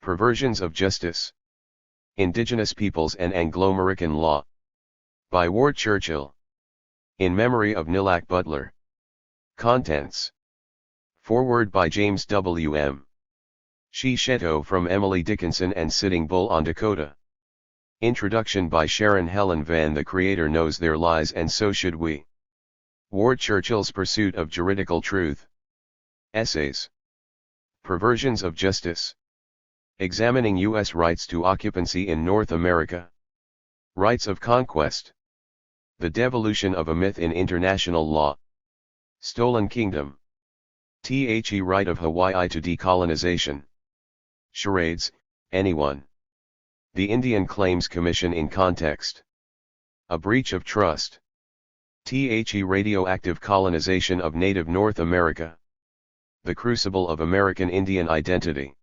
Perversions of Justice. Indigenous Peoples and Anglo-American Law. By Ward Churchill. In memory of Nilak Butler. Contents. Foreword by James W. M. Sheto from Emily Dickinson and Sitting Bull on Dakota. Introduction by Sharon Helen Van. The Creator knows their lies, and so should we. Ward Churchill's Pursuit of Juridical Truth. Essays. Perversions of Justice. Examining U.S. rights to occupancy in North America. Rights of conquest. The devolution of a myth in international law. Stolen Kingdom. The right of Hawaii to decolonization. Charades, anyone. The Indian Claims Commission in context. A breach of trust. The radioactive colonization of native North America. The crucible of American Indian identity.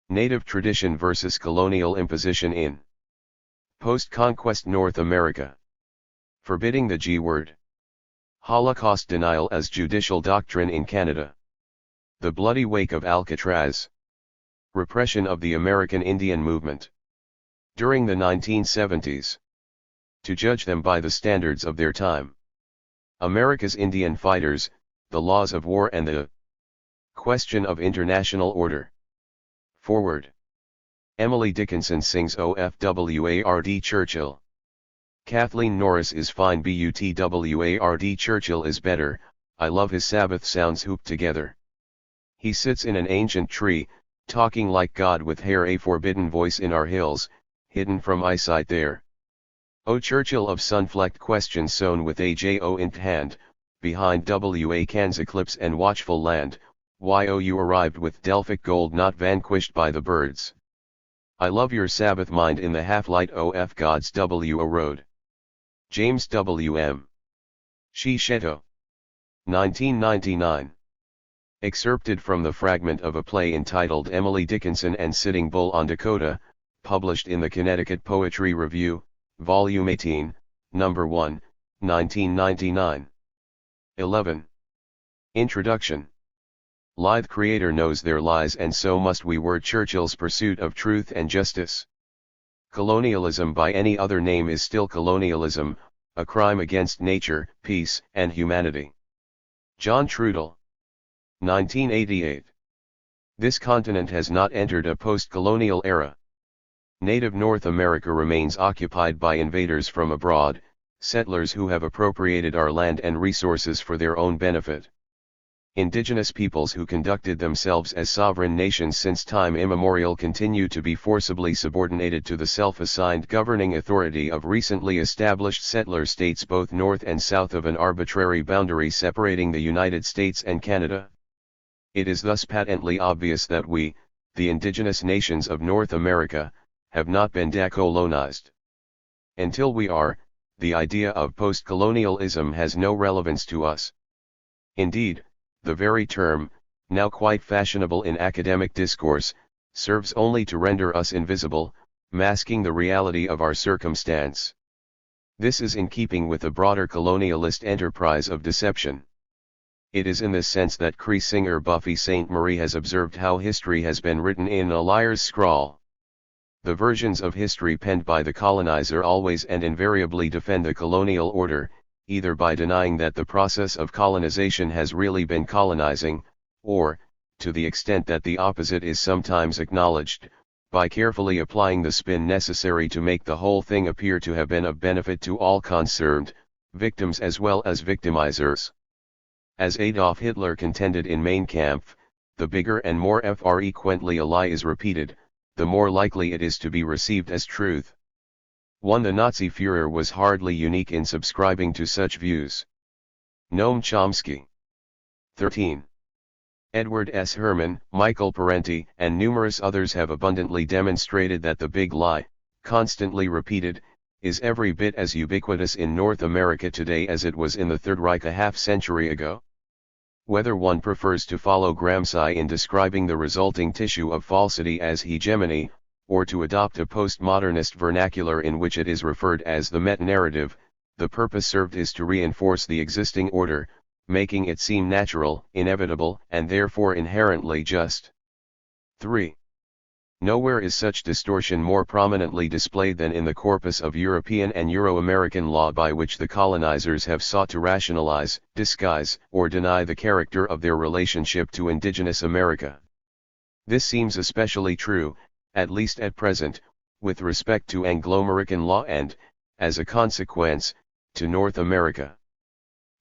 Native tradition versus colonial imposition in post-conquest North America. Forbidding the G-word. Holocaust denial as judicial doctrine in Canada. The bloody wake of Alcatraz. Repression of the American Indian movement during the 1970s. To judge them by the standards of their time. America's Indian fighters, the laws of war and the question of international order. Forward. Emily Dickinson sings OFWARD Churchill. Kathleen Norris is fine BUTWARD Churchill is better, I love his Sabbath sounds hooped together. He sits in an ancient tree, talking like God with hair, a forbidden voice in our hills, hidden from eyesight there. O Churchill of sun-flecked questions sown with a J-O-int hand, behind W.A. Can's eclipse and watchful land, you arrived with Delphic gold not vanquished by the birds. I love your Sabbath mind in the half-light of God's W.A. road. James W. M. Sheto. 1999. Excerpted from the fragment of a play entitled Emily Dickinson and Sitting Bull on Dakota, published in the Connecticut Poetry Review, Volume 18, No. 1, 1999. 11. Introduction. Lithe Creator knows their lies, and so must we. Word Churchill's Pursuit of Truth and Justice. Colonialism by any other name is still colonialism, a crime against nature, peace, and humanity. John Trudell. 1988. This continent has not entered a post-colonial era. Native North America remains occupied by invaders from abroad, settlers who have appropriated our land and resources for their own benefit. Indigenous peoples who conducted themselves as sovereign nations since time immemorial continue to be forcibly subordinated to the self-assigned governing authority of recently established settler states both north and south of an arbitrary boundary separating the United States and Canada. It is thus patently obvious that we, the indigenous nations of North America, have not been decolonized. Until we are, the idea of post-colonialism has no relevance to us. Indeed, the very term, now quite fashionable in academic discourse, serves only to render us invisible, masking the reality of our circumstance. This is in keeping with the broader colonialist enterprise of deception. It is in this sense that Cree singer Buffy St. Marie has observed how history has been written in a liar's scrawl. The versions of history penned by the colonizer always and invariably defend the colonial order, either by denying that the process of colonization has really been colonizing, or, to the extent that the opposite is sometimes acknowledged, by carefully applying the spin necessary to make the whole thing appear to have been of benefit to all concerned, victims as well as victimizers. As Adolf Hitler contended in Mein Kampf, the bigger and more frequently a lie is repeated, the more likely it is to be received as truth. The Nazi Führer was hardly unique in subscribing to such views. Noam Chomsky. 13. Edward S. Herman, Michael Parenti, and numerous others have abundantly demonstrated that the big lie, constantly repeated, is every bit as ubiquitous in North America today as it was in the Third Reich a half-century ago. Whether one prefers to follow Gramsci in describing the resulting tissue of falsity as hegemony, or to adopt a postmodernist vernacular in which it is referred as the meta-narrative, the purpose served is to reinforce the existing order, making it seem natural, inevitable, and therefore inherently just. 3. Nowhere is such distortion more prominently displayed than in the corpus of European and Euro-American law by which the colonizers have sought to rationalize, disguise, or deny the character of their relationship to indigenous America. This seems especially true, at least at present, with respect to Anglo-American law and, as a consequence, to North America.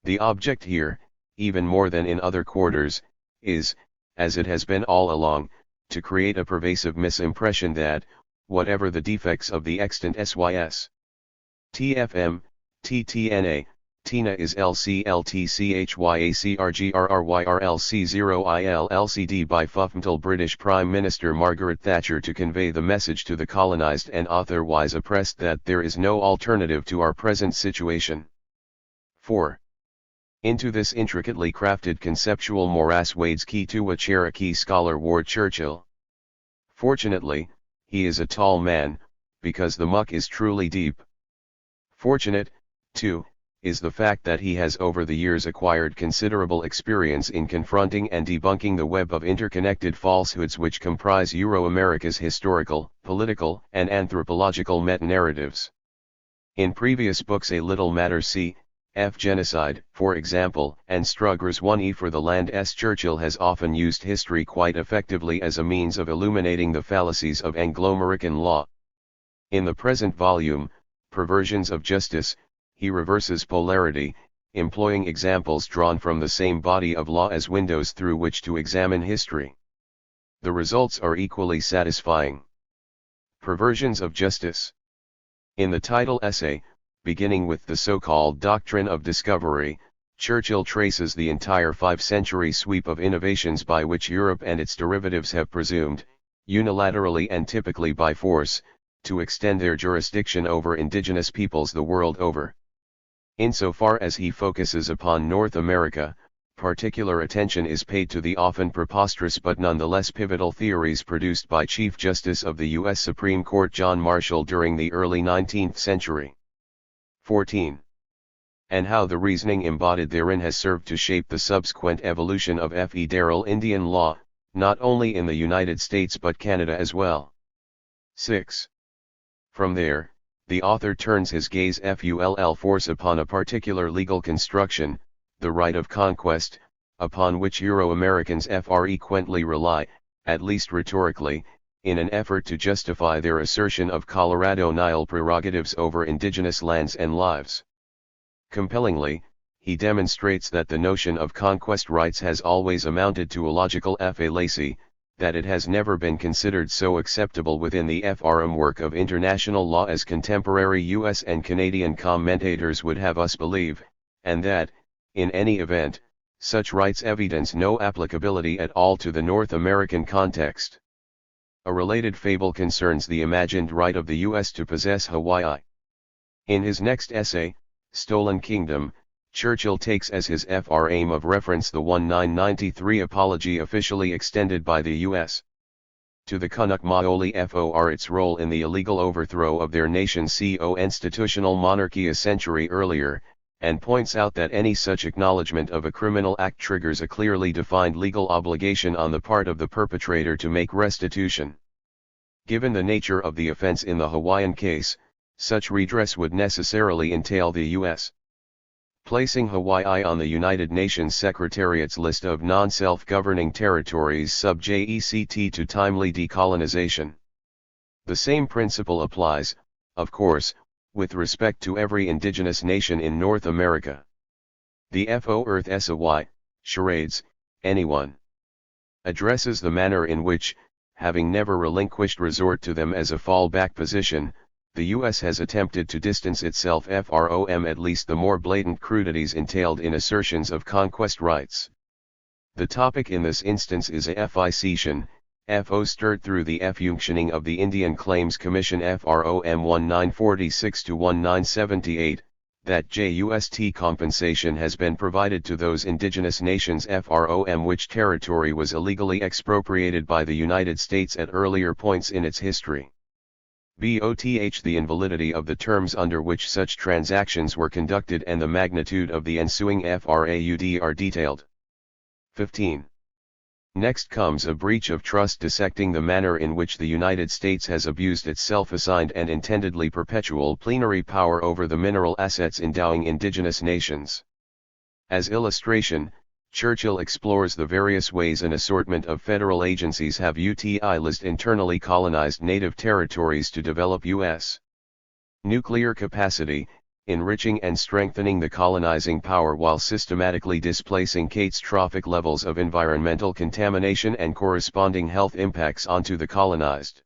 The object here, even more than in other quarters, is, as it has been all along, to create a pervasive misimpression that, whatever the defects of the extant SYS, TFM, TTNA, TINA is LCLTCHYACRGRRYRLC0ILLCD by Fundamental British Prime Minister Margaret Thatcher to convey the message to the colonized and otherwise oppressed that there is no alternative to our present situation. 4. Into this intricately crafted conceptual morass wades Kituwa Cherokee scholar Ward Churchill. Fortunately, he is a tall man, because the muck is truly deep. Fortunate, too, is the fact that he has over the years acquired considerable experience in confronting and debunking the web of interconnected falsehoods which comprise Euro-America's historical, political, and anthropological meta-narratives. In previous books A Little Matter c. F. Genocide, for example, and Struggers 1e for the Land Churchill has often used history quite effectively as a means of illuminating the fallacies of Anglo-American law. In the present volume, Perversions of Justice, he reverses polarity, employing examples drawn from the same body of law as windows through which to examine history. The results are equally satisfying. Perversions of Justice. In the title essay, beginning with the so-called doctrine of discovery, Churchill traces the entire 5-century sweep of innovations by which Europe and its derivatives have presumed, unilaterally and typically by force, to extend their jurisdiction over indigenous peoples the world over. Insofar as he focuses upon North America, particular attention is paid to the often preposterous but nonetheless pivotal theories produced by Chief Justice of the U.S. Supreme Court John Marshall during the early 19th century. 14. And how the reasoning embodied therein has served to shape the subsequent evolution of federal Indian law, not only in the United States but Canada as well. 6. From there, the author turns his gaze full force upon a particular legal construction, the right of conquest, upon which Euro-Americans frequently rely, at least rhetorically, in an effort to justify their assertion of Colorado Nile prerogatives over indigenous lands and lives. Compellingly, he demonstrates that the notion of conquest rights has always amounted to a logical fallacy, that it has never been considered so acceptable within the framework of international law as contemporary U.S. and Canadian commentators would have us believe, and that, in any event, such rights evidence no applicability at all to the North American context. A related fable concerns the imagined right of the U.S. to possess Hawaii. In his next essay, Stolen Kingdom, Churchill takes as his frame of reference the 1993 apology officially extended by the U.S. to the Kanak Maoli for its role in the illegal overthrow of their nation's constitutional monarchy a century earlier, and points out that any such acknowledgement of a criminal act triggers a clearly defined legal obligation on the part of the perpetrator to make restitution. Given the nature of the offense in the Hawaiian case, such redress would necessarily entail the U.S. placing Hawaii on the United Nations Secretariat's list of non-self-governing territories sub-JECT to timely decolonization. The same principle applies, of course, with respect to every indigenous nation in North America. The Earth SY, charades, anyone, addresses the manner in which, having never relinquished resort to them as a fallback position, the U.S. has attempted to distance itself from at least the more blatant crudities entailed in assertions of conquest rights. The topic in this instance is a FICtion, stirred through the functioning of the Indian Claims Commission FROM 1946 to 1978, that just compensation has been provided to those indigenous nations from which territory was illegally expropriated by the United States at earlier points in its history. Both the invalidity of the terms under which such transactions were conducted and the magnitude of the ensuing fraud are detailed. 15. Next comes a breach of trust dissecting the manner in which the United States has abused its self-assigned and intendedly perpetual plenary power over the mineral assets endowing indigenous nations. As illustration, Churchill explores the various ways an assortment of federal agencies have utilized internally colonized native territories to develop U.S. nuclear capacity, enriching and strengthening the colonizing power while systematically displacing catastrophic levels of environmental contamination and corresponding health impacts onto the colonized.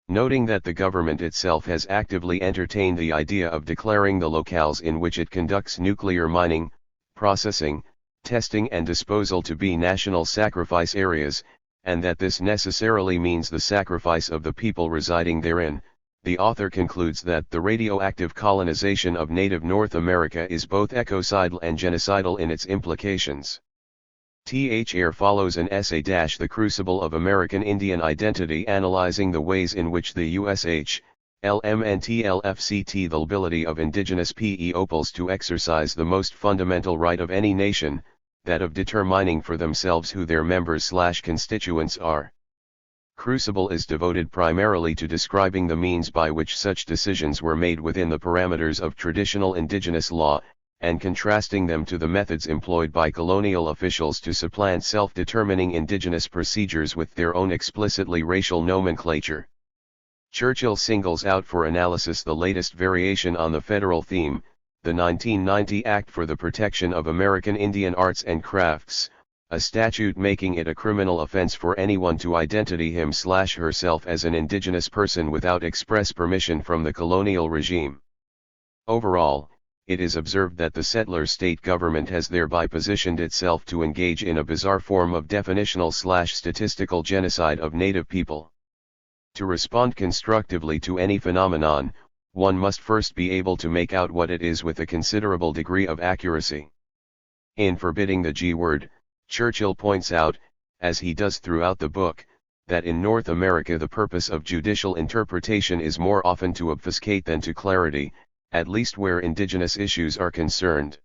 Noting that the government itself has actively entertained the idea of declaring the locales in which it conducts nuclear mining, processing, testing and disposal to be national sacrifice areas, and that this necessarily means the sacrifice of the people residing therein, the author concludes that the radioactive colonization of native North America is both ecocidal and genocidal in its implications. THR follows an essay The Crucible of American Indian Identity, analyzing the ways in which the USH, LMNT-LFCT the ability of indigenous peoples to exercise the most fundamental right of any nation, that of determining for themselves who their members/constituents are. Crucible is devoted primarily to describing the means by which such decisions were made within the parameters of traditional indigenous law, and contrasting them to the methods employed by colonial officials to supplant self-determining indigenous procedures with their own explicitly racial nomenclature. Churchill singles out for analysis the latest variation on the federal theme, the 1990 Act for the Protection of American Indian Arts and Crafts, a statute making it a criminal offense for anyone to identify him/herself as an indigenous person without express permission from the colonial regime. Overall, it is observed that the settler state government has thereby positioned itself to engage in a bizarre form of definitional/statistical genocide of native people. To respond constructively to any phenomenon, one must first be able to make out what it is with a considerable degree of accuracy. In forbidding the G word, Churchill points out, as he does throughout the book, that in North America the purpose of judicial interpretation is more often to obfuscate than to clarity, at least where indigenous issues are concerned.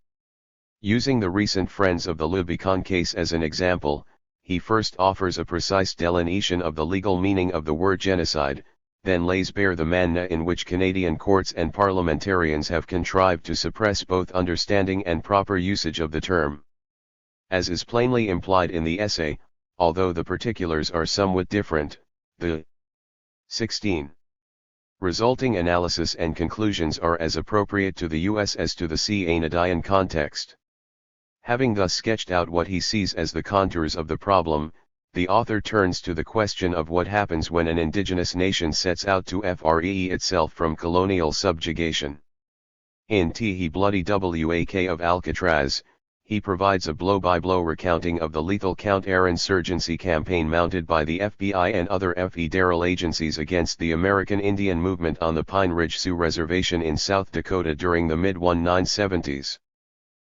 Using the recent Friends of the Lubicon case as an example, he first offers a precise delineation of the legal meaning of the word genocide, then lays bare the manner in which Canadian courts and parliamentarians have contrived to suppress both understanding and proper usage of the term. As is plainly implied in the essay, although the particulars are somewhat different, the 16 resulting analysis and conclusions are as appropriate to the US as to the Canadian context. Having thus sketched out what he sees as the contours of the problem, the author turns to the question of what happens when an indigenous nation sets out to free itself from colonial subjugation. In The Bloody Wak of Alcatraz, he provides a blow-by-blow recounting of the lethal counterinsurgency campaign mounted by the FBI and other federal agencies against the American Indian movement on the Pine Ridge Sioux Reservation in South Dakota during the mid-1970s.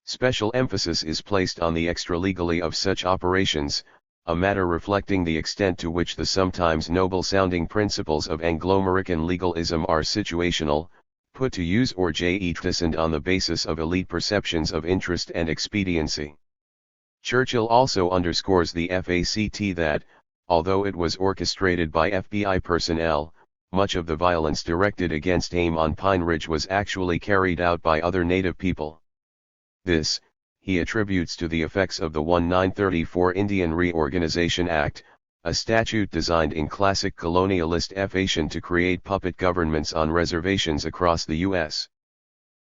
Special emphasis is placed on the extra-legality of such operations, a matter reflecting the extent to which the sometimes noble-sounding principles of Anglo-American legalism are situational, put to use or jettisoned on the basis of elite perceptions of interest and expediency. Churchill also underscores the fact that, although it was orchestrated by FBI personnel, much of the violence directed against AIM on Pine Ridge was actually carried out by other native people. This, he attributes to the effects of the 1934 Indian Reorganization Act, a statute designed in classic colonialist fashion to create puppet governments on reservations across the U.S.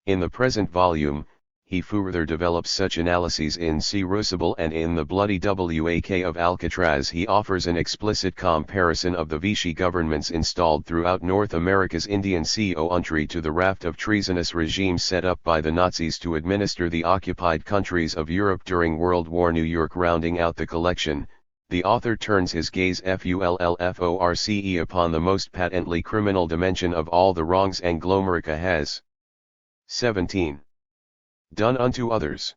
In the present volume, he further develops such analyses in Crucible, and in The Bloody Wak of Alcatraz he offers an explicit comparison of the Vichy governments installed throughout North America's Indian country to the raft of treasonous regimes set up by the Nazis to administer the occupied countries of Europe during World War. New York. Rounding out the collection, the author turns his gaze fullforce upon the most patently criminal dimension of all the wrongs Anglo-America has 17. done unto others.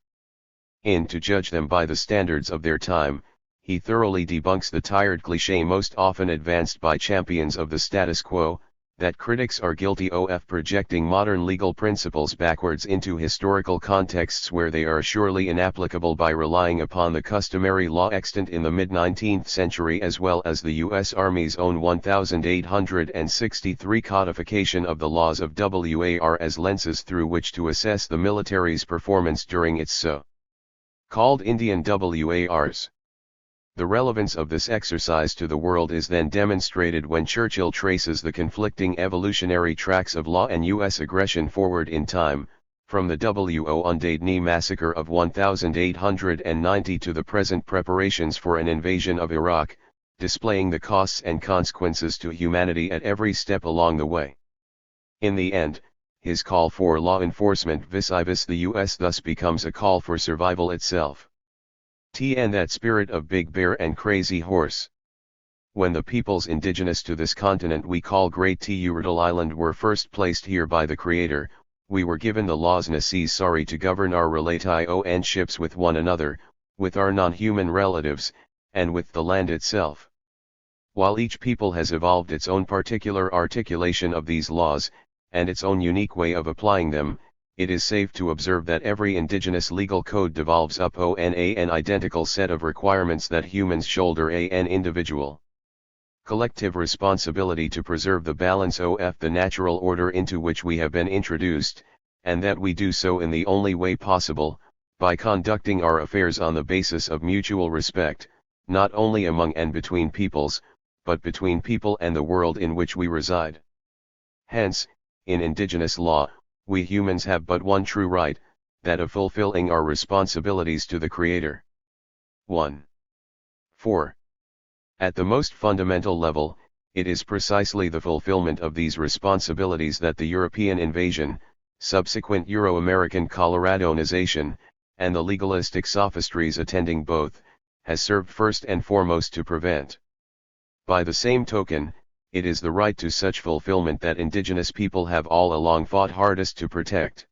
In To Judge Them by the Standards of Their Time, he thoroughly debunks the tired cliché most often advanced by champions of the status quo, that critics are guilty of projecting modern legal principles backwards into historical contexts where they are surely inapplicable by relying upon the customary law extant in the mid-19th century as well as the U.S. Army's own 1863 codification of the laws of war as lenses through which to assess the military's performance during its so-called Indian wars. The relevance of this exercise to the world is then demonstrated when Churchill traces the conflicting evolutionary tracks of law and U.S. aggression forward in time, from the Wounded Knee massacre of 1890 to the present preparations for an invasion of Iraq, displaying the costs and consequences to humanity at every step along the way. In the end, his call for law enforcement vis-a-vis the U.S. thus becomes a call for survival itself. And that spirit of Big Bear and Crazy Horse. When the peoples indigenous to this continent we call Great Turtle Island were first placed here by the Creator, we were given the laws necessary to govern our relationships with one another, with our non-human relatives, and with the land itself. While each people has evolved its own particular articulation of these laws, and its own unique way of applying them, it is safe to observe that every indigenous legal code devolves upon an identical set of requirements that humans shoulder an individual collective responsibility to preserve the balance of the natural order into which we have been introduced, and that we do so in the only way possible, by conducting our affairs on the basis of mutual respect, not only among and between peoples, but between people and the world in which we reside. Hence, in indigenous law, we humans have but one true right, that of fulfilling our responsibilities to the Creator. 1. 4. At the most fundamental level, it is precisely the fulfillment of these responsibilities that the European invasion, subsequent Euro-American Coloradonization, and the legalistic sophistries attending both, has served first and foremost to prevent. By the same token, it is the right to such fulfillment that indigenous people have all along fought hardest to protect.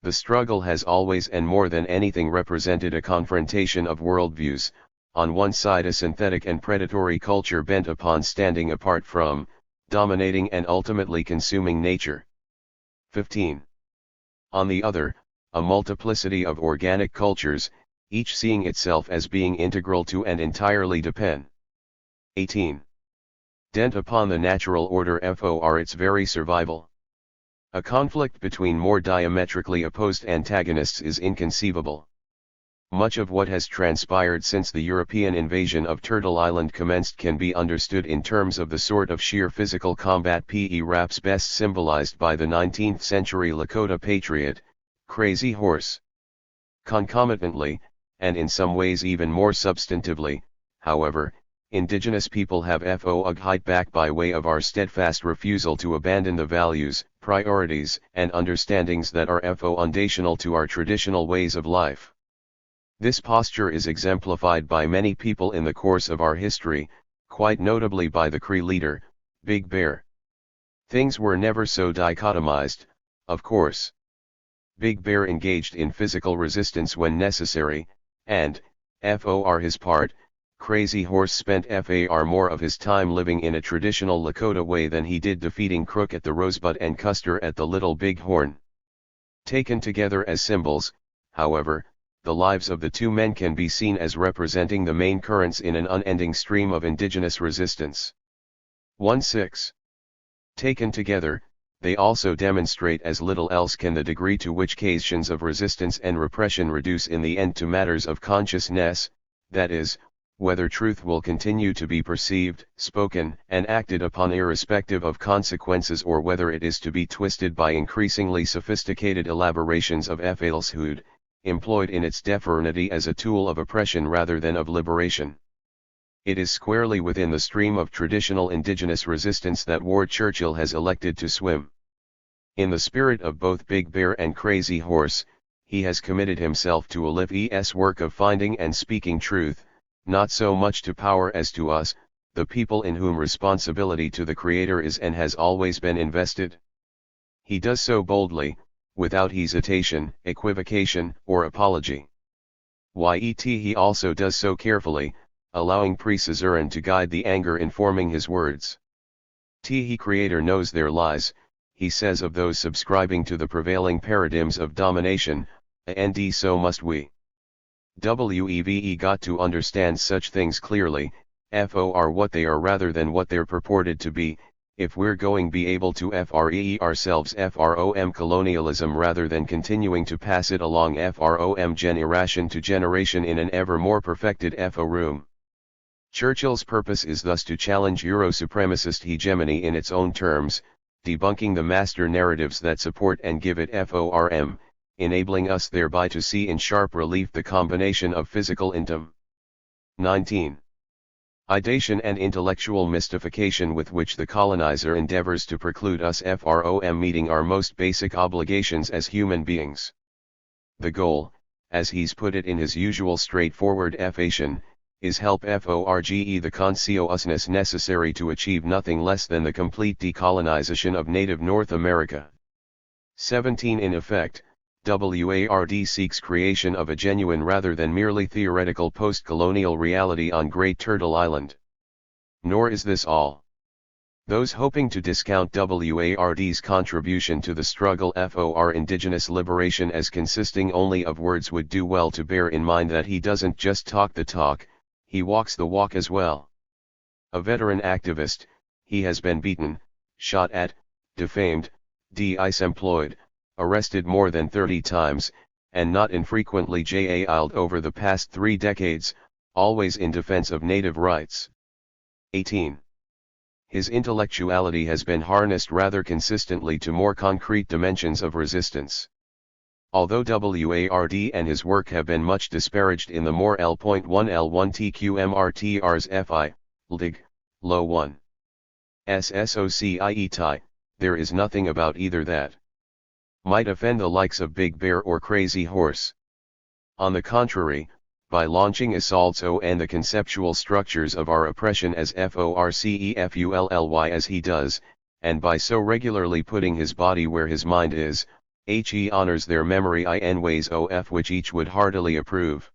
The struggle has always and more than anything represented a confrontation of worldviews, on one side a synthetic and predatory culture bent upon standing apart from, dominating and ultimately consuming nature. 15. On the other, a multiplicity of organic cultures, each seeing itself as being integral to and entirely dependent. 18. Dent upon the natural order for its very survival. A conflict between more diametrically opposed antagonists is inconceivable. Much of what has transpired since the European invasion of Turtle Island commenced can be understood in terms of the sort of sheer physical combat perhaps best symbolized by the 19th century Lakota patriot, Crazy Horse. Concomitantly, and in some ways even more substantively, however, indigenous people have hit back by way of our steadfast refusal to abandon the values, priorities, and understandings that are foundational to our traditional ways of life. This posture is exemplified by many people in the course of our history, quite notably by the Cree leader, Big Bear. Things were never so dichotomized, of course. Big Bear engaged in physical resistance when necessary, and, for his part, Crazy Horse spent far more of his time living in a traditional Lakota way than he did defeating Crook at the Rosebud and Custer at the Little Big Horn. Taken together as symbols, however, the lives of the two men can be seen as representing the main currents in an unending stream of indigenous resistance. 1-6. Taken together, they also demonstrate as little else can the degree to which cations of resistance and repression reduce in the end to matters of consciousness, that is, whether truth will continue to be perceived, spoken, and acted upon irrespective of consequences or whether it is to be twisted by increasingly sophisticated elaborations of falsehood, employed in its defernity as a tool of oppression rather than of liberation. It is squarely within the stream of traditional indigenous resistance that Ward Churchill has elected to swim. In the spirit of both Big Bear and Crazy Horse, he has committed himself to a live work of finding and speaking truth, not so much to power as to us, the people in whom responsibility to the Creator is and has always been invested. He does so boldly, without hesitation, equivocation, or apology. Yet he also does so carefully, allowing precision to guide the anger informing his words. The creator knows their lies, he says of those subscribing to the prevailing paradigms of domination, and so must we. We've got to understand such things clearly, for what they are rather than what they're purported to be, if we're going be able to free ourselves from colonialism rather than continuing to pass it along from generation to generation in an ever more perfected room. Churchill's purpose is thus to challenge Euro-supremacist hegemony in its own terms, debunking the master narratives that support and give it form, enabling us thereby to see in sharp relief the combination of physical 19. Idation and intellectual mystification with which the colonizer endeavors to preclude us from meeting our most basic obligations as human beings. The goal, as he's put it in his usual straightforward affation, is help forge the consciousness necessary to achieve nothing less than the complete decolonization of native North America. 17. In effect, WARD seeks creation of a genuine rather than merely theoretical post-colonial reality on Great Turtle Island. Nor is this all. Those hoping to discount WARD's contribution to the struggle for indigenous liberation as consisting only of words would do well to bear in mind that he doesn't just talk the talk, he walks the walk as well. A veteran activist, he has been beaten, shot at, defamed, disemployed, arrested more than 30 times, and not infrequently jailed over the past 3 decades, always in defense of native rights. 18. His intellectuality has been harnessed rather consistently to more concrete dimensions of resistance. Although WARD and his work have been much disparaged in the more L.1 L1 TQMRTRs FI, LDIG, Low 1. SSOCIE TI, there is nothing about either that might offend the likes of Big Bear or Crazy Horse. On the contrary, by launching assaults on the conceptual structures of our oppression as FORCEFULLY as he does, and by so regularly putting his body where his mind is, he honors their memory in ways which each would heartily approve.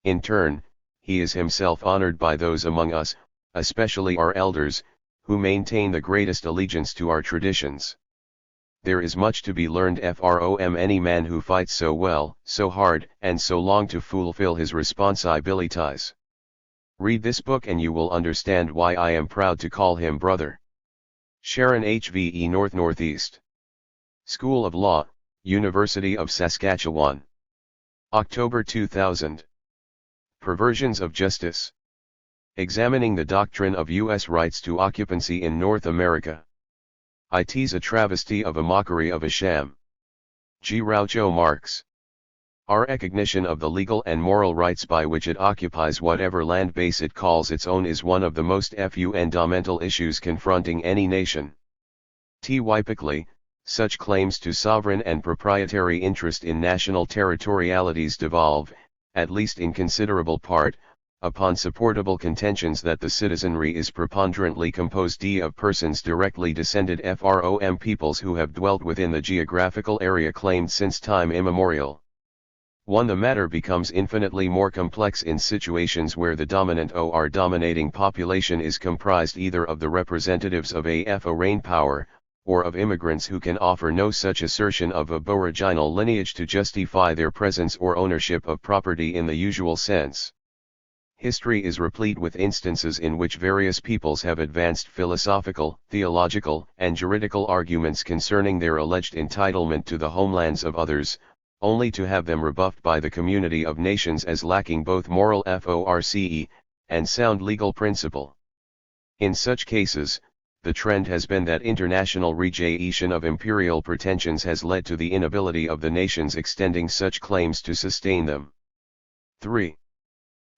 In turn, he is himself honored by those among us, especially our elders, who maintain the greatest allegiance to our traditions. There is much to be learned from any man who fights so well, so hard, and so long to fulfill his responsibilities. Read this book and you will understand why I am proud to call him brother. Sharon HVE Northeast School of Law, University of Saskatchewan. October 2000. Perversions of Justice. Examining the Doctrine of U.S. Rights to Occupancy in North America. It's a travesty of a mockery of a sham. G. Groucho Marx. Our recognition of the legal and moral rights by which it occupies whatever land base it calls its own is one of the most fundamental issues confronting any nation. Typically, such claims to sovereign and proprietary interest in national territorialities devolve, at least in considerable part, upon supportable contentions that the citizenry is preponderantly composed of persons directly descended from peoples who have dwelt within the geographical area claimed since time immemorial. The matter becomes infinitely more complex in situations where the dominant or dominating population is comprised either of the representatives of a foreign power, or of immigrants who can offer no such assertion of aboriginal lineage to justify their presence or ownership of property in the usual sense. History is replete with instances in which various peoples have advanced philosophical, theological, and juridical arguments concerning their alleged entitlement to the homelands of others, only to have them rebuffed by the community of nations as lacking both moral force and sound legal principle. In such cases, the trend has been that international rejection of imperial pretensions has led to the inability of the nations extending such claims to sustain them. 3.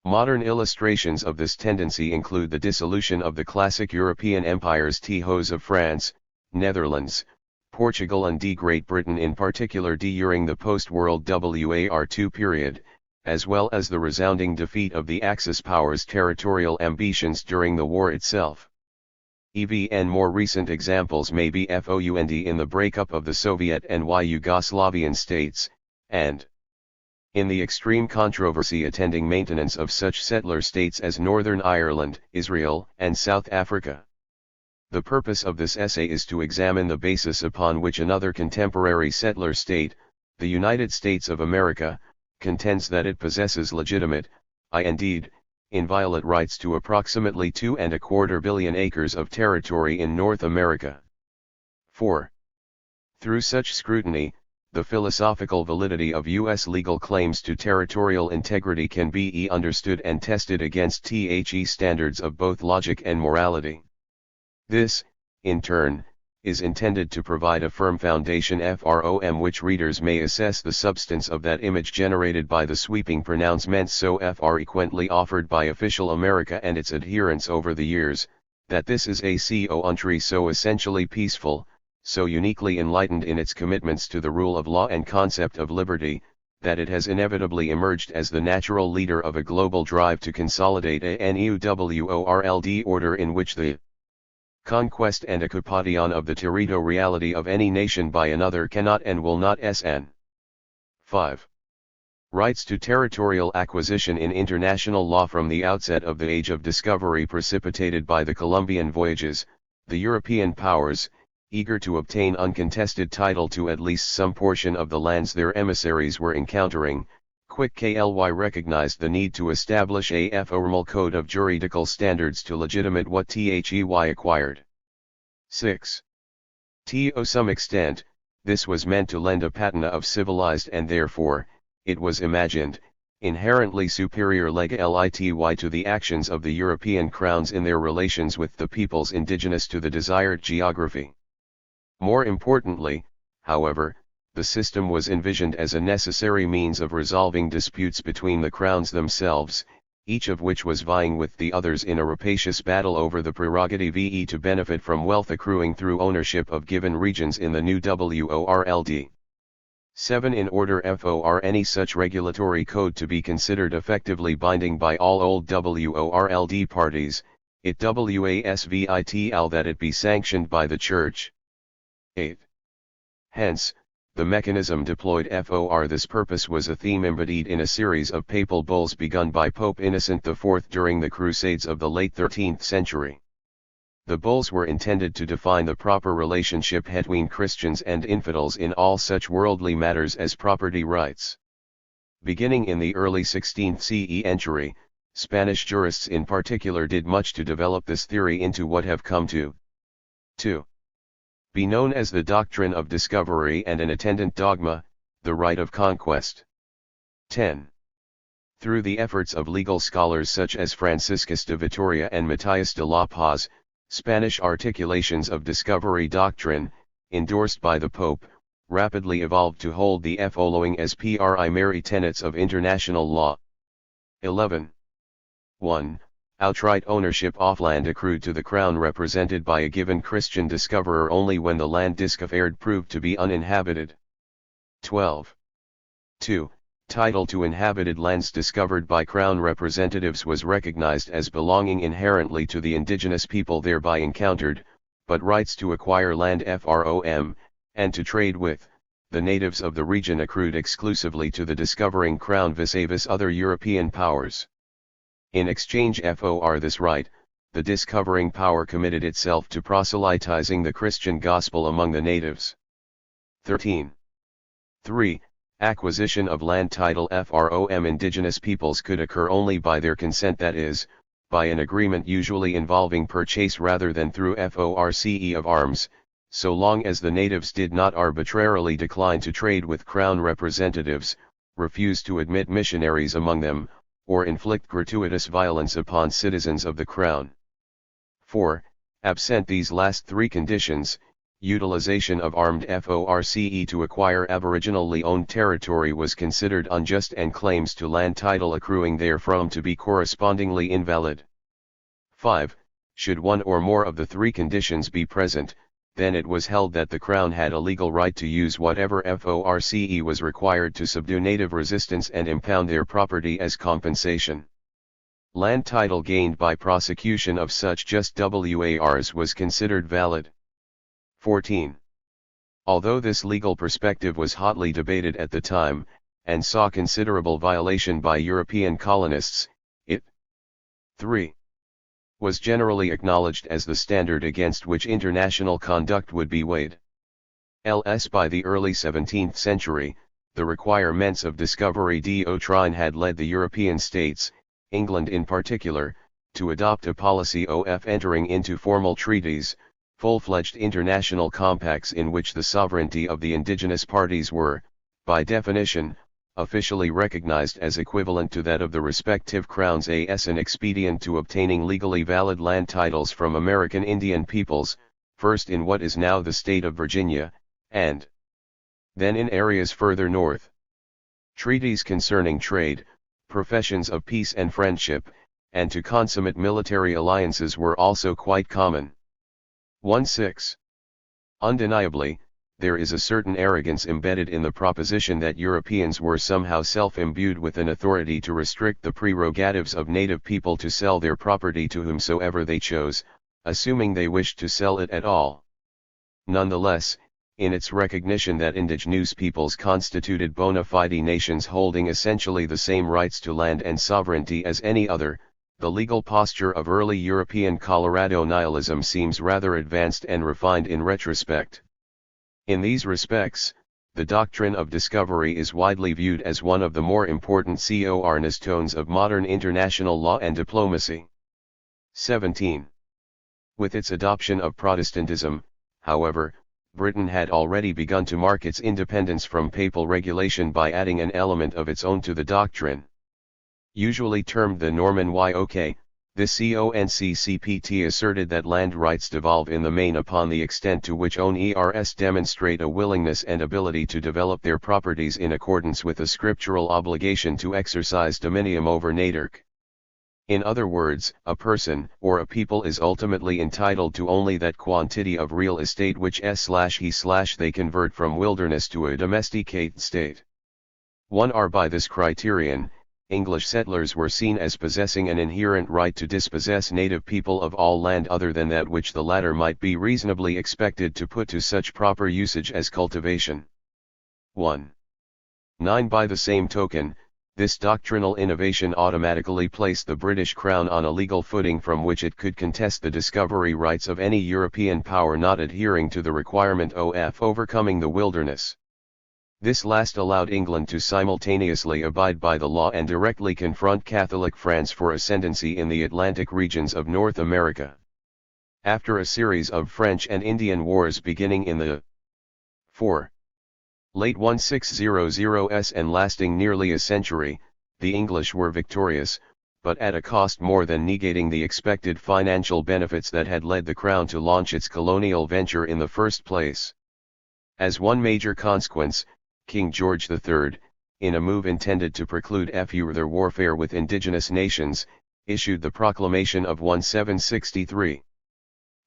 Modern illustrations of this tendency include the dissolution of the classic European empires those of France, Netherlands, Portugal and Great Britain in particular during the post-World War II period, as well as the resounding defeat of the Axis powers' territorial ambitions during the war itself. Even more recent examples may be found in the breakup of the Soviet and Yugoslavian states, and in the extreme controversy attending maintenance of such settler states as Northern Ireland, Israel, and South Africa. The purpose of this essay is to examine the basis upon which another contemporary settler state, the United States of America, contends that it possesses legitimate, indeed, inviolate rights to approximately 2.25 billion acres of territory in North America. 4. Through such scrutiny, the philosophical validity of U.S. legal claims to territorial integrity can be understood and tested against the standards of both logic and morality. This, in turn, is intended to provide a firm foundation from which readers may assess the substance of that image generated by the sweeping pronouncements so frequently offered by official America and its adherents over the years, that this is a country so essentially peaceful, so uniquely enlightened in its commitments to the rule of law and concept of liberty, that it has inevitably emerged as the natural leader of a global drive to consolidate a new world order in which the conquest and occupation of the territoriality of any nation by another cannot and will not sn. 5. Rights to territorial acquisition in international law. From the outset of the Age of Discovery precipitated by the Columbian voyages, the European powers, eager to obtain uncontested title to at least some portion of the lands their emissaries were encountering, quickly recognized the need to establish a formal code of juridical standards to legitimate what they acquired. 6. To some extent, this was meant to lend a patina of civilized and therefore, it was imagined, inherently superior legality to the actions of the European crowns in their relations with the peoples indigenous to the desired geography. More importantly, however, the system was envisioned as a necessary means of resolving disputes between the crowns themselves, each of which was vying with the others in a rapacious battle over the prerogative to benefit from wealth accruing through ownership of given regions in the new world. 7. In order for any such regulatory code to be considered effectively binding by all old world parties, it was vital that it be sanctioned by the Church. 8. Hence, the mechanism deployed for this purpose was a theme embodied in a series of papal bulls begun by Pope Innocent IV during the Crusades of the late 13th century. The bulls were intended to define the proper relationship between Christians and infidels in all such worldly matters as property rights. Beginning in the early 16th century, Spanish jurists in particular did much to develop this theory into what have come to be known as the doctrine of discovery and an attendant dogma, the right of conquest. 10. Through the efforts of legal scholars such as Franciscus de Vitoria and Matías de la Paz, Spanish articulations of discovery doctrine, endorsed by the Pope, rapidly evolved to hold the following as primary tenets of international law. 11. 1. Outright ownership of land accrued to the crown represented by a given Christian discoverer only when the land discovered proved to be uninhabited. 12. 2. Title to inhabited lands discovered by crown representatives was recognized as belonging inherently to the indigenous people thereby encountered, but rights to acquire land and to trade with the natives of the region accrued exclusively to the discovering crown vis-a-vis other European powers. In exchange for this right, the discovering power committed itself to proselytizing the Christian gospel among the natives. 13. 3. Acquisition of land title from indigenous peoples could occur only by their consent, that is, by an agreement usually involving purchase rather than through force of arms, so long as the natives did not arbitrarily decline to trade with crown representatives, refuse to admit missionaries among them, or inflict gratuitous violence upon citizens of the crown. 4. Absent these last three conditions, utilization of armed force to acquire aboriginally owned territory was considered unjust and claims to land title accruing therefrom to be correspondingly invalid. 5. Should one or more of the three conditions be present, then it was held that the crown had a legal right to use whatever force was required to subdue native resistance and impound their property as compensation. Land title gained by prosecution of such just wars was considered valid. 14. Although this legal perspective was hotly debated at the time, and saw considerable violation by European colonists, it 3. was generally acknowledged as the standard against which international conduct would be weighed. Ls by the early 17th century, the requirements of discovery doctrine had led the European states, England in particular, to adopt a policy of entering into formal treaties, full-fledged international compacts in which the sovereignty of the indigenous parties were, by definition, officially recognized as equivalent to that of the respective crowns, as an expedient to obtaining legally valid land titles from American Indian peoples, first in what is now the state of Virginia, and then in areas further north. Treaties concerning trade, professions of peace and friendship, and to consummate military alliances were also quite common. 1.6. Undeniably, there is a certain arrogance embedded in the proposition that Europeans were somehow self-imbued with an authority to restrict the prerogatives of native people to sell their property to whomsoever they chose, assuming they wished to sell it at all. Nonetheless, in its recognition that indigenous peoples constituted bona fide nations holding essentially the same rights to land and sovereignty as any other, the legal posture of early European Colorado nihilism seems rather advanced and refined in retrospect. In these respects, the doctrine of discovery is widely viewed as one of the more important cornerstones of modern international law and diplomacy. 17. With its adoption of Protestantism, however, Britain had already begun to mark its independence from papal regulation by adding an element of its own to the doctrine. Usually termed the Norman Yok, this CONCCPT asserted that land rights devolve in the main upon the extent to which owners demonstrate a willingness and ability to develop their properties in accordance with a scriptural obligation to exercise dominium over nature. In other words, a person or a people is ultimately entitled to only that quantity of real estate which they convert from wilderness to a domesticated state. 1. By this criterion, English settlers were seen as possessing an inherent right to dispossess native people of all land other than that which the latter might be reasonably expected to put to such proper usage as cultivation. 1. 9. By the same token, this doctrinal innovation automatically placed the British Crown on a legal footing from which it could contest the discovery rights of any European power not adhering to the requirement of overcoming the wilderness. This last allowed England to simultaneously abide by the law and directly confront Catholic France for ascendancy in the Atlantic regions of North America. After a series of French and Indian wars beginning in the late 1600s and lasting nearly a century, the English were victorious, but at a cost more than negating the expected financial benefits that had led the Crown to launch its colonial venture in the first place. As one major consequence, King George III, in a move intended to preclude further warfare with indigenous nations, issued the Proclamation of 1763.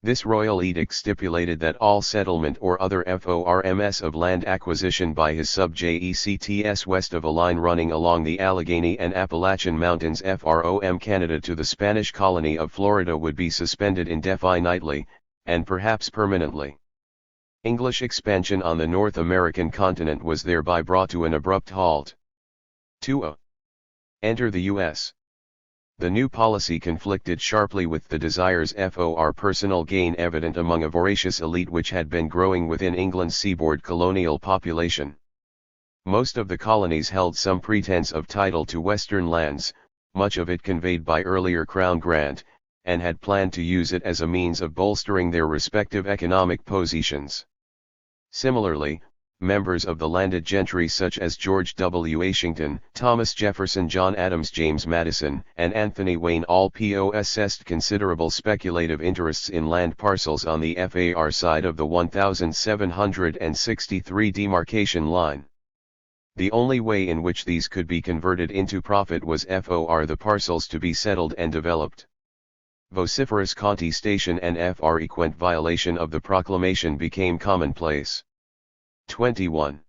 This royal edict stipulated that all settlement or other forms of land acquisition by his subjects west of a line running along the Allegheny and Appalachian Mountains from Canada to the Spanish colony of Florida would be suspended indefinitely, and perhaps permanently. English expansion on the North American continent was thereby brought to an abrupt halt. 2. Enter the U.S. The new policy conflicted sharply with the desires for personal gain evident among a voracious elite which had been growing within England's seaboard colonial population. Most of the colonies held some pretense of title to western lands, much of it conveyed by earlier Crown grant, and had planned to use it as a means of bolstering their respective economic positions. Similarly, members of the landed gentry such as George W. Washington, Thomas Jefferson, John Adams, James Madison, and Anthony Wayne all possessed considerable speculative interests in land parcels on the far side of the 1763 demarcation line. The only way in which these could be converted into profit was for the parcels to be settled and developed. Vociferous contestation and frequent violation of the proclamation became commonplace. 21.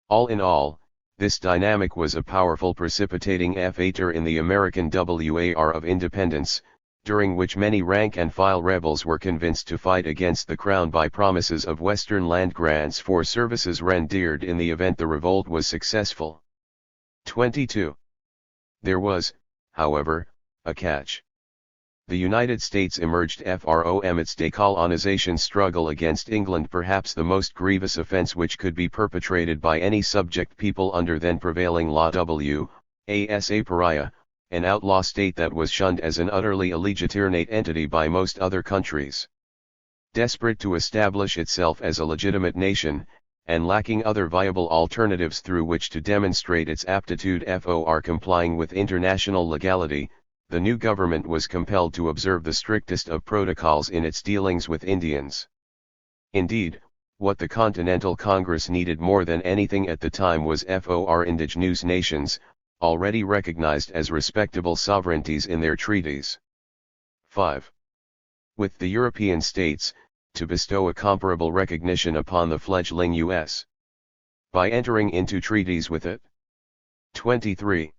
All in all, this dynamic was a powerful precipitating factor in the American War of Independence, during which many rank-and-file rebels were convinced to fight against the Crown by promises of Western land grants for services rendered in the event the revolt was successful. 22. There was, however, a catch. The United States emerged from its decolonization struggle against England, perhaps the most grievous offense which could be perpetrated by any subject people under then prevailing law, as a pariah, an outlaw state that was shunned as an utterly illegitimate entity by most other countries. Desperate to establish itself as a legitimate nation, and lacking other viable alternatives through which to demonstrate its aptitude for complying with international legality, the new government was compelled to observe the strictest of protocols in its dealings with Indians. Indeed, what the Continental Congress needed more than anything at the time was indigenous nations, already recognized as respectable sovereignties in their treaties. 5. With the European states, to bestow a comparable recognition upon the fledgling U.S. by entering into treaties with it. 23.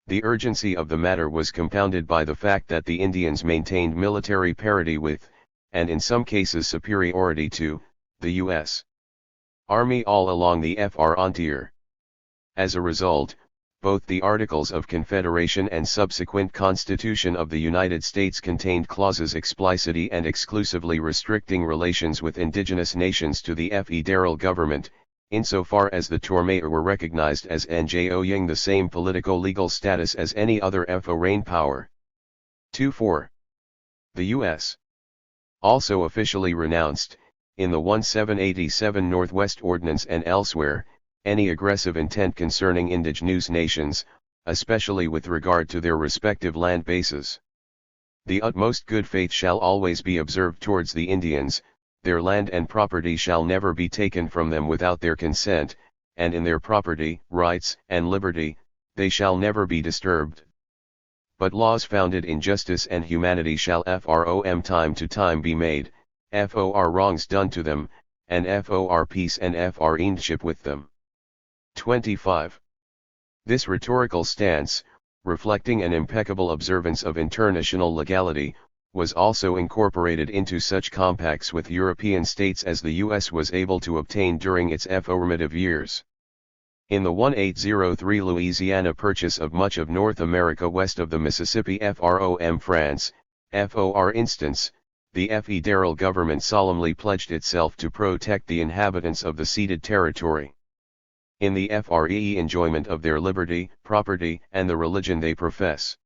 The urgency of the matter was compounded by the fact that the Indians maintained military parity with, and in some cases superiority to, the U.S. Army all along the frontier. As a result, both the Articles of Confederation and subsequent Constitution of the United States contained clauses explicitly and exclusively restricting relations with indigenous nations to the federal government, insofar as the Tormayer were recognized as enjoying the same politico-legal status as any other foreign power. 2-4. The U.S. also officially renounced, in the 1787 Northwest Ordinance and elsewhere, any aggressive intent concerning indigenous nations, especially with regard to their respective land bases. The utmost good faith shall always be observed towards the Indians, their land and property shall never be taken from them without their consent, and in their property, rights, and liberty, they shall never be disturbed. But laws founded in justice and humanity shall from time to time be made, for wrongs done to them, and for peace and friendship with them. 25. This rhetorical stance, reflecting an impeccable observance of international legality, was also incorporated into such compacts with European states as the U.S. was able to obtain during its formative years. In the 1803 Louisiana Purchase of much of North America west of the Mississippi from France, for instance, the federal government solemnly pledged itself to protect the inhabitants of the ceded territory in the free enjoyment of their liberty, property, and the religion they profess.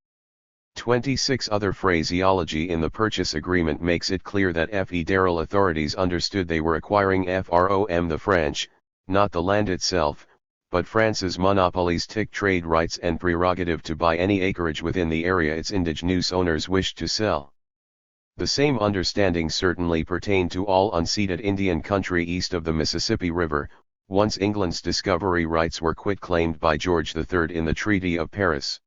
26 Other phraseology in the purchase agreement makes it clear that federal authorities understood they were acquiring from the French, not the land itself, but France's monopolies, trade rights and prerogative to buy any acreage within the area its indigenous owners wished to sell. The same understanding certainly pertained to all unceded Indian country east of the Mississippi River, once England's discovery rights were quit-claimed by George III in the Treaty of Paris.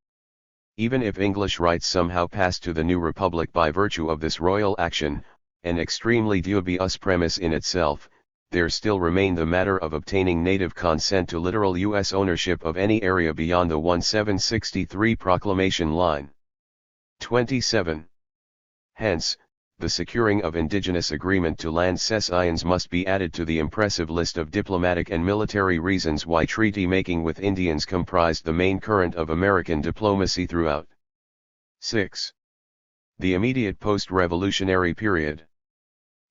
Even if English rights somehow passed to the new republic by virtue of this royal action, an extremely dubious premise in itself, there still remained the matter of obtaining native consent to literal U.S. ownership of any area beyond the 1763 proclamation line. 27. Hence, the securing of indigenous agreement to land cessions must be added to the impressive list of diplomatic and military reasons why treaty making with Indians comprised the main current of American diplomacy throughout. 6. The immediate post-revolutionary period.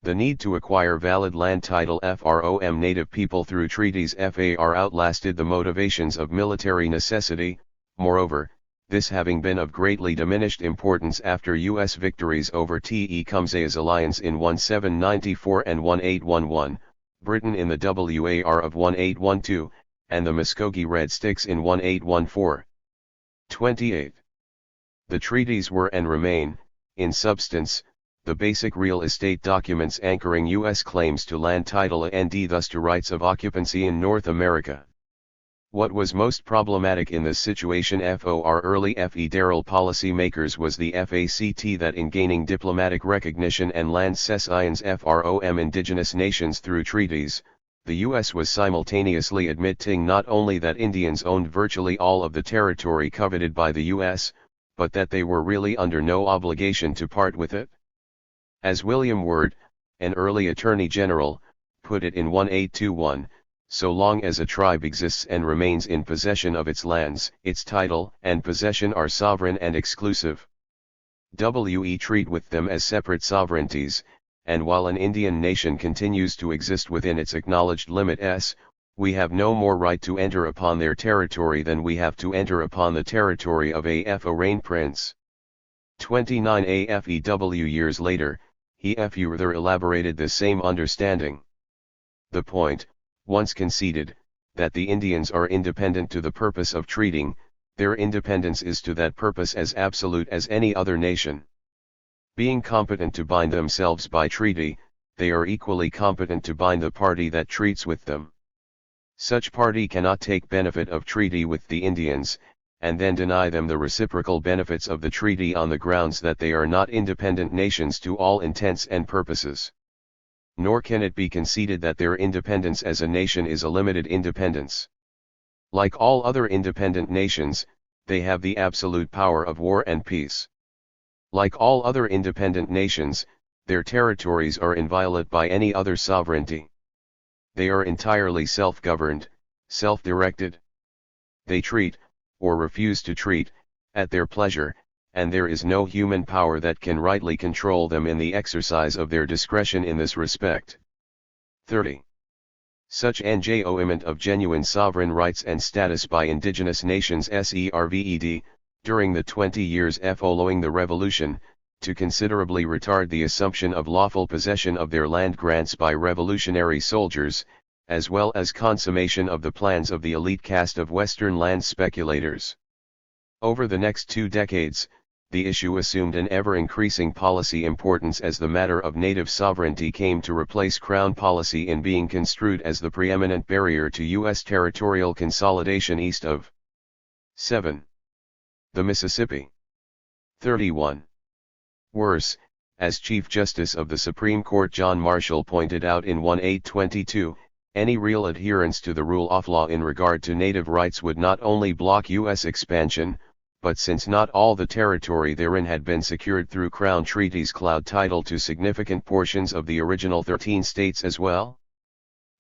The need to acquire valid land title from native people through treaties far outlasted the motivations of military necessity. Moreover, this having been of greatly diminished importance after U.S. victories over Tecumseh's alliance in 1794 and 1811, Britain in the War of 1812, and the Muskogee Red Sticks in 1814. 28. The treaties were and remain, in substance, the basic real estate documents anchoring U.S. claims to land title and thus to rights of occupancy in North America. What was most problematic in this situation for early federal policy makers was the fact that in gaining diplomatic recognition and land cessions from indigenous nations through treaties, the U.S. was simultaneously admitting not only that Indians owned virtually all of the territory coveted by the U.S., but that they were really under no obligation to part with it. As William Wirt, an early Attorney General, put it in 1821, so long as a tribe exists and remains in possession of its lands, its title and possession are sovereign and exclusive. we treat with them as separate sovereignties, and while an Indian nation continues to exist within its acknowledged limits, we have no more right to enter upon their territory than we have to enter upon the territory of a foreign prince. 29 AFEW years later, he further elaborated the same understanding. The point, once conceded, that the Indians are independent to the purpose of treating, their independence is to that purpose as absolute as any other nation. Being competent to bind themselves by treaty, they are equally competent to bind the party that treats with them. Such party cannot take benefit of treaty with the Indians, and then deny them the reciprocal benefits of the treaty on the grounds that they are not independent nations to all intents and purposes. Nor can it be conceded that their independence as a nation is a limited independence. Like all other independent nations, they have the absolute power of war and peace. Like all other independent nations, their territories are inviolate by any other sovereignty. They are entirely self-governed, self-directed. They treat, or refuse to treat, at their pleasure, and there is no human power that can rightly control them in the exercise of their discretion in this respect. 30. Such enjoyment of genuine sovereign rights and status by indigenous nations served, during the 20 years following the Revolution, to considerably retard the assumption of lawful possession of their land grants by revolutionary soldiers, as well as consummation of the plans of the elite caste of Western land speculators. Over the next 2 decades, the issue assumed an ever-increasing policy importance as the matter of native sovereignty came to replace Crown policy in being construed as the preeminent barrier to U.S. territorial consolidation east of 7. The Mississippi. 31. Worse, as Chief Justice of the Supreme Court John Marshall pointed out in 1822, any real adherence to the rule of law in regard to native rights would not only block U.S. expansion, but since not all the territory therein had been secured through Crown treaties, cloud title to significant portions of the original 13 states as well.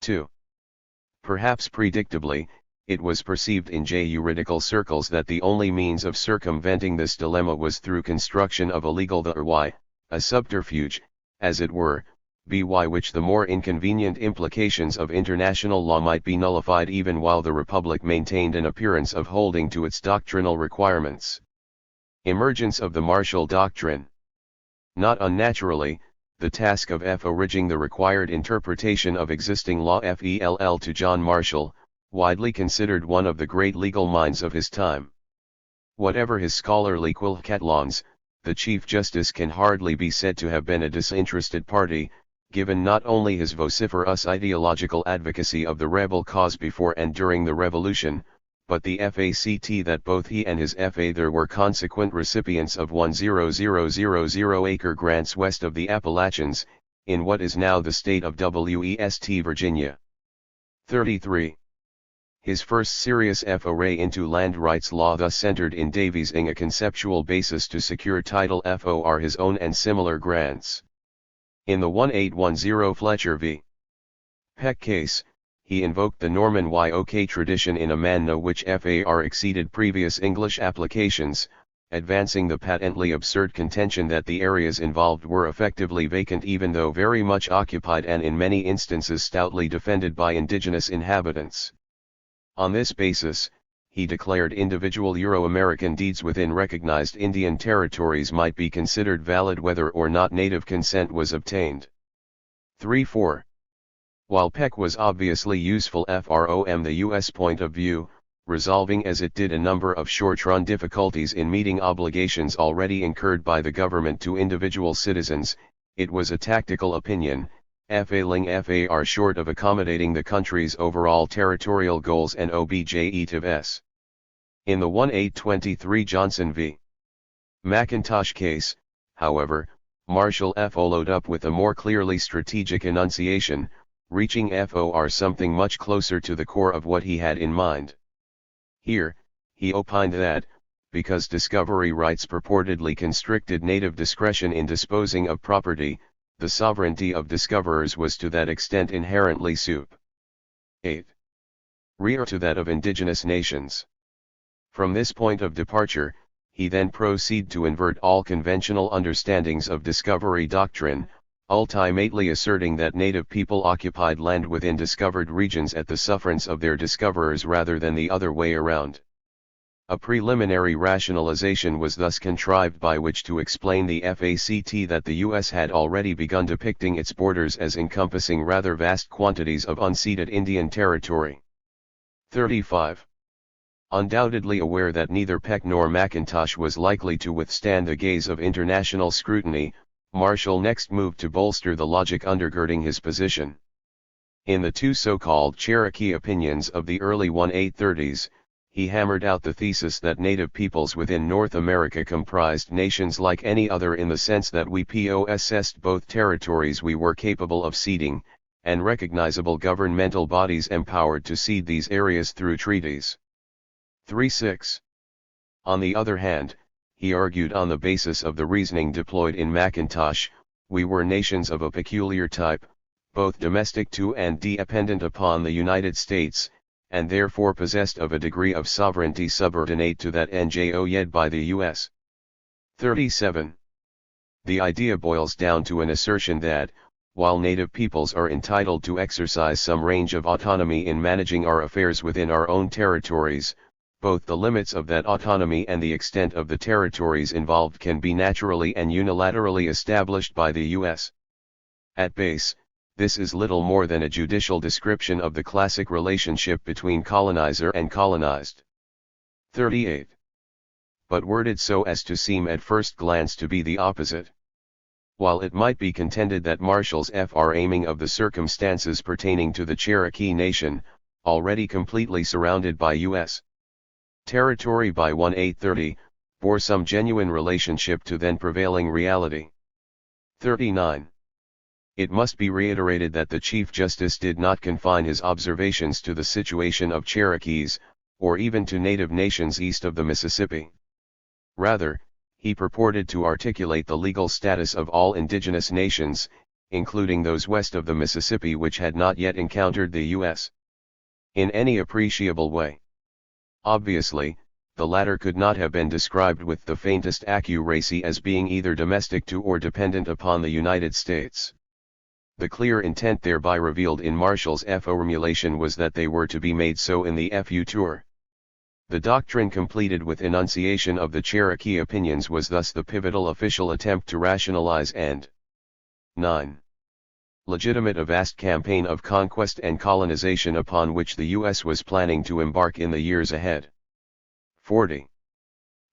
2. Perhaps predictably, it was perceived in juridical circles that the only means of circumventing this dilemma was through construction of a legal a subterfuge, as it were, by which the more inconvenient implications of international law might be nullified even while the Republic maintained an appearance of holding to its doctrinal requirements. Emergence of the Marshall Doctrine. Not unnaturally, the task of forging the required interpretation of existing law fell to John Marshall, widely considered one of the great legal minds of his time. Whatever his scholarly qualifications, the Chief Justice can hardly be said to have been a disinterested party, given not only his vociferous ideological advocacy of the rebel cause before and during the Revolution, but the fact that both he and his father were consequent recipients of 100,000 grants west of the Appalachians, in what is now the state of West Virginia. 33. His first serious foray into land rights law thus centered in devising a conceptual basis to secure title for his own and similar grants. In the 1810 Fletcher v. Peck case, he invoked the Norman Yok tradition in a manner which far exceeded previous English applications, advancing the patently absurd contention that the areas involved were effectively vacant even though very much occupied and in many instances stoutly defended by indigenous inhabitants. On this basis, he declared individual Euro-American deeds within recognized Indian territories might be considered valid whether or not native consent was obtained. 3-4. While Peck was obviously useful from the U.S. point of view, resolving as it did a number of short-run difficulties in meeting obligations already incurred by the government to individual citizens, it was a tactical opinion, failing far short of accommodating the country's overall territorial goals and objectives. In the 1823 Johnson v. McIntosh case, however, Marshall followed up with a more clearly strategic enunciation, reaching for something much closer to the core of what he had in mind. Here, he opined that, because discovery rights purportedly constricted native discretion in disposing of property, the sovereignty of discoverers was to that extent inherently superior to that of indigenous nations. From this point of departure, he then proceeded to invert all conventional understandings of discovery doctrine, ultimately asserting that native people occupied land within discovered regions at the sufferance of their discoverers rather than the other way around. A preliminary rationalization was thus contrived by which to explain the fact that the U.S. had already begun depicting its borders as encompassing rather vast quantities of unceded Indian territory. 35. Undoubtedly aware that neither Peck nor Mackintosh was likely to withstand the gaze of international scrutiny, Marshall next moved to bolster the logic undergirding his position. In the two so-called Cherokee opinions of the early 1830s, he hammered out the thesis that native peoples within North America comprised nations like any other in the sense that we possessed both territories we were capable of ceding, and recognizable governmental bodies empowered to cede these areas through treaties. 3.6. On the other hand, he argued on the basis of the reasoning deployed in Mackintosh, we were nations of a peculiar type, both domestic to and dependent upon the United States, and therefore possessed of a degree of sovereignty subordinate to that enjoyed by the U.S. 37. The idea boils down to an assertion that, while native peoples are entitled to exercise some range of autonomy in managing our affairs within our own territories, both the limits of that autonomy and the extent of the territories involved can be naturally and unilaterally established by the U.S. At base, this is little more than a judicial description of the classic relationship between colonizer and colonized. 38. But worded so as to seem at first glance to be the opposite. While it might be contended that Marshall's framing of the circumstances pertaining to the Cherokee Nation, already completely surrounded by U.S. territory by 1830, bore some genuine relationship to then prevailing reality. 39. It must be reiterated that the Chief Justice did not confine his observations to the situation of Cherokees, or even to native nations east of the Mississippi. Rather, he purported to articulate the legal status of all indigenous nations, including those west of the Mississippi which had not yet encountered the U.S. in any appreciable way. Obviously, the latter could not have been described with the faintest accuracy as being either domestic to or dependent upon the United States. The clear intent thereby revealed in Marshall's formulation was that they were to be made so in the future. The doctrine completed with enunciation of the Cherokee opinions was thus the pivotal official attempt to rationalize and 9. Legitimate a vast campaign of conquest and colonization upon which the U.S. was planning to embark in the years ahead. 40.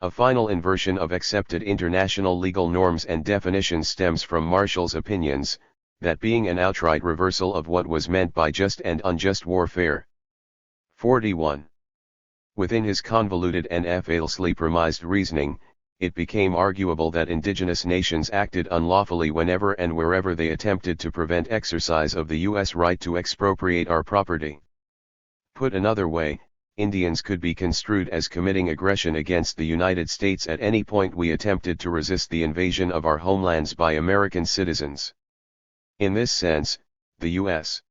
A final inversion of accepted international legal norms and definitions stems from Marshall's opinions, that being an outright reversal of what was meant by just and unjust warfare. 41. Within his convoluted and falsely premised reasoning, it became arguable that indigenous nations acted unlawfully whenever and wherever they attempted to prevent exercise of the U.S. right to expropriate our property. Put another way, Indians could be construed as committing aggression against the United States at any point we attempted to resist the invasion of our homelands by American citizens. In this sense, the U.S.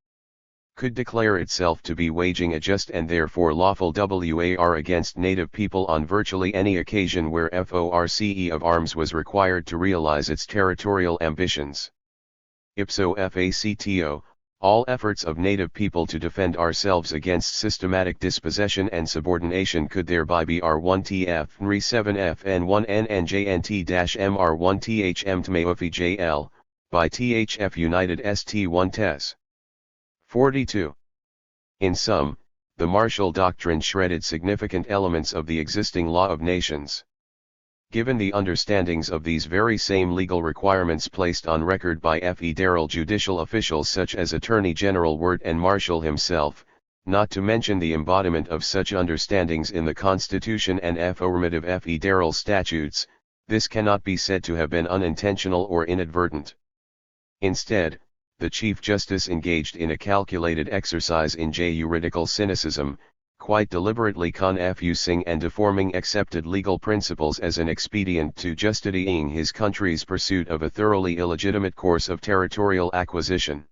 could declare itself to be waging a just and therefore lawful war against native people on virtually any occasion where force of arms was required to realize its territorial ambitions. Ipso facto, all efforts of native people to defend ourselves against systematic dispossession and subordination could thereby be R1TF NRE7FN1NNJNT-MR1THM TMAOFEJL, by THF United ST1 TES. 42. In sum, the Marshall Doctrine shredded significant elements of the existing law of nations. Given the understandings of these very same legal requirements placed on record by federal judicial officials such as Attorney General Wirt and Marshall himself, not to mention the embodiment of such understandings in the Constitution and affirmative federal statutes, this cannot be said to have been unintentional or inadvertent. Instead, the Chief Justice engaged in a calculated exercise in juridical cynicism, quite deliberately confusing and deforming accepted legal principles as an expedient to justifying his country's pursuit of a thoroughly illegitimate course of territorial acquisition.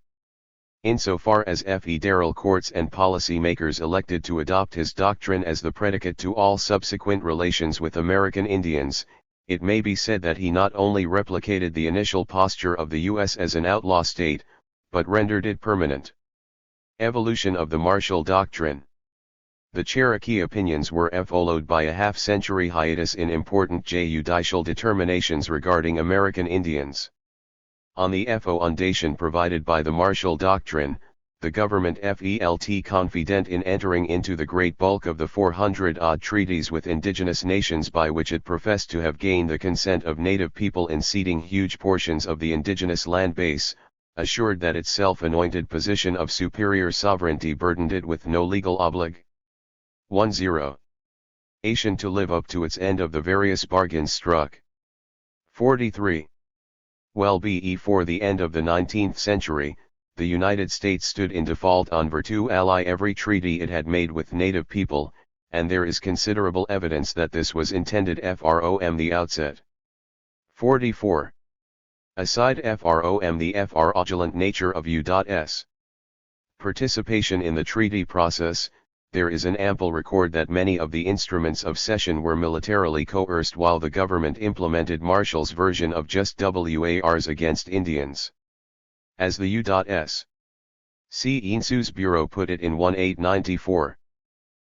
Insofar as federal courts and policymakers elected to adopt his doctrine as the predicate to all subsequent relations with American Indians, it may be said that he not only replicated the initial posture of the U.S. as an outlaw state, but rendered it permanent. Evolution of the Marshall Doctrine. The Cherokee opinions were followed by a half-century hiatus in important judicial determinations regarding American Indians. On the foundation provided by the Marshall Doctrine, the government felt confident in entering into the great bulk of the 400-odd treaties with indigenous nations by which it professed to have gained the consent of native people in ceding huge portions of the indigenous land base, assured that its self-anointed position of superior sovereignty burdened it with no legal obligation to live up to its end of the various bargains struck. 43. Well before the end of the 19th century, the United States stood in default on virtue ally every treaty it had made with native people, and there is considerable evidence that this was intended from the outset. 44. Aside from the fraudulent nature of U.S. participation in the treaty process, there is an ample record that many of the instruments of cession were militarily coerced while the government implemented Marshall's version of just wars against Indians. As the U.S. Census Bureau put it in 1894,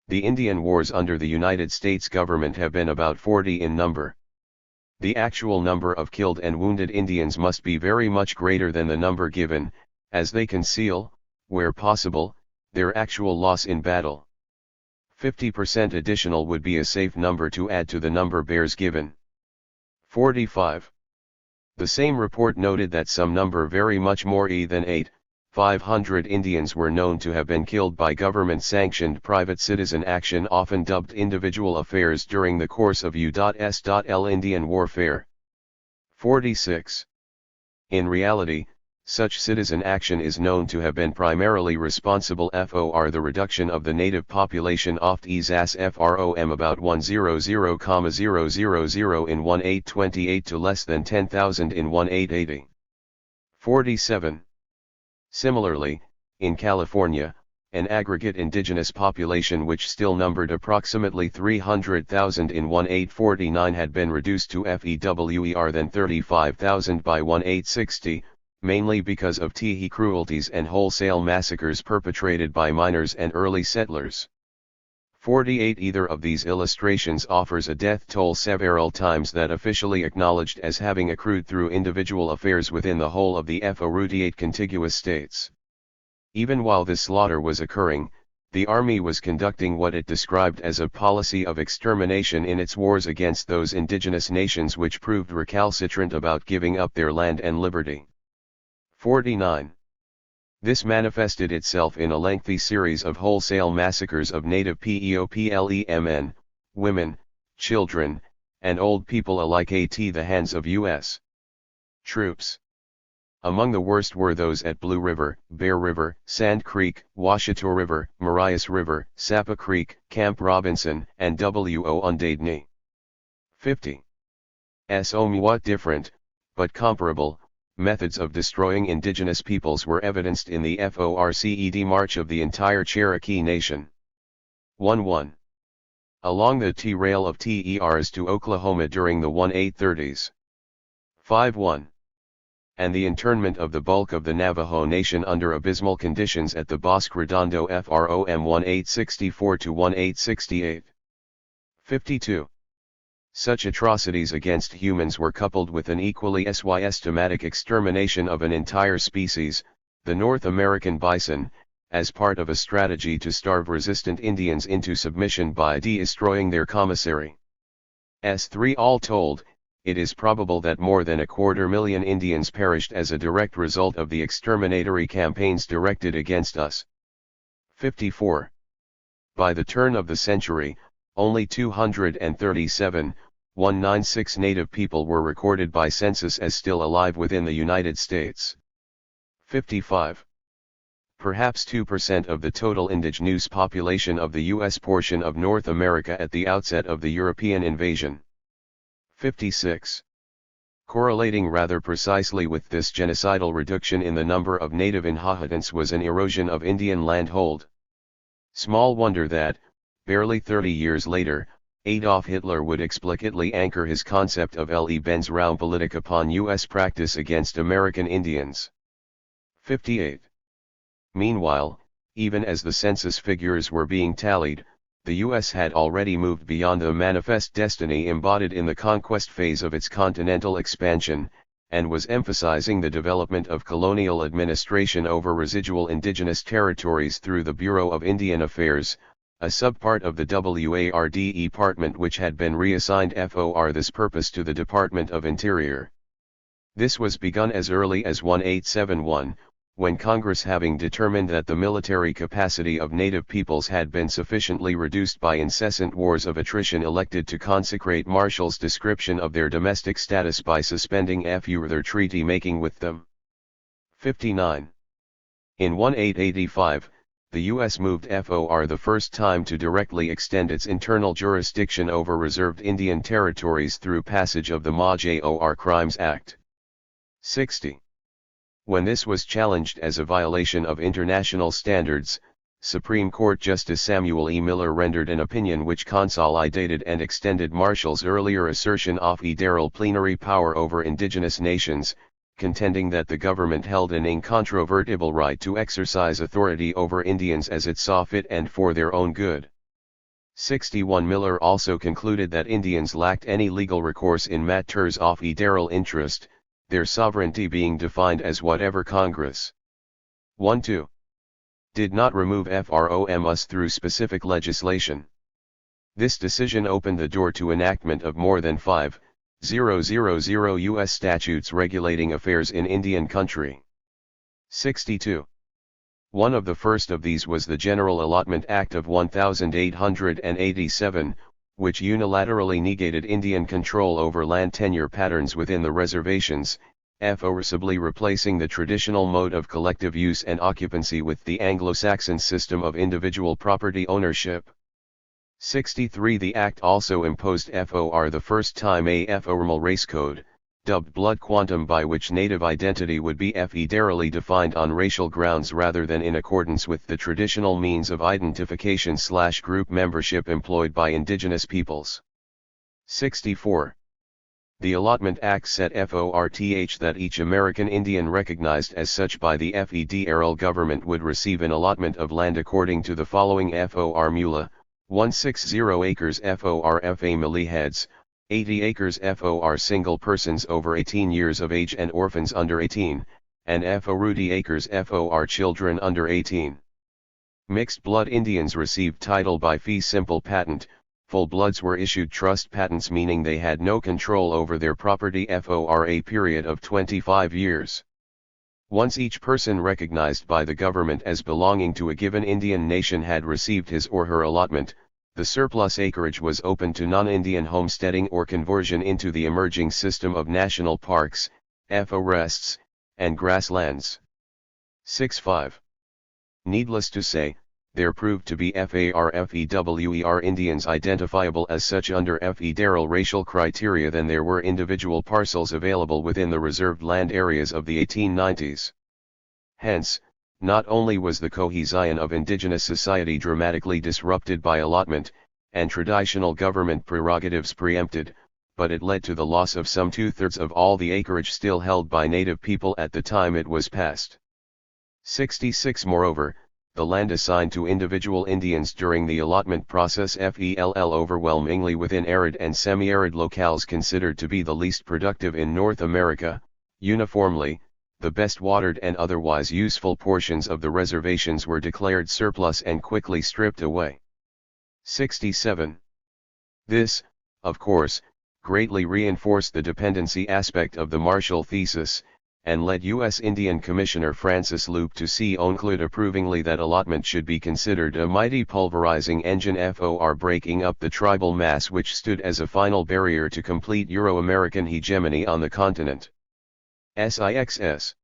the Indian wars under the United States government have been about 40 in number. The actual number of killed and wounded Indians must be very much greater than the number given, as they conceal, where possible, their actual loss in battle. 50% additional would be a safe number to add to the number bears given. 45. The same report noted that some number very much more than 500 Indians were known to have been killed by government-sanctioned private citizen action often dubbed individual affairs during the course of U.S.L. Indian warfare. 46. In reality, such citizen action is known to have been primarily responsible for the reduction of the native population oft as from about 100,000 in 1828 to less than 10,000 in 1880. 47. Similarly, in California, an aggregate indigenous population which still numbered approximately 300,000 in 1849 had been reduced to fewer than 35,000 by 1860, mainly because of Teehee cruelties and wholesale massacres perpetrated by miners and early settlers. 48. Either of these illustrations offers a death toll several times that officially acknowledged as having accrued through individual affairs within the whole of the 48 contiguous states. Even while this slaughter was occurring, the Army was conducting what it described as a policy of extermination in its wars against those indigenous nations which proved recalcitrant about giving up their land and liberty. 49. This manifested itself in a lengthy series of wholesale massacres of native peoplemen, women, children, and old people alike at the hands of U.S. troops. Among the worst were those at Blue River, Bear River, Sand Creek, Washita River, Marias River, Sapa Creek, Camp Robinson, and Wounded 50. Somewhat different, but comparable, methods of destroying indigenous peoples were evidenced in the FORCED march of the entire Cherokee Nation. 1-1. Along the T-rail of TERs to Oklahoma during the 1830s. 5-1. And the internment of the bulk of the Navajo Nation under abysmal conditions at the Bosque Redondo from 1864 to 1868. 52. Such atrocities against humans were coupled with an equally systematic extermination of an entire species, the North American bison, as part of a strategy to starve resistant Indians into submission by destroying their commissary. S3 All told, it is probable that more than 250,000 Indians perished as a direct result of the exterminatory campaigns directed against us. 54. By the turn of the century, only 237,196 native people were recorded by census as still alive within the United States. 55. Perhaps 2% of the total indigenous population of the U.S. portion of North America at the outset of the European invasion. 56. Correlating rather precisely with this genocidal reduction in the number of native inhabitants was an erosion of Indian landhold. Small wonder that, barely 30 years later, Adolf Hitler would explicitly anchor his concept of Lebensraumpolitik upon U.S. practice against American Indians. 58. Meanwhile, even as the census figures were being tallied, the U.S. had already moved beyond the manifest destiny embodied in the conquest phase of its continental expansion, and was emphasizing the development of colonial administration over residual indigenous territories through the Bureau of Indian Affairs, a subpart of the WARD Department which had been reassigned for this purpose to the Department of Interior. This was begun as early as 1871, when Congress, having determined that the military capacity of native peoples had been sufficiently reduced by incessant wars of attrition, elected to consecrate Marshall's description of their domestic status by suspending further treaty making with them. 59. In 1885, the U.S. moved for the first time to directly extend its internal jurisdiction over reserved Indian territories through passage of the Major Crimes Act. 60. When this was challenged as a violation of international standards, Supreme Court Justice Samuel E. Miller rendered an opinion which consolidated and extended Marshall's earlier assertion of federal plenary power over indigenous nations, contending that the government held an incontrovertible right to exercise authority over Indians as it saw fit and for their own good. 61. Miller also concluded that Indians lacked any legal recourse in matters of federal interest, their sovereignty being defined as whatever Congress 1-2 did not remove from us through specific legislation. This decision opened the door to enactment of more than 5,000 U.S. statutes regulating affairs in Indian country. 62. One of the first of these was the General Allotment Act of 1887, which unilaterally negated Indian control over land tenure patterns within the reservations, forcibly replacing the traditional mode of collective use and occupancy with the Anglo-Saxon system of individual property ownership. 63. The Act also imposed for the first time a formal race code, dubbed blood quantum, by which native identity would be federally defined on racial grounds rather than in accordance with the traditional means of identification/group membership employed by indigenous peoples. 64. The Allotment Act set forth that each American Indian recognized as such by the federal government would receive an allotment of land according to the following formula: 160 acres for family heads, 80 acres for single persons over 18 years of age and orphans under 18, and 40 acres for children under 18. Mixed blood Indians received title by fee simple patent. Full bloods were issued trust patents, meaning they had no control over their property for a period of 25 years. Once each person recognized by the government as belonging to a given Indian nation had received his or her allotment, the surplus acreage was open to non-Indian homesteading or conversion into the emerging system of national parks, forests, and grasslands. 65. Needless to say, there proved to be FAR-FEWER Indians identifiable as such under federal racial criteria than there were individual parcels available within the reserved land areas of the 1890s. Hence, not only was the cohesion of indigenous society dramatically disrupted by allotment, and traditional government prerogatives preempted, but it led to the loss of some 2/3 of all the acreage still held by native people at the time it was passed. 66. Moreover, the land assigned to individual Indians during the allotment process fell overwhelmingly within arid and semi-arid locales considered to be the least productive in North America. Uniformly, the best watered and otherwise useful portions of the reservations were declared surplus and quickly stripped away. 67. This, of course, greatly reinforced the dependency aspect of the Marshall thesis, and led U.S. Indian Commissioner Francis Loop to conclude approvingly that allotment should be considered a mighty pulverizing engine for breaking up the tribal mass which stood as a final barrier to complete Euro-American hegemony on the continent. SIXS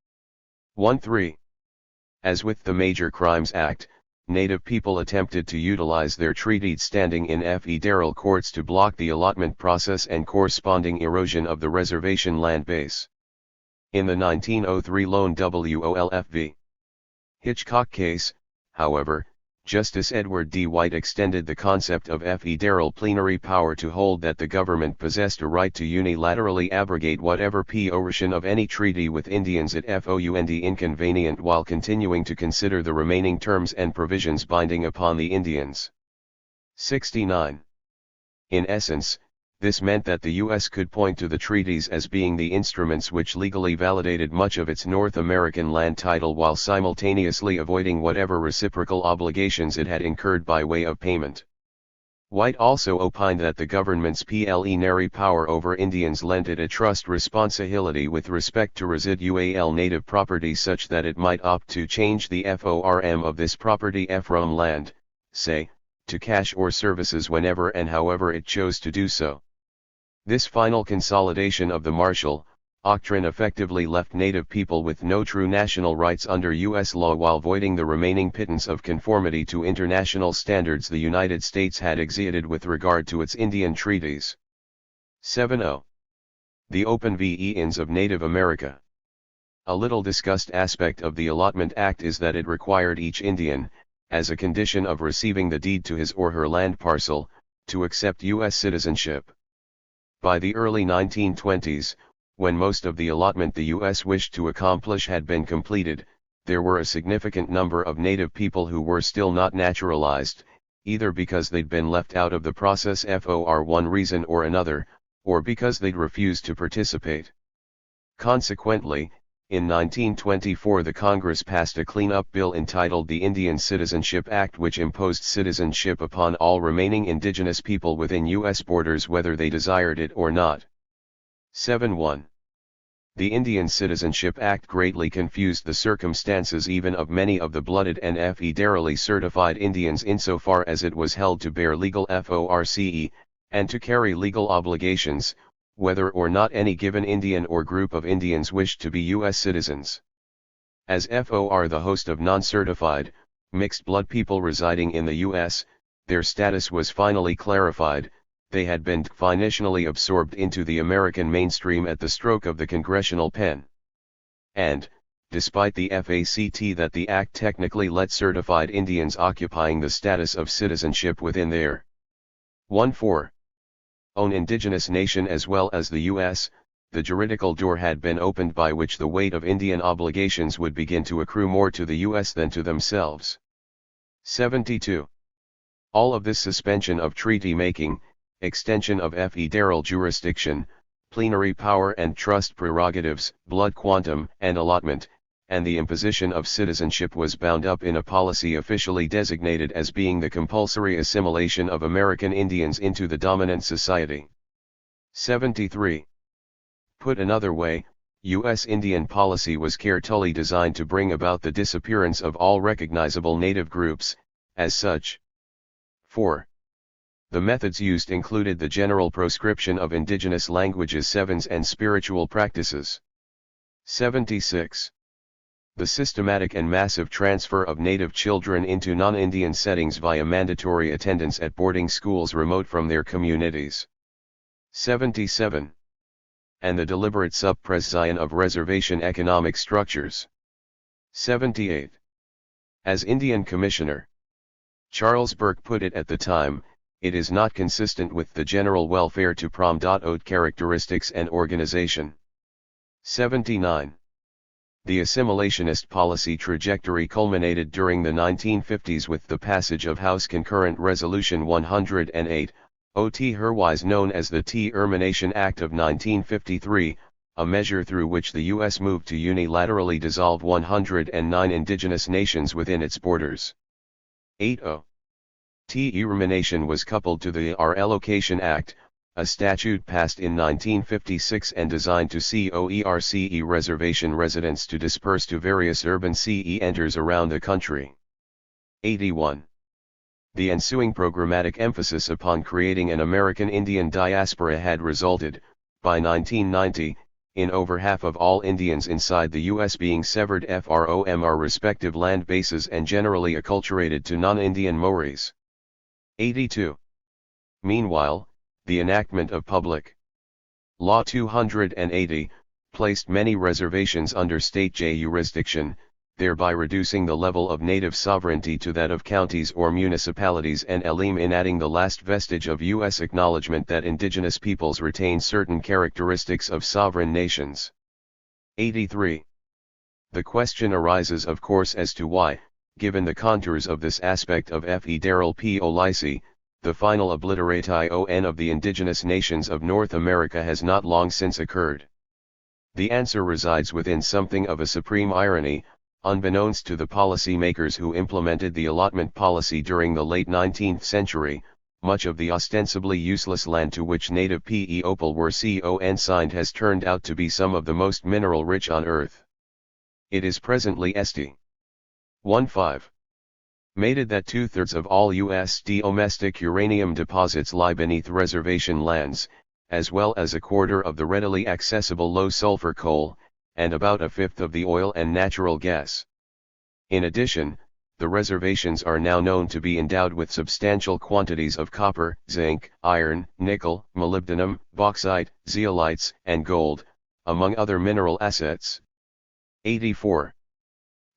1-3. As with the Major Crimes Act, Native people attempted to utilize their treaty standing in federal courts to block the allotment process and corresponding erosion of the reservation land base. In the 1903 Lone Wolf v. Hitchcock case, however, Justice Edward D. White extended the concept of federal plenary power to hold that the government possessed a right to unilaterally abrogate whatever portion of any treaty with Indians it found inconvenient while continuing to consider the remaining terms and provisions binding upon the Indians. 69. In essence, this meant that the U.S. could point to the treaties as being the instruments which legally validated much of its North American land title while simultaneously avoiding whatever reciprocal obligations it had incurred by way of payment. White also opined that the government's plenary power over Indians lent it a trust responsibility with respect to residual native property such that it might opt to change the form of this property from land, say, to cash or services whenever and however it chose to do so. This final consolidation of the martial doctrine effectively left Native people with no true national rights under U.S. law while voiding the remaining pittance of conformity to international standards the United States had exhibited with regard to its Indian treaties. 70. The Open V-ins of Native America. A little discussed aspect of the Allotment Act is that it required each Indian, as a condition of receiving the deed to his or her land parcel, to accept U.S. citizenship. By the early 1920s, when most of the allotment the U.S. wished to accomplish had been completed, there were a significant number of Native people who were still not naturalized, either because they'd been left out of the process for one reason or another, or because they'd refused to participate. Consequently, in 1924 the Congress passed a clean-up bill entitled the Indian Citizenship Act which imposed citizenship upon all remaining indigenous people within U.S. borders whether they desired it or not. 71. The Indian Citizenship Act greatly confused the circumstances even of many of the blooded and federally certified Indians insofar as it was held to bear legal force, and to carry legal obligations, whether or not any given Indian or group of Indians wished to be U.S. citizens. As FOR the host of non-certified, mixed-blood people residing in the U.S., their status was finally clarified, they had been definitionally absorbed into the American mainstream at the stroke of the congressional pen. And, despite the fact that the act technically let certified Indians occupying the status of citizenship within their 1-4 own indigenous nation as well as the U.S., the juridical door had been opened by which the weight of Indian obligations would begin to accrue more to the U.S. than to themselves. 72. All of this suspension of treaty-making, extension of federal jurisdiction, plenary power and trust prerogatives, blood quantum and allotment, and the imposition of citizenship was bound up in a policy officially designated as being the compulsory assimilation of American Indians into the dominant society. 73. Put another way, U.S. Indian policy was carefully designed to bring about the disappearance of all recognizable native groups, as such. 4. The methods used included the general proscription of indigenous languages, sevens and spiritual practices. 76. The systematic and massive transfer of Native children into non-Indian settings via mandatory attendance at boarding schools remote from their communities. 77. And the deliberate suppression of reservation economic structures. 78. As Indian Commissioner Charles Burke put it at the time, it is not consistent with the general welfare to promote characteristics and organization. 79. The assimilationist policy trajectory culminated during the 1950s with the passage of House Concurrent Resolution 108, otherwise known as the Termination Act of 1953, a measure through which the U.S. moved to unilaterally dissolve 109 indigenous nations within its borders. 80. Termination was coupled to the Reallocation Act, a statute passed in 1956 and designed to coerce reservation residents to disperse to various urban centers around the country. 81. The ensuing programmatic emphasis upon creating an American Indian diaspora had resulted, by 1990, in over half of all Indians inside the U.S. being severed from our respective land bases and generally acculturated to non-Indian Maoris. 82. Meanwhile, the enactment of Public Law 280, placed many reservations under state jurisdiction, thereby reducing the level of native sovereignty to that of counties or municipalities and eliminating the last vestige of U.S. acknowledgement that indigenous peoples retain certain characteristics of sovereign nations. 83. The question arises of course as to why, given the contours of this aspect of federal policy, the final obliteration of the indigenous nations of North America has not long since occurred. The answer resides within something of a supreme irony. Unbeknownst to the policy makers who implemented the allotment policy during the late 19th century, much of the ostensibly useless land to which native people were consigned has turned out to be some of the most mineral-rich on earth. It is presently estimated 1.5. Mated that 2/3 of all U.S. domestic uranium deposits lie beneath reservation lands, as well as 1/4 of the readily accessible low-sulfur coal, and about 1/5 of the oil and natural gas. In addition, the reservations are now known to be endowed with substantial quantities of copper, zinc, iron, nickel, molybdenum, bauxite, zeolites, and gold, among other mineral assets. 84.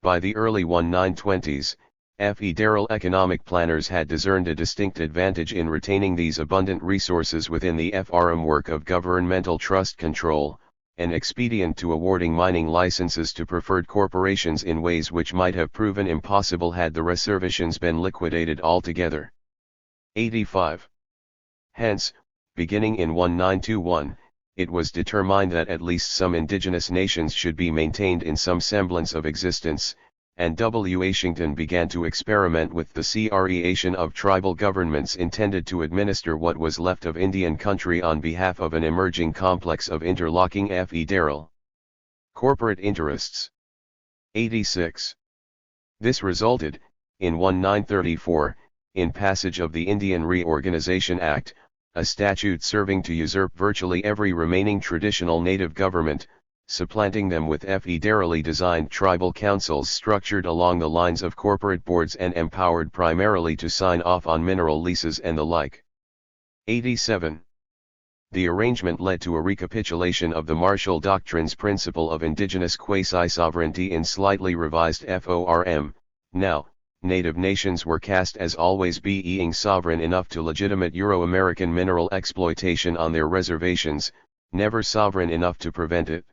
By the early 1920s, federal economic planners had discerned a distinct advantage in retaining these abundant resources within the framework of governmental trust control, an expedient to awarding mining licenses to preferred corporations in ways which might have proven impossible had the reservations been liquidated altogether. 85. Hence, beginning in 1921, it was determined that at least some indigenous nations should be maintained in some semblance of existence, and Washington began to experiment with the creation of tribal governments intended to administer what was left of Indian country on behalf of an emerging complex of interlocking federal corporate interests. 86. This resulted, in 1934, in passage of the Indian Reorganization Act, a statute serving to usurp virtually every remaining traditional native government, supplanting them with federally designed tribal councils structured along the lines of corporate boards and empowered primarily to sign off on mineral leases and the like. 87. The arrangement led to a recapitulation of the Marshall Doctrine's principle of indigenous quasi-sovereignty in slightly revised form. Now, native nations were cast as always being sovereign enough to legitimate Euro-American mineral exploitation on their reservations, never sovereign enough to prevent it.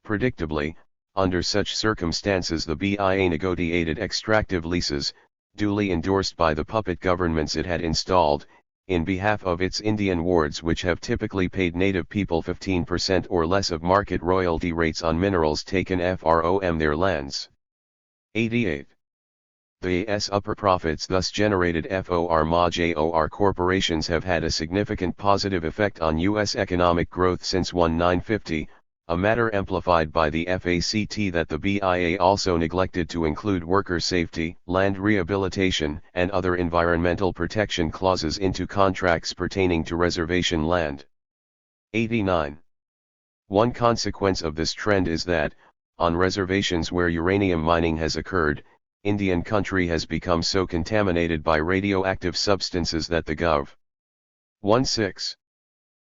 Predictably, under such circumstances the BIA negotiated extractive leases, duly endorsed by the puppet governments it had installed, in behalf of its Indian wards which have typically paid native people 15% or less of market royalty rates on minerals taken from their lands. 88. The upper profits thus generated major corporations have had a significant positive effect on U.S. economic growth since 1950, a matter amplified by the fact that the BIA also neglected to include worker safety, land rehabilitation, and other environmental protection clauses into contracts pertaining to reservation land. 89. One consequence of this trend is that, on reservations where uranium mining has occurred, Indian country has become so contaminated by radioactive substances that the Gov. 16.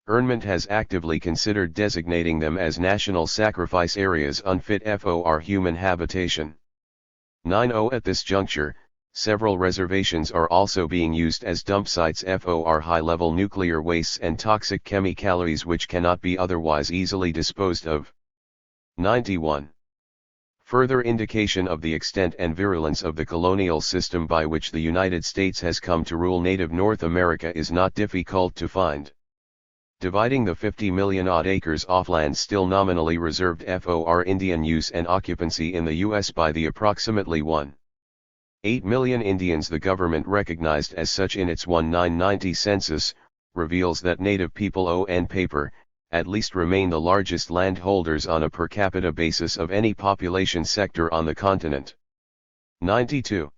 Government has actively considered designating them as national sacrifice areas unfit for human habitation. 90. At this juncture, several reservations are also being used as dump sites for high-level nuclear wastes and toxic chemicals which cannot be otherwise easily disposed of. 91. Further indication of the extent and virulence of the colonial system by which the United States has come to rule native North America is not difficult to find. Dividing the 50 million odd acres off land still nominally reserved for Indian use and occupancy in the U.S. by the approximately 1.8 million Indians the government recognized as such in its 1990 census, reveals that native people on paper, at least remain the largest landholders on a per capita basis of any population sector on the continent. 92.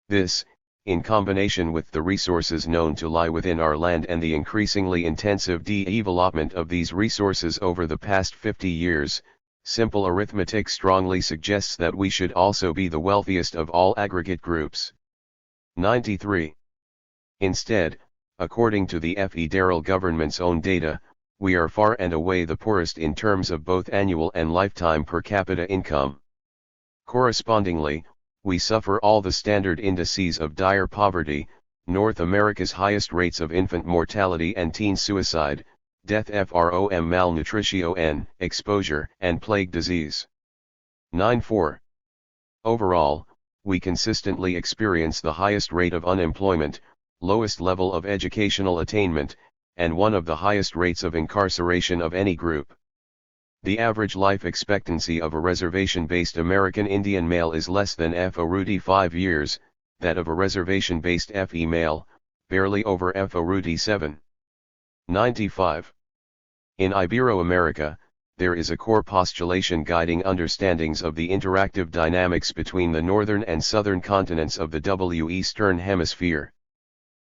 This, in combination with the resources known to lie within our land and the increasingly intensive development of these resources over the past 50 years, simple arithmetic strongly suggests that we should also be the wealthiest of all aggregate groups. 93. Instead, according to the federal government's own data, we are far and away the poorest in terms of both annual and lifetime per capita income. Correspondingly, we suffer all the standard indices of dire poverty, North America's highest rates of infant mortality and teen suicide, death from malnutrition, exposure, and plague disease. 94. Overall, we consistently experience the highest rate of unemployment, lowest level of educational attainment, and one of the highest rates of incarceration of any group. The average life expectancy of a reservation-based American Indian male is less than 5 years, that of a reservation-based FE male, barely over 7. 95. In Ibero-America, there is a core postulation guiding understandings of the interactive dynamics between the northern and southern continents of the Eastern Hemisphere.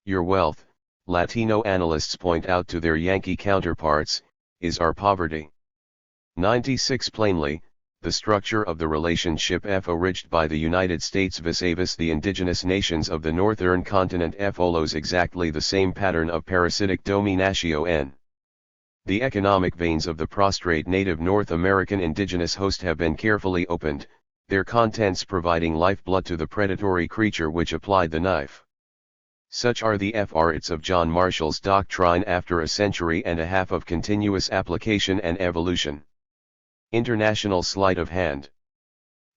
Your wealth, Latino analysts point out to their Yankee counterparts, is our poverty. 96. Plainly, the structure of the relationship forged by the United States vis-a-vis the indigenous nations of the northern continent follows exactly the same pattern of parasitic domination. The economic veins of the prostrate native North American indigenous host have been carefully opened, their contents providing lifeblood to the predatory creature which applied the knife. Such are the efforts of John Marshall's doctrine after a century and a half of continuous application and evolution. International sleight of hand.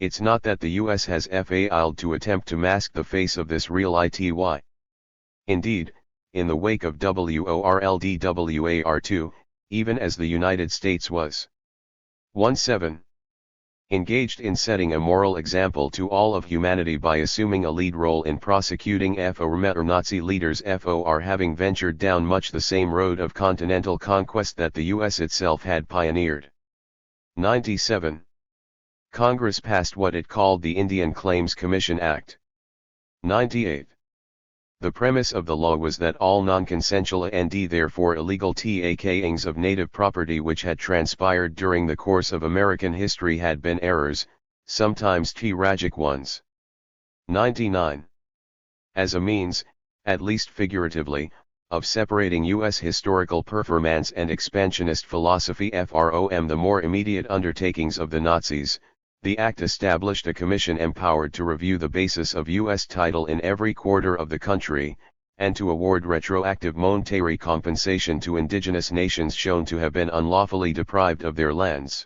It's not that the US has failed to attempt to mask the face of this real ity. Indeed, in the wake of WORLDWAR2, even as the United States was 17. Engaged in setting a moral example to all of humanity by assuming a lead role in prosecuting former Nazi leaders for having ventured down much the same road of continental conquest that the US itself had pioneered. 97. Congress passed what it called the Indian Claims Commission Act. 98. The premise of the law was that all non-consensual and therefore illegal takings of native property which had transpired during the course of American history had been errors, sometimes tragic ones. 99. As a means, at least figuratively, of separating U.S. historical performance and expansionist philosophy from the more immediate undertakings of the Nazis, the Act established a commission empowered to review the basis of U.S. title in every quarter of the country, and to award retroactive monetary compensation to indigenous nations shown to have been unlawfully deprived of their lands.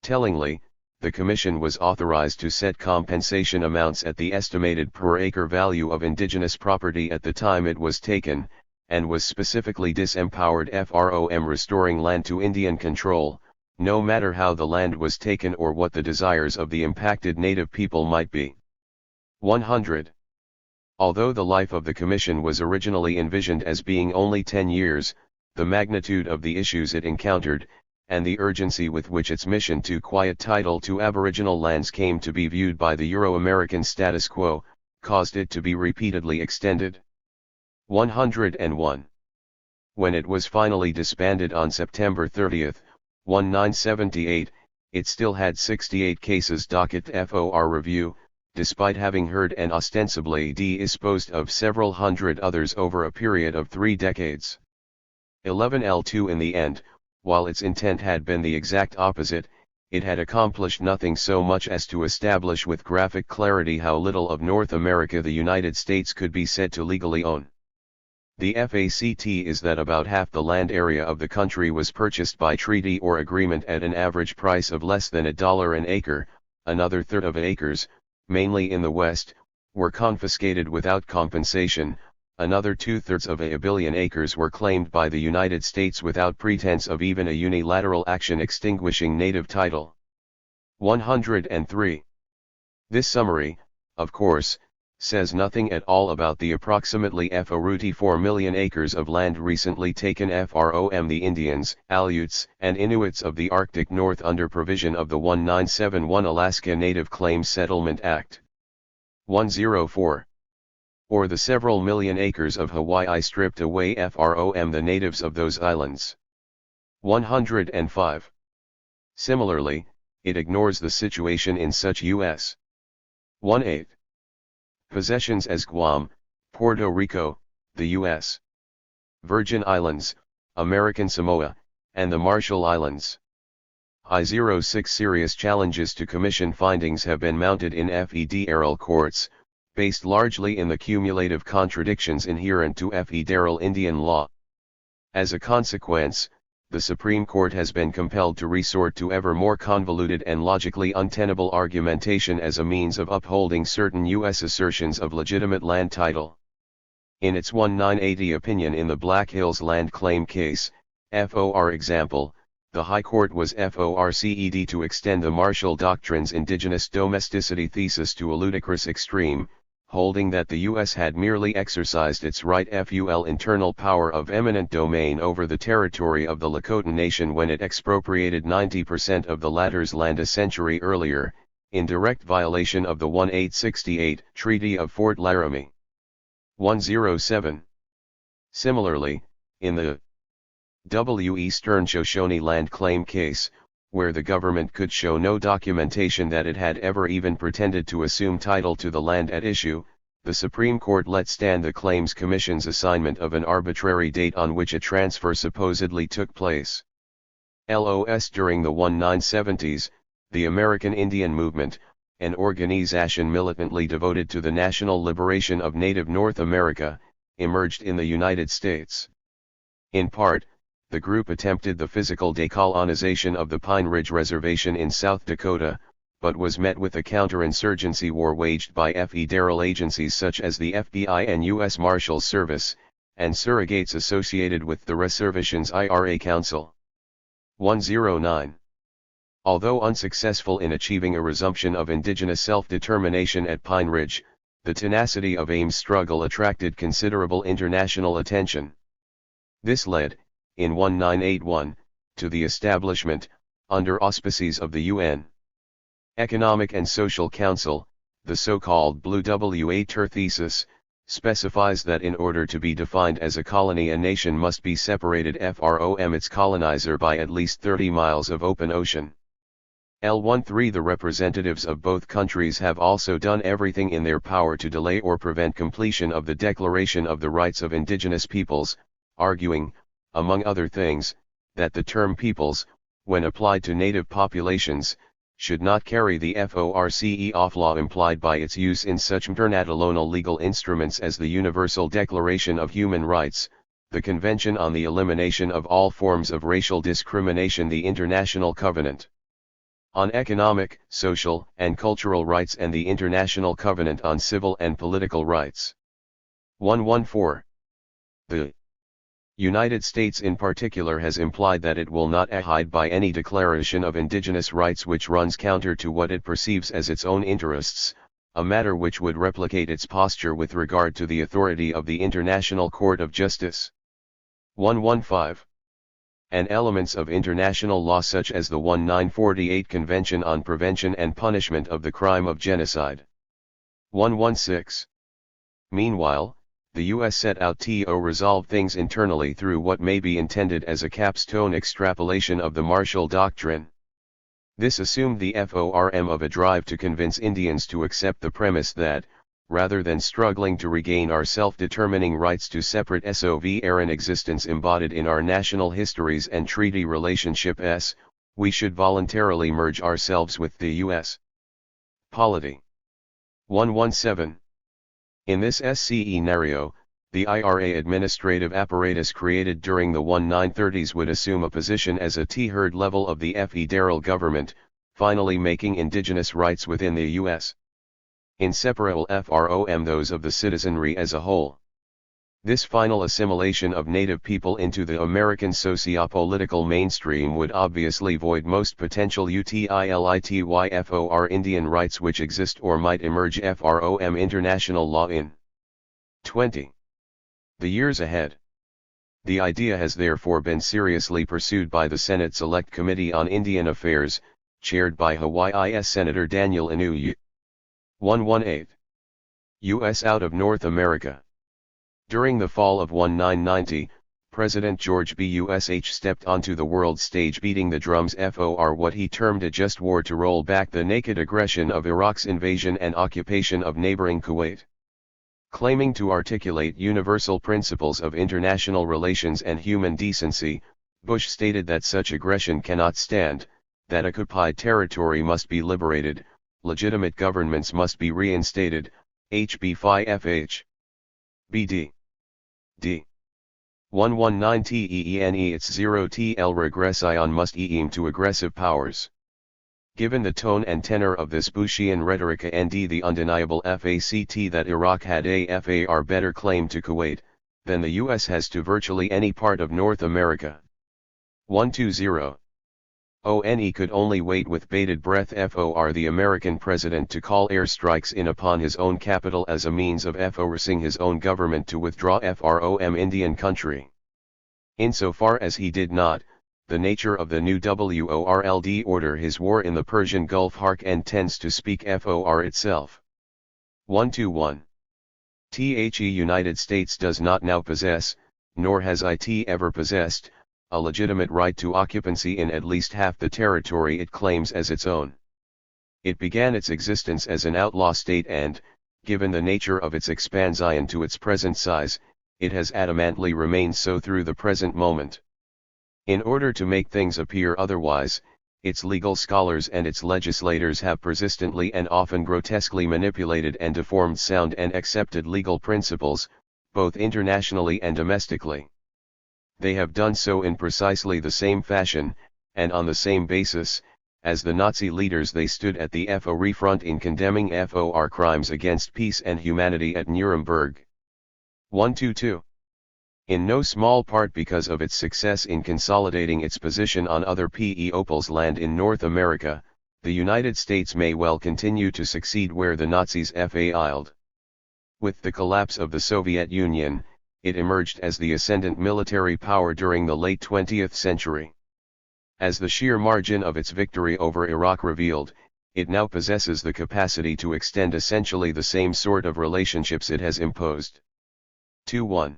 Tellingly, the commission was authorized to set compensation amounts at the estimated per acre value of indigenous property at the time it was taken, and was specifically disempowered from restoring land to Indian control, no matter how the land was taken or what the desires of the impacted native people might be. 100. Although the life of the commission was originally envisioned as being only 10 years, the magnitude of the issues it encountered, and the urgency with which its mission to quiet title to Aboriginal lands came to be viewed by the Euro-American status quo, caused it to be repeatedly extended. 101. When it was finally disbanded on September 30, 1978, it still had 68 cases docket for review, despite having heard and ostensibly disposed of several hundred others over a period of 3 decades. 11L2 in the end, while its intent had been the exact opposite, it had accomplished nothing so much as to establish with graphic clarity how little of North America the United States could be said to legally own. The fact is that about half the land area of the country was purchased by treaty or agreement at an average price of less than $1 an acre, another third of acres, mainly in the West, were confiscated without compensation, another 2/3 of a billion acres were claimed by the United States without pretense of even a unilateral action extinguishing native title. 103. This summary, of course, says nothing at all about the approximately 4 million acres of land recently taken from the Indians, Aleuts, and Inuits of the Arctic North under provision of the 1971 Alaska Native Claims Settlement Act. 104. or the several million acres of Hawaii stripped away from the natives of those islands. 105. Similarly, it ignores the situation in such U.S. 1/8 possessions as Guam, Puerto Rico, the U.S. Virgin Islands, American Samoa, and the Marshall Islands. I-06 serious challenges to Commission findings have been mounted in federal courts, based largely in the cumulative contradictions inherent to federal Indian law. As a consequence, the Supreme Court has been compelled to resort to ever more convoluted and logically untenable argumentation as a means of upholding certain U.S. assertions of legitimate land title. In its 1980 opinion in the Black Hills land claim case, for example, the High Court was forced to extend the Marshall Doctrine's indigenous domesticity thesis to a ludicrous extreme, holding that the U.S. had merely exercised its right full internal power of eminent domain over the territory of the Lakota Nation when it expropriated 90% of the latter's land a century earlier, in direct violation of the 1868 Treaty of Fort Laramie. 107. Similarly, in the W. E. Stern Shoshone land claim case, where the government could show no documentation that it had ever even pretended to assume title to the land at issue, the Supreme Court let stand the Claims Commission's assignment of an arbitrary date on which a transfer supposedly took place. LOS during the 1970s, the American Indian Movement, an organization militantly devoted to the national liberation of Native North America, emerged in the United States. In part, the group attempted the physical decolonization of the Pine Ridge Reservation in South Dakota, but was met with a counterinsurgency war waged by federal agencies such as the FBI and U.S. Marshals Service, and surrogates associated with the reservation's IRA Council. 109. Although unsuccessful in achieving a resumption of indigenous self-determination at Pine Ridge, the tenacity of AIM's struggle attracted considerable international attention. This led, in 1981, to the establishment, under auspices of the UN Economic and Social Council, the so-called Blue Water thesis, specifies that in order to be defined as a colony a nation must be separated from its colonizer by at least 30 miles of open ocean. L13 The representatives of both countries have also done everything in their power to delay or prevent completion of the Declaration of the Rights of Indigenous Peoples, arguing, among other things, that the term peoples, when applied to native populations, should not carry the force off law implied by its use in such international legal instruments as the Universal Declaration of Human Rights, the Convention on the Elimination of All Forms of Racial Discrimination, the International Covenant on Economic, Social, and Cultural Rights, and the International Covenant on Civil and Political Rights. 114. The United States in particular has implied that it will not abide by any declaration of indigenous rights which runs counter to what it perceives as its own interests, a matter which would replicate its posture with regard to the authority of the International Court of Justice. 115. And elements of international law such as the 1948 Convention on Prevention and Punishment of the Crime of Genocide. 116. Meanwhile, the U.S. set out to resolve things internally through what may be intended as a capstone extrapolation of the Marshall Doctrine. This assumed the form of a drive to convince Indians to accept the premise that, rather than struggling to regain our self-determining rights to separate sovereign existence embodied in our national histories and treaty relationships, we should voluntarily merge ourselves with the U.S. polity. 117. In this scenario, the IRA administrative apparatus created during the 1930s would assume a position as a third level of the federal government, finally making indigenous rights within the U.S. inseparable from those of the citizenry as a whole. This final assimilation of native people into the American socio-political mainstream would obviously void most potential utility for Indian rights which exist or might emerge from international law in 20. The years ahead. The idea has therefore been seriously pursued by the Senate Select Committee on Indian Affairs, chaired by Hawaii's Senator Daniel Inouye. 118. U.S. out of North America. During the fall of 1990, President George Bush stepped onto the world stage beating the drums for what he termed a just war to roll back the naked aggression of Iraq's invasion and occupation of neighboring Kuwait. Claiming to articulate universal principles of international relations and human decency, Bush stated that such aggression cannot stand, that occupied territory must be liberated, legitimate governments must be reinstated, HB 5FH. BD. D. 119 TEENE its 0 TL regression must aim to aggressive powers. Given the tone and tenor of this Bushian rhetoric and the undeniable fact that Iraq had a far better claim to Kuwait, than the US has to virtually any part of North America. 120. ONE could only wait with bated breath for the American president to call airstrikes in upon his own capital as a means of forcing his own government to withdraw from Indian country. Insofar as he did not, the nature of the new WORLD order his war in the Persian Gulf tends to speak for itself. 121. The United States does not now possess, nor has it ever possessed, a legitimate right to occupancy in at least half the territory it claims as its own. It began its existence as an outlaw state and, given the nature of its expansion to its present size, it has adamantly remained so through the present moment. In order to make things appear otherwise, its legal scholars and its legislators have persistently and often grotesquely manipulated and deformed sound and accepted legal principles, both internationally and domestically. They have done so in precisely the same fashion, and on the same basis, as the Nazi leaders they stood at the forefront in condemning FOR crimes against peace and humanity at Nuremberg. 122. In no small part because of its success in consolidating its position on other people's land in North America, the United States may well continue to succeed where the Nazis failed. With the collapse of the Soviet Union, it emerged as the ascendant military power during the late 20th century. As the sheer margin of its victory over Iraq revealed, it now possesses the capacity to extend essentially the same sort of relationships it has imposed. 2-1.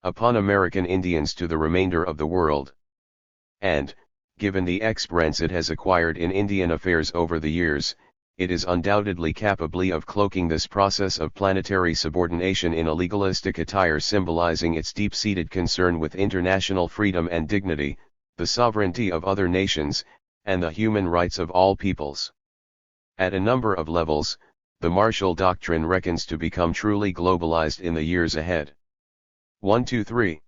Upon American Indians to the remainder of the world. And, given the experience it has acquired in Indian affairs over the years, it is undoubtedly capable of cloaking this process of planetary subordination in a legalistic attire symbolizing its deep-seated concern with international freedom and dignity, the sovereignty of other nations, and the human rights of all peoples. At a number of levels, the Marshall Doctrine reckons to become truly globalized in the years ahead. 123.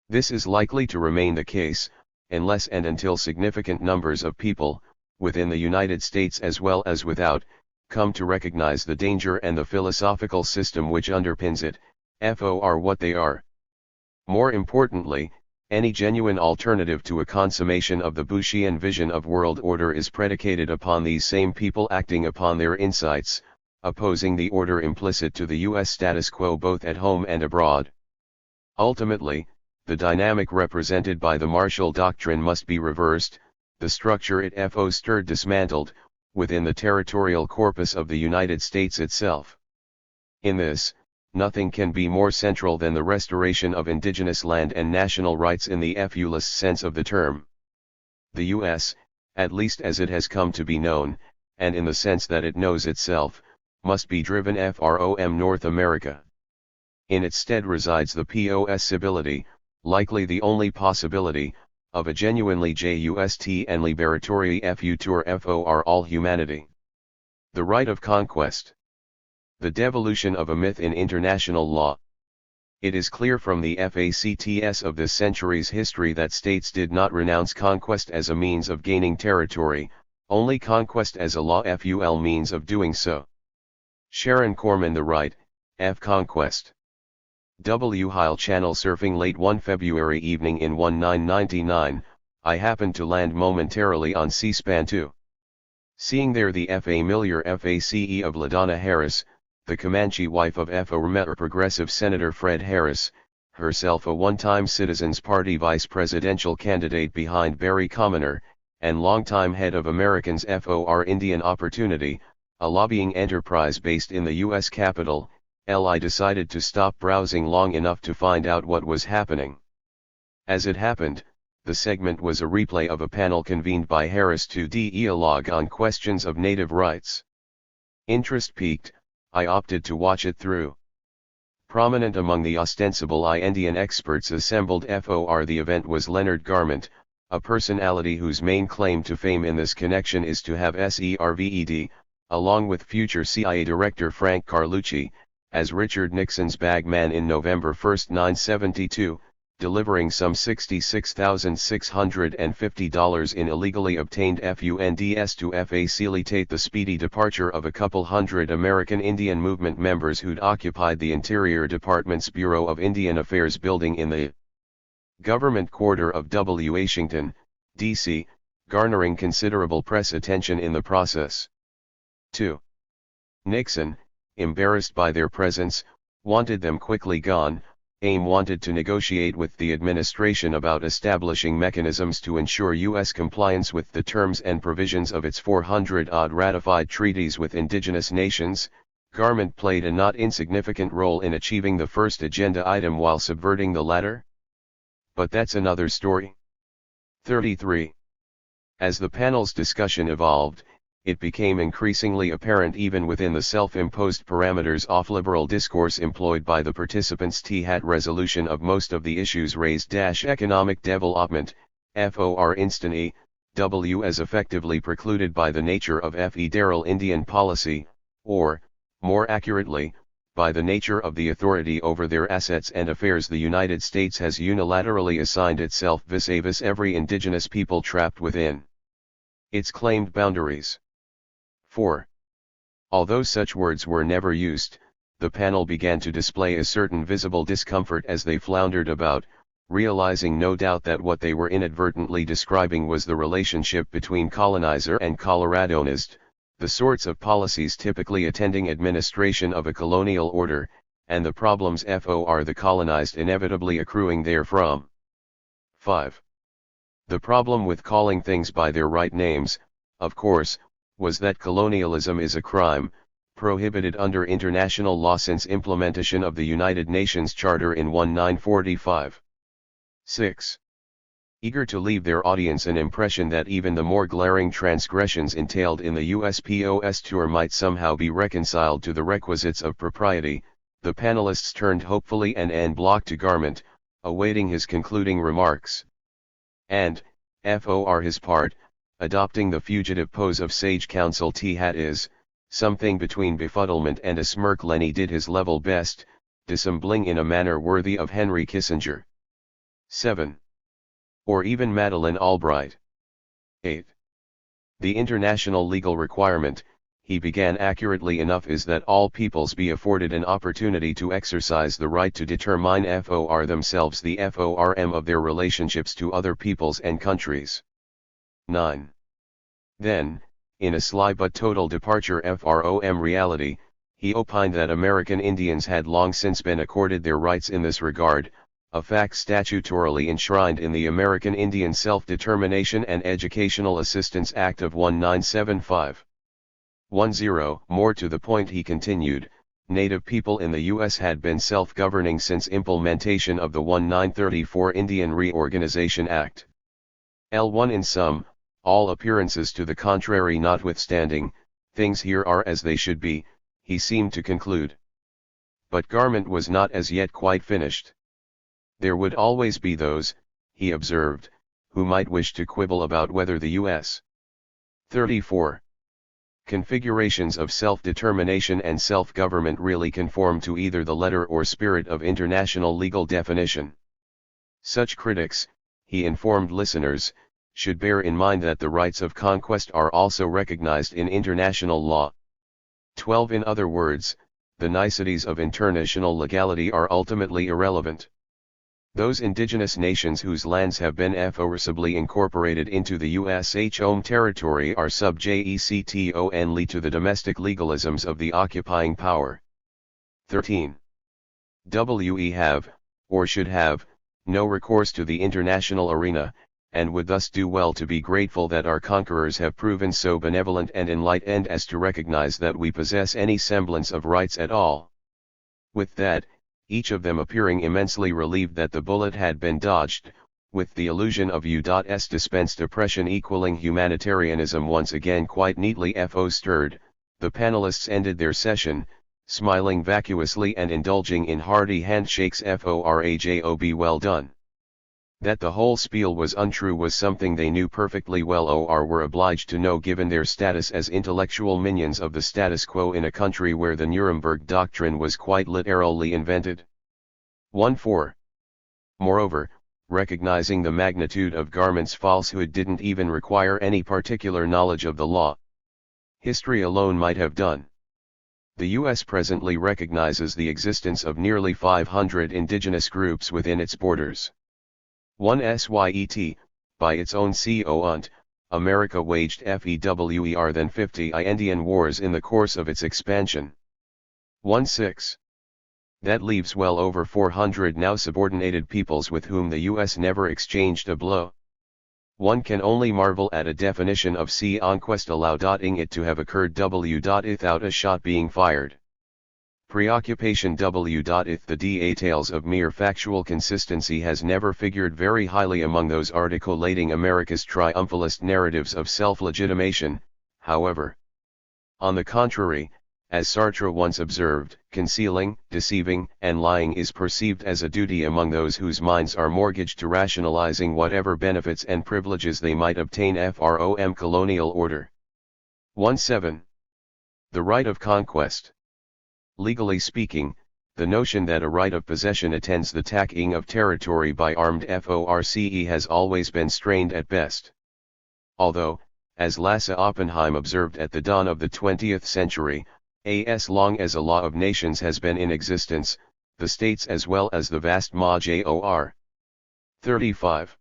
This is likely to remain the case, unless and until significant numbers of people, within the United States as well as without, come to recognize the danger and the philosophical system which underpins it, for what they are. More importantly, any genuine alternative to a consummation of the Bushian vision of world order is predicated upon these same people acting upon their insights, opposing the order implicit to the U.S. status quo both at home and abroad. Ultimately, the dynamic represented by the Marshall Doctrine must be reversed, the structure it fostered dismantled, within the territorial corpus of the United States itself. In this, nothing can be more central than the restoration of indigenous land and national rights in the fullest sense of the term. The U.S., at least as it has come to be known, and in the sense that it knows itself, must be driven from North America. In its stead resides the possibility, likely the only possibility, of a genuinely just and liberatory future for all humanity. The right of conquest. The devolution of a myth in international law. It is clear from the facts of this century's history that states did not renounce conquest as a means of gaining territory, only conquest as a lawful means of doing so. Sharon Corman The Right, Conquest. W. Heil channel surfing late one February evening in 1999, I happened to land momentarily on C-SPAN 2. Seeing there the familiar face of LaDonna Harris, the Comanche wife of former Progressive Senator Fred Harris, herself a one-time Citizens Party vice presidential candidate behind Barry Commoner, and longtime head of Americans for Indian Opportunity, a lobbying enterprise based in the US Capitol, LI decided to stop browsing long enough to find out what was happening. As it happened, the segment was a replay of a panel convened by Harris to dialogue on questions of native rights. Interest piqued, I opted to watch it through. Prominent among the ostensible Indian experts assembled for the event was Leonard Garment, a personality whose main claim to fame in this connection is to have served, along with future CIA Director Frank Carlucci, as Richard Nixon's bag man in November 1, 1972, delivering some $66,650 in illegally obtained funds to facilitate the speedy departure of a couple hundred American Indian Movement members who'd occupied the Interior Department's Bureau of Indian Affairs building in the government quarter of Washington, D.C., garnering considerable press attention in the process. 2. Nixon, embarrassed by their presence, wanted them quickly gone. AIM wanted to negotiate with the administration about establishing mechanisms to ensure U.S. compliance with the terms and provisions of its 400-odd ratified treaties with indigenous nations. Garment played a not insignificant role in achieving the first agenda item while subverting the latter. But that's another story. 33. As the panel's discussion evolved, it became increasingly apparent even within the self-imposed parameters of liberal discourse employed by the participants THAT resolution of most of the issues raised economic development, for instance, as effectively precluded by the nature of federal Indian policy, or, more accurately, by the nature of the authority over their assets and affairs the United States has unilaterally assigned itself vis-a-vis every indigenous people trapped within its claimed boundaries. 4. Although such words were never used, the panel began to display a certain visible discomfort as they floundered about, realizing no doubt that what they were inadvertently describing was the relationship between colonizer and Coloradonist, the sorts of policies typically attending administration of a colonial order, and the problems for the colonized inevitably accruing therefrom. 5. The problem with calling things by their right names, of course, was that colonialism is a crime, prohibited under international law since implementation of the United Nations Charter in 1945. 6. Eager to leave their audience an impression that even the more glaring transgressions entailed in the USPOS tour might somehow be reconciled to the requisites of propriety, the panelists turned hopefully and en bloc to Garment, awaiting his concluding remarks. And, for his part, adopting the fugitive pose of sage counsel THAT is, something between befuddlement and a smirk. Lenny did his level best, dissembling in a manner worthy of Henry Kissinger. 7. Or even Madeleine Albright. 8. The international legal requirement, he began accurately enough, is that all peoples be afforded an opportunity to exercise the right to determine for themselves the form of their relationships to other peoples and countries. 9. Then, in a sly but total departure from reality, he opined that American Indians had long since been accorded their rights in this regard, a fact statutorily enshrined in the American Indian Self-Determination and Educational Assistance Act of 1975. 10. More to the point, he continued, Native people in the U.S. had been self-governing since implementation of the 1934 Indian Reorganization Act. L1. In sum, all appearances to the contrary notwithstanding, things here are as they should be, he seemed to conclude. But Garment was not as yet quite finished. There would always be those, he observed, who might wish to quibble about whether the U.S. 34 configurations of self-determination and self-government really conform to either the letter or spirit of international legal definition. Such critics, he informed listeners, should bear in mind that the rights of conquest are also recognized in international law. 12. In other words, the niceties of international legality are ultimately irrelevant. Those indigenous nations whose lands have been forcibly incorporated into the U.S. home territory are subject only to the domestic legalisms of the occupying power. 13. We have, or should have, no recourse to the international arena, and would thus do well to be grateful that our conquerors have proven so benevolent and enlightened as to recognize that we possess any semblance of rights at all. With that, each of them appearing immensely relieved that the bullet had been dodged, with the illusion of U.S. dispensed oppression equaling humanitarianism once again quite neatly stirred, the panelists ended their session, smiling vacuously and indulging in hearty handshakes. FORAJOB well done. That the whole spiel was untrue was something they knew perfectly well or were obliged to know given their status as intellectual minions of the status quo in a country where the Nuremberg Doctrine was quite literally invented. 1-4. Moreover, recognizing the magnitude of Garment's falsehood didn't even require any particular knowledge of the law. History alone might have done. The U.S. presently recognizes the existence of nearly 500 indigenous groups within its borders. 1 SYET, by its own COUNT, America waged FEWER than 50 Indian wars in the course of its expansion. 1-6. That leaves well over 400 now subordinated peoples with whom the U.S. never exchanged a blow. One can only marvel at a definition of conquest allowing it to have occurred without a shot being fired. Preoccupation if the details of mere factual consistency has never figured very highly among those articulating America's triumphalist narratives of self-legitimation, however. On the contrary, as Sartre once observed, concealing, deceiving, and lying is perceived as a duty among those whose minds are mortgaged to rationalizing whatever benefits and privileges they might obtain from colonial order. 1-7. The right of conquest. Legally speaking, the notion that a right of possession attends the taking of territory by armed force has always been strained at best. Although, as Lasse Oppenheim observed at the dawn of the 20th century, as long as a law of nations has been in existence, the states as well as the vast major. 35.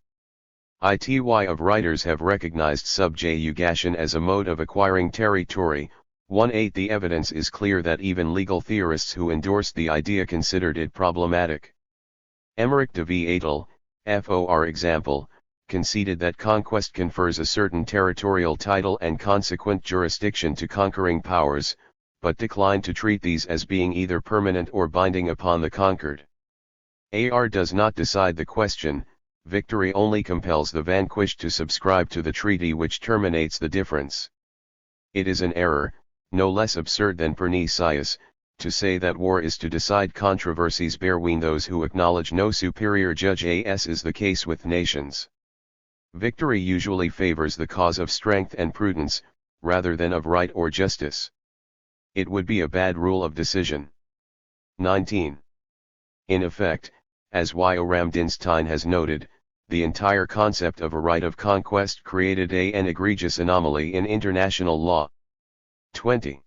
Ity of writers have recognized subjugation as a mode of acquiring territory. 1-8 The evidence is clear that even legal theorists who endorsed the idea considered it problematic. Emmerich de Vietel, for example, conceded that conquest confers a certain territorial title and consequent jurisdiction to conquering powers, but declined to treat these as being either permanent or binding upon the conquered. AR does not decide the question, victory only compels the vanquished to subscribe to the treaty which terminates the difference. It is an error, no less absurd than pernicious, to say that war is to decide controversies between those who acknowledge no superior judge, as is the case with nations. Victory usually favors the cause of strength and prudence, rather than of right or justice. It would be a bad rule of decision. 19. In effect, as Yo Ramdinstein has noted, the entire concept of a right of conquest created an egregious anomaly in international law. 20.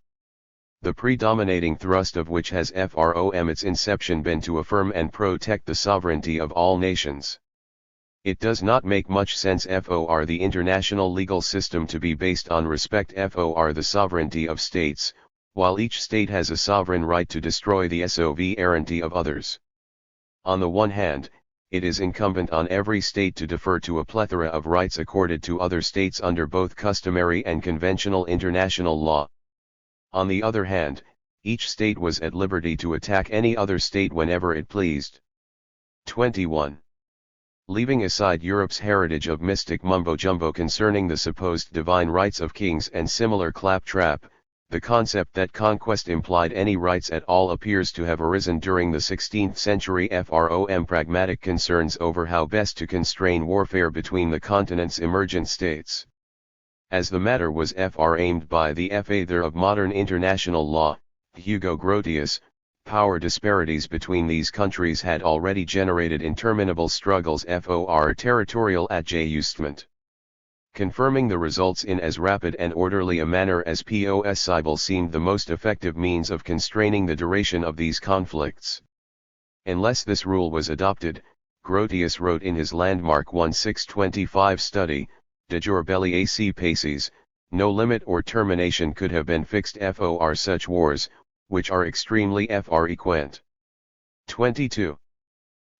The predominating thrust of which has from its inception been to affirm and protect the sovereignty of all nations. It does not make much sense for the international legal system to be based on respect for the sovereignty of states, while each state has a sovereign right to destroy the sovereignty of others. On the one hand, it is incumbent on every state to defer to a plethora of rights accorded to other states under both customary and conventional international law. On the other hand, each state was at liberty to attack any other state whenever it pleased. 21. Leaving aside Europe's heritage of mystic mumbo-jumbo concerning the supposed divine rights of kings and similar claptrap, the concept that conquest implied any rights at all appears to have arisen during the 16th century from pragmatic concerns over how best to constrain warfare between the continent's emergent states. As the matter was aimed by the father of modern international law, Hugo Grotius, power disparities between these countries had already generated interminable struggles for territorial adjustment. Confirming the results in as rapid and orderly a manner as possible seemed the most effective means of constraining the duration of these conflicts. Unless this rule was adopted, Grotius wrote in his landmark 1625 study, De jure belli ac paces, no limit or termination could have been fixed for such wars, which are extremely frequent. 22.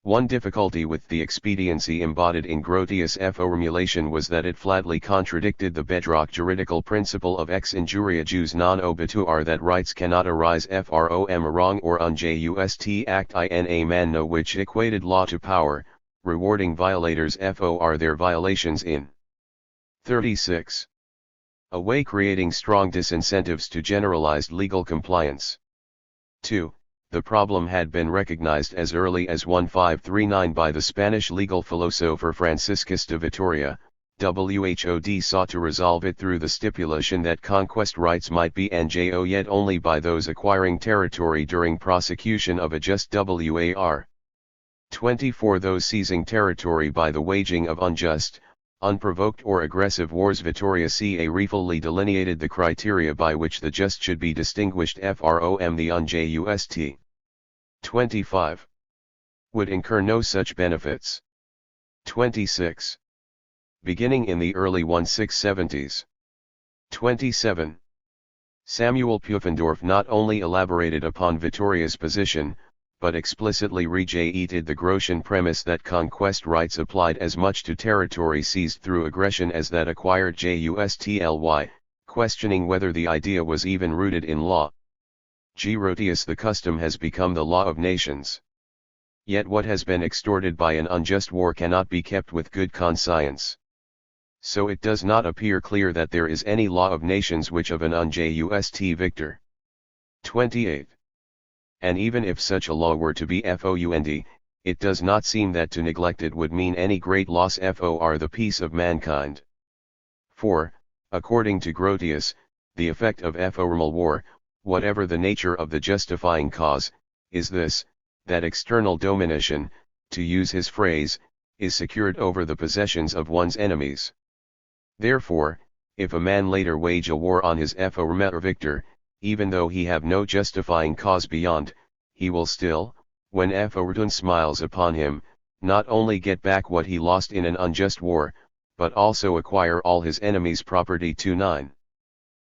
One difficulty with the expediency embodied in Grotius' formulation was that it flatly contradicted the bedrock juridical principle of ex injuria jus non obituar, that rights cannot arise from a wrong or unjust act in a manner, which equated law to power, rewarding violators for their violations in 36. A way creating strong disincentives to generalized legal compliance. 2. The problem had been recognized as early as 1539 by the Spanish legal philosopher Franciscus de Vitoria. Whod sought to resolve it through the stipulation that conquest rights might be enjoyed yet only by those acquiring territory during prosecution of a just war. 24. Those seizing territory by the waging of unjust, unprovoked or aggressive wars. Vitoria fully delineated the criteria by which the just should be distinguished from the unjust. 25. Would incur no such benefits. 26. Beginning in the early 1670s. 27. Samuel Pufendorf not only elaborated upon Vitoria's position, but explicitly rejected the Grotian premise that conquest rights applied as much to territory seized through aggression as that acquired justly, questioning whether the idea was even rooted in law. Grotius: the custom has become the law of nations. Yet what has been extorted by an unjust war cannot be kept with good conscience. So it does not appear clear that there is any law of nations which of an unjust victor. 28. And even if such a law were to be found, it does not seem that to neglect it would mean any great loss for the peace of mankind. 4. According to Grotius, the effect of formal war, whatever the nature of the justifying cause, is this, that external domination, to use his phrase, is secured over the possessions of one's enemies. Therefore, if a man later wage a war on his former victor, even though he have no justifying cause beyond, he will still, when fortune smiles upon him, not only get back what he lost in an unjust war, but also acquire all his enemies' property. 9.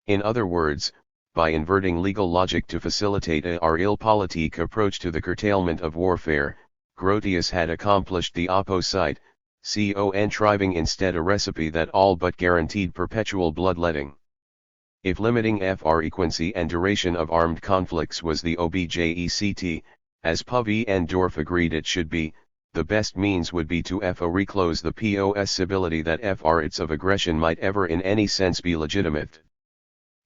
In other words, by inverting legal logic to facilitate a realpolitik approach to the curtailment of warfare, Grotius had accomplished the opposite, contriving instead a recipe that all but guaranteed perpetual bloodletting. If limiting frequency and duration of armed conflicts was the object, as Povey and Dorf agreed it should be, the best means would be to reclose the possibility that its of aggression might ever in any sense be legitimate.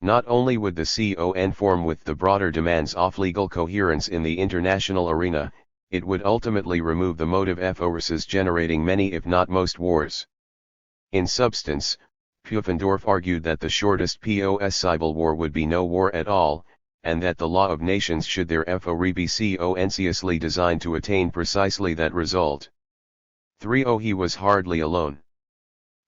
Not only would the conform with the broader demands of legal coherence in the international arena, it would ultimately remove the motive forces generating many if not most wars. In substance, Pufendorf argued that the shortest possible war would be no war at all, and that the law of nations should therefore be consciously designed to attain precisely that result. 3. He was hardly alone.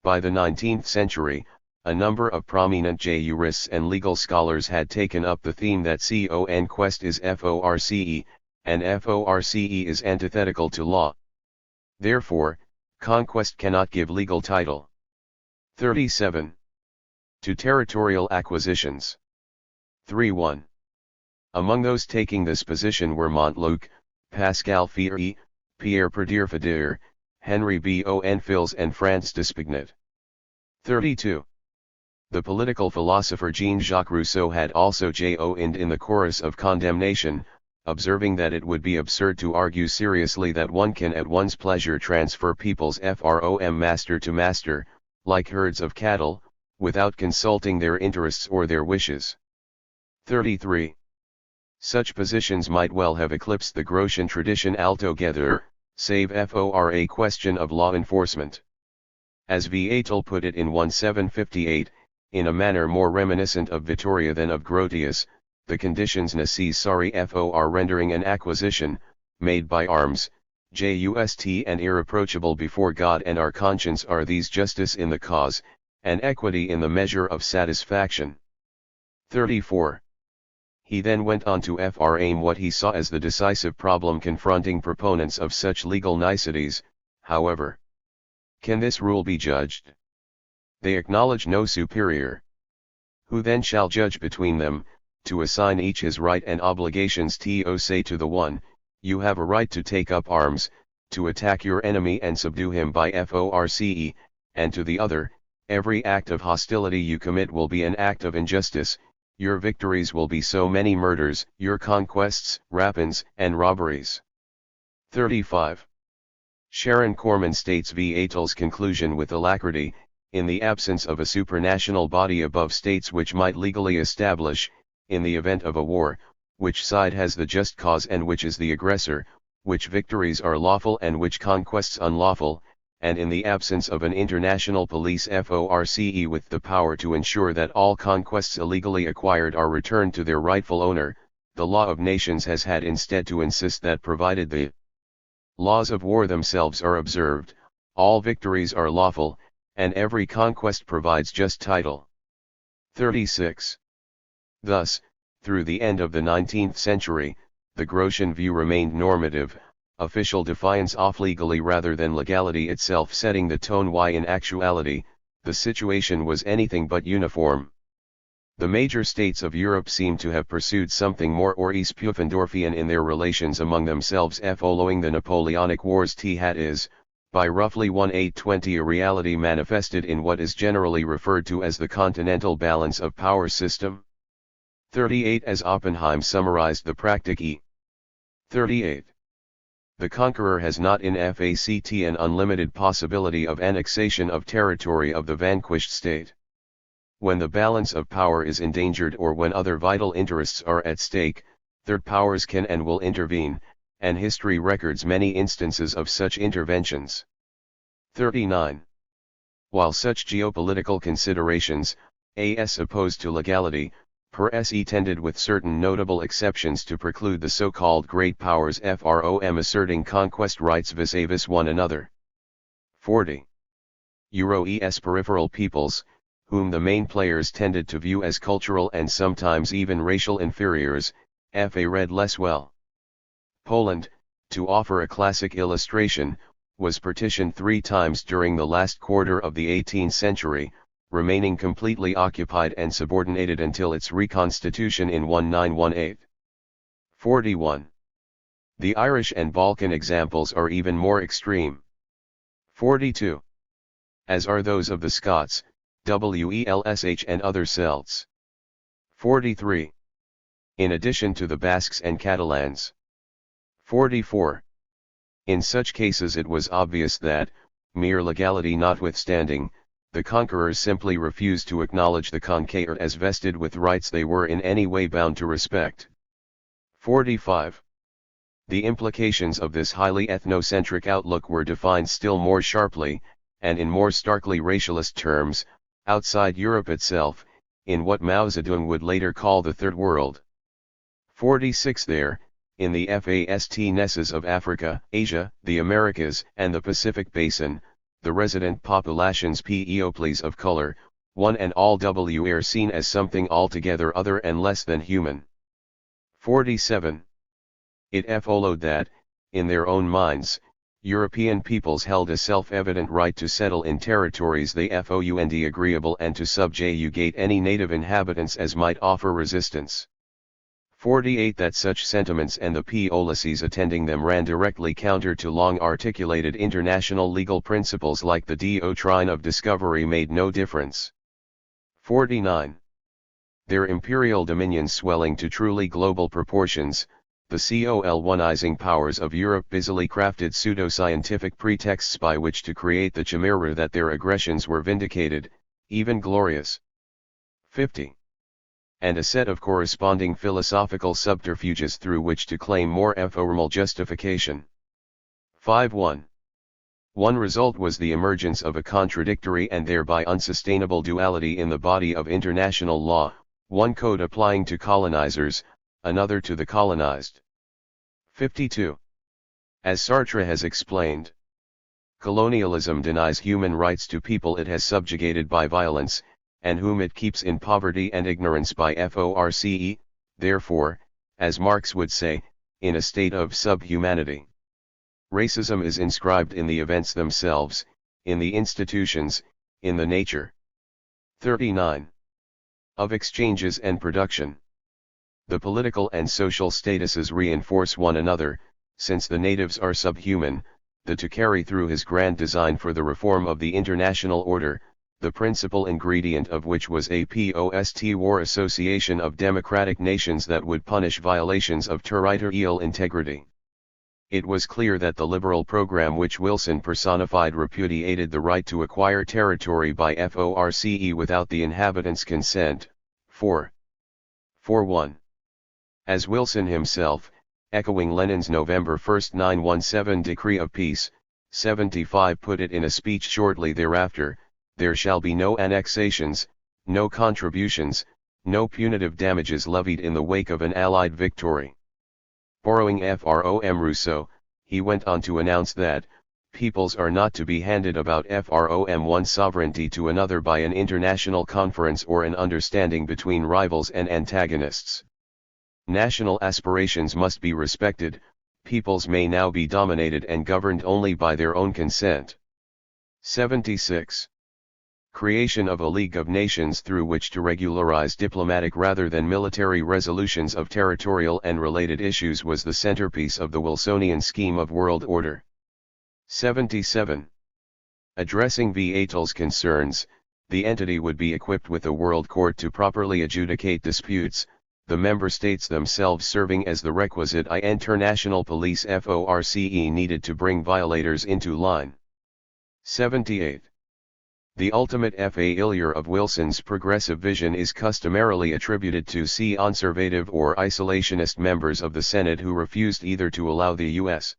By the 19th century, a number of prominent jurists and legal scholars had taken up the theme that conquest is force, and force is antithetical to law. Therefore, conquest cannot give legal title. 37. To territorial acquisitions. 3.1. Among those taking this position were Montluc, Pascal Ferry, Pierre Perdierfeder, Henry Bonfils and Franz d'Espagnet. 32. The political philosopher Jean-Jacques Rousseau had also joined in the chorus of condemnation, observing that it would be absurd to argue seriously that one can at one's pleasure transfer people's from master to master, like herds of cattle, without consulting their interests or their wishes. 33. Such positions might well have eclipsed the Grotian tradition altogether, save for a question of law enforcement. As Viatel put it in 1758, in a manner more reminiscent of Vitoria than of Grotius, the conditions necessary for rendering an acquisition, made by arms, just and irreproachable before God and our conscience are these: justice in the cause, and equity in the measure of satisfaction. 34. He then went on to frame what he saw as the decisive problem confronting proponents of such legal niceties. However, can this rule be judged? They acknowledge no superior. Who then shall judge between them, to assign each his right and obligations? To say to the one, you have a right to take up arms, to attack your enemy and subdue him by force, and to the other, every act of hostility you commit will be an act of injustice, your victories will be so many murders, your conquests, rapines, and robberies. 35. Sharon Corman states V. Atall's conclusion with alacrity, in the absence of a supranational body above states which might legally establish, in the event of a war, which side has the just cause and which is the aggressor, which victories are lawful and which conquests unlawful, and in the absence of an international police force with the power to ensure that all conquests illegally acquired are returned to their rightful owner, the law of nations has had instead to insist that provided the laws of war themselves are observed, all victories are lawful, and every conquest provides just title. 36. Thus, through the end of the 19th century, the Grotian view remained normative, official defiance off legally rather than legality itself setting the tone, while in actuality, the situation was anything but uniform. The major states of Europe seem to have pursued something more or less Pufendorfian in their relations among themselves following the Napoleonic Wars, that is, by roughly 1820 a reality manifested in what is generally referred to as the continental balance of power system. 38. As Oppenheim summarized the Praktike. 38. The conqueror has not in fact an unlimited possibility of annexation of territory of the vanquished state. When the balance of power is endangered or when other vital interests are at stake, third powers can and will intervene, and history records many instances of such interventions. 39. While such geopolitical considerations, as opposed to legality, per se tended with certain notable exceptions to preclude the so-called great powers from asserting conquest rights vis-a-vis one another. 40. Euro-es peripheral peoples, whom the main players tended to view as cultural and sometimes even racial inferiors, read less well. Poland, to offer a classic illustration, was partitioned 3 times during the last quarter of the 18th century, remaining completely occupied and subordinated until its reconstitution in 1918. 41. The Irish and Balkan examples are even more extreme. 42. As are those of the Scots, Welsh and other Celts. 43. In addition to the Basques and Catalans. 44. In such cases it was obvious that, mere legality notwithstanding, the conquerors simply refused to acknowledge the conquered as vested with rights they were in any way bound to respect. 45. The implications of this highly ethnocentric outlook were defined still more sharply, and in more starkly racialist terms, outside Europe itself, in what Mao Zedong would later call the Third World. 46. There, in the vastnesses of Africa, Asia, the Americas, and the Pacific Basin, the resident populations peoples of color, one and all were seen as something altogether other and less than human. 47. It followed that, in their own minds, European peoples held a self-evident right to settle in territories they found agreeable and to subjugate any native inhabitants as might offer resistance. 48. That such sentiments and the policies attending them ran directly counter to long-articulated international legal principles like the doctrine of discovery made no difference. 49. Their imperial dominions swelling to truly global proportions, the colonizing powers of Europe busily crafted pseudo-scientific pretexts by which to create the chimera that their aggressions were vindicated, even glorious. 50. And a set of corresponding philosophical subterfuges through which to claim more formal justification. 5.1. One result was the emergence of a contradictory and thereby unsustainable duality in the body of international law, one code applying to colonizers, another to the colonized. 52. As Sartre has explained, colonialism denies human rights to people it has subjugated by violence, and whom it keeps in poverty and ignorance by force, therefore, as Marx would say, in a state of subhumanity. Racism is inscribed in the events themselves, in the institutions, in the nature. 39. Of exchanges and production. The political and social statuses reinforce one another, since the natives are subhuman, to carry through his grand design for the reform of the international order, the principal ingredient of which was a post-war association of democratic nations that would punish violations of territorial integrity. It was clear that the liberal program which Wilson personified repudiated the right to acquire territory by force without the inhabitants' consent. 4.1. As Wilson himself, echoing Lenin's November 1, 1917 decree of peace, 75 put it in a speech shortly thereafter, there shall be no annexations, no contributions, no punitive damages levied in the wake of an Allied victory. Borrowing from Rousseau, he went on to announce that, peoples are not to be handed about from one sovereignty to another by an international conference or an understanding between rivals and antagonists. National aspirations must be respected, peoples may now be dominated and governed only by their own consent. 76. Creation of a League of Nations through which to regularize diplomatic rather than military resolutions of territorial and related issues was the centerpiece of the Wilsonian scheme of world order. 77. Addressing Vital's concerns, the entity would be equipped with a world court to properly adjudicate disputes, the member states themselves serving as the requisite international police force needed to bring violators into line. 78. The ultimate failure of Wilson's progressive vision is customarily attributed to conservative or isolationist members of the Senate who refused either to allow the U.S.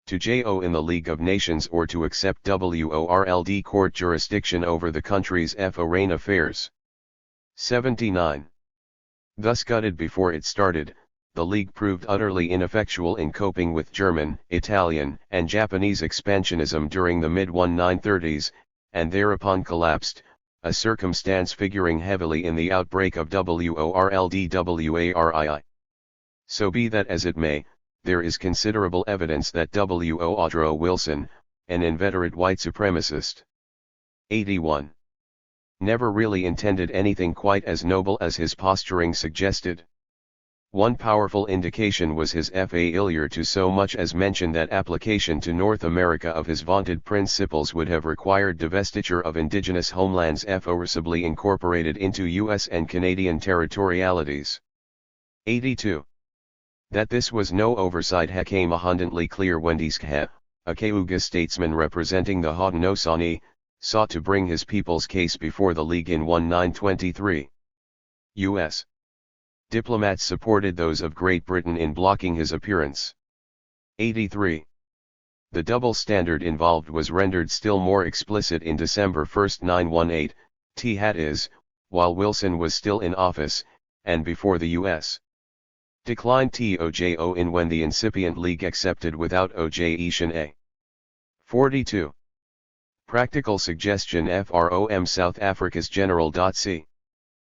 to join in the League of Nations or to accept WORLD court jurisdiction over the country's foreign affairs. 79. Thus gutted before it started, the League proved utterly ineffectual in coping with German, Italian, and Japanese expansionism during the mid-1930s, and thereupon collapsed, a circumstance figuring heavily in the outbreak of WORLD-WARII. So be that as it may, there is considerable evidence that Woodrow Wilson, an inveterate white supremacist, 81. Never really intended anything quite as noble as his posturing suggested. One powerful indication was his failure to so much as mention that application to North America of his vaunted principles would have required divestiture of indigenous homelands forcibly incorporated into U.S. and Canadian territorialities. 82. That this was no oversight became abundantly clear when Dieskhe, a Cayuga statesman representing the Haudenosaunee, sought to bring his people's case before the League in 1923. U.S. diplomats supported those of Great Britain in blocking his appearance. 83. The double standard involved was rendered still more explicit in December 1, 1918, that is, while Wilson was still in office, and before the U.S. declined to join when the incipient League accepted without objection a. 42. Practical suggestion from South Africa's General.C.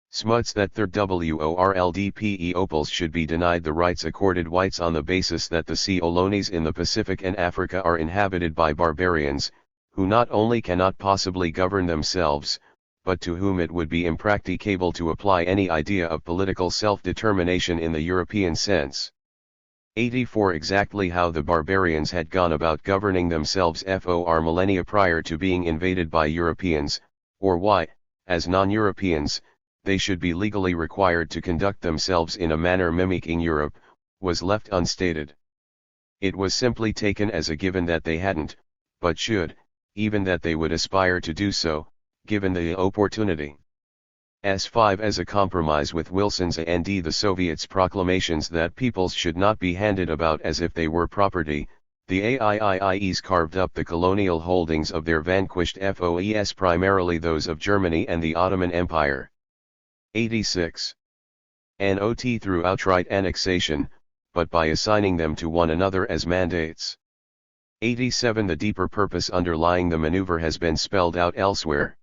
Smuts that third-world peoples should be denied the rights accorded whites on the basis that the colonies in the Pacific and Africa are inhabited by barbarians, who not only cannot possibly govern themselves, but to whom it would be impracticable to apply any idea of political self-determination in the European sense. 84. Exactly how the barbarians had gone about governing themselves for millennia prior to being invaded by Europeans, or why, as non-Europeans, they should be legally required to conduct themselves in a manner mimicking Europe, was left unstated. It was simply taken as a given that they hadn't, but should, even that they would aspire to do so, given the opportunity. S5 as a compromise with Wilson's and the Soviets' proclamations that peoples should not be handed about as if they were property, the AIIIEs carved up the colonial holdings of their vanquished foes, primarily those of Germany and the Ottoman Empire. 86. Not through outright annexation, but by assigning them to one another as mandates. 87. The deeper purpose underlying the maneuver has been spelled out elsewhere.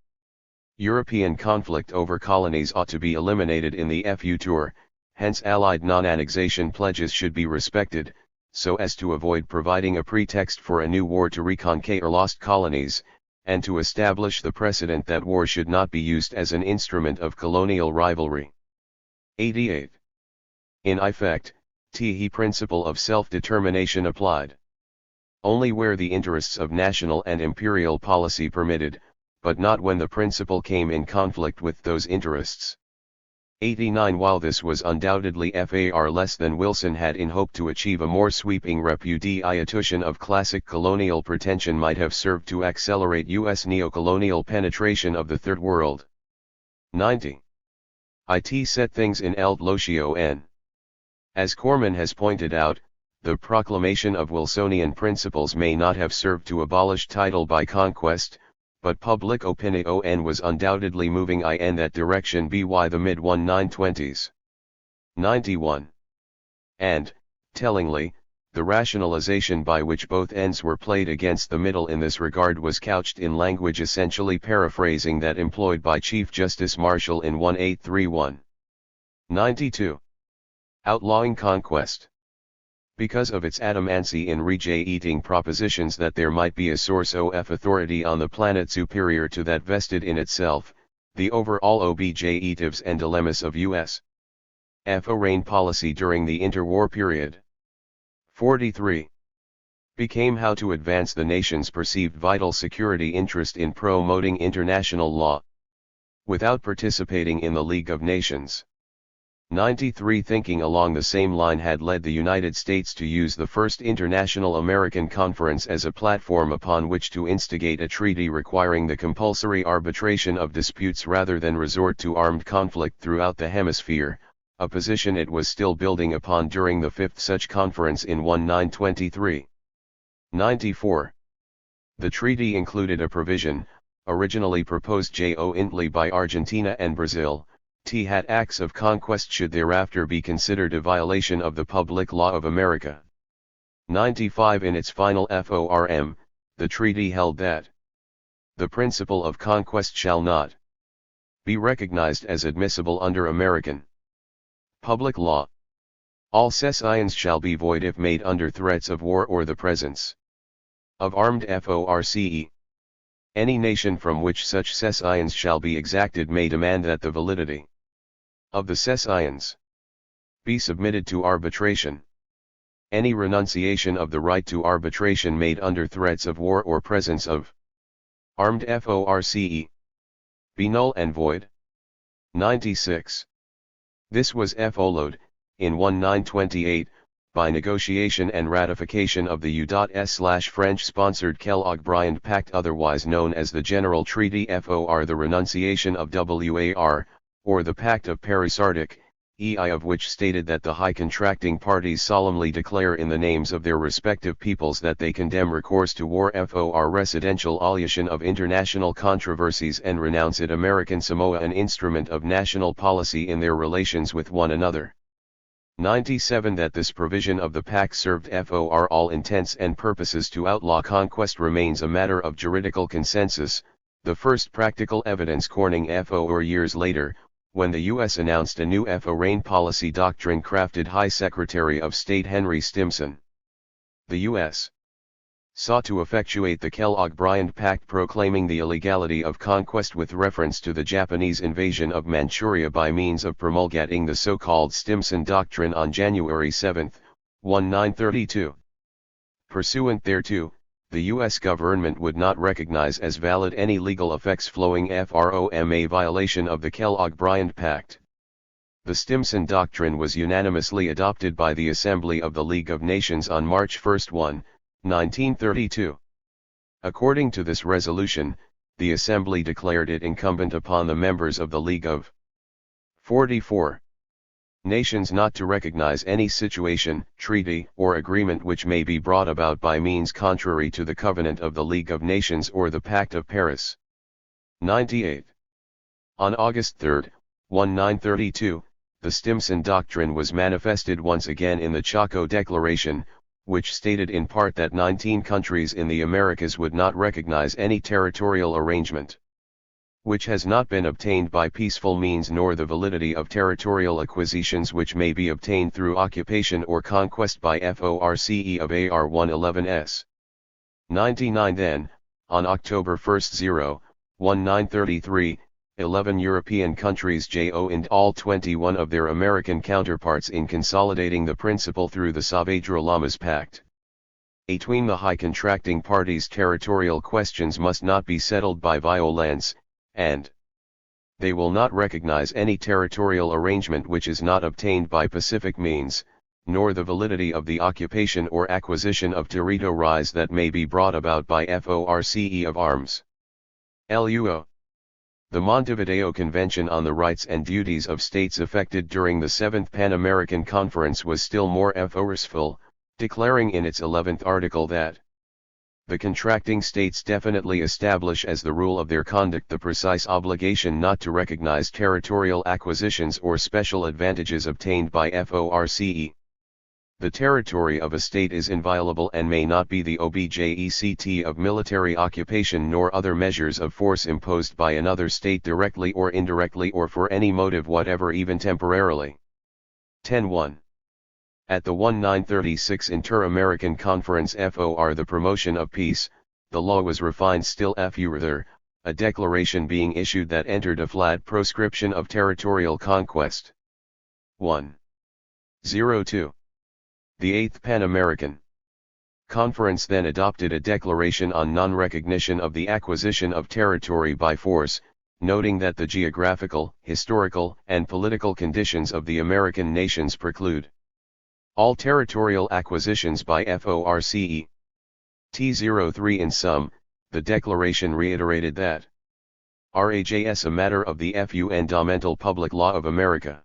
European conflict over colonies ought to be eliminated in the future, hence Allied non-annexation pledges should be respected, so as to avoid providing a pretext for a new war to reconquer lost colonies, and to establish the precedent that war should not be used as an instrument of colonial rivalry. 88. In effect, the principle of self-determination applied. only where the interests of national and imperial policy permitted, but not when the principle came in conflict with those interests. 89 While this was undoubtedly far less than Wilson had in hope to achieve, a more sweeping repudiation of classic colonial pretension might have served to accelerate U.S. neocolonial penetration of the Third World. 90. It set things in el locio n. As Corman has pointed out, the proclamation of Wilsonian principles may not have served to abolish title by conquest, but public opinion was undoubtedly moving in that direction by the mid-1920s. 91. And, tellingly, the rationalization by which both ends were played against the middle in this regard was couched in language essentially paraphrasing that employed by Chief Justice Marshall in 1831. 92. Outlawing conquest. Because of its adamancy in rejecting propositions that there might be a source of authority on the planet superior to that vested in itself, the overall objectives and dilemmas of U.S. foreign policy during the interwar period. 43. Became how to advance the nation's perceived vital security interest in promoting international law, without participating in the League of Nations. 93. Thinking along the same line had led the United States to use the First International American Conference as a platform upon which to instigate a treaty requiring the compulsory arbitration of disputes rather than resort to armed conflict throughout the hemisphere, a position it was still building upon during the fifth such conference in 1923. 94. The treaty included a provision, originally proposed jointly by Argentina and Brazil, that acts of conquest should thereafter be considered a violation of the public law of America. 95. In its final form, the treaty held that the principle of conquest shall not be recognized as admissible under American public law. All cessions shall be void if made under threats of war or the presence of armed force. Any nation from which such cessions shall be exacted may demand that the validity of the cessions be submitted to arbitration. Any renunciation of the right to arbitration made under threats of war or presence of armed force be null and void. 96. This was followed, in 1928, by negotiation and ratification of the U.S./French-sponsored Kellogg-Briand Pact, otherwise known as the General Treaty for the Renunciation of War, or the Pact of Paris-Arctic, of which stated that the high contracting parties solemnly declare in the names of their respective peoples that they condemn recourse to war for residential solution of international controversies and renounce it American Samoa an instrument of national policy in their relations with one another. 97. That this provision of the pact served for all intents and purposes to outlaw conquest remains a matter of juridical consensus, the first practical evidence Corning for years later, when the U.S. announced a new foreign policy doctrine crafted High Secretary of State Henry Stimson. The U.S. sought to effectuate the Kellogg-Briand Pact proclaiming the illegality of conquest with reference to the Japanese invasion of Manchuria by means of promulgating the so-called Stimson Doctrine on January 7, 1932. Pursuant thereto, the U.S. government would not recognize as valid any legal effects flowing from a violation of the Kellogg-Briand Pact. The Stimson Doctrine was unanimously adopted by the Assembly of the League of Nations on March 1, 1932. According to this resolution, the Assembly declared it incumbent upon the members of the League of 44 nations not to recognize any situation, treaty, or agreement which may be brought about by means contrary to the Covenant of the League of Nations or the Pact of Paris. 98. On August 3, 1932, the Stimson Doctrine was manifested once again in the Chaco Declaration, which stated in part that 19 countries in the Americas would not recognize any territorial arrangement which has not been obtained by peaceful means, nor the validity of territorial acquisitions which may be obtained through occupation or conquest by force of AR 111s. 99. Then, on October 1, 1933, 11 European countries joined all 21 of their American counterparts in consolidating the principle through the Saavedra-Lamas Pact. Between the high contracting parties territorial questions must not be settled by violence, and they will not recognize any territorial arrangement which is not obtained by pacific means, nor the validity of the occupation or acquisition of territories that may be brought about by force of arms. LUO. The Montevideo Convention on the Rights and Duties of States affected during the 7th Pan American Conference was still more forceful, declaring in its 11th article that the contracting states definitely establish as the rule of their conduct the precise obligation not to recognize territorial acquisitions or special advantages obtained by force. The territory of a state is inviolable and may not be the object of military occupation nor other measures of force imposed by another state directly or indirectly or for any motive whatever even temporarily. 10.1. At the 1936 Inter-American Conference for the Promotion of Peace, the law was refined still further, a declaration being issued that entered a flat proscription of territorial conquest. 1.02. The 8th Pan American Conference then adopted a declaration on non-recognition of the acquisition of territory by force, noting that the geographical, historical, and political conditions of the American nations preclude all territorial acquisitions by force. T03. In sum, the declaration reiterated that RAJS a matter of the fundamental public law of America.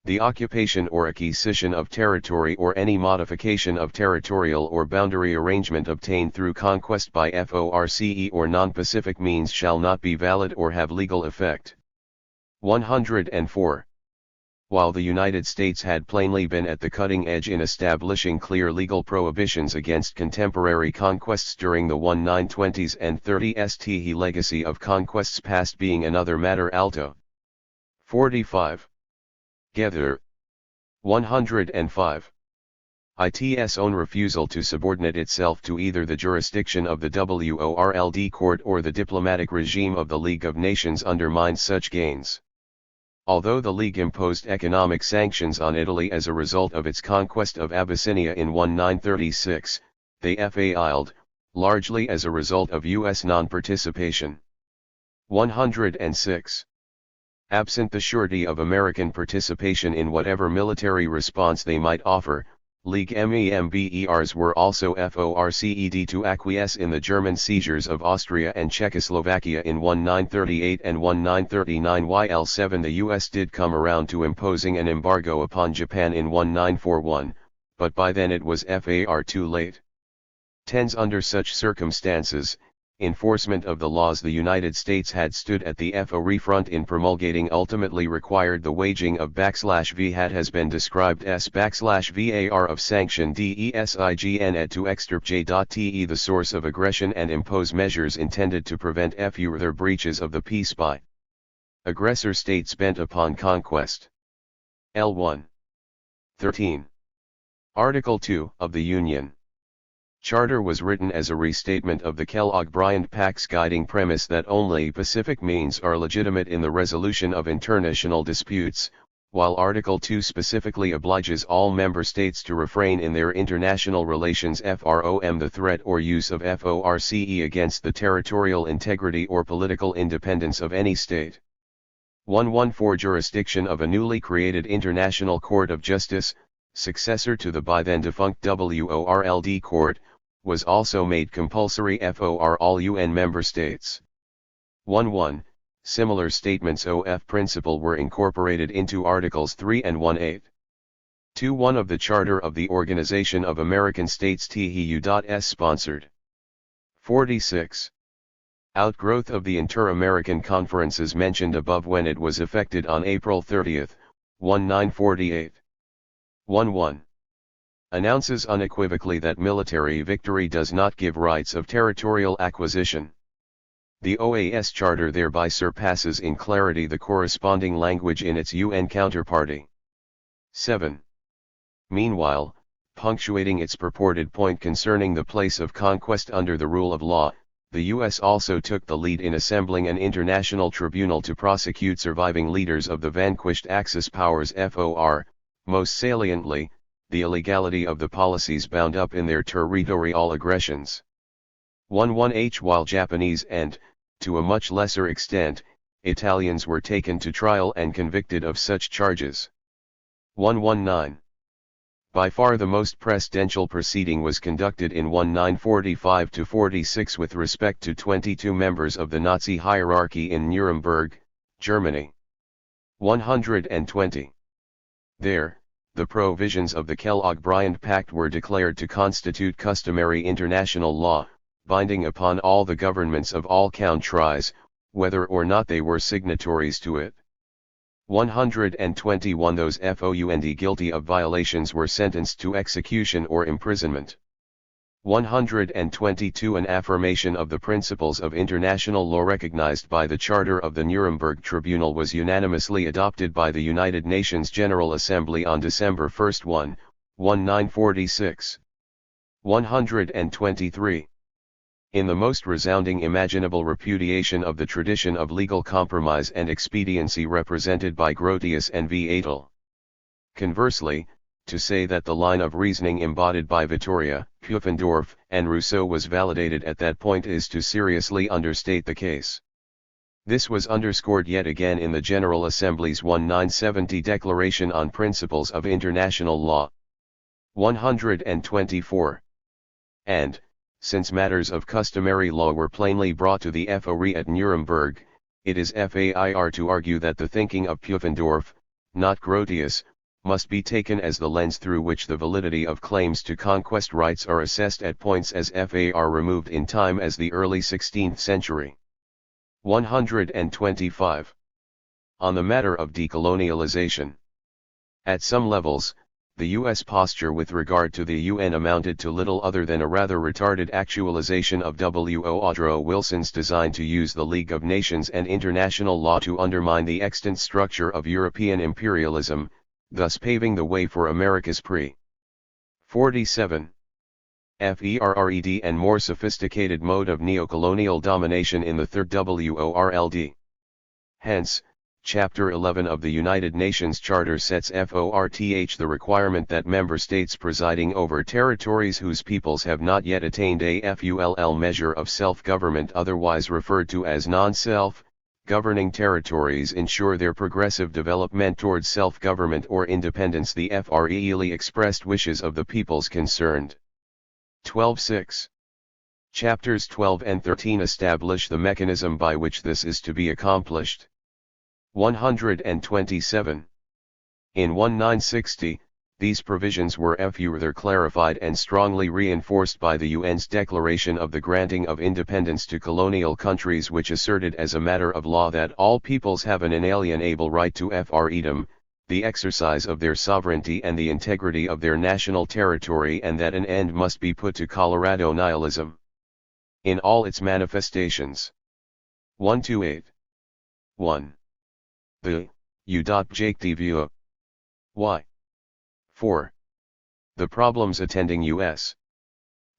The occupation or acquisition of territory or any modification of territorial or boundary arrangement obtained through conquest by force or non-pacific means shall not be valid or have legal effect. 104. While the United States had plainly been at the cutting edge in establishing clear legal prohibitions against contemporary conquests during the 1920s and 30s, the legacy of conquests past being another matter. Alto. 45. Together. 105. Its own refusal to subordinate itself to either the jurisdiction of the WORLD Court or the diplomatic regime of the League of Nations undermines such gains. Although the League imposed economic sanctions on Italy as a result of its conquest of Abyssinia in 1936, they failed, largely as a result of U.S. non-participation. 106. Absent the surety of American participation in whatever military response they might offer, League members were also forced to acquiesce in the German seizures of Austria and Czechoslovakia in 1938 and 1939, while 7 the US did come around to imposing an embargo upon Japan in 1941, but by then it was far too late. 10. Under such circumstances, enforcement of the laws the United States had stood at the forefront in promulgating ultimately required the waging of /v hat has been described as /var of sanction design et to extirp j.te the source of aggression and impose measures intended to prevent further breaches of the peace by aggressor states bent upon conquest. L1. 13. Article 2 of the Union Charter was written as a restatement of the Kellogg-Briand Pact's guiding premise that only pacific means are legitimate in the resolution of international disputes, while Article 2 specifically obliges all member states to refrain in their international relations from the threat or use of force against the territorial integrity or political independence of any state. 114 Jurisdiction of a newly created International Court of Justice, successor to the by then defunct WORLD Court, was also made compulsory for all UN member states. 1.1. Similar statements of principle were incorporated into Articles 3 and 1.8. 2.1 of the Charter of the Organization of American States THIRD-WORLDISM sponsored. 46. Outgrowth of the Inter-American Conferences mentioned above when it was effected on April 30, 1948. 1.1. Announces unequivocally that military victory does not give rights of territorial acquisition. The OAS Charter thereby surpasses in clarity the corresponding language in its UN counterparty. 7. Meanwhile, punctuating its purported point concerning the place of conquest under the rule of law, the U.S. also took the lead in assembling an international tribunal to prosecute surviving leaders of the vanquished Axis powers most saliently, the illegality of the policies bound up in their territorial aggressions. 11H While Japanese and, to a much lesser extent, Italians were taken to trial and convicted of such charges. 119. By far the most presidential proceeding was conducted in 1945-46 with respect to 22 members of the Nazi hierarchy in Nuremberg, Germany. 120. There, the provisions of the Kellogg-Briand Pact were declared to constitute customary international law, binding upon all the governments of all countries, whether or not they were signatories to it. 121 Those found guilty of violations were sentenced to execution or imprisonment. 122 An affirmation of the principles of international law recognized by the Charter of the Nuremberg Tribunal was unanimously adopted by the United Nations General Assembly on December 1, 1946. 123. In the most resounding imaginable repudiation of the tradition of legal compromise and expediency represented by Grotius and Vital. Conversely, to say that the line of reasoning embodied by Vittoria, Pufendorf, and Rousseau was validated at that point is to seriously understate the case. This was underscored yet again in the General Assembly's 1970 Declaration on Principles of International Law. 124. And, since matters of customary law were plainly brought to the FORE at Nuremberg, it is fair to argue that the thinking of Pufendorf, not Grotius, must be taken as the lens through which the validity of claims to conquest rights are assessed at points as far removed in time as the early 16th century. 125. On the matter of decolonialization. At some levels, the U.S. posture with regard to the UN amounted to little other than a rather retarded actualization of Woodrow Wilson's design to use the League of Nations and international law to undermine the extant structure of European imperialism, thus paving the way for America's pre-47 FERRED and more sophisticated mode of neocolonial domination in the Third World. Hence, Chapter 11 of the United Nations Charter sets forth the requirement that member states presiding over territories whose peoples have not yet attained a full measure of self-government, otherwise referred to as non-self-governing territories, ensure their progressive development towards self-government or independence, the freely expressed wishes of the peoples concerned. 12.6. Chapters 12 and 13 establish the mechanism by which this is to be accomplished. 127. In 1960, these provisions were further clarified and strongly reinforced by the UN's declaration of the granting of independence to colonial countries, which asserted as a matter of law that all peoples have an inalienable right to freedom, the exercise of their sovereignty and the integrity of their national territory, and that an end must be put to Colorado nihilism in all its manifestations. 128. 1. The U.J.T.V.O. Why? 4. The problems attending U.S.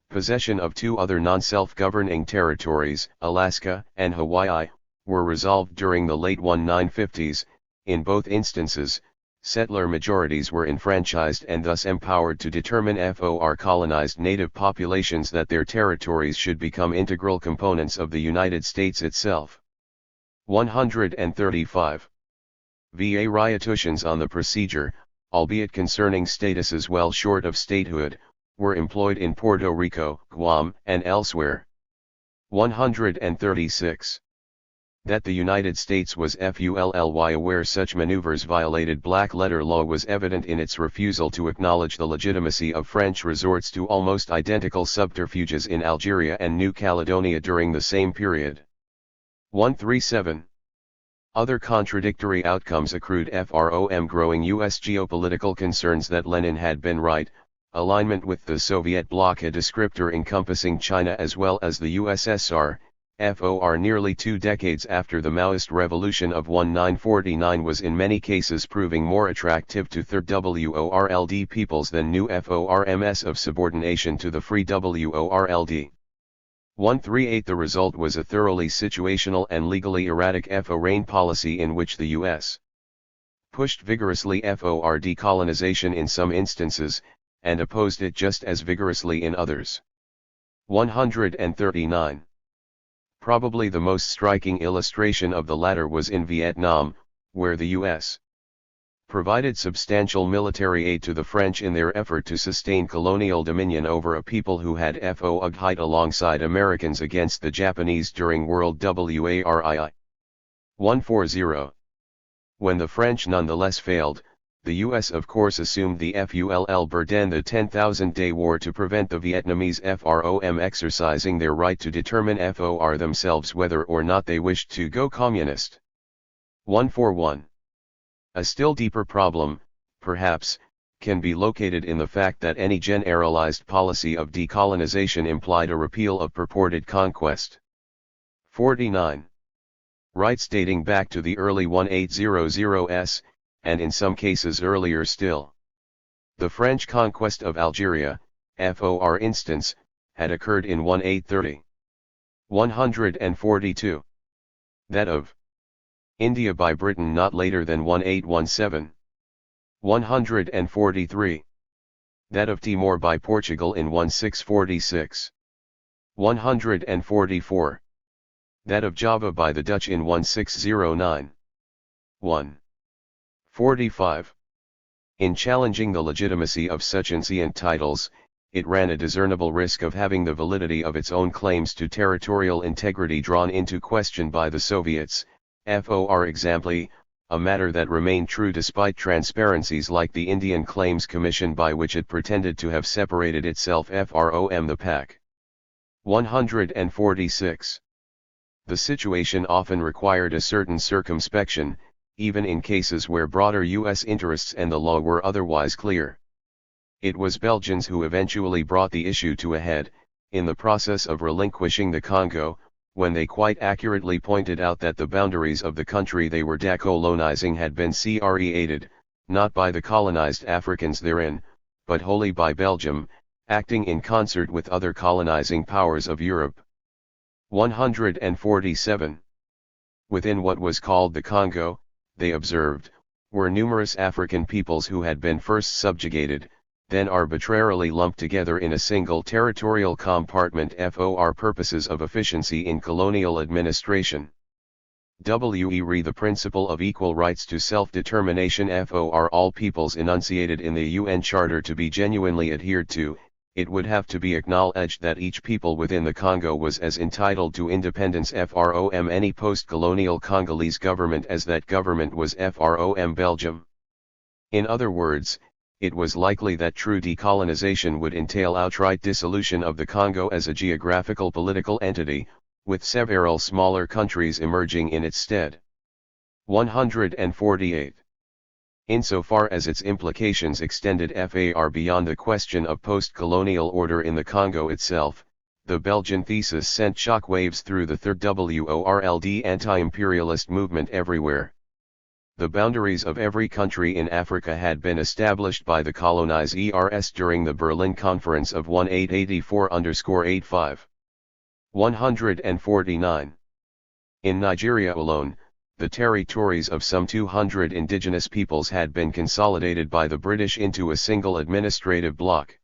possession of two other non-self-governing territories, Alaska and Hawaii, were resolved during the late 1950s. In both instances, settler majorities were enfranchised and thus empowered to determine for colonized native populations that their territories should become integral components of the United States itself. 135. VA riotations on the procedure, albeit concerning statuses well short of statehood, were employed in Puerto Rico, Guam, and elsewhere. 136. That the United States was fully aware such maneuvers violated black-letter law was evident in its refusal to acknowledge the legitimacy of French resorts to almost identical subterfuges in Algeria and New Caledonia during the same period. 137. Other contradictory outcomes accrued from growing U.S. geopolitical concerns that Lenin had been right, alignment with the Soviet bloc, a descriptor encompassing China as well as the USSR, nearly 2 decades after the Maoist revolution of 1949 was in many cases proving more attractive to Third World peoples than new forms of subordination to the Free World. 138. The result was a thoroughly situational and legally erratic foreign policy in which the U.S. pushed vigorously for decolonization in some instances, and opposed it just as vigorously in others. 139. Probably the most striking illustration of the latter was in Vietnam, where the U.S. provided substantial military aid to the French in their effort to sustain colonial dominion over a people who had fought alongside Americans against the Japanese during World War. 140. When the French nonetheless failed, the U.S. of course assumed the full burden, the 10,000-day war, to prevent the Vietnamese from exercising their right to determine for themselves whether or not they wished to go communist. 141. A still deeper problem, perhaps, can be located in the fact that any generalized policy of decolonization implied a repeal of purported conquest. 49. Rights dating back to the early 1800s, and in some cases earlier still. The French conquest of Algeria, for instance, had occurred in 1830. 142. That of India by Britain not later than 1817. 143. That of Timor by Portugal in 1646. 144. That of Java by the Dutch in 1609. 145. In challenging the legitimacy of such ancient titles, it ran a discernible risk of having the validity of its own claims to territorial integrity drawn into question by the Soviets, for example, a matter that remained true despite transparencies like the Indian Claims Commission, by which it pretended to have separated itself from the PAC. 146. The situation often required a certain circumspection, even in cases where broader U.S. interests and the law were otherwise clear. It was Belgians who eventually brought the issue to a head, in the process of relinquishing the Congo, when they quite accurately pointed out that the boundaries of the country they were decolonizing had been created, not by the colonized Africans therein, but wholly by Belgium, acting in concert with other colonizing powers of Europe. 147. Within what was called the Congo, they observed, were numerous African peoples who had been first subjugated, then arbitrarily lumped together in a single territorial compartment for purposes of efficiency in colonial administration. We. The principle of equal rights to self-determination for all peoples enunciated in the UN Charter to be genuinely adhered to, it would have to be acknowledged that each people within the Congo was as entitled to independence from any post-colonial Congolese government as that government was from Belgium. In other words, it was likely that true decolonization would entail outright dissolution of the Congo as a geographical political entity, with several smaller countries emerging in its stead. 148. Insofar as its implications extended far beyond the question of post-colonial order in the Congo itself, the Belgian thesis sent shockwaves through the THIRD-WORLD anti-imperialist movement everywhere. The boundaries of every country in Africa had been established by the colonizers during the Berlin Conference of 1884-85. 149. In Nigeria alone, the territories of some 200 indigenous peoples had been consolidated by the British into a single administrative bloc.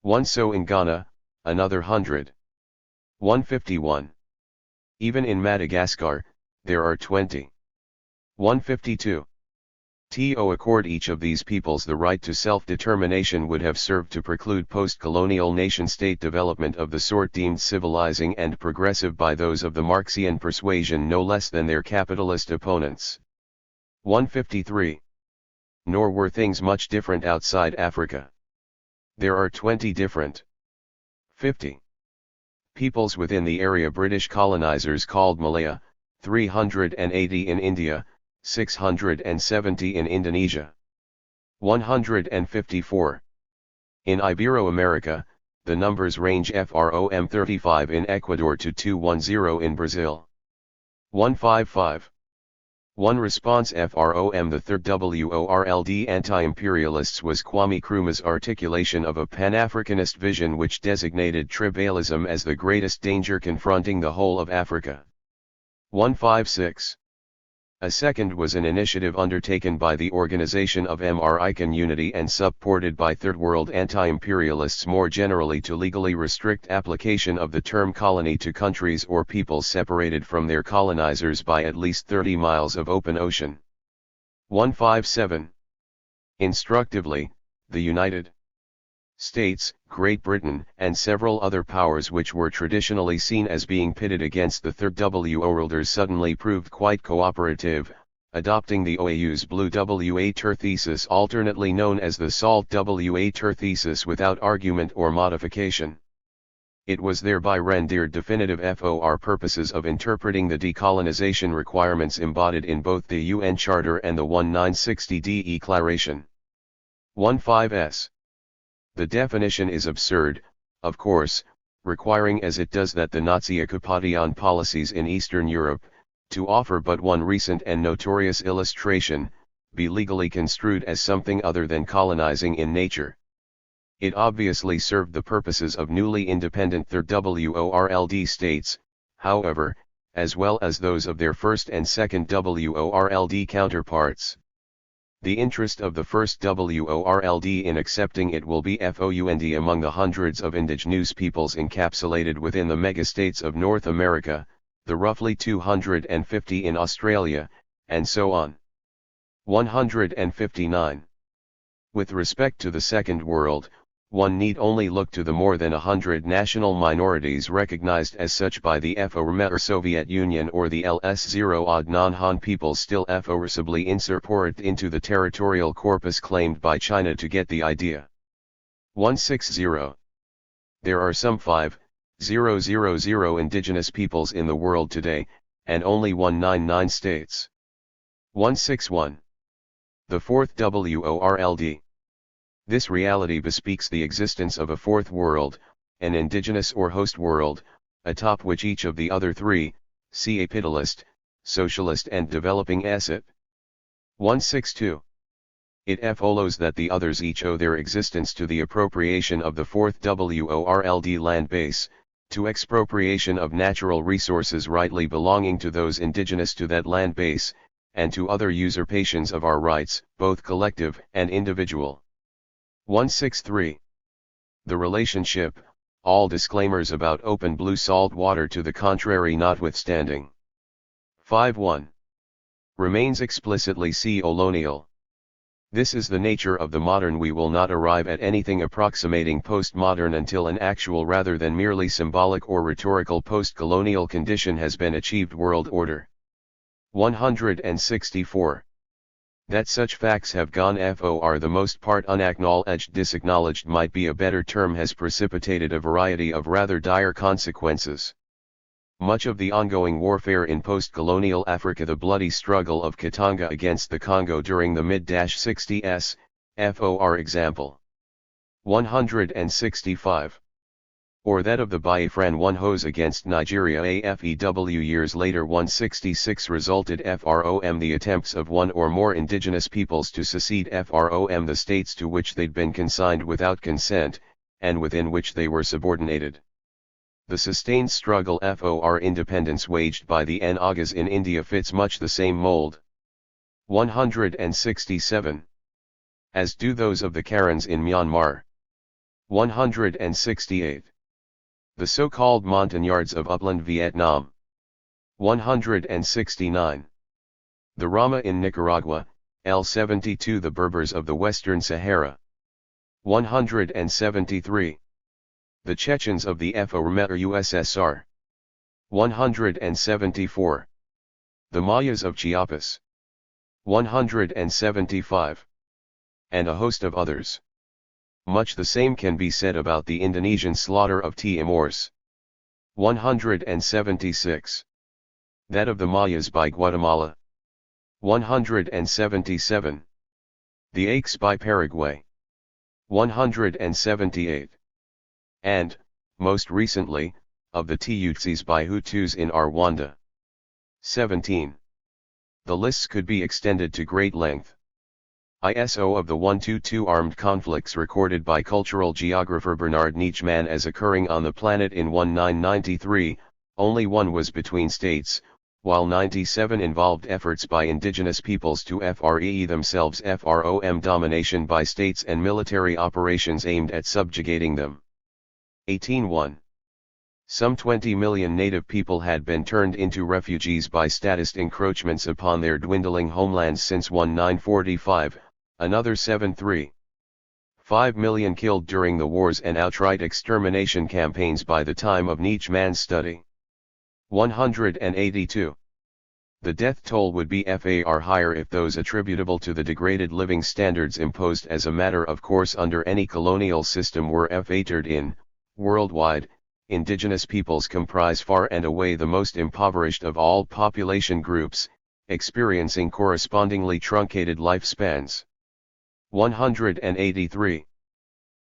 One so in Ghana, another 100. 151. Even in Madagascar, there are 20. 152. To accord each of these peoples the right to self-determination would have served to preclude post-colonial nation-state development of the sort deemed civilizing and progressive by those of the Marxian persuasion no less than their capitalist opponents. 153. Nor were things much different outside Africa. There are 20 different 50 peoples within the area British colonizers called Malaya, 380 in India, 670 in Indonesia. 154. In Ibero-America, the numbers range from 35 in Ecuador to 210 in Brazil. 155. One response from the THIRD-WORLD anti-imperialists was Kwame Nkrumah's articulation of a Pan-Africanist vision which designated tribalism as the greatest danger confronting the whole of Africa. 156. A second was an initiative undertaken by the Organization of American Unity and supported by Third World anti-imperialists more generally to legally restrict application of the term colony to countries or peoples separated from their colonizers by at least 30 miles of open ocean. 157. Instructively, the United States, Great Britain, and several other powers which were traditionally seen as being pitted against the THIRD-WORLDISm suddenly proved quite cooperative, adopting the OAU's Blue W.A.Ter thesis, alternately known as the Salt W.A.Ter thesis, without argument or modification. It was thereby rendered definitive for purposes of interpreting the decolonization requirements embodied in both the UN Charter and the 1960 Declaration. 15s. The definition is absurd, of course, requiring as it does that the Nazi occupation policies in Eastern Europe, to offer but one recent and notorious illustration, be legally construed as something other than colonizing in nature. It obviously served the purposes of newly independent third-world states, however, as well as those of their first and second world counterparts. The interest of the first world in accepting it will be found among the hundreds of indigenous peoples encapsulated within the megastates of North America, the roughly 250 in Australia, and so on. 159. With respect to the Second World, one need only look to the more than 100 national minorities recognized as such by the former Soviet Union or the LS0-odd non-Han peoples still forcibly incorporated into the territorial corpus claimed by China to get the idea. 160. There are some 5,000 indigenous peoples in the world today, and only 199 states. 161. The Fourth World. This reality bespeaks the existence of a fourth world, an indigenous or host world, atop which each of the other three, capitalist, socialist and developing asset. 162. It follows that the others each owe their existence to the appropriation of the fourth world land base, to expropriation of natural resources rightly belonging to those indigenous to that land base, and to other usurpations of our rights, both collective and individual. 163. The relationship, all disclaimers about open blue salt water to the contrary notwithstanding. 5.1. Remains explicitly colonial. This is the nature of the modern. We will not arrive at anything approximating postmodern until an actual rather than merely symbolic or rhetorical post-colonial condition has been achieved. World order. 164. That such facts have gone for the most part unacknowledged, disacknowledged might be a better term, has precipitated a variety of rather dire consequences. Much of the ongoing warfare in post-colonial Africa, the bloody struggle of Katanga against the Congo during the mid-60s, for example. 165. Or that of the Biafran Wahos against Nigeria AFEW years later. 166 resulted from the attempts of one or more indigenous peoples to secede from the states to which they'd been consigned without consent, and within which they were subordinated. The sustained struggle for independence waged by the Nagas in India fits much the same mold. 167. As do those of the Karens in Myanmar. 168. The so-called montagnards of upland Vietnam. 169. The Rama in Nicaragua, L72. The Berbers of the Western Sahara. 173. The Chechens of the former USSR. 174. The Mayas of Chiapas. 175. And a host of others. Much the same can be said about the Indonesian slaughter of Timors. 176. That of the Mayas by Guatemala. 177. The Aches by Paraguay. 178. And, most recently, of the Tutsis by Hutus in Rwanda. 17. The lists could be extended to great length. ISO of the 122 armed conflicts recorded by cultural geographer Bernard Nietzschmann as occurring on the planet in 1993, only one was between states, while 97 involved efforts by indigenous peoples to free themselves from domination by states and military operations aimed at subjugating them. 18.1. Some 20 million native people had been turned into refugees by statist encroachments upon their dwindling homelands since 1945, another 7.3. 5 million killed during the wars and outright extermination campaigns by the time of Nietzsche's study. 182. The death toll would be far higher if those attributable to the degraded living standards imposed as a matter of course under any colonial system were factored in. Worldwide, indigenous peoples comprise far and away the most impoverished of all population groups, experiencing correspondingly truncated lifespans. 183.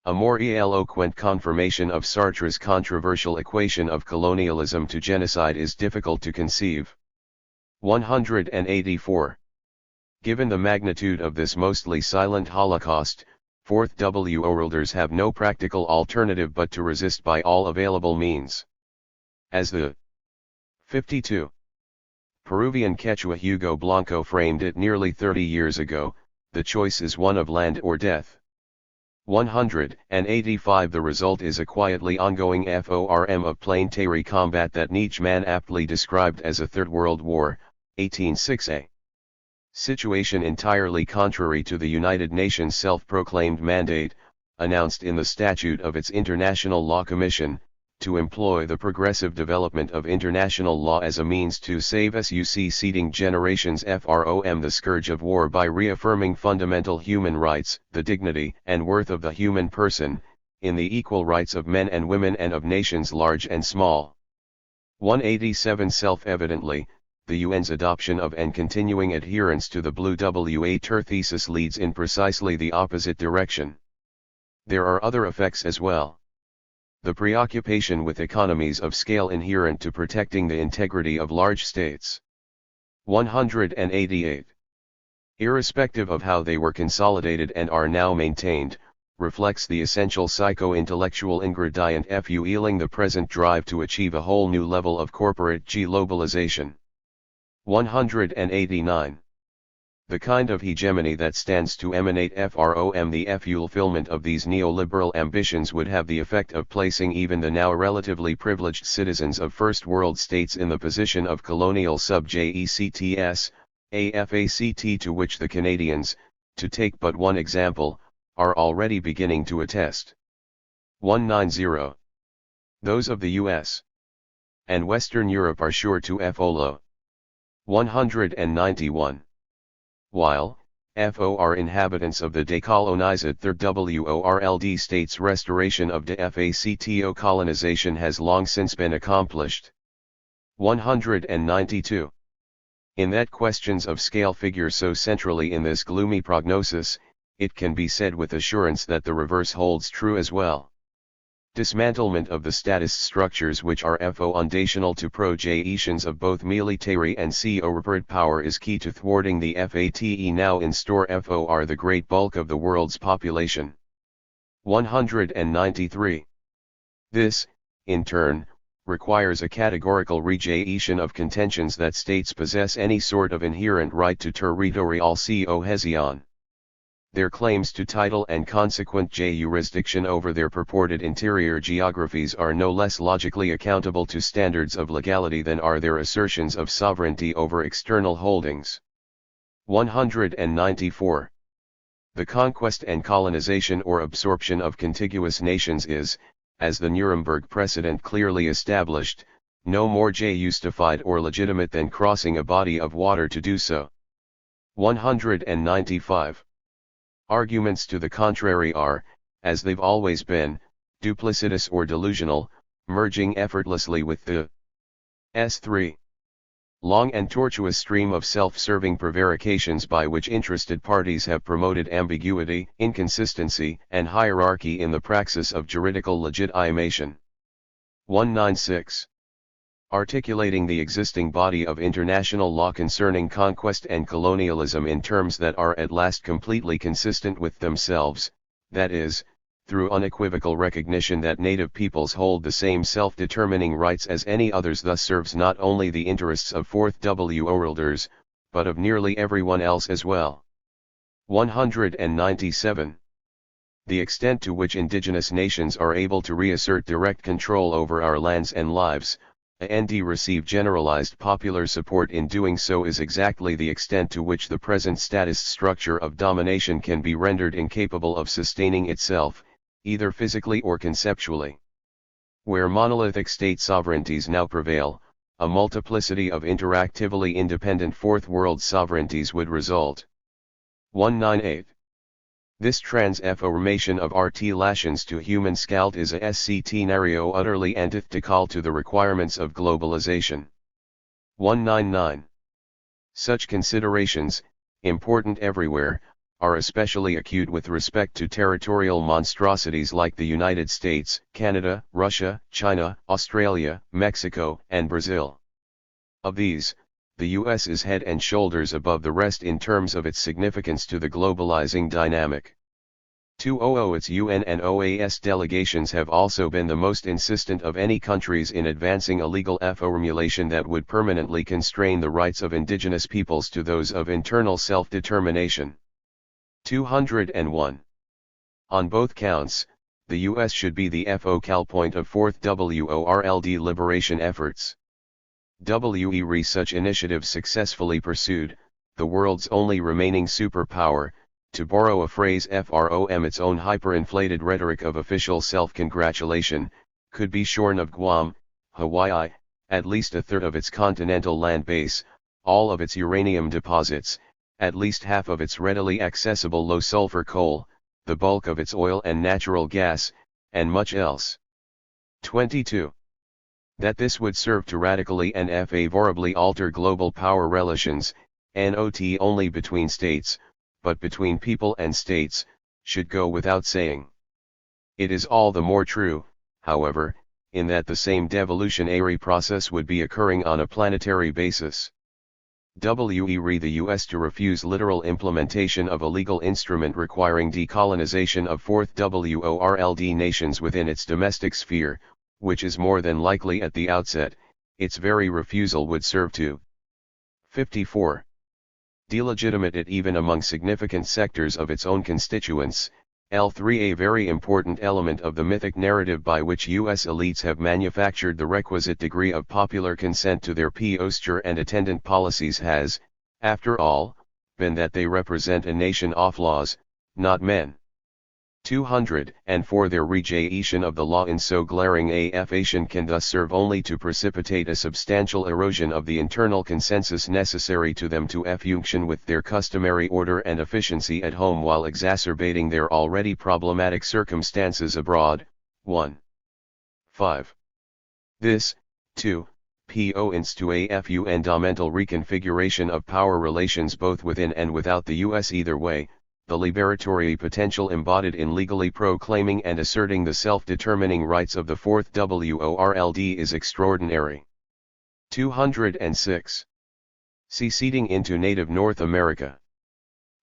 A more eloquent confirmation of Sartre's controversial equation of colonialism to genocide is difficult to conceive. 184. Given the magnitude of this mostly silent Holocaust, THIRD-WORLDers have no practical alternative but to resist by all available means. As the 52. Peruvian Quechua Hugo Blanco framed it nearly 30 years ago, the choice is one of land or death. 185. The result is a quietly ongoing form of planetary combat that Nietzsche aptly described as a Third World War, 1806a. Situation entirely contrary to the United Nations self-proclaimed mandate, announced in the statute of its International Law Commission, to employ the progressive development of international law as a means to save succeeding generations from the scourge of war by reaffirming fundamental human rights, the dignity and worth of the human person, in the equal rights of men and women and of nations large and small. 187. Self-evidently, the UN's adoption of and continuing adherence to the Blue Water thesis leads in precisely the opposite direction. There are other effects as well. The preoccupation with economies of scale inherent to protecting the integrity of large states. 188. Irrespective of how they were consolidated and are now maintained, reflects the essential psycho-intellectual ingredient fueling the present drive to achieve a whole new level of corporate globalization. 189. The kind of hegemony that stands to emanate from the fulfillment of these neoliberal ambitions would have the effect of placing even the now relatively privileged citizens of first world states in the position of colonial subjects, a fact to which the Canadians, to take but one example, are already beginning to attest. 190. Those of the US and Western Europe are sure to follow. 191. While, for inhabitants of the decolonized Third World states restoration of de facto colonization has long since been accomplished. 192. In that questions of scale figure so centrally in this gloomy prognosis, it can be said with assurance that the reverse holds true as well. Dismantlement of the status structures which are foundational to projections of both military and corporate power is key to thwarting the fate now in store for the great bulk of the world's population. 193. This, in turn, requires a categorical rejection of contentions that states possess any sort of inherent right to territorial cohesion. Their claims to title and consequent jurisdiction over their purported interior geographies are no less logically accountable to standards of legality than are their assertions of sovereignty over external holdings. 194. The conquest and colonization or absorption of contiguous nations is, as the Nuremberg precedent clearly established, no more justified or legitimate than crossing a body of water to do so. 195. Arguments to the contrary are, as they've always been, duplicitous or delusional, merging effortlessly with the S3. Long and tortuous stream of self-serving prevarications by which interested parties have promoted ambiguity, inconsistency, and hierarchy in the praxis of juridical legitimation. 196. Articulating the existing body of international law concerning conquest and colonialism in terms that are at last completely consistent with themselves, that is, through unequivocal recognition that native peoples hold the same self-determining rights as any others, thus serves not only the interests of fourth worlders, but of nearly everyone else as well. 197. The extent to which indigenous nations are able to reassert direct control over our lands and lives, and receive generalized popular support in doing so, is exactly the extent to which the present statist structure of domination can be rendered incapable of sustaining itself, either physically or conceptually. Where monolithic state sovereignties now prevail, a multiplicity of interactively independent fourth world sovereignties would result. 198. This transformation of relations to human scaled is a scenario utterly antithetical to the requirements of globalization. 199. Such considerations, important everywhere, are especially acute with respect to territorial monstrosities like the United States, Canada, Russia, China, Australia, Mexico, and Brazil. Of these, the US is head and shoulders above the rest in terms of its significance to the globalizing dynamic. 200 Its UN and OAS delegations have also been the most insistent of any countries in advancing a legal formulation that would permanently constrain the rights of indigenous peoples to those of internal self-determination. 201. On both counts, the US should be the focal point of fourth world liberation efforts. Were such initiatives successfully pursued, the world's only remaining superpower, to borrow a phrase from its own hyperinflated rhetoric of official self-congratulation, could be shorn of Guam, Hawaii, at least a third of its continental land base, all of its uranium deposits, at least half of its readily accessible low-sulfur coal, the bulk of its oil and natural gas, and much else. 22. That this would serve to radically and favorably alter global power relations, not only between states, but between people and states, should go without saying. It is all the more true, however, in that the same devolutionary process would be occurring on a planetary basis. Were the US to refuse literal implementation of a legal instrument requiring decolonization of fourth world nations within its domestic sphere, which is more than likely at the outset, its very refusal would serve to 54. Delegitimate it even among significant sectors of its own constituents. L3 A very important element of the mythic narrative by which US elites have manufactured the requisite degree of popular consent to their posture and attendant policies has, after all, been that they represent a nation of laws, not men. 200. And for their rejection of the law in so glaring a fashion can thus serve only to precipitate a substantial erosion of the internal consensus necessary to them to function with their customary order and efficiency at home while exacerbating their already problematic circumstances abroad. 1. 5. This, too, points to a fundamental reconfiguration of power relations both within and without the US. Either way, the liberatory potential embodied in legally proclaiming and asserting the self-determining rights of the fourth world is extraordinary. 206. Seceding into native North America.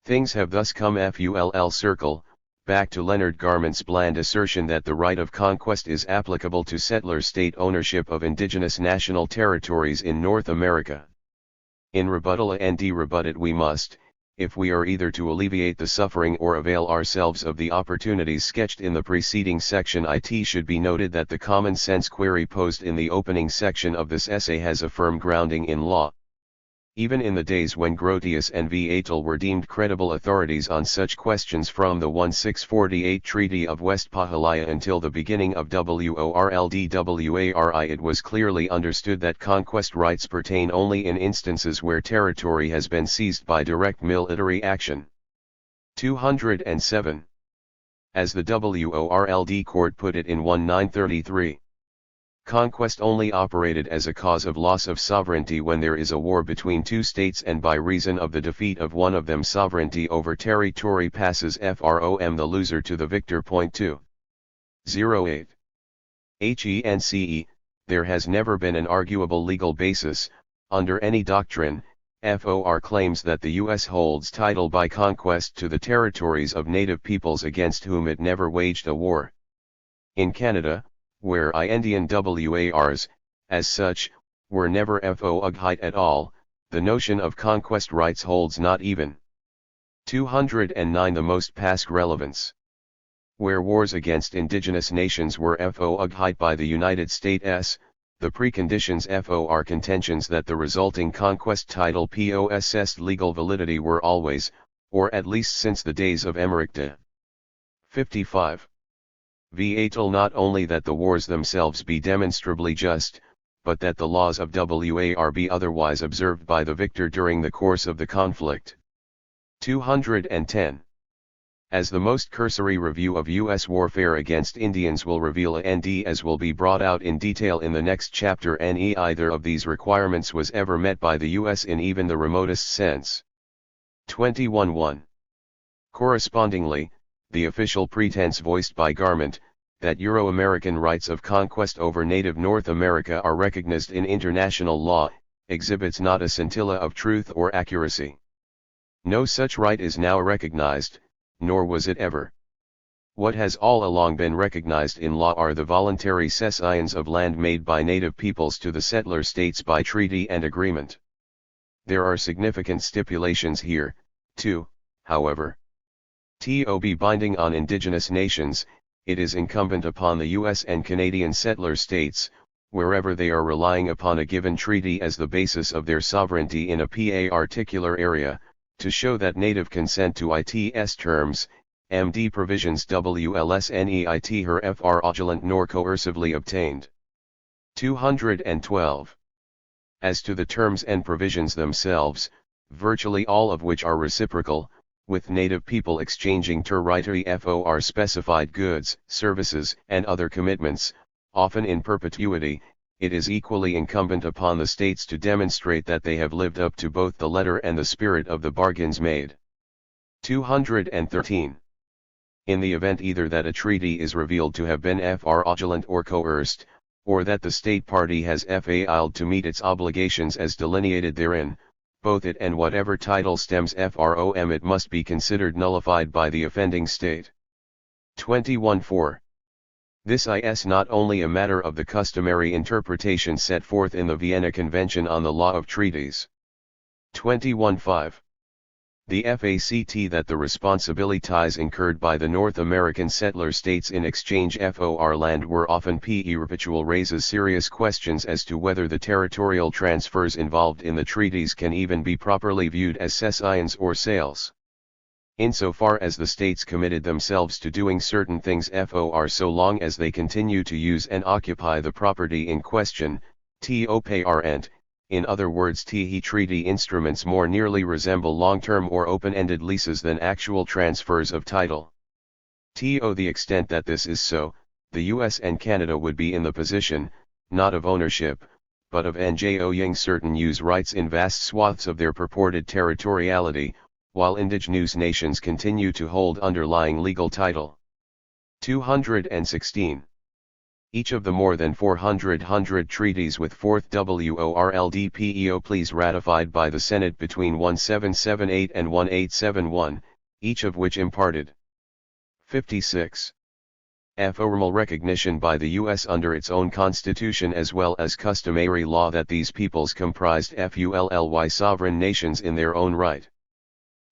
Things have thus come full circle, back to Leonard Garment's bland assertion that the right of conquest is applicable to settler state ownership of indigenous national territories in North America. In rebuttal and rebut it we must, if we are either to alleviate the suffering or avail ourselves of the opportunities sketched in the preceding section. It should be noted that the common sense query posed in the opening section of this essay has a firm grounding in law. Even in the days when Grotius and Viatal were deemed credible authorities on such questions from the 1648 Treaty of Westphalia until the beginning of WORLDWARI, it was clearly understood that conquest rights pertain only in instances where territory has been seized by direct military action. 207. As the WORLD court put it in 1933. Conquest only operated as a cause of loss of sovereignty when there is a war between two states and by reason of the defeat of one of them sovereignty over territory passes from the loser to the victor. 2. 08. HENCE, there has never been an arguable legal basis, under any doctrine, FOR claims that the U.S. holds title by conquest to the territories of native peoples against whom it never waged a war. In Canada, where Indian WARs, as such, were never FOUGHIT at all, the notion of conquest rights holds not even. 209 The most past relevance. Where wars against indigenous nations were FOUGHIT by the United States, the preconditions FOR contentions that the resulting conquest title possessed legal validity were always, or at least since the days of Emmerich de 55. Vital not only that the wars themselves be demonstrably just, but that the laws of war be otherwise observed by the victor during the course of the conflict. 210. As the most cursory review of U.S. warfare against Indians will reveal and as will be brought out in detail in the next chapter, either of these requirements was ever met by the U.S. in even the remotest sense. 21.1. Correspondingly, the official pretense voiced by Garment, that Euro-American rights of conquest over native North America are recognized in international law, exhibits not a scintilla of truth or accuracy. No such right is now recognized, nor was it ever. What has all along been recognized in law are the voluntary cessions of land made by native peoples to the settler states by treaty and agreement. There are significant stipulations here, too, however. To be binding on indigenous nations, it is incumbent upon the U.S. and Canadian settler states, wherever they are relying upon a given treaty as the basis of their sovereignty in a particular area, to show that native consent to its terms, MD provisions WLSNEIT her fraudulent nor coercively obtained. 212. As to the terms and provisions themselves, virtually all of which are reciprocal, with native people exchanging territory for specified goods, services, and other commitments, often in perpetuity, it is equally incumbent upon the states to demonstrate that they have lived up to both the letter and the spirit of the bargains made. 213. In the event either that a treaty is revealed to have been fraudulent or coerced, or that the state party has failed to meet its obligations as delineated therein, both it and whatever title stems from it must be considered nullified by the offending state. 21.4. This is not only a matter of the customary interpretation set forth in the Vienna Convention on the Law of Treaties. 21.5. The fact that the responsibilities incurred by the North American settler states in exchange for land were often perpetual raises serious questions as to whether the territorial transfers involved in the treaties can even be properly viewed as cessions or sales. Insofar as the states committed themselves to doing certain things for so long as they continue to use and occupy the property in question, TOPRent, in other words treaty instruments more nearly resemble long-term or open-ended leases than actual transfers of title. To the extent that this is so, the US and Canada would be in the position, not of ownership, but of enjoying certain use rights in vast swaths of their purported territoriality, while indigenous nations continue to hold underlying legal title. 216. Each of the more than 400 treaties with 4th WORLD please ratified by the Senate between 1778 and 1871, each of which imparted 56. Formal recognition by the U.S. under its own constitution as well as customary law that these peoples comprised fully sovereign nations in their own right.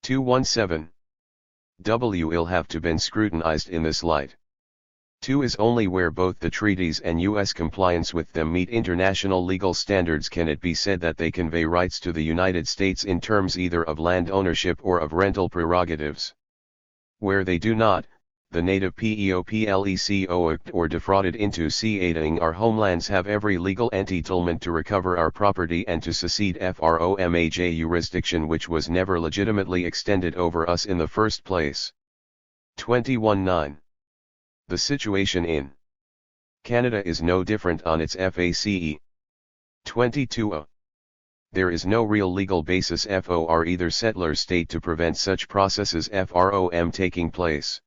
217. Will have to been scrutinized in this light. 2 is only where both the treaties and U.S. compliance with them meet international legal standards can it be said that they convey rights to the United States in terms either of land ownership or of rental prerogatives. Where they do not, the native peoples or defrauded into ceding our homelands have every legal entitlement to recover our property and to secede from a jurisdiction which was never legitimately extended over us in the first place. 21.9. The situation in Canada is no different on its face. 22. There is no real legal basis for either settler state to prevent such processes from taking place.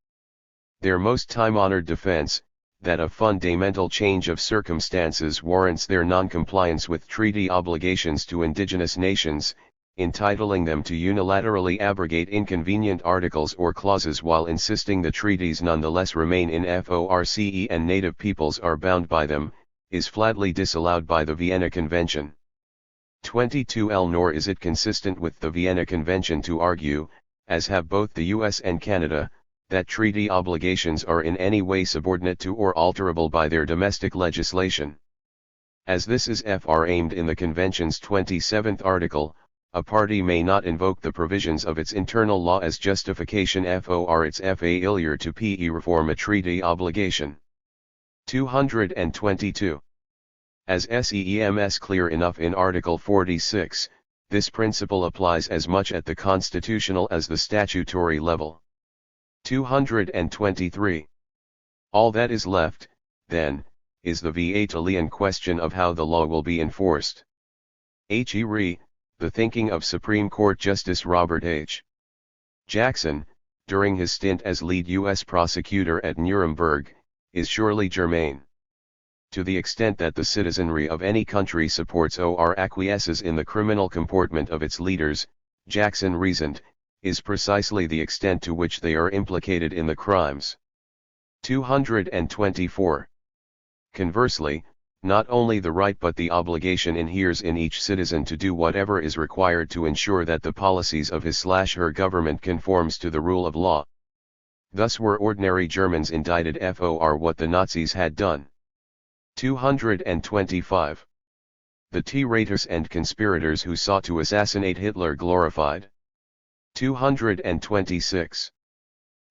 Their most time-honored defense, that a fundamental change of circumstances warrants their non-compliance with treaty obligations to indigenous nations, entitling them to unilaterally abrogate inconvenient articles or clauses while insisting the treaties nonetheless remain in force and native peoples are bound by them, is flatly disallowed by the Vienna Convention. 22L. Nor is it consistent with the Vienna Convention to argue, as have both the US and Canada, that treaty obligations are in any way subordinate to or alterable by their domestic legislation. As this is fr aimed in the Convention's 27th article, a party may not invoke the provisions of its internal law as justification for its failure to reform a treaty obligation. 222. As SEEMS clear enough in Article 46, this principle applies as much at the constitutional as the statutory level. 223. All that is left, then, is the Italian question of how the law will be enforced. Re. The thinking of Supreme Court Justice Robert H. Jackson, during his stint as lead U.S. prosecutor at Nuremberg, is surely germane. To the extent that the citizenry of any country supports or acquiesces in the criminal comportment of its leaders, Jackson reasoned, is precisely the extent to which they are implicated in the crimes. 224. Conversely, not only the right but the obligation inheres in each citizen to do whatever is required to ensure that the policies of his/her government conforms to the rule of law. Thus were ordinary Germans indicted for what the Nazis had done. 225. The traitors and conspirators who sought to assassinate Hitler glorified. 226.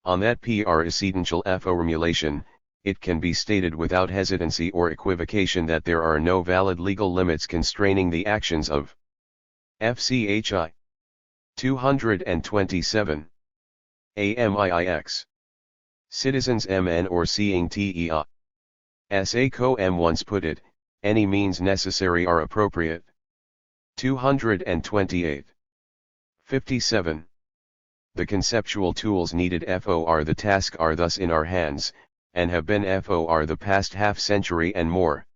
On that essential formulation, it can be stated without hesitancy or equivocation that there are no valid legal limits constraining the actions of FCHI. 227. AMIIX. Citizens MN or seeing TEA. As ACOM once put it, any means necessary are appropriate. 228. 57. The conceptual tools needed for the task are thus in our hands, and have been for the past half-century and more.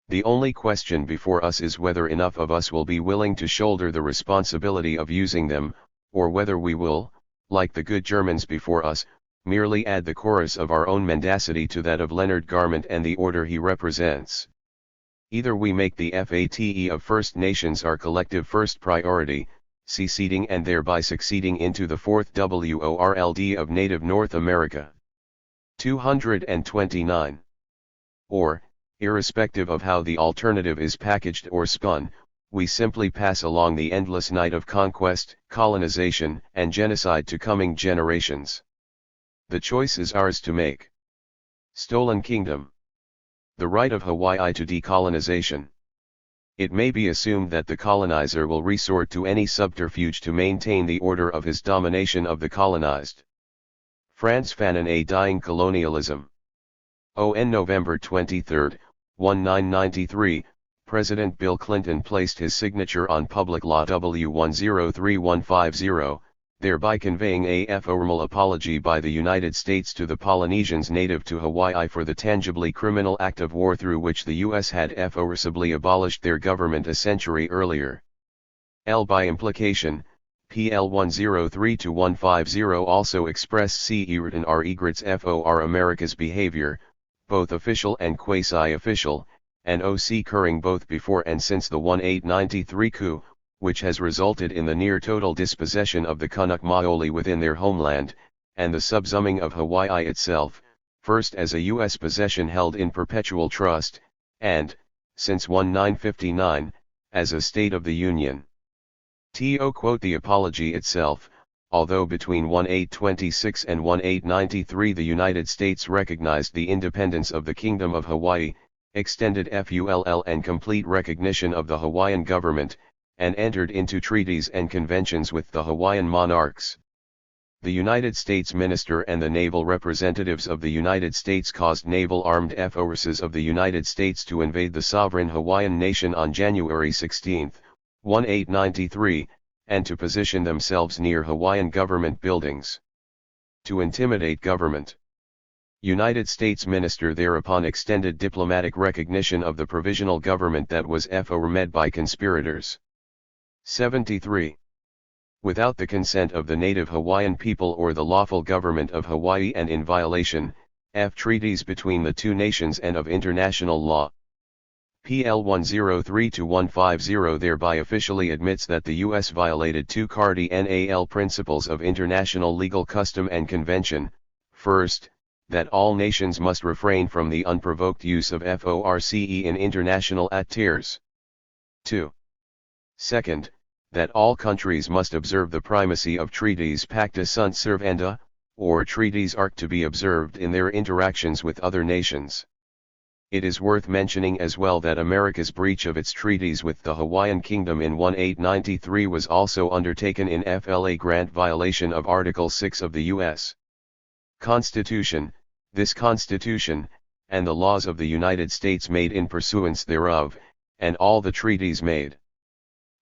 The only question before us is whether enough of us will be willing to shoulder the responsibility of using them, or whether we will, like the good Germans before us, merely add the chorus of our own mendacity to that of Leonard Garment and the order he represents. Either we make the FATE of First Nations our collective first priority, seceding and thereby succeeding into the fourth WORLD of native North America. 229. Or, irrespective of how the alternative is packaged or spun, we simply pass along the endless night of conquest, colonization, and genocide to coming generations. The choice is ours to make. Stolen Kingdom. The right of Hawaii to decolonization. It may be assumed that the colonizer will resort to any subterfuge to maintain the order of his domination of the colonized. Frantz Fanon, A Dying Colonialism. On November 23, 1993, President Bill Clinton placed his signature on Public Law W-103150, thereby conveying a formal apology by the United States to the Polynesians native to Hawaii for the tangibly criminal act of war through which the U.S. had forcibly abolished their government a century earlier. By implication, PL 103-150 also expressed written regrets for America's behavior, both official and quasi-official, and occurring both before and since the 1893 coup, which has resulted in the near-total dispossession of the Kanak Maoli within their homeland, and the subsuming of Hawaii itself, first as a U.S. possession held in perpetual trust, and, since 1959, as a State of the Union. The apology itself, although between 1826 and 1893 the United States recognized the independence of the Kingdom of Hawaii, extended full and complete recognition of the Hawaiian government, and entered into treaties and conventions with the Hawaiian monarchs. The United States Minister and the naval representatives of the United States caused naval armed forces of the United States to invade the sovereign Hawaiian nation on January 16, 1893, and to position themselves near Hawaiian government buildings. To intimidate government. United States Minister thereupon extended diplomatic recognition of the provisional government that was formed by conspirators. 73. Without the consent of the native Hawaiian people or the lawful government of Hawaii and in violation, f. treaties between the two nations and of international law. PL 103-150 thereby officially admits that the U.S. violated two cardinal principles of international legal custom and convention. First, that all nations must refrain from the unprovoked use of force in international affairs. 2. Second, that all countries must observe the primacy of treaties pacta sunt servanda, or treaties are to be observed in their interactions with other nations. It is worth mentioning as well that America's breach of its treaties with the Hawaiian Kingdom in 1893 was also undertaken in flagrant violation of Article 6 of the U.S. Constitution. This Constitution, and the laws of the United States made in pursuance thereof, and all the treaties made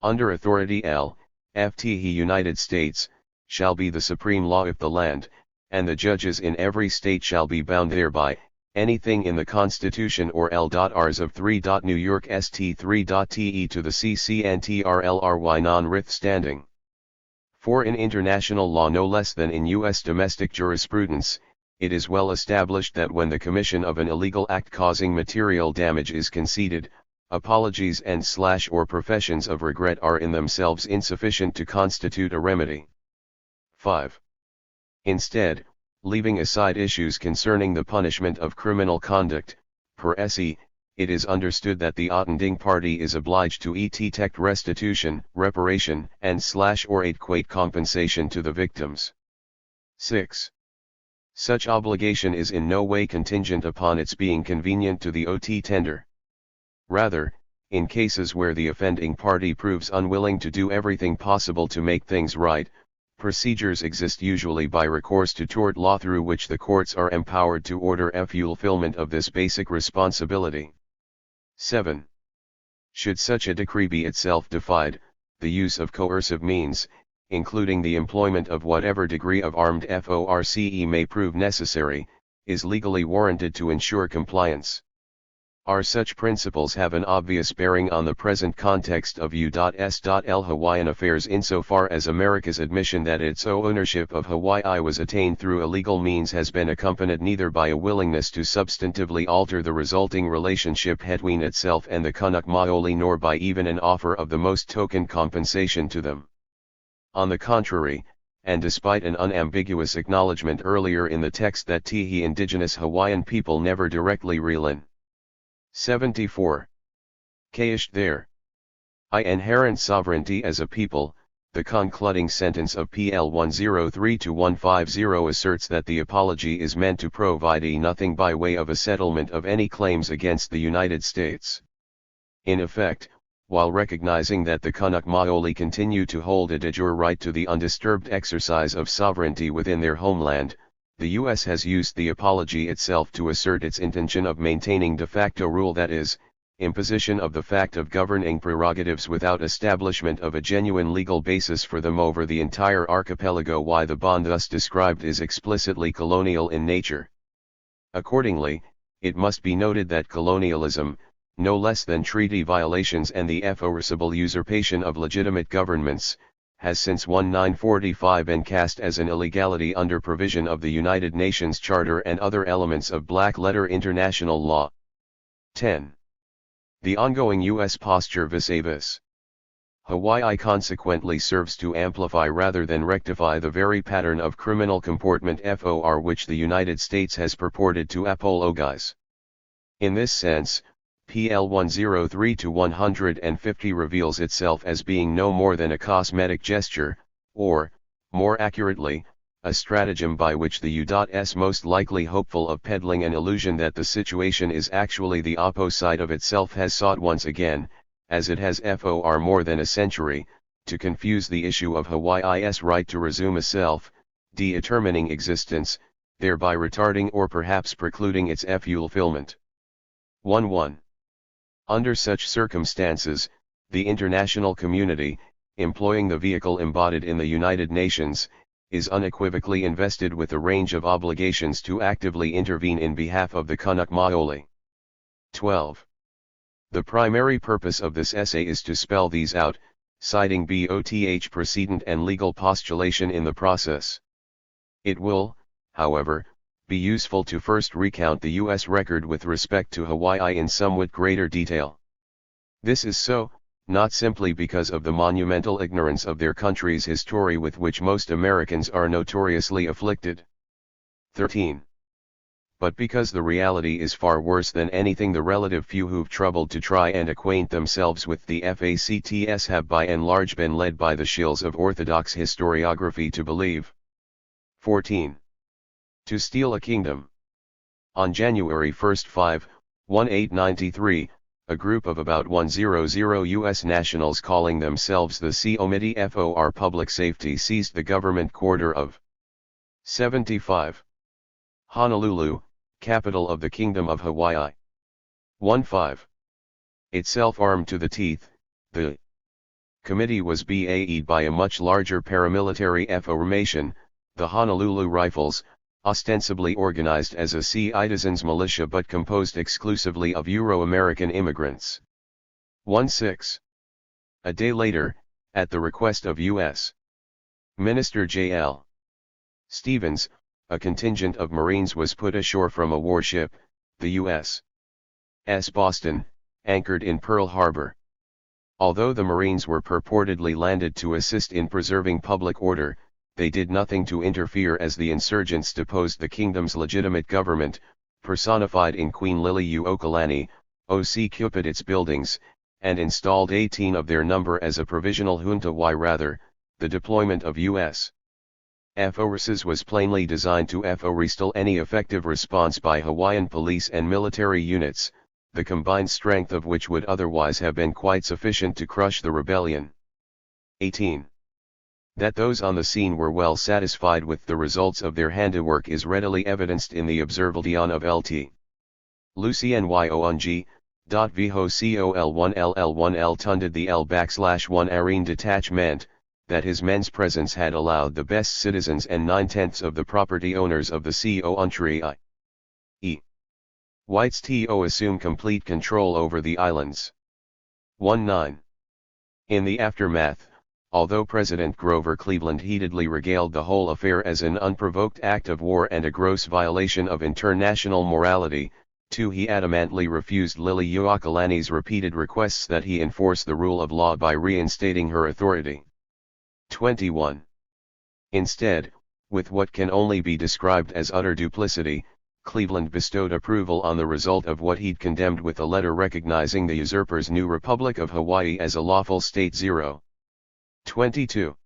under authority L.F.T. United States, shall be the supreme law of the land, and the judges in every state shall be bound thereby. Anything in the Constitution or L.Rs of 3. New York St. 3.te to the CCNTRLRY notwithstanding. For in international law no less than in U.S. domestic jurisprudence, it is well established that when the commission of an illegal act causing material damage is conceded, apologies and or professions of regret are in themselves insufficient to constitute a remedy. 5. Instead, leaving aside issues concerning the punishment of criminal conduct, per se, it is understood that the offending party is obliged to effect restitution, reparation, and or adequate compensation to the victims. 6. Such obligation is in no way contingent upon its being convenient to the offender. Rather, in cases where the offending party proves unwilling to do everything possible to make things right, procedures exist usually by recourse to tort law through which the courts are empowered to order fulfillment of this basic responsibility. 7. Should such a decree be itself defied, the use of coercive means, including the employment of whatever degree of armed force may prove necessary, is legally warranted to ensure compliance. Such principles have an obvious bearing on the present context of U.S.L. Hawaiian affairs insofar as America's admission that its ownership of Hawaii was attained through illegal means has been accompanied neither by a willingness to substantively alter the resulting relationship between itself and the Kanak Maoli nor by even an offer of the most token compensation to them. On the contrary, and despite an unambiguous acknowledgement earlier in the text that the indigenous Hawaiian people never directly relin. 74. Kaish there. Inherent sovereignty as a people, the concluding sentence of PL 103-150 asserts that the apology is meant to provide nothing by way of a settlement of any claims against the United States. In effect, while recognizing that the Kanak Maoli continue to hold a de jure right to the undisturbed exercise of sovereignty within their homeland, the U.S. has used the apology itself to assert its intention of maintaining de facto rule, that is, imposition of the fact of governing prerogatives without establishment of a genuine legal basis for them over the entire archipelago. Why the bond thus described is explicitly colonial in nature. Accordingly, it must be noted that colonialism, no less than treaty violations and the forcible usurpation of legitimate governments, has since 1945 been cast as an illegality under provision of the United Nations Charter and other elements of black-letter international law. 10. The ongoing U.S. posture vis-a-vis Hawaii consequently serves to amplify rather than rectify the very pattern of criminal comportment which the United States has purported to apologize. In this sense, PL 103-150 reveals itself as being no more than a cosmetic gesture, or, more accurately, a stratagem by which the U.S. most likely hopeful of peddling an illusion that the situation is actually the opposite of itself has sought once again, as it has for more than a century, to confuse the issue of Hawaii's right to resume a self-determining existence, thereby retarding or perhaps precluding its fulfillment. 1. Under such circumstances, the international community, employing the vehicle embodied in the United Nations, is unequivocally invested with a range of obligations to actively intervene in behalf of the Kanak Maoli. 12. The primary purpose of this essay is to spell these out, citing both precedent and legal postulation in the process. It will, however, be useful to first recount the U.S. record with respect to Hawaii in somewhat greater detail. This is so, not simply because of the monumental ignorance of their country's history with which most Americans are notoriously afflicted. 13. But because the reality is far worse than anything the relative few who've troubled to try and acquaint themselves with the facts have by and large been led by the shills of orthodox historiography to believe. 14. To steal a kingdom. On January 1, 1893, a group of about 100 U.S. nationals calling themselves the COMITTE Public Safety seized the government quarter of 75. Honolulu, capital of the Kingdom of Hawaii. 15. Itself armed to the teeth, the committee was BAE'd by a much larger paramilitary formation, the Honolulu Rifles, ostensibly organized as a citizens militia but composed exclusively of Euro-American immigrants. 16. A day later, at the request of U.S. Minister J.L. Stevens, a contingent of Marines was put ashore from a warship, the U.S. Boston, anchored in Pearl Harbor. Although the Marines were purportedly landed to assist in preserving public order, they did nothing to interfere as the insurgents deposed the kingdom's legitimate government, personified in Queen Liliuokalani, O.C. Cupid its buildings, and installed 18 of their number as a provisional junta. Rather, the deployment of U.S. forces was plainly designed to forestall any effective response by Hawaiian police and military units, the combined strength of which would otherwise have been quite sufficient to crush the rebellion. 18. That those on the scene were well satisfied with the results of their handiwork is readily evidenced in the observation of Lt. Lucien Yong. Viho Col1ll1L tunded the L\1 Arene detachment, that his men's presence had allowed the best citizens and 9/10 of the property owners of the country i.e. whites to assume complete control over the islands. 19. In the aftermath, although President Grover Cleveland heatedly regaled the whole affair as an unprovoked act of war and a gross violation of international morality, he adamantly refused Liliuokalani's repeated requests that he enforce the rule of law by reinstating her authority. 21. Instead, with what can only be described as utter duplicity, Cleveland bestowed approval on the result of what he'd condemned with a letter recognizing the usurper's new Republic of Hawaii as a lawful state. 22.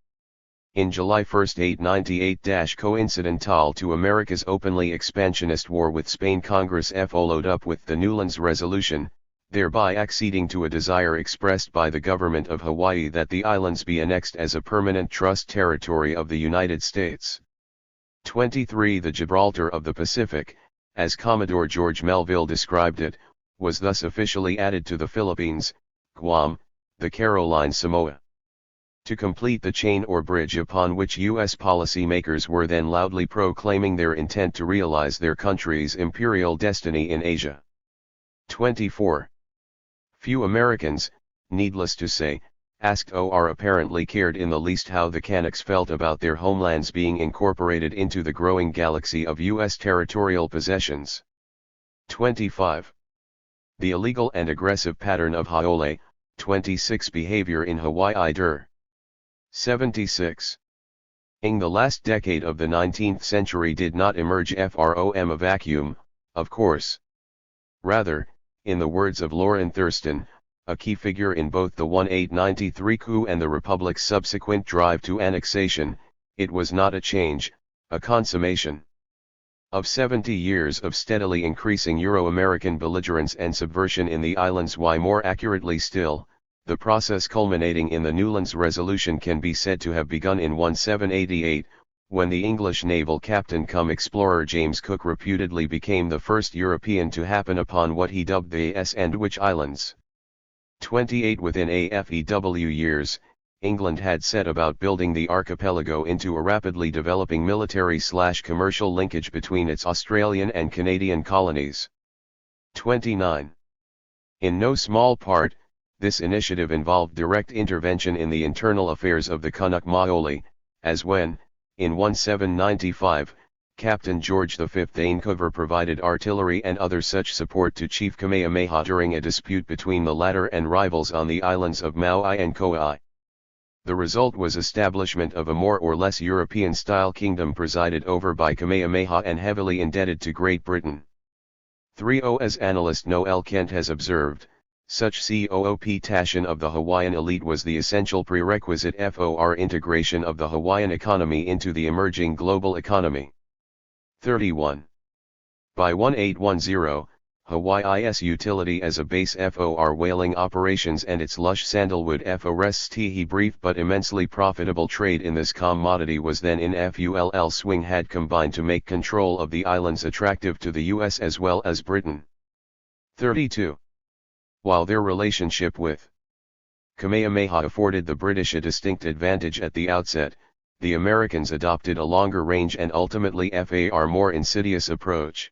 In July 1, 1898, coincidental to America's openly expansionist war with Spain, Congress followed up with the Newlands Resolution, thereby acceding to a desire expressed by the government of Hawaii that the islands be annexed as a permanent trust territory of the United States. 23. The Gibraltar of the Pacific, as Commodore George Melville described it, was thus officially added to the Philippines, Guam, the Caroline Samoa. To complete the chain or bridge upon which U.S. policymakers were then loudly proclaiming their intent to realize their country's imperial destiny in Asia. 24. Few Americans, needless to say, asked or apparently cared in the least how the Kanaks felt about their homelands being incorporated into the growing galaxy of U.S. territorial possessions. 25. The illegal and aggressive pattern of Haole, 26 behavior in Hawaii. 76. In the last decade of the 19th century did not emerge from a vacuum, of course. Rather, in the words of Lauren Thurston, a key figure in both the 1893 coup and the Republic's subsequent drive to annexation, it was not a change, a consummation of 70 years of steadily increasing Euro-American belligerence and subversion in the islands. More accurately still, the process culminating in the Newlands Resolution can be said to have begun in 1788, when the English naval captain cum explorer James Cook reputedly became the first European to happen upon what he dubbed the Sandwich Islands. 28. Within AFEW years, England had set about building the archipelago into a rapidly developing military/commercial linkage between its Australian and Canadian colonies. 29. In no small part, This initiative involved direct intervention in the internal affairs of the Kanak Maoli, as when, in 1795, Captain George V Vancouver provided artillery and other such support to Chief Kamehameha during a dispute between the latter and rivals on the islands of Maui and Kauai. The result was establishment of a more or less European-style kingdom presided over by Kamehameha and heavily indebted to Great Britain. 3. As analyst Noel Kent has observed, such cooptation of the Hawaiian elite was the essential prerequisite for integration of the Hawaiian economy into the emerging global economy. 31. By 1810, Hawaii's utility as a base for whaling operations and its lush sandalwood forests brief but immensely profitable trade in this commodity was then in full swing had combined to make control of the islands attractive to the US as well as Britain. 32. While their relationship with Kamehameha afforded the British a distinct advantage at the outset, the Americans adopted a longer range and ultimately far more insidious approach.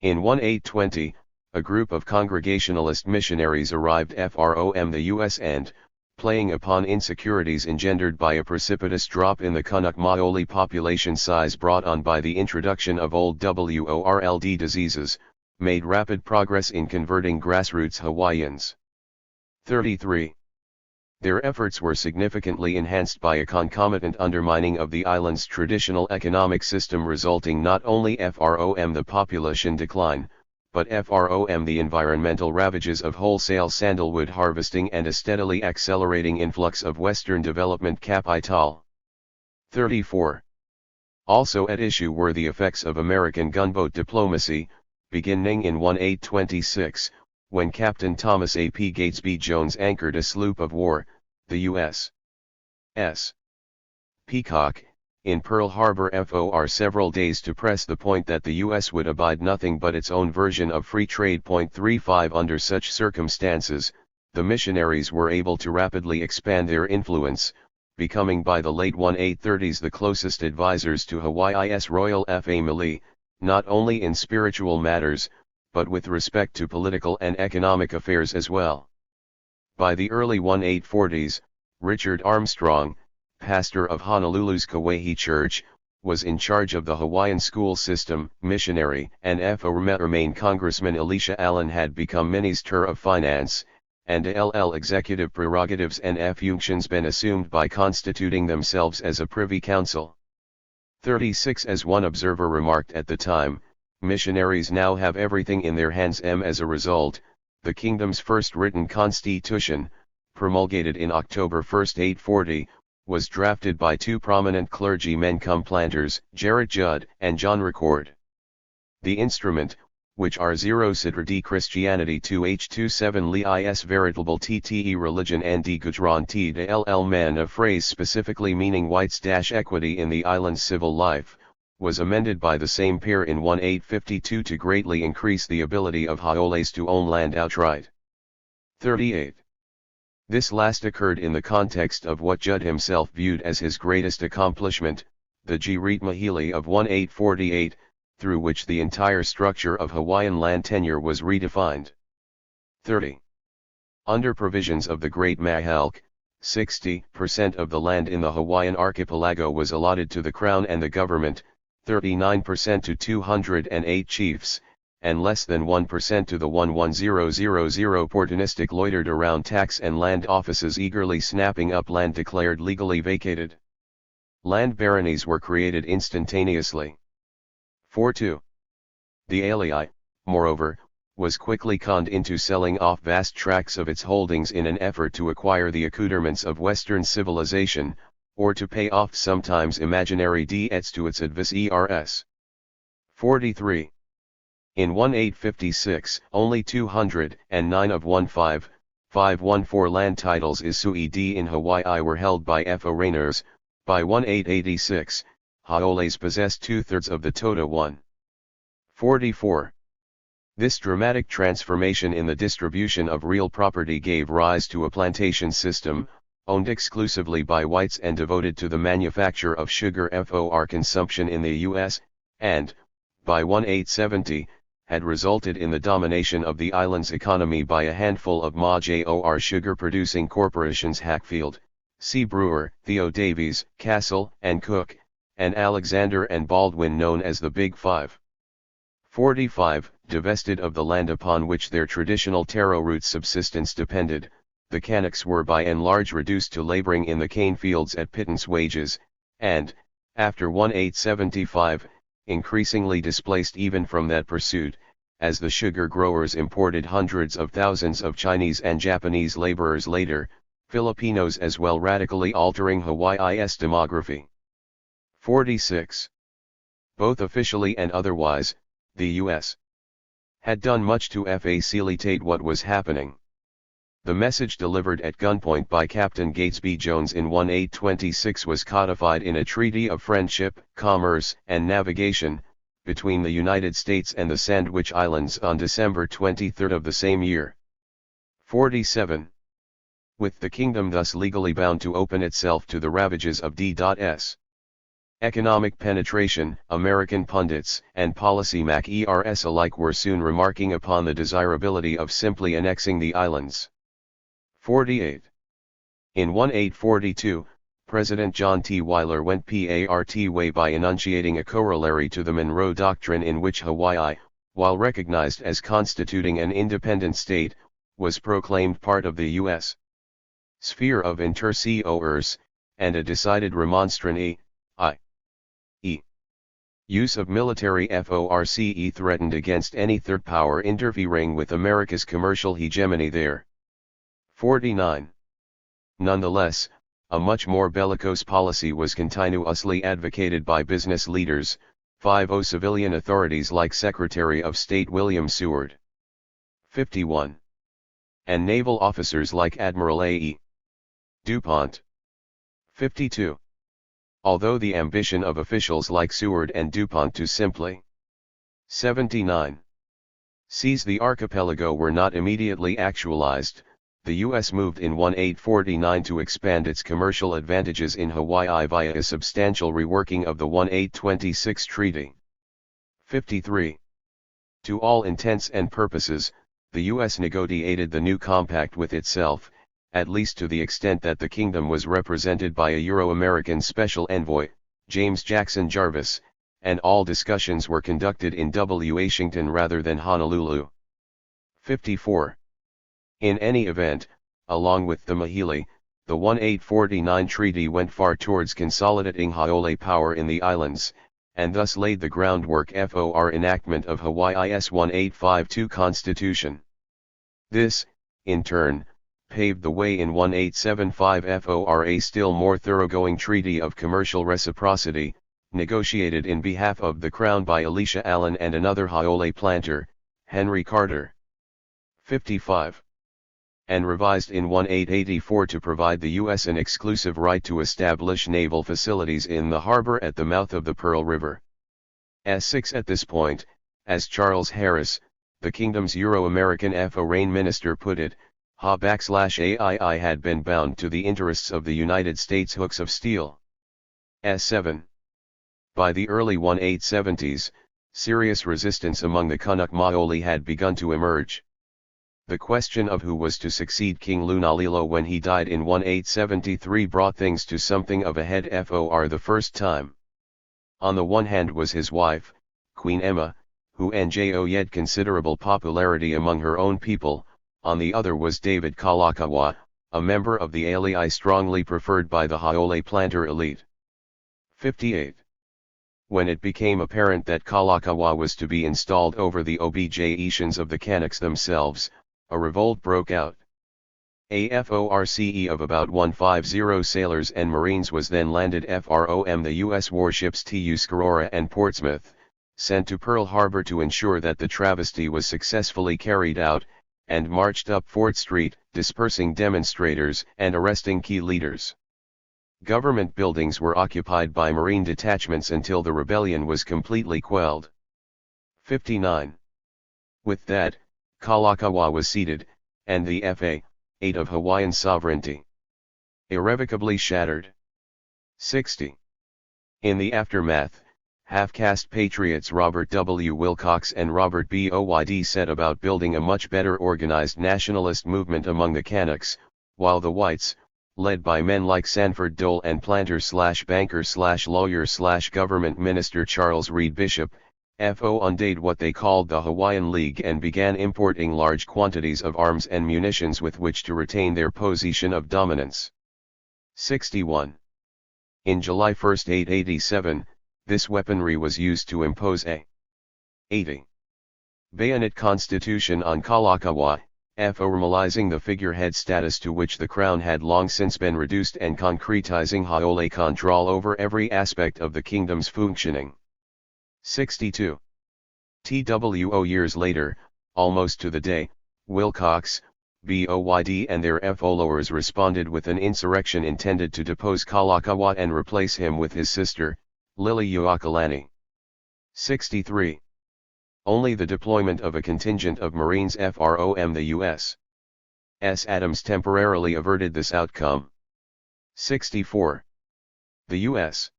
In 1820, a group of Congregationalist missionaries arrived from the US and, playing upon insecurities engendered by a precipitous drop in the Kanak Maoli population size brought on by the introduction of old world diseases, made rapid progress in converting grassroots Hawaiians. 33. Their efforts were significantly enhanced by a concomitant undermining of the island's traditional economic system, resulting not only from the population decline, but from the environmental ravages of wholesale sandalwood harvesting and a steadily accelerating influx of Western development capital. 34. Also at issue were the effects of American gunboat diplomacy, beginning in 1826, when Captain Thomas A. P. Gatesby Jones anchored a sloop of war, the U.S.S. Peacock, in Pearl Harbor for several days to press the point that the U.S. would abide nothing but its own version of free trade. 35 Under such circumstances, the missionaries were able to rapidly expand their influence, becoming by the late 1830s the closest advisors to Hawaii's royal family, not only in spiritual matters, but with respect to political and economic affairs as well. By the early 1840s, Richard Armstrong, pastor of Honolulu's Kauai Church, was in charge of the Hawaiian school system, missionary, and former Maine Congressman Elisha Allen had become Minister of Finance, and executive prerogatives and functions been assumed by constituting themselves as a privy council. 36 As one observer remarked at the time, missionaries now have everything in their hands. As a result, the kingdom's first written constitution, promulgated in October 1, 1840, was drafted by two prominent clergymen cum planters, Gerrit Judd and John Record. The instrument, which are 0 Sidra D Christianity 2H27 Li is veritable TTE religion and D Gujran T de LL man, a phrase specifically meaning whites-equity in the island's civil life, was amended by the same pair in 1852 to greatly increase the ability of haoles to own land outright. 38. This last occurred in the context of what Judd himself viewed as his greatest accomplishment, the Girit Mahili of 1848, through which the entire structure of Hawaiian land tenure was redefined. 30. Under provisions of the Great Mahalk, 60% of the land in the Hawaiian archipelago was allotted to the Crown and the government, 39% to 208 chiefs, and less than 1% to the 11000 opportunistic loitered around tax and land offices eagerly snapping up land declared legally vacated. Land baronies were created instantaneously. 4.2. The alii, moreover, was quickly conned into selling off vast tracts of its holdings in an effort to acquire the accoutrements of Western civilization, or to pay off sometimes imaginary debts to its adversaries. 43. In 1856, only 209 of 514 land titles issued in Hawaii were held by foreigners. By 1886, haoles possessed 2/3 of the total. 44. This dramatic transformation in the distribution of real property gave rise to a plantation system, owned exclusively by whites and devoted to the manufacture of sugar for consumption in the U.S., and, by 1870, had resulted in the domination of the island's economy by a handful of major sugar-producing corporations: Hackfield, C. Brewer, Theo Davies, Castle and Cook, and Alexander and Baldwin, known as the Big Five. 45. Divested of the land upon which their traditional taro root subsistence depended, the Kanaks were by and large reduced to laboring in the cane fields at pittance wages, and, after 1875, increasingly displaced even from that pursuit, as the sugar growers imported hundreds of thousands of Chinese and Japanese laborers, later, Filipinos as well, radically altering Hawaii's demography. 46. Both officially and otherwise, the U.S. had done much to facilitate what was happening. The message delivered at gunpoint by Captain Gatesby Jones in 1826 was codified in a treaty of friendship, commerce, and navigation, between the United States and the Sandwich Islands on December 23 of the same year. 47. With the kingdom thus legally bound to open itself to the ravages of D.S. economic penetration, American pundits and policymakers alike were soon remarking upon the desirability of simply annexing the islands. 48. In 1842, President John T. Weyler went part way by enunciating a corollary to the Monroe Doctrine, in which Hawaii, while recognized as constituting an independent state, was proclaimed part of the U.S. sphere of intercourse, and a decided remonstrant i.e. use of military force threatened against any third power interfering with America's commercial hegemony there. 49. Nonetheless, a much more bellicose policy was continuously advocated by business leaders, 50 civilian authorities like Secretary of State William Seward. 51. And naval officers like Admiral A.E. DuPont. 52. Although the ambition of officials like Seward and DuPont to simply 79. seize the archipelago were not immediately actualized, the U.S. moved in 1849 to expand its commercial advantages in Hawaii via a substantial reworking of the 1826 treaty. 53. To all intents and purposes, the U.S. negotiated the new compact with itself, at least to the extent that the kingdom was represented by a Euro-American special envoy, James Jackson Jarvis, and all discussions were conducted in Washington rather than Honolulu. 54. In any event, along with the Mahili, the 1849 treaty went far towards consolidating Haole power in the islands, and thus laid the groundwork for enactment of Hawaii's 1852 constitution. This, in turn, paved the way in 1875 for a still more thoroughgoing treaty of commercial reciprocity, negotiated in behalf of the Crown by Elisha Allen and another Haole planter, Henry Carter. 55. And revised in 1884 to provide the U.S. an exclusive right to establish naval facilities in the harbor at the mouth of the Pearl River. 6. At this point, as Charles Harris, the kingdom's Euro-American foreign minister, put it, Ha/AII had been bound to the interests of the United States hooks of steel. 7. By the early 1870s, serious resistance among the Kanak Maoli had begun to emerge. The question of who was to succeed King Lunalilo when he died in 1873 brought things to something of a head for the first time. On the one hand was his wife, Queen Emma, who enjoyed considerable popularity among her own people. On the other was David Kalakaua, a member of the alii strongly preferred by the Haole planter elite. 58. When it became apparent that Kalakaua was to be installed over the objections of the Kanaks themselves, a revolt broke out. A force of about 150 sailors and marines was then landed from the U.S. warships Tuscarora and Portsmouth, sent to Pearl Harbor to ensure that the travesty was successfully carried out, and marched up Fort Street, dispersing demonstrators and arresting key leaders. Government buildings were occupied by Marine detachments until the rebellion was completely quelled. 59. With that, Kalakaua was ceded, and the fate of Hawaiian sovereignty irrevocably shattered. 60. In the aftermath, half-caste patriots Robert W. Wilcox and Robert B. Oyd set about building a much better organized nationalist movement among the Canucks, while the whites, led by men like Sanford Dole and planter-banker-lawyer-government minister Charles Reed Bishop, founded what they called the Hawaiian League and began importing large quantities of arms and munitions with which to retain their position of dominance. 61. In July 1, 887, this weaponry was used to impose a 80 bayonet constitution on Kalakaua, formalizing the figurehead status to which the crown had long since been reduced and concretizing haole control over every aspect of the kingdom's functioning. 62. TWO years later, almost to the day, Wilcox, Boyd and their followers responded with an insurrection intended to depose Kalakaua and replace him with his sister, Liliuokalani. 63. Only the deployment of a contingent of Marines from the U.S. Adams temporarily averted this outcome. 64. The U.S.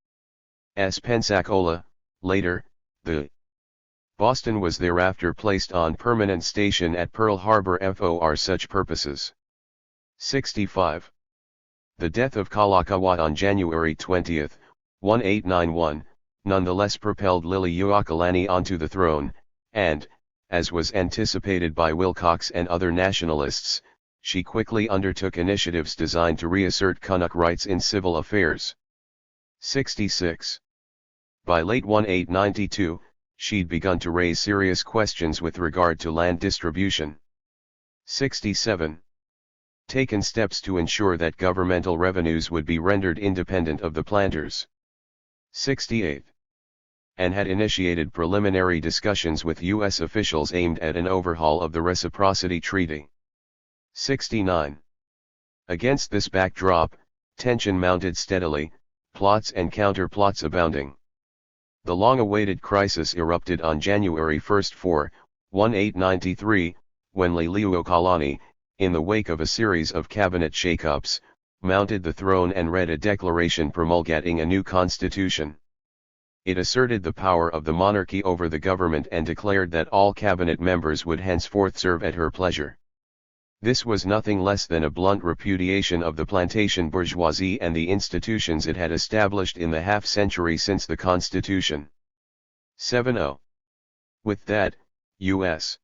Pensacola, later, the Boston was thereafter placed on permanent station at Pearl Harbor for such purposes. 65. The death of Kalakaua on January 20, 1891, nonetheless propelled Liliuokalani onto the throne, and, as was anticipated by Wilcox and other nationalists, she quickly undertook initiatives designed to reassert Canuck rights in civil affairs. 66. By late 1892, she'd begun to raise serious questions with regard to land distribution. 67. Taken steps to ensure that governmental revenues would be rendered independent of the planters. 68. And had initiated preliminary discussions with U.S. officials aimed at an overhaul of the Reciprocity Treaty. 69. Against this backdrop, tension mounted steadily, plots and counterplots abounding. The long-awaited crisis erupted on January 1, 1893, when Liliuokalani, in the wake of a series of cabinet shake-ups, mounted the throne and read a declaration promulgating a new constitution. It asserted the power of the monarchy over the government and declared that all cabinet members would henceforth serve at her pleasure. This was nothing less than a blunt repudiation of the plantation bourgeoisie and the institutions it had established in the half-century since the Constitution. 70. With that, U.S.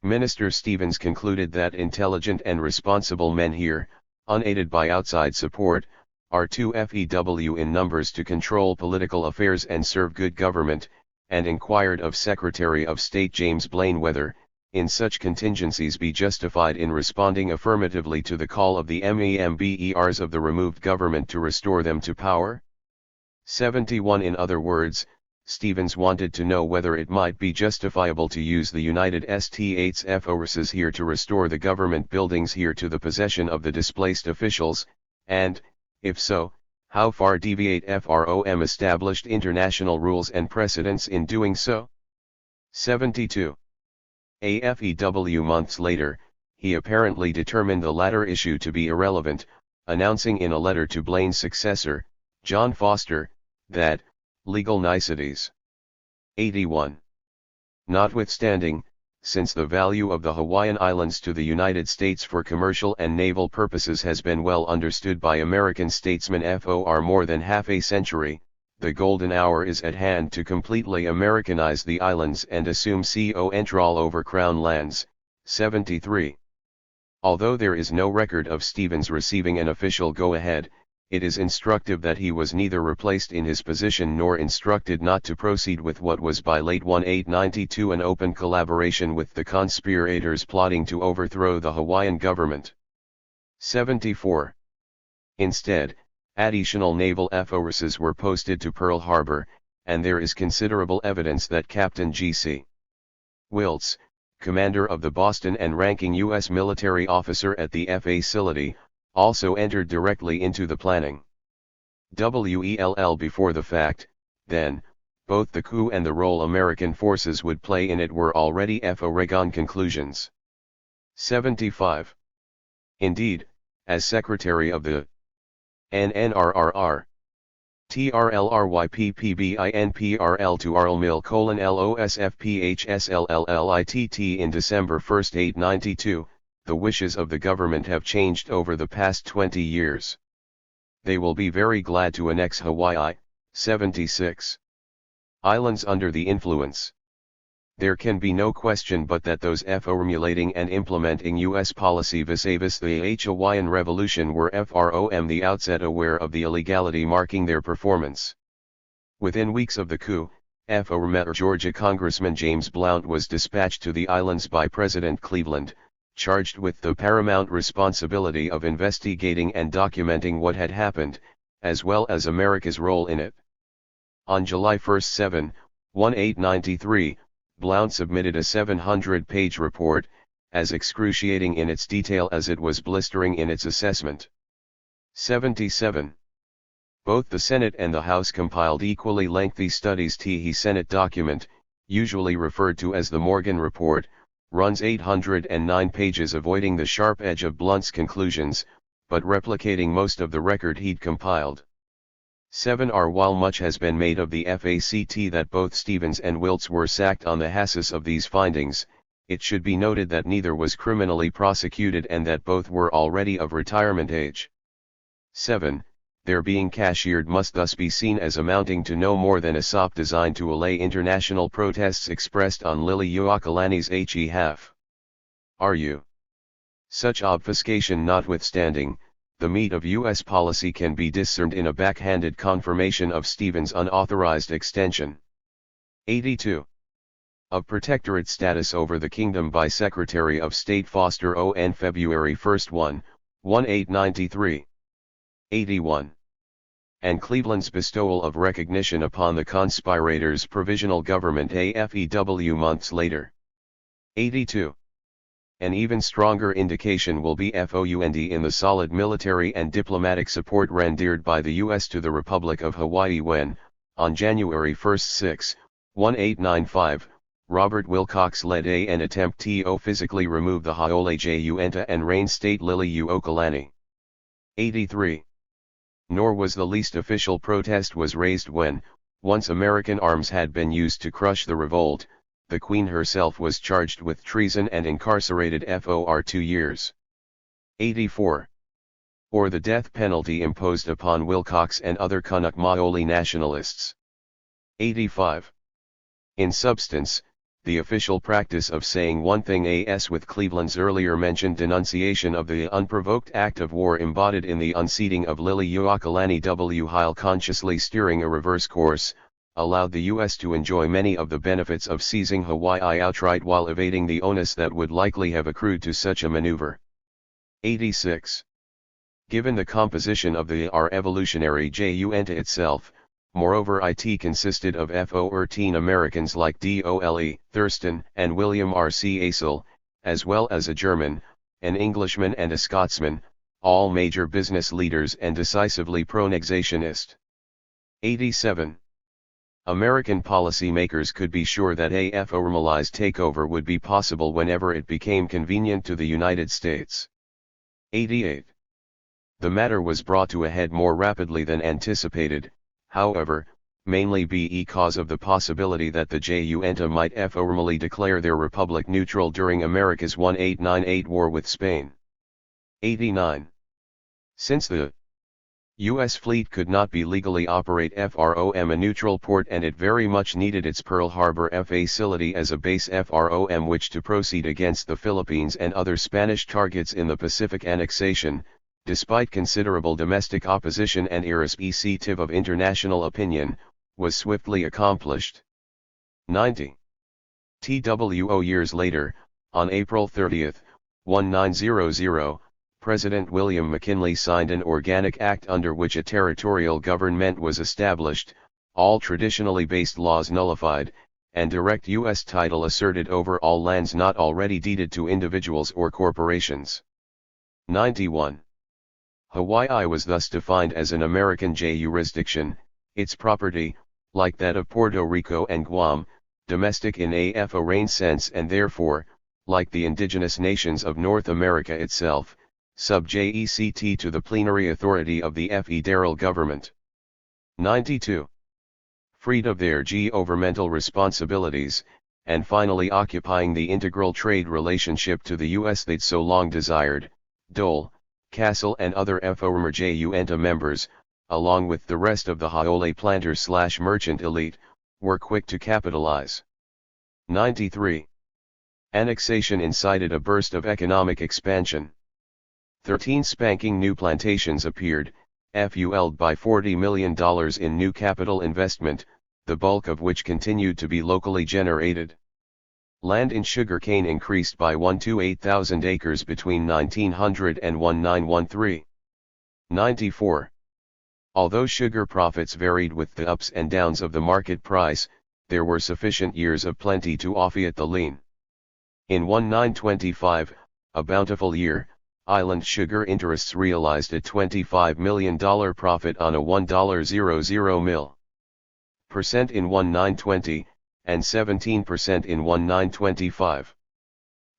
Minister Stevens concluded that intelligent and responsible men here, unaided by outside support, are too few in numbers to control political affairs and serve good government, and inquired of Secretary of State James Blaine whether, in such contingencies, be justified in responding affirmatively to the call of the members of the removed government to restore them to power. 71. In other words, Stevens wanted to know whether it might be justifiable to use the United States forces here to restore the government buildings here to the possession of the displaced officials, and, if so, how far deviate from established international rules and precedents in doing so? 72. Months later, he apparently determined the latter issue to be irrelevant, announcing in a letter to Blaine's successor, John Foster, that, legal niceties. 81. Notwithstanding, since the value of the Hawaiian Islands to the United States for commercial and naval purposes has been well understood by American statesmen for more than half a century, the golden hour is at hand to completely Americanize the islands and assume control over Crown lands. 73. Although there is no record of Stevens receiving an official go-ahead, it is instructive that he was neither replaced in his position nor instructed not to proceed with what was by late 1892 an open collaboration with the conspirators plotting to overthrow the Hawaiian government. 74. Instead, additional naval forces were posted to Pearl Harbor, and there is considerable evidence that Captain G.C. Wiltz, commander of the Boston and ranking U.S. military officer at the facility, also entered directly into the planning. Before the fact, then, both the coup and the role American forces would play in it were already foregone conclusions. 75. Indeed, as Secretary of the NNRRR, TRLRYPPBINPRL to RLMIL LOSFPHSLLLITT in December 1, 892, the wishes of the government have changed over the past 20 years. They will be very glad to annex Hawaii, 76 islands under the influence. There can be no question but that those formulating and implementing U.S. policy vis-a-vis the Hawaiian Revolution were from the outset aware of the illegality marking their performance. Within weeks of the coup, former Georgia Congressman James Blount was dispatched to the islands by President Cleveland, charged with the paramount responsibility of investigating and documenting what had happened, as well as America's role in it. On July 1, 1893, Blount submitted a 700-page report, as excruciating in its detail as it was blistering in its assessment. 77. Both the Senate and the House compiled equally lengthy studies. The Senate document, usually referred to as the Morgan Report, runs 809 pages, avoiding the sharp edge of Blount's conclusions, but replicating most of the record he'd compiled. 7. While much has been made of the fact that both Stevens and Wiltz were sacked on the basis of these findings, it should be noted that neither was criminally prosecuted and that both were already of retirement age. 7. Their being cashiered must thus be seen as amounting to no more than a sop designed to allay international protests expressed on Liliuokalani's behalf. Such obfuscation notwithstanding, the meat of U.S. policy can be discerned in a backhanded confirmation of Stevens' unauthorized extension. 82. Of protectorate status over the kingdom by Secretary of State Foster on February 1, 1893. 81. And Cleveland's bestowal of recognition upon the conspirators' provisional government AFEW months later. 82. An even stronger indication will be FOUND in the solid military and diplomatic support rendered by the U.S. to the Republic of Hawaii when, on January 1, 1895, Robert Wilcox led an attempt to physically remove the Haole Junta and reinstate Liliuokalani. 83. Nor was the least official protest was raised when, once American arms had been used to crush the revolt, the Queen herself was charged with treason and incarcerated for 2 years. 84. Or the death penalty imposed upon Wilcox and other Kanak Maoli nationalists. 85. In substance, the official practice of saying one thing as with Cleveland's earlier mentioned denunciation of the unprovoked act of war embodied in the unseating of Liliuokalani while consciously steering a reverse course, allowed the U.S. to enjoy many of the benefits of seizing Hawaii outright while evading the onus that would likely have accrued to such a maneuver. 86. Given the composition of the revolutionary Junta itself, moreover it consisted of 14 Americans like Dole Thurston and William R.C. Asel, as well as a German, an Englishman and a Scotsman, all major business leaders and decisively pro-annexationist. 87. American policymakers could be sure that a formalized takeover would be possible whenever it became convenient to the United States. 88. The matter was brought to a head more rapidly than anticipated, however, mainly because of the possibility that the Junta might formally declare their republic neutral during America's 1898 war with Spain. 89. Since the U.S. fleet could not be legally operate from a neutral port and it very much needed its Pearl Harbor facility as a base from which to proceed against the Philippines and other Spanish targets in the Pacific annexation, despite considerable domestic opposition and irrespective of international opinion, was swiftly accomplished. 90. TWO years later, on April 30, 1900, President William McKinley signed an organic act under which a territorial government was established, all traditionally based laws nullified, and direct U.S. title asserted over all lands not already deeded to individuals or corporations. 91. Hawaii was thus defined as an American jurisdiction, its property, like that of Puerto Rico and Guam, domestic in a foreign sense and therefore, like the indigenous nations of North America itself, sub-ject to the plenary authority of the federal government. 92. Freed of their governmental responsibilities, and finally occupying the integral trade relationship to the US they'd so long desired, Dole, Castle and other former junta members, along with the rest of the Haole planter/merchant elite, were quick to capitalize. 93. Annexation incited a burst of economic expansion. 13 spanking new plantations appeared, fueled by $40 million in new capital investment, the bulk of which continued to be locally generated. Land in sugarcane increased by 1 to 8,000 acres between 1900 and 1913. 94. Although sugar profits varied with the ups and downs of the market price, there were sufficient years of plenty to offset the lean. In 1925, a bountiful year, island sugar interests realized a $25 million profit on a $1.00 mil. Percent in 1920, and 17% in 1925.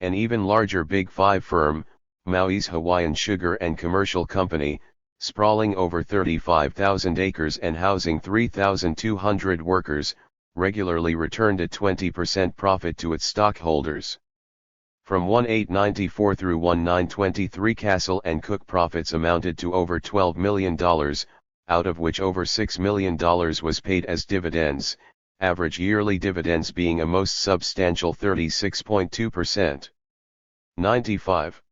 An even larger Big Five firm, Maui's Hawaiian Sugar and Commercial Company, sprawling over 35,000 acres and housing 3,200 workers, regularly returned a 20% profit to its stockholders. From 1894 through 1923, Castle and Cook profits amounted to over $12 million, out of which over $6 million was paid as dividends, average yearly dividends being a most substantial 36.2%. 95.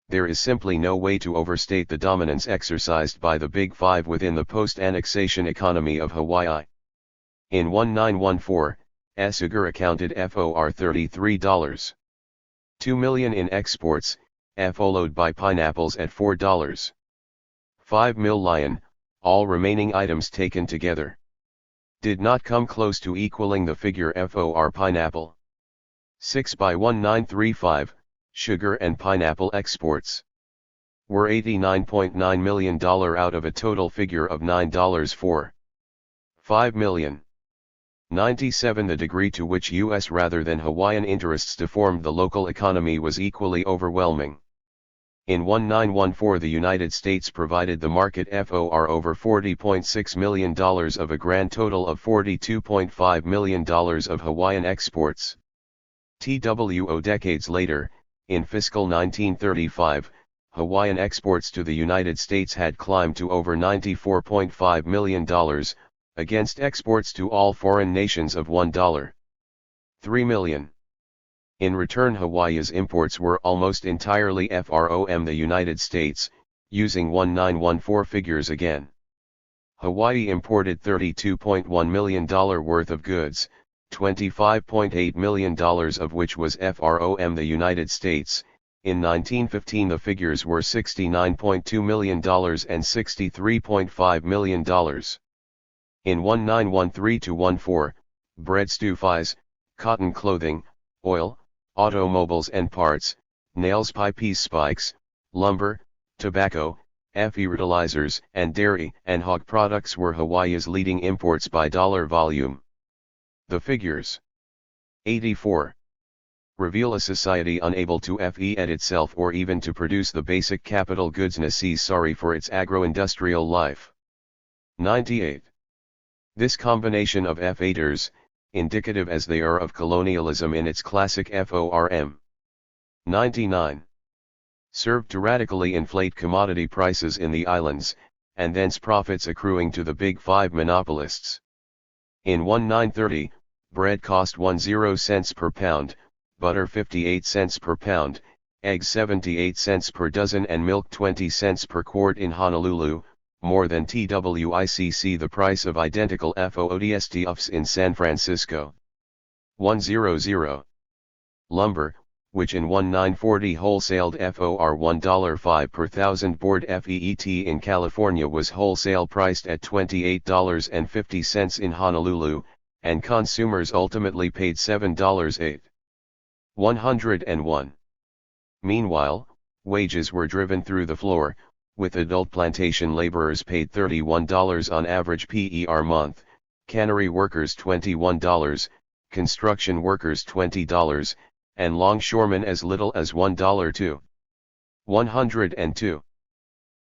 There is simply no way to overstate the dominance exercised by the Big Five within the post-annexation economy of Hawaii. In 1914, sugar accounted for $33. 2 million in exports, followed by pineapples at $4. 5 mil lion, all remaining items taken together did not come close to equaling the figure for pineapple. 6 by 1935, sugar and pineapple exports were $89.9 million out of a total figure of $9 for 5 million. 97. The degree to which U.S. rather than Hawaiian interests deformed the local economy was equally overwhelming. In 1914 the United States provided the market for over $40.6 million of a grand total of $42.5 million of Hawaiian exports. Decades later, in fiscal 1935, Hawaiian exports to the United States had climbed to over $94.5 million, against exports to all foreign nations of $1.3 million. In return, Hawaii's imports were almost entirely from the United States, using 1914 figures again. Hawaii imported $32.1 million worth of goods, $25.8 million of which was from the United States. In 1915 the figures were $69.2 million and $63.5 million. In 1913-14, bread stew-pies, cotton clothing, oil, automobiles and parts, nails, piece spikes, lumber, tobacco, fertilizers and dairy and hog products were Hawaii's leading imports by dollar volume. The figures 84 reveal a society unable to feed itself or even to produce the basic capital goods necessary for its agro-industrial life. 98. This combination of feeders, indicative as they are of colonialism in its classic form. 99. Served to radically inflate commodity prices in the islands, and thence profits accruing to the Big Five monopolists. In 1930, bread cost 10 cents per pound, butter 58 cents per pound, eggs 78 cents per dozen and milk 20 cents per quart in Honolulu, more than twice the price of identical foodstuffs in San Francisco. 100. Lumber, which in 1940 wholesaled for $1.05 per thousand board feet in California, was wholesale priced at $28.50 in Honolulu, and consumers ultimately paid $7.08. 101. Meanwhile, wages were driven through the floor, with adult plantation laborers paid $31 on average per month, cannery workers $21, construction workers $20, and longshoremen as little as $1 too. 102.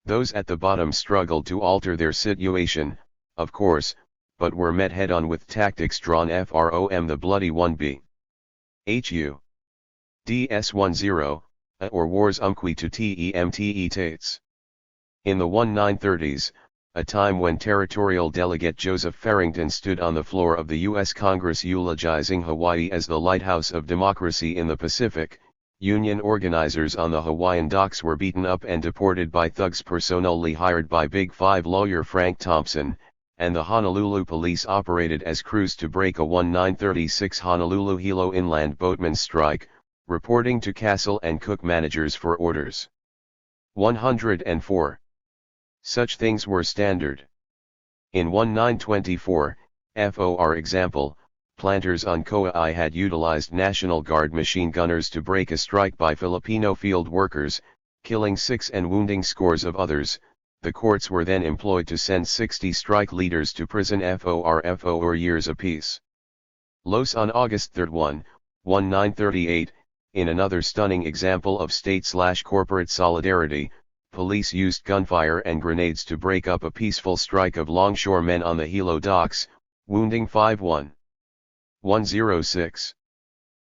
Those at the bottom struggled to alter their situation, of course, but were met head-on with tactics drawn from the Bloody 1B. HU. DS-10, or Wars Umqui to TEMTE Tates. In the 1930s, a time when Territorial Delegate Joseph Farrington stood on the floor of the U.S. Congress eulogizing Hawaii as the lighthouse of democracy in the Pacific, Union organizers on the Hawaiian docks were beaten up and deported by thugs personally hired by Big Five lawyer Frank Thompson, and the Honolulu police operated as crews to break a 1936 Honolulu Hilo inland boatmen's strike, reporting to Castle and Cook managers for orders. 104. Such things were standard. In 1924, for example, planters on Kauai had utilized National Guard machine gunners to break a strike by Filipino field workers, killing 6 and wounding scores of others. The courts were then employed to send 60 strike leaders to prison for years apiece. Los on August 3, 1938, in another stunning example of state/corporate solidarity, police used gunfire and grenades to break up a peaceful strike of longshoremen on the Hilo docks, wounding 5. 106.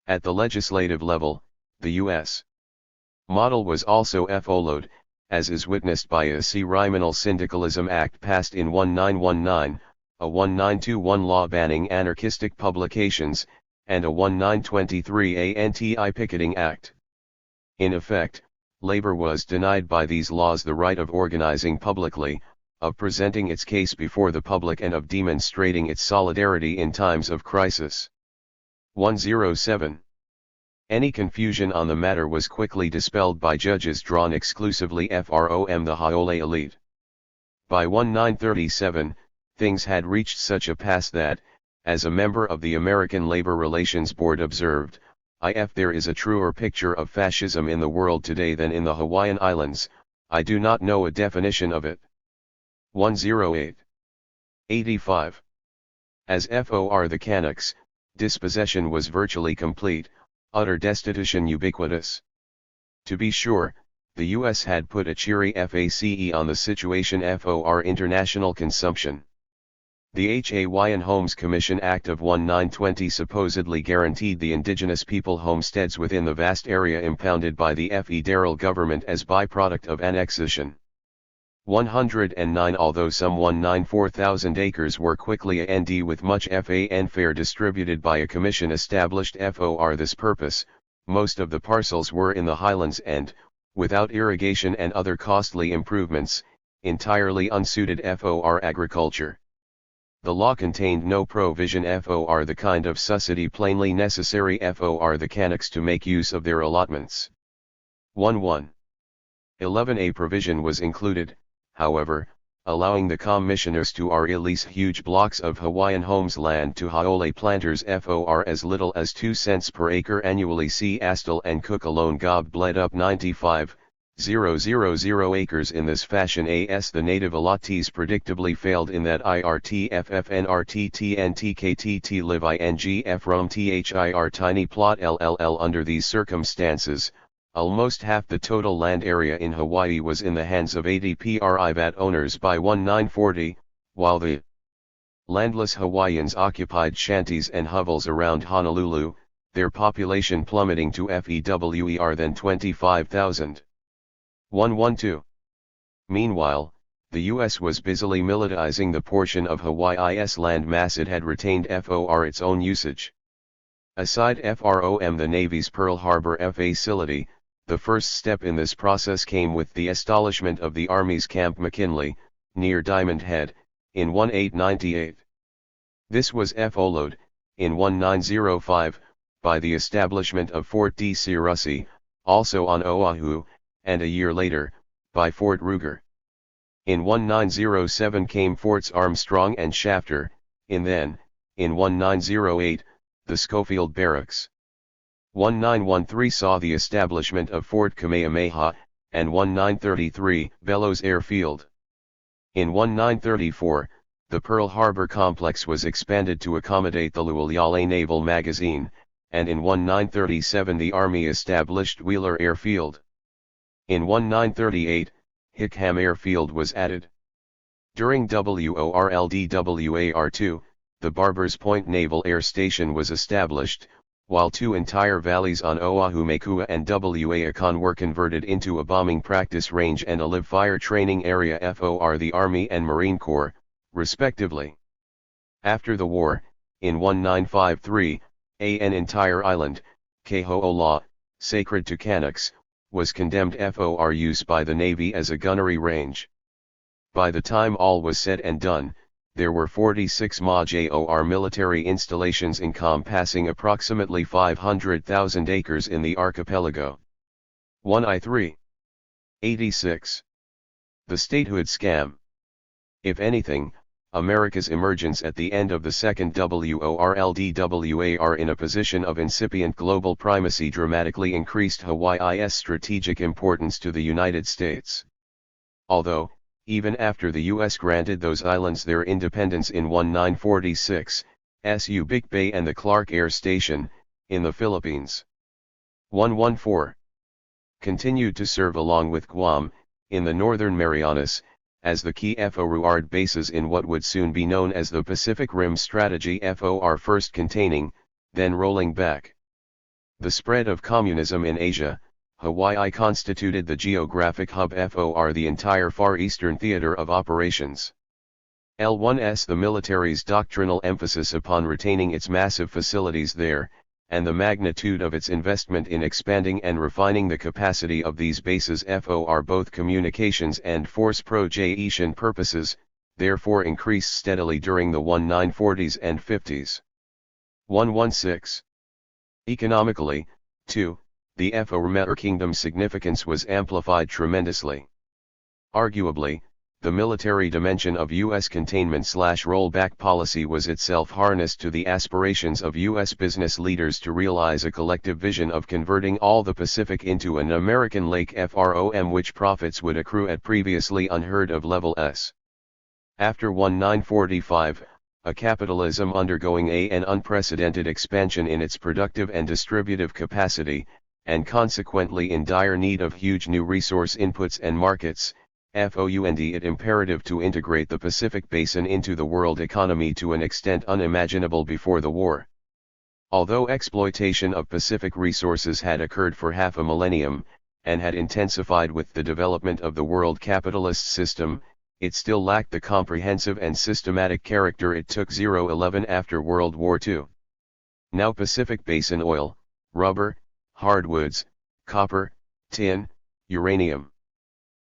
At the legislative level, the U.S. model was also followed, as is witnessed by a Ryminal Syndicalism Act passed in 1919, a 1921 law banning anarchistic publications, and a 1923 Anti-Picketing Act. In effect, labor was denied by these laws the right of organizing publicly, of presenting its case before the public and of demonstrating its solidarity in times of crisis. 107. Any confusion on the matter was quickly dispelled by judges drawn exclusively from the Haole elite. By 1937, things had reached such a pass that, as a member of the American Labor Relations Board observed, if there is a truer picture of fascism in the world today than in the Hawaiian Islands, I do not know a definition of it. 108. 85. As for the Kanaks, dispossession was virtually complete, utter destitution ubiquitous. To be sure, the U.S. had put a cheery face on the situation for international consumption. The Hawaiian Homes Commission Act of 1920 supposedly guaranteed the indigenous people homesteads within the vast area impounded by the federal government as byproduct of annexation. 109. Although some 194,000 acres were quickly and with much fanfare distributed by a commission established for this purpose, most of the parcels were in the highlands and, without irrigation and other costly improvements, entirely unsuited for agriculture. The law contained no provision for the kind of subsidy plainly necessary for the Kanaks to make use of their allotments. 11. A provision was included, however, allowing the commissioners to release huge blocks of Hawaiian homes land to Haole planters for as little as 2 cents per acre annually. See Astle and Cook alone bled up 95,000 acres in this fashion as the native allottees predictably failed in that IRTFFNRTTNTKTT live ING from THIR tiny plot LLL. Under these circumstances, almost half the total land area in Hawaii was in the hands of 80 privat owners by 1940, while the landless Hawaiians occupied shanties and hovels around Honolulu, their population plummeting to fewer than 25,000. 112. Meanwhile, the U.S. was busily militarizing the portion of Hawaii's land mass it had retained for its own usage. Aside from the Navy's Pearl Harbor facility, the first step in this process came with the establishment of the Army's Camp McKinley, near Diamond Head, in 1898. This was followed, in 1905, by the establishment of Fort D.C. Russi, also on Oahu, and a year later, by Fort Ruger. In 1907 came Forts Armstrong and Shafter, in 1908, the Schofield Barracks. 1913 saw the establishment of Fort Kamehameha, and 1933, Bellows Airfield. In 1934, the Pearl Harbor complex was expanded to accommodate the Lu'uliale Naval Magazine, and in 1937 the Army established Wheeler Airfield. In 1938, Hickam Airfield was added. During WORLDWAR2, the Barbers Point Naval Air Station was established, while two entire valleys on Oahu Mekua and Wa'akon were converted into a bombing practice range and a live fire training area for the Army and Marine Corps, respectively. After the war, in 1953, an entire island, Keho'ola, sacred to Canucks, was condemned for use by the Navy as a gunnery range. By the time all was said and done, there were 46 MAJOR military installations encompassing approximately 500,000 acres in the archipelago. 1I3. 86. The statehood scam. If anything, America's emergence at the end of the Second WORLDWAR in a position of incipient global primacy dramatically increased Hawaii's strategic importance to the United States. Although, even after the U.S. granted those islands their independence in 1946, Subic Bay and the Clark Air Station, in the Philippines, 114, continued to serve along with Guam, in the Northern Marianas, as the key FORUARD bases in what would soon be known as the Pacific Rim Strategy FOR, first containing, then rolling back the spread of communism in Asia. Hawaii constituted the geographic hub for the entire Far Eastern theater of operations. L1s the military's doctrinal emphasis upon retaining its massive facilities there, and the magnitude of its investment in expanding and refining the capacity of these bases for both communications and force projection purposes, therefore increased steadily during the 1940s and 50s. 116. Economically, too, the FOR Kingdom's significance was amplified tremendously. Arguably, the military dimension of U.S. containment/rollback policy was itself harnessed to the aspirations of U.S. business leaders to realize a collective vision of converting all the Pacific into an American lake from which profits would accrue at previously unheard of levels. After 1945, a capitalism undergoing an unprecedented expansion in its productive and distributive capacity, and consequently in dire need of huge new resource inputs and markets, found it imperative to integrate the Pacific Basin into the world economy to an extent unimaginable before the war. Although exploitation of Pacific resources had occurred for half a millennium, and had intensified with the development of the world capitalist system, it still lacked the comprehensive and systematic character it took 011 after World War II. Now Pacific Basin oil, rubber, hardwoods, copper, tin, uranium,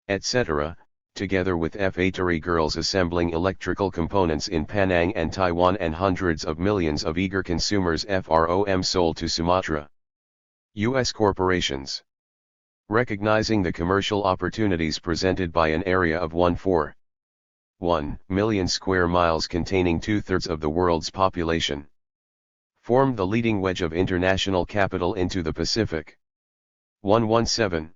etc., together with F-8 girls assembling electrical components in Penang and Taiwan and hundreds of millions of eager consumers from sold to Sumatra. U.S. corporations, recognizing the commercial opportunities presented by an area of 1.41 million square miles containing two-thirds of the world's population, formed the leading wedge of international capital into the Pacific. 117.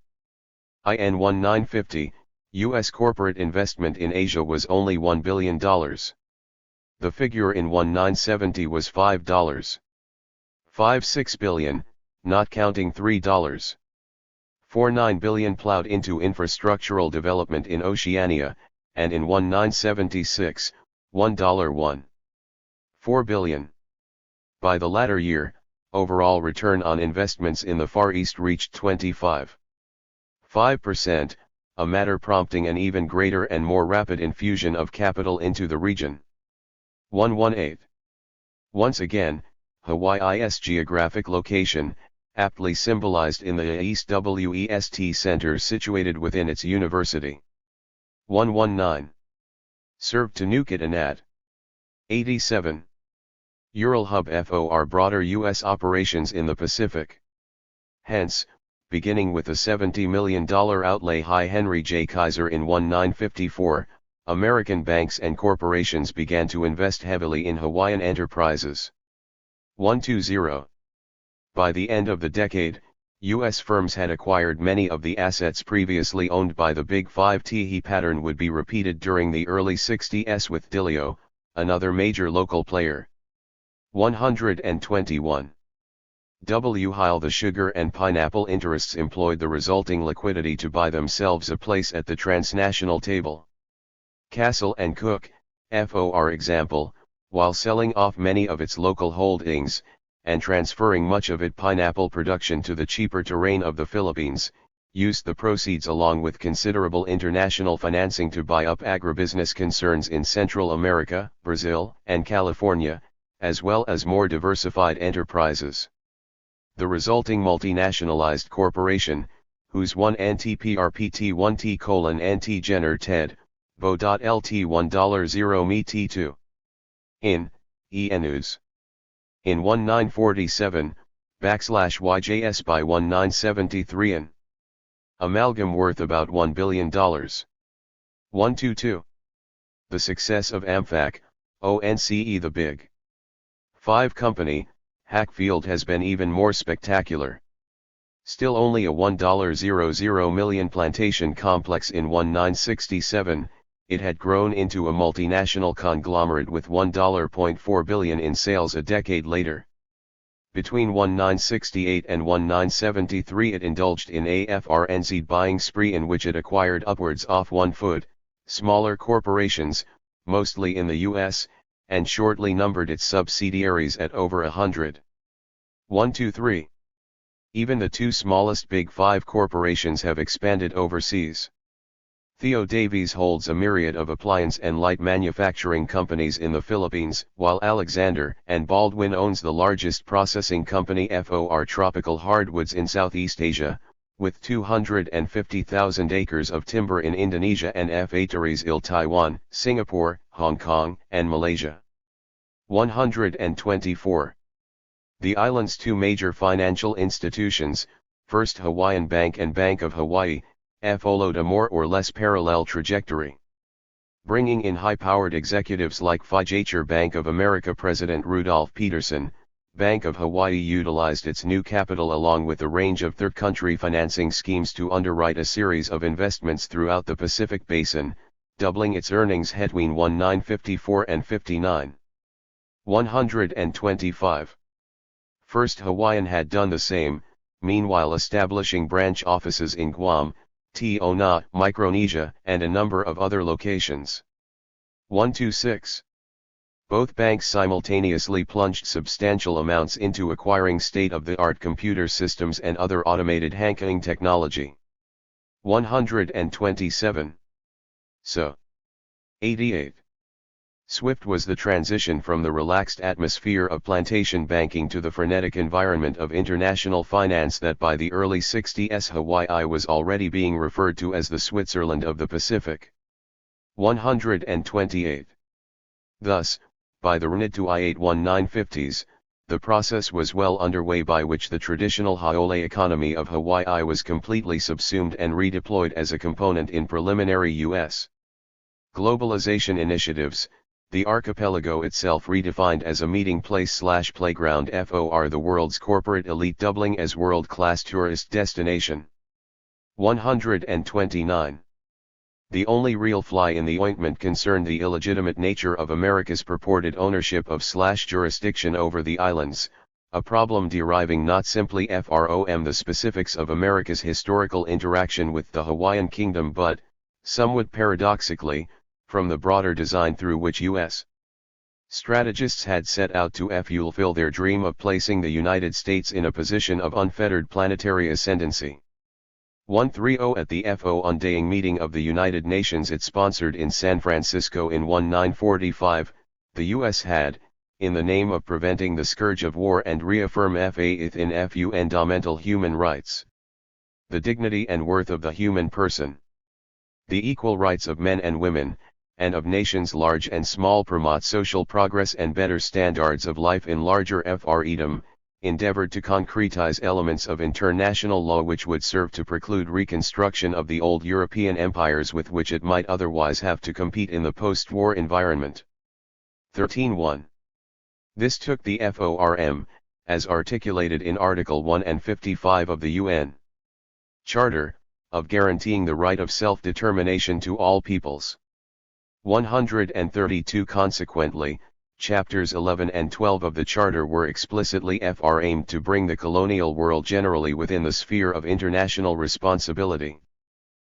In 1950, U.S. corporate investment in Asia was only $1 billion. The figure in 1970 was $5.56 billion, not counting $3.49 billion plowed into infrastructural development in Oceania, and in 1976, $1.14 billion. By the latter year, overall return on investments in the Far East reached 25.5%, a matter prompting an even greater and more rapid infusion of capital into the region. 118. Once again, Hawaii's geographic location, aptly symbolized in the East West Center situated within its university. 119. Served to nuke it and add. 87. Ural Hub for broader U.S. operations in the Pacific. Hence, beginning with a $70 million outlay by Henry J. Kaiser in 1954, American banks and corporations began to invest heavily in Hawaiian enterprises. 120. By the end of the decade, U.S. firms had acquired many of the assets previously owned by the Big Five. The pattern would be repeated during the early 60s with Dilio, another major local player. 121. While the sugar and pineapple interests employed the resulting liquidity to buy themselves a place at the transnational table. Castle and Cooke, FOR example, while selling off many of its local holdings, and transferring much of its pineapple production to the cheaper terrain of the Philippines, used the proceeds along with considerable international financing to buy up agribusiness concerns in Central America, Brazil, and California, as well as more diversified enterprises. The resulting multinationalized corporation, whose 1 NTPRPT 1T NT Jenner TED, BO.LT $1.0 me T2. In, ENUS. In 1947, /YJS by 1973 in. Amalgam worth about $1 billion. 122. The success of AMFAC, ONCE the Big 5 company, Hackfield has been even more spectacular. Still only a $1.00 million plantation complex in 1967, it had grown into a multinational conglomerate with $1.4 billion in sales a decade later. Between 1968 and 1973 it indulged in a frenzied buying spree in which it acquired upwards of 1 foot, smaller corporations, mostly in the U.S., and shortly numbered its subsidiaries at over 100. 123. Even the 2 smallest Big 5 corporations have expanded overseas. Theo Davies holds a myriad of appliance and light manufacturing companies in the Philippines, while Alexander and Baldwin owns the largest processing company FOR Tropical Hardwoods in Southeast Asia, with 250,000 acres of timber in Indonesia and Factories in Taiwan, Singapore, Hong Kong, and Malaysia. 124. The island's 2 major financial institutions, First Hawaiian Bank and Bank of Hawaii, followed a more or less parallel trajectory. Bringing in high-powered executives like Figure Bank of America President Rudolph Peterson, Bank of Hawaii utilized its new capital along with a range of third-country financing schemes to underwrite a series of investments throughout the Pacific Basin, doubling its earnings between 1954 and 59. 125. First Hawaiian had done the same, meanwhile establishing branch offices in Guam, Tona, Micronesia, and a number of other locations. 126. Both banks simultaneously plunged substantial amounts into acquiring state-of-the-art computer systems and other automated banking technology. 127. So. 88. Swift was the transition from the relaxed atmosphere of plantation banking to the frenetic environment of international finance that by the early 60s Hawaii was already being referred to as the Switzerland of the Pacific. 128. Thus, by the mid-to-1950s, the process was well underway by which the traditional haole economy of Hawaii was completely subsumed and redeployed as a component in preliminary U.S. globalization initiatives, the archipelago itself redefined as a meeting place/playground for the world's corporate elite, doubling as world-class tourist destination. 129. The only real fly in the ointment concerned the illegitimate nature of America's purported ownership of/jurisdiction over the islands, a problem deriving not simply from the specifics of America's historical interaction with the Hawaiian Kingdom but, somewhat paradoxically, from the broader design through which U.S. strategists had set out to fulfill their dream of placing the United States in a position of unfettered planetary ascendancy. 130. At the FONDing meeting of the United Nations it sponsored in San Francisco in 1945, the U.S. had, in the name of preventing the scourge of war and reaffirm faith in fundamental human rights, the dignity and worth of the human person, the equal rights of men and women, and of nations large and small, promote social progress and better standards of life in larger freedom, endeavored to concretize elements of international law which would serve to preclude reconstruction of the old European empires with which it might otherwise have to compete in the post-war environment. 13.1. This took the FORM, as articulated in Article 1 and 55 of the UN Charter, of guaranteeing the right of self-determination to all peoples. 132. Consequently, Chapters 11 and 12 of the Charter were explicitly aimed to bring the colonial world generally within the sphere of international responsibility.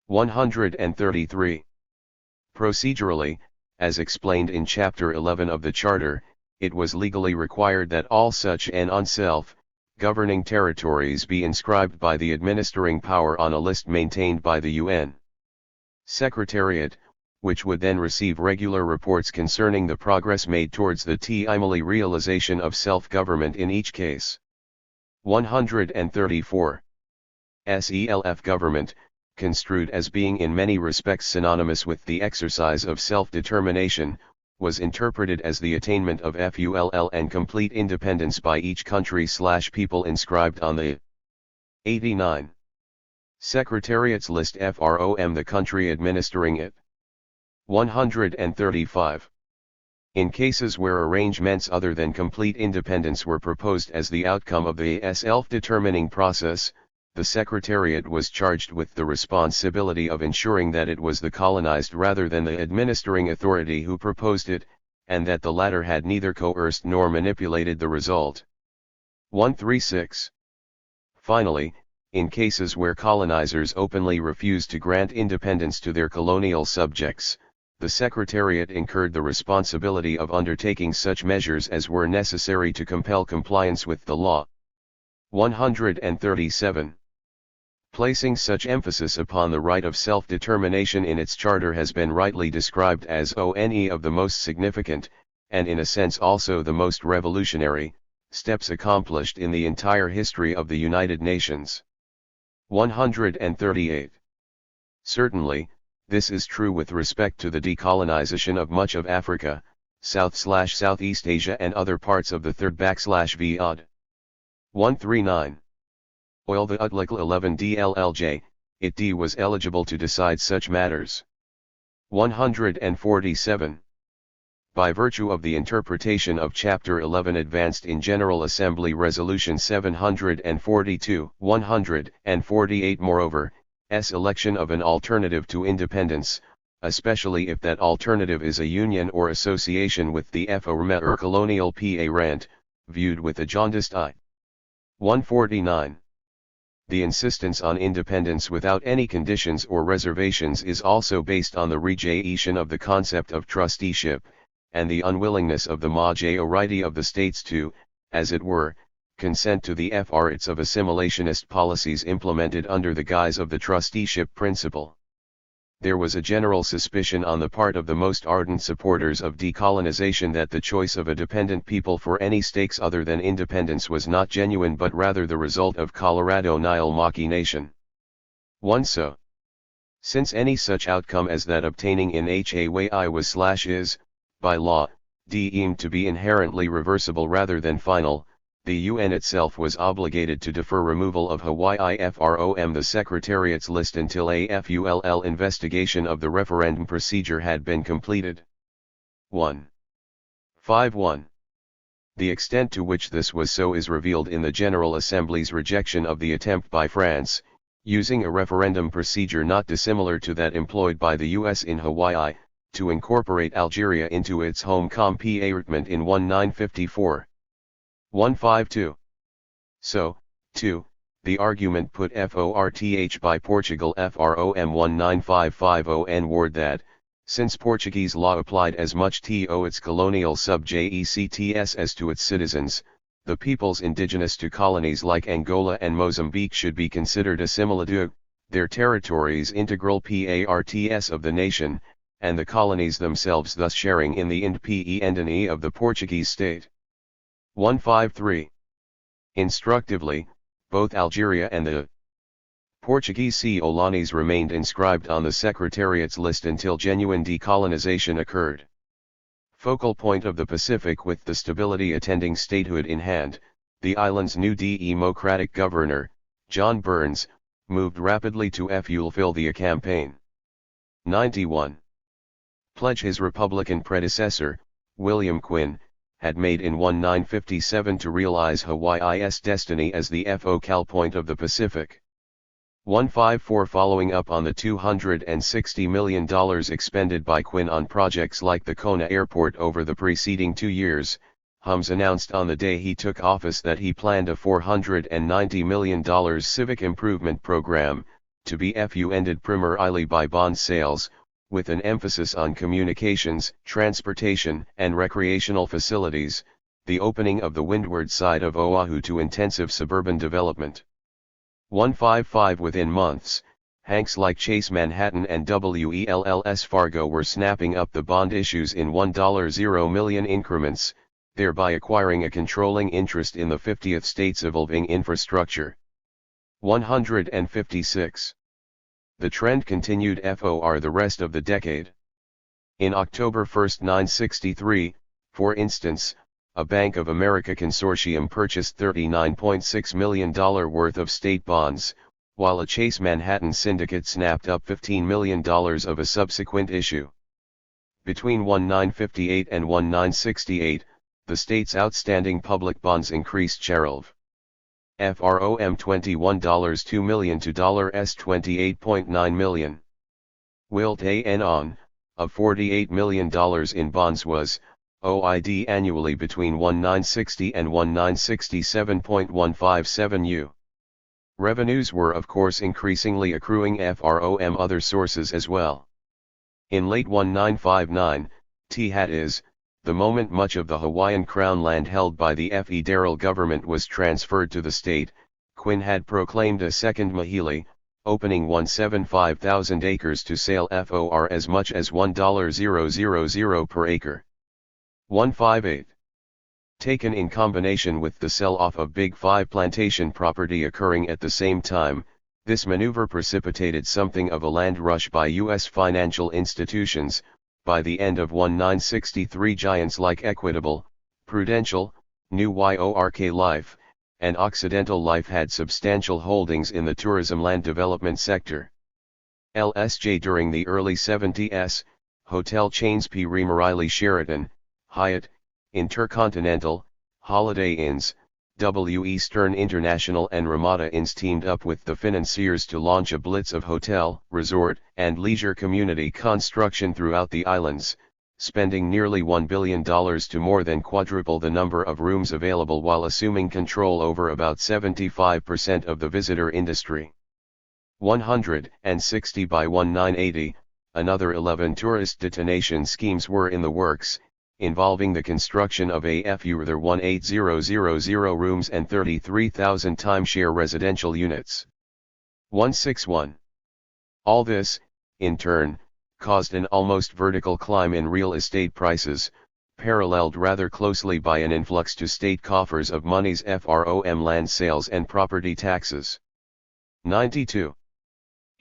133. Procedurally, as explained in Chapter 11 of the Charter, it was legally required that all such an self-governing territories be inscribed by the administering power on a list maintained by the UN Secretariat, which would then receive regular reports concerning the progress made towards the timely realization of self-government in each case. 134. SELF government, construed as being in many respects synonymous with the exercise of self-determination, was interpreted as the attainment of FULL and complete independence by each country/people inscribed on the 89. Secretariat's list from the country administering it. 135. In cases where arrangements other than complete independence were proposed as the outcome of the self-determining process, the Secretariat was charged with the responsibility of ensuring that it was the colonized rather than the administering authority who proposed it, and that the latter had neither coerced nor manipulated the result. 136. Finally, in cases where colonizers openly refused to grant independence to their colonial subjects, the Secretariat incurred the responsibility of undertaking such measures as were necessary to compel compliance with the law. 137. Placing such emphasis upon the right of self-determination in its charter has been rightly described as one of the most significant, and in a sense also the most revolutionary, steps accomplished in the entire history of the United Nations. 138. Certainly, this is true with respect to the decolonization of much of Africa, South/Southeast Asia and other parts of the third/VOD. 139. Oil the Article 11 DLLJ, it D was eligible to decide such matters. 147. By virtue of the interpretation of Chapter 11 advanced in General Assembly Resolution 742, 148 moreover, election of an alternative to independence, especially if that alternative is a union or association with the former or colonial parent, viewed with a jaundiced eye. 149. The insistence on independence without any conditions or reservations is also based on the rejection of the concept of trusteeship, and the unwillingness of the majority of the states to, as it were, consent to the efforts of assimilationist policies implemented under the guise of the trusteeship principle. There was a general suspicion on the part of the most ardent supporters of decolonization that the choice of a dependent people for any stakes other than independence was not genuine but rather the result of Colorado-Nile machination. 1. So, since any such outcome as that obtaining in Hawaii was/is, by law, deemed to be inherently reversible rather than final, the UN itself was obligated to defer removal of Hawaii from the Secretariat's list until a full investigation of the referendum procedure had been completed. 151. The extent to which this was so is revealed in the General Assembly's rejection of the attempt by France, using a referendum procedure not dissimilar to that employed by the US in Hawaii, to incorporate Algeria into its home compartment in 1954. 152. So, too, the argument put forth by Portugal from 19550 n-word that, since Portuguese law applied as much to its colonial subjects as to its citizens, the peoples indigenous to colonies like Angola and Mozambique should be considered assimilated, their territories integral parts of the nation, and the colonies themselves thus sharing in the independence of the Portuguese state. 153. Instructively, both Algeria and the Portuguese colonies remained inscribed on the Secretariat's list until genuine decolonization occurred. Focal point of the Pacific with the stability attending statehood in hand, the island's new democratic governor, John Burns, moved rapidly to fulfill the campaign. 91. Pledge his Republican predecessor, William Quinn, had made in 1957 to realize Hawaii's destiny as the focal point of the Pacific. 154. Following up on the $260 million expended by Quinn on projects like the Kona Airport over the preceding 2 years, Hums announced on the day he took office that he planned a $490 million civic improvement program, to be funded primarily by bond sales, with an emphasis on communications, transportation, and recreational facilities, the opening of the windward side of Oahu to intensive suburban development. 155 Within months, Hanks like Chase Manhattan and Wells Fargo were snapping up the bond issues in $1 million increments, thereby acquiring a controlling interest in the 50th state's evolving infrastructure. 156. The trend continued for the rest of the decade. In October 1, 1963, for instance, a Bank of America consortium purchased $39.6 million worth of state bonds, while a Chase Manhattan syndicate snapped up $15 million of a subsequent issue. Between 1958 and 1968, the state's outstanding public bonds increased from $21.2 million to $28.9 million. Wilt on, of $48 million in bonds was, OID annually between 1960 and 1967.157 U. Revenues were of course increasingly accruing from other sources as well. In late 1959, THIRD-WORLDISM, the moment much of the Hawaiian Crown land held by the federal government was transferred to the state, Quinn had proclaimed a second mahili, opening 175,000 acres to sale for as much as $1,000 per acre. 158. Taken in combination with the sell-off of Big Five plantation property occurring at the same time, this maneuver precipitated something of a land rush by U.S. financial institutions. By the end of 1963, giants like Equitable, Prudential, New York Life, and Occidental Life had substantial holdings in the tourism land development sector. LSJ during the early 70s, hotel chains P. Riley Sheraton, Hyatt, Intercontinental, Holiday Inns, W. Eastern International and Ramada Inns teamed up with the financiers to launch a blitz of hotel, resort, and leisure community construction throughout the islands, spending nearly $1 billion to more than quadruple the number of rooms available while assuming control over about 75% of the visitor industry. 160 by 1980, another 11 tourist detonation schemes were in the works, involving the construction of a further 18,000 rooms and 33,000 timeshare residential units. 161. All this, in turn, caused an almost vertical climb in real estate prices, paralleled rather closely by an influx to state coffers of monies from land sales and property taxes. 92.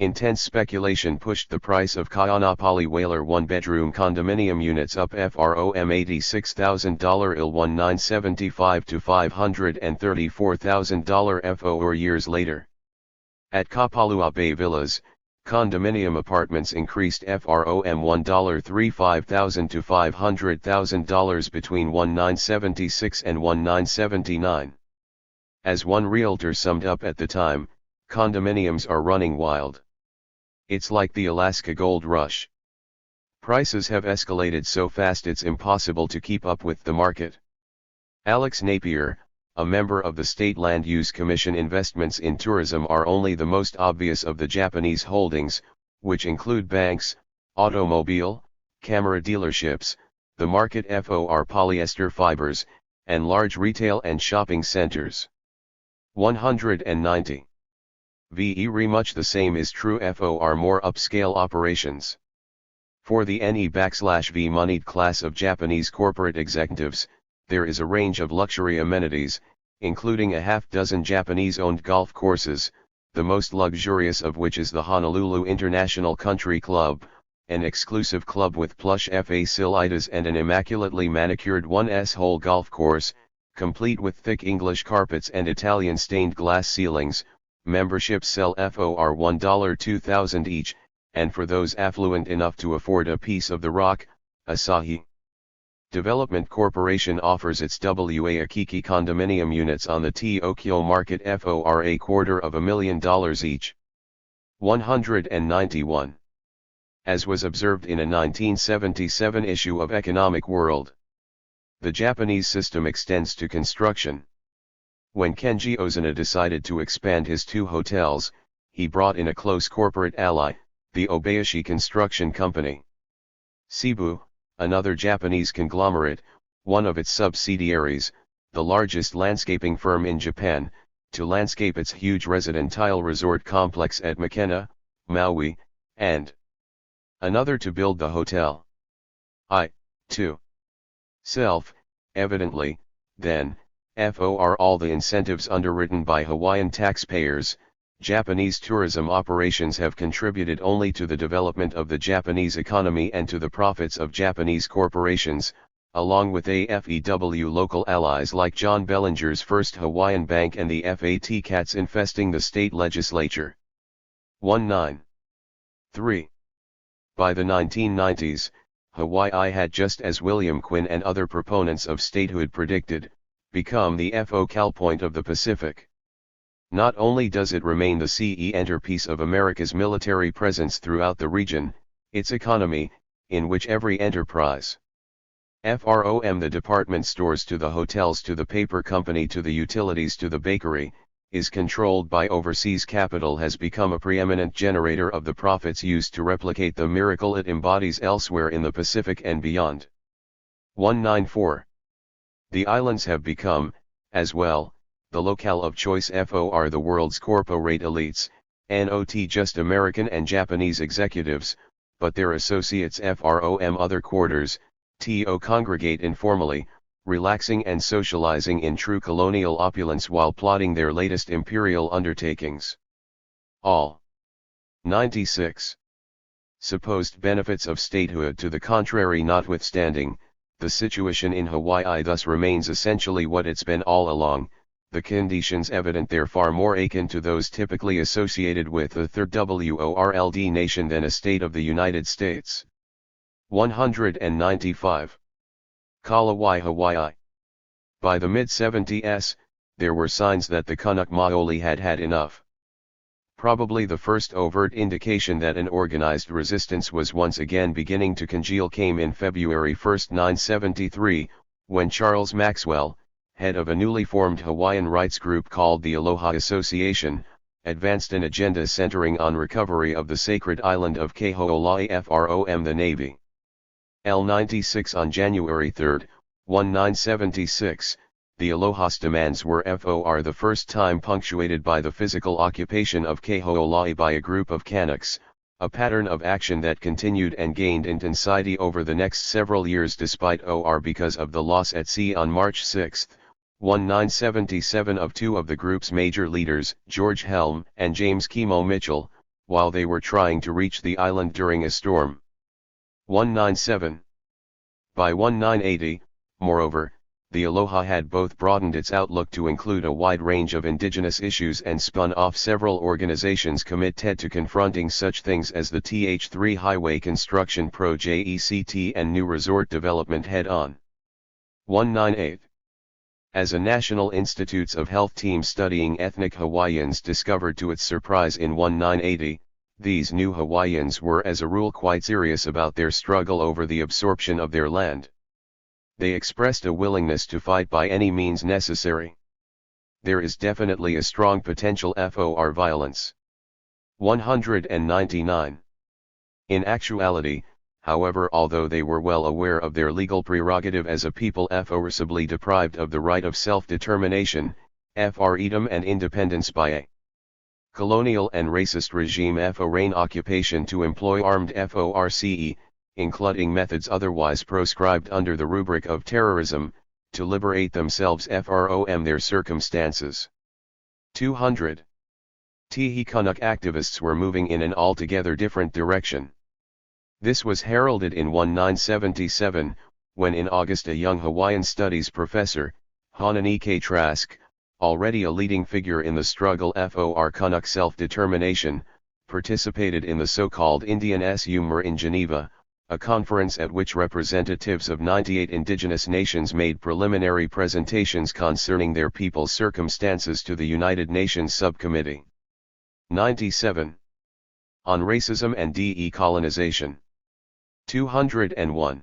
Intense speculation pushed the price of Kaanapali Whaler one-bedroom condominium units up from $86,000 in 1975 to $534,000 4 years later. At Kapalua Bay Villas, condominium apartments increased from $135,000 to $500,000 between 1976 and 1979. As one realtor summed up at the time, condominiums are running wild. It's like the Alaska gold rush. Prices have escalated so fast it's impossible to keep up with the market. Alex Napier, a member of the State Land Use Commission, investments in tourism are only the most obvious of the Japanese holdings, which include banks, automobile, camera dealerships, the market for polyester fibers, and large retail and shopping centers. 190. Much the same is true for more upscale operations. For the NE/V moneyed class of Japanese corporate executives, there is a range of luxury amenities, including a half-dozen Japanese-owned golf courses, the most luxurious of which is the Honolulu International Country Club, an exclusive club with plush facilities and an immaculately manicured one-hole golf course, complete with thick English carpets and Italian stained glass ceilings. Memberships sell for $1,200 each, and for those affluent enough to afford a piece of the rock, Asahi Development Corporation offers its W.A. Akiki condominium units on the Tokyo market for $250,000 each. 191. As was observed in a 1977 issue of Economic World, the Japanese system extends to construction. When Kenji Ozuna decided to expand his 2 hotels, he brought in a close corporate ally, the Obayashi Construction Company. Cebu, another Japanese conglomerate, one of its subsidiaries, the largest landscaping firm in Japan, to landscape its huge residential resort complex at Makena, Maui, and another to build the hotel. To self, evidently, then, for all the incentives underwritten by Hawaiian taxpayers, Japanese tourism operations have contributed only to the development of the Japanese economy and to the profits of Japanese corporations, along with AFEW local allies like John Bellinger's First Hawaiian Bank and the FAT cats infesting the state legislature. 193. By the 1990s, Hawaii had, just as William Quinn and other proponents of statehood predicted, become the focal point of the Pacific. Not only does it remain the centerpiece of America's military presence throughout the region, its economy, in which every enterprise, from the department stores to the hotels to the paper company to the utilities to the bakery, is controlled by overseas capital, has become a preeminent generator of the profits used to replicate the miracle it embodies elsewhere in the Pacific and beyond. 194. The islands have become, as well, the locale of choice for the world's corporate elites, not just American and Japanese executives, but their associates from other quarters, to congregate informally, relaxing and socializing in true colonial opulence while plotting their latest imperial undertakings. All. 96. Supposed benefits of statehood to the contrary notwithstanding, the situation in Hawaii thus remains essentially what it's been all along, the conditions evident there far more akin to those typically associated with the Third World nation than a state of the United States. 195. Kalawai Hawaii. By the mid-70s, there were signs that the Kanak Maoli had had enough. Probably the first overt indication that an organized resistance was once again beginning to congeal came in February 1, 1973, when Charles Maxwell, head of a newly formed Hawaiian rights group called the Aloha Association, advanced an agenda centering on recovery of the sacred island of Keho'ola'i from the Navy. L96 on January 3, 1976, the Aloha's demands were for the first time punctuated by the physical occupation of Keho'ola'i by a group of Kanaks, a pattern of action that continued and gained intensity over the next several years despite because of the loss at sea on March 6, 1977 of two of the group's major leaders, George Helm and James Kimo Mitchell, while they were trying to reach the island during a storm. 197. By 1980, moreover, the Aloha had both broadened its outlook to include a wide range of indigenous issues and spun off several organizations committed to confronting such things as the TH3 highway construction project and new resort development head-on. 198. As a National Institutes of Health team studying ethnic Hawaiians discovered to its surprise in 1980, these new Hawaiians were as a rule quite serious about their struggle over the absorption of their land. They expressed a willingness to fight by any means necessary. There is definitely a strong potential for violence. 199. In actuality, however, although they were well aware of their legal prerogative as a people forcibly deprived of the right of self-determination, freedom and independence by a colonial and racist regime foreign occupation to employ armed force, including methods otherwise proscribed under the rubric of terrorism, to liberate themselves from their circumstances. 200. Tihi Kanak activists were moving in an altogether different direction. This was heralded in 1977, when in August a young Hawaiian studies professor, Hananike Trask, already a leading figure in the struggle for Kanak self-determination, participated in the so-called Indian Summer in Geneva, a conference at which representatives of 98 indigenous nations made preliminary presentations concerning their people's circumstances to the United Nations Subcommittee. 97. On Racism and Decolonization. 201.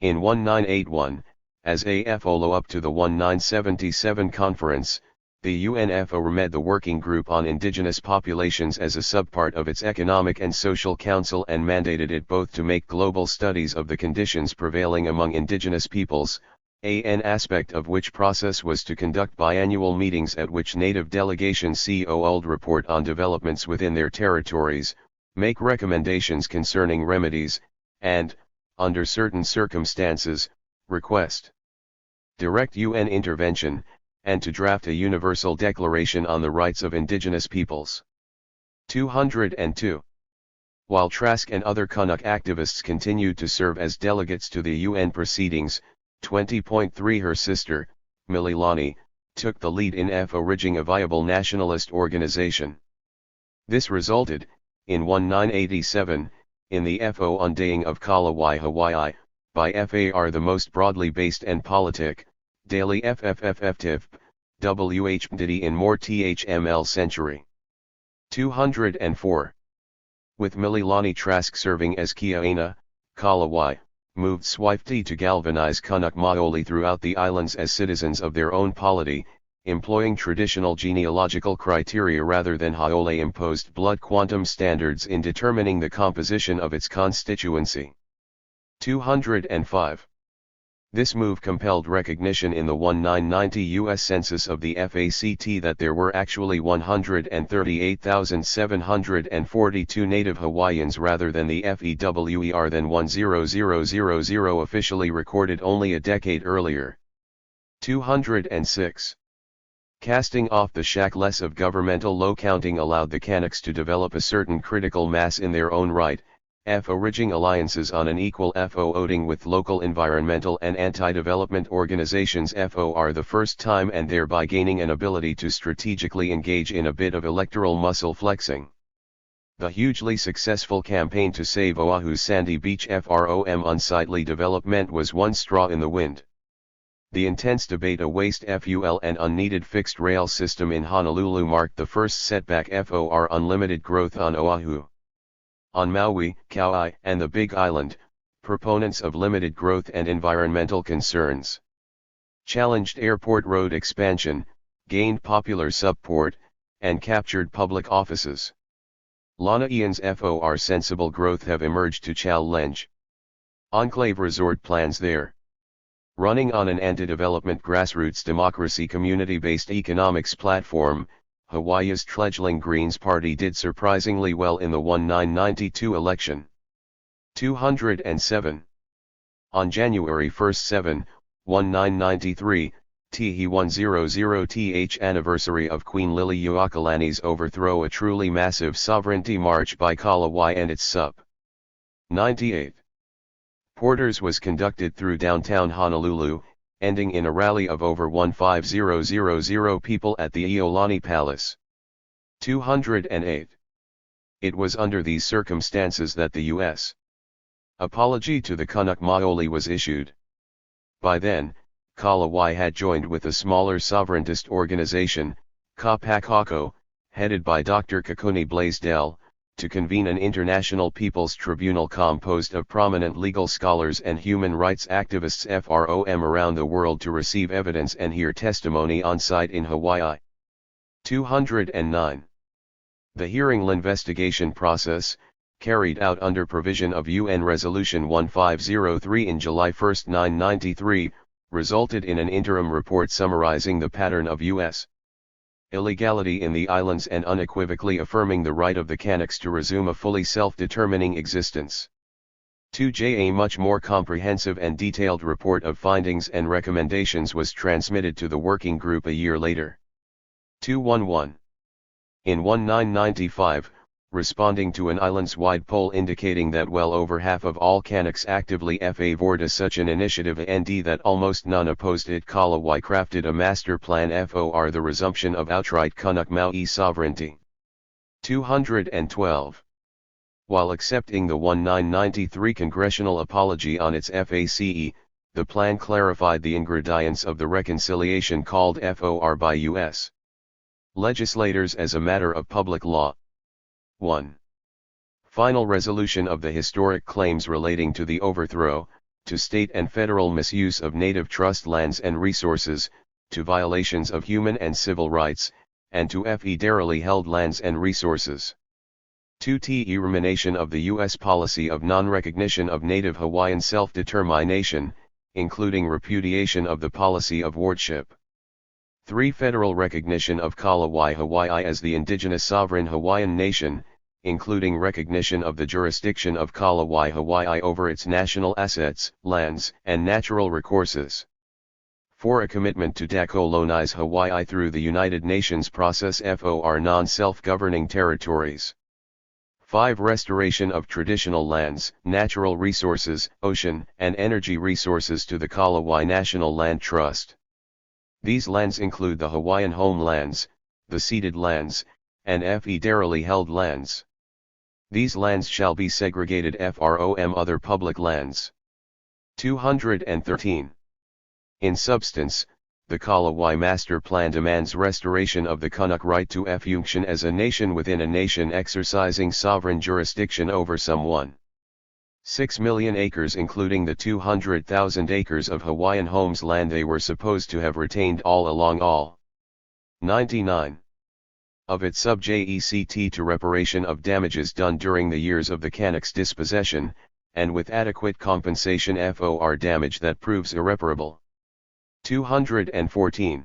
In 1981, as a follow-up to the 1977 conference, The UNFO remed the Working Group on Indigenous Populations as a subpart of its Economic and Social Council and mandated it both to make global studies of the conditions prevailing among indigenous peoples, an aspect of which process was to conduct biannual meetings at which native delegations co-old report on developments within their territories, make recommendations concerning remedies, and, under certain circumstances, request direct UN intervention, and to draft a universal declaration on the rights of indigenous peoples. 202. While Trask and other Kanak activists continued to serve as delegates to the UN proceedings, 20.3 her sister, Mililani, took the lead in forging a viable nationalist organization. This resulted, in 1987, in the FO Undaying of Kalawai Hawaii, by FAR, the most broadly based and politic, daily FFFFTIF, WHDD in more THML century. 204. With Mililani Trask serving as Kiaina, Kalawai, moved swiftly to galvanize Kanak Maoli throughout the islands as citizens of their own polity, employing traditional genealogical criteria rather than Haole-imposed blood quantum standards in determining the composition of its constituency. 205. This move compelled recognition in the 1990 U.S. Census of the FACT that there were actually 138,742 native Hawaiians rather than the FEWER than 100,000 officially recorded only a decade earlier. 206. Casting off the shackles of governmental low counting allowed the Kanaks to develop a certain critical mass in their own right, forging alliances on an equal footing with local environmental and anti-development organizations for the first time, and thereby gaining an ability to strategically engage in a bit of electoral muscle flexing. The hugely successful campaign to save Oahu's sandy beach from unsightly development was one straw in the wind. The intense debate a waste fuel and unneeded fixed rail system in Honolulu marked the first setback for unlimited growth on Oahu. On Maui, Kauai, and the Big Island, proponents of limited growth and environmental concerns challenged airport road expansion, gained popular support, and captured public offices. Lanaians for sensible growth have emerged to challenge enclave resort plans there. Running on an anti-development grassroots democracy community-based economics platform, Hawaii's fledgling Greens Party did surprisingly well in the 1992 election. 207. On January 1, 1993, Tihi 100th anniversary of Queen Liliuokalani's overthrow, a truly massive sovereignty march by Kalawai and its sub. 98. Porters was conducted through downtown Honolulu, ending in a rally of over 15,000 people at the Iolani Palace. 208. It was under these circumstances that the U.S. apology to the Kanak Maoli was issued. By then, Kalawai had joined with a smaller sovereigntist organization, Kapakako, headed by Dr. Kakuni Blaisdell, to convene an international people's tribunal composed of prominent legal scholars and human rights activists from around the world to receive evidence and hear testimony on site in Hawaii. 209. The hearing investigation process, carried out under provision of UN Resolution 1503 in July 1, 1993, resulted in an interim report summarizing the pattern of U.S. illegality in the islands and unequivocally affirming the right of the Kanaks to resume a fully self-determining existence. 2J. A much more comprehensive and detailed report of findings and recommendations was transmitted to the working group a year later. 211. In 1995, responding to an islands-wide poll indicating that well over half of all Kanaks actively favored such an initiative and that almost none opposed it, Kalawai crafted a master plan for the resumption of outright Kanak Maui sovereignty. 212. While accepting the 1993 congressional apology on its FACE, the plan clarified the ingredients of the reconciliation called for by U.S. legislators as a matter of public law. 1. Final resolution of the historic claims relating to the overthrow, to state and federal misuse of native trust lands and resources, to violations of human and civil rights, and to federally held lands and resources. 2. Elimination of the U.S. policy of non-recognition of Native Hawaiian self-determination, including repudiation of the policy of wardship. 3. Federal recognition of Kalawai Hawaii as the indigenous sovereign Hawaiian nation, including recognition of the jurisdiction of Kalawai Hawaii over its national assets, lands, and natural recourses. 4. A commitment to decolonize Hawaii through the United Nations process for non-self-governing territories. 5. Restoration of traditional lands, natural resources, ocean, and energy resources to the Kalawai National Land Trust. These lands include the Hawaiian homelands, the ceded lands, and federally held lands. These lands shall be segregated from other public lands. 213. In substance, the Kalawai Master Plan demands restoration of the Kanak right to function as a nation within a nation exercising sovereign jurisdiction over some 1.6 million acres, including the 200,000 acres of Hawaiian homes land they were supposed to have retained all along. All 99 of it subject to reparation of damages done during the years of the Kanak's dispossession, and with adequate compensation for damage that proves irreparable. 214.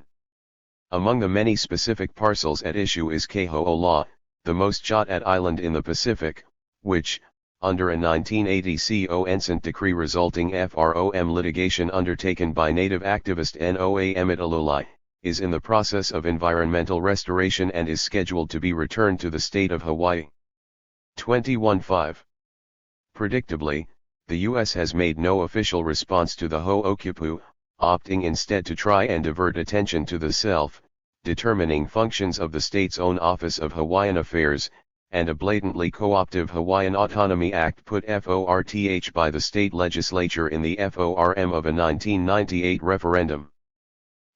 Among the many specific parcels at issue is Keho'ola, the most shot-at island in the Pacific, which, under a 1980 consent decree resulting from litigation undertaken by Native activist Noam Italolai, is in the process of environmental restoration and is scheduled to be returned to the state of Hawaii. 21.5. Predictably, the U.S. has made no official response to the Ho'okipu, opting instead to try and divert attention to the self-determining functions of the state's own Office of Hawaiian Affairs, and a blatantly co-optive Hawaiian Autonomy Act put forth by the state legislature in the FORM of a 1998 referendum.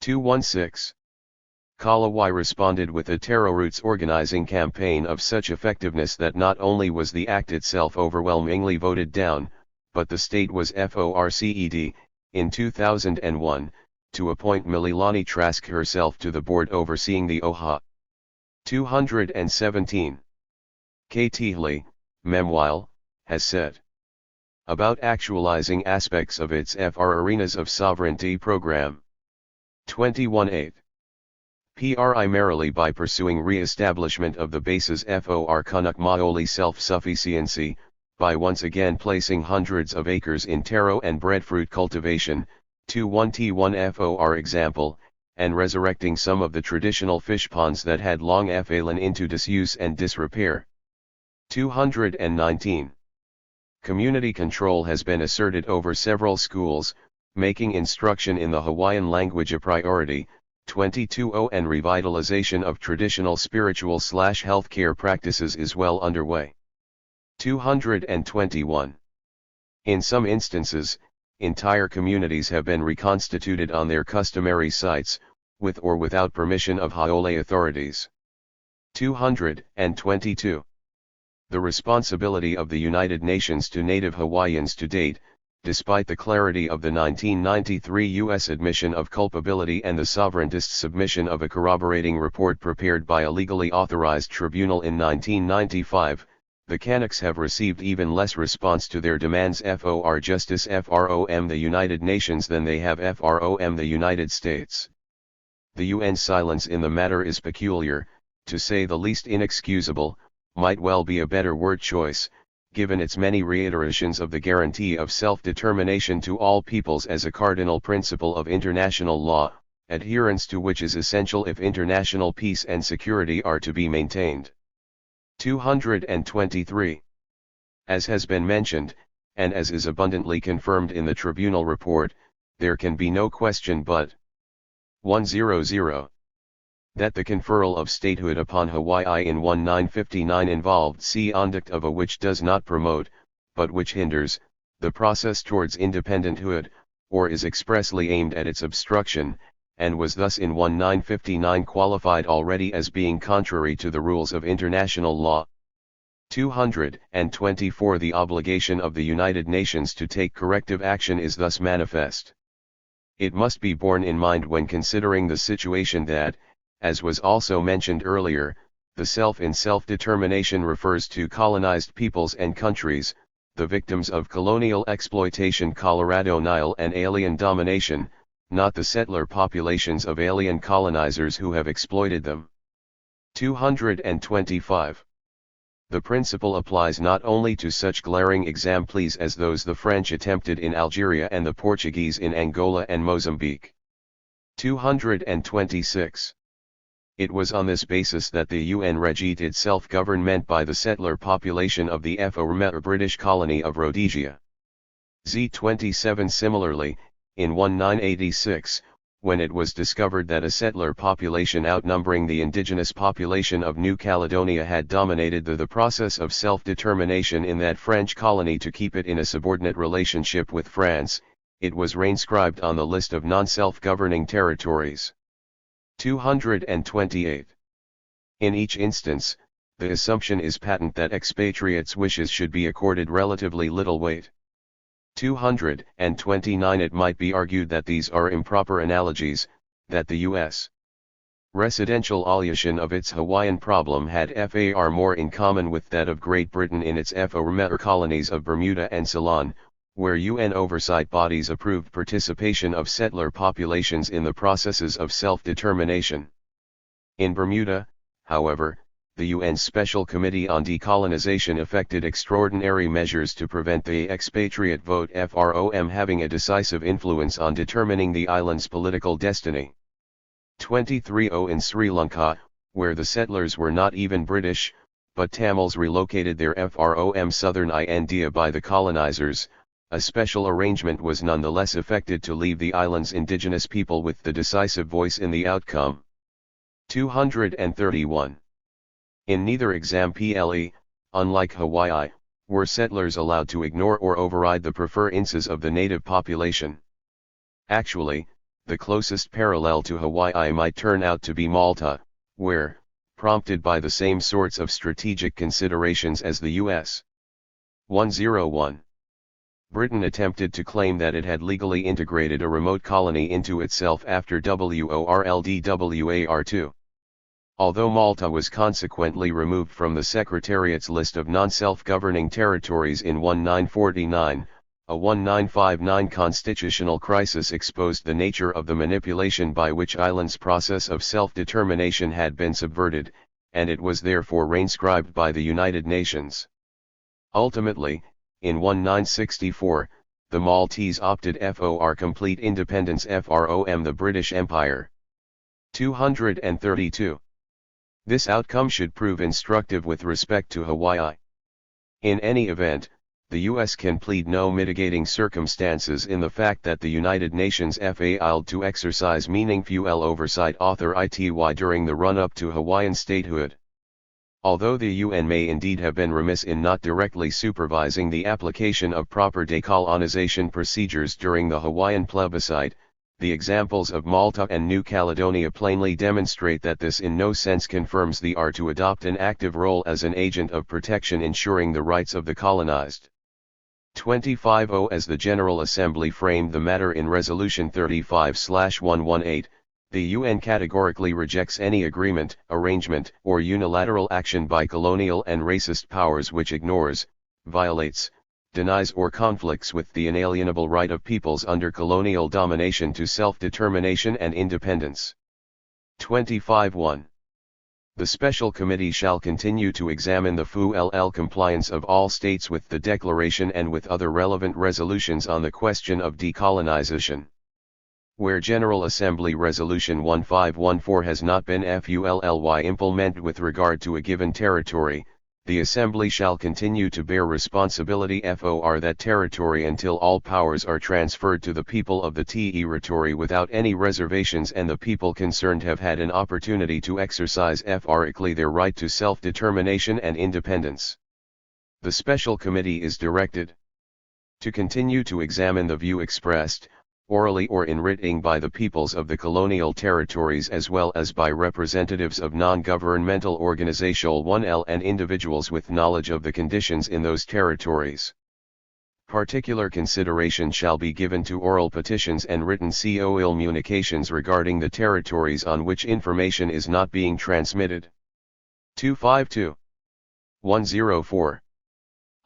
216. Kalawai responded with a Taro Roots organizing campaign of such effectiveness that not only was the act itself overwhelmingly voted down, but the state was forced, in 2001, to appoint Mililani Trask herself to the board overseeing the OHA. 217. Ktihli, Meanwhile, has said about actualizing aspects of its FR Arenas of Sovereignty program. 21.8. Primarily by pursuing re-establishment of the base's FOR Kanak Maoli self-sufficiency, by once again placing hundreds of acres in taro and breadfruit cultivation, 21T1 FOR example, and resurrecting some of the traditional fish ponds that had long fallen into disuse and disrepair. 219. Community control has been asserted over several schools, making instruction in the Hawaiian language a priority. 22.0 And revitalization of traditional spiritual/healthcare practices is well underway. 221. In some instances, entire communities have been reconstituted on their customary sites, with or without permission of Haole authorities. 222. The responsibility of the United Nations to Native Hawaiians to date, despite the clarity of the 1993 U.S. admission of culpability and the sovereigntist submission of a corroborating report prepared by a legally authorized tribunal in 1995, the Kanaks have received even less response to their demands for justice from the United Nations than they have from the United States. The UN's silence in the matter is peculiar, to say the least inexcusable, might well be a better word choice, given its many reiterations of the guarantee of self-determination to all peoples as a cardinal principle of international law, adherence to which is essential if international peace and security are to be maintained. 223. As has been mentioned, and as is abundantly confirmed in the tribunal report, there can be no question but 100. That the conferral of statehood upon Hawaii in 1959 involved conduct of a which does not promote, but which hinders, the process towards independenthood, or is expressly aimed at its obstruction, and was thus in 1959 qualified already as being contrary to the rules of international law. 224 The obligation of the United Nations to take corrective action is thus manifest. It must be borne in mind when considering the situation that, as was also mentioned earlier, the self in self-determination refers to colonized peoples and countries, the victims of colonial exploitation, Colorado Nile and alien domination, not the settler populations of alien colonizers who have exploited them. 225. The principle applies not only to such glaring exemples as those the French attempted in Algeria and the Portuguese in Angola and Mozambique. 226. It was on this basis that the UN rejected self-government by the settler population of the former British colony of Rhodesia. Z27. Similarly, in 1986, when it was discovered that a settler population outnumbering the indigenous population of New Caledonia had dominated the process of self-determination in that French colony to keep it in a subordinate relationship with France, it was reinscribed on the list of non-self-governing territories. 228. In each instance, the assumption is patent that expatriates' wishes should be accorded relatively little weight. 229. It might be argued that these are improper analogies, that the U.S. residential solution of its Hawaiian problem had far more in common with that of Great Britain in its former colonies of Bermuda and Ceylon, where UN oversight bodies approved participation of settler populations in the processes of self-determination. In Bermuda, however, the UN Special Committee on Decolonization effected extraordinary measures to prevent the expatriate vote from having a decisive influence on determining the island's political destiny. 23. In Sri Lanka, where the settlers were not even British, but Tamils relocated there from southern India by the colonizers, a special arrangement was nonetheless effected to leave the island's indigenous people with the decisive voice in the outcome. 231. In neither example, unlike Hawaii, were settlers allowed to ignore or override the preferences of the native population. Actually, the closest parallel to Hawaii might turn out to be Malta, where, prompted by the same sorts of strategic considerations as the U.S. 101. Britain attempted to claim that it had legally integrated a remote colony into itself after World War II. Although Malta was consequently removed from the Secretariat's list of non-self-governing territories in 1949, a 1959 constitutional crisis exposed the nature of the manipulation by which Ireland's process of self-determination had been subverted, and it was therefore reinscribed by the United Nations. Ultimately, in 1964, the Maltese opted for complete independence from the British Empire. 232. This outcome should prove instructive with respect to Hawaii. In any event, the U.S. can plead no mitigating circumstances in the fact that the United Nations failed to exercise meaningful oversight authority during the run-up to Hawaiian statehood. Although the UN may indeed have been remiss in not directly supervising the application of proper decolonization procedures during the Hawaiian plebiscite, the examples of Malta and New Caledonia plainly demonstrate that this in no sense confirms the to adopt an active role as an agent of protection ensuring the rights of the colonized. 25. As the General Assembly framed the matter in Resolution 35/118, the UN categorically rejects any agreement, arrangement, or unilateral action by colonial and racist powers which ignores, violates, denies or conflicts with the inalienable right of peoples under colonial domination to self-determination and independence. 25.1. The Special Committee shall continue to examine the full compliance of all states with the Declaration and with other relevant resolutions on the question of decolonization. Where General Assembly Resolution 1514 has not been fully implemented with regard to a given territory, the Assembly shall continue to bear responsibility for that territory until all powers are transferred to the people of the territory without any reservations and the people concerned have had an opportunity to exercise freely their right to self-determination and independence. The Special Committee is directed to continue to examine the view expressed, orally or in writing by the peoples of the colonial territories as well as by representatives of non-governmental organizations and individuals with knowledge of the conditions in those territories. Particular consideration shall be given to oral petitions and written communications regarding the territories on which information is not being transmitted. 252.104.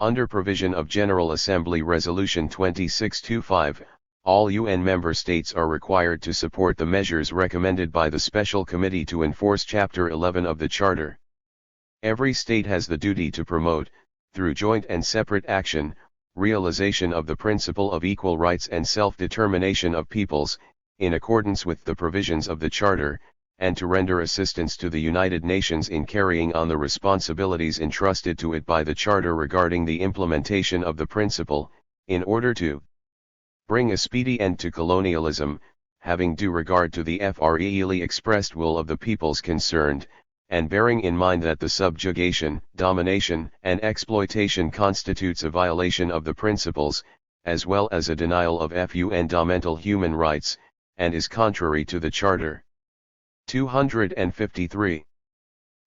Under provision of General Assembly Resolution 2625, all UN member states are required to support the measures recommended by the Special Committee to enforce Chapter 11 of the Charter. Every state has the duty to promote, through joint and separate action, realization of the principle of equal rights and self-determination of peoples, in accordance with the provisions of the Charter, and to render assistance to the United Nations in carrying on the responsibilities entrusted to it by the Charter regarding the implementation of the principle, in order to bring a speedy end to colonialism, having due regard to the freely expressed will of the peoples concerned, and bearing in mind that the subjugation, domination, and exploitation constitutes a violation of the principles, as well as a denial of fundamental human rights, and is contrary to the Charter. 253.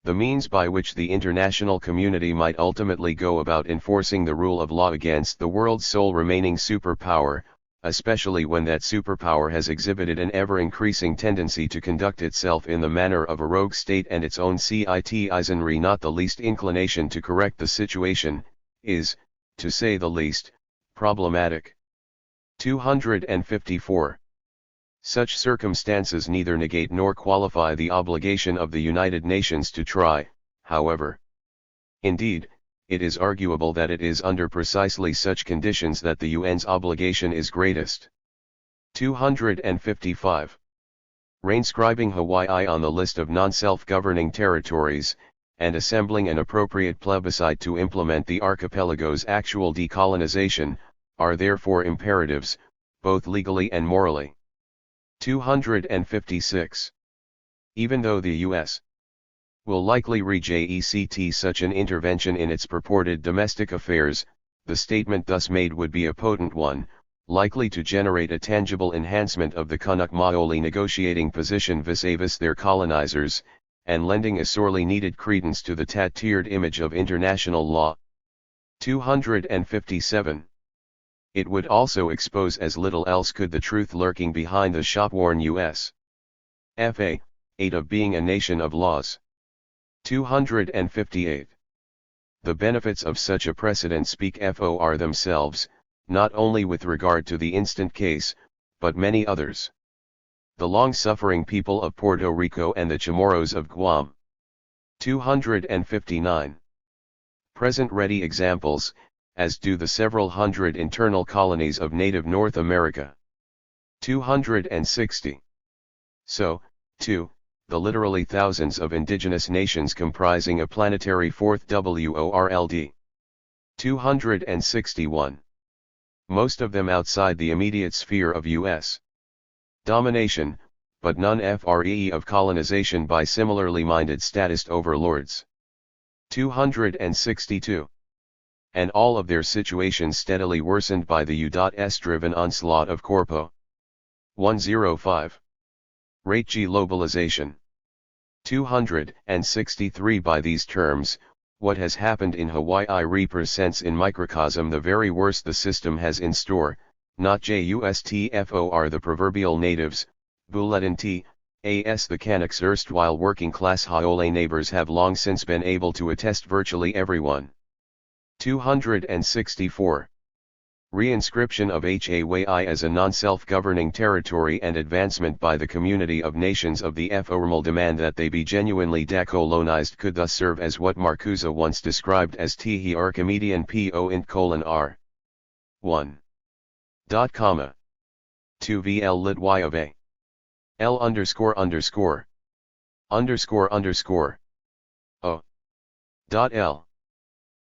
The means by which the international community might ultimately go about enforcing the rule of law against the world's sole remaining superpower, especially when that superpower has exhibited an ever-increasing tendency to conduct itself in the manner of a rogue state and its own citizenry not the least inclination to correct the situation, is, to say the least, problematic. 254. Such circumstances neither negate nor qualify the obligation of the United Nations to try, however. Indeed, it is arguable that it is under precisely such conditions that the UN's obligation is greatest. 255. Reinscribing Hawaii on the list of non-self-governing territories, and assembling an appropriate plebiscite to implement the archipelago's actual decolonization, are therefore imperatives, both legally and morally. 256. Even though the U.S. will likely reject such an intervention in its purported domestic affairs, the statement thus made would be a potent one, likely to generate a tangible enhancement of the Kanak Maoli negotiating position vis-a-vis their colonizers, and lending a sorely needed credence to the tattooed image of international law. 257. It would also expose as little else could the truth lurking behind the shop-worn U.S. F.A. 8 of being a nation of laws. 258. The benefits of such a precedent speak for themselves, not only with regard to the instant case, but many others. The long-suffering people of Puerto Rico and the Chamorros of Guam. 259. Present ready examples, as do the several hundred internal colonies of native North America. 260. So, too, the literally thousands of indigenous nations comprising a planetary fourth world. 261. Most of them outside the immediate sphere of U.S. domination, but none free of colonization by similarly minded statist overlords. 262. And all of their situations steadily worsened by the U.S. driven onslaught of Corpo. 105. Rate globalization. 263. By these terms, what has happened in Hawaii represents in microcosm the very worst the system has in store, not just for the proverbial natives, Buletin as the Kanaks erstwhile working-class Haole neighbors have long since been able to attest virtually everyone. 264. Reinscription of Hawaii as a non-self-governing territory and advancement by the community of nations of the formal demand that they be genuinely decolonized could thus serve as what Marcuse once described as Tihi Archimedean (r. 1. 2 VL lit y of a. L underscore underscore. Underscore underscore. O. Dot L.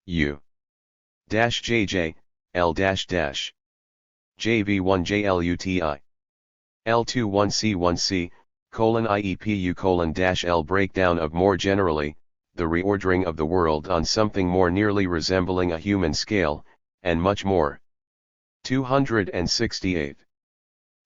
U. Dash JJ. L dash dash JV1 JLUTI L21C1C IEPU dash L breakdown of more generally, the reordering of the world on something more nearly resembling a human scale, and much more. 268.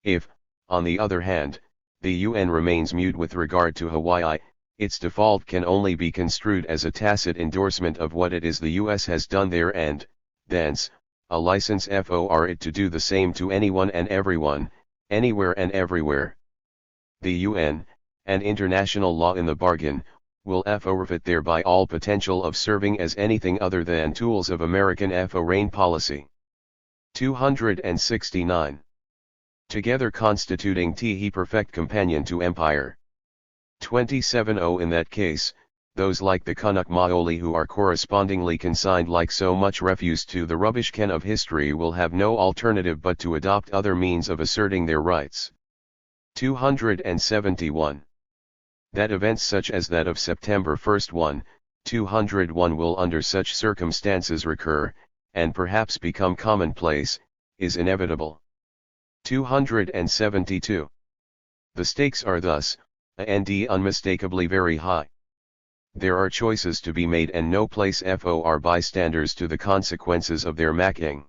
If, on the other hand, the UN remains mute with regard to Hawaii, its default can only be construed as a tacit endorsement of what it is the US has done there and, thence, a license for it to do the same to anyone and everyone, anywhere and everywhere. The UN, and international law in the bargain, will forfeit thereby all potential of serving as anything other than tools of American foreign policy. 269. Together constituting the perfect companion to empire. 27. In that case, those like the Kunuk Maoli who are correspondingly consigned like so much refuse to the rubbish can of history will have no alternative but to adopt other means of asserting their rights. 271. That events such as that of September 1, 201 will under such circumstances recur, and perhaps become commonplace, is inevitable. 272. The stakes are thus, and unmistakably very high. There are choices to be made and no place for bystanders to the consequences of their making.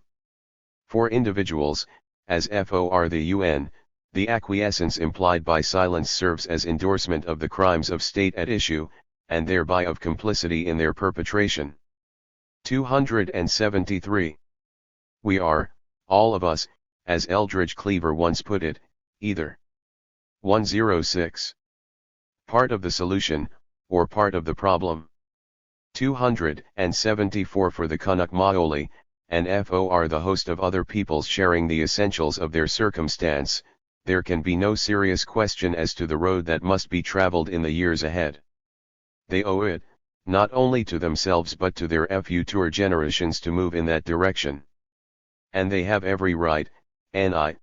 For individuals, as for the UN, the acquiescence implied by silence serves as endorsement of the crimes of state at issue, and thereby of complicity in their perpetration. 273. We are, all of us, as Eldridge Cleaver once put it, either 106. Part of the solution, or part of the problem. 274 For the Kunuk Maoli, and for the host of other peoples sharing the essentials of their circumstance, there can be no serious question as to the road that must be traveled in the years ahead. They owe it, not only to themselves but to their future generations to move in that direction. And they have every right, to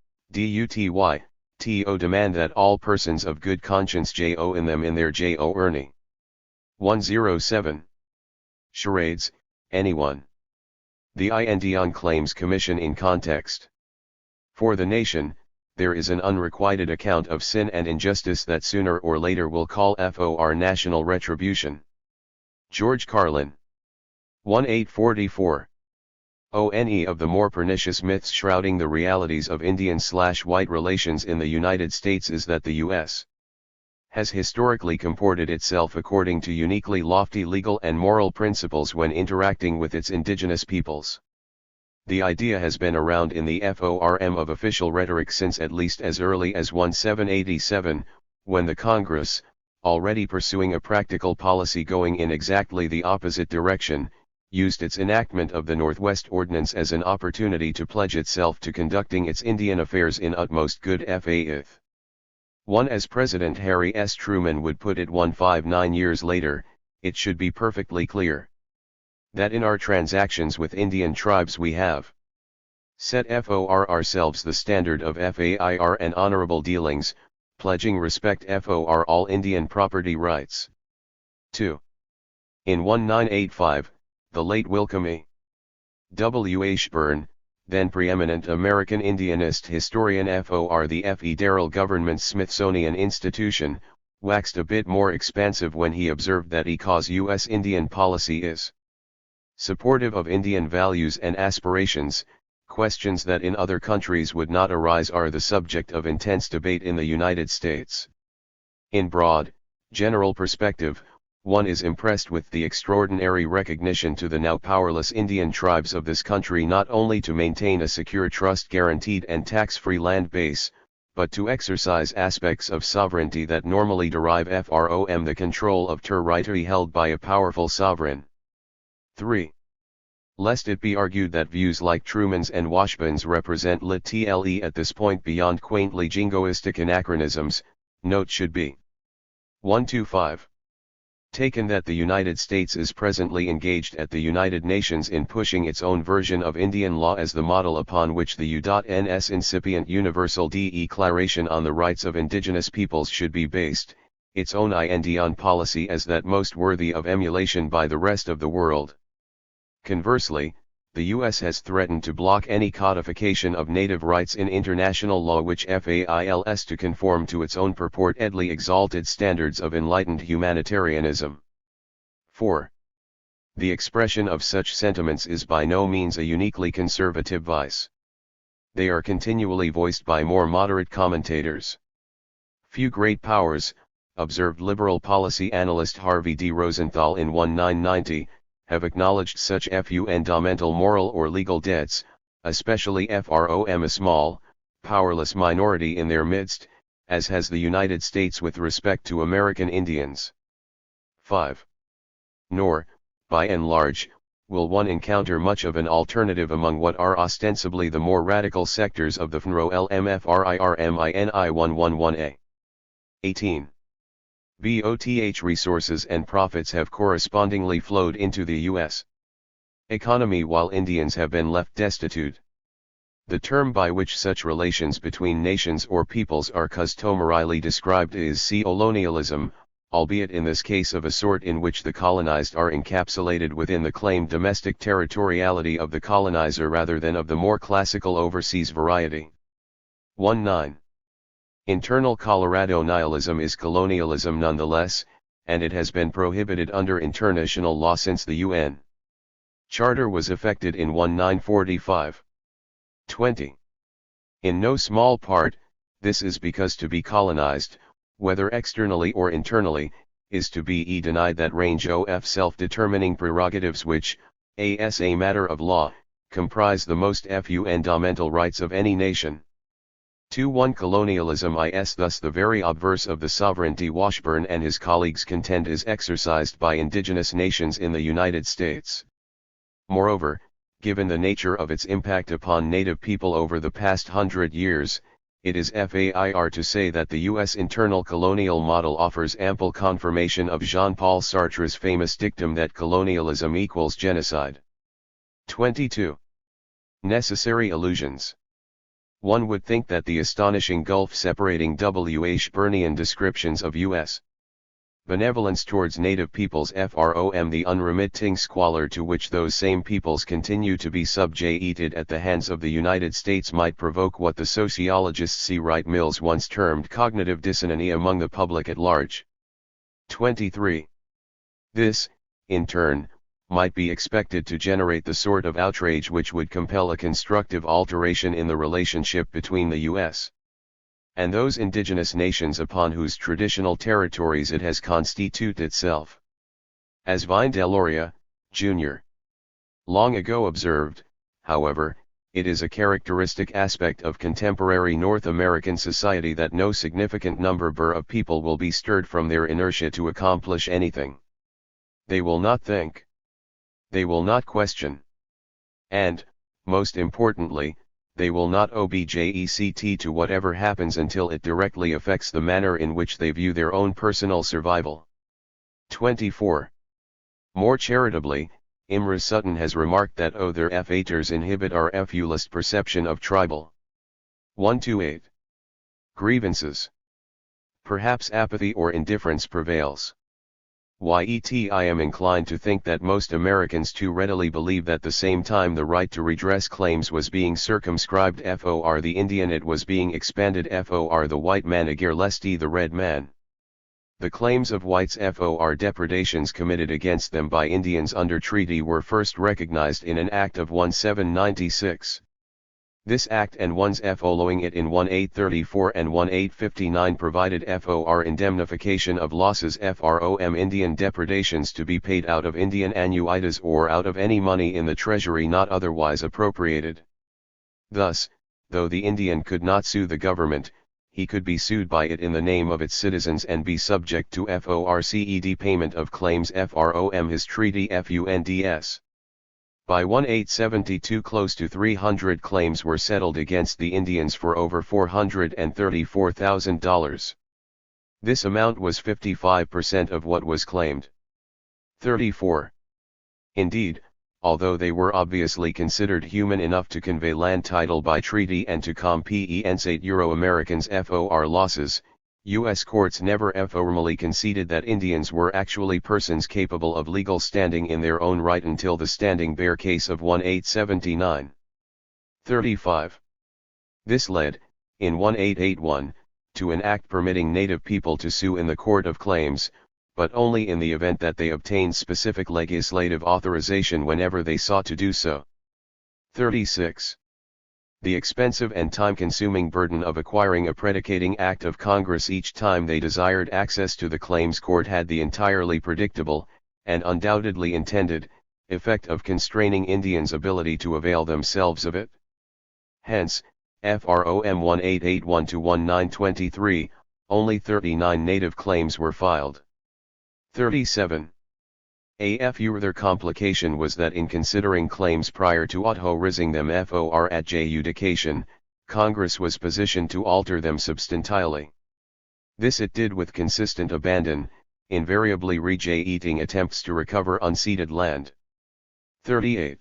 demand that all persons of good conscience jo in them in their jo earning. 107. Charades, anyone. The Indian Claims Commission in context. For the nation, there is an unrequited account of sin and injustice that sooner or later will call for national retribution. George Carlin. 1844. One of the more pernicious myths shrouding the realities of Indian/white relations in the United States is that the U.S. has historically comported itself according to uniquely lofty legal and moral principles when interacting with its indigenous peoples. The idea has been around in the form of official rhetoric since at least as early as 1787, when the Congress, already pursuing a practical policy going in exactly the opposite direction, used its enactment of the Northwest Ordinance as an opportunity to pledge itself to conducting its Indian affairs in utmost good faith. One as President Harry S. Truman would put it 159 years later, it should be perfectly clear that in our transactions with Indian tribes we have set for ourselves the standard of fair and honorable dealings, pledging respect for all Indian property rights. 2. In 1985, the late William E. W. Ashburn, then preeminent American Indianist historian for the Federal Government's Smithsonian Institution, waxed a bit more expansive when he observed that because U.S. Indian policy is supportive of Indian values and aspirations, questions that in other countries would not arise are the subject of intense debate in the United States. In broad, general perspective, one is impressed with the extraordinary recognition to the now powerless Indian tribes of this country not only to maintain a secure trust-guaranteed and tax-free land base, but to exercise aspects of sovereignty that normally derive from the control of territory held by a powerful sovereign. 3. Lest it be argued that views like Truman's and Washburn's represent literally at this point beyond quaintly jingoistic anachronisms, note should be 125. Taken that the United States is presently engaged at the United Nations in pushing its own version of Indian law as the model upon which the U.N.'s incipient Universal Declaration on the Rights of Indigenous Peoples should be based, its own Indian policy as that most worthy of emulation by the rest of the world. Conversely, the U.S. has threatened to block any codification of native rights in international law which fails to conform to its own purportedly exalted standards of enlightened humanitarianism. 4. The expression of such sentiments is by no means a uniquely conservative vice. They are continually voiced by more moderate commentators. Few great powers, observed liberal policy analyst Harvey D. Rosenthal in 1990, have acknowledged such fundamental moral or legal debts, especially from a small, powerless minority in their midst, as has the United States with respect to American Indians. 5. Nor, by and large, will one encounter much of an alternative among what are ostensibly the more radical sectors of the FNRO-LMFRIRMINI-111A. 18. BOTH resources and profits have correspondingly flowed into the U.S. economy while Indians have been left destitute. The term by which such relations between nations or peoples are customarily described is colonialism, albeit in this case of a sort in which the colonized are encapsulated within the claimed domestic territoriality of the colonizer rather than of the more classical overseas variety. 19. Internal Colorado nihilism is colonialism nonetheless, and it has been prohibited under international law since the UN Charter was effected in 1945. 20. In no small part, this is because to be colonized, whether externally or internally, is to be denied that range of self-determining prerogatives which, as a matter of law, comprise the most fundamental rights of any nation. 2.1 Colonialism is thus the very obverse of the sovereignty Washburn and his colleagues contend is exercised by indigenous nations in the United States. Moreover, given the nature of its impact upon native people over the past 100 years, it is fair to say that the U.S. internal colonial model offers ample confirmation of Jean-Paul Sartre's famous dictum that colonialism equals genocide. 22. Necessary illusions. One would think that the astonishing gulf separating Washburnian descriptions of U.S. benevolence towards native peoples from the unremitting squalor to which those same peoples continue to be subjugated at the hands of the United States might provoke what the sociologist C. Wright Mills once termed cognitive dissonance among the public at large. 23. This, in turn, might be expected to generate the sort of outrage which would compel a constructive alteration in the relationship between the U.S. and those indigenous nations upon whose traditional territories it has constituted itself. As Vine Deloria, Jr. long ago observed, however, it is a characteristic aspect of contemporary North American society that no significant number of people will be stirred from their inertia to accomplish anything. They will not think. They will not question. And, most importantly, they will not object to whatever happens until it directly affects the manner in which they view their own personal survival. 24. More charitably, Imre Sutton has remarked that their faters inhibit our fullest perception of tribal. 128. Grievances. Perhaps apathy or indifference prevails. Yet I am inclined to think that most Americans too readily believe that the same time the right to redress claims was being circumscribed for the Indian it was being expanded for the white man against the red man. The claims of whites for depredations committed against them by Indians under treaty were first recognized in an act of 1796. This act and ones following it in 1834 and 1859 provided for indemnification of losses from Indian depredations to be paid out of Indian annuities or out of any money in the treasury not otherwise appropriated. Thus, though the Indian could not sue the government, he could be sued by it in the name of its citizens and be subject to forced payment of claims from his treaty funds. By 1872 close to 300 claims were settled against the Indians for over $434,000. This amount was 55% of what was claimed. 34. Indeed, although they were obviously considered human enough to convey land title by treaty and to compensate Euro-Americans for losses, U.S. courts never formally conceded that Indians were actually persons capable of legal standing in their own right until the Standing Bear case of 1879. 35. This led, in 1881, to an act permitting native people to sue in the Court of Claims, but only in the event that they obtained specific legislative authorization whenever they sought to do so. 36. The expensive and time-consuming burden of acquiring a predicating act of Congress each time they desired access to the claims court had the entirely predictable, and undoubtedly intended, effect of constraining Indians' ability to avail themselves of it. Hence, FROM 1881-1923, only 39 native claims were filed. 37. A further complication was that in considering claims prior to authorizing them for adjudication, Congress was positioned to alter them substantially. This it did with consistent abandon, invariably rejecting attempts to recover unceded land. 38.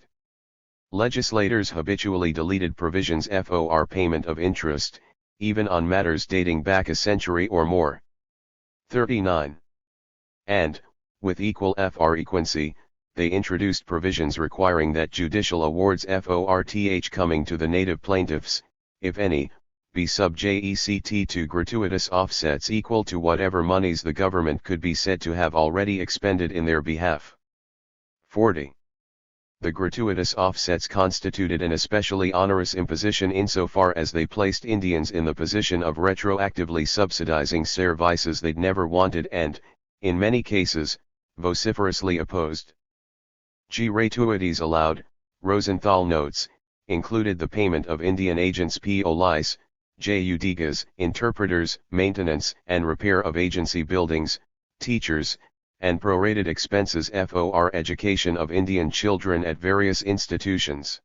Legislators habitually deleted provisions for payment of interest, even on matters dating back a century or more. 39. And, with equal frequency, they introduced provisions requiring that judicial awards forth coming to the native plaintiffs, if any, be subject to gratuitous offsets equal to whatever monies the government could be said to have already expended in their behalf. 40. The gratuitous offsets constituted an especially onerous imposition insofar as they placed Indians in the position of retroactively subsidizing services they'd never wanted and, in many cases, vociferously opposed. Gratuities allowed, Rosenthal notes, included the payment of Indian agents' police, judigas, interpreters, maintenance and repair of agency buildings, teachers, and prorated expenses for education of Indian children at various institutions.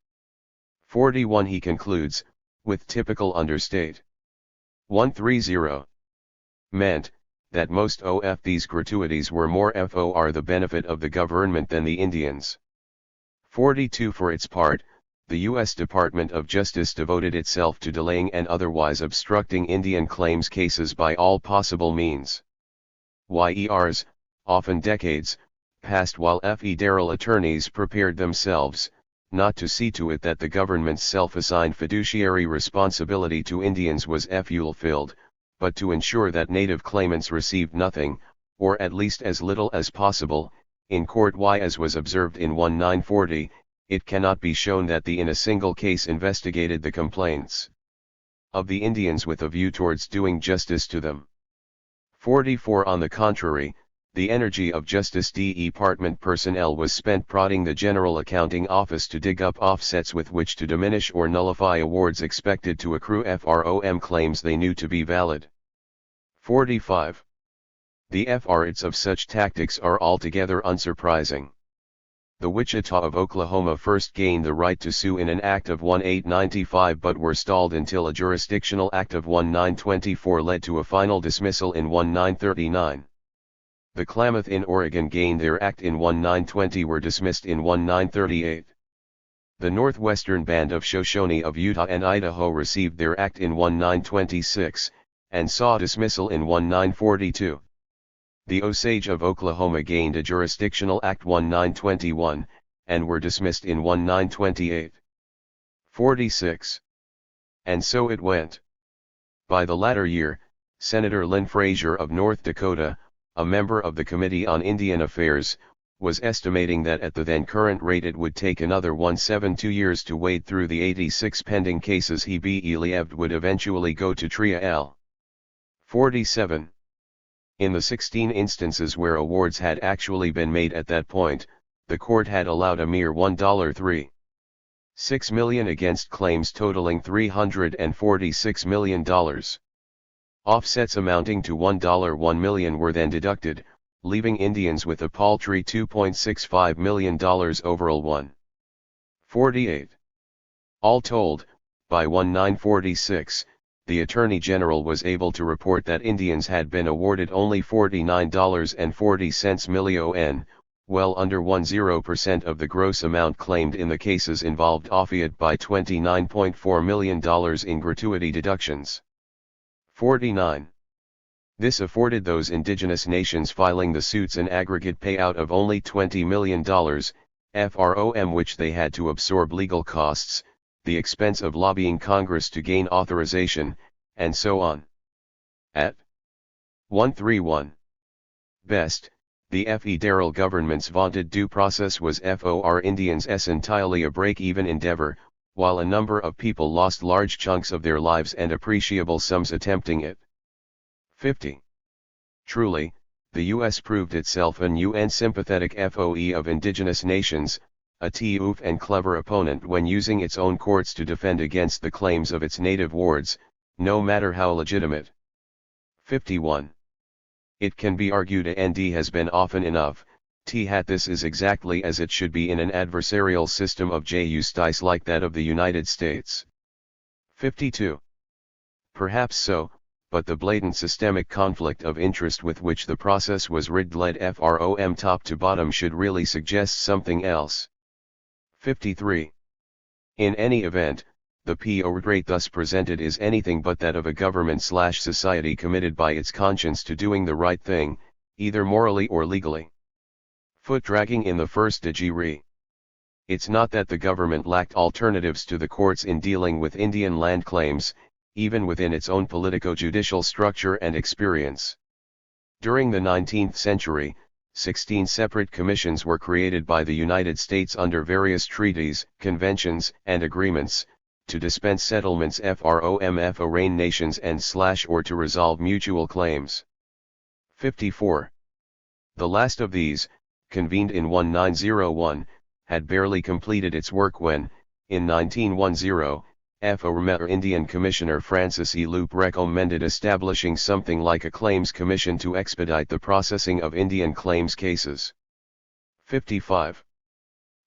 41. He concludes, with typical understate. 130. Meant, that most of these gratuities were more for the benefit of the government than the Indians. 42. For its part, the U.S. Department of Justice devoted itself to delaying and otherwise obstructing Indian claims cases by all possible means. Years, often decades, passed while federal attorneys prepared themselves, not to see to it that the government's self-assigned fiduciary responsibility to Indians was fulfilled, but to ensure that native claimants received nothing, or at least as little as possible, in court. As was observed in 1940, it cannot be shown that the in a single case investigated the complaints of the Indians with a view towards doing justice to them. 44. On the contrary, the energy of Justice Department personnel was spent prodding the General Accounting Office to dig up offsets with which to diminish or nullify awards expected to accrue from claims they knew to be valid. 45. The efforts of such tactics are altogether unsurprising. The Wichita of Oklahoma first gained the right to sue in an act of 1895 but were stalled until a jurisdictional act of 1924 led to a final dismissal in 1939. The Klamath in Oregon gained their act in 1920, were dismissed in 1938. The Northwestern Band of Shoshone of Utah and Idaho received their act in 1926, and saw dismissal in 1942. The Osage of Oklahoma gained a jurisdictional act 1921, and were dismissed in 1928. 46. And so it went. By the latter year, Senator Lynn Frazier of North Dakota, a member of the Committee on Indian Affairs, was estimating that at the then current rate it would take another 172 years to wade through the 86 pending cases he believed would eventually go to trial. 47. In the 16 instances where awards had actually been made at that point, the court had allowed a mere $1.36 million against claims totaling $346 million. Offsets amounting to $1 million were then deducted, leaving Indians with a paltry $2.65 million overall. 148. All told, by 1946, the Attorney General was able to report that Indians had been awarded only $49.40 million, well under 10% of the gross amount claimed in the cases involved, offset by $29.4 million in gratuity deductions. 49. This afforded those indigenous nations filing the suits an aggregate payout of only $20 million, from which they had to absorb legal costs, the expense of lobbying Congress to gain authorization, and so on. At 131. Best, the federal government's vaunted due process was for Indians' entirely a break-even endeavor, while a number of people lost large chunks of their lives and appreciable sums attempting it. 50. Truly, the U.S. proved itself an UN-sympathetic foe of indigenous nations, a tough and clever opponent when using its own courts to defend against the claims of its native wards, no matter how legitimate. 51. It can be argued and has been often enough, this is exactly as it should be in an adversarial system of justice like that of the United States. 52. Perhaps so, but the blatant systemic conflict of interest with which the process was rigged led from top to bottom should really suggest something else. 53. In any event, the portrait thus presented is anything but that of a government/society committed by its conscience to doing the right thing, either morally or legally. Foot-dragging in the first degree. It's not that the government lacked alternatives to the courts in dealing with Indian land claims, even within its own politico-judicial structure and experience. During the 19th century, 16 separate commissions were created by the United States under various treaties, conventions, and agreements, to dispense settlements from foreign nations and/or to resolve mutual claims. 54. The last of these, convened in 1901, had barely completed its work when, in 1910, former Indian Commissioner Francis E. Loop recommended establishing something like a claims commission to expedite the processing of Indian claims cases. 55.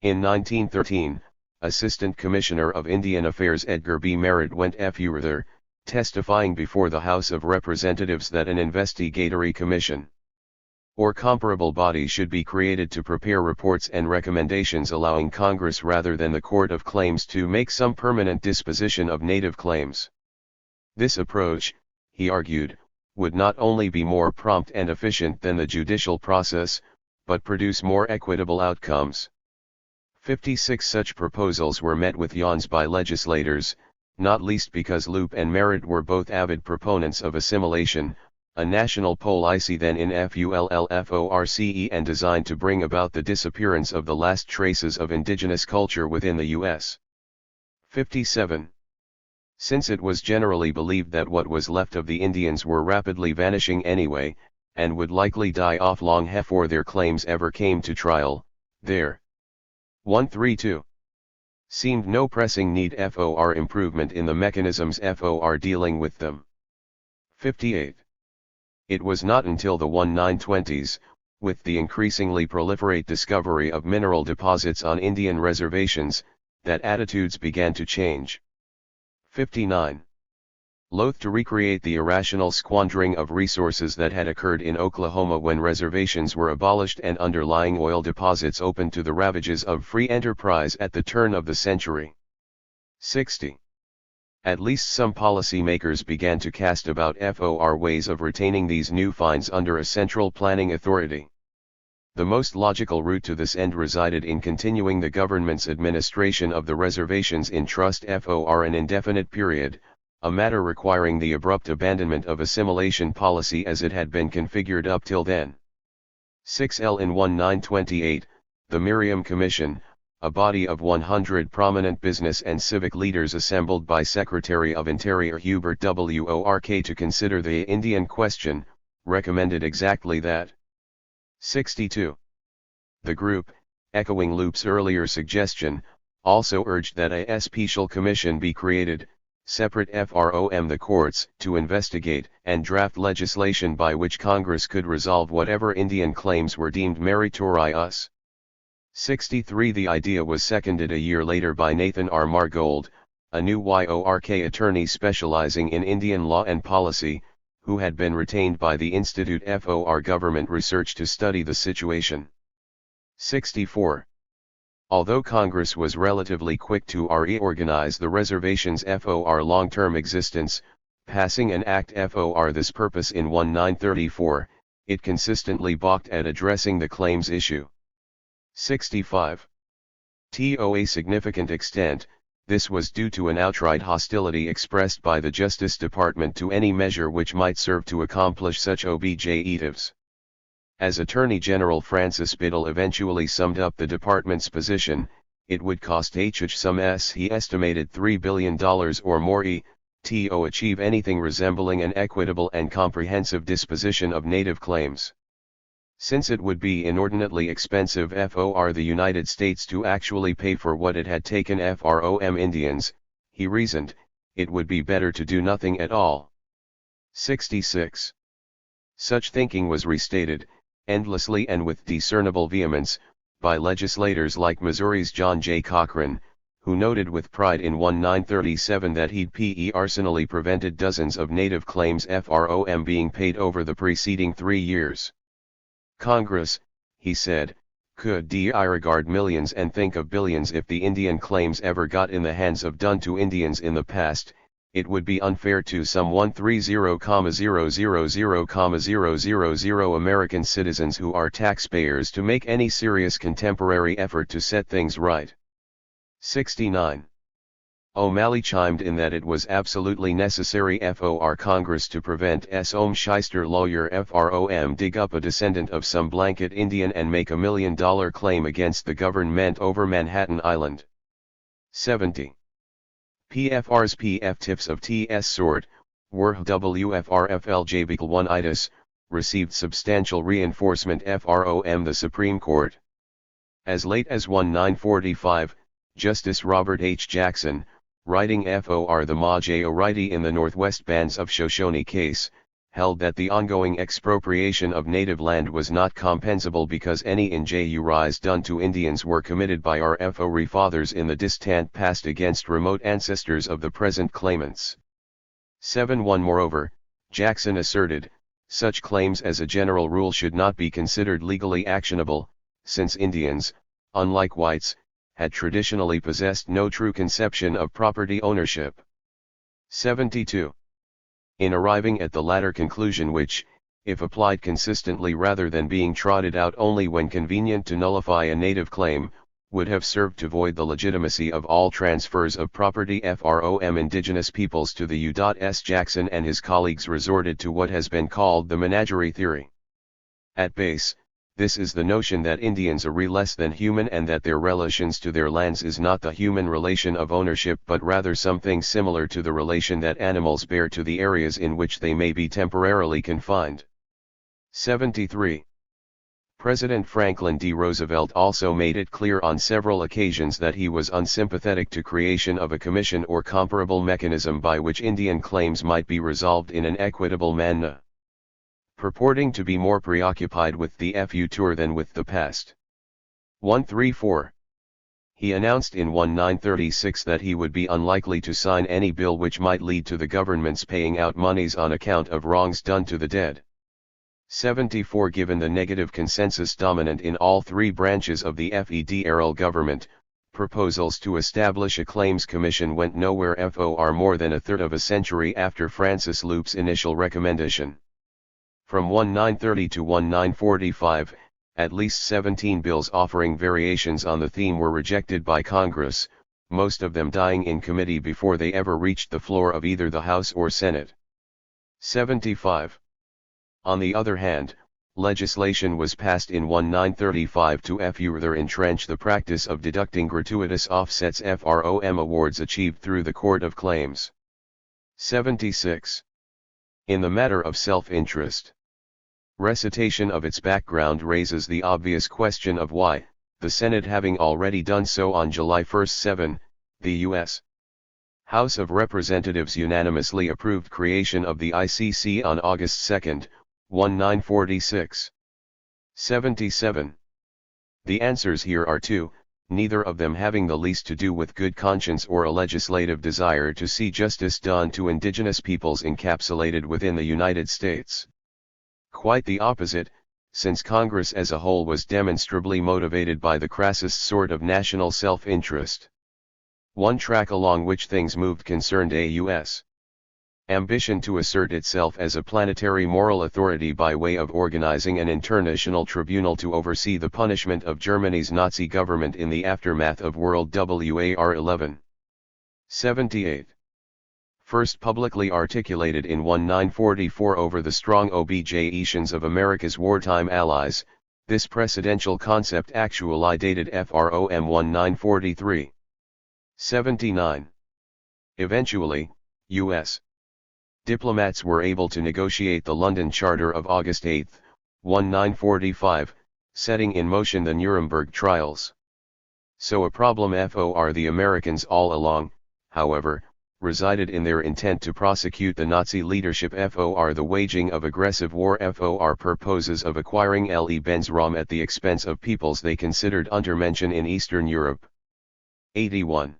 In 1913, Assistant Commissioner of Indian Affairs Edgar B. Merritt went further, testifying before the House of Representatives that an investigatory commission or comparable body should be created to prepare reports and recommendations allowing Congress rather than the Court of Claims to make some permanent disposition of native claims. This approach, he argued, would not only be more prompt and efficient than the judicial process, but produce more equitable outcomes. 56 such proposals were met with yawns by legislators, not least because Loop and Merritt were both avid proponents of assimilation, a national policy then in full force and designed to bring about the disappearance of the last traces of indigenous culture within the U.S. 57. Since it was generally believed that what was left of the Indians were rapidly vanishing anyway, and would likely die off long before their claims ever came to trial, there 132. Seemed no pressing need for improvement in the mechanisms for dealing with them. 58. It was not until the 1920s, with the increasingly proliferate discovery of mineral deposits on Indian reservations, that attitudes began to change. 59. Loath to recreate the irrational squandering of resources that had occurred in Oklahoma when reservations were abolished and underlying oil deposits opened to the ravages of free enterprise at the turn of the century. 60. At least some policymakers began to cast about ways of retaining these new finds under a central planning authority. The most logical route to this end resided in continuing the government's administration of the reservations in trust for an indefinite period, a matter requiring the abrupt abandonment of assimilation policy as it had been configured up till then. 6L in 1928, the Miriam Commission, a body of 100 prominent business and civic leaders assembled by Secretary of Interior Hubert Work to consider the Indian question, recommended exactly that. 62. The group, echoing Loop's earlier suggestion, also urged that a special commission be created, separate from the courts, to investigate and draft legislation by which Congress could resolve whatever Indian claims were deemed meritorious. 63. The idea was seconded a year later by Nathan R. Margold, a new York attorney specializing in Indian law and policy, who had been retained by the Institute for Government Research to study the situation. 64. Although Congress was relatively quick to reorganize the reservations for long-term existence, passing an act for this purpose in 1934, it consistently balked at addressing the claims issue. 65. To a significant extent, this was due to an outright hostility expressed by the Justice Department to any measure which might serve to accomplish such objectives. As Attorney General Francis Biddle eventually summed up the department's position, it would cost he estimated $3 billion or more to achieve anything resembling an equitable and comprehensive disposition of native claims. Since it would be inordinately expensive for the United States to actually pay for what it had taken from Indians, he reasoned, it would be better to do nothing at all. 66. Such thinking was restated, endlessly and with discernible vehemence, by legislators like Missouri's John J. Cochran, who noted with pride in 1937 that he'd personally prevented dozens of native claims from being paid over the preceding 3 years. Congress, he said, could disregard millions and think of billions if the Indian claims ever got in the hands of done to Indians in the past. It would be unfair to some 130,000,000 American citizens who are taxpayers to make any serious contemporary effort to set things right. 69. O'Malley chimed in that it was absolutely necessary for Congress to prevent some shyster lawyer from dig up a descendant of some blanket Indian and make $1 million claim against the government over Manhattan Island. 70. PFR's PF tips of TS sort, were WFRFLJ1itis, received substantial reinforcement from the Supreme Court. As late as 1945, Justice Robert H. Jackson, writing for the majority in the Northwest Bands of Shoshone case, held that the ongoing expropriation of native land was not compensable because any injuries done to Indians were committed by our forefathers in the distant past against remote ancestors of the present claimants. 71. Moreover, Jackson asserted, such claims as a general rule should not be considered legally actionable, since Indians, unlike whites, had traditionally possessed no true conception of property ownership. 72. In arriving at the latter conclusion which, if applied consistently rather than being trotted out only when convenient to nullify a native claim, would have served to void the legitimacy of all transfers of property from indigenous peoples to the U.S. Jackson and his colleagues resorted to what has been called the menagerie theory. At base, this is the notion that Indians are less than human and that their relations to their lands is not the human relation of ownership but rather something similar to the relation that animals bear to the areas in which they may be temporarily confined. 73. President Franklin D. Roosevelt also made it clear on several occasions that he was unsympathetic to creation of a commission or comparable mechanism by which Indian claims might be resolved in an equitable manner. Purporting to be more preoccupied with the future than with the past. 134. He announced in 1936 that he would be unlikely to sign any bill which might lead to the government's paying out monies on account of wrongs done to the dead. 74. Given the negative consensus dominant in all three branches of the federal government, proposals to establish a claims commission went nowhere for more than a third of a century after Francis Loop's initial recommendation. From 1930 to 1945, at least 17 bills offering variations on the theme were rejected by Congress, most of them dying in committee before they ever reached the floor of either the House or Senate. 75. On the other hand, legislation was passed in 1935 to further entrench the practice of deducting gratuitous offsets from awards achieved through the Court of Claims. 76. In the matter of self-interest, recitation of its background raises the obvious question of why, the Senate having already done so on July 1, 7, the U.S. House of Representatives unanimously approved creation of the ICC on August 2, 1946. 77. The answers here are two, neither of them having the least to do with good conscience or a legislative desire to see justice done to indigenous peoples encapsulated within the United States. Quite the opposite, since Congress as a whole was demonstrably motivated by the crassest sort of national self-interest. One track along which things moved concerned a U.S. ambition to assert itself as a planetary moral authority by way of organizing an international tribunal to oversee the punishment of Germany's Nazi government in the aftermath of World War XI. 78. First publicly articulated in 1944 over the strong objections of America's wartime allies, this precedential concept actually dated from 1943. 79. Eventually, U.S. diplomats were able to negotiate the London Charter of August 8, 1945, setting in motion the Nuremberg trials. So a problem for the Americans all along, however, resided in their intent to prosecute the Nazi leadership for the waging of aggressive war for purposes of acquiring Lebensraum at the expense of peoples they considered Untermenschen in Eastern Europe. 81.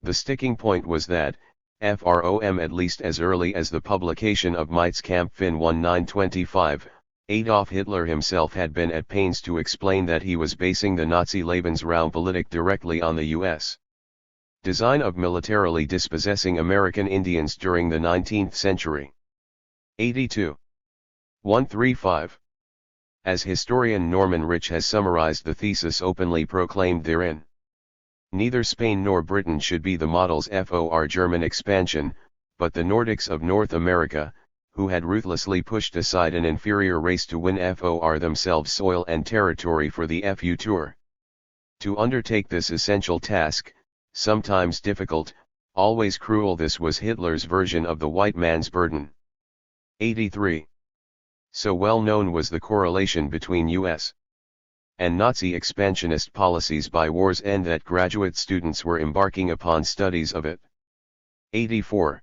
The sticking point was that, from at least as early as the publication of Mein Kampf in 1925, Adolf Hitler himself had been at pains to explain that he was basing the Nazi Lebensraumpolitik directly on the U.S. design of militarily dispossessing American Indians during the 19th century. 82. 135. As historian Norman Rich has summarized the thesis openly proclaimed therein, neither Spain nor Britain should be the models for German expansion, but the Nordics of North America, who had ruthlessly pushed aside an inferior race to win for themselves soil and territory for the future. To undertake this essential task, sometimes difficult, always cruel, this was Hitler's version of the white man's burden. 83. So well known was the correlation between U.S. and Nazi expansionist policies by war's end that graduate students were embarking upon studies of it. 84.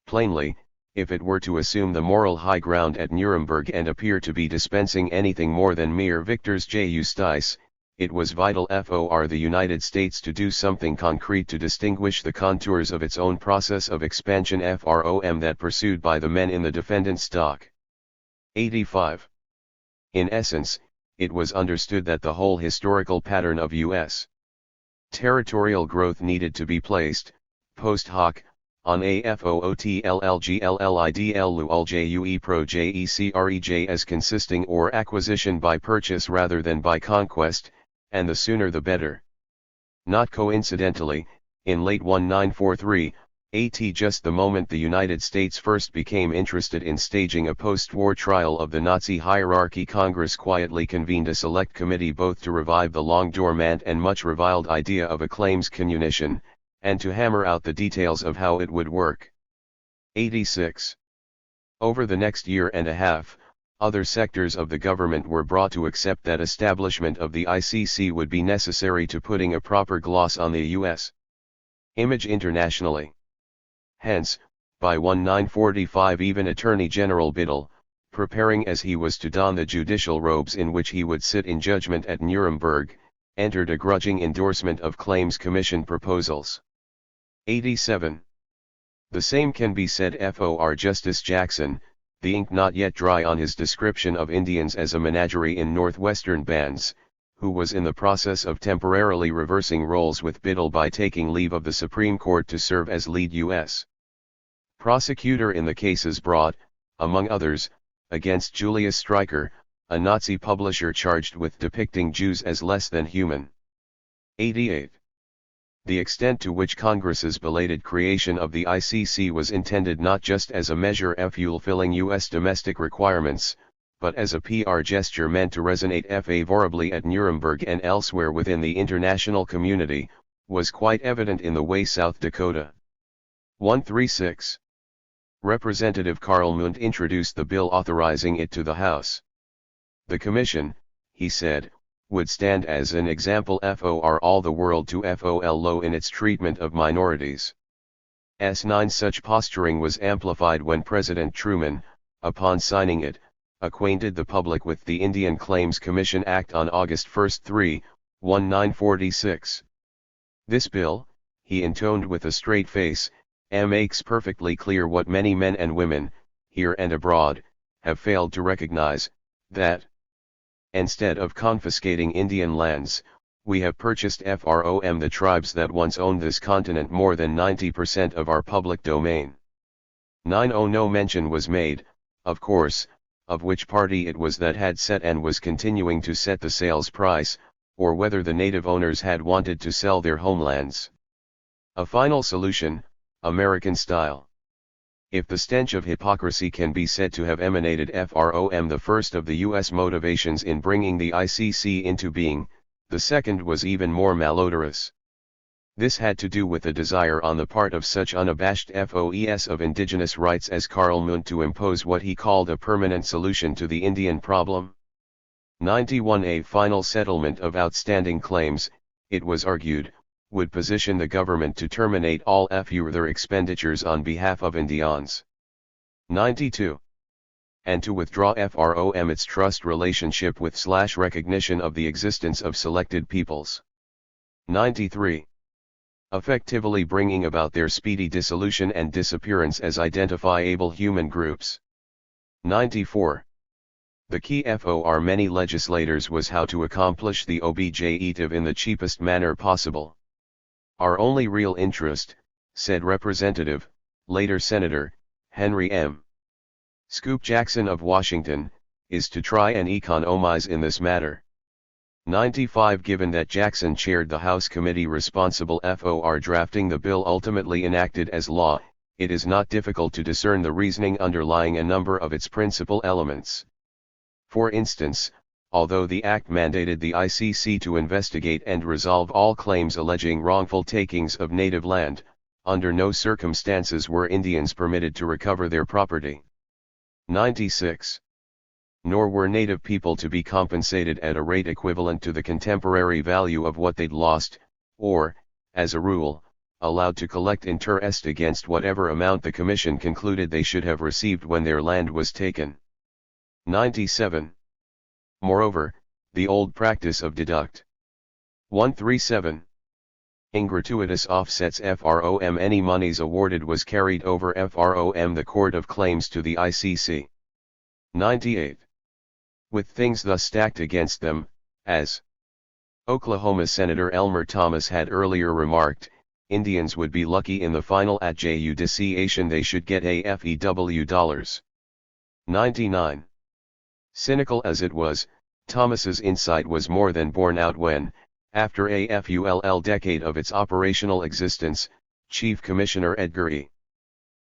Plainly, if it were to assume the moral high ground at Nuremberg and appear to be dispensing anything more than mere victors justice, it was vital for the United States to do something concrete to distinguish the contours of its own process of expansion from that pursued by the men in the defendant stock. 85. In essence, it was understood that the whole historical pattern of U.S. territorial growth needed to be placed, post hoc, on a FOOTLLGLLIDLULJUE pro JECREJ as consisting or acquisition by purchase rather than by conquest, and the sooner the better. Not coincidentally, in late 1943, just the moment the United States first became interested in staging a post-war trial of the Nazi hierarchy, Congress quietly convened a select committee both to revive the long-dormant and much reviled idea of a claims communition, and to hammer out the details of how it would work. 86. Over the next year and a half, other sectors of the government were brought to accept that establishment of the ICC would be necessary to putting a proper gloss on the U.S. image internationally. Hence, by 1945 even Attorney General Biddle, preparing as he was to don the judicial robes in which he would sit in judgment at Nuremberg, entered a grudging endorsement of Claims Commission proposals. 87. The same can be said for Justice Jackson, the ink not yet dry on his description of Indians as a menagerie in northwestern bands, who was in the process of temporarily reversing roles with Biddle by taking leave of the Supreme Court to serve as lead U.S. prosecutor in the cases brought, among others, against Julius Streicher, a Nazi publisher charged with depicting Jews as less than human. 88. The extent to which Congress's belated creation of the ICC was intended not just as a measure fulfilling U.S. domestic requirements, but as a PR gesture meant to resonate favorably at Nuremberg and elsewhere within the international community, was quite evident in the way South Dakota. 136. Representative Carl Mundt introduced the bill authorizing it to the House. The Commission, he said, would stand as an example for all the world to follow in its treatment of minorities. S9 Such posturing was amplified when President Truman, upon signing it, acquainted the public with the Indian Claims Commission Act on August 1, 1946. This bill, he intoned with a straight face, makes perfectly clear what many men and women, here and abroad, have failed to recognize, that instead of confiscating Indian lands, we have purchased from the tribes that once owned this continent more than 90% of our public domain. 9. No mention was made, of course, of which party it was that had set and was continuing to set the sales price, or whether the native owners had wanted to sell their homelands. A final solution, American style. If the stench of hypocrisy can be said to have emanated from the first of the U.S. motivations in bringing the ICC into being, the second was even more malodorous. This had to do with a desire on the part of such unabashed FOEs of indigenous rights as Karl Munt to impose what he called a permanent solution to the Indian problem. 91. A final settlement of outstanding claims, it was argued, would position the government to terminate all further expenditures on behalf of Indians. 92. And to withdraw from its trust relationship with / recognition of the existence of selected peoples. 93. Effectively bringing about their speedy dissolution and disappearance as identifiable human groups. 94. The key for many legislators was how to accomplish the objective in the cheapest manner possible. Our only real interest, said Representative, later Senator, Henry M. Scoop Jackson of Washington, is to try and economize in this matter. 95. Given that Jackson chaired the House committee responsible for drafting the bill ultimately enacted as law, it is not difficult to discern the reasoning underlying a number of its principal elements. For instance, although the act mandated the ICC to investigate and resolve all claims alleging wrongful takings of native land, under no circumstances were Indians permitted to recover their property. 96. Nor were native people to be compensated at a rate equivalent to the contemporary value of what they'd lost, or, as a rule, allowed to collect interest against whatever amount the Commission concluded they should have received when their land was taken. 97. Moreover, the old practice of deduct 137. In gratuitous offsets from any monies awarded was carried over from the Court of Claims to the ICC. 98. With things thus stacked against them, as Oklahoma Senator Elmer Thomas had earlier remarked, Indians would be lucky in the final adjudication they should get AFEW dollars. 99. Cynical as it was, Thomas's insight was more than borne out when, after a full decade of its operational existence, Chief Commissioner Edgar E.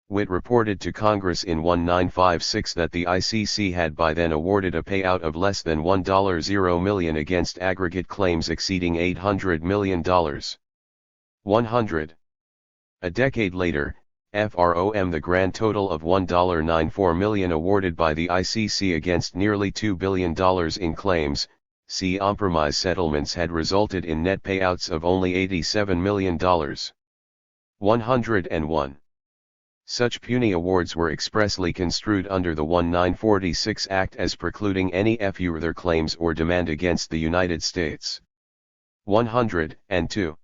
Witt reported to Congress in 1956 that the ICC had by then awarded a payout of less than $1 million against aggregate claims exceeding $800 million. 100. A decade later, the grand total of $1.94 million awarded by the ICC against nearly $2 billion in claims, compromise settlements had resulted in net payouts of only $87 million. 101. Such puny awards were expressly construed under the 1946 Act as precluding any further claims or demand against the United States. 102.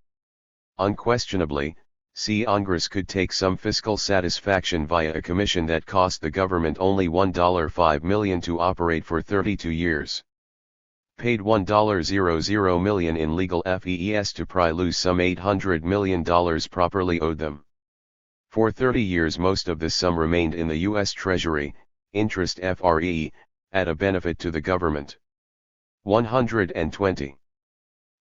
Unquestionably, Congress could take some fiscal satisfaction via a commission that cost the government only $1.5 million to operate for 32 years. Paid $1.00 million in legal fees to pry loose some $800 million properly owed them. For 30 years most of this sum remained in the U.S. Treasury, interest free, at a benefit to the government. 120.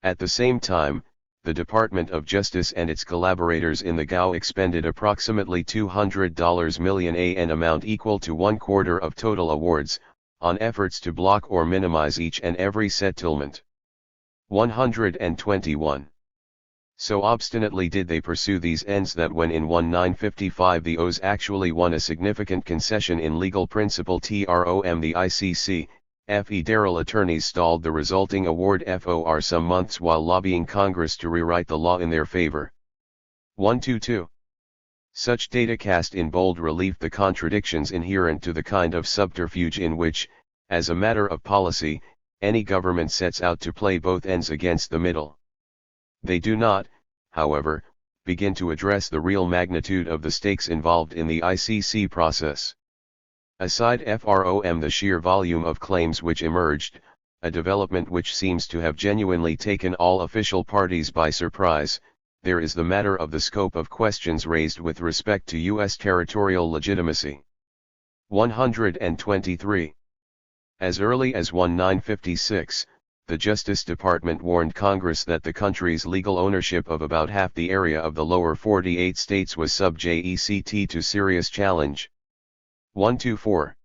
At the same time, the Department of Justice and its collaborators in the GAO expended approximately $200 million, an amount equal to 1/4 of total awards, on efforts to block or minimize each and every settlement. 121. So obstinately did they pursue these ends that when in 1955 the O's actually won a significant concession in legal principle from the ICC, federal attorneys stalled the resulting award for some months while lobbying Congress to rewrite the law in their favor. 122. Such data cast in bold relief the contradictions inherent to the kind of subterfuge in which, as a matter of policy, any government sets out to play both ends against the middle. They do not, however, begin to address the real magnitude of the stakes involved in the ICC process. Aside from the sheer volume of claims which emerged, a development which seems to have genuinely taken all official parties by surprise, there is the matter of the scope of questions raised with respect to U.S. territorial legitimacy. 123. As early as 1956, the Justice Department warned Congress that the country's legal ownership of about half the area of the lower 48 states was subject to serious challenge. 124.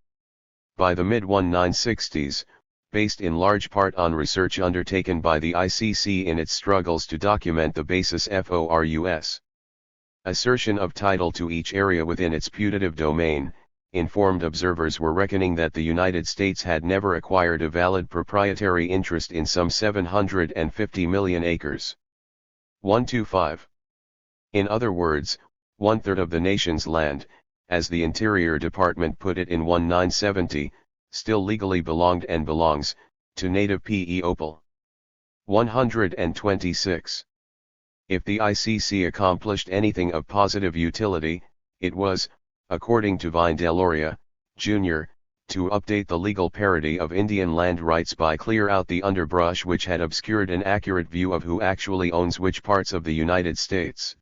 By the mid-1960s, based in large part on research undertaken by the ICC in its struggles to document the basis FORUS. Assertion of title to each area within its putative domain. Informed observers were reckoning that the United States had never acquired a valid proprietary interest in some 750 million acres. 125. In other words, 1/3 of the nation's land, as the Interior Department put it in 1970, still legally belonged and belongs, to native people. 126. If the ICC accomplished anything of positive utility, it was, according to Vine Deloria, Jr., to update the legal parity of Indian land rights by clear out the underbrush which had obscured an accurate view of who actually owns which parts of the United States.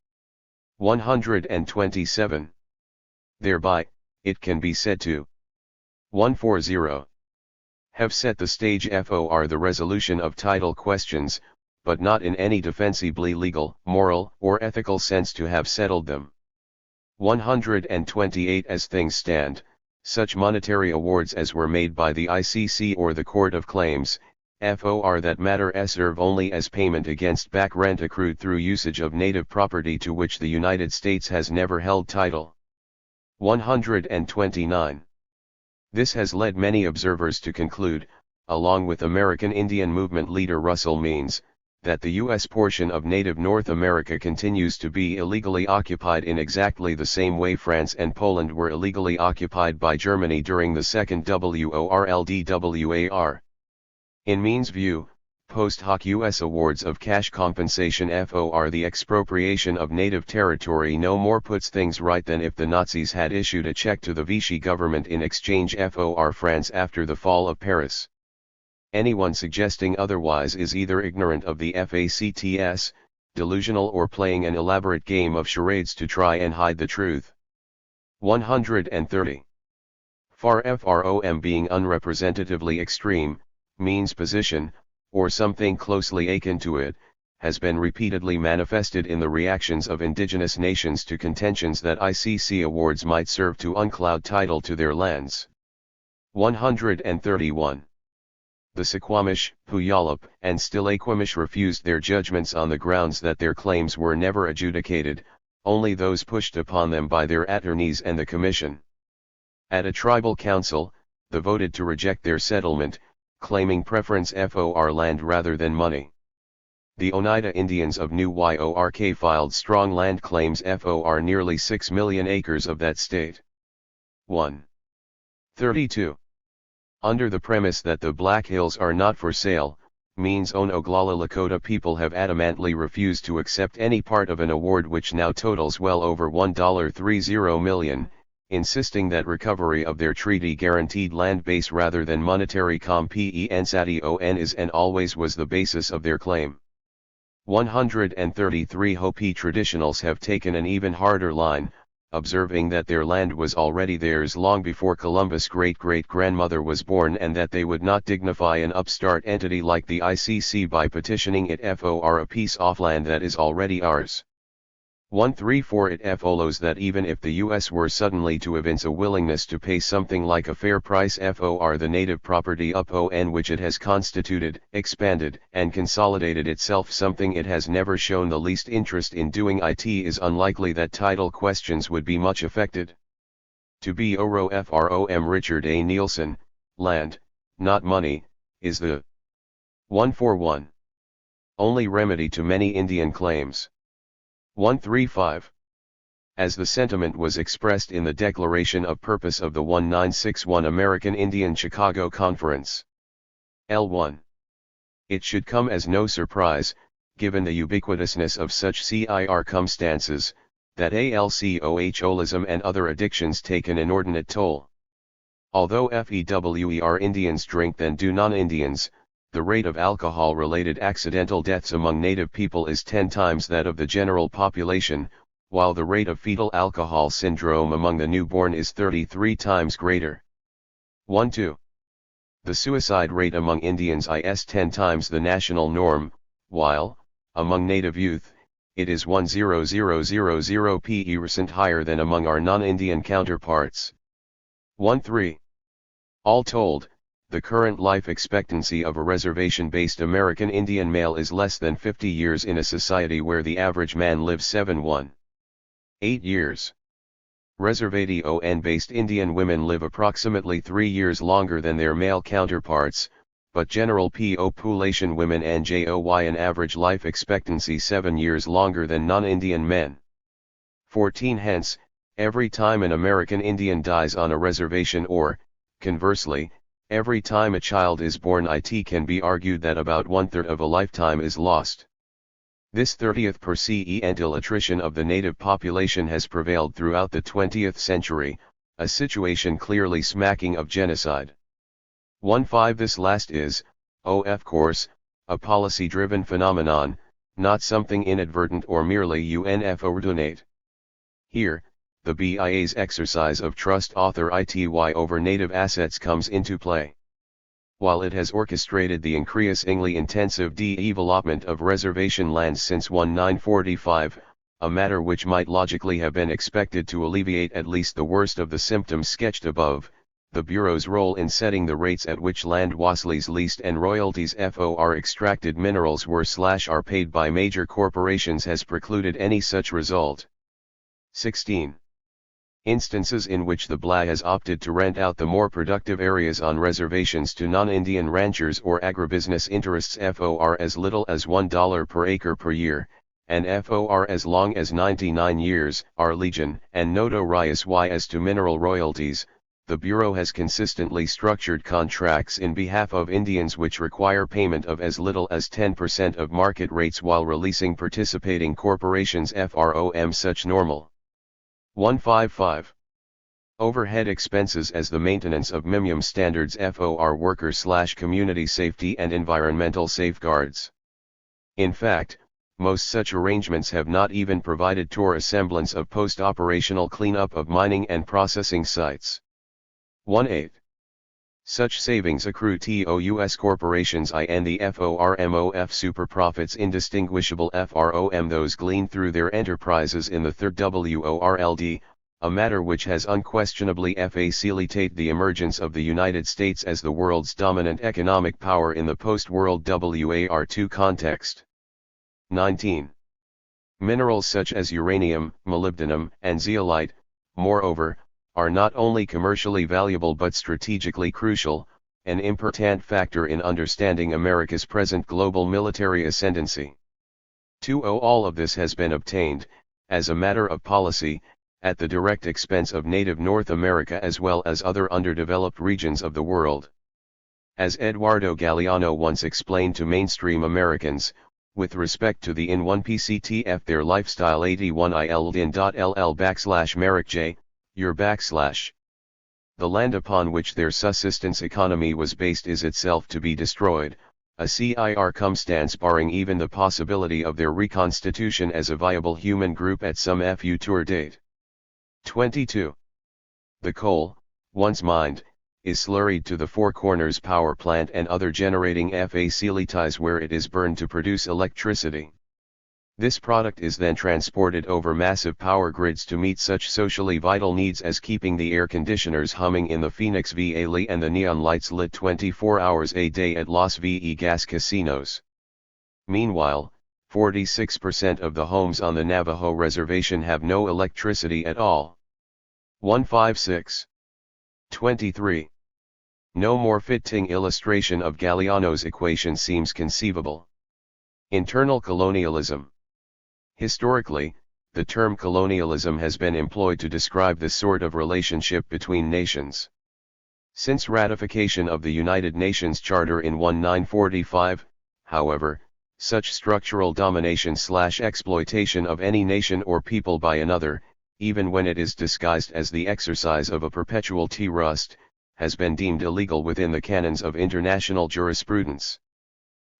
127. Thereby, it can be said to 140. Have set the stage for the resolution of title questions, but not in any defensibly legal, moral, or ethical sense to have settled them. 128. As things stand, such monetary awards as were made by the ICC or the Court of Claims, for that matter serve only as payment against back rent accrued through usage of native property to which the United States has never held title. 129. This has led many observers to conclude, along with American Indian Movement leader Russell Means, that the U.S. portion of native North America continues to be illegally occupied in exactly the same way France and Poland were illegally occupied by Germany during the Second WORLDWAR. In Means' view, post hoc U.S. awards of cash compensation for the expropriation of native territory no more puts things right than if the Nazis had issued a check to the Vichy government in exchange for France after the fall of Paris. Anyone suggesting otherwise is either ignorant of the facts, delusional, or playing an elaborate game of charades to try and hide the truth. 130. From being unrepresentatively extreme, Means' position, or something closely akin to it, has been repeatedly manifested in the reactions of indigenous nations to contentions that ICC awards might serve to uncloud title to their lands. 131. The Suquamish, Puyallup, and Stillaquamish refused their judgments on the grounds that their claims were never adjudicated, only those pushed upon them by their attorneys and the Commission. At a tribal council, they voted to reject their settlement, claiming preference for land rather than money. The Oneida Indians of New York filed strong land claims for nearly 6 million acres of that state. 132. Under the premise that the Black Hills are not for sale, Means' own Oglala Lakota people have adamantly refused to accept any part of an award which now totals well over $1.30 million, insisting that recovery of their treaty-guaranteed land base rather than monetary compensation is and always was the basis of their claim. 133. Hopi traditionals have taken an even harder line, observing that their land was already theirs long before Columbus' great-great-grandmother was born and that they would not dignify an upstart entity like the ICC by petitioning it for a piece of land that is already ours. 134. It follows that even if the U.S. were suddenly to evince a willingness to pay something like a fair price for the native property upon which it has constituted, expanded, and consolidated itself, something it has never shown the least interest in doing, it is unlikely that title questions would be much affected. To be from Richard A. Nielsen, land, not money, is the 141. Only remedy to many Indian claims. 135. As the sentiment was expressed in the Declaration of Purpose of the 1961 American Indian Chicago Conference. L1. It should come as no surprise, given the ubiquitousness of such circumstances, that alcoholism and other addictions take an inordinate toll. Although FEWER Indians drink than do non-Indians, the rate of alcohol-related accidental deaths among native people is 10 times that of the general population, while the rate of fetal alcohol syndrome among the newborn is 33 times greater. 1-2. The suicide rate among Indians is 10 times the national norm, while, among native youth, it is 1,000% higher than among our non-Indian counterparts. 1-3. All told, the current life expectancy of a reservation-based American Indian male is less than 50 years in a society where the average man lives 7.18 years. Reservation-based Indian women live approximately 3 years longer than their male counterparts, but general population women enjoy an average life expectancy 7 years longer than non-Indian men. 14 Hence, every time an American Indian dies on a reservation or, conversely, every time a child is born, it can be argued that about 1/3 of a lifetime is lost. This 30% until attrition of the native population has prevailed throughout the 20th century, a situation clearly smacking of genocide. 15 This last is, of course, a policy-driven phenomenon, not something inadvertent or merely unfortunate. Here, the BIA's exercise of trust authority over native assets comes into play. While it has orchestrated the increasingly intensive development of reservation lands since 1945, a matter which might logically have been expected to alleviate at least the worst of the symptoms sketched above, the Bureau's role in setting the rates at which land was leased and royalties for extracted minerals are paid by major corporations has precluded any such result. 16. Instances in which the BLA has opted to rent out the more productive areas on reservations to non-Indian ranchers or agribusiness interests for as little as $1 per acre per year, and for as long as 99 years, are legion, and notorious. As to mineral royalties, the Bureau has consistently structured contracts in behalf of Indians which require payment of as little as 10% of market rates while releasing participating corporations from such normal. 155. Overhead expenses as the maintenance of minimum standards for worker/community safety and environmental safeguards. In fact, most such arrangements have not even provided for a semblance of post-operational cleanup of mining and processing sites. 18. Such savings accrue to U.S. corporations and the FORMOF super profits indistinguishable from those gleaned through their enterprises in the Third World, a matter which has unquestionably facilitated the emergence of the United States as the world's dominant economic power in the post-World War II context. 19. Minerals such as uranium, molybdenum, and zeolite, moreover, are not only commercially valuable but strategically crucial, an important factor in understanding America's present global military ascendancy. All of this has been obtained, as a matter of policy, at the direct expense of native North America as well as other underdeveloped regions of the world. As Eduardo Galeano once explained to mainstream Americans, with respect to the in-1PCTF their lifestyle 81ILDIN.LL/Merrick your / the land upon which their subsistence economy was based is itself to be destroyed, a circumstance barring even the possibility of their reconstitution as a viable human group at some future date. 22. The coal, once mined, is slurried to the Four Corners power plant and other generating facilities where it is burned to produce electricity. This product is then transported over massive power grids to meet such socially vital needs as keeping the air conditioners humming in the Phoenix Valley and the neon lights lit 24 hours a day at Las Vegas casinos. Meanwhile, 46% of the homes on the Navajo reservation have no electricity at all. 156. 23. No more fitting illustration of Galeano's equation seems conceivable. Internal colonialism. Historically, the term colonialism has been employed to describe this sort of relationship between nations. Since ratification of the United Nations Charter in 1945, however, such structural domination/exploitation of any nation or people by another, even when it is disguised as the exercise of a perpetual trust, has been deemed illegal within the canons of international jurisprudence.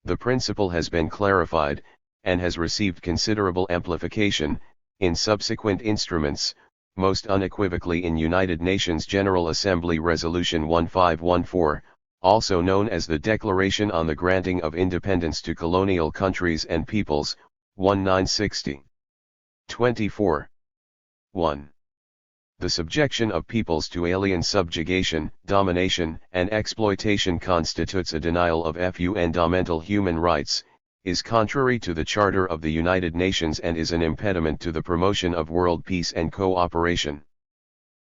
The principle has been clarified, and has received considerable amplification, in subsequent instruments, most unequivocally in United Nations General Assembly Resolution 1514, also known as the Declaration on the Granting of Independence to Colonial Countries and Peoples, 1960. 24. 1. The subjection of peoples to alien subjugation, domination, and exploitation constitutes a denial of fundamental human rights, is contrary to the Charter of the United Nations and is an impediment to the promotion of world peace and cooperation.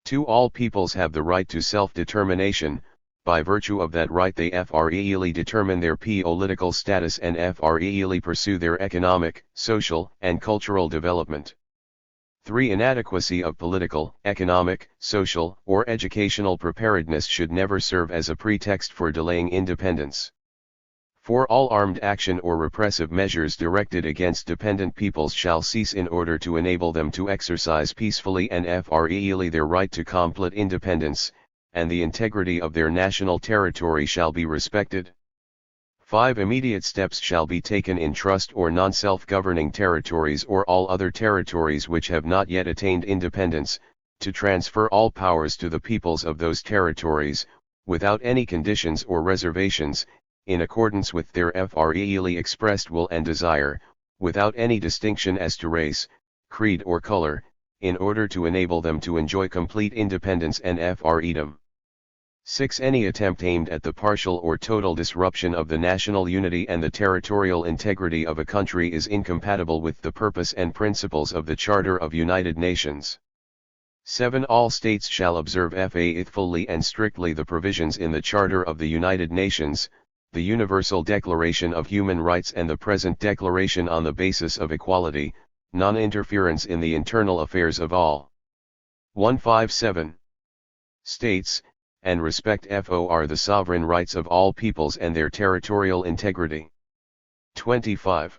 2. All peoples have the right to self-determination. By virtue of that right they freely determine their political status and freely pursue their economic, social, and cultural development. 3. Inadequacy of political, economic, social, or educational preparedness should never serve as a pretext for delaying independence. 4. All armed action or repressive measures directed against dependent peoples shall cease in order to enable them to exercise peacefully and freely their right to complete independence, and the integrity of their national territory shall be respected. 5. Immediate steps shall be taken in trust or non-self-governing territories or all other territories which have not yet attained independence, to transfer all powers to the peoples of those territories, without any conditions or reservations, in accordance with their freely expressed will and desire, without any distinction as to race, creed or color, in order to enable them to enjoy complete independence and freedom. 6. Any attempt aimed at the partial or total disruption of the national unity and the territorial integrity of a country is incompatible with the purpose and principles of the Charter of United Nations. 7. All states shall observe faithfully and strictly the provisions in the Charter of the United Nations, the Universal Declaration of Human Rights and the present declaration on the basis of equality, non-interference in the internal affairs of all. 157. States, and respect for the sovereign rights of all peoples and their territorial integrity. 25.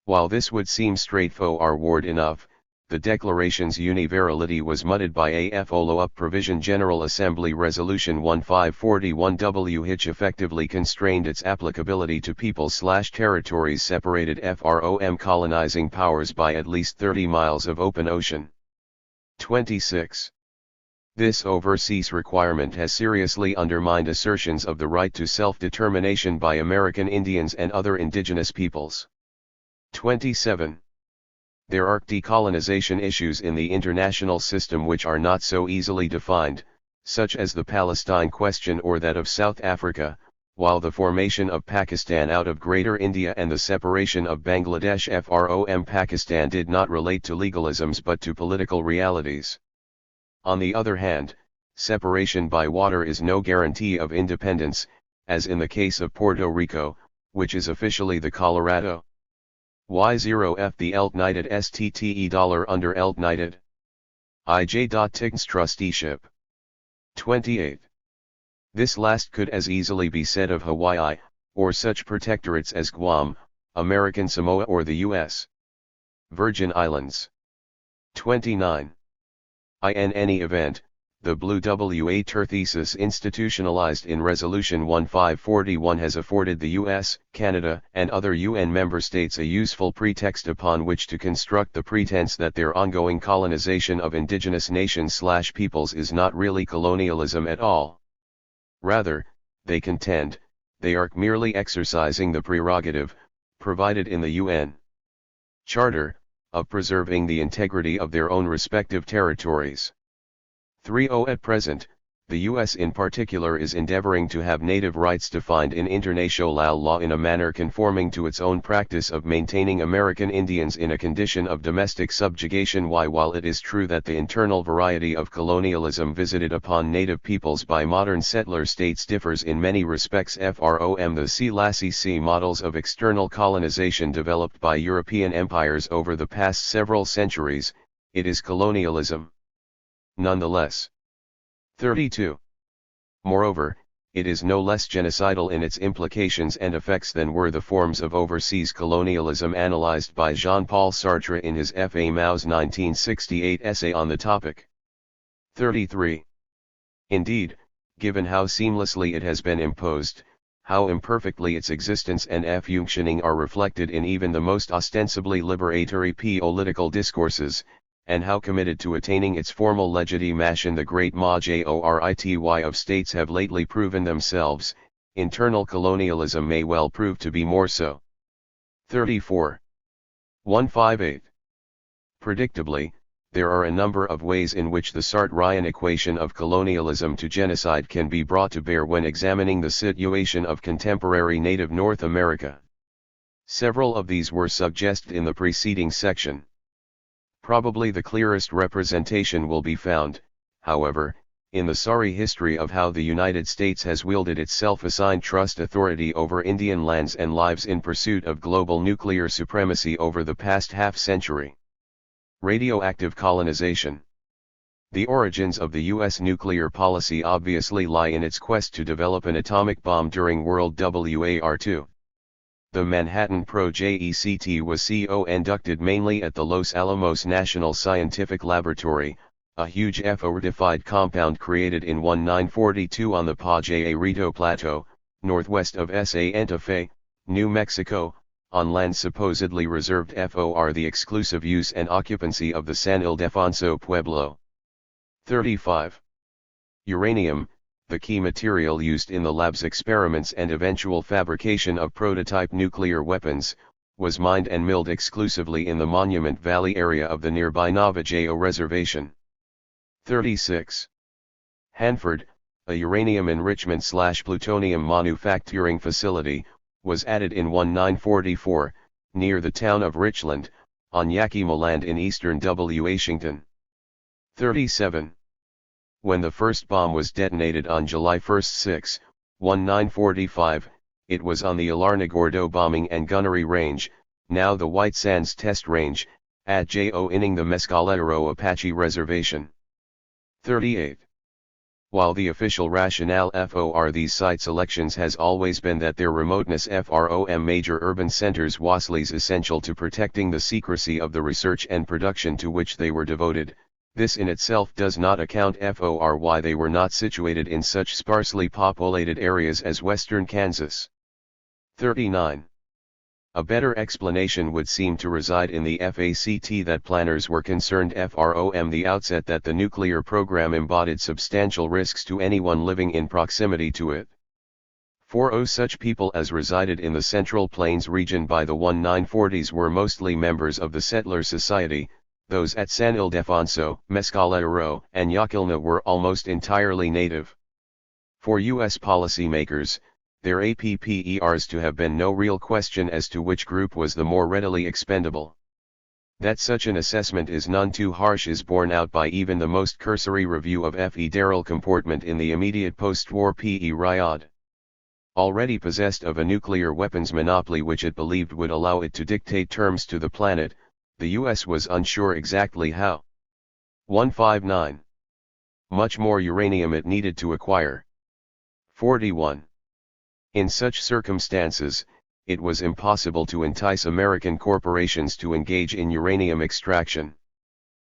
While this would seem straightforward enough, the declaration's universality was muddied by a follow-up provision. General Assembly Resolution 1541 which effectively constrained its applicability to peoples/territories separated from colonizing powers by at least 30 miles of open ocean. 26. This overseas requirement has seriously undermined assertions of the right to self-determination by American Indians and other indigenous peoples. 27. There are decolonization issues in the international system which are not so easily defined, such as the Palestine question or that of South Africa, while the formation of Pakistan out of Greater India and the separation of Bangladesh from Pakistan did not relate to legalisms but to political realities. On the other hand, separation by water is no guarantee of independence, as in the case of Puerto Rico, which is officially the Colorado. Y0F the United States under United IJ.TICS trusteeship. 28. This last could as easily be said of Hawaii, or such protectorates as Guam, American Samoa or the U.S. Virgin Islands. 29. In any event, the Blue Water thesis institutionalized in Resolution 1541 has afforded the US, Canada, and other UN member states a useful pretext upon which to construct the pretense that their ongoing colonization of indigenous nations/peoples is not really colonialism at all. Rather, they contend, they are merely exercising the prerogative, provided in the UN Charter, of preserving the integrity of their own respective territories. 3. At present, the U.S. in particular is endeavoring to have native rights defined in international law in a manner conforming to its own practice of maintaining American Indians in a condition of domestic subjugation. While it is true that the internal variety of colonialism visited upon native peoples by modern settler states differs in many respects from the C models of external colonization developed by European empires over the past several centuries, it is colonialism nonetheless. 32. Moreover, it is no less genocidal in its implications and effects than were the forms of overseas colonialism analyzed by Jean-Paul Sartre in his F.A. Mao's 1968 essay on the topic. 33. Indeed, given how seamlessly it has been imposed, how imperfectly its existence and functioning are reflected in even the most ostensibly liberatory political discourses, and how committed to attaining its formal legitimation the great majority of states have lately proven themselves, internal colonialism may well prove to be more so. 34. 158. Predictably, There are a number of ways in which the Sartre-Ryan equation of colonialism to genocide can be brought to bear when examining the situation of contemporary native North America. Several of these were suggested in the preceding section. Probably the clearest representation will be found, however, in the sorry history of how the United States has wielded its self-assigned trust authority over Indian lands and lives in pursuit of global nuclear supremacy over the past half-century. Radioactive colonization. The origins of the U.S. nuclear policy obviously lie in its quest to develop an atomic bomb during World War II. The Manhattan Project was conducted mainly at the Los Alamos National Scientific Laboratory, a huge fortified compound created in 1942 on the Pajarito Plateau, northwest of Santa Fe, New Mexico, on land supposedly reserved for the exclusive use and occupancy of the San Ildefonso Pueblo. 35. Uranium, the key material used in the lab's experiments and eventual fabrication of prototype nuclear weapons, was mined and milled exclusively in the Monument Valley area of the nearby Navajo Reservation. 36. Hanford, a uranium enrichment/plutonium manufacturing facility, was added in 1944, near the town of Richland, on Yakima land in eastern Washington. 37. When the first bomb was detonated on July 1, 1945, it was on the Alarnagordo Bombing and Gunnery Range, now the White Sands Test Range, at Joining the Mescalero Apache Reservation. 38. While the official rationale for these site selections has always been that their remoteness from major urban centers was essential to protecting the secrecy of the research and production to which they were devoted, this in itself does not account for why they were not situated in such sparsely populated areas as western Kansas. 39. A better explanation would seem to reside in the fact that planners were concerned from the outset that the nuclear program embodied substantial risks to anyone living in proximity to it. For such people as resided in the Central Plains region by the 1940s were mostly members of the settler society, those at San Ildefonso, Mescalero, and Yaquilna were almost entirely native. For U.S. policymakers, there appears to have been no real question as to which group was the more readily expendable. That such an assessment is none too harsh is borne out by even the most cursory review of federal comportment in the immediate post-war period. Already possessed of a nuclear weapons monopoly which it believed would allow it to dictate terms to the planet, the U.S. was unsure exactly how. 159. Much more uranium it needed to acquire. 41. In such circumstances, it was impossible to entice American corporations to engage in uranium extraction.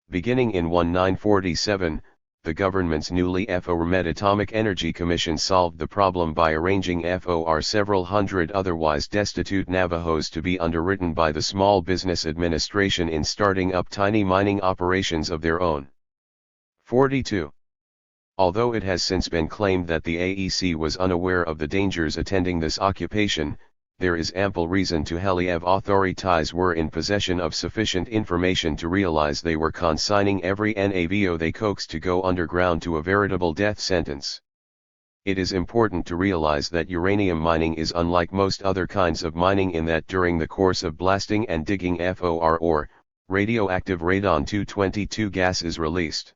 Beginning in 1947, the government's newly formed Atomic Energy Commission solved the problem by arranging for several hundred otherwise destitute Navajos to be underwritten by the Small Business Administration in starting up tiny mining operations of their own. 42. Although it has since been claimed that the AEC was unaware of the dangers attending this occupation, there is ample reason to believe authorities were in possession of sufficient information to realize they were consigning every Navo they coaxed to go underground to a veritable death sentence. It is important to realize that uranium mining is unlike most other kinds of mining in that during the course of blasting and digging ore, radioactive radon-222 gas is released.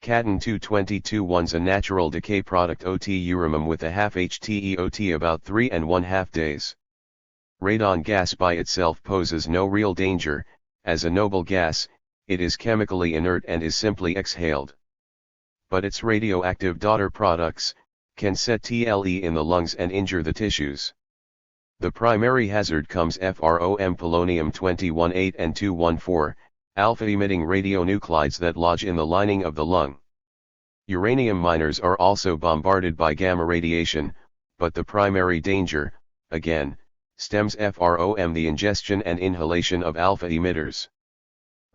Cadmium-222 a natural decay product uranium with a half HTEOT about 3½ days. Radon gas by itself poses no real danger, as a noble gas, it is chemically inert and is simply exhaled. But its radioactive daughter products can set TLE in the lungs and injure the tissues. The primary hazard comes from polonium-218 and 214, alpha-emitting radionuclides that lodge in the lining of the lung. Uranium miners are also bombarded by gamma radiation, but the primary danger, again, stems from the ingestion and inhalation of alpha emitters.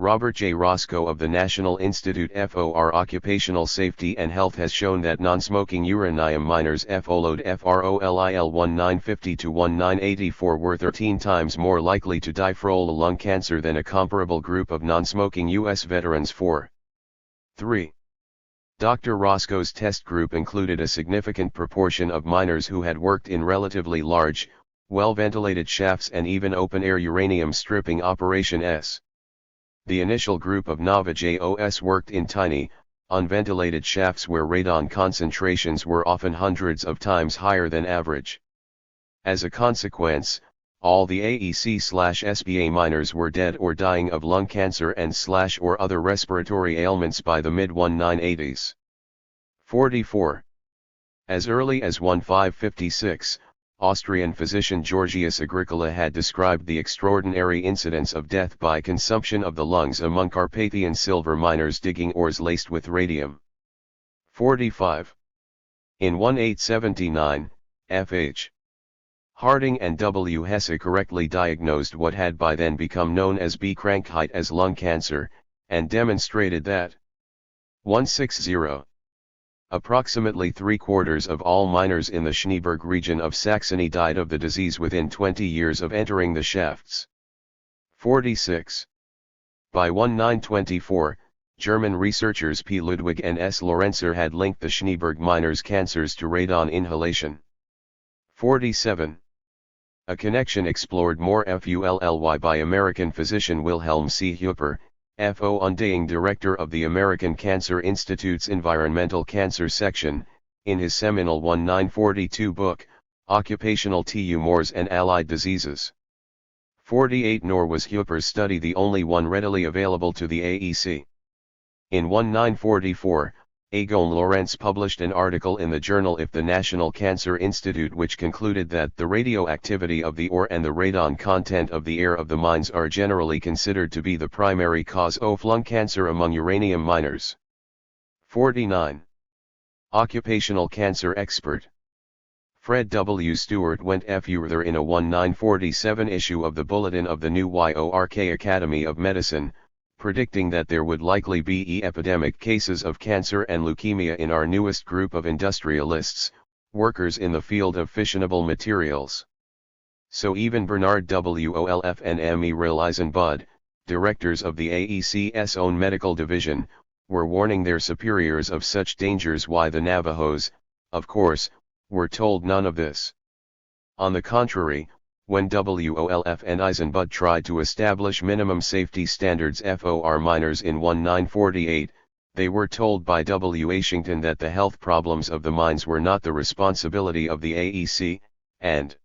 Robert J. Roscoe of the National Institute for Occupational Safety and Health has shown that non-smoking uranium miners FOLOD FROLIL 1950 to 1984 were 13 times more likely to die from lung cancer than a comparable group of non-smoking U.S. veterans. 3. Dr. Roscoe's test group included a significant proportion of miners who had worked in relatively large, well-ventilated shafts and even open-air uranium stripping operations. The initial group of Navajos worked in tiny, unventilated shafts where radon concentrations were often hundreds of times higher than average. As a consequence, all the AEC/SBA miners were dead or dying of lung cancer and/or other respiratory ailments by the mid-1980s. 44. As early as 1556, Austrian physician Georgius Agricola had described the extraordinary incidence of death by consumption of the lungs among Carpathian silver miners digging ores laced with radium. 45. In 1879, F.H. Harding and W. Hesse correctly diagnosed what had by then become known as B-Krankheit as lung cancer, and demonstrated that 160. Approximately 3/4 of all miners in the Schneeberg region of Saxony died of the disease within 20 years of entering the shafts. 46. By 1924, German researchers P. Ludwig and S. Lorenzer had linked the Schneeberg miners' cancers to radon inhalation. 47. A connection explored more fully by American physician Wilhelm C. Hupper, F.O. Undying director of the American Cancer Institute's Environmental Cancer Section, in his seminal 1942 book, Occupational Tumors and Allied Diseases. 48. Nor was Hupper's study the only one readily available to the AEC. In 1944, Egon Lorenz published an article in the journal If the National Cancer Institute which concluded that the radioactivity of the ore and the radon content of the air of the mines are generally considered to be the primary cause of lung cancer among uranium miners. 49. Occupational cancer expert Fred W. Stewart went further in a 1947 issue of the Bulletin of the New York Academy of Medicine, predicting that there would likely be epidemic cases of cancer and leukemia in our newest group of industrialists, workers in the field of fissionable materials. So even Bernard W. Olf and M. E. Eisenbud, directors of the AEC's own medical division, were warning their superiors of such dangers. Why the Navajos, of course, were told none of this. On the contrary, when Wolf and Eisenbud tried to establish minimum safety standards for miners in 1948, they were told by W. Washington that the health problems of the mines were not the responsibility of the AEC, and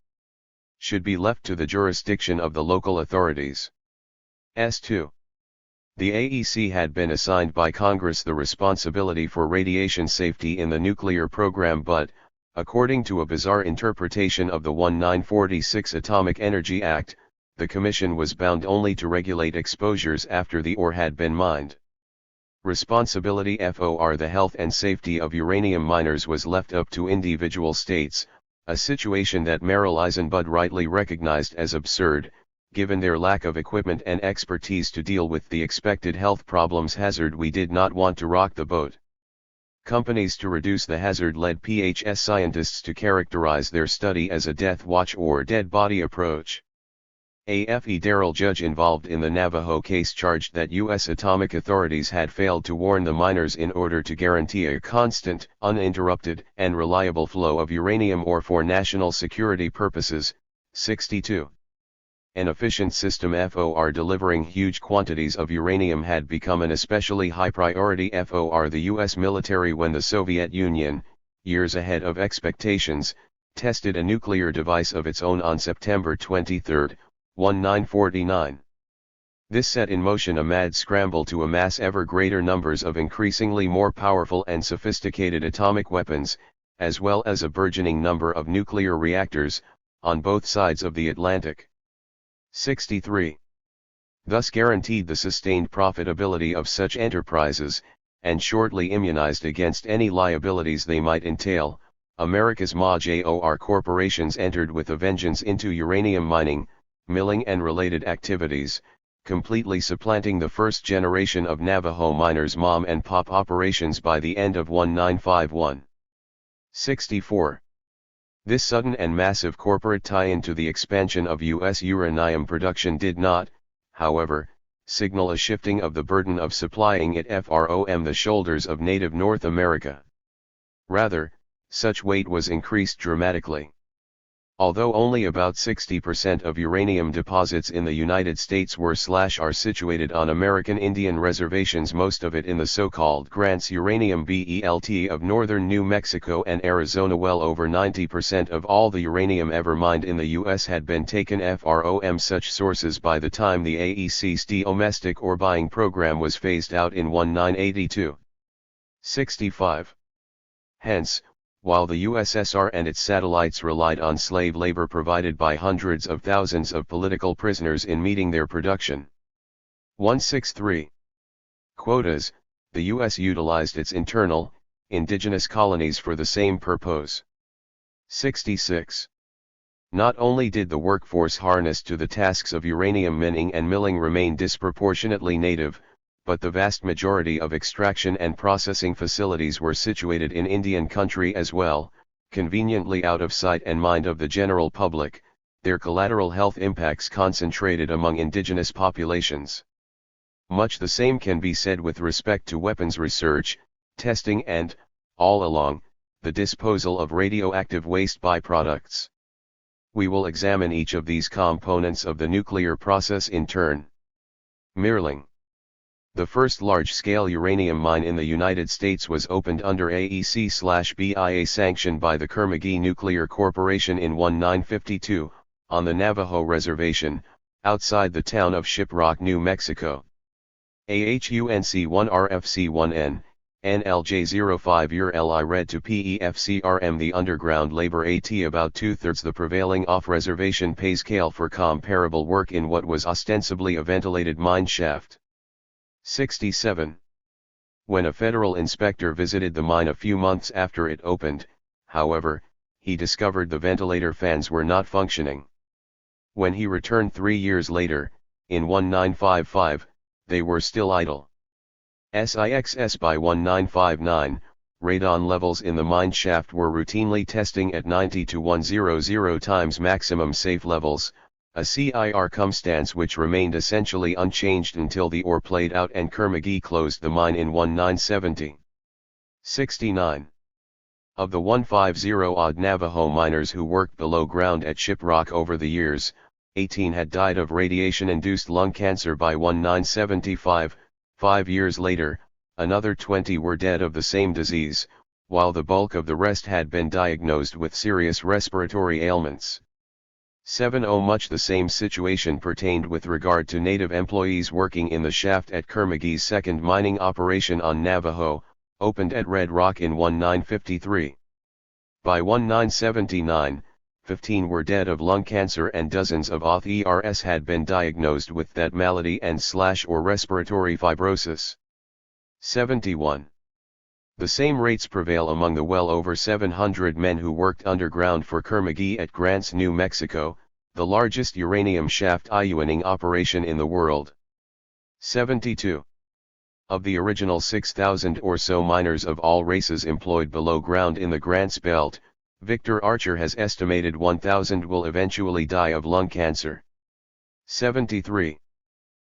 should be left to the jurisdiction of the local authorities. S2. The AEC had been assigned by Congress the responsibility for radiation safety in the nuclear program, but, according to a bizarre interpretation of the 1946 Atomic Energy Act, the Commission was bound only to regulate exposures after the ore had been mined. Responsibility for the health and safety of uranium miners was left up to individual states, a situation that Merrill Eisenbud rightly recognized as absurd, given their lack of equipment and expertise to deal with the expected health problems. Hazard. We did not want to rock the boat. Companies to reduce the hazard led PHS scientists to characterize their study as a death watch or dead body approach. A.F.E. Darrell, judge involved in the Navajo case, charged that U.S. atomic authorities had failed to warn the miners in order to guarantee a constant, uninterrupted, and reliable flow of uranium ore for national security purposes. 62. An efficient system for delivering huge quantities of uranium had become an especially high priority for the U.S. military when the Soviet Union, years ahead of expectations, tested a nuclear device of its own on September 23, 1949. This set in motion a mad scramble to amass ever greater numbers of increasingly more powerful and sophisticated atomic weapons, as well as a burgeoning number of nuclear reactors, on both sides of the Atlantic. 63. Thus guaranteed the sustained profitability of such enterprises, and shortly immunized against any liabilities they might entail, America's major corporations entered with a vengeance into uranium mining, milling and related activities, completely supplanting the first generation of Navajo miners' mom-and-pop operations by the end of 1951. 64. This sudden and massive corporate tie-in to the expansion of U.S. uranium production did not, however, signal a shifting of the burden of supplying it from the shoulders of native North America. Rather, such weight was increased dramatically. Although only about 60% of uranium deposits in the United States were/are situated on American Indian reservations, most of it in the so-called Grants Uranium Belt of northern New Mexico and Arizona. Well over 90% of all the uranium ever mined in the U.S. had been taken from such sources by the time the AEC's domestic ore buying program was phased out in 1982. 65. Hence, while the USSR and its satellites relied on slave labor provided by hundreds of thousands of political prisoners in meeting their production. 163. Quotas, the U.S. utilized its internal, indigenous colonies for the same purpose. 66. Not only did the workforce harnessed to the tasks of uranium mining and milling remain disproportionately native, but the vast majority of extraction and processing facilities were situated in Indian country as well, conveniently out of sight and mind of the general public, their collateral health impacts concentrated among indigenous populations. Much the same can be said with respect to weapons research, testing and, all along, the disposal of radioactive waste byproducts. We will examine each of these components of the nuclear process in turn. Mirling. The first large-scale uranium mine in the United States was opened under AEC/BIA sanction by the Kerr-McGee Nuclear Corporation in 1952, on the Navajo Reservation, outside the town of Shiprock, New Mexico. AHUNC1RFC1N, NLJ05URLI read to PEFCRM. The underground labor at about two-thirds the prevailing off-reservation pay scale for comparable work in what was ostensibly a ventilated mine shaft. 67. When a federal inspector visited the mine a few months after it opened, however, he discovered the ventilator fans were not functioning. When he returned 3 years later, in 1955, they were still idle. SIXS by 1959, radon levels in the mine shaft were routinely testing at 90 to 100 times maximum safe levels, a circumstance which remained essentially unchanged until the ore played out and Kerr-McGee closed the mine in 1970. 69. Of the 150-odd Navajo miners who worked below ground at Shiprock over the years, 18 had died of radiation-induced lung cancer by 1975. 5 years later, another 20 were dead of the same disease, while the bulk of the rest had been diagnosed with serious respiratory ailments. 70. Much the same situation pertained with regard to native employees working in the shaft at Kerr-McGee's second mining operation on Navajo, opened at Red Rock in 1953. By 1979, 15 were dead of lung cancer and dozens of others had been diagnosed with that malady and/or respiratory fibrosis. 71. The same rates prevail among the well over 700 men who worked underground for Kerr-McGee at Grants, New Mexico, the largest uranium shaft mining operation in the world. 72. Of the original 6,000 or so miners of all races employed below ground in the Grants Belt, Victor Archer has estimated 1,000 will eventually die of lung cancer. 73.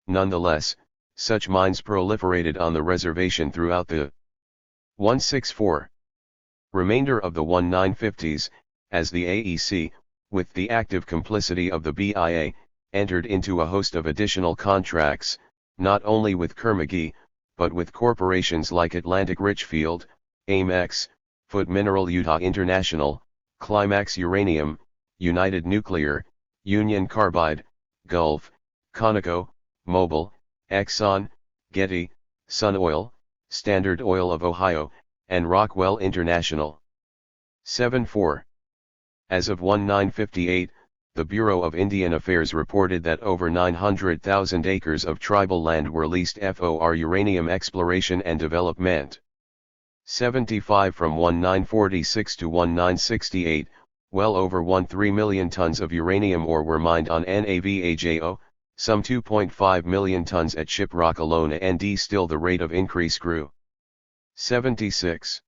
Nonetheless, such mines proliferated on the reservation throughout the 164. Remainder of the 1950s, as the AEC, with the active complicity of the BIA, entered into a host of additional contracts, not only with Kerr-McGee, but with corporations like Atlantic Richfield, Amex, Foot Mineral Utah International, Climax Uranium, United Nuclear, Union Carbide, Gulf, Conoco, Mobil, Exxon, Getty, Sun Oil, Standard Oil of Ohio, and Rockwell International. 74. As of 1958, the Bureau of Indian Affairs reported that over 900,000 acres of tribal land were leased for uranium exploration and development. 75. From 1946 to 1968, well over 1.3 million tons of uranium ore were mined on Navajo, some 2.5 million tons at Shiprock alone, and still the rate of increase grew. 76.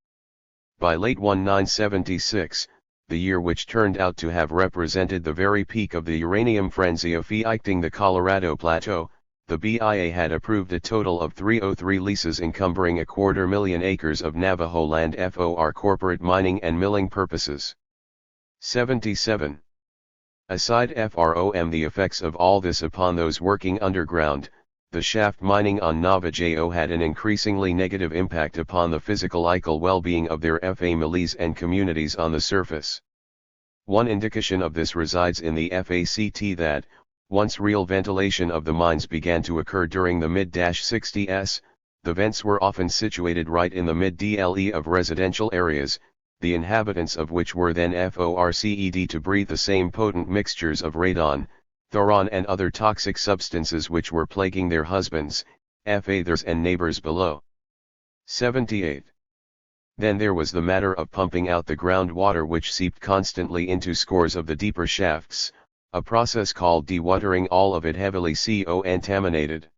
By late 1976, the year which turned out to have represented the very peak of the uranium frenzy affecting the Colorado Plateau, the BIA had approved a total of 303 leases encumbering 250,000 acres of Navajo land for corporate mining and milling purposes. 77. Aside from the effects of all this upon those working underground, the shaft mining on Navajo had an increasingly negative impact upon the physical well-being of their families and communities on the surface. One indication of this resides in the fact that, once real ventilation of the mines began to occur during the mid-60s, the vents were often situated right in the mid-DLE of residential areas, the inhabitants of which were then forced to breathe the same potent mixtures of radon, thoron and other toxic substances which were plaguing their husbands, fathers and neighbors below. 78. Then there was the matter of pumping out the groundwater which seeped constantly into scores of the deeper shafts, a process called dewatering, all of it heavily contaminated.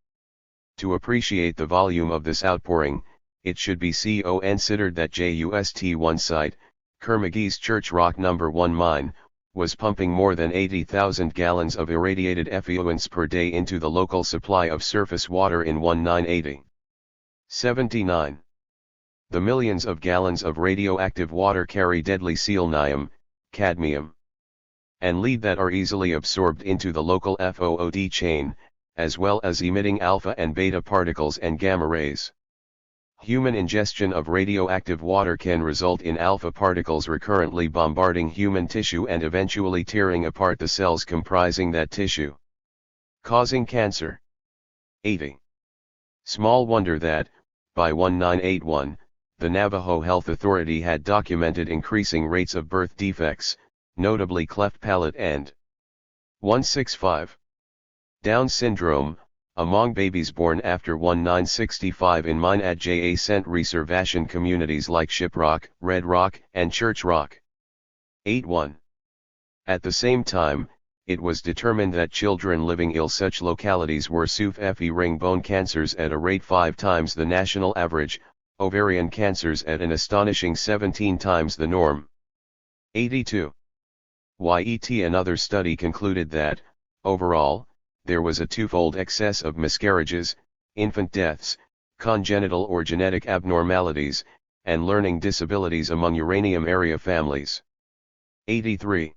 To appreciate the volume of this outpouring, it should be considered that just one site, Kermagee's Church Rock No. 1 mine, was pumping more than 80,000 gallons of irradiated effluents per day into the local supply of surface water in 1980. 79. The millions of gallons of radioactive water carry deadly selenium, cadmium, and lead that are easily absorbed into the local FOOD chain, as well as emitting alpha and beta particles and gamma rays. Human ingestion of radioactive water can result in alpha particles recurrently bombarding human tissue and eventually tearing apart the cells comprising that tissue, causing cancer. 80. Small wonder that, by 1981, the Navajo Health Authority had documented increasing rates of birth defects, notably cleft palate and 165. Down syndrome, among babies born after 1965 in mine adjacent reservation communities like Shiprock, Red Rock, and Church Rock. 81. At the same time, it was determined that children living in such localities were suffering ring bone cancers at a rate 5 times the national average, ovarian cancers at an astonishing 17 times the norm. 82. Another study concluded that, overall, there was a twofold excess of miscarriages, infant deaths, congenital or genetic abnormalities, and learning disabilities among uranium area families. 83.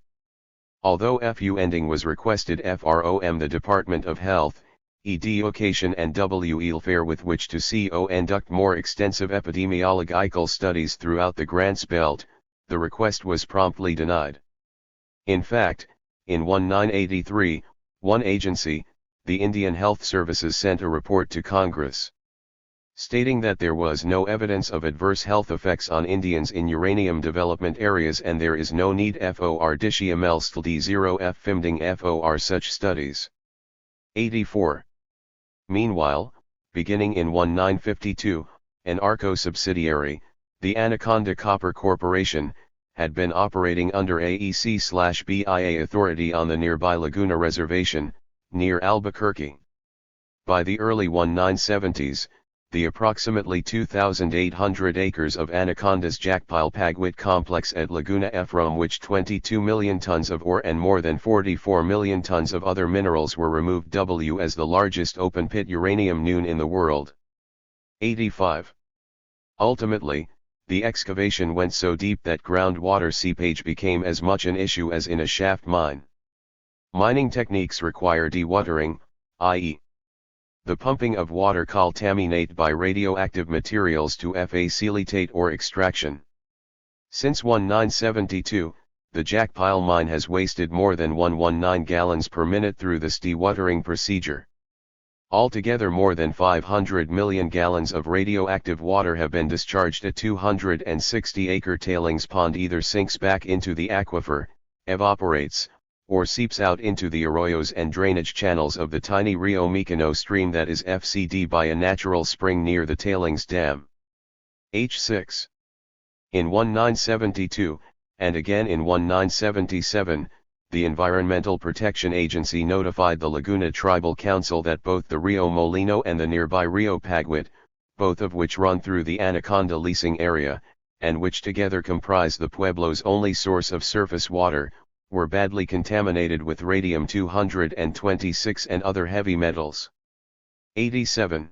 Although funding was requested from the Department of Health, Education and welfare with which to conduct more extensive epidemiological studies throughout the Grants Belt, the request was promptly denied. In fact, in 1983, one agency, the Indian Health Services, sent a report to Congress, stating that there was no evidence of adverse health effects on Indians in uranium development areas and there is no need for D0 funding for such studies. 84. Meanwhile, beginning in 1952, an ARCO subsidiary, the Anaconda Copper Corporation, had been operating under AEC/BIA authority on the nearby Laguna Reservation, near Albuquerque. By the early 1970s, the approximately 2,800 acres of Anaconda's Jackpile Pagwit complex at Laguna from which 22 million tons of ore and more than 44 million tons of other minerals were removed as the largest open-pit uranium known in the world. 85. Ultimately, the excavation went so deep that groundwater seepage became as much an issue as in a shaft mine. Mining techniques require dewatering, i.e., the pumping of water contaminated by radioactive materials to facilitate or extraction. Since 1972, the Jackpile mine has wasted more than 119 gallons per minute through this dewatering procedure. Altogether more than 500 million gallons of radioactive water have been discharged at 260-acre tailings pond, either sinks back into the aquifer, evaporates, or seeps out into the arroyos and drainage channels of the tiny Rio Micano stream that is FCD by a natural spring near the tailings dam. H6. In 1972, and again in 1977, the Environmental Protection Agency notified the Laguna Tribal Council that both the Rio Molino and the nearby Rio Paguit, both of which run through the Anaconda leasing area, and which together comprise the pueblo's only source of surface water, were badly contaminated with radium-226 and other heavy metals. 87.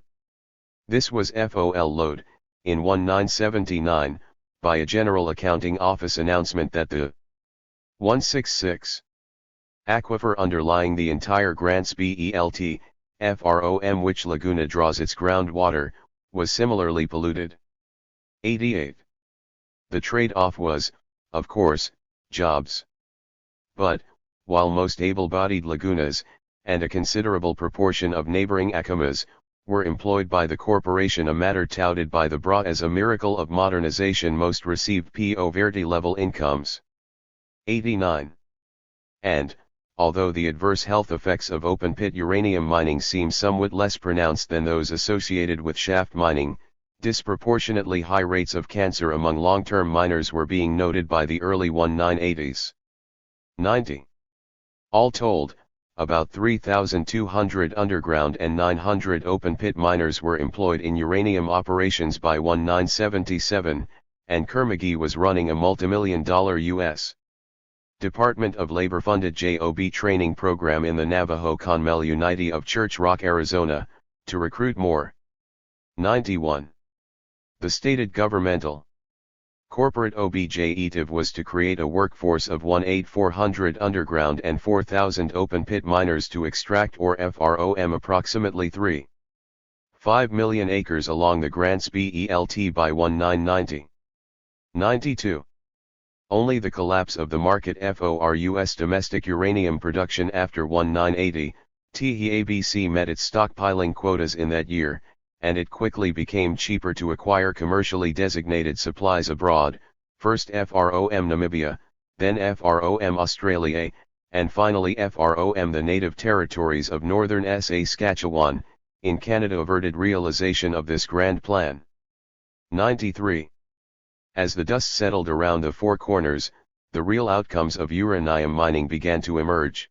This was FOL load, in 1979, by a General Accounting Office announcement that the 166 aquifer underlying the entire Grants Belt, FROM which Laguna draws its groundwater, was similarly polluted. 88. The trade-off was, of course, jobs. But, while most able-bodied lagunas, and a considerable proportion of neighboring Acamas, were employed by the corporation, a matter touted by the BRA as a miracle of modernization, most received poverty-level incomes. 89. And, although the adverse health effects of open-pit uranium mining seem somewhat less pronounced than those associated with shaft mining, disproportionately high rates of cancer among long-term miners were being noted by the early 1980s. 90. All told, about 3,200 underground and 900 open-pit miners were employed in uranium operations by 1977, and Kerr-McGee was running a multimillion-dollar U.S. Department of Labor-funded job training program in the Navajo Community of Church Rock, Arizona, to recruit more. 91. The stated governmental corporate objective was to create a workforce of 1,400 underground and 4,000 open-pit miners to extract or FROM approximately 3.5 million acres along the Grants Belt by 1990. 92. Only the collapse of the market for U.S. domestic uranium production after 1980, THIRD met its stockpiling quotas in that year, and it quickly became cheaper to acquire commercially designated supplies abroad, first FROM Namibia, then FROM Australia, and finally FROM the native territories of northern Saskatchewan. In Canada averted realization of this grand plan. 93. As the dust settled around the Four Corners, the real outcomes of uranium mining began to emerge.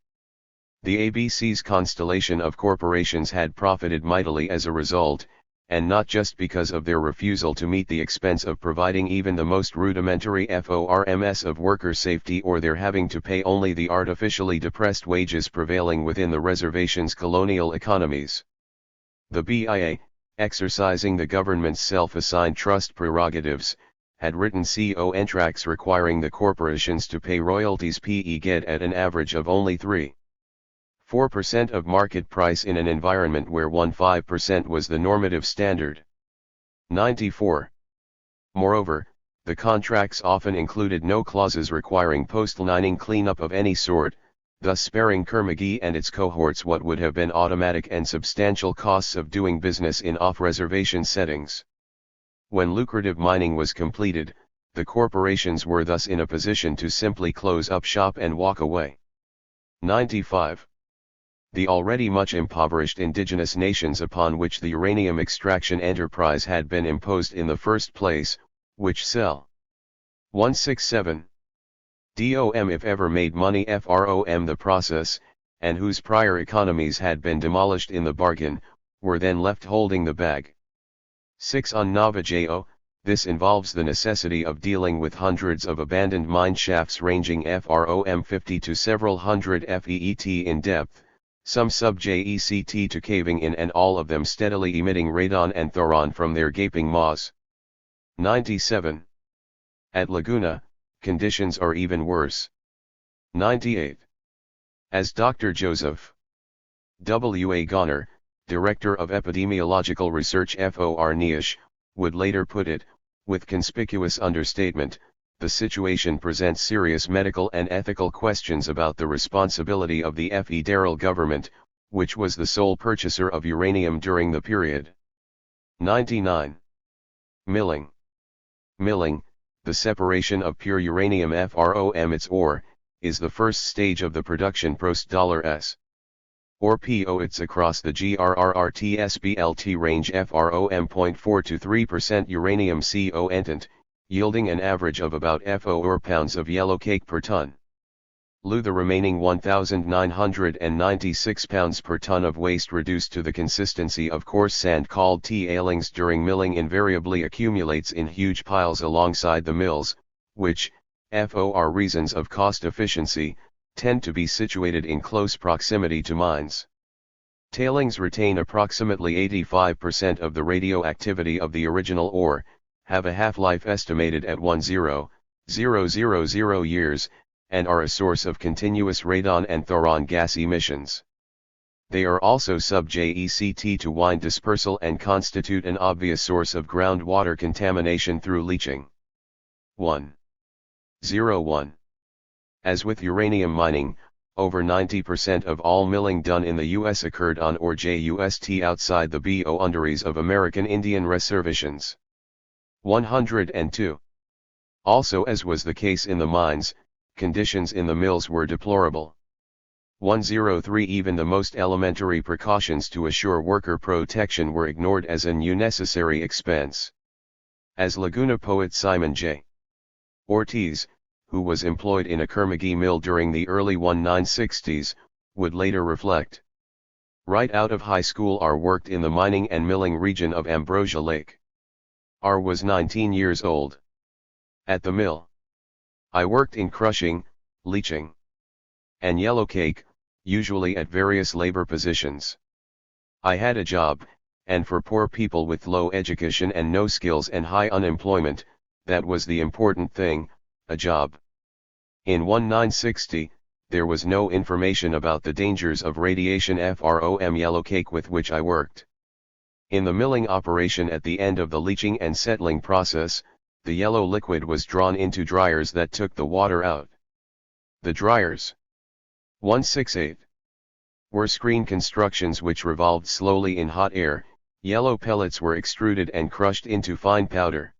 The ABC's constellation of corporations had profited mightily as a result, and not just because of their refusal to meet the expense of providing even the most rudimentary FORMS of worker safety, or their having to pay only the artificially depressed wages prevailing within the reservation's colonial economies. The BIA, exercising the government's self-assigned trust prerogatives, had written contracts requiring the corporations to pay royalties per at an average of only 3.4% of market price in an environment where 1.5% was the normative standard. 94. Moreover, the contracts often included no clauses requiring post-mining cleanup of any sort, thus sparing Kerr-McGee and its cohorts what would have been automatic and substantial costs of doing business in off-reservation settings. When lucrative mining was completed, the corporations were thus in a position to simply close up shop and walk away. 95. The already much impoverished indigenous nations upon which the uranium extraction enterprise had been imposed in the first place, which sell 167 DOM if ever made money FROM the process, and whose prior economies had been demolished in the bargain, were then left holding the bag. 6 on Navajo, this involves the necessity of dealing with hundreds of abandoned mine shafts ranging FROM 50 to several hundred FEET in depth, some sub-JECT to caving in, and all of them steadily emitting radon and thoron from their gaping maws. 97. At Laguna, conditions are even worse. 98. As Dr. Joseph W. A. Goner, Director of Epidemiological Research FOR NIOSH, would later put it, with conspicuous understatement, the situation presents serious medical and ethical questions about the responsibility of the federal government, which was the sole purchaser of uranium during the period. 99. Milling. Milling, the separation of pure uranium FROM its ore, is the first stage of the production process. Or PO-its across the GRRRTSBLT range FROM 0.4 to 3% uranium content, yielding an average of about 4 pounds of yellow cake per ton. The remaining 1,996 pounds per ton of waste reduced to the consistency of coarse sand called tailings during milling invariably accumulates in huge piles alongside the mills, which, for reasons of cost efficiency, tend to be situated in close proximity to mines. Tailings retain approximately 85% of the radioactivity of the original ore, have a half-life estimated at 10,000 years, and are a source of continuous radon and thoron gas emissions. They are also subject to wind dispersal and constitute an obvious source of groundwater contamination through leaching. 1.01. As with uranium mining, over 90% of all milling done in the U.S. occurred on or just outside the boundaries of American Indian Reservations. 102. Also, as was the case in the mines, conditions in the mills were deplorable. 103. Even the most elementary precautions to assure worker protection were ignored as an unnecessary expense. As Laguna poet Simon J. Ortiz, who was employed in a Kermagee mill during the early 1960s, would later reflect. Right out of high school R worked in the mining and milling region of Ambrosia Lake. R was 19 years old. At the mill, I worked in crushing, leaching, and yellow cake, usually at various labor positions. I had a job, and for poor people with low education and no skills and high unemployment, that was the important thing, a job. In 1960, there was no information about the dangers of radiation from yellow cake with which I worked. In the milling operation at the end of the leaching and settling process, the yellow liquid was drawn into dryers that took the water out. The dryers, 168, were screen constructions which revolved slowly in hot air. Yellow pellets were extruded and crushed into fine powder.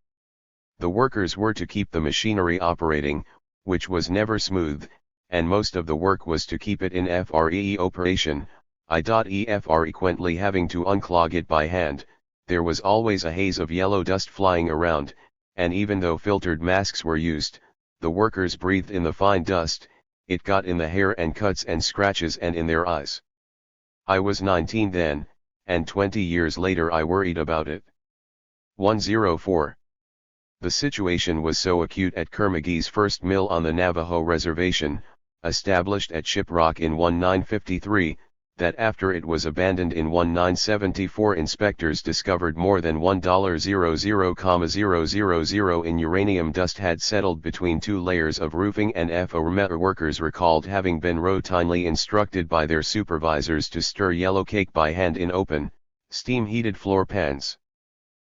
The workers were to keep the machinery operating, which was never smooth, and most of the work was to keep it in free operation, frequently having to unclog it by hand. There was always a haze of yellow dust flying around, and even though filtered masks were used, the workers breathed in the fine dust. It got in the hair and cuts and scratches and in their eyes. I was 19 then, and 20 years later I worried about it. 104. The situation was so acute at Kermagee's first mill on the Navajo Reservation, established at Shiprock in 1953, that after it was abandoned in 1974 inspectors discovered more than $1,000,000 in uranium dust had settled between two layers of roofing and FORMETA workers recalled having been routinely instructed by their supervisors to stir yellow cake by hand in open, steam-heated floor pans.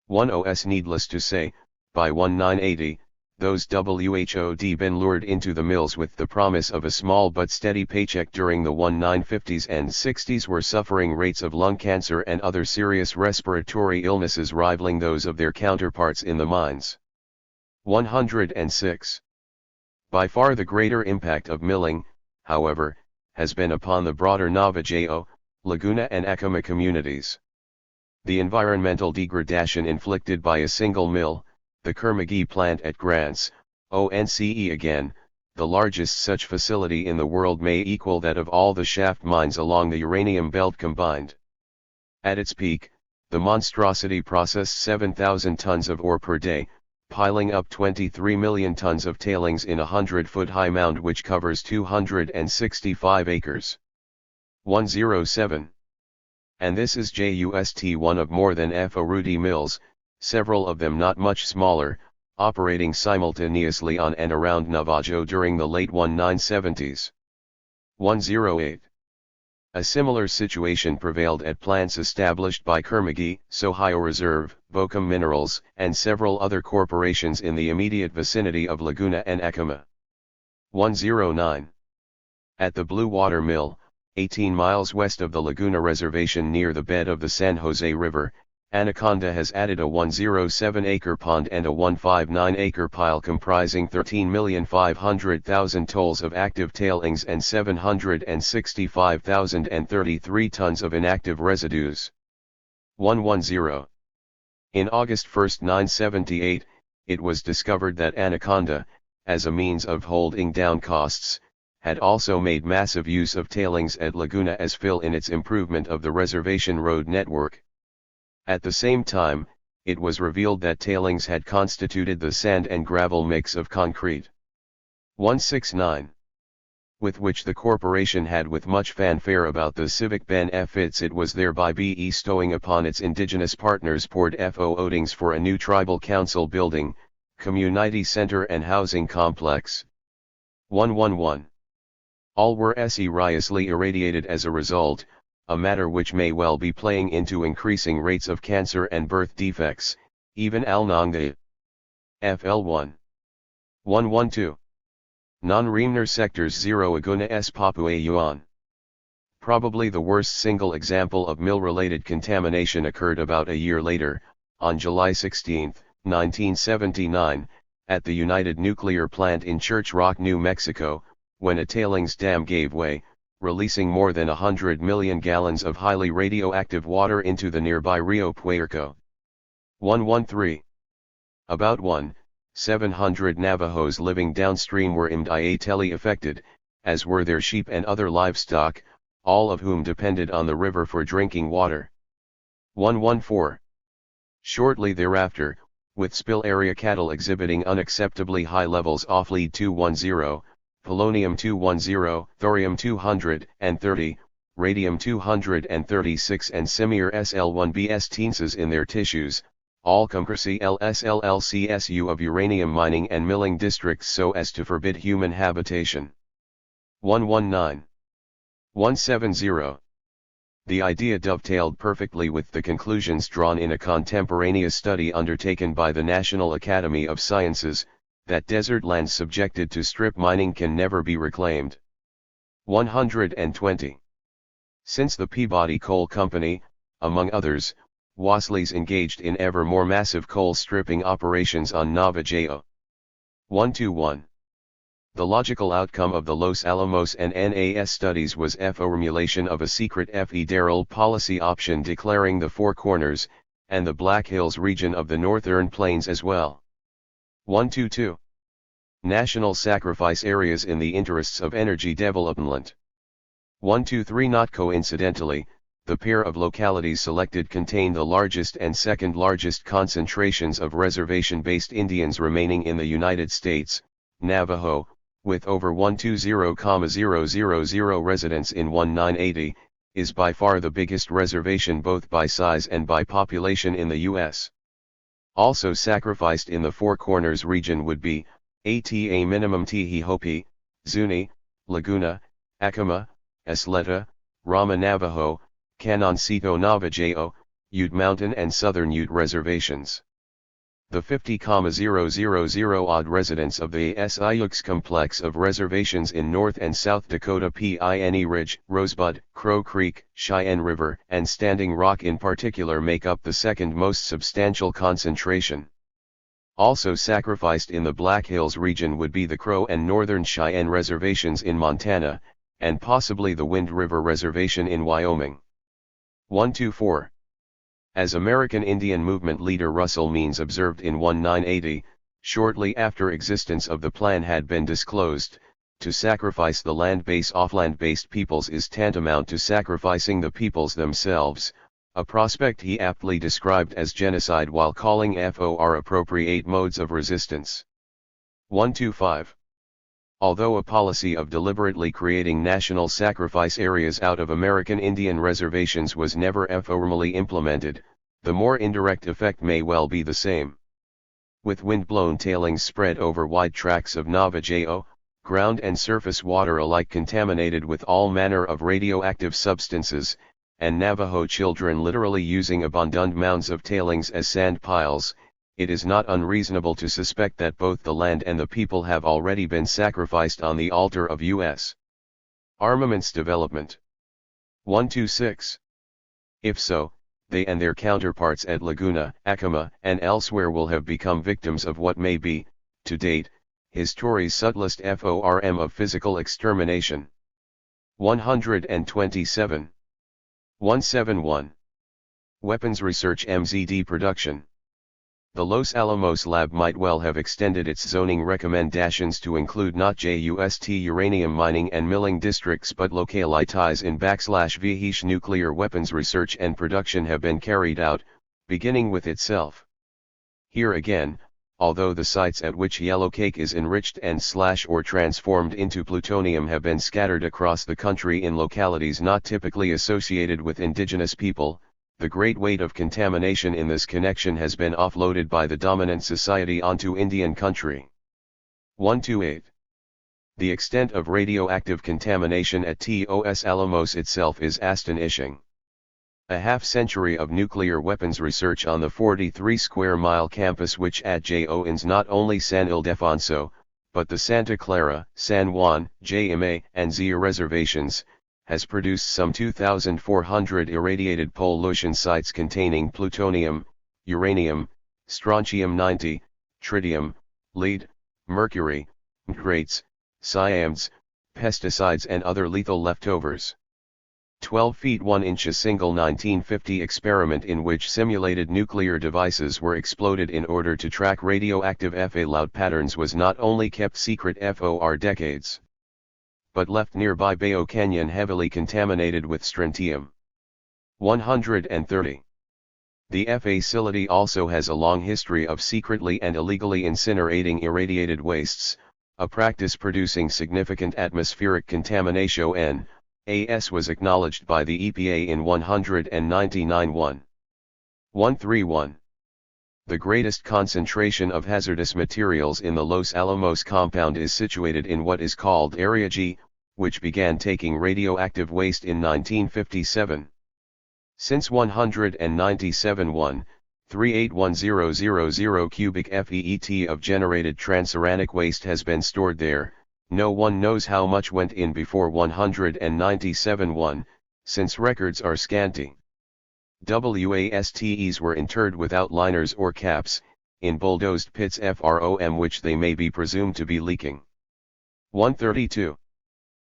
10s. Needless to say, by 1980, those WHO'd been lured into the mills with the promise of a small but steady paycheck during the 1950s and 60s were suffering rates of lung cancer and other serious respiratory illnesses rivaling those of their counterparts in the mines. 106. By far the greater impact of milling, however, has been upon the broader Navajo, Laguna and Acoma communities. The environmental degradation inflicted by a single mill, the Kermagee plant at Grants, ONCE again, the largest such facility in the world may equal that of all the shaft mines along the uranium belt combined. At its peak, the monstrosity processed 7,000 tons of ore per day, piling up 23 million tons of tailings in a 100-foot-high mound which covers 265 acres. 107. And this is just one of more than 40 mills, several of them not much smaller, operating simultaneously on and around Navajo during the late 1970s. 108. A similar situation prevailed at plants established by Kermagee, Sohio Reserve, Bocum Minerals, and several other corporations in the immediate vicinity of Laguna and Acoma. 109. At the Blue Water Mill, 18 miles west of the Laguna Reservation near the bed of the San Jose River, Anaconda has added a 107-acre pond and a 159-acre pile comprising 13,500,000 tolls of active tailings and 765,033 tons of inactive residues. 110. In August 1, 1978, it was discovered that Anaconda, as a means of holding down costs, had also made massive use of tailings at Laguna as fill in its improvement of the reservation road network. At the same time, it was revealed that tailings had constituted the sand and gravel mix of concrete 169, with which the corporation had with much fanfare about the civic benefits it was thereby bestowing upon its indigenous partners poured FOOTings for a new tribal council building, community center and housing complex. 111. All were seriously irradiated as a result, a matter which may well be playing into increasing rates of cancer and birth defects, even Al-Nangda. FL1. 112. Non-Reamner sectors 0 Aguna S. Papua Yuan. Probably the worst single example of mill-related contamination occurred about a year later, on July 16, 1979, at the United Nuclear Plant in Church Rock, New Mexico, when a tailings dam gave way, releasing more than 100 million gallons of highly radioactive water into the nearby Rio Puerco. 113. About 1,700 Navajos living downstream were immediately affected, as were their sheep and other livestock, all of whom depended on the river for drinking water. 114. Shortly thereafter, with spill area cattle exhibiting unacceptably high levels of lead 210, polonium 210, thorium 230, radium 236 and similar SL1B steences in their tissues, all comprehend LSLLCSU of uranium mining and milling districts so as to forbid human habitation. 119. 170. The idea dovetailed perfectly with the conclusions drawn in a contemporaneous study undertaken by the National Academy of Sciences, that desert lands subjected to strip mining can never be reclaimed. 120. Since the Peabody Coal Company, among others, Wasleys engaged in ever more massive coal stripping operations on Navajo. 121. The logical outcome of the Los Alamos and NAS studies was formulation of a secret federal policy option declaring the Four Corners, and the Black Hills region of the Northern Plains as well. 122. National sacrifice areas in the interests of energy development. 123. Not coincidentally, the pair of localities selected contain the largest and second largest concentrations of reservation-based Indians remaining in the United States. Navajo, with over 120,000 residents in 1980, is by far the biggest reservation both by size and by population in the U.S. Also sacrificed in the Four Corners region would be, ATA minimum Tehihopi, Zuni, Laguna, Acoma, Isleta, Rama Navajo, Canoncito Navajo, Ute Mountain and Southern Ute reservations. The 50,000 odd residents of the Sioux complex of reservations in North and South Dakota Piney Ridge, Rosebud, Crow Creek, Cheyenne River and Standing Rock in particular make up the second most substantial concentration. Also sacrificed in the Black Hills region would be the Crow and Northern Cheyenne reservations in Montana, and possibly the Wind River Reservation in Wyoming. 124. As American Indian movement leader Russell Means observed in 1980, shortly after existence of the plan had been disclosed, to sacrifice the land base of land-based peoples is tantamount to sacrificing the peoples themselves, a prospect he aptly described as genocide while calling for appropriate modes of resistance. 125. Although a policy of deliberately creating national sacrifice areas out of American Indian reservations was never formally implemented, the more indirect effect may well be the same. With wind-blown tailings spread over wide tracts of Navajo, ground and surface water alike contaminated with all manner of radioactive substances, and Navajo children literally using abandoned mounds of tailings as sand piles, it is not unreasonable to suspect that both the land and the people have already been sacrificed on the altar of U.S. armaments development. 126. If so, they and their counterparts at Laguna, Acoma, and elsewhere will have become victims of what may be, to date, history's subtlest form of physical extermination. 127. 171. Weapons research MZD production. The Los Alamos lab might well have extended its zoning recommendations to include not just uranium mining and milling districts but localities in /Vihish nuclear weapons research and production have been carried out, beginning with itself. Here again, although the sites at which yellowcake is enriched and or transformed into plutonium have been scattered across the country in localities not typically associated with indigenous people, the great weight of contamination in this connection has been offloaded by the dominant society onto Indian country. 128. The extent of radioactive contamination at Los Alamos itself is astonishing. A half-century of nuclear weapons research on the 43-square-mile campus which adjoins not only San Ildefonso, but the Santa Clara, San Juan, JMA, and Zia reservations, has produced some 2,400 irradiated pollution sites containing plutonium, uranium, strontium-90, tritium, lead, mercury, nitrates, cyams, pesticides and other lethal leftovers. 12 feet 1 inch. A single 1950 experiment in which simulated nuclear devices were exploded in order to track radioactive fallout patterns was not only kept secret for decades, but left nearby Bayo Canyon heavily contaminated with strontium. 130. The facility also has a long history of secretly and illegally incinerating irradiated wastes, a practice producing significant atmospheric contamination. As was acknowledged by the EPA in 199. 131. The greatest concentration of hazardous materials in the Los Alamos compound is situated in what is called Area G, which began taking radioactive waste in 1957. Since 197 1,381,000 cubic feet of generated transuranic waste has been stored there. No one knows how much went in before 197 since records are scanty. Wastes were interred without liners or caps, in bulldozed pits from which they may be presumed to be leaking. 132.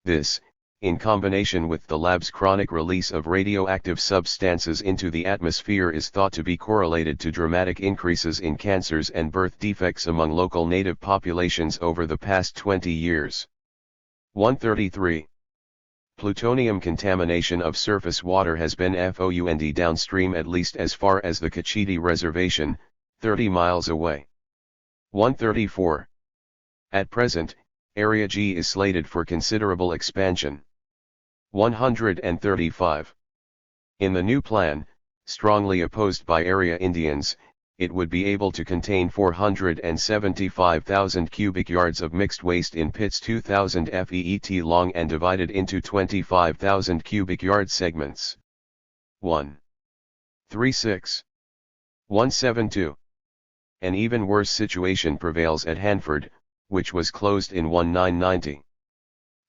This, in combination with the lab's chronic release of radioactive substances into the atmosphere, is thought to be correlated to dramatic increases in cancers and birth defects among local native populations over the past 20 years. 133. Plutonium contamination of surface water has been found downstream at least as far as the Cachiti Reservation, 30 miles away. 134. At present, Area G is slated for considerable expansion. 135. In the new plan, strongly opposed by area Indians, it would be able to contain 475,000 cubic yards of mixed waste in pits 2,000 feet long and divided into 25,000 cubic yard segments. 136. 172. An even worse situation prevails at Hanford, which was closed in 1990.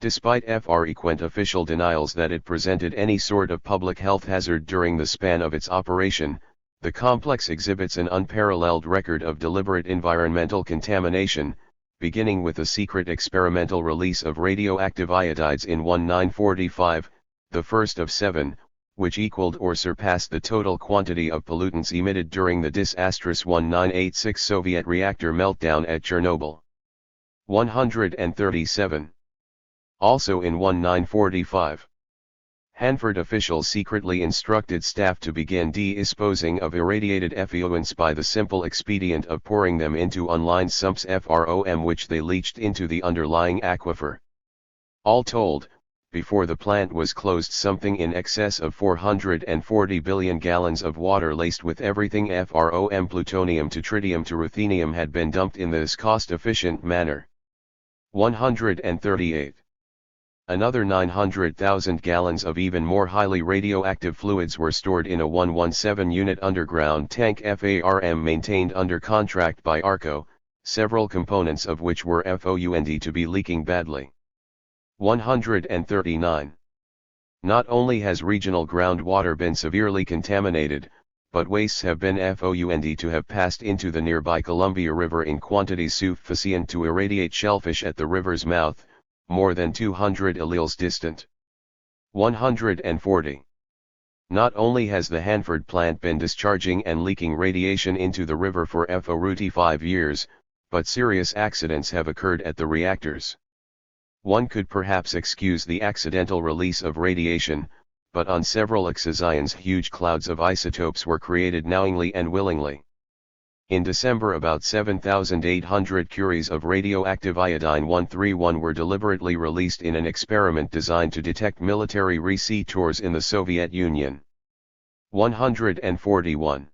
Despite frequent official denials that it presented any sort of public health hazard during the span of its operation, the complex exhibits an unparalleled record of deliberate environmental contamination, beginning with a secret experimental release of radioactive iodides in 1945, the first of 7, which equaled or surpassed the total quantity of pollutants emitted during the disastrous 1986 Soviet reactor meltdown at Chernobyl. 137. Also in 1945. Hanford officials secretly instructed staff to begin disposing of irradiated effluents by the simple expedient of pouring them into unlined sumps from which they leached into the underlying aquifer. All told, before the plant was closed, something in excess of 440 billion gallons of water laced with everything from plutonium to tritium to ruthenium had been dumped in this cost-efficient manner. 138. Another 900,000 gallons of even more highly radioactive fluids were stored in a 117-unit underground tank FARM maintained under contract by ARCO, several components of which were found to be leaking badly. 139. Not only has regional groundwater been severely contaminated, but wastes have been found to have passed into the nearby Columbia River in quantities sufficient to irradiate shellfish at the river's mouth, more than 200 alleles distant. 140. Not only has the Hanford plant been discharging and leaking radiation into the river for 5 years, but serious accidents have occurred at the reactors. One could perhaps excuse the accidental release of radiation, but on several Ions huge clouds of isotopes were created knowingly and willingly. In December about 7,800 curies of radioactive iodine-131 were deliberately released in an experiment designed to detect military researchers in the Soviet Union. 141.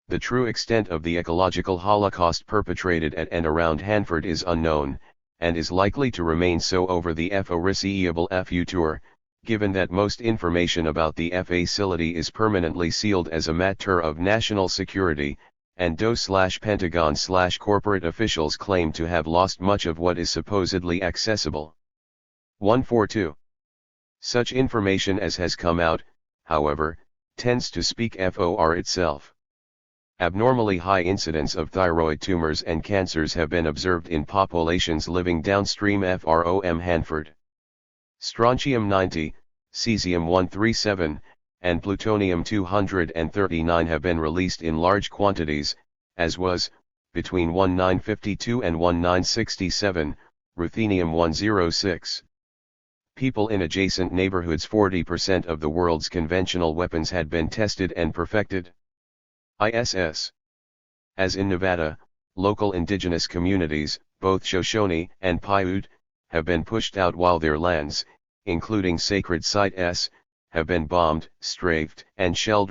The true extent of the ecological holocaust perpetrated at and around Hanford is unknown, and is likely to remain so over the foreseeable future, given that most information about the facility is permanently sealed as a matter of national security, and DOE/Pentagon/corporate officials claim to have lost much of what is supposedly accessible. 142. Such information as has come out, however, tends to speak for itself. Abnormally high incidence of thyroid tumors and cancers have been observed in populations living downstream from Hanford. Strontium-90, cesium-137, and plutonium-239 have been released in large quantities, as was, between 1952 and 1967, ruthenium-106. People in adjacent neighborhoods. 40% of the world's conventional weapons had been tested and perfected. ISS. As in Nevada, local indigenous communities, both Shoshone and Paiute, have been pushed out while their lands, including sacred sites, have been bombed, strafed, and shelled.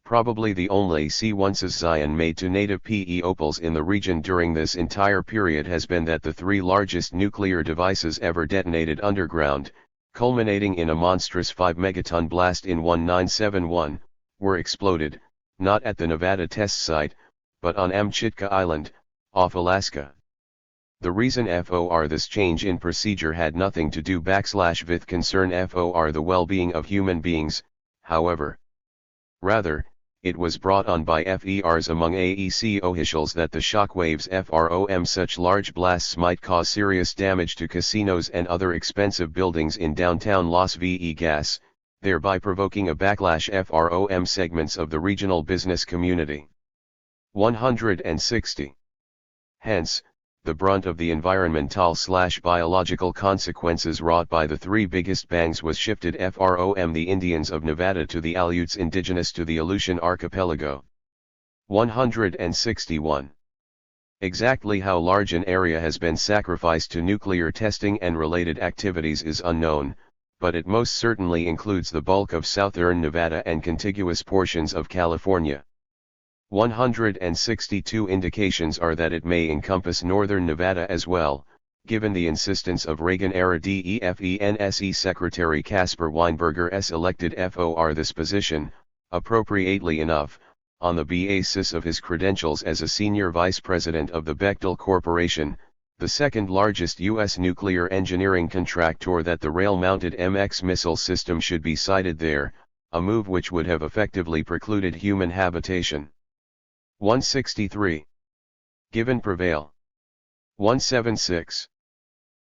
Probably the only Zion made to native peoples in the region during this entire period has been that the 3 largest nuclear devices ever detonated underground, culminating in a monstrous 5-megaton blast in 1971, were exploded, not at the Nevada test site, but on Amchitka Island, off Alaska. The reason for this change in procedure had nothing to do with concern for the well-being of human beings, however. Rather, it was brought on by FERs among AEC officials that the shockwaves from such large blasts might cause serious damage to casinos and other expensive buildings in downtown Las Vegas, thereby provoking a backlash from segments of the regional business community. 160. Hence, the brunt of the environmental/biological consequences wrought by the 3 biggest bangs was shifted from the Indians of Nevada to the Aleuts indigenous to the Aleutian archipelago. 161. Exactly how large an area has been sacrificed to nuclear testing and related activities is unknown, but it most certainly includes the bulk of southern Nevada and contiguous portions of California. 162 indications are that it may encompass northern Nevada as well, given the insistence of Reagan-era DEFENSE Secretary Caspar Weinberger's elected for this position, appropriately enough, on the basis of his credentials as a senior vice president of the Bechtel Corporation, the second largest U.S. nuclear engineering contractor, that the rail-mounted MX missile system should be sited there, a move which would have effectively precluded human habitation. 163. Given prevail. 176.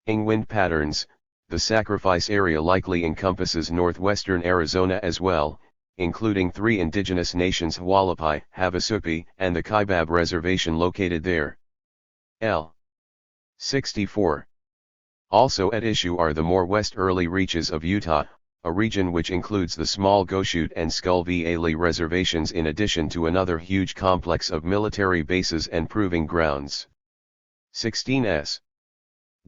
In wind patterns, the sacrifice area likely encompasses northwestern Arizona as well, including 3 indigenous nations: Hualapai, Havasupai, and the Kaibab Reservation located there. L. 64. Also at issue are the more westerly reaches of Utah, a region which includes the small Goshute and Skull Valley reservations in addition to another huge complex of military bases and proving grounds. 16s.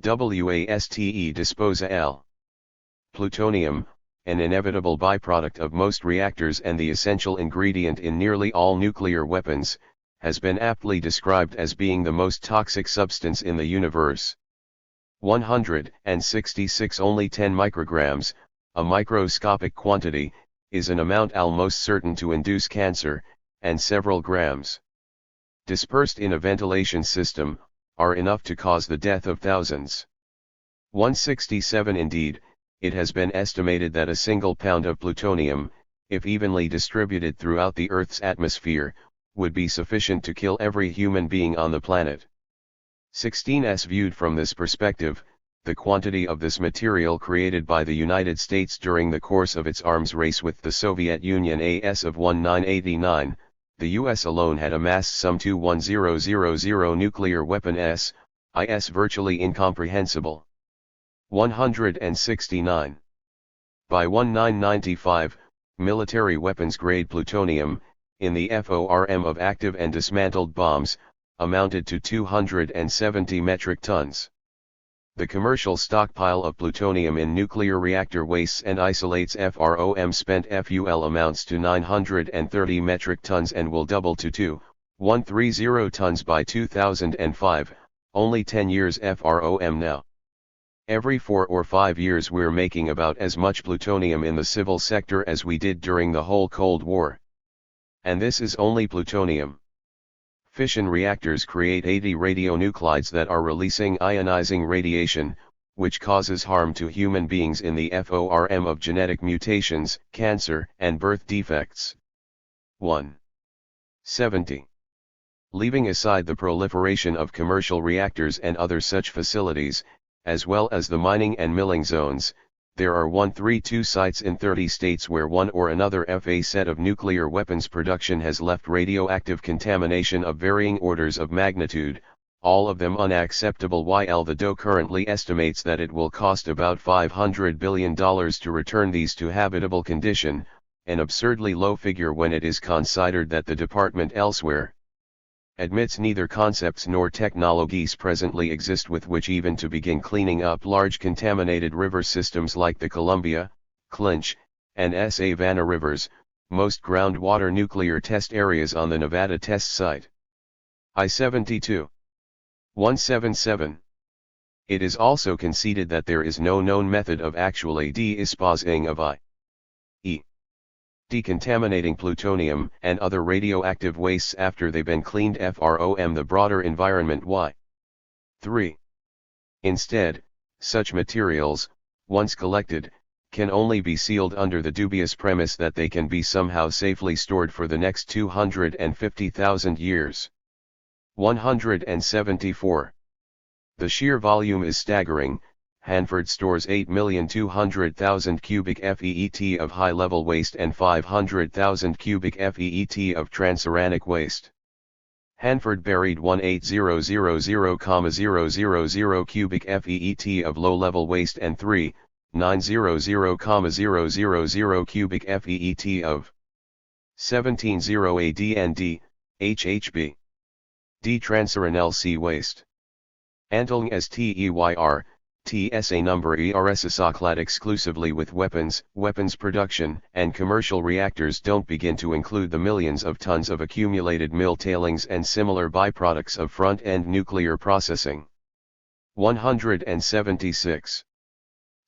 WASTE disposa L. Plutonium, an inevitable byproduct of most reactors and the essential ingredient in nearly all nuclear weapons, has been aptly described as being the most toxic substance in the universe. 166. Only 10 micrograms, a microscopic quantity, is an amount almost certain to induce cancer, and several grams, dispersed in a ventilation system, are enough to cause the death of thousands. 167. Indeed, it has been estimated that a single pound of plutonium, if evenly distributed throughout the Earth's atmosphere, would be sufficient to kill every human being on the planet. 16s. Viewed from this perspective, the quantity of this material created by the United States during the course of its arms race with the Soviet Union as of 1989, the US alone had amassed some 21000 nuclear weapon is virtually incomprehensible. 169. By 1995, military weapons-grade plutonium, in the FORM of active and dismantled bombs, amounted to 270 metric tons. The commercial stockpile of plutonium in nuclear reactor wastes and isolates FROM spent FUL amounts to 930 metric tons and will double to 2,130 tons by 2005, only 10 years FROM now. Every 4 or 5 years we're making about as much plutonium in the civil sector as we did during the whole Cold War. And this is only plutonium. Fission reactors create 80 radionuclides that are releasing ionizing radiation, which causes harm to human beings in the FORM of genetic mutations, cancer, and birth defects. 170. Leaving aside the proliferation of commercial reactors and other such facilities, as well as the mining and milling zones, there are 132 sites in 30 states where one or another FA set of nuclear weapons production has left radioactive contamination of varying orders of magnitude, all of them unacceptable, while the DOE currently estimates that it will cost about $500 billion to return these to habitable condition, an absurdly low figure when it is considered that the department elsewhere admits neither concepts nor technologies presently exist with which even to begin cleaning up large contaminated river systems like the Columbia, Clinch, and Savannah rivers, most groundwater nuclear test areas on the Nevada test site. I-72. 177. It is also conceded that there is no known method of actually disposing of i.e. decontaminating plutonium and other radioactive wastes after they've been cleaned from the broader environment. 3. Instead, such materials, once collected, can only be sealed under the dubious premise that they can be somehow safely stored for the next 250,000 years. 174. The sheer volume is staggering. Hanford stores 8,200,000 cubic feet of high-level waste and 500,000 cubic feet of transuranic waste. Hanford buried 18,000,000 cubic feet of low-level waste and 3,900,000 cubic feet of 17,000 AD&D, HHB. D. Transuranel waste. Antelng as TEYR. TSA number ERSSOCLAD exclusively with weapons production, and commercial reactors don't begin to include the millions of tons of accumulated mill tailings and similar byproducts of front-end nuclear processing. 176.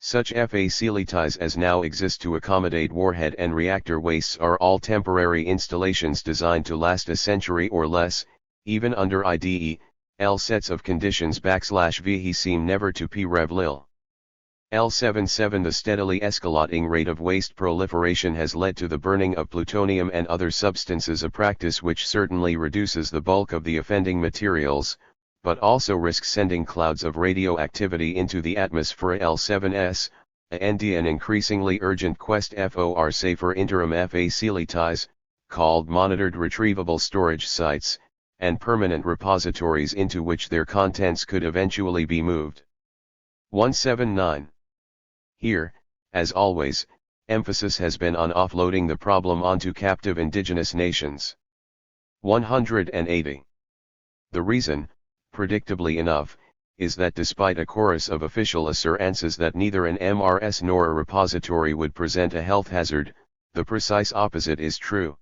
Such facilities as now exist to accommodate warhead and reactor wastes are all temporary installations designed to last a century or less, even under IDE. L sets of conditions \V seem never to p rev lil. L77 The steadily escalating rate of waste proliferation has led to the burning of plutonium and other substances, a practice which certainly reduces the bulk of the offending materials, but also risks sending clouds of radioactivity into the atmosphere. L7s, and an increasingly urgent quest for safer interim facilities, called monitored retrievable storage sites, and permanent repositories into which their contents could eventually be moved. 179. Here, as always, emphasis has been on offloading the problem onto captive indigenous nations. 180. The reason, predictably enough, is that despite a chorus of official assurances that neither an MRS nor a repository would present a health hazard, the precise opposite is true.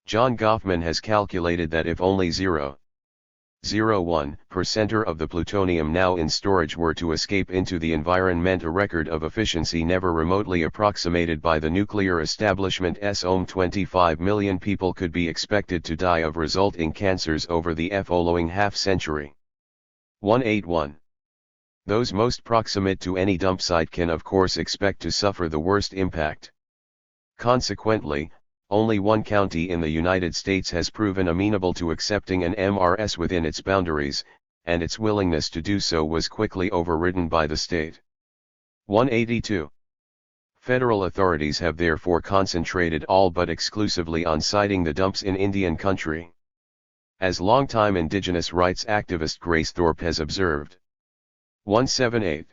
John Goffman has calculated that if only 0.01% of the plutonium now in storage were to escape into the environment, a record of efficiency never remotely approximated by the nuclear establishment, 25 million people could be expected to die of resulting cancers over the following half-century. 181. Those most proximate to any dump site can of course expect to suffer the worst impact. Consequently, only one county in the United States has proven amenable to accepting an MRS within its boundaries, and its willingness to do so was quickly overridden by the state. 182. Federal authorities have therefore concentrated all but exclusively on siting the dumps in Indian country. As longtime indigenous rights activist Grace Thorpe has observed. 178.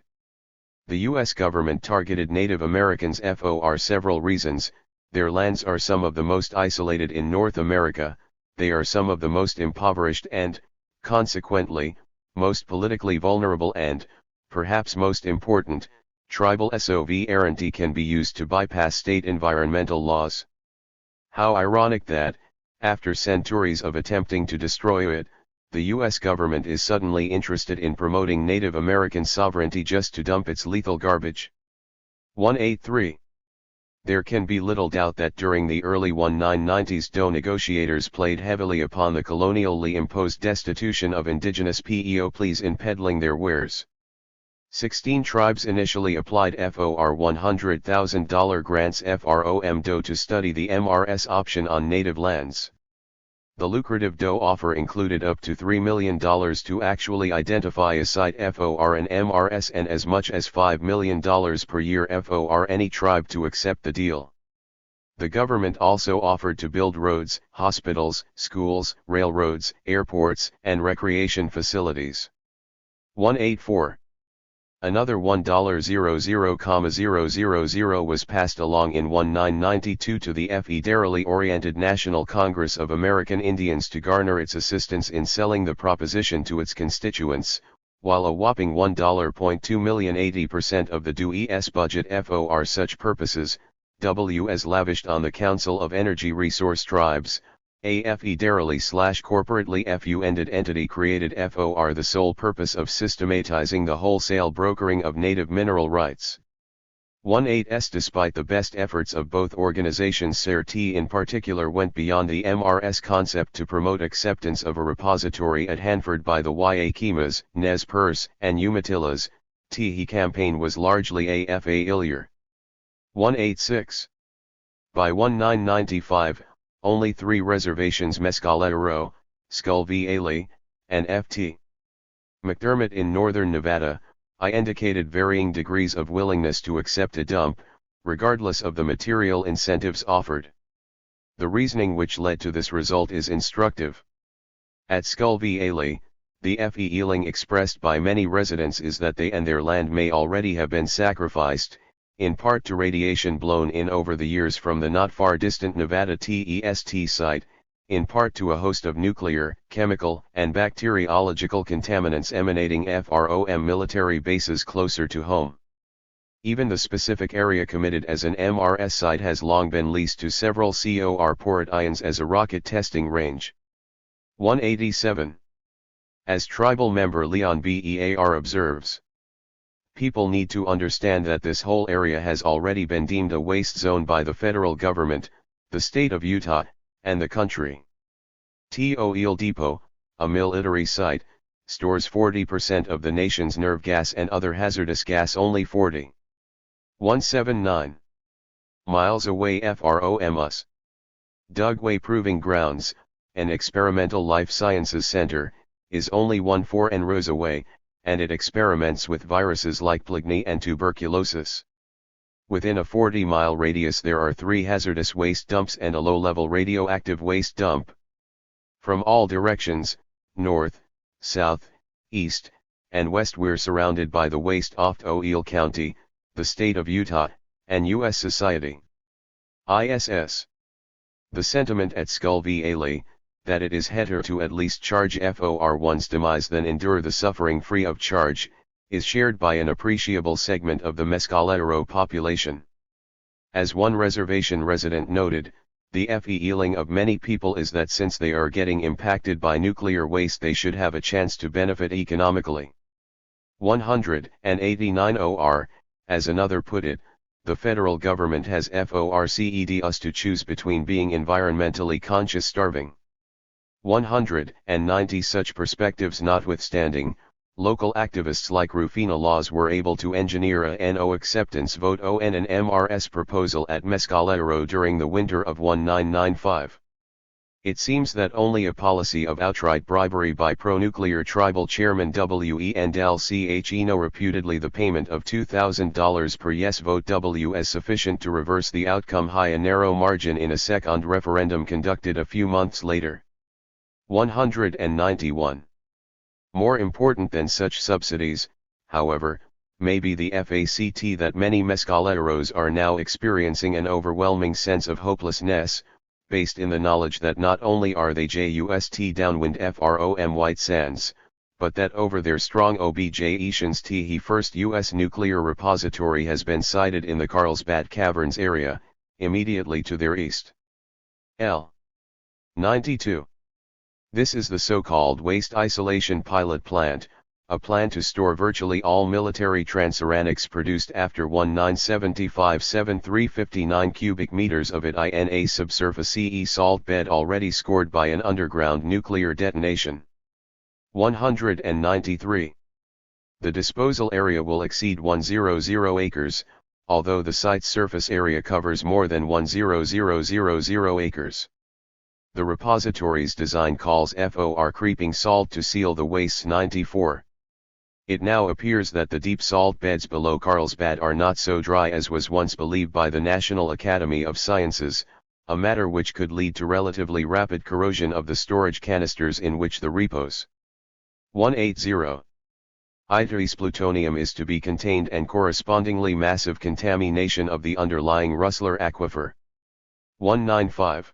The U.S. government targeted Native Americans for several reasons. Their lands are some of the most isolated in North America, they are some of the most impoverished and, consequently, most politically vulnerable and, perhaps most important, tribal sovereignty can be used to bypass state environmental laws. How ironic that, after centuries of attempting to destroy it, the U.S. government is suddenly interested in promoting Native American sovereignty just to dump its lethal garbage. 183. There can be little doubt that during the early 1990s DOE negotiators played heavily upon the colonially imposed destitution of indigenous peoples in peddling their wares. 16 tribes initially applied for $100,000 grants from DOE to study the MRS option on native lands. The lucrative DOE offer included up to $3 million to actually identify a site for an MRS and as much as $5 million per year for any tribe to accept the deal. The government also offered to build roads, hospitals, schools, railroads, airports, and recreation facilities. 184. Another $1,000,000 was passed along in 1992 to the federally oriented National Congress of American Indians to garner its assistance in selling the proposition to its constituents, while a whopping $1.2 million 80% of the DOE's budget for such purposes, was lavished on the Council of Energy Resource Tribes, a federally/corporately funded entity created for the sole purpose of systematizing the wholesale brokering of native mineral rights. 1.8s Despite the best efforts of both organizations, CERT in particular went beyond the MRS concept to promote acceptance of a repository at Hanford by the Yakimas, Nez Perce, and Umatillas. The campaign was largely a failure. 186. By 1995, only 3 reservations, Mescalero, Skull Valley, and Ft. McDermott in northern Nevada, indicated varying degrees of willingness to accept a dump, regardless of the material incentives offered. The reasoning which led to this result is instructive. At Skull Valley, the feeling expressed by many residents is that they and their land may already have been sacrificed, in part to radiation blown in over the years from the not far distant Nevada TEST site, in part to a host of nuclear, chemical, and bacteriological contaminants emanating from military bases closer to home. Even the specific area committed as an MRS site has long been leased to several corporations as a rocket testing range. 187. As tribal member Leon Bear observes, people need to understand that this whole area has already been deemed a waste zone by the federal government, the state of Utah, and the country. Oil Depot, a military site, stores 40% of the nation's nerve gas and other hazardous gas. Only 40. 179 miles away from us. Dugway Proving Grounds, an experimental life sciences center, is only 14 rows away, and it experiments with viruses like plague and tuberculosis. Within a 40-mile radius there are 3 hazardous waste dumps and a low-level radioactive waste dump. From all directions, north, south, east, and west we're surrounded by the waste of Oil County, the state of Utah, and U.S. society. ISS. The sentiment at Skull Valley, that it is better to at least charge for one's demise than endure the suffering free of charge, is shared by an appreciable segment of the Mescalero population. As one reservation resident noted, the feeling of many people is that since they are getting impacted by nuclear waste they should have a chance to benefit economically. 189 OR, as another put it, the federal government has forced us to choose between being environmentally conscious starving. 190 Such perspectives notwithstanding, local activists like Rufina Laws were able to engineer a no acceptance vote on an MRS proposal at Mescalero during the winter of 1995. It seems that only a policy of outright bribery by pro-nuclear tribal chairman W.E. Ndal Chino, reputedly the payment of $2,000 per yes vote W as sufficient to reverse the outcome by a narrow margin in a second referendum conducted a few months later. 191. More important than such subsidies, however, may be the fact that many mezcaleros are now experiencing an overwhelming sense of hopelessness, based in the knowledge that not only are they just downwind from white sands, but that over their strong objections the first U.S. nuclear repository has been sited in the Carlsbad Caverns area, immediately to their east. L. 92. This is the so-called Waste Isolation Pilot Plant, a plan to store virtually all military transuranics produced after 1975-7359 cubic meters of it in a subsurface sea salt bed already scored by an underground nuclear detonation. 193. The disposal area will exceed 100 acres, although the site's surface area covers more than 100,000 acres. The repository's design calls for creeping salt to seal the wastes. 94. It now appears that the deep salt beds below Carlsbad are not so dry as was once believed by the National Academy of Sciences, a matter which could lead to relatively rapid corrosion of the storage canisters in which the repose. 180. Increased plutonium is to be contained and correspondingly massive contamination of the underlying Rustler aquifer. 195.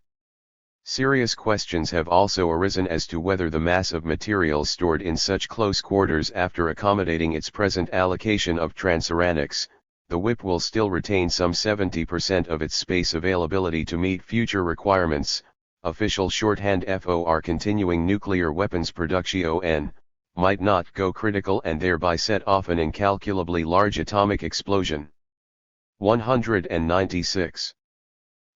Serious questions have also arisen as to whether the mass of material stored in such close quarters after accommodating its present allocation of transuranics, the WIP will still retain some 70% of its space availability to meet future requirements. Official shorthand for continuing nuclear weapons production, might not go critical and thereby set off an incalculably large atomic explosion. 196.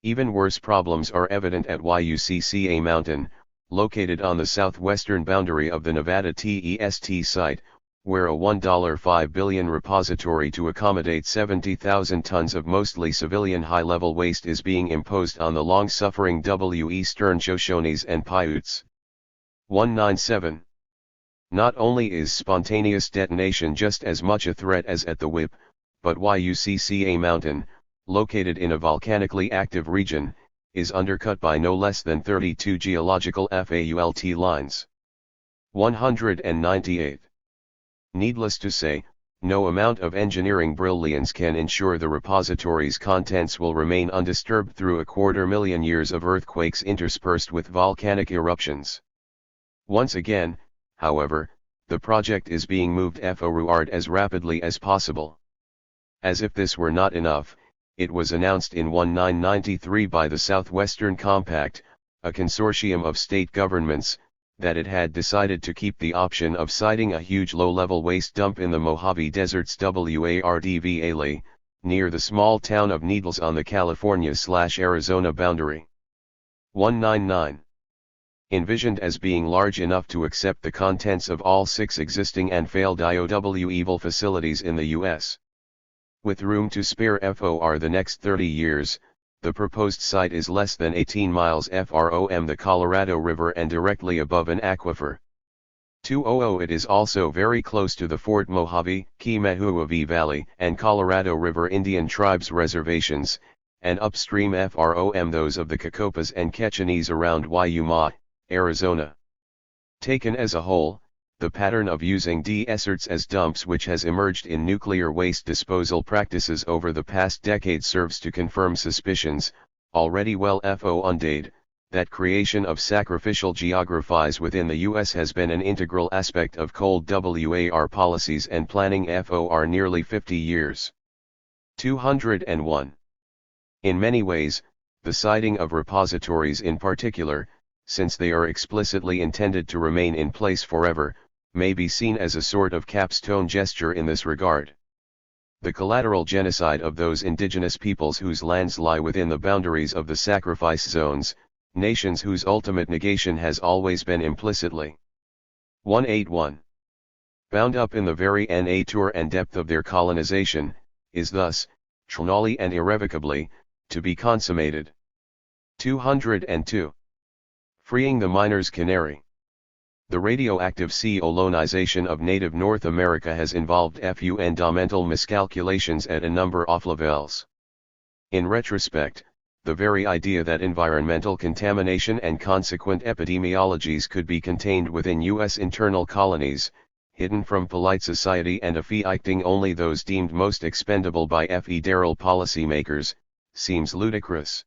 Even worse problems are evident at Yucca Mountain, located on the southwestern boundary of the Nevada TEST site, where a $1.5 billion repository to accommodate 70,000 tons of mostly civilian high-level waste is being imposed on the long-suffering Eastern Shoshones and Paiutes. 197. Not only is spontaneous detonation just as much a threat as at the WIP, but Yucca Mountain, located in a volcanically active region, is undercut by no less than 32 geological fault lines. 198. Needless to say, no amount of engineering brilliance can ensure the repository's contents will remain undisturbed through 250,000 years of earthquakes interspersed with volcanic eruptions. Once again, however, the project is being moved forward as rapidly as possible. As if this were not enough, it was announced in 1993 by the Southwestern Compact, a consortium of state governments, that it had decided to keep the option of siting a huge low-level waste dump in the Mojave Desert's Ward Valley, near the small town of Needles on the California/Arizona boundary. 199. Envisioned as being large enough to accept the contents of all 6 existing and failed IOW facilities in the U.S. With room to spare for the next 30 years, the proposed site is less than 18 miles from the Colorado River and directly above an aquifer. 200. It is also very close to the Fort Mojave, Kemehuevi Valley, and Colorado River Indian Tribes reservations, and upstream from those of the Cacopas and Quechones around Yuma, Arizona. Taken as a whole, the pattern of using deserts as dumps which has emerged in nuclear waste disposal practices over the past decade serves to confirm suspicions, already well founded, that creation of sacrificial geographies within the U.S. has been an integral aspect of cold war policies and planning for nearly 50 years. 201. In many ways, the siting of repositories in particular, since they are explicitly intended to remain in place forever, may be seen as a sort of capstone gesture in this regard. The collateral genocide of those indigenous peoples whose lands lie within the boundaries of the sacrifice zones, nations whose ultimate negation has always been implicitly 181. Bound up in the very nature and depth of their colonization, is thus, eternally and irrevocably, to be consummated. 202. Freeing the miner's canary. The radioactive colonization of native North America has involved fundamental miscalculations at a number of levels. In retrospect, the very idea that environmental contamination and consequent epidemiologies could be contained within U.S. internal colonies, hidden from polite society and affecting only those deemed most expendable by federal policymakers, seems ludicrous.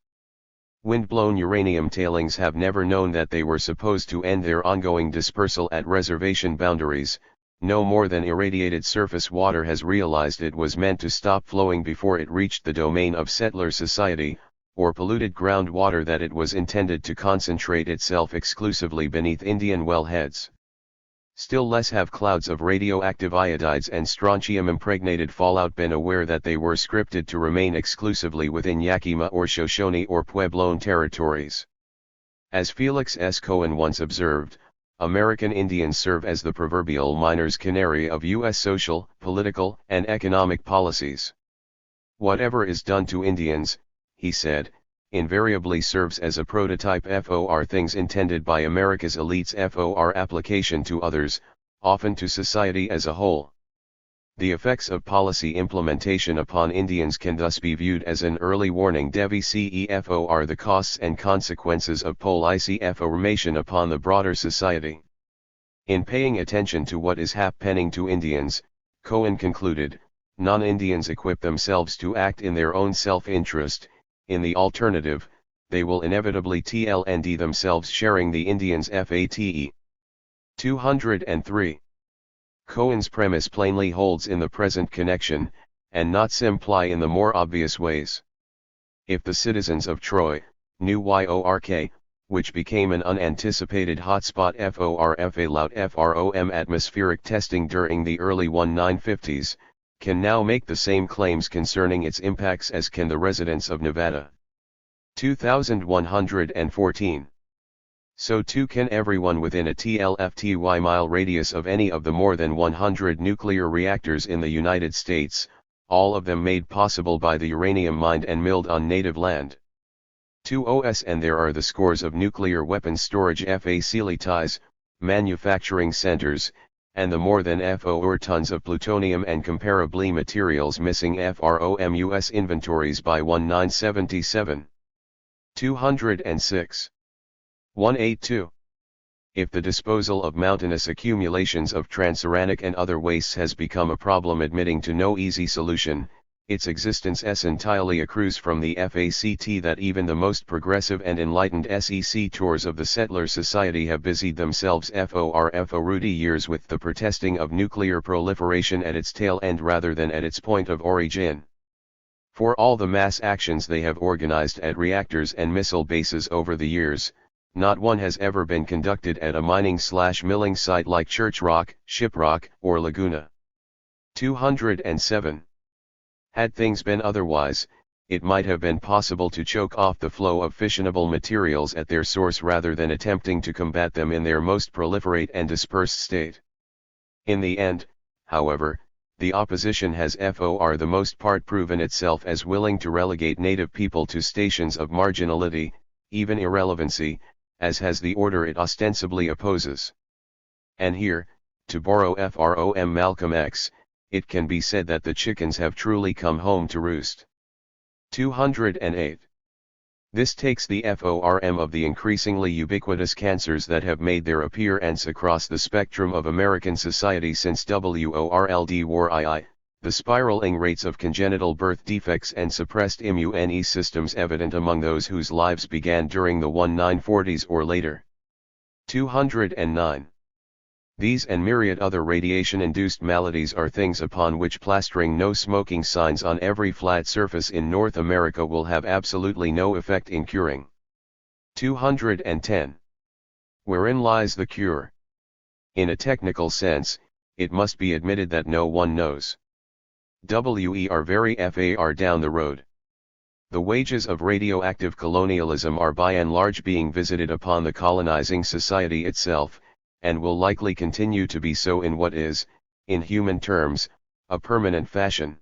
Wind-blown uranium tailings have never known that they were supposed to end their ongoing dispersal at reservation boundaries, no more than irradiated surface water has realized it was meant to stop flowing before it reached the domain of settler society, or polluted groundwater that it was intended to concentrate itself exclusively beneath Indian wellheads. Still less have clouds of radioactive iodides and strontium-impregnated fallout been aware that they were scripted to remain exclusively within Yakima or Shoshone or Puebloan territories. As Felix S. Cohen once observed, American Indians serve as the proverbial miner's canary of U.S. social, political, and economic policies. Whatever is done to Indians, he said, invariably serves as a prototype for things intended by America's elites for application to others, often to society as a whole. The effects of policy implementation upon Indians can thus be viewed as an early warning for the costs and consequences of policy formation upon the broader society. In paying attention to what is happening to Indians, Cohen concluded, non-Indians equip themselves to act in their own self-interest. In the alternative, they will inevitably TLND themselves sharing the Indians' fate. 203. Cohen's premise plainly holds in the present connection, and not simply in the more obvious ways. If the citizens of Troy, New York, which became an unanticipated hotspot allowed FROM atmospheric testing during the early 1950s, can now make the same claims concerning its impacts as can the residents of Nevada. 2114. So too can everyone within a TLFTY mile radius of any of the more than 100 nuclear reactors in the United States, all of them made possible by the uranium mined and milled on native land. 2OS and there are the scores of nuclear weapons storage facilities, manufacturing centers, and the more than 4 tons of plutonium and comparably materials missing from U.S. inventories by 1977. 206. 182. If the disposal of mountainous accumulations of transuranic and other wastes has become a problem admitting to no easy solution, its existence entirely accrues from the fact that even the most progressive and enlightened SEC tours of the settler society have busied themselves for Rudy years with the protesting of nuclear proliferation at its tail end rather than at its point of origin. For all the mass actions they have organized at reactors and missile bases over the years, not one has ever been conducted at a mining/milling site like Church Rock, Shiprock, or Laguna. 207. Had things been otherwise, it might have been possible to choke off the flow of fissionable materials at their source rather than attempting to combat them in their most proliferate and dispersed state. In the end, however, the opposition has for the most part proven itself as willing to relegate native people to stations of marginality, even irrelevancy, as has the order it ostensibly opposes. And here, to borrow from Malcolm X, it can be said that the chickens have truly come home to roost. 208. This takes the form of the increasingly ubiquitous cancers that have made their appearance across the spectrum of American society since World War II, the spiraling rates of congenital birth defects and suppressed immune systems evident among those whose lives began during the 1940s or later. 209. These and myriad other radiation-induced maladies are things upon which plastering no smoking signs on every flat surface in North America will have absolutely no effect in curing. 210. Wherein lies the cure? In a technical sense, it must be admitted that no one knows. We are very far down the road. The wages of radioactive colonialism are by and large being visited upon the colonizing society itself, and will likely continue to be so in what is, in human terms, a permanent fashion.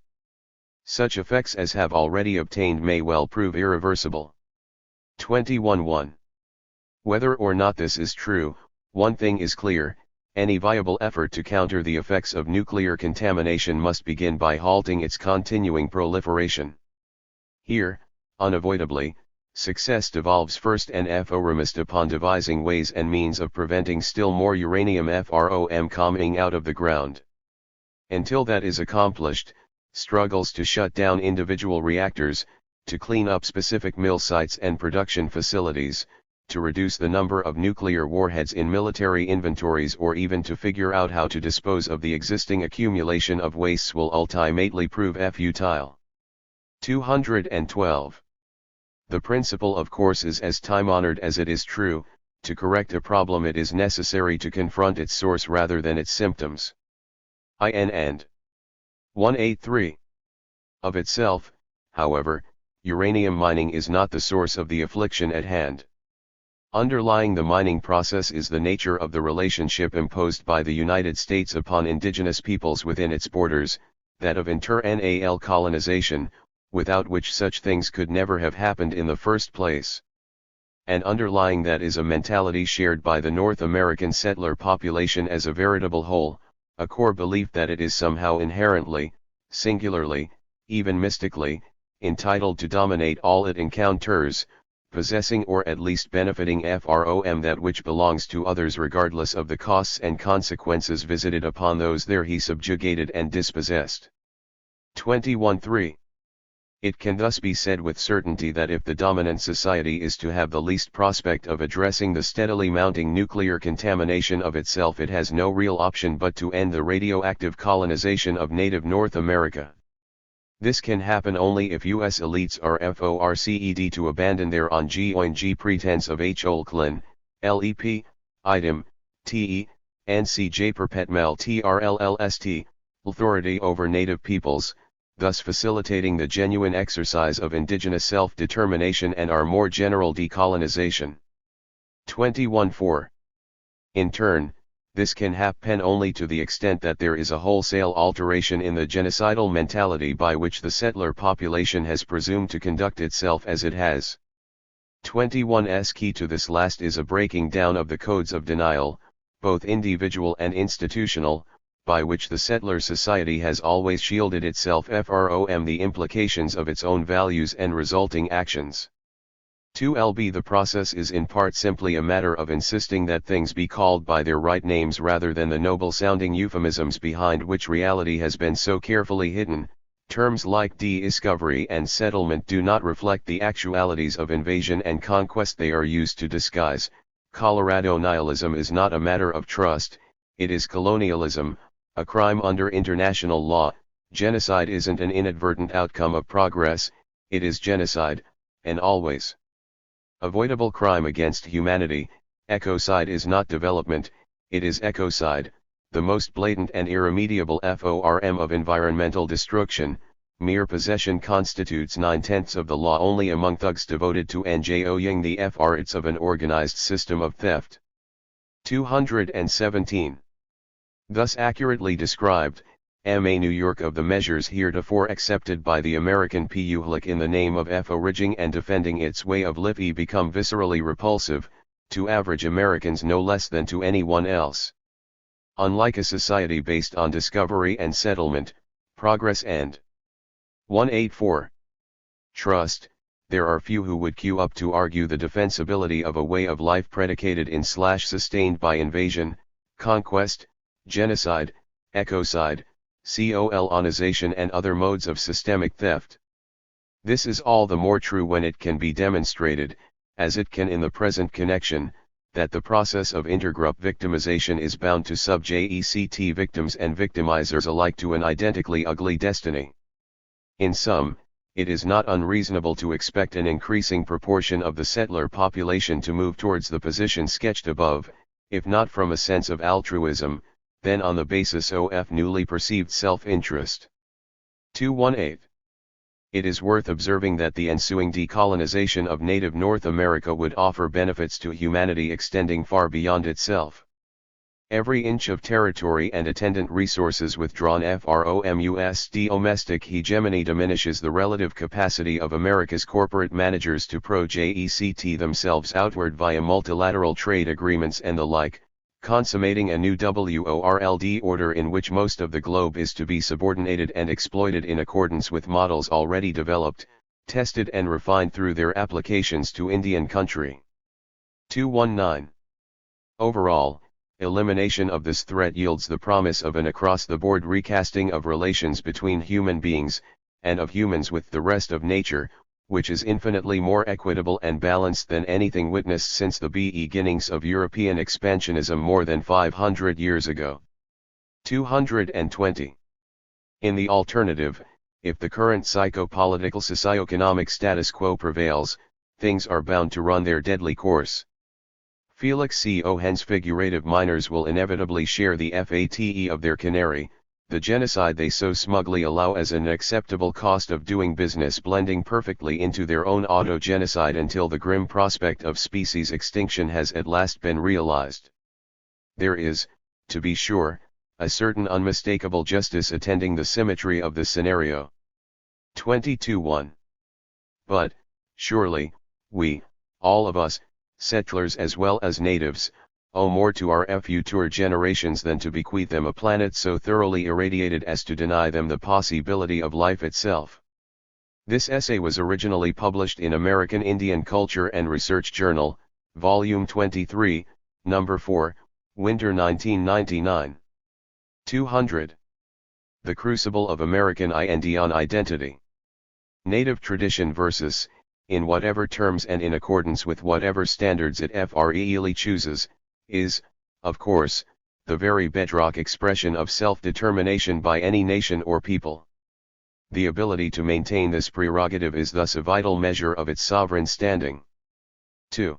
Such effects as have already obtained may well prove irreversible. 21.1. Whether or not this is true, one thing is clear: any viable effort to counter the effects of nuclear contamination must begin by halting its continuing proliferation. Here, unavoidably, success devolves first and foremost upon devising ways and means of preventing still more uranium from coming out of the ground. Until that is accomplished, struggles to shut down individual reactors, to clean up specific mill sites and production facilities, to reduce the number of nuclear warheads in military inventories, or even to figure out how to dispose of the existing accumulation of wastes will ultimately prove futile. 212. The principle, of course, is as time-honored as it is true: to correct a problem it is necessary to confront its source rather than its symptoms. In and 183. Of itself, however, uranium mining is not the source of the affliction at hand. Underlying the mining process is the nature of the relationship imposed by the United States upon indigenous peoples within its borders, that of internal colonization, without which such things could never have happened in the first place. And underlying that is a mentality shared by the North American settler population as a veritable whole, a core belief that it is somehow inherently, singularly, even mystically, entitled to dominate all it encounters, possessing or at least benefiting from that which belongs to others regardless of the costs and consequences visited upon those there he subjugated and dispossessed. 21.3. It can thus be said with certainty that if the dominant society is to have the least prospect of addressing the steadily mounting nuclear contamination of itself, it has no real option but to end the radioactive colonization of native North America. This can happen only if U.S. elites are forced to abandon their ongoing pretense of Holclin, LEP, item, TE, and CJ perpetual TRLLST, authority over native peoples, thus facilitating the genuine exercise of indigenous self-determination and our more general decolonization. 21.4. In turn, this can happen only to the extent that there is a wholesale alteration in the genocidal mentality by which the settler population has presumed to conduct itself as it has. 21's key to this last is a breaking down of the codes of denial, both individual and institutional, by which the settler society has always shielded itself from the implications of its own values and resulting actions. 2lb The process is in part simply a matter of insisting that things be called by their right names rather than the noble-sounding euphemisms behind which reality has been so carefully hidden. Terms like discovery and settlement do not reflect the actualities of invasion and conquest they are used to disguise. Colorado nihilism is not a matter of trust, it is colonialism, a crime under international law. Genocide isn't an inadvertent outcome of progress, it is genocide, and always avoidable crime against humanity. Ecocide is not development, it is ecocide, the most blatant and irremediable form of environmental destruction. Mere possession constitutes 9/10 of the law only among thugs devoted to enjoying the efforts of an organized system of theft. 217. Thus accurately described, New York of the measures heretofore accepted by the American public in the name of foraging and defending its way of life become viscerally repulsive, to average Americans no less than to anyone else. Unlike a society based on discovery and settlement, progress and 184. Trust, there are few who would queue up to argue the defensibility of a way of life predicated in / sustained by invasion, conquest, genocide, ecocide, colonization and other modes of systemic theft. This is all the more true when it can be demonstrated, as it can in the present connection, that the process of intergroup victimization is bound to subject victims and victimizers alike to an identically ugly destiny. In sum, it is not unreasonable to expect an increasing proportion of the settler population to move towards the position sketched above, if not from a sense of altruism, then on the basis of newly perceived self-interest. 218. It is worth observing that the ensuing decolonization of native North America would offer benefits to humanity extending far beyond itself. Every inch of territory and attendant resources withdrawn from U.S. domestic hegemony diminishes the relative capacity of America's corporate managers to project themselves outward via multilateral trade agreements and the like, consummating a new world order in which most of the globe is to be subordinated and exploited in accordance with models already developed, tested and refined through their applications to Indian country. 219. Overall, elimination of this threat yields the promise of an across-the-board recasting of relations between human beings, and of humans with the rest of nature, which is infinitely more equitable and balanced than anything witnessed since the beginnings of European expansionism more than 500 years ago. 220. In the alternative, if the current psychopolitical socio-economic status quo prevails, things are bound to run their deadly course. Felix Cohen's figurative miners will inevitably share the fate of their canary, the genocide they so smugly allow as an acceptable cost of doing business, blending perfectly into their own auto-genocide until the grim prospect of species extinction has at last been realized. There is, to be sure, a certain unmistakable justice attending the symmetry of the scenario. 22:1. But, surely, we, all of us, settlers as well as natives, owe more to our future generations than to bequeath them a planet so thoroughly irradiated as to deny them the possibility of life itself. This essay was originally published in American Indian Culture and Research Journal, Volume 23, Number 4, Winter 1999. 200. The Crucible of American Indian Identity. Native tradition versus, in whatever terms and in accordance with whatever standards it freely chooses, is, of course, the very bedrock expression of self-determination by any nation or people. The ability to maintain this prerogative is thus a vital measure of its sovereign standing. 2.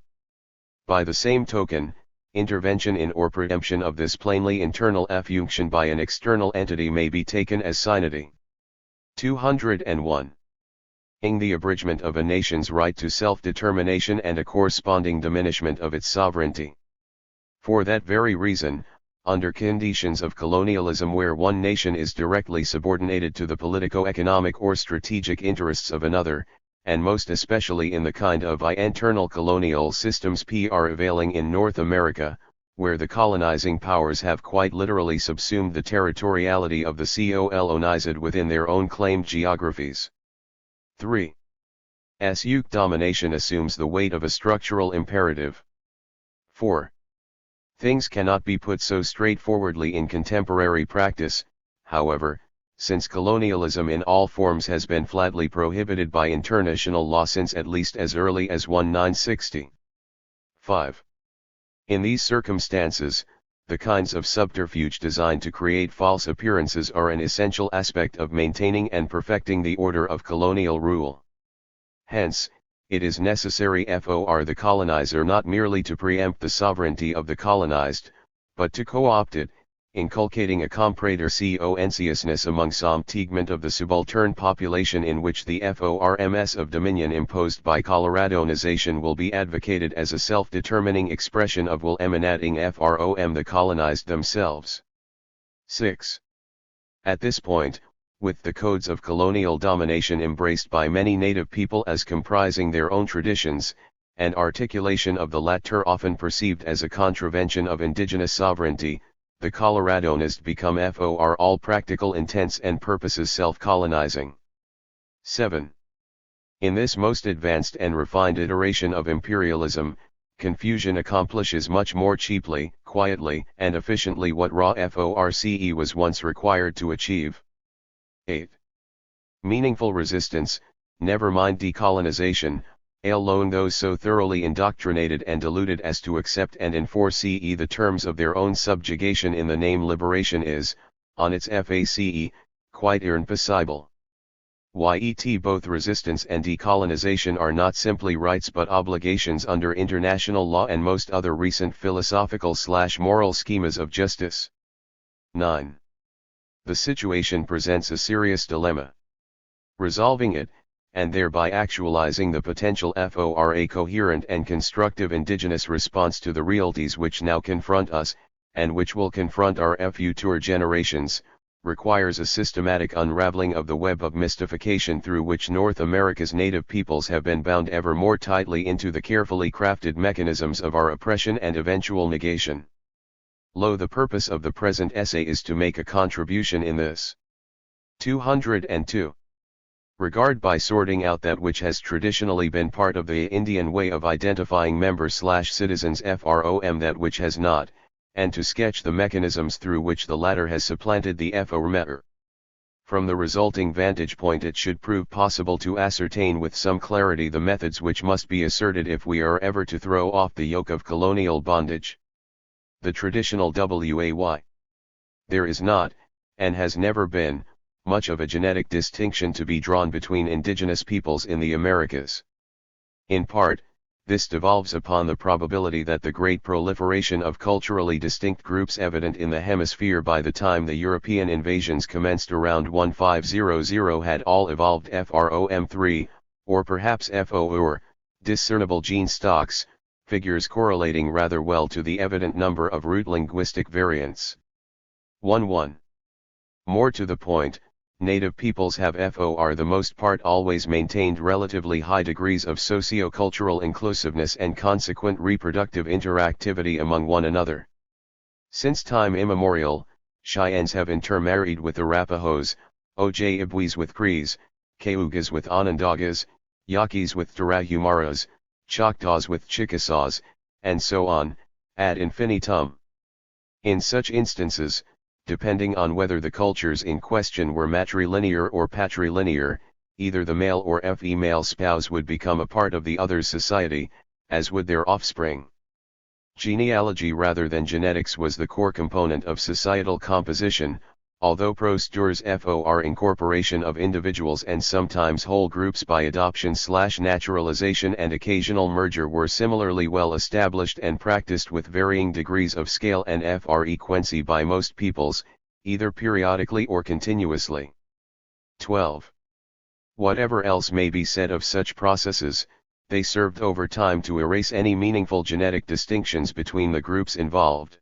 By the same token, intervention in or preemption of this plainly internal function by an external entity may be taken as synody. 201. The abridgment of a nation's right to self-determination and a corresponding diminishment of its sovereignty. For that very reason, under conditions of colonialism where one nation is directly subordinated to the politico-economic or strategic interests of another, and most especially in the kind of internal colonial systems prevailing in North America, where the colonizing powers have quite literally subsumed the territoriality of the colonized within their own claimed geographies. 3. Suc domination assumes the weight of a structural imperative. 4. Things cannot be put so straightforwardly in contemporary practice, however, since colonialism in all forms has been flatly prohibited by international law since at least as early as 1960. 5. In these circumstances, the kinds of subterfuge designed to create false appearances are an essential aspect of maintaining and perfecting the order of colonial rule. Hence, it is necessary for the colonizer not merely to preempt the sovereignty of the colonized, but to co-opt it, inculcating a conscientiousness among some segment of the subaltern population in which the forms of dominion imposed by Coloradonization will be advocated as a self-determining expression of will emanating from the colonized themselves. 6. At this point, with the codes of colonial domination embraced by many native people as comprising their own traditions, and articulation of the latter often perceived as a contravention of indigenous sovereignty, the Coloradonists become for all practical intents and purposes self-colonizing. 7. In this most advanced and refined iteration of imperialism, confusion accomplishes much more cheaply, quietly, and efficiently what raw force was once required to achieve. 8. Meaningful resistance, never mind decolonization, alone those so thoroughly indoctrinated and deluded as to accept and enforce the terms of their own subjugation in the name liberation is, on its face, quite impossible. Yet both resistance and decolonization are not simply rights but obligations under international law and most other recent philosophical/moral schemas of justice. 9. The situation presents a serious dilemma. Resolving it, and thereby actualizing the potential for a coherent and constructive indigenous response to the realities which now confront us, and which will confront our future generations, requires a systematic unraveling of the web of mystification through which North America's native peoples have been bound ever more tightly into the carefully crafted mechanisms of our oppression and eventual negation. Lo, the purpose of the present essay is to make a contribution in this. 202. Regard by sorting out that which has traditionally been part of the Indian way of identifying members/citizens from that which has not, and to sketch the mechanisms through which the latter has supplanted the former. From the resulting vantage point it should prove possible to ascertain with some clarity the methods which must be asserted if we are ever to throw off the yoke of colonial bondage. The traditional way. There is not, and has never been, much of a genetic distinction to be drawn between indigenous peoples in the Americas. In part, this devolves upon the probability that the great proliferation of culturally distinct groups evident in the hemisphere by the time the European invasions commenced around 1500 had all evolved from 3, or perhaps or, discernible gene stocks, figures correlating rather well to the evident number of root linguistic variants. 1. More to the point, native peoples have for the most part always maintained relatively high degrees of socio-cultural inclusiveness and consequent reproductive interactivity among one another. Since time immemorial, Cheyennes have intermarried with Arapahoes, Ojibwes with Crees, Cayugas with Onondagas, Yaquis with Tarahumaras, Choctaws with Chickasaws, and so on, ad infinitum. In such instances, depending on whether the cultures in question were matrilinear or patrilinear, either the male or female spouse would become a part of the other's society, as would their offspring. Genealogy rather than genetics was the core component of societal composition, although Prosteur's for incorporation of individuals and sometimes whole groups by adoption/naturalization and occasional merger were similarly well established and practiced with varying degrees of scale and frequency by most peoples, either periodically or continuously. 12. Whatever else may be said of such processes, they served over time to erase any meaningful genetic distinctions between the groups involved.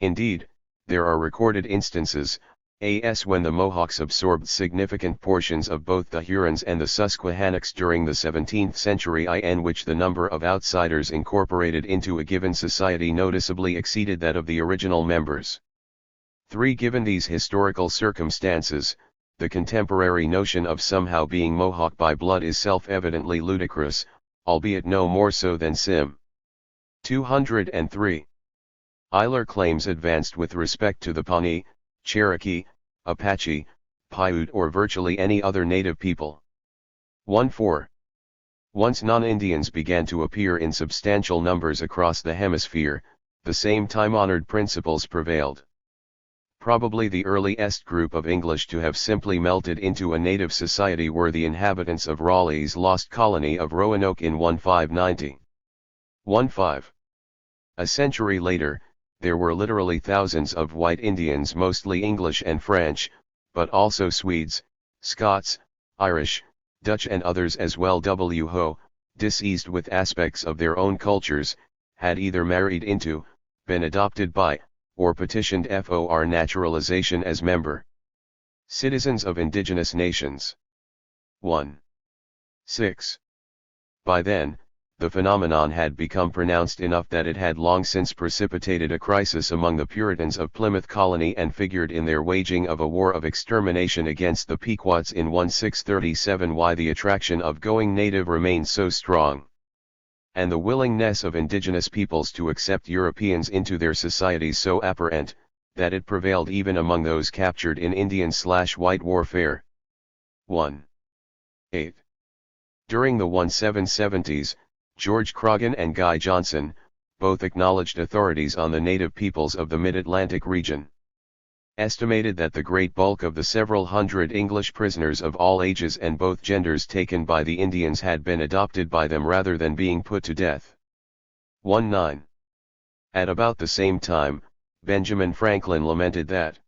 Indeed, there are recorded instances, when the Mohawks absorbed significant portions of both the Hurons and the Susquehannocks during the 17th century in which the number of outsiders incorporated into a given society noticeably exceeded that of the original members. 3. Given these historical circumstances, the contemporary notion of somehow being Mohawk by blood is self-evidently ludicrous, albeit no more so than Sim. 203. Eiler claims advanced with respect to the Pawnee, Cherokee, Apache, Paiute or virtually any other native people. 1-4. Once non-Indians began to appear in substantial numbers across the hemisphere, the same time-honored principles prevailed. Probably the earliest group of English to have simply melted into a native society were the inhabitants of Raleigh's lost colony of Roanoke in 1590. 1-5. A century later, there were literally thousands of white Indians, mostly English and French, but also Swedes, Scots, Irish, Dutch and others as well who, diseased with aspects of their own cultures, had either married into, been adopted by, or petitioned for naturalization as member. Citizens of indigenous nations. 1. 6. By then, the phenomenon had become pronounced enough that it had long since precipitated a crisis among the Puritans of Plymouth Colony and figured in their waging of a war of extermination against the Pequots in 1637. Why the attraction of going native remained so strong, and the willingness of indigenous peoples to accept Europeans into their societies so apparent, that it prevailed even among those captured in Indian/white warfare. 1. 8. During the 1770s, George Croghan and Guy Johnson, both acknowledged authorities on the native peoples of the mid-Atlantic region, estimated that the great bulk of the several hundred English prisoners of all ages and both genders taken by the Indians had been adopted by them rather than being put to death. 1-9. At about the same time, Benjamin Franklin lamented that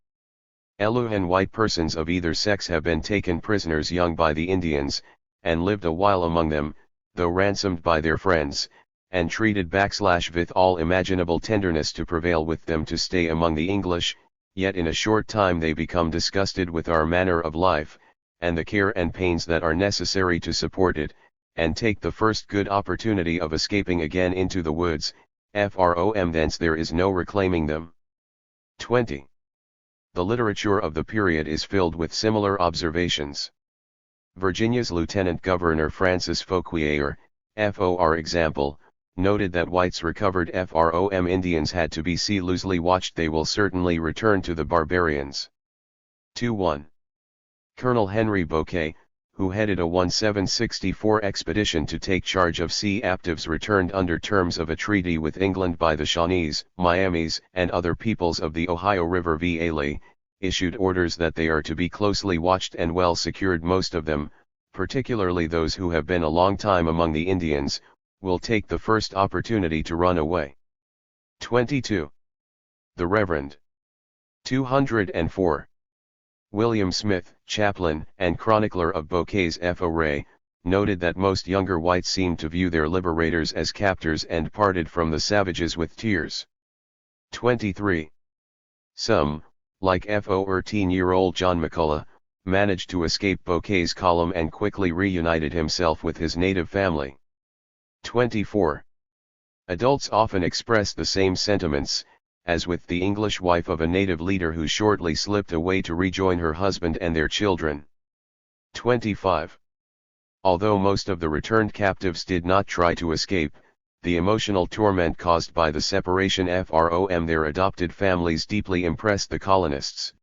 and white persons of either sex have been taken prisoners young by the Indians, and lived a while among them, though ransomed by their friends, and treated with all imaginable tenderness to prevail with them to stay among the English, yet in a short time they become disgusted with our manner of life, and the care and pains that are necessary to support it, and take the first good opportunity of escaping again into the woods, from thence there is no reclaiming them. 20. The literature of the period is filled with similar observations. Virginia's Lieutenant Governor Francis Fauquier, for example, noted that whites recovered from Indians had to be loosely watched. They will certainly return to the barbarians. 2-1. Colonel Henry Bouquet, who headed a 1764 expedition to take charge of sea captives, returned under terms of a treaty with England by the Shawnees, Miamis, and other peoples of the Ohio River valley, issued orders that they are to be closely watched and well secured. Most of them, particularly those who have been a long time among the Indians, will take the first opportunity to run away. 22. The Reverend 204. William Smith, chaplain and chronicler of Bouquet's foray, noted that most younger whites seemed to view their liberators as captors and parted from the savages with tears. 23. Some, like 14-year-old John McCullough, managed to escape Bouquet's column and quickly reunited himself with his native family. 24. Adults often express the same sentiments, as with the English wife of a native leader who shortly slipped away to rejoin her husband and their children. 25. Although most of the returned captives did not try to escape, the emotional torment caused by the separation from their adopted families deeply impressed the colonists.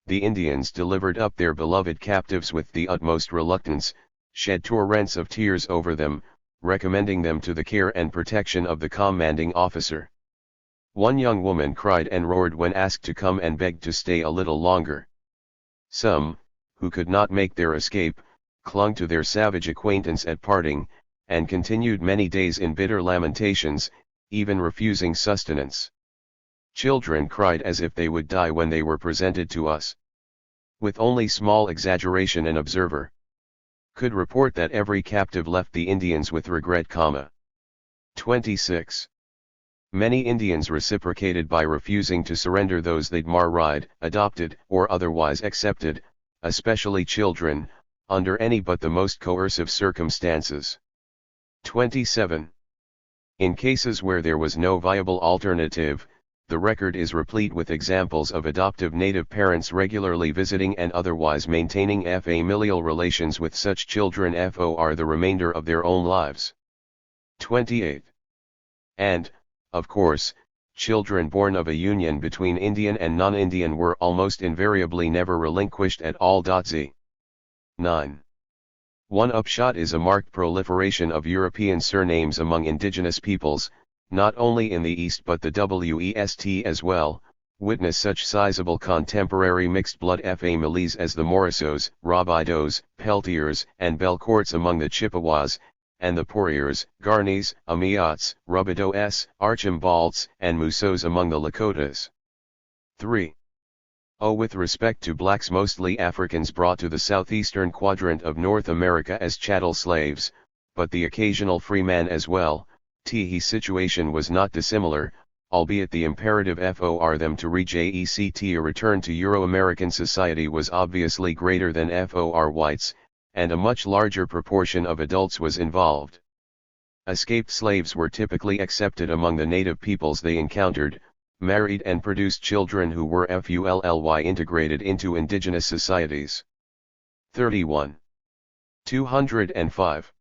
The Indians delivered up their beloved captives with the utmost reluctance, shed torrents of tears over them, recommending them to the care and protection of the commanding officer. One young woman cried and roared when asked to come and begged to stay a little longer. Some, who could not make their escape, clung to their savage acquaintance at parting, and continued many days in bitter lamentations, even refusing sustenance. Children cried as if they would die when they were presented to us. With only small exaggeration, an observer could report that every captive left the Indians with regret. 26. Many Indians reciprocated by refusing to surrender those they'd married, adopted, or otherwise accepted, especially children, under any but the most coercive circumstances. 27. In cases where there was no viable alternative, the record is replete with examples of adoptive native parents regularly visiting and otherwise maintaining familial relations with such children for the remainder of their own lives. 28. And, of course, children born of a union between Indian and non-Indian were almost invariably never relinquished at all. 9. One upshot is a marked proliferation of European surnames among indigenous peoples, not only in the East but the West as well. Witness such sizable contemporary mixed-blood families as the Morissos, Robideaus, Peltiers, and Belcourts among the Chippewas, and the Poiriers, Garneys, Amiots, Rubidoes, Archimbalds, and Moussos among the Lakotas. 3. With respect to blacks, mostly Africans brought to the southeastern quadrant of North America as chattel slaves, but the occasional free man as well, his situation was not dissimilar, albeit the imperative for them to reject a return to Euro-American society was obviously greater than for whites, and a much larger proportion of adults was involved. Escaped slaves were typically accepted among the native peoples they encountered, married and produced children who were fully integrated into indigenous societies. 31. 205.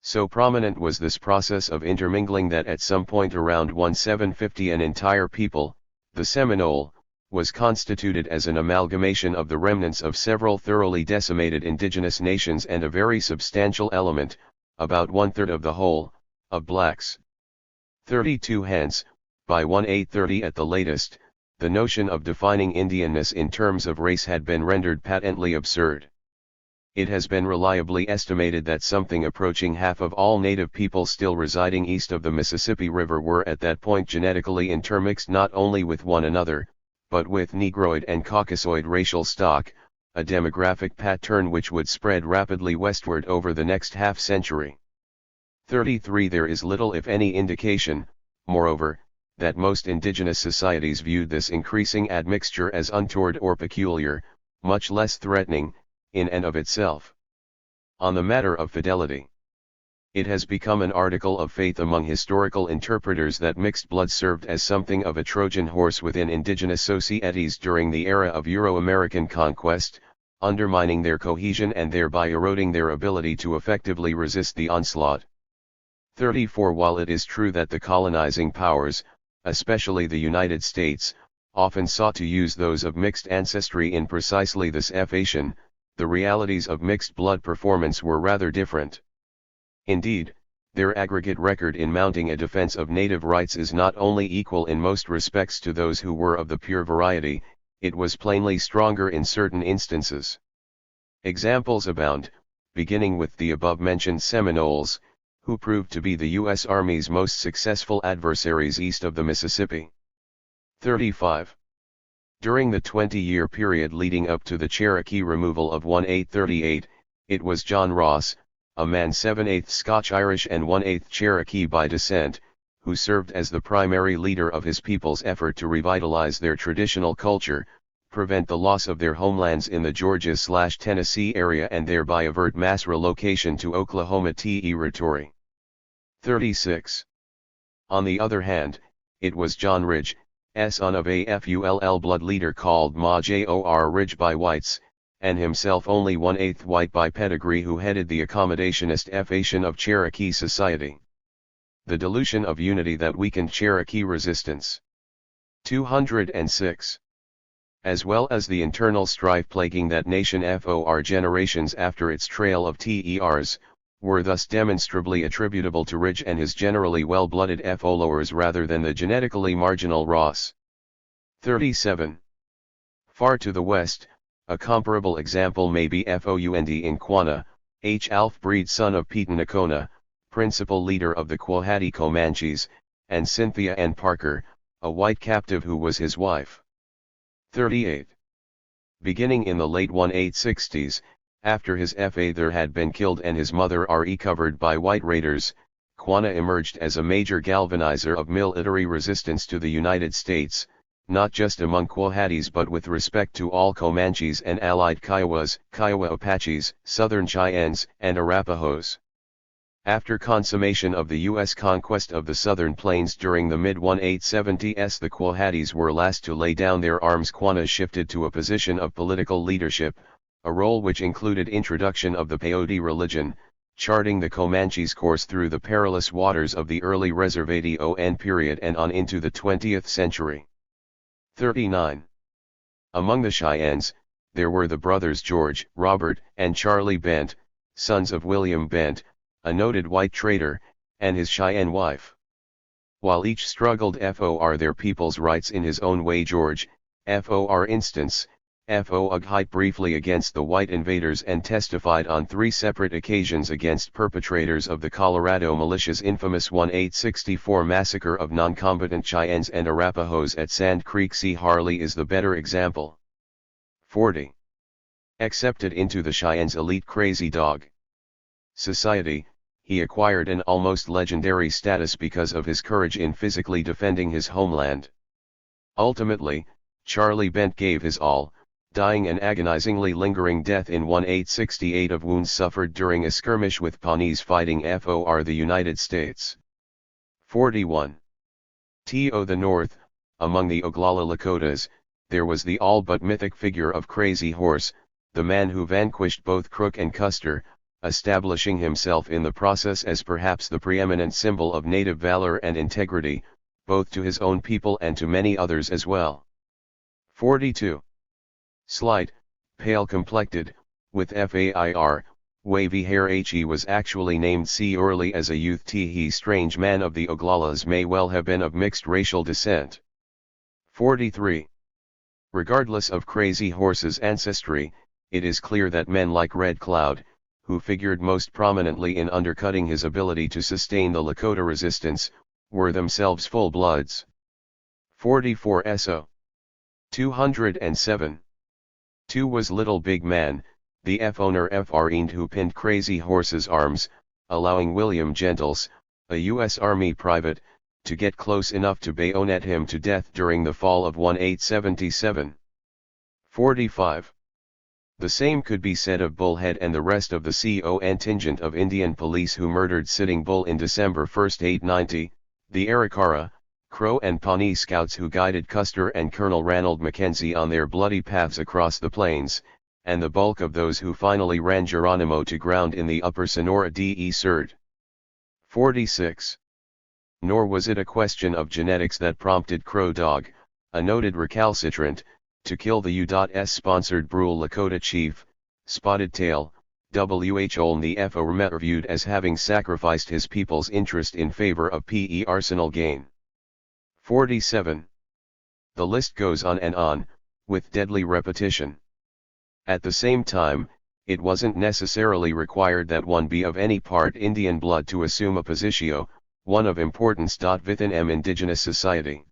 So prominent was this process of intermingling that at some point around 1750 an entire people, the Seminole, was constituted as an amalgamation of the remnants of several thoroughly decimated indigenous nations and a very substantial element, about 1/3 of the whole, of blacks. 32. Hence, by 1830 at the latest, the notion of defining Indianness in terms of race had been rendered patently absurd. It has been reliably estimated that something approaching half of all native people still residing east of the Mississippi River were at that point genetically intermixed not only with one another, but with Negroid and Caucasoid racial stock, a demographic pattern which would spread rapidly westward over the next half-century. 33 There is little if any indication, moreover, that most indigenous societies viewed this increasing admixture as untoward or peculiar, much less threatening, in and of itself. On the matter of fidelity, it has become an article of faith among historical interpreters that mixed blood served as something of a Trojan horse within indigenous societies during the era of Euro-American conquest, undermining their cohesion and thereby eroding their ability to effectively resist the onslaught. 34 While it is true that the colonizing powers, especially the United States, often sought to use those of mixed ancestry in precisely this fashion, the realities of mixed blood performance were rather different. Indeed, their aggregate record in mounting a defense of native rights is not only equal in most respects to those who were of the pure variety, it was plainly stronger in certain instances. Examples abound, beginning with the above-mentioned Seminoles, who proved to be the U.S. Army's most successful adversaries east of the Mississippi. 35. During the 20-year period leading up to the Cherokee removal of 1838, it was John Ross, a man 7/8 Scotch-Irish and 1/8 Cherokee by descent, who served as the primary leader of his people's effort to revitalize their traditional culture, prevent the loss of their homelands in the Georgia/Tennessee area and thereby avert mass relocation to Oklahoma Territory. 36. On the other hand, it was John Ridge, son of a FULL blood leader called Ma Jor Ridge by whites, and himself only 1/8 white by pedigree, who headed the accommodationist fashion of Cherokee society. The dilution of unity that weakened Cherokee resistance. 206. As well as the internal strife plaguing that nation for generations after its trail of TERs, were thus demonstrably attributable to Ridge and his generally well-blooded followers rather than the genetically marginal Ross. 37. Far to the west, a comparable example may be found in Quanah, Alf Breed, son of Pete Nakona, principal leader of the Quahati Comanches, and Cynthia Ann Parker, a white captive who was his wife. 38. Beginning in the late 1860s, after his father had been killed and his mother recovered by white raiders, Quanah emerged as a major galvanizer of military resistance to the United States, not just among Quahatis but with respect to all Comanches and allied Kiowas, Kiowa Apaches, Southern Cheyennes, and Arapahoes. After consummation of the U.S. conquest of the Southern Plains during the mid-1870s, the Quahatis were last to lay down their arms. Quanah shifted to a position of political leadership, a role which included introduction of the peyote religion, charting the Comanches' course through the perilous waters of the early Reservation period and on into the 20th century. 39. Among the Cheyennes, there were the brothers George, Robert, and Charlie Bent, sons of William Bent, a noted white trader, and his Cheyenne wife. While each struggled for their people's rights in his own way, George, for instance, fought briefly against the white invaders and testified on 3 separate occasions against perpetrators of the Colorado militia's infamous 1864 massacre of non-combatant Cheyennes and Arapahoes at Sand Creek. See Harley is the better example. 40. Accepted into the Cheyennes' elite crazy dog society, he acquired an almost legendary status because of his courage in physically defending his homeland. Ultimately, Charlie Bent gave his all, dying an agonizingly lingering death in 1868 of wounds suffered during a skirmish with Pawnees fighting for the United States. 41. To the north, among the Oglala Lakotas, there was the all but mythic figure of Crazy Horse, the man who vanquished both Crook and Custer, establishing himself in the process as perhaps the preeminent symbol of native valor and integrity, both to his own people and to many others as well. 42. Slight, pale-complected, with fair, wavy hair, he was actually named C. early as a youth. He strange man of the Oglalas may well have been of mixed racial descent. 43. Regardless of Crazy Horse's ancestry, it is clear that men like Red Cloud, who figured most prominently in undercutting his ability to sustain the Lakota resistance, were themselves full-bloods. 44. So. 207. 2 was Little Big Man, the owner Friend who pinned Crazy Horse's arms, allowing William Gentles, a U.S. Army private, to get close enough to bayonet him to death during the fall of 1877. 45. The same could be said of Bullhead and the rest of the contingent of Indian police who murdered Sitting Bull in December 1, 1890, the Arikara, Crow and Pawnee scouts who guided Custer and Colonel Ranald Mackenzie on their bloody paths across the plains, and the bulk of those who finally ran Geronimo to ground in the upper Sonora Desert. 46. Nor was it a question of genetics that prompted Crow Dog, a noted recalcitrant, to kill the U.S.-sponsored Brule Lakota chief, Spotted Tail, W.H. Olney F. viewed as having sacrificed his people's interest in favor of personal gain. 47. The list goes on and on, with deadly repetition. At the same time, it wasn't necessarily required that one be of any part Indian blood to assume a positio, one of importance within an indigenous society.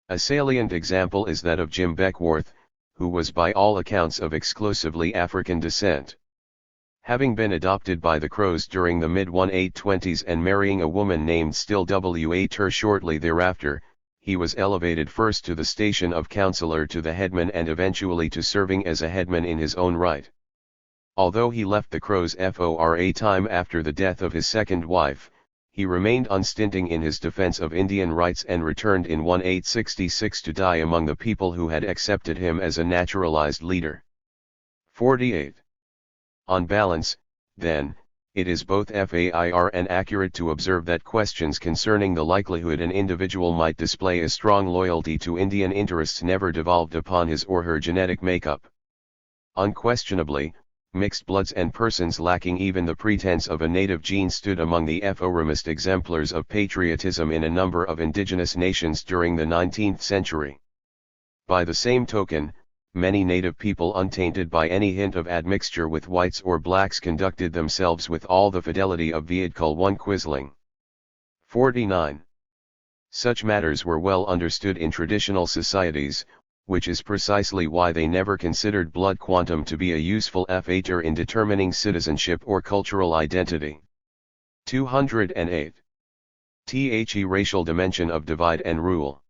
A salient example is that of Jim Beckworth, who was by all accounts of exclusively African descent. Having been adopted by the Crows during the mid-1820s and marrying a woman named Still W. Tur shortly thereafter, he was elevated first to the station of counselor to the headman and eventually to serving as a headman in his own right. Although he left the Crows for a time after the death of his second wife, he remained unstinting in his defense of Indian rights and returned in 1866 to die among the people who had accepted him as a naturalized leader. 48. On balance, then, it is both fair and accurate to observe that questions concerning the likelihood an individual might display a strong loyalty to Indian interests never devolved upon his or her genetic makeup. Unquestionably, mixed bloods and persons lacking even the pretense of a native gene stood among the foremost exemplars of patriotism in a number of indigenous nations during the 19th century. By the same token, many native people untainted by any hint of admixture with whites or blacks conducted themselves with all the fidelity of Viedkul I Quisling. 49. Such matters were well understood in traditional societies, which is precisely why they never considered blood quantum to be a useful factor in determining citizenship or cultural identity. 208. The racial dimension of divide and rule.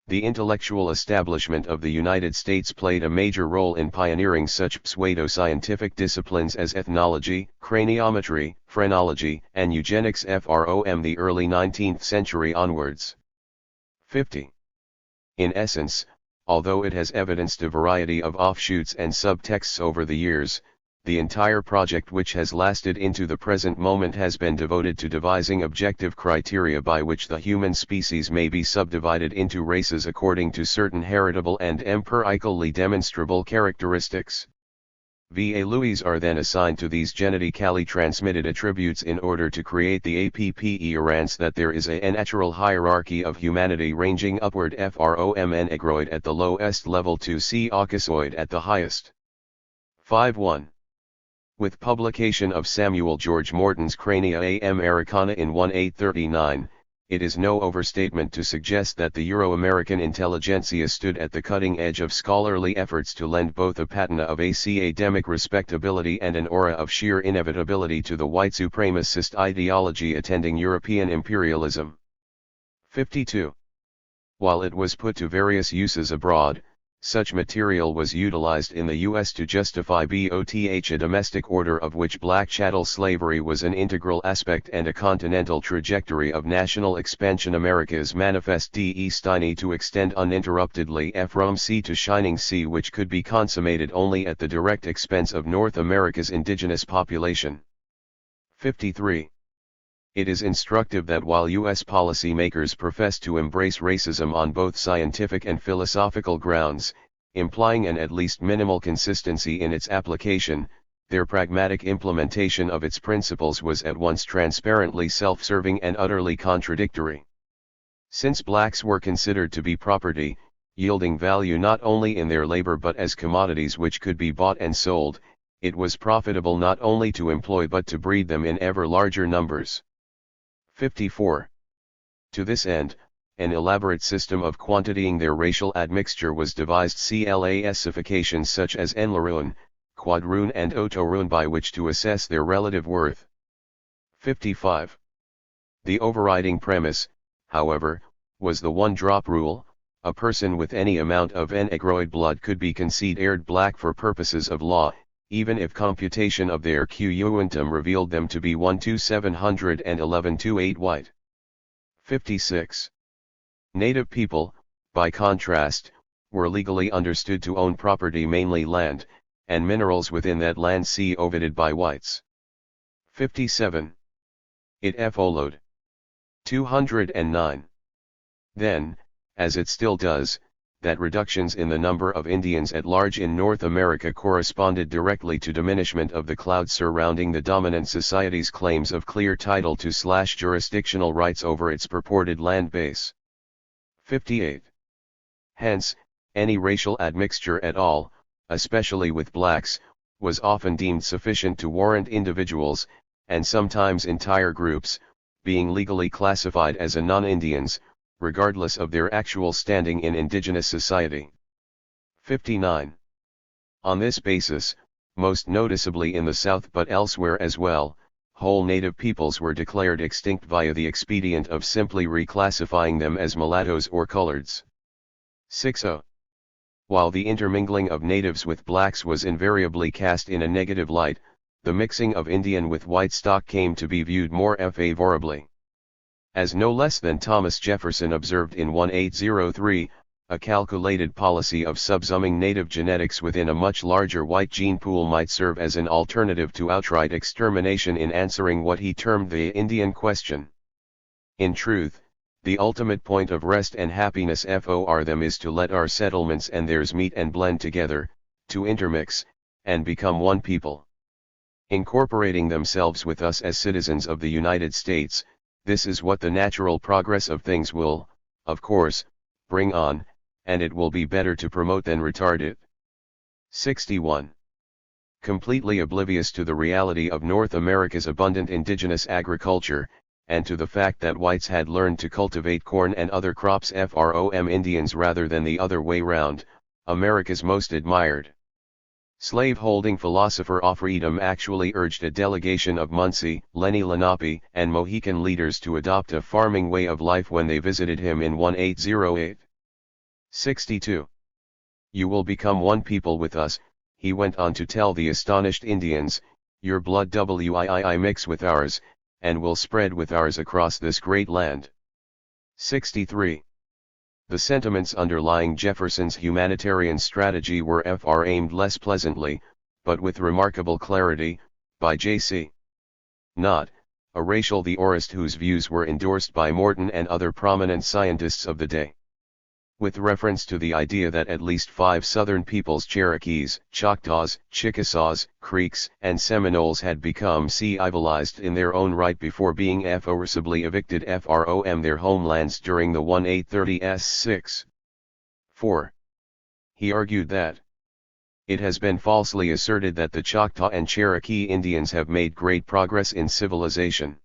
The intellectual establishment of the United States played a major role in pioneering such pseudo-scientific disciplines as ethnology, craniometry, phrenology, and eugenics from the early 19th century onwards. 50. In essence, although it has evidenced a variety of offshoots and subtexts over the years, the entire project which has lasted into the present moment has been devoted to devising objective criteria by which the human species may be subdivided into races according to certain heritable and empirically demonstrable characteristics. Values are then assigned to these genetically transmitted attributes in order to create the appearance that there is a natural hierarchy of humanity ranging upward from negroid at the lowest level to caucasoid at the highest. 5.1. With publication of Samuel George Morton's Crania Americana in 1839, it is no overstatement to suggest that the Euro-American intelligentsia stood at the cutting edge of scholarly efforts to lend both a patina of academic respectability and an aura of sheer inevitability to the white supremacist ideology attending European imperialism. 52. While it was put to various uses abroad, such material was utilized in the U.S. to justify a domestic order of which black chattel slavery was an integral aspect and a continental trajectory of national expansion. America's manifest destiny to extend uninterruptedly from sea to shining sea, which could be consummated only at the direct expense of North America's indigenous population. 53. It is instructive that while U.S. policymakers profess to embrace racism on both scientific and philosophical grounds, implying an at least minimal consistency in its application, their pragmatic implementation of its principles was at once transparently self-serving and utterly contradictory. Since blacks were considered to be property, yielding value not only in their labor but as commodities which could be bought and sold, it was profitable not only to employ but to breed them in ever larger numbers. 54. To this end, an elaborate system of quantitying their racial admixture was devised, classifications such as Enlarune, Quadroon and Otorune by which to assess their relative worth. 55. The overriding premise, however, was the one-drop rule: a person with any amount of Negroid blood could be considered black for purposes of law, even if computation of their quantum revealed them to be 1:711 white. 56. Native people, by contrast, were legally understood to own property, mainly land, and minerals within that land coveted by whites. 57. It followed. 209. Then, as it still does, that reductions in the number of Indians at large in North America corresponded directly to diminishment of the cloud surrounding the dominant society's claims of clear title to / jurisdictional rights over its purported land base. 58. Hence, any racial admixture at all, especially with blacks, was often deemed sufficient to warrant individuals, and sometimes entire groups, being legally classified as a non-Indians, regardless of their actual standing in indigenous society. 59. On this basis, most noticeably in the South but elsewhere as well, whole native peoples were declared extinct via the expedient of simply reclassifying them as mulattoes or coloreds. 60. While the intermingling of natives with blacks was invariably cast in a negative light, the mixing of Indian with white stock came to be viewed more favorably. As no less than Thomas Jefferson observed in 1803, a calculated policy of subsuming native genetics within a much larger white gene pool might serve as an alternative to outright extermination in answering what he termed the Indian question. In truth, the ultimate point of rest and happiness for them is to let our settlements and theirs meet and blend together, to intermix, and become one people. Incorporating themselves with us as citizens of the United States, this is what the natural progress of things will, of course, bring on, and it will be better to promote than retard it. 61. Completely oblivious to the reality of North America's abundant indigenous agriculture, and to the fact that whites had learned to cultivate corn and other crops from Indians rather than the other way round, America's most admired slave-holding philosopher of freedom actually urged a delegation of Munsee, Lenni Lenape, and Mohican leaders to adopt a farming way of life when they visited him in 1808. 62. You will become one people with us, he went on to tell the astonished Indians, your blood will mix with ours, and will spread with ours across this great land. 63. The sentiments underlying Jefferson's humanitarian strategy were aimed less pleasantly, but with remarkable clarity, by J.C. Nott, a racial theorist whose views were endorsed by Morton and other prominent scientists of the day. With reference to the idea that at least 5 Southern peoples, Cherokees, Choctaws, Chickasaws, Creeks, and Seminoles had become civilized in their own right before being forcibly evicted from their homelands during the 1830s. 4. He argued that it has been falsely asserted that the Choctaw and Cherokee Indians have made great progress in civilization.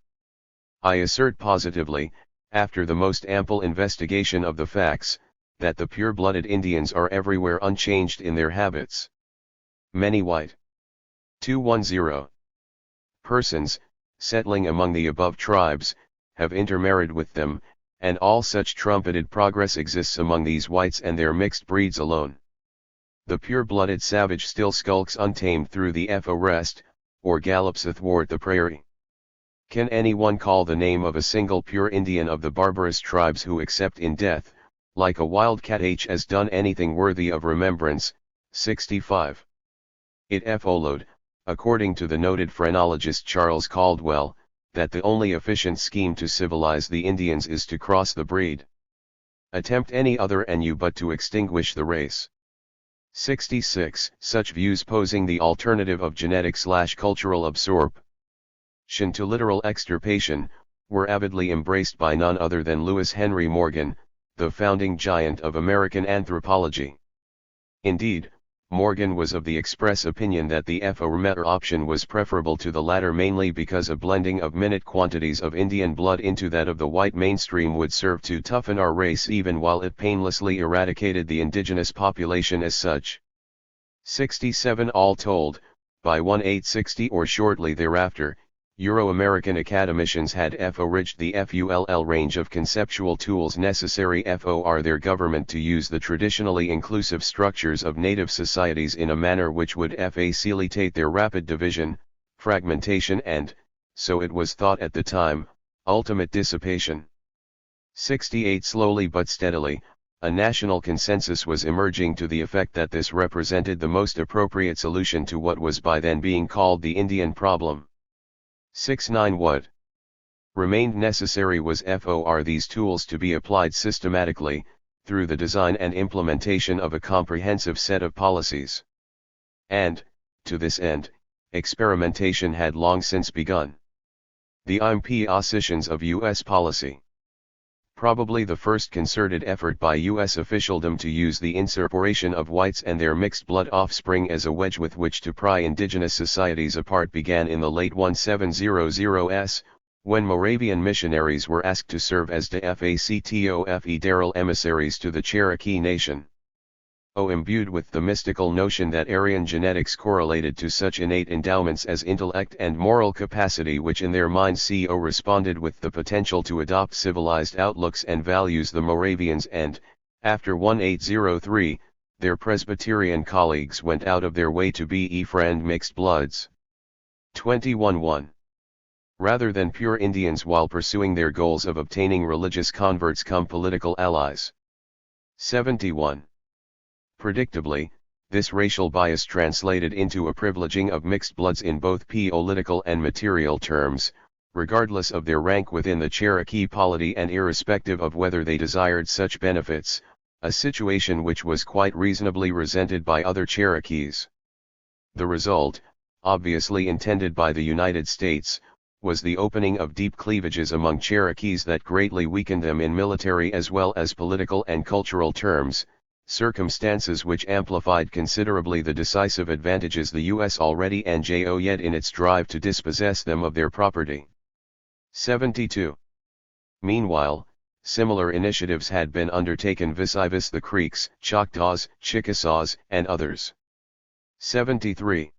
I assert positively, after the most ample investigation of the facts, that the pure-blooded Indians are everywhere unchanged in their habits. Many white 210 persons, settling among the above tribes, have intermarried with them, and all such trumpeted progress exists among these whites and their mixed breeds alone. The pure-blooded savage still skulks untamed through the forest, or gallops athwart the prairie. Can anyone call the name of a single pure Indian of the barbarous tribes who, except in death, like a wildcat has done anything worthy of remembrance? 65. It followed, according to the noted phrenologist Charles Caldwell, that the only efficient scheme to civilize the Indians is to cross the breed. Attempt any other and you but to extinguish the race. 66. Such views posing the alternative of genetic/cultural absorption to literal extirpation, were avidly embraced by none other than Lewis Henry Morgan, the founding giant of American anthropology. Indeed, Morgan was of the express opinion that the former option was preferable to the latter, mainly because a blending of minute quantities of Indian blood into that of the white mainstream would serve to toughen our race even while it painlessly eradicated the indigenous population as such. 67. All told, by 1860 or shortly thereafter, Euro-American academicians had forged the FULL range of conceptual tools necessary for their government to use the traditionally inclusive structures of native societies in a manner which would facilitate their rapid division, fragmentation and, so it was thought at the time, ultimate dissipation. 68 Slowly but steadily, a national consensus was emerging to the effect that this represented the most appropriate solution to what was by then being called the Indian problem. 69 What remained necessary was for these tools to be applied systematically, through the design and implementation of a comprehensive set of policies. And, to this end, experimentation had long since begun. The impositions of U.S. policy. Probably the first concerted effort by U.S. officialdom to use the incorporation of whites and their mixed-blood offspring as a wedge with which to pry indigenous societies apart began in the late 1700s, when Moravian missionaries were asked to serve as de facto federal emissaries to the Cherokee Nation. Imbued with the mystical notion that Aryan genetics correlated to such innate endowments as intellect and moral capacity which in their minds responded with the potential to adopt civilized outlooks and values, the Moravians and, after 1803, their Presbyterian colleagues went out of their way to befriend mixed bloods. 21 Rather than pure Indians while pursuing their goals of obtaining religious converts come political allies. 71 Predictably, this racial bias translated into a privileging of mixed bloods in both political and material terms, regardless of their rank within the Cherokee polity and irrespective of whether they desired such benefits, a situation which was quite reasonably resented by other Cherokees. The result, obviously intended by the United States, was the opening of deep cleavages among Cherokees that greatly weakened them in military as well as political and cultural terms, circumstances which amplified considerably the decisive advantages the U.S. already enjoyed in its drive to dispossess them of their property. 72. Meanwhile, similar initiatives had been undertaken vis-a-vis the Creeks, Choctaws, Chickasaws, and others. 73.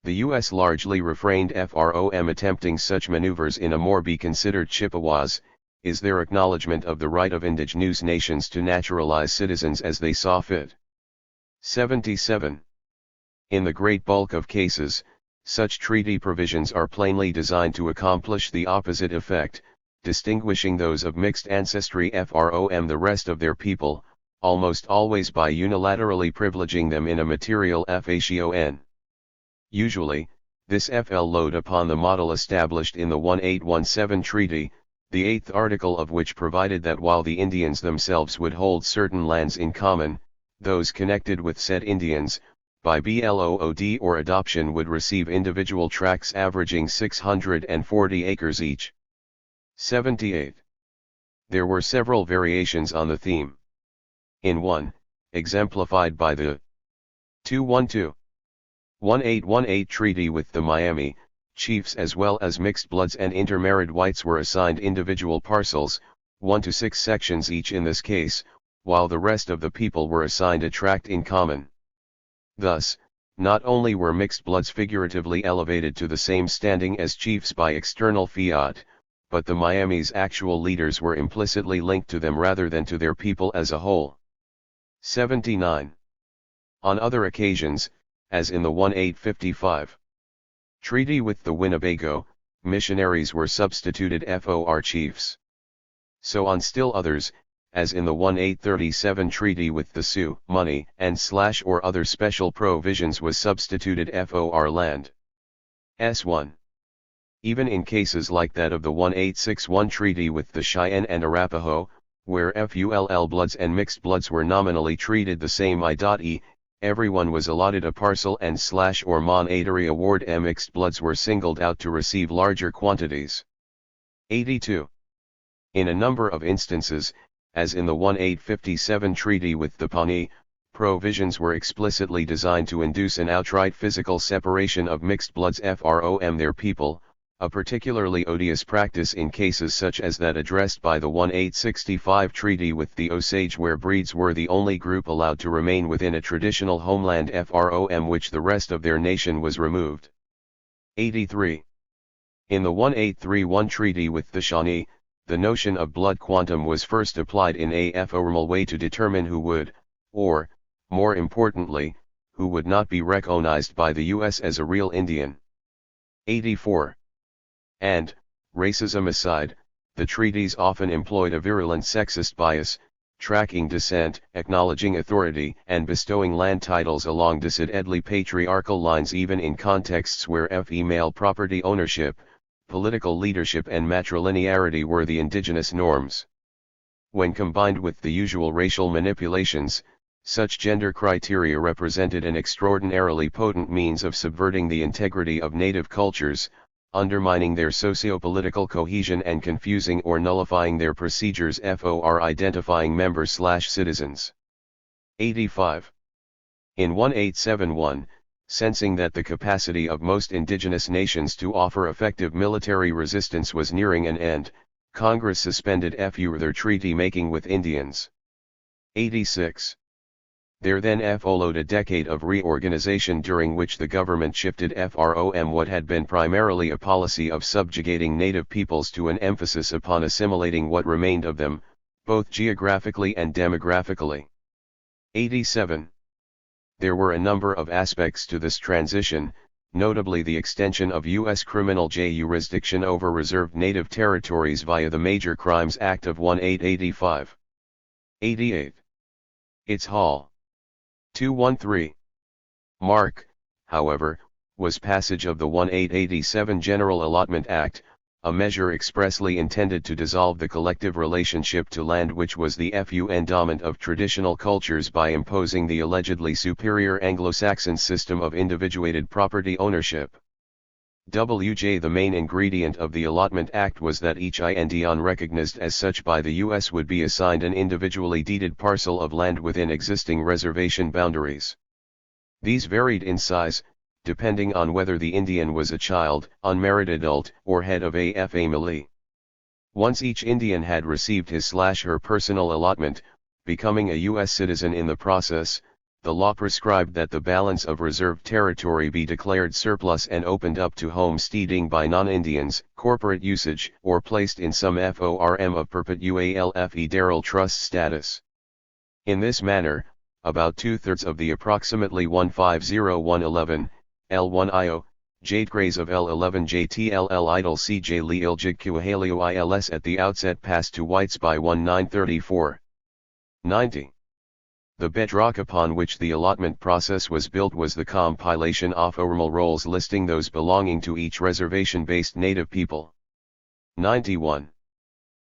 The U.S. largely refrained from attempting such maneuvers in a more be considered Chippewas, is their acknowledgement of the right of indigenous nations to naturalize citizens as they saw fit. 77. In the great bulk of cases, such treaty provisions are plainly designed to accomplish the opposite effect, distinguishing those of mixed ancestry from the rest of their people, almost always by unilaterally privileging them in a material fashion. Usually, this fell load upon the model established in the 1817 treaty, the 8th article of which provided that while the Indians themselves would hold certain lands in common, those connected with said Indians, by blood or adoption would receive individual tracts averaging 640 acres each. 78. There were several variations on the theme. In one, exemplified by the 1818 treaty with the Miami, chiefs as well as mixed bloods and intermarried whites were assigned individual parcels, 1 to 6 sections each in this case, while the rest of the people were assigned a tract in common. Thus, not only were mixed bloods figuratively elevated to the same standing as chiefs by external fiat, but the Miami's actual leaders were implicitly linked to them rather than to their people as a whole. 79. On other occasions, as in the 1855 treaty with the Winnebago, missionaries were substituted for chiefs. So on still others, as in the 1837 treaty with the Sioux, money and / or other special provisions was substituted for land. S1. Even in cases like that of the 1861 treaty with the Cheyenne and Arapaho, where FULL bloods and mixed bloods were nominally treated the same i.e., everyone was allotted a parcel and / or monetary award, mixed bloods were singled out to receive larger quantities. 82. In a number of instances, as in the 1857 treaty with the Pawnee, provisions were explicitly designed to induce an outright physical separation of mixed bloods from their people, a particularly odious practice in cases such as that addressed by the 1865 treaty with the Osage, where breeds were the only group allowed to remain within a traditional homeland from which the rest of their nation was removed. 83. In the 1831 treaty with the Shawnee, the notion of blood quantum was first applied in a formal way to determine who would, or, more importantly, who would not be recognized by the U.S. as a real Indian. 84. And, racism aside, the treaties often employed a virulent sexist bias, tracking descent, acknowledging authority, and bestowing land titles along decidedly patriarchal lines even in contexts where female property ownership, political leadership and matrilinearity were the indigenous norms. When combined with the usual racial manipulations, such gender criteria represented an extraordinarily potent means of subverting the integrity of native cultures, undermining their socio-political cohesion and confusing or nullifying their procedures for identifying members/citizens. 85. In 1871, sensing that the capacity of most indigenous nations to offer effective military resistance was nearing an end, Congress suspended their treaty making with Indians. 86. There then followed a decade of reorganization during which the government shifted from what had been primarily a policy of subjugating native peoples to an emphasis upon assimilating what remained of them, both geographically and demographically. 87. There were a number of aspects to this transition, notably the extension of U.S. criminal jurisdiction over reserved native territories via the Major Crimes Act of 1885. 88. Its Hall. 213. Mark, however, was passage of the 1887 General Allotment Act, a measure expressly intended to dissolve the collective relationship to land which was the endowment of traditional cultures by imposing the allegedly superior Anglo-Saxon system of individuated property ownership. The main ingredient of the Allotment Act was that each Indian recognized as such by the U.S. would be assigned an individually deeded parcel of land within existing reservation boundaries. These varied in size, depending on whether the Indian was a child, unmarried adult, or head of a family. Once each Indian had received his/her personal allotment, becoming a U.S. citizen in the process, the law prescribed that the balance of reserved territory be declared surplus and opened up to homesteading by non-Indians, corporate usage, or placed in some form of perpetual federal trust status. In this manner, about two-thirds of the approximately 150111, L1IO, Jade Grays of L11 JTLL idle CJ Leal Jigkuhalio ILS at the outset passed to whites by 1934. 90. The bedrock upon which the allotment process was built was the compilation of formal rolls listing those belonging to each reservation-based native people. 91.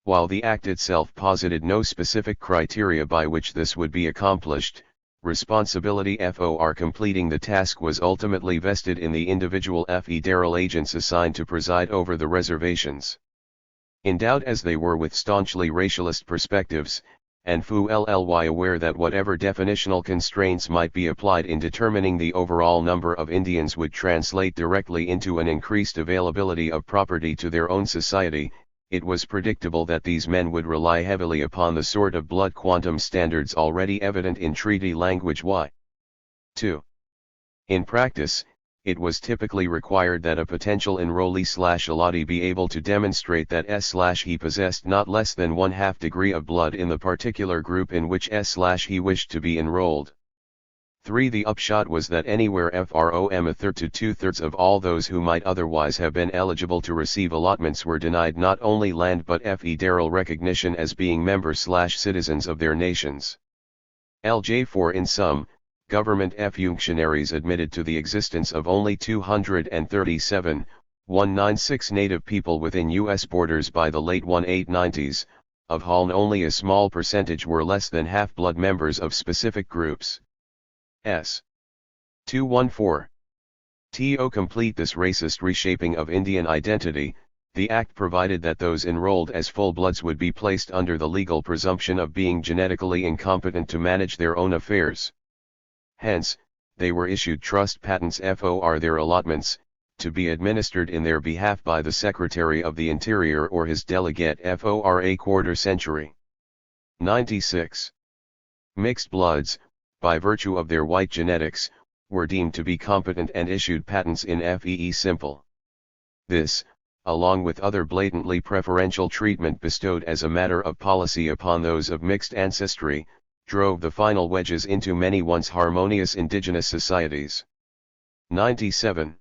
While the Act itself posited no specific criteria by which this would be accomplished, responsibility for completing the task was ultimately vested in the individual federal agents assigned to preside over the reservations. Endowed as they were with staunchly racialist perspectives, and fully aware that whatever definitional constraints might be applied in determining the overall number of Indians would translate directly into an increased availability of property to their own society, it was predictable that these men would rely heavily upon the sort of blood quantum standards already evident in treaty language. 2. In practice, it was typically required that a potential enrollee/allottee be able to demonstrate that he possessed not less than 1/2 degree of blood in the particular group in which he wished to be enrolled. 3. The upshot was that anywhere from a third to two-thirds of all those who might otherwise have been eligible to receive allotments were denied not only land but federal recognition as being members/citizens of their nations. LJ4 in sum, government functionaries admitted to the existence of only 237,196 native people within U.S. borders by the late 1890s, of whom only a small percentage were less than half-blood members of specific groups. 214. To complete this racist reshaping of Indian identity, the Act provided that those enrolled as full-bloods would be placed under the legal presumption of being genetically incompetent to manage their own affairs. Hence, they were issued trust patents for their allotments, to be administered in their behalf by the Secretary of the Interior or his delegate for a quarter century. 96. Mixed bloods, by virtue of their white genetics, were deemed to be competent and issued patents in fee simple. This, along with other blatantly preferential treatment bestowed as a matter of policy upon those of mixed ancestry, drove the final wedges into many once harmonious indigenous societies. 97.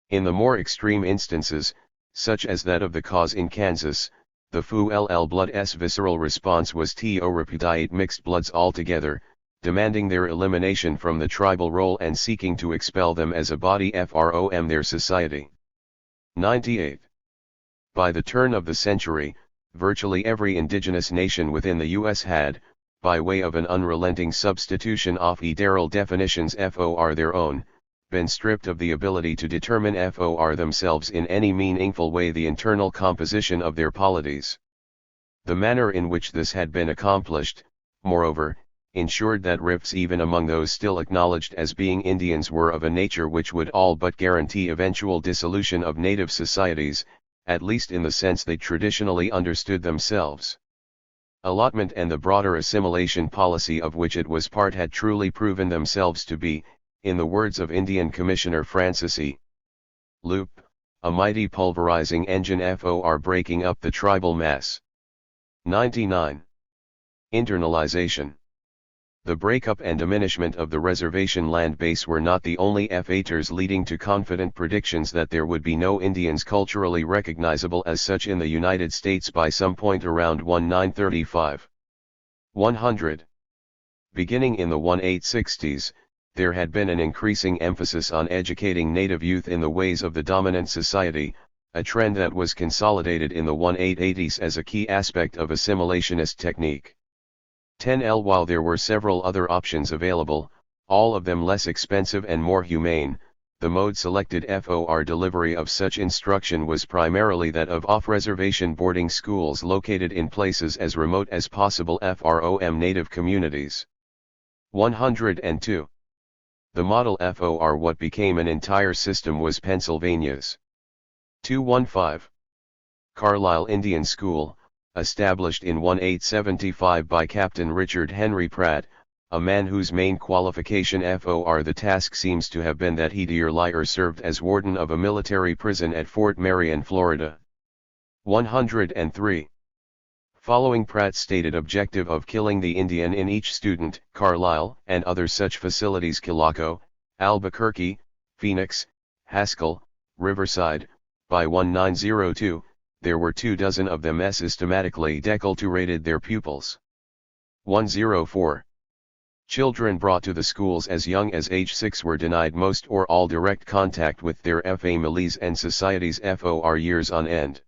In the more extreme instances, such as that of the cause in Kansas, the Fu-LL Blood's visceral response was to repudiate mixed bloods altogether, demanding their elimination from the tribal roll and seeking to expel them as a body from their society. 98. By the turn of the century, virtually every indigenous nation within the U.S. had, by way of an unrelenting substitution of federal definitions for their own, been stripped of the ability to determine for themselves in any meaningful way the internal composition of their polities. The manner in which this had been accomplished, moreover, ensured that rifts even among those still acknowledged as being Indians were of a nature which would all but guarantee eventual dissolution of native societies, at least in the sense they traditionally understood themselves. Allotment and the broader assimilation policy of which it was part had truly proven themselves to be, in the words of Indian Commissioner Francis E. Loop, a mighty pulverizing engine for breaking up the tribal mass. 99. Internalization. The breakup and diminishment of the reservation land base were not the only factors leading to confident predictions that there would be no Indians culturally recognizable as such in the United States by some point around 1935. 100. Beginning in the 1860s, there had been an increasing emphasis on educating native youth in the ways of the dominant society, a trend that was consolidated in the 1880s as a key aspect of assimilationist technique. 10L While there were several other options available, all of them less expensive and more humane, the mode selected for delivery of such instruction was primarily that of off-reservation boarding schools located in places as remote as possible from native communities. 102. The model for what became an entire system was Pennsylvania's 215. Carlisle Indian School, established in 1875 by Captain Richard Henry Pratt, a man whose main qualification for the task seems to have been that he served as warden of a military prison at Fort Marion, Florida. 103. Following Pratt's stated objective of killing the Indian in each student, Carlisle and other such facilities Kilaco, Albuquerque, Phoenix, Haskell, Riverside, by 1902, there were 24 of them systematically deculturated their pupils. 104. Children brought to the schools as young as age 6 were denied most or all direct contact with their families and societies for years on end.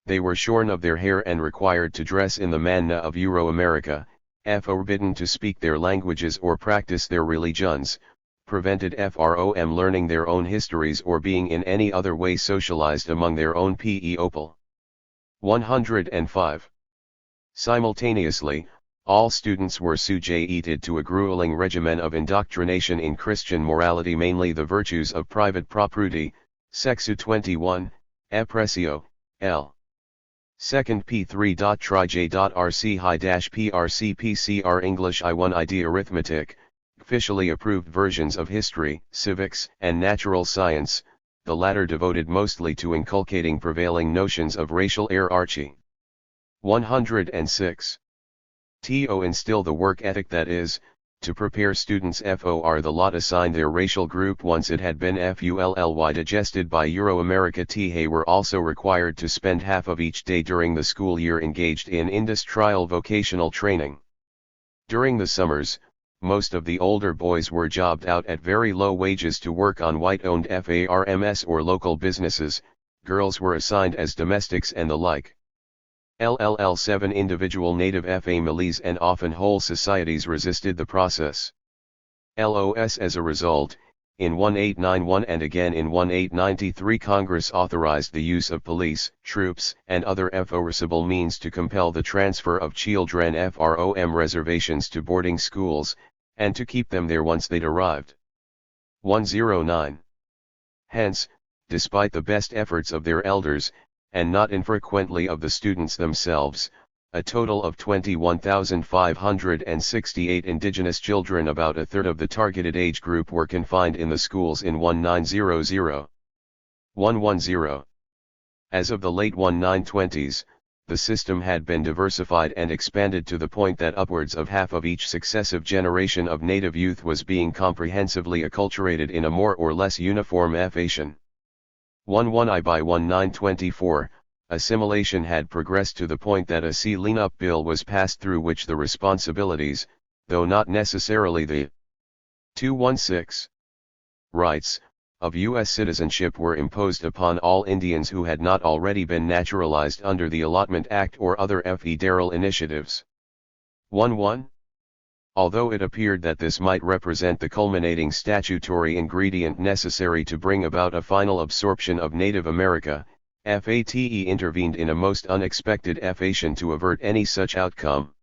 They were shorn of their hair and required to dress in the manner of Euro-America, forbidden to speak their languages or practice their religions, prevented from learning their own histories or being in any other way socialized among their own people. 105. Simultaneously, all students were subjected to a grueling regimen of indoctrination in Christian morality, mainly the virtues of private property, Sexu 21, Epresio, L. 2nd P3.Trij.RC-PRC-PCR English I1 ID Arithmetic, officially approved versions of history, civics, and natural science, the latter devoted mostly to inculcating prevailing notions of racial hierarchy. 106. To instill the work ethic that is, to prepare students for the lot assigned their racial group once it had been fully digested by Euro-America. They were also required to spend half of each day during the school year engaged in industrial vocational training. During the summers, most of the older boys were jobbed out at very low wages to work on white-owned farms or local businesses, girls were assigned as domestics and the like. 7 Individual native families and often whole societies resisted the process. As a result, in 1891 and again in 1893 Congress authorized the use of police, troops, and other forcible means to compel the transfer of children from reservations to boarding schools, and to keep them there once they'd arrived. 109. Hence, despite the best efforts of their elders, and not infrequently of the students themselves, a total of 21,568 indigenous children, about a third of the targeted age group, were confined in the schools in 1900. 110. As of the late 1920s, the system had been diversified and expanded to the point that upwards of half of each successive generation of native youth was being comprehensively acculturated in a more or less uniform F-ation. 11I by 1924, assimilation had progressed to the point that a clean-up bill was passed through which the responsibilities, though not necessarily the 216 rights, of U.S. citizenship were imposed upon all Indians who had not already been naturalized under the Allotment Act or other federal initiatives. 11. Although it appeared that this might represent the culminating statutory ingredient necessary to bring about a final absorption of Native America, FATE intervened in a most unexpected F-ation to avert any such outcome.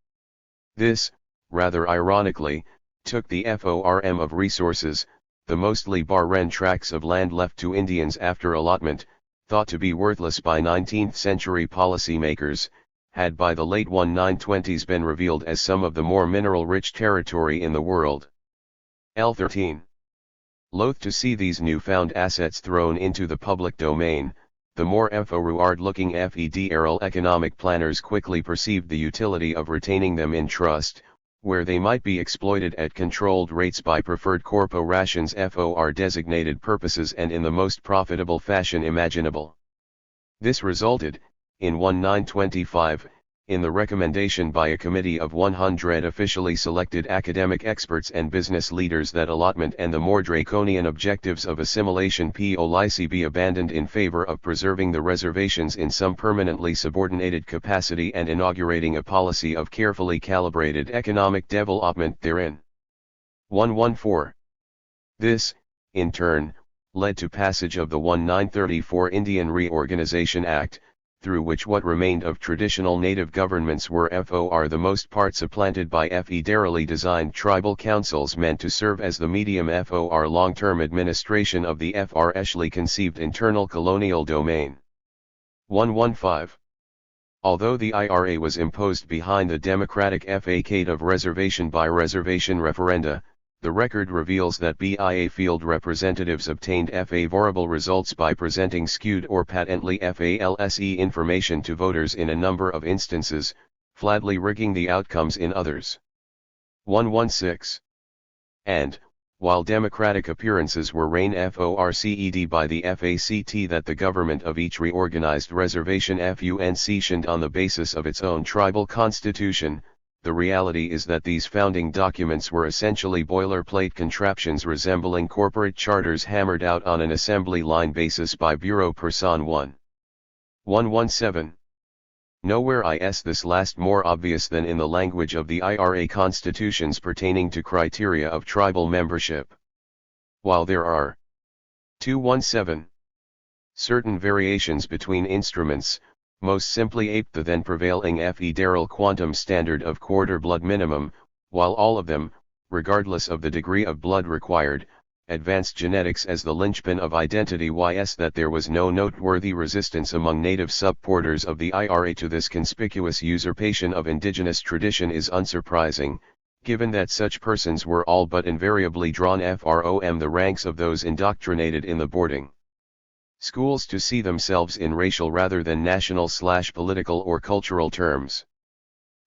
This, rather ironically, took the FORM of resources, the mostly barren tracts of land left to Indians after allotment, thought to be worthless by 19th-century policymakers, had by the late 1920s been revealed as some of the more mineral-rich territory in the world. L13. Loath to see these newfound assets thrown into the public domain, the more forward-looking federal economic planners quickly perceived the utility of retaining them in trust, where they might be exploited at controlled rates by preferred corporations for designated purposes and in the most profitable fashion imaginable. This resulted, in 1925, in the recommendation by a committee of 100 officially selected academic experts and business leaders that allotment and the more draconian objectives of assimilation policy be abandoned in favor of preserving the reservations in some permanently subordinated capacity and inaugurating a policy of carefully calibrated economic development therein. 114. This, in turn, led to passage of the 1934 Indian Reorganization Act, through which what remained of traditional native governments were for the most part supplanted by federally designed tribal councils meant to serve as the medium for long-term administration of the freshly conceived internal colonial domain. 115. Although the IRA was imposed behind the democratic facade of reservation by reservation referenda, the record reveals that BIA field representatives obtained favorable results by presenting skewed or patently false information to voters in a number of instances, flatly rigging the outcomes in others. 116. And, while democratic appearances were reign forced by the FACT that the government of each reorganized reservation functioned on the basis of its own tribal constitution, the reality is that these founding documents were essentially boilerplate contraptions resembling corporate charters hammered out on an assembly line basis by Bureau Person 1. 117. Nowhere is this last more obvious than in the language of the IRA constitutions pertaining to criteria of tribal membership. While there are 217 certain variations between instruments, most simply aped the then prevailing federal quantum standard of quarter blood minimum, while all of them, regardless of the degree of blood required, advanced genetics as the linchpin of identity. That there was no noteworthy resistance among native supporters of the IRA to this conspicuous usurpation of indigenous tradition is unsurprising, given that such persons were all but invariably drawn from the ranks of those indoctrinated in the boarding schools to see themselves in racial rather than national/political or cultural terms.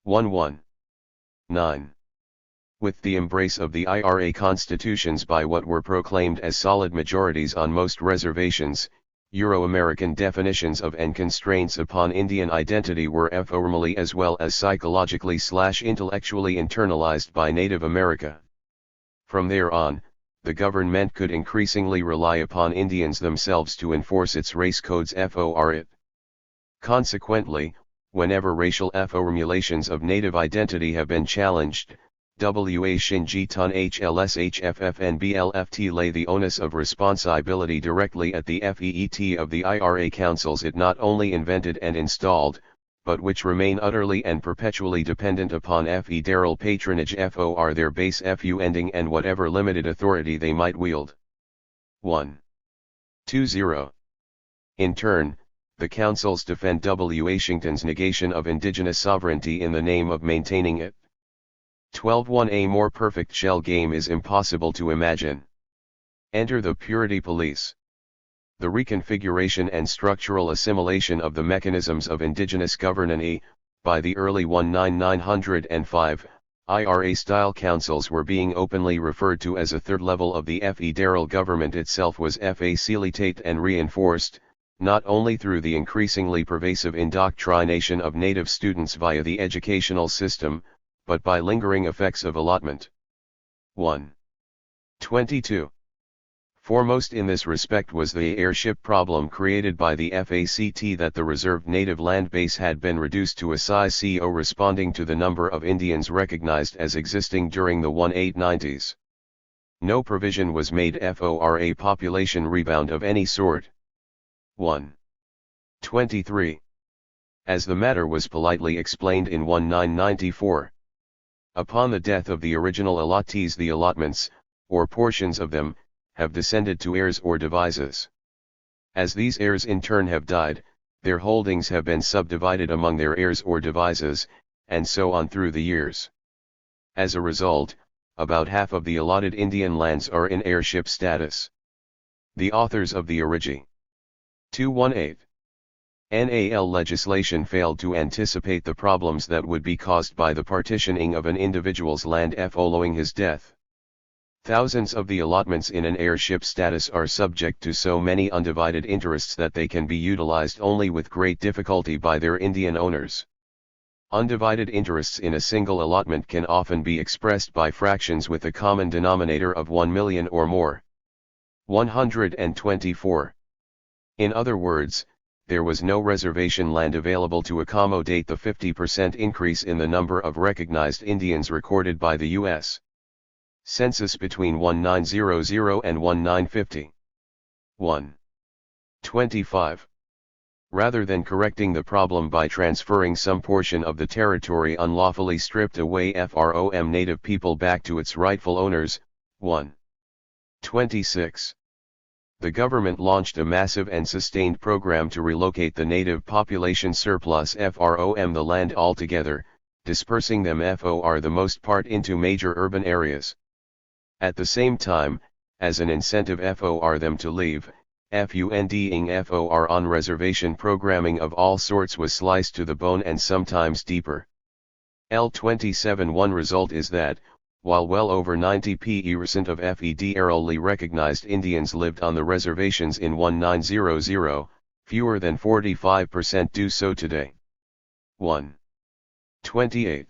119. With the embrace of the IRA constitutions by what were proclaimed as solid majorities on most reservations, Euro-American definitions of and constraints upon Indian identity were formally as well as psychologically/intellectually internalized by Native America. From there on, the government could increasingly rely upon Indians themselves to enforce its race codes for it. Consequently, whenever racial formulations of native identity have been challenged, WA Shinji Tun HLSHFF and BLFT lay the onus of responsibility directly at the FEET of the IRA councils it not only invented and installed, but which remain utterly and perpetually dependent upon federal patronage for their base funding and whatever limited authority they might wield. 120. In turn, the councils defend W. Washington's negation of indigenous sovereignty in the name of maintaining it. 12.1 A more perfect shell game is impossible to imagine. Enter the purity police. the reconfiguration and structural assimilation of the mechanisms of indigenous governance. By the early 1905, IRA-style councils were being openly referred to as a third level of the federal government itself was facilitated and reinforced, not only through the increasingly pervasive indoctrination of native students via the educational system, but by lingering effects of allotment. 1. 22. Foremost in this respect was the heirship problem created by the fact that the reserved native land base had been reduced to a size corresponding to the number of Indians recognized as existing during the 1890s. No provision was made for a population rebound of any sort. 1. 23. As the matter was politely explained in 1994. Upon the death of the original allottees, the allotments, or portions of them, have descended to heirs or devises. As these heirs in turn have died, their holdings have been subdivided among their heirs or devises, and so on through the years. As a result, about half of the allotted Indian lands are in heirship status. The authors of the Origi. 218. NAL legislation failed to anticipate the problems that would be caused by the partitioning of an individual's land following his death. Thousands of the allotments in an heirship status are subject to so many undivided interests that they can be utilized only with great difficulty by their Indian owners. Undivided interests in a single allotment can often be expressed by fractions with a common denominator of 1 million or more. 124. In other words, there was no reservation land available to accommodate the 50% increase in the number of recognized Indians recorded by the U.S. Census between 1900 and 1950. 1. 25. Rather than correcting the problem by transferring some portion of the territory unlawfully stripped away from native people back to its rightful owners, 1. 26. The government launched a massive and sustained program to relocate the native population surplus from the land altogether, dispersing them for the most part into major urban areas. At the same time, as an incentive for them to leave, funding for on reservation programming of all sorts was sliced to the bone and sometimes deeper. L27-1 result is that, while well over 90% of federally recognized Indians lived on the reservations in 1900, fewer than 45% do so today. 1. 28.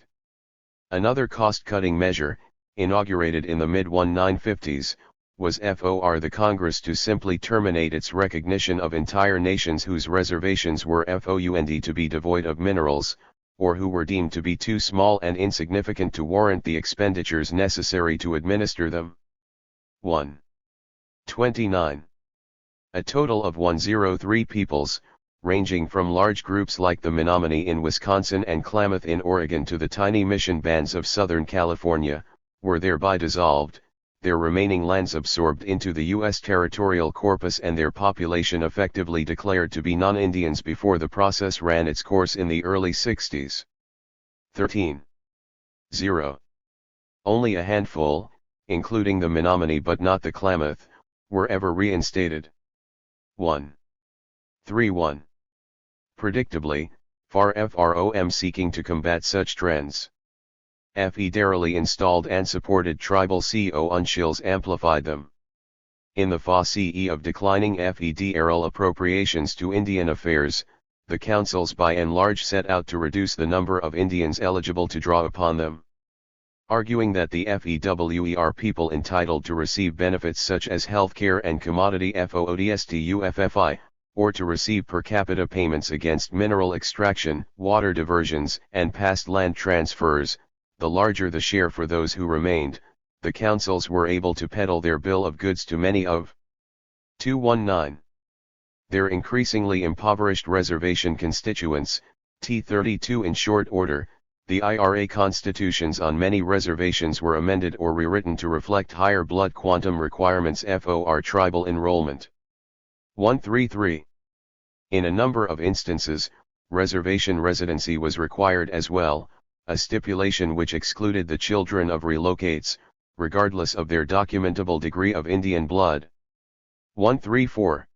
Another cost-cutting measure, inaugurated in the mid-1950s, was for the Congress to simply terminate its recognition of entire nations whose reservations were found to be devoid of minerals, or who were deemed to be too small and insignificant to warrant the expenditures necessary to administer them. 1. 29. A total of 103 peoples, ranging from large groups like the Menominee in Wisconsin and Klamath in Oregon to the tiny mission bands of Southern California, were thereby dissolved, their remaining lands absorbed into the U.S. territorial corpus and their population effectively declared to be non-Indians before the process ran its course in the early 60s. 13. 0. Only a handful, including the Menominee but not the Klamath, were ever reinstated. 1. 3-1. Predictably, far from seeking to combat such trends. Federally installed and supported tribal councils amplified them. In the face of declining federal appropriations to Indian affairs, the councils by and large set out to reduce the number of Indians eligible to draw upon them. Arguing that the FEWER people entitled to receive benefits such as health care and commodity FOODSTUFFI, or to receive per capita payments against mineral extraction, water diversions, and past land transfers, the larger the share for those who remained, the councils were able to peddle their bill of goods to many of 219. Their increasingly impoverished reservation constituents, T32 in short order. The IRA constitutions on many reservations were amended or rewritten to reflect higher blood quantum requirements for tribal enrollment. 133. In a number of instances, reservation residency was required as well, a stipulation which excluded the children of relocates, regardless of their documentable degree of Indian blood. 134.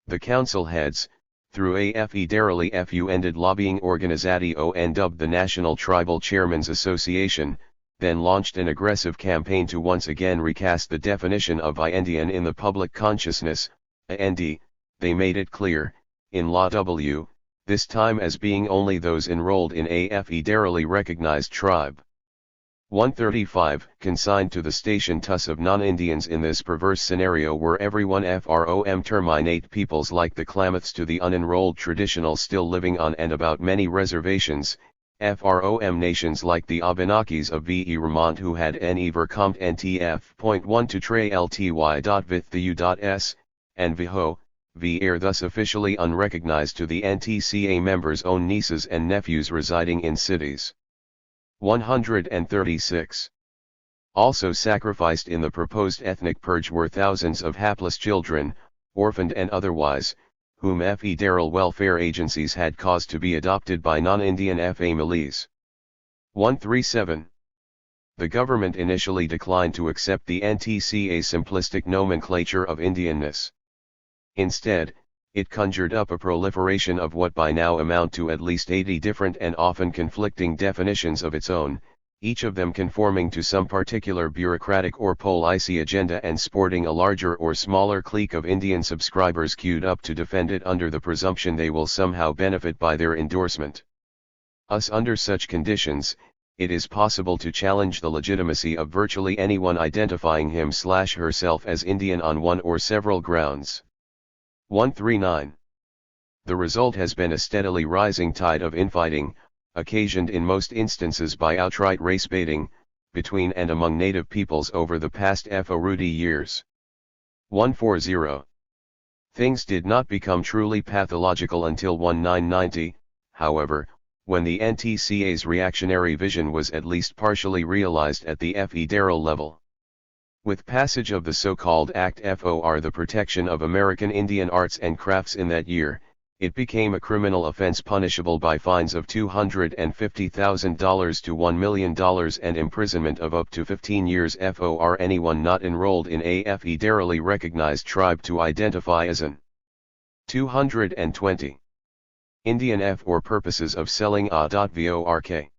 The council heads, through AFE-Darali FU ended lobbying Organizatio and dubbed the National Tribal Chairmen's Association, then launched an aggressive campaign to once again recast the definition of Indian in the public consciousness, and they made it clear, in Law W, this time as being only those enrolled in AFE-Darali recognized tribe. 135 Consigned to the station thus of non-Indians in this perverse scenario were everyone from terminate peoples like the Klamaths to the unenrolled traditional still living on and about many reservations, from nations like the Abenakis of Vermont who had verkommt ntf.1 to tray lty.vithu.s, and Viho, Ver thus officially unrecognized to the NTCA members' own nieces and nephews residing in cities. 136. Also sacrificed in the proposed ethnic purge were thousands of hapless children, orphaned and otherwise, whom federal welfare agencies had caused to be adopted by non-Indian families. 137. The government initially declined to accept the NTCA simplistic nomenclature of Indianness. Instead, it conjured up a proliferation of what by now amount to at least 80 different and often conflicting definitions of its own, each of them conforming to some particular bureaucratic or policy agenda and sporting a larger or smaller clique of Indian subscribers queued up to defend it under the presumption they will somehow benefit by their endorsement. Under such conditions, it is possible to challenge the legitimacy of virtually anyone identifying him/herself as Indian on one or several grounds. 139. The result has been a steadily rising tide of infighting, occasioned in most instances by outright race baiting, between and among native peoples over the past Rudy years. 140. Things did not become truly pathological until 1990, however, when the NTCA's reactionary vision was at least partially realized at the federal level. With passage of the so-called Act for the Protection of American Indian Arts and Crafts in that year, it became a criminal offense punishable by fines of $250,000 to $1 million and imprisonment of up to 15 years for anyone not enrolled in a federally recognized tribe to identify as an 220 Indian for purposes of selling a.vork.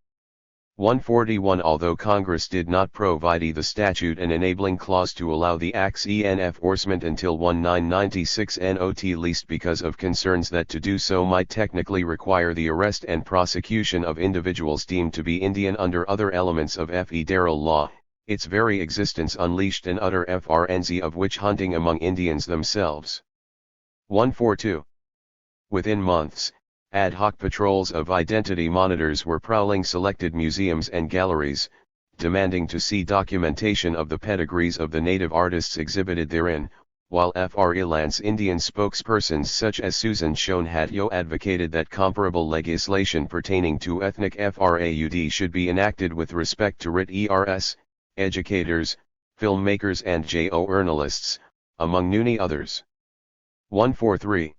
141 Although Congress did not provide the statute an enabling clause to allow the Act's enforcement until 1996 not least because of concerns that to do so might technically require the arrest and prosecution of individuals deemed to be Indian under other elements of federal law, its very existence unleashed an utter frenzy of witch hunting among Indians themselves. 142. Within months, ad hoc patrols of identity monitors were prowling selected museums and galleries, demanding to see documentation of the pedigrees of the native artists exhibited therein, while freelance Indian spokespersons such as Susan Shonhatyo advocated that comparable legislation pertaining to ethnic fraud should be enacted with respect to writ ers, educators, filmmakers and journalists, among many others. 143.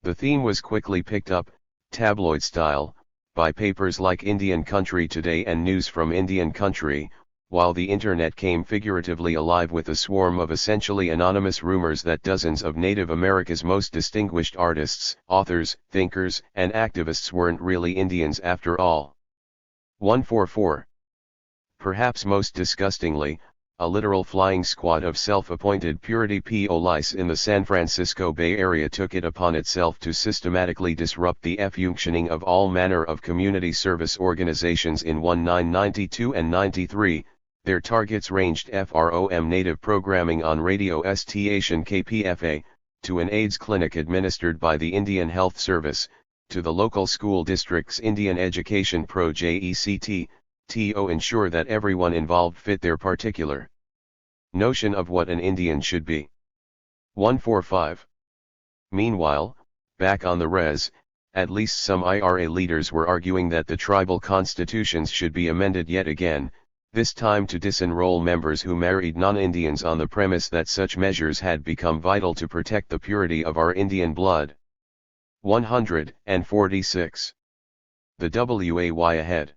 The theme was quickly picked up, tabloid style, by papers like Indian Country Today and News from Indian Country, while the internet came figuratively alive with a swarm of essentially anonymous rumors that dozens of Native America's most distinguished artists, authors, thinkers, and activists weren't really Indians after all. 144. Perhaps most disgustingly, a literal flying squad of self-appointed purity police in the San Francisco Bay Area took it upon itself to systematically disrupt the functioning of all manner of community service organizations in 1992 and 93. Their targets ranged from native programming on radio station KPFA, to an AIDS clinic administered by the Indian Health Service, to the local school district's Indian Education Project to ensure that everyone involved fit their particular notion of what an Indian should be. 145. Meanwhile, back on the res, at least some IRA leaders were arguing that the tribal constitutions should be amended yet again, this time to disenroll members who married non-Indians on the premise that such measures had become vital to protect the purity of our Indian blood. 146. The way ahead.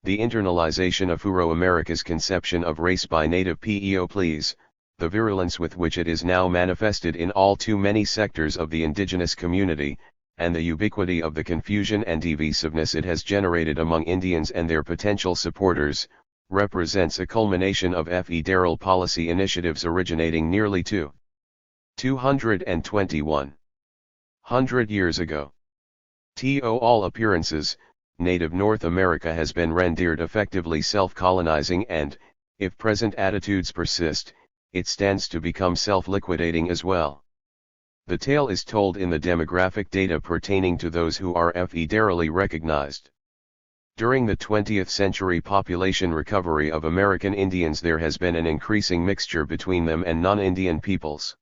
The internalization of Afro-America's conception of race by native peoples, the virulence with which it is now manifested in all too many sectors of the indigenous community, and the ubiquity of the confusion and divisiveness it has generated among Indians and their potential supporters, represents a culmination of federal policy initiatives originating nearly 221 years ago. To all appearances, native North America has been rendered effectively self-colonizing and, if present attitudes persist, it stands to become self-liquidating as well. The tale is told in the demographic data pertaining to those who are federally recognized. During the 20th century population recovery of American Indians, there has been an increasing mixture between them and non-Indian peoples.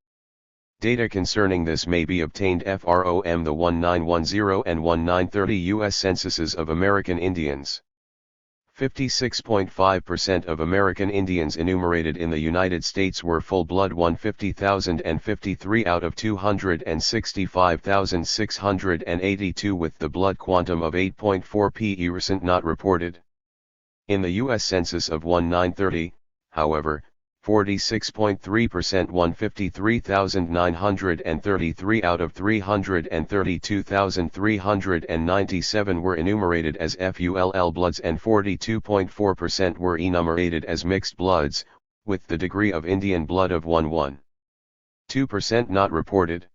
Data concerning this may be obtained from the 1910 and 1930 U.S. censuses of American Indians. 56.5% of American Indians enumerated in the United States were full-blood 150,053 out of 265,682 with the blood quantum of 8.4 pe recent not reported. In the U.S. Census of 1930, however, 46.3% 153,933 out of 332,397 were enumerated as FULL bloods and 42.4% were enumerated as mixed bloods, with the degree of Indian blood of 1.2% not reported.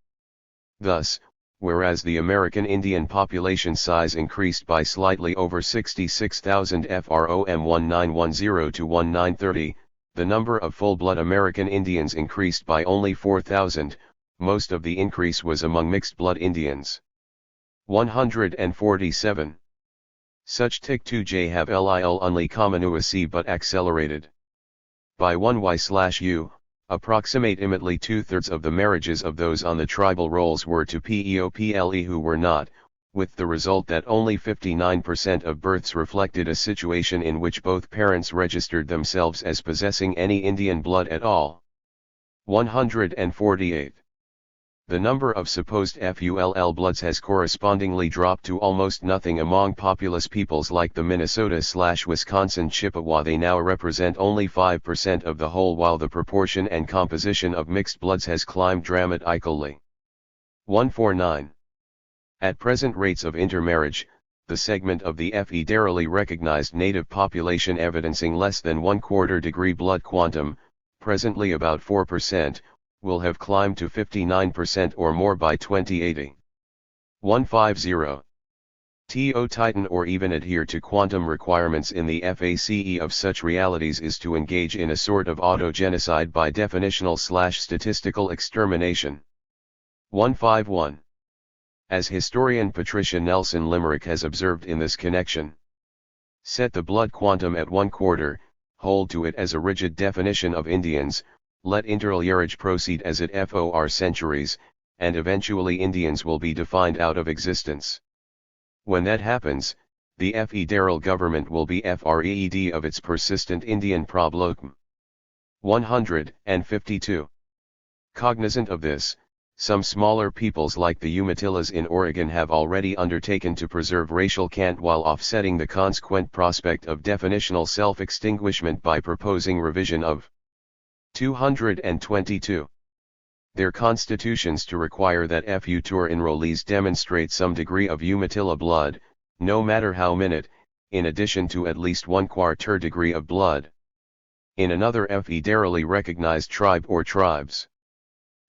Thus, whereas the American Indian population size increased by slightly over 66,000 from 1910 to 1930, the number of full-blood American Indians increased by only 4,000, most of the increase was among mixed-blood Indians. 147. Such tik2j have lil only communuasi but accelerated. By 1y/u, approximately two-thirds of the marriages of those on the tribal rolls were to people who were not, with the result that only 59% of births reflected a situation in which both parents registered themselves as possessing any Indian blood at all. 148. The number of supposed FULL bloods has correspondingly dropped to almost nothing among populous peoples like the Minnesota/Wisconsin Chippewa. They now represent only 5% of the whole, while the proportion and composition of mixed bloods has climbed dramatically. 149. At present rates of intermarriage, the segment of the federally recognized native population evidencing less than 1/4 degree blood quantum, presently about 4%, will have climbed to 59% or more by 2080. 150. To tighten or even adhere to quantum requirements in the face of such realities is to engage in a sort of auto-genocide by definitional/statistical extermination. 151. As historian Patricia Nelson Limerick has observed in this connection, set the blood quantum at 1/4, hold to it as a rigid definition of Indians, let interlinearage proceed as it for centuries, and eventually Indians will be defined out of existence. When that happens, the federal government will be freed of its persistent Indian problem. 152. Cognizant of this, some smaller peoples like the Umatillas in Oregon have already undertaken to preserve racial cant while offsetting the consequent prospect of definitional self-extinguishment by proposing revision of 222. Their constitutions to require that FU-tour enrollees demonstrate some degree of Umatilla blood, no matter how minute, in addition to at least 1/4 degree of blood in another federally recognized tribe or tribes.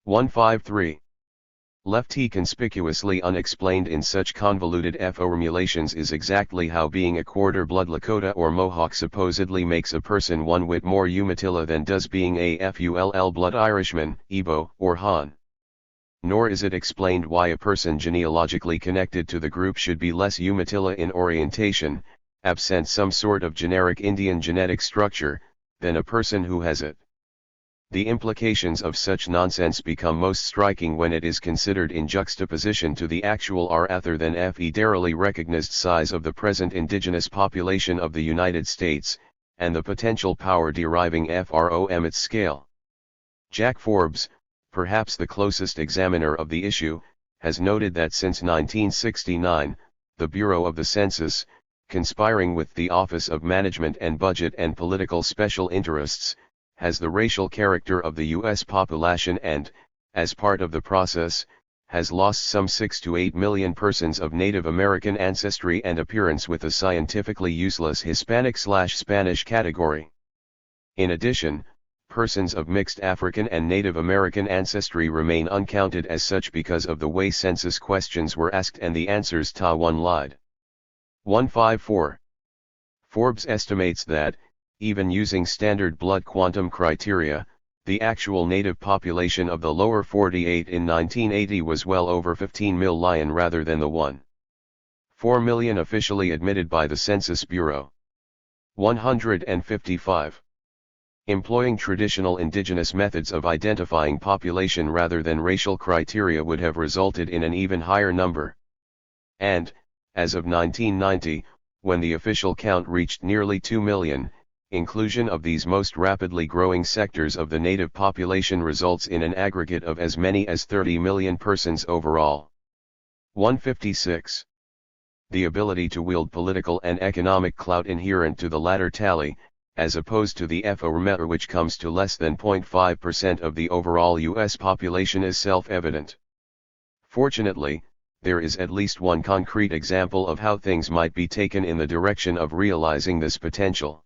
153. Left conspicuously unexplained in such convoluted formulations is exactly how being a 1/4 blood Lakota or Mohawk supposedly makes a person 1 whit more Umatilla than does being a FULL blood Irishman, Igbo, or Han. Nor is it explained why a person genealogically connected to the group should be less Umatilla in orientation, absent some sort of generic Indian genetic structure, than a person who has it. The implications of such nonsense become most striking when it is considered in juxtaposition to the actual other than federally recognized size of the present indigenous population of the United States, and the potential power deriving from its scale. Jack Forbes, perhaps the closest examiner of the issue, has noted that since 1969, the Bureau of the Census, conspiring with the Office of Management and Budget and political special interests, has the racial character of the U.S. population and, as part of the process, has lost some 6 to 8 million persons of Native American ancestry and appearance with a scientifically useless Hispanic/Spanish category. In addition, persons of mixed African and Native American ancestry remain uncounted as such because of the way census questions were asked and the answers one lied. 154. Forbes estimates that, even using standard blood quantum criteria, the actual native population of the lower 48 in 1980 was well over 15 million rather than the 1.4 million officially admitted by the Census Bureau. 155. Employing traditional indigenous methods of identifying population rather than racial criteria would have resulted in an even higher number. And, as of 1990, when the official count reached nearly 2 million, inclusion of these most rapidly growing sectors of the native population results in an aggregate of as many as 30 million persons overall. 156. The ability to wield political and economic clout inherent to the latter tally, as opposed to the FORMER which comes to less than 0.5% of the overall U.S. population is self-evident. Fortunately, there is at least one concrete example of how things might be taken in the direction of realizing this potential.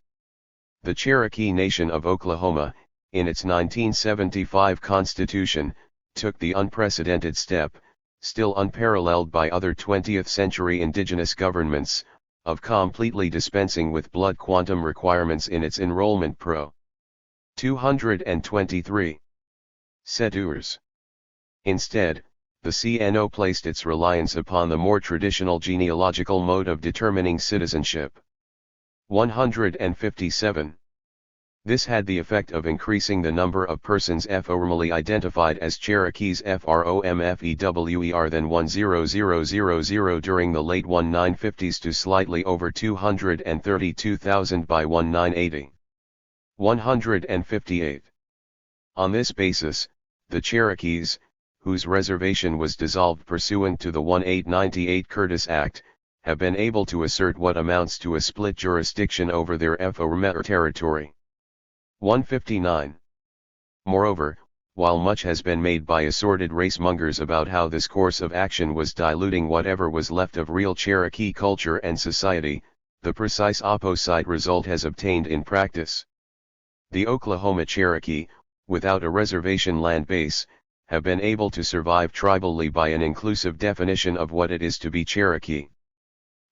The Cherokee Nation of Oklahoma, in its 1975 Constitution, took the unprecedented step, still unparalleled by other 20th-century indigenous governments, of completely dispensing with blood quantum requirements in its enrollment pro. 223. Sedurs. Instead, the CNO placed its reliance upon the more traditional genealogical mode of determining citizenship. 157. This had the effect of increasing the number of persons formally identified as Cherokees FROMFEWER than 100,000 during the late 1950s to slightly over 232,000 by 1980. 158. On this basis, the Cherokees, whose reservation was dissolved pursuant to the 1898 Curtis Act, have been able to assert what amounts to a split jurisdiction over their FORMER territory. 159. Moreover, while much has been made by assorted racemongers about how this course of action was diluting whatever was left of real Cherokee culture and society, the precise opposite result has obtained in practice. The Oklahoma Cherokee, without a reservation land base, have been able to survive tribally by an inclusive definition of what it is to be Cherokee.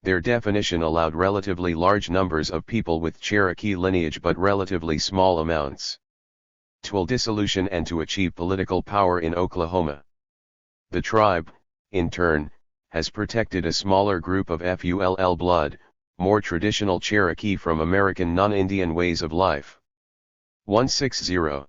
Their definition allowed relatively large numbers of people with Cherokee lineage but relatively small amounts to dissolution and to achieve political power in Oklahoma. The tribe, in turn, has protected a smaller group of FULL blood, more traditional Cherokee from American non-Indian ways of life. 160.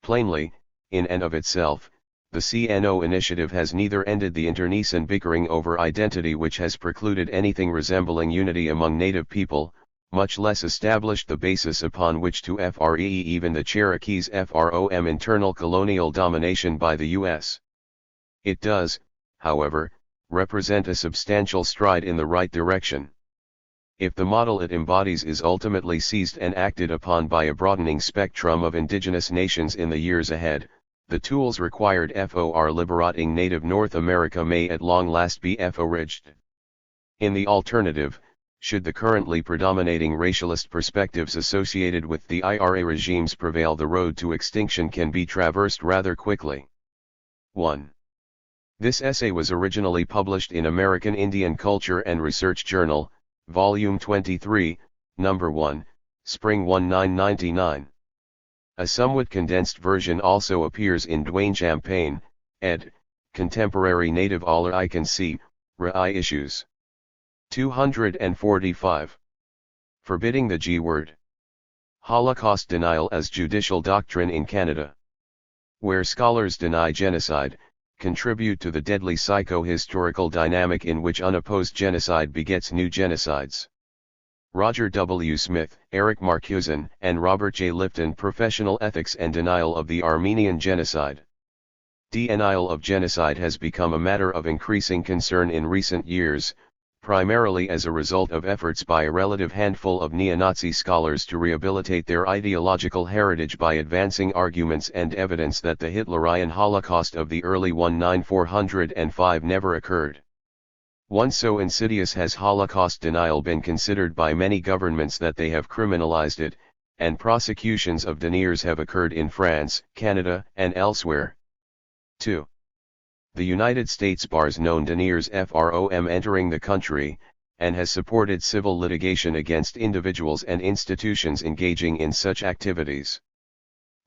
Plainly, in and of itself, the CNO initiative has neither ended the internecine bickering over identity which has precluded anything resembling unity among Native people, much less established the basis upon which to free even the Cherokees' FROM internal colonial domination by the U.S. It does, however, represent a substantial stride in the right direction. If the model it embodies is ultimately seized and acted upon by a broadening spectrum of indigenous nations in the years ahead, the tools required for liberating native North America may at long last be forged. In the alternative, should the currently predominating racialist perspectives associated with the IRA regimes prevail, the road to extinction can be traversed rather quickly. 1. This essay was originally published in American Indian Culture and Research Journal, Volume 23, Number 1, Spring 1999. A somewhat condensed version also appears in Dwayne Champagne, ed., Contemporary Native All I Can See, RI Issues. 245. Forbidding the G-word. Holocaust denial as judicial doctrine in Canada. Where scholars deny genocide, contribute to the deadly psycho-historical dynamic in which unopposed genocide begets new genocides. Roger W. Smith, Eric Marcuson, and Robert J. Lifton. Professional Ethics and Denial of the Armenian Genocide. Denial of genocide has become a matter of increasing concern in recent years, primarily as a result of efforts by a relative handful of neo-Nazi scholars to rehabilitate their ideological heritage by advancing arguments and evidence that the Hitlerian Holocaust of the early 1945 never occurred. Once so insidious has Holocaust denial been considered by many governments that they have criminalized it, and prosecutions of deniers have occurred in France, Canada, and elsewhere. 2. The United States bars known deniers from entering the country, and has supported civil litigation against individuals and institutions engaging in such activities.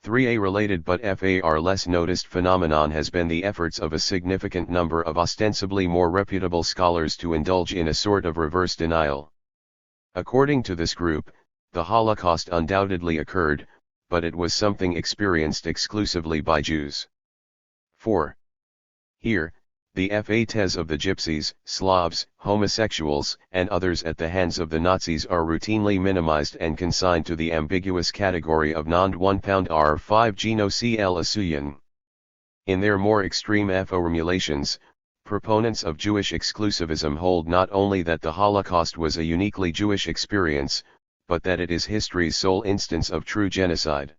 3. A related but far less noticed phenomenon has been the efforts of a significant number of ostensibly more reputable scholars to indulge in a sort of reverse denial. According to this group, the Holocaust undoubtedly occurred, but it was something experienced exclusively by Jews. 4. Here, the fates of the Gypsies, Slavs, homosexuals, and others at the hands of the Nazis are routinely minimized and consigned to the ambiguous category of non-1 genocide Asuyan. In their more extreme formulations, proponents of Jewish exclusivism hold not only that the Holocaust was a uniquely Jewish experience, but that it is history's sole instance of true genocide.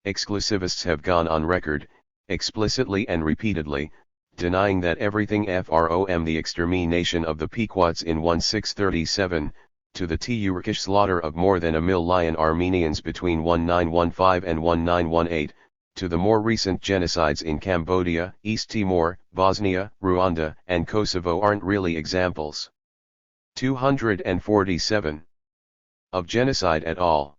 Exclusivists have gone on record, explicitly and repeatedly, denying that everything from the extermination of the Pequots in 1637, to the Turkish slaughter of more than 1 million Armenians between 1915 and 1918, to the more recent genocides in Cambodia, East Timor, Bosnia, Rwanda, and Kosovo aren't really examples. 247. Of genocide at all.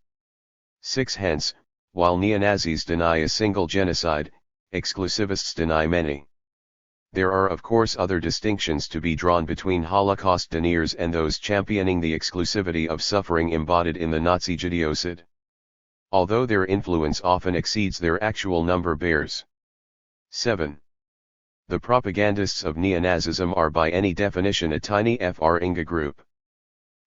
6. Hence, while neo-Nazis deny a single genocide, exclusivists deny many. There are of course other distinctions to be drawn between Holocaust deniers and those championing the exclusivity of suffering embodied in the Nazi genocide. Although their influence often exceeds their actual number bears. 7. The propagandists of neo-Nazism are by any definition a tiny F'Inga group.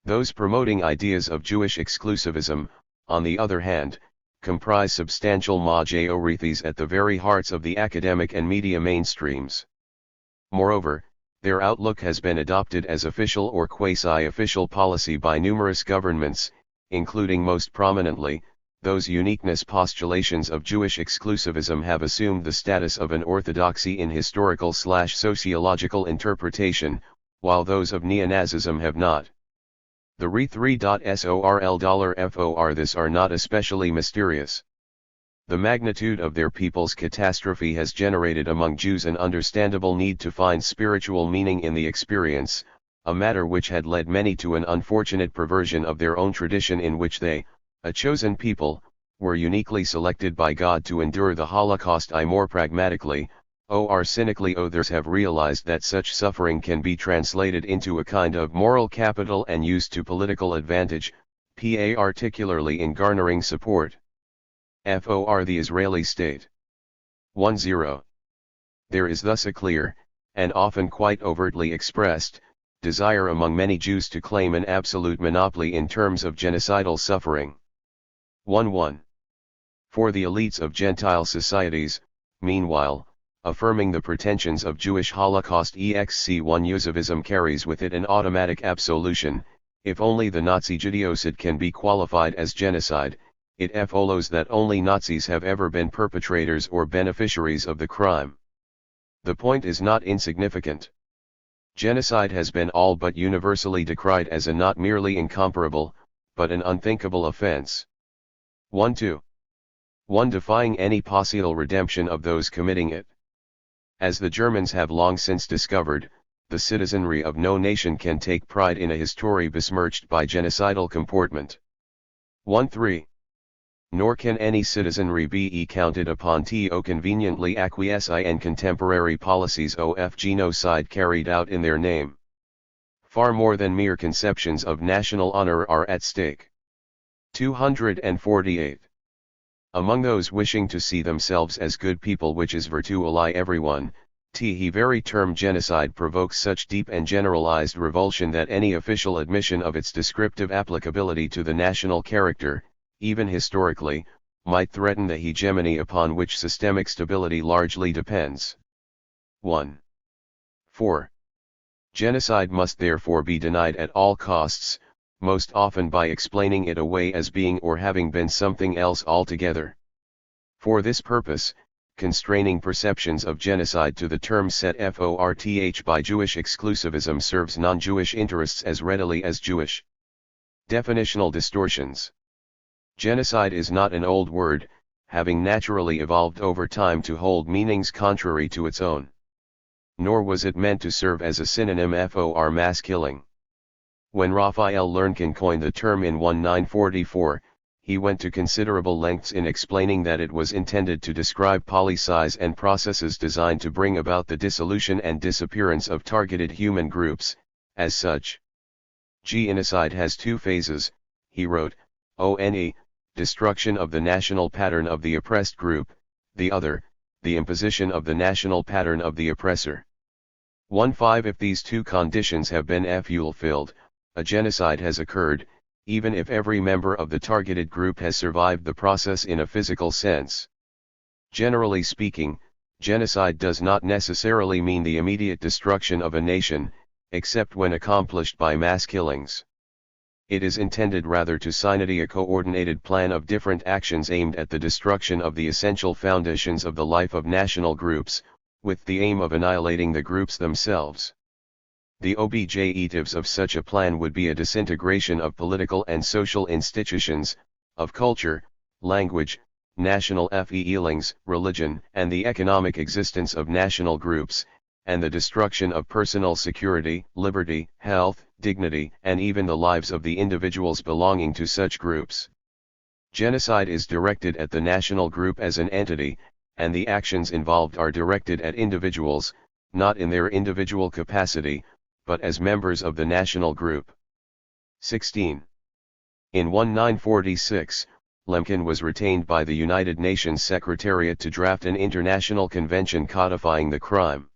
Those promoting ideas of Jewish exclusivism, on the other hand, comprise substantial majorities at the very hearts of the academic and media mainstreams. Moreover, their outlook has been adopted as official or quasi-official policy by numerous governments, including most prominently, those uniqueness postulations of Jewish exclusivism have assumed the status of an orthodoxy in historical/sociological interpretation, while those of neo-Nazism have not. The re3.sorl $for this are not especially mysterious. The magnitude of their people's catastrophe has generated among Jews an understandable need to find spiritual meaning in the experience, a matter which had led many to an unfortunate perversion of their own tradition in which they, a chosen people, were uniquely selected by God to endure the Holocaust. More pragmatically, or cynically, others have realized that such suffering can be translated into a kind of moral capital and used to political advantage, particularly in garnering support. For the Israeli state. 10. There is thus a clear, and often quite overtly expressed, desire among many Jews to claim an absolute monopoly in terms of genocidal suffering. 11. For the elites of Gentile societies, meanwhile, affirming the pretensions of Jewish Holocaust exc1 carries with it an automatic absolution. If only the Nazi genocide can be qualified as genocide, it follows that only Nazis have ever been perpetrators or beneficiaries of the crime. The point is not insignificant. Genocide has been all but universally decried as a not merely incomparable, but an unthinkable offense. 1-2. 1. Defying any possible redemption of those committing it. As the Germans have long since discovered, the citizenry of no nation can take pride in a history besmirched by genocidal comportment. 1-3. Nor can any citizenry be counted upon to conveniently acquiesce in contemporary policies of genocide carried out in their name. Far more than mere conceptions of national honor are at stake. 248. Among those wishing to see themselves as good people, which is virtue ally everyone, the very term genocide provokes such deep and generalized revulsion that any official admission of its descriptive applicability to the national character, even historically, might threaten the hegemony upon which systemic stability largely depends. 1. 4. Genocide must therefore be denied at all costs, most often by explaining it away as being or having been something else altogether. For this purpose, constraining perceptions of genocide to the term set forth by Jewish exclusivism serves non-Jewish interests as readily as Jewish. Definitional distortions. Genocide is not an old word, having naturally evolved over time to hold meanings contrary to its own. Nor was it meant to serve as a synonym for mass killing. When Raphael Lerkin coined the term in 1944, he went to considerable lengths in explaining that it was intended to describe policies and processes designed to bring about the dissolution and disappearance of targeted human groups. As such, genocide has two phases, he wrote, one, destruction of the national pattern of the oppressed group, the other, the imposition of the national pattern of the oppressor. 1.5 If these two conditions have been fulfilled, a genocide has occurred, even if every member of the targeted group has survived the process in a physical sense. Generally speaking, genocide does not necessarily mean the immediate destruction of a nation, except when accomplished by mass killings. It is intended rather to signify a coordinated plan of different actions aimed at the destruction of the essential foundations of the life of national groups, with the aim of annihilating the groups themselves. The objectives of such a plan would be a disintegration of political and social institutions, of culture, language, national feelings, religion, and the economic existence of national groups, and the destruction of personal security, liberty, health, dignity, and even the lives of the individuals belonging to such groups. Genocide is directed at the national group as an entity, and the actions involved are directed at individuals, not in their individual capacity, but as members of the national group. 16. In 1946, Lemkin was retained by the United Nations Secretariat to draft an international convention codifying the crime.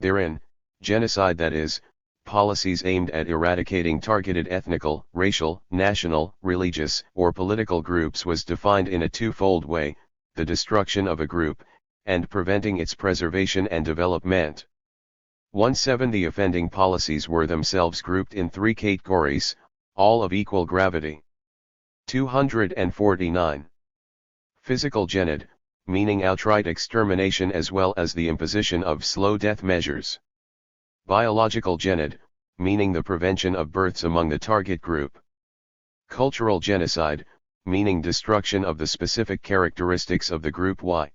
Therein, genocide, that is, policies aimed at eradicating targeted ethnical, racial, national, religious, or political groups, was defined in a twofold way: the destruction of a group, and preventing its preservation and development. 17 The offending policies were themselves grouped in three categories, all of equal gravity. 249. Physical genocide, meaning outright extermination as well as the imposition of slow death measures. Biological genocide, meaning the prevention of births among the target group. Cultural genocide, meaning destruction of the specific characteristics of the group Y.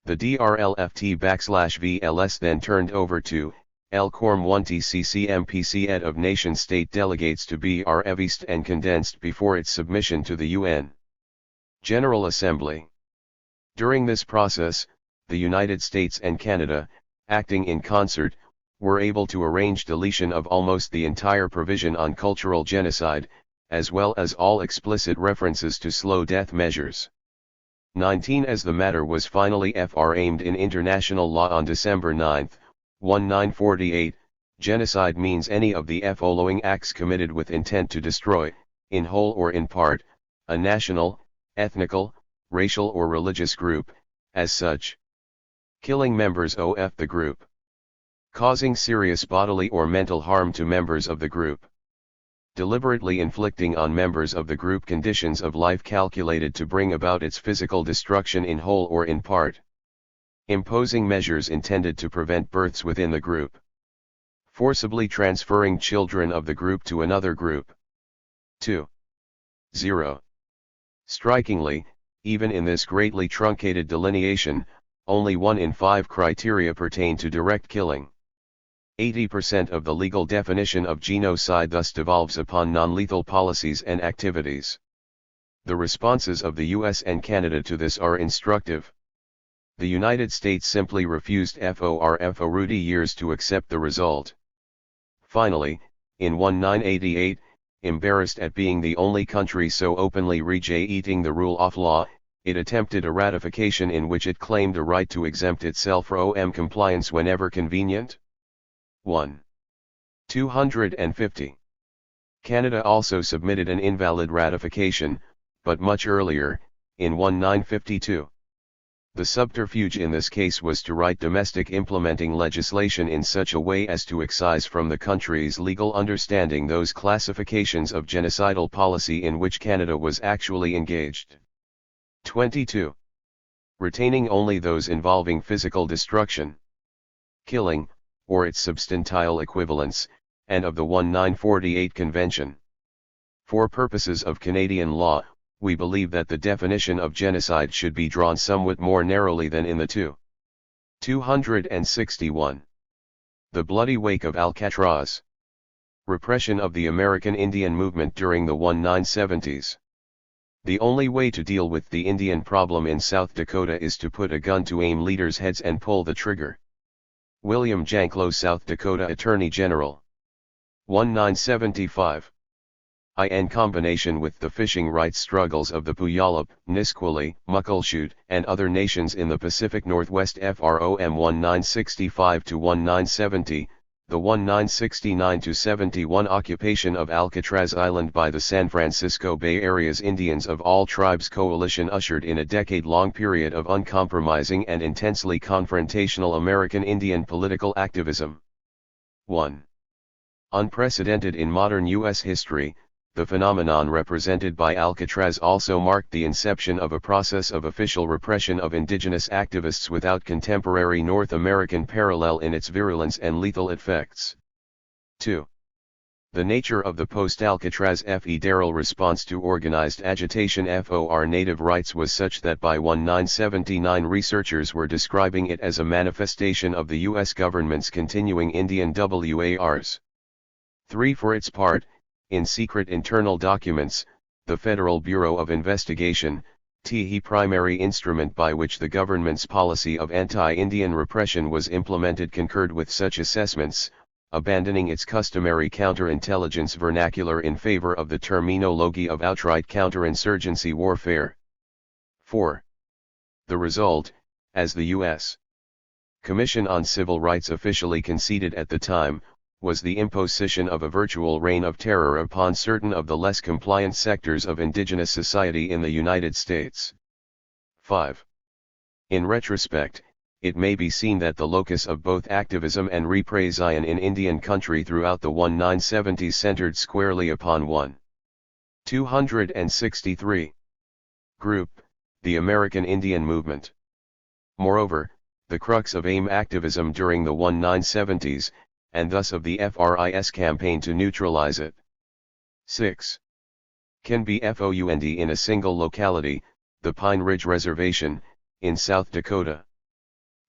The DRLFT/VLS then turned over to L Corm 1 TCCMPC ed of nation-state delegates to be revised and condensed before its submission to the UN General Assembly. During this process, the United States and Canada, acting in concert, were able to arrange deletion of almost the entire provision on cultural genocide, as well as all explicit references to slow death measures. 19 As the matter was finally framed in international law on December 9, 1948, genocide means any of the following acts committed with intent to destroy, in whole or in part, a national, ethnical, racial or religious group, as such. Killing members of the group. Causing serious bodily or mental harm to members of the group. Deliberately inflicting on members of the group conditions of life calculated to bring about its physical destruction in whole or in part. Imposing measures intended to prevent births within the group. Forcibly transferring children of the group to another group. 2. 0. Strikingly, even in this greatly truncated delineation, only 1 in 5 criteria pertain to direct killing. 80% of the legal definition of genocide thus devolves upon non-lethal policies and activities. The responses of the US and Canada to this are instructive. The United States simply refused for years to accept the result. Finally, in 1988, embarrassed at being the only country so openly rejecting the rule of law, it attempted a ratification in which it claimed a right to exempt itself from compliance whenever convenient. 1. 250. Canada also submitted an invalid ratification, but much earlier, in 1952. The subterfuge in this case was to write domestic implementing legislation in such a way as to excise from the country's legal understanding those classifications of genocidal policy in which Canada was actually engaged. 22. Retaining only those involving physical destruction, killing, or its substantial equivalents, and of the 1948 Convention. For purposes of Canadian law, we believe that the definition of genocide should be drawn somewhat more narrowly than in the 261. The Bloody Wake of Alcatraz. Repression of the American Indian movement during the 1970s. The only way to deal with the Indian problem in South Dakota is to put a gun to aim leaders' heads and pull the trigger. William Janklow, South Dakota Attorney General. 1975. In combination with the fishing rights struggles of the Puyallup, Nisqually, Muckleshoot, and other nations in the Pacific Northwest from 1965 to 1970, the 1969 to 71 occupation of Alcatraz Island by the San Francisco Bay Area's Indians of All Tribes Coalition ushered in a decade-long period of uncompromising and intensely confrontational American Indian political activism. 1. Unprecedented in modern U.S. history, the phenomenon represented by Alcatraz also marked the inception of a process of official repression of indigenous activists without contemporary North American parallel in its virulence and lethal effects. 2. The nature of the post-Alcatraz federal response to organized agitation for native rights was such that by 1979 researchers were describing it as a manifestation of the U.S. government's continuing Indian wars. 3. For its part, in secret internal documents, the Federal Bureau of Investigation, the primary instrument by which the government's policy of anti-Indian repression was implemented, concurred with such assessments, abandoning its customary counterintelligence vernacular in favor of the terminology of outright counterinsurgency warfare. 4. The result, as the U.S. Commission on Civil Rights officially conceded at the time, was the imposition of a virtual reign of terror upon certain of the less compliant sectors of indigenous society in the United States. 5. In retrospect, it may be seen that the locus of both activism and repression in Indian country throughout the 1970s centered squarely upon 1. 263. Group, the American Indian Movement. Moreover, the crux of AIM activism during the 1970s, and thus of the FRIS campaign to neutralize it. 6. Can be found in a single locality, the Pine Ridge Reservation, in South Dakota.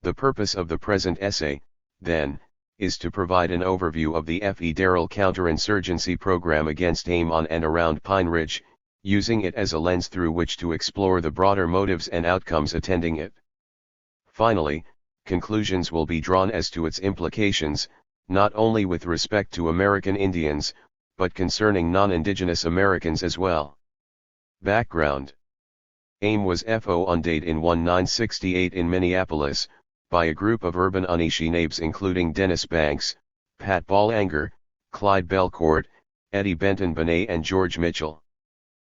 The purpose of the present essay, then, is to provide an overview of the federal counterinsurgency program against AIM on and around Pine Ridge, using it as a lens through which to explore the broader motives and outcomes attending it. Finally, conclusions will be drawn as to its implications, not only with respect to American Indians, but concerning non-Indigenous Americans as well. Background. AIM was founded in 1968 in Minneapolis, by a group of urban Anishinabes including Dennis Banks, Pat Balanger, Clyde Belcourt, Eddie Benton Benet and George Mitchell.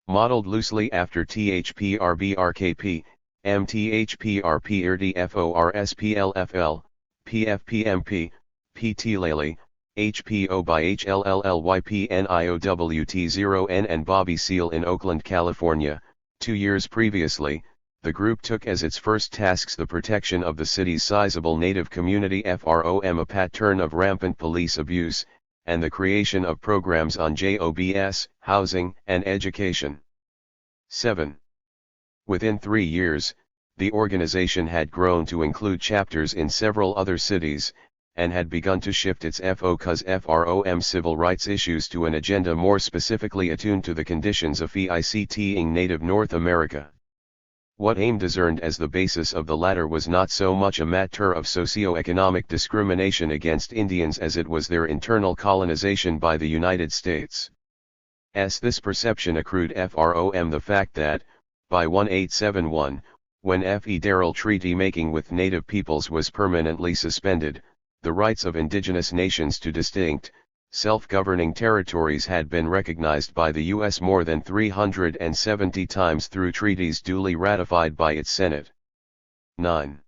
Modeled loosely after THPRBRKP, MTHPRPRDFORSPLFL, PFPMP, PTLALE, HPO by HLLLYPNIOWT0N and Bobby Seale in Oakland, California. 2 years previously, the group took as its first tasks the protection of the city's sizable native community from a pattern of rampant police abuse, and the creation of programs on jobs, housing, and education. 7. Within 3 years, the organization had grown to include chapters in several other cities, and had begun to shift its focus from civil rights issues to an agenda more specifically attuned to the conditions of in native North America. What AIM discerned as the basis of the latter was not so much a matter of socio-economic discrimination against Indians as it was their internal colonization by the United States. This perception accrued from the fact that, by 1871, when federal treaty making with native peoples was permanently suspended, the rights of indigenous nations to distinct, self-governing territories had been recognized by the U.S. more than 370 times through treaties duly ratified by its Senate. 9.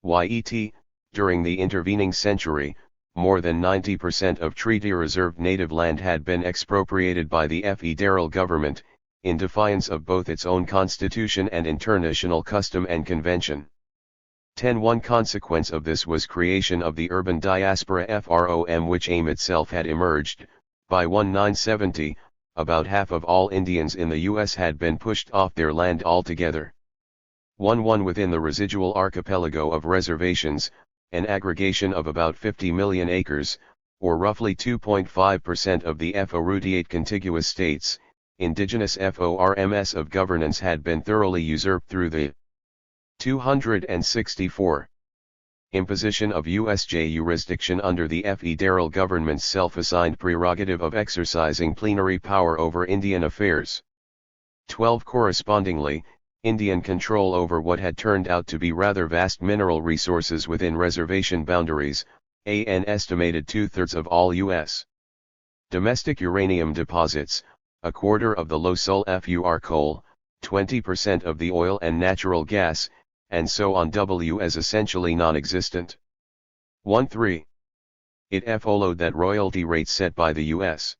Yet, during the intervening century, more than 90% of treaty-reserved native land had been expropriated by the federal government, in defiance of both its own constitution and international custom and convention. 10. One consequence of this was creation of the urban diaspora from which AIM itself had emerged. By 1970, about half of all Indians in the U.S. had been pushed off their land altogether. 1. Within the residual archipelago of reservations, an aggregation of about 50 million acres, or roughly 2.5% of the FORT contiguous states, indigenous forms of governance had been thoroughly usurped through the 264. Imposition of USJ jurisdiction under the federal government's self-assigned prerogative of exercising plenary power over Indian affairs. 12. Correspondingly, Indian control over what had turned out to be rather vast mineral resources within reservation boundaries, an estimated 2/3 of all U.S. domestic uranium deposits, a quarter of the low-sulfur coal, 20% of the oil and natural gas, and so on as essentially non-existent. 1.3. It followed that royalty rates set by the U.S.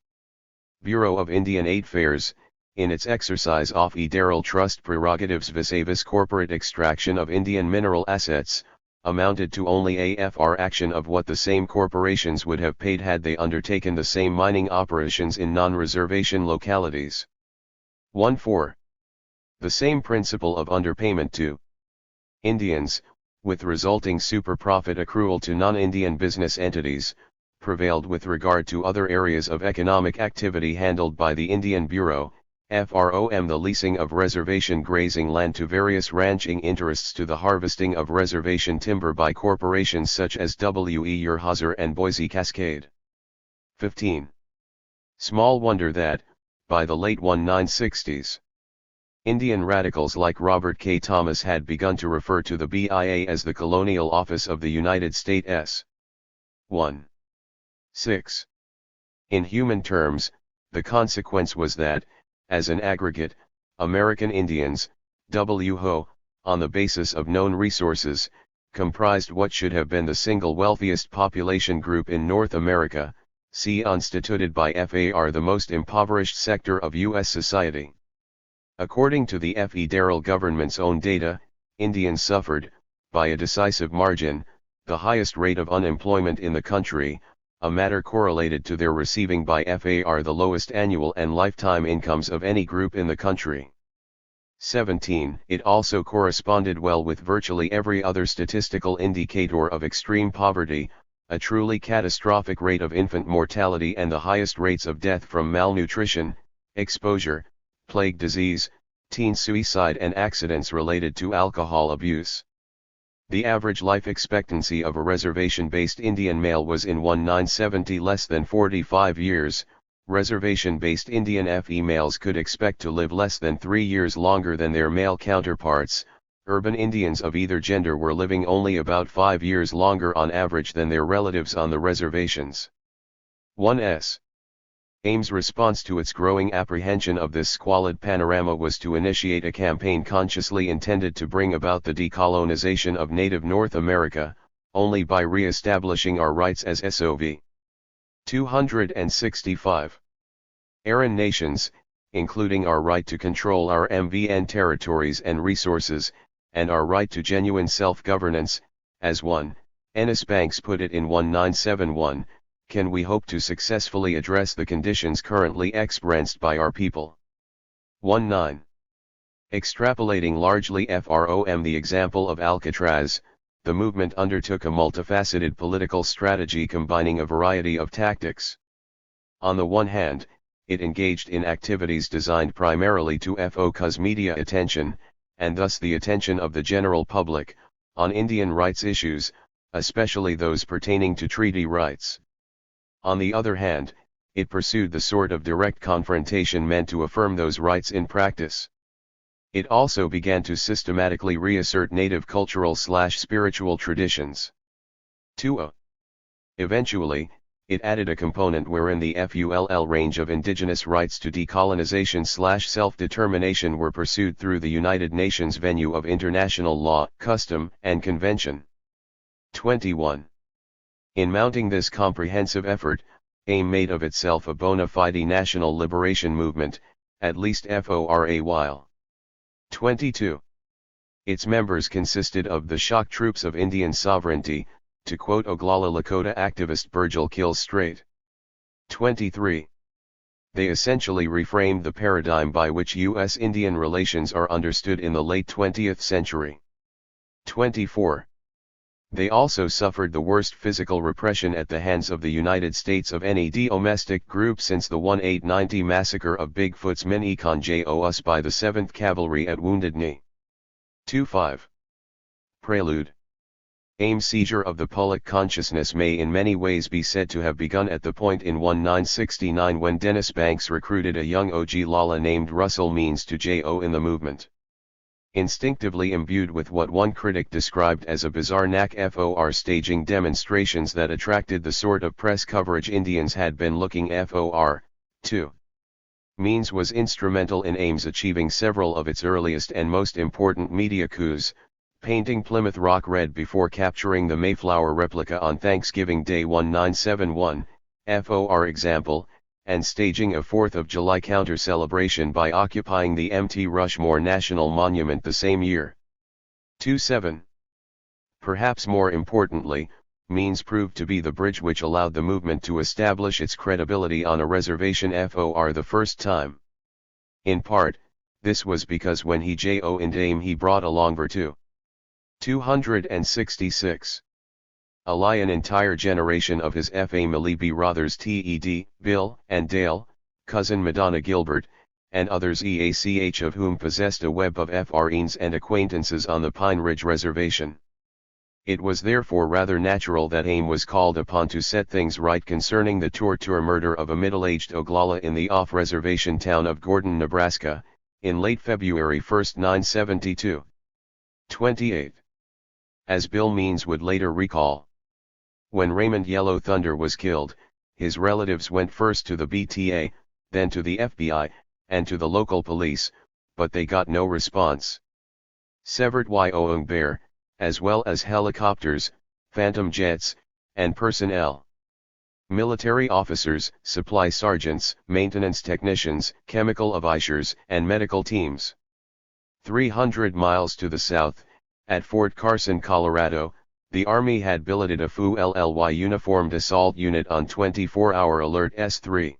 Bureau of Indian Affairs, in its exercise of federal trust prerogatives vis-a-vis corporate extraction of Indian mineral assets, amounted to only a fraction of what the same corporations would have paid had they undertaken the same mining operations in non-reservation localities. 1.4. The same principle of underpayment to Indians, with resulting super-profit accrual to non-Indian business entities, prevailed with regard to other areas of economic activity handled by the Indian Bureau, the leasing of reservation grazing land to various ranching interests to the harvesting of reservation timber by corporations such as W.E. Yerhazer and Boise Cascade. 15. Small wonder that, by the late 1960s, Indian radicals like Robert K. Thomas had begun to refer to the BIA as the Colonial Office of the United States. 1. 6. In human terms, the consequence was that, as an aggregate, American Indians, WHO, on the basis of known resources, comprised what should have been the single wealthiest population group in North America, constituted by FAR the most impoverished sector of U.S. society. According to the federal government's own data, Indians suffered, by a decisive margin, the highest rate of unemployment in the country, a matter correlated to their receiving by FAR the lowest annual and lifetime incomes of any group in the country. 17. It also corresponded well with virtually every other statistical indicator of extreme poverty, a truly catastrophic rate of infant mortality and the highest rates of death from malnutrition, exposure, plague disease, teen suicide and accidents related to alcohol abuse. The average life expectancy of a reservation-based Indian male was in 1970 less than 45 years, reservation-based Indian females could expect to live less than 3 years longer than their male counterparts. Urban Indians of either gender were living only about 5 years longer on average than their relatives on the reservations. 1s. AIM's response to its growing apprehension of this squalid panorama was to initiate a campaign consciously intended to bring about the decolonization of native North America, only by re-establishing our rights as SOV. 265. Aryan nations, including our right to control our MVN territories and resources, and our right to genuine self-governance, as one, Ennis Banks put it in 1971, can we hope to successfully address the conditions currently experienced by our people. 19. Extrapolating largely from the example of Alcatraz, the movement undertook a multifaceted political strategy combining a variety of tactics. On the one hand, it engaged in activities designed primarily to focus media attention, and thus the attention of the general public, on Indian rights issues, especially those pertaining to treaty rights. On the other hand, it pursued the sort of direct confrontation meant to affirm those rights in practice. It also began to systematically reassert native cultural/spiritual traditions. 2. Eventually, it added a component wherein the full range of indigenous rights to decolonization/self-determination were pursued through the United Nations venue of international law, custom, and convention. 21. In mounting this comprehensive effort, AIM made of itself a bona fide national liberation movement, at least for a while. 22. Its members consisted of the shock troops of Indian sovereignty, to quote Oglala Lakota activist Virgil Kilstraight. 23. They essentially reframed the paradigm by which U.S.-Indian relations are understood in the late 20th century. 24. They also suffered the worst physical repression at the hands of the United States of any domestic group since the 1890 massacre of Bigfoot's Minneconjos by the 7th Cavalry at Wounded Knee. 25. Prelude. AIM's seizure of the public consciousness may in many ways be said to have begun at the point in 1969 when Dennis Banks recruited a young Oglala named Russell Means to join in the movement. Instinctively imbued with what one critic described as a bizarre knack for staging demonstrations that attracted the sort of press coverage Indians had been looking for, too. Means was instrumental in AIM's achieving several of its earliest and most important media coups, painting Plymouth Rock red before capturing the Mayflower replica on Thanksgiving Day 1971, for example, and staging a 4th of July counter-celebration by occupying the Mt. Rushmore National Monument the same year. 27. Perhaps more importantly, Means proved to be the bridge which allowed the movement to establish its credibility on a reservation for the first time. In part, this was because when he joined AIM he brought along Vertu. 266. Ally an entire generation of his family brothers Ted, Bill, and Dale, cousin Madonna Gilbert, and others each of whom possessed a web of friends and acquaintances on the Pine Ridge Reservation. It was therefore rather natural that AIM was called upon to set things right concerning the torture murder of a middle-aged Oglala in the off-reservation town of Gordon, Nebraska, in late February 1, 1972. 28. As Bill Means would later recall, when Raymond Yellow Thunder was killed, his relatives went first to the BTA, then to the FBI, and to the local police, but they got no response. Severed Wyoming Bear, as well as helicopters, phantom jets, and personnel. Military officers, supply sergeants, maintenance technicians, chemical officers, and medical teams. 300 miles to the south, at Fort Carson, Colorado, the Army had billeted a full uniformed assault unit on 24-hour alert S3.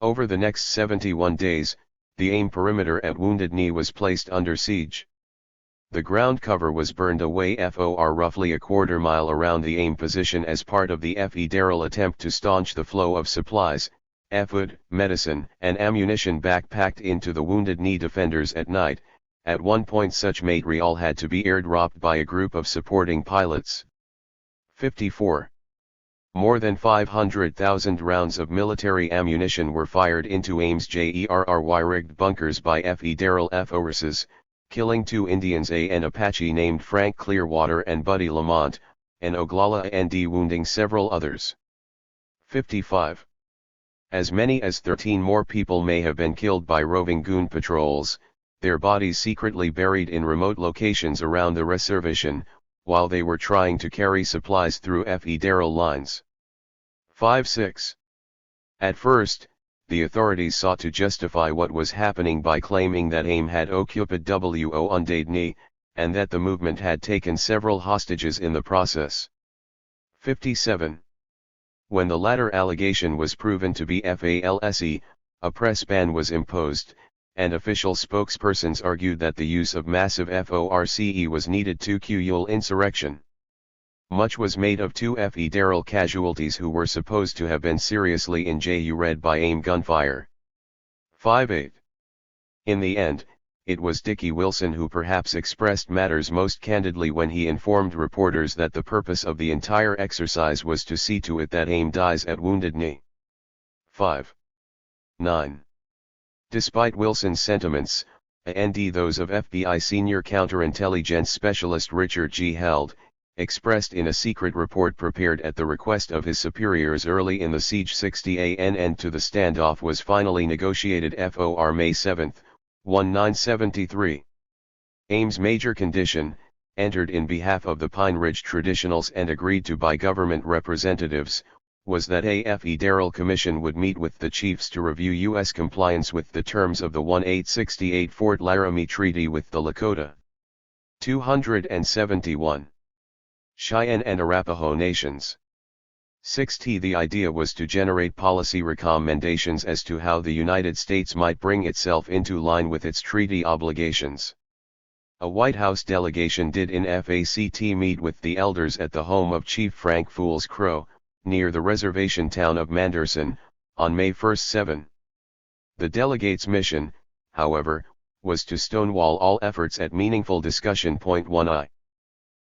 Over the next 71 days, the AIM perimeter at Wounded Knee was placed under siege. The ground cover was burned away for roughly a quarter mile around the AIM position as part of the federal attempt to staunch the flow of supplies, food, medicine, and ammunition backpacked into the Wounded Knee defenders at night. At one point such material had to be airdropped by a group of supporting pilots. 54. More than 500,000 rounds of military ammunition were fired into AIM's JERRY-rigged bunkers by federal forces, killing 2 Indians, an Apache named Frank Clearwater and Buddy Lamont, and Oglala and wounding several others. 55. As many as 13 more people may have been killed by roving goon patrols, their bodies secretly buried in remote locations around the reservation, while they were trying to carry supplies through federal lines. 5-6. At first, the authorities sought to justify what was happening by claiming that AIM had occupied Wounded Knee, and that the movement had taken several hostages in the process. 57. When the latter allegation was proven to be false, a press ban was imposed, and official spokespersons argued that the use of massive force was needed to quell insurrection. Much was made of 2 federal casualties who were supposed to have been seriously injured by AIM gunfire. 5-8. In the end, it was Dickie Wilson who perhaps expressed matters most candidly when he informed reporters that the purpose of the entire exercise was to see to it that AIM dies at Wounded Knee. 5-9. Despite Wilson's sentiments, and those of FBI senior counterintelligence specialist Richard G. Held, expressed in a secret report prepared at the request of his superiors early in the siege. 60 an end to the standoff was finally negotiated for May 7, 1973. Ames' major condition, entered in behalf of the Pine Ridge Traditionals and agreed to by government representatives, was that a Federal Commission would meet with the chiefs to review U.S. compliance with the terms of the 1868 Fort Laramie Treaty with the Lakota. 271. Cheyenne and Arapaho Nations. 60. The idea was to generate policy recommendations as to how the United States might bring itself into line with its treaty obligations. A White House delegation did in fact meet with the elders at the home of Chief Frank Fools Crow, near the reservation town of Manderson, on May 1, 7. The delegates' mission, however, was to stonewall all efforts at meaningful discussion. 1I.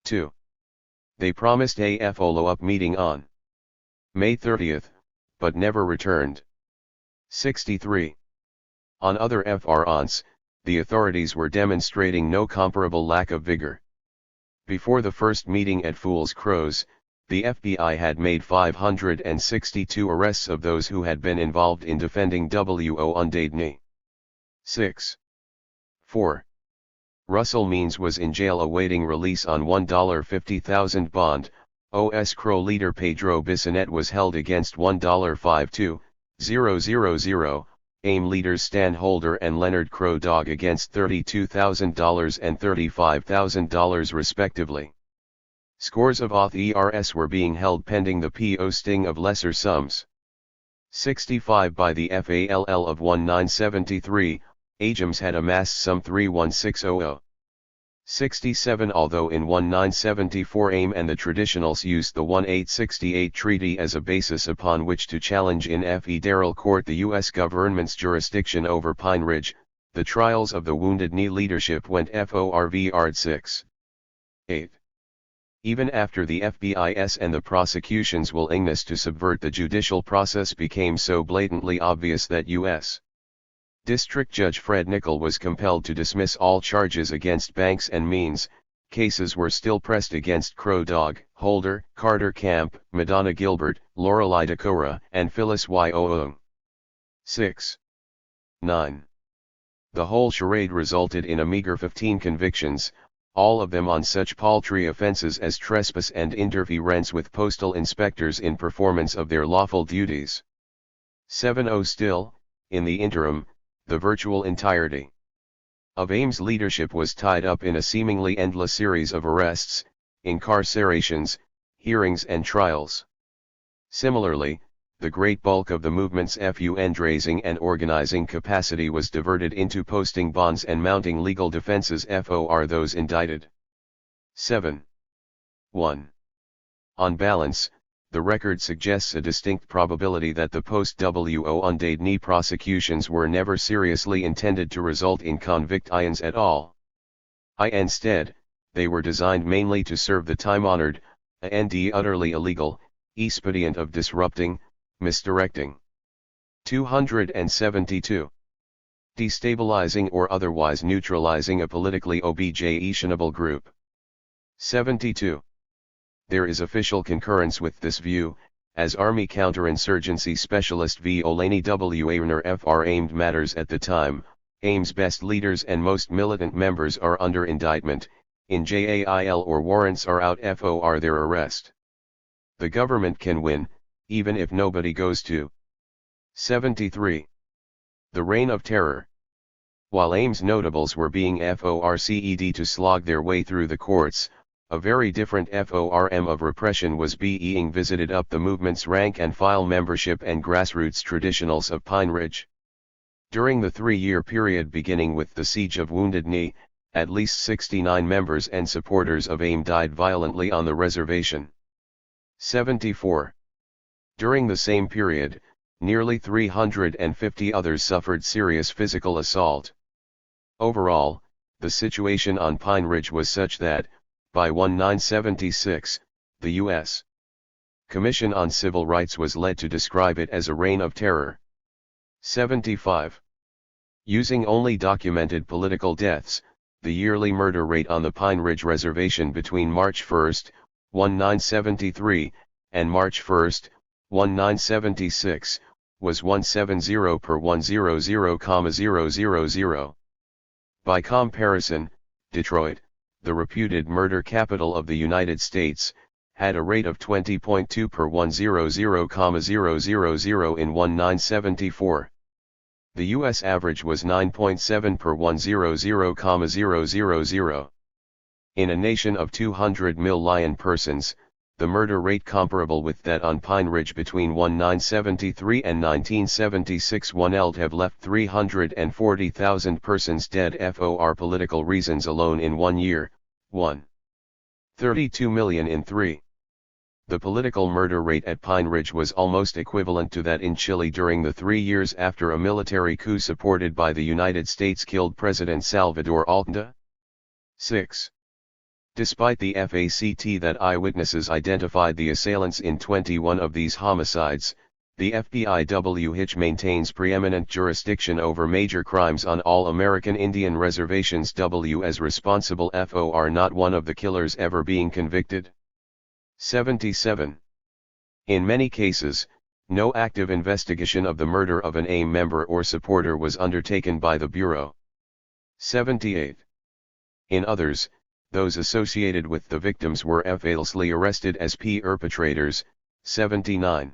2. They promised a follow-up meeting on May 30, but never returned. 63. On other fronts, the authorities were demonstrating no comparable lack of vigor. Before the first meeting at Fools Crows, the FBI had made 562 arrests of those who had been involved in defending Wounded Knee. 6. 4. Russell Means was in jail awaiting release on $150,000 bond. OS Crow leader Pedro Bissonette was held against $152,000. AIM leaders Stan Holder and Leonard Crow Dog against $32,000 and $35,000 respectively. Scores of authors were being held pending the posting of lesser sums. 65. By the FALL of 1973, Ames had amassed some 31600. 67. Although in 1974 AIM and the Traditionals used the 1868 treaty as a basis upon which to challenge in federal court the U.S. government's jurisdiction over Pine Ridge, the trials of the Wounded Knee leadership went forward. 6. 8. Even after the FBI's and the prosecution's willingness to subvert the judicial process became so blatantly obvious that U.S. District Judge Fred Nickel was compelled to dismiss all charges against Banks and Means, cases were still pressed against Crow Dog, Holder, Carter Camp, Madonna Gilbert, Lorelei Decorah, and Phyllis Y. Oung. 6. 9. The whole charade resulted in a meager 15 convictions, all of them on such paltry offenses as trespass and interference with postal inspectors in performance of their lawful duties. 7. Still, in the interim, the virtual entirety of Ames' leadership was tied up in a seemingly endless series of arrests, incarcerations, hearings and trials. Similarly, the great bulk of the movement's fundraising and organizing capacity was diverted into posting bonds and mounting legal defenses for those indicted. 7. 1. On balance, the record suggests a distinct probability that the post-Wounded Knee prosecutions were never seriously intended to result in convictions at all. Instead, they were designed mainly to serve the time-honored, and utterly illegal, expedient of disrupting, misdirecting. 272. Destabilizing or otherwise neutralizing a politically objectionable group. 72. There is official concurrence with this view, as Army counterinsurgency specialist V. Olaney W. Aerner Fr. aimed matters at the time. Ames' best leaders and most militant members are under indictment, in jail or warrants are out for their arrest. The government can win, even if nobody goes to. 73. The Reign of Terror. While Ames' notables were being forced to slog their way through the courts, a very different form of repression was being visited up the movement's rank-and-file membership and grassroots traditionals of Pine Ridge. During the 3-year period beginning with the Siege of Wounded Knee, at least 69 members and supporters of AIM died violently on the reservation. 74. During the same period, nearly 350 others suffered serious physical assault. Overall, the situation on Pine Ridge was such that, by 1976, the U.S. Commission on Civil Rights was led to describe it as a reign of terror. 75. Using only documented political deaths, the yearly murder rate on the Pine Ridge Reservation between March 1, 1973, and March 1, 1976, was 170 per 100,000. By comparison, Detroit, the reputed murder capital of the United States, had a rate of 20.2 per 100,000 in 1974. The U.S. average was 9.7 per 100,000. In a nation of 200 million persons, the murder rate comparable with that on Pine Ridge between 1973 and 1976 would have left 340,000 persons dead for political reasons alone in 1 year, 32 million in 3. The political murder rate at Pine Ridge was almost equivalent to that in Chile during the 3 years after a military coup supported by the United States killed President Salvador Allende. 6. Despite the fact that eyewitnesses identified the assailants in 21 of these homicides, the FBI maintains preeminent jurisdiction over major crimes on all American Indian reservations as responsible for not one of the killers ever being convicted. 77. In many cases, no active investigation of the murder of an AIM member or supporter was undertaken by the Bureau. 78. In others, those associated with the victims were falsely arrested as perpetrators. 79.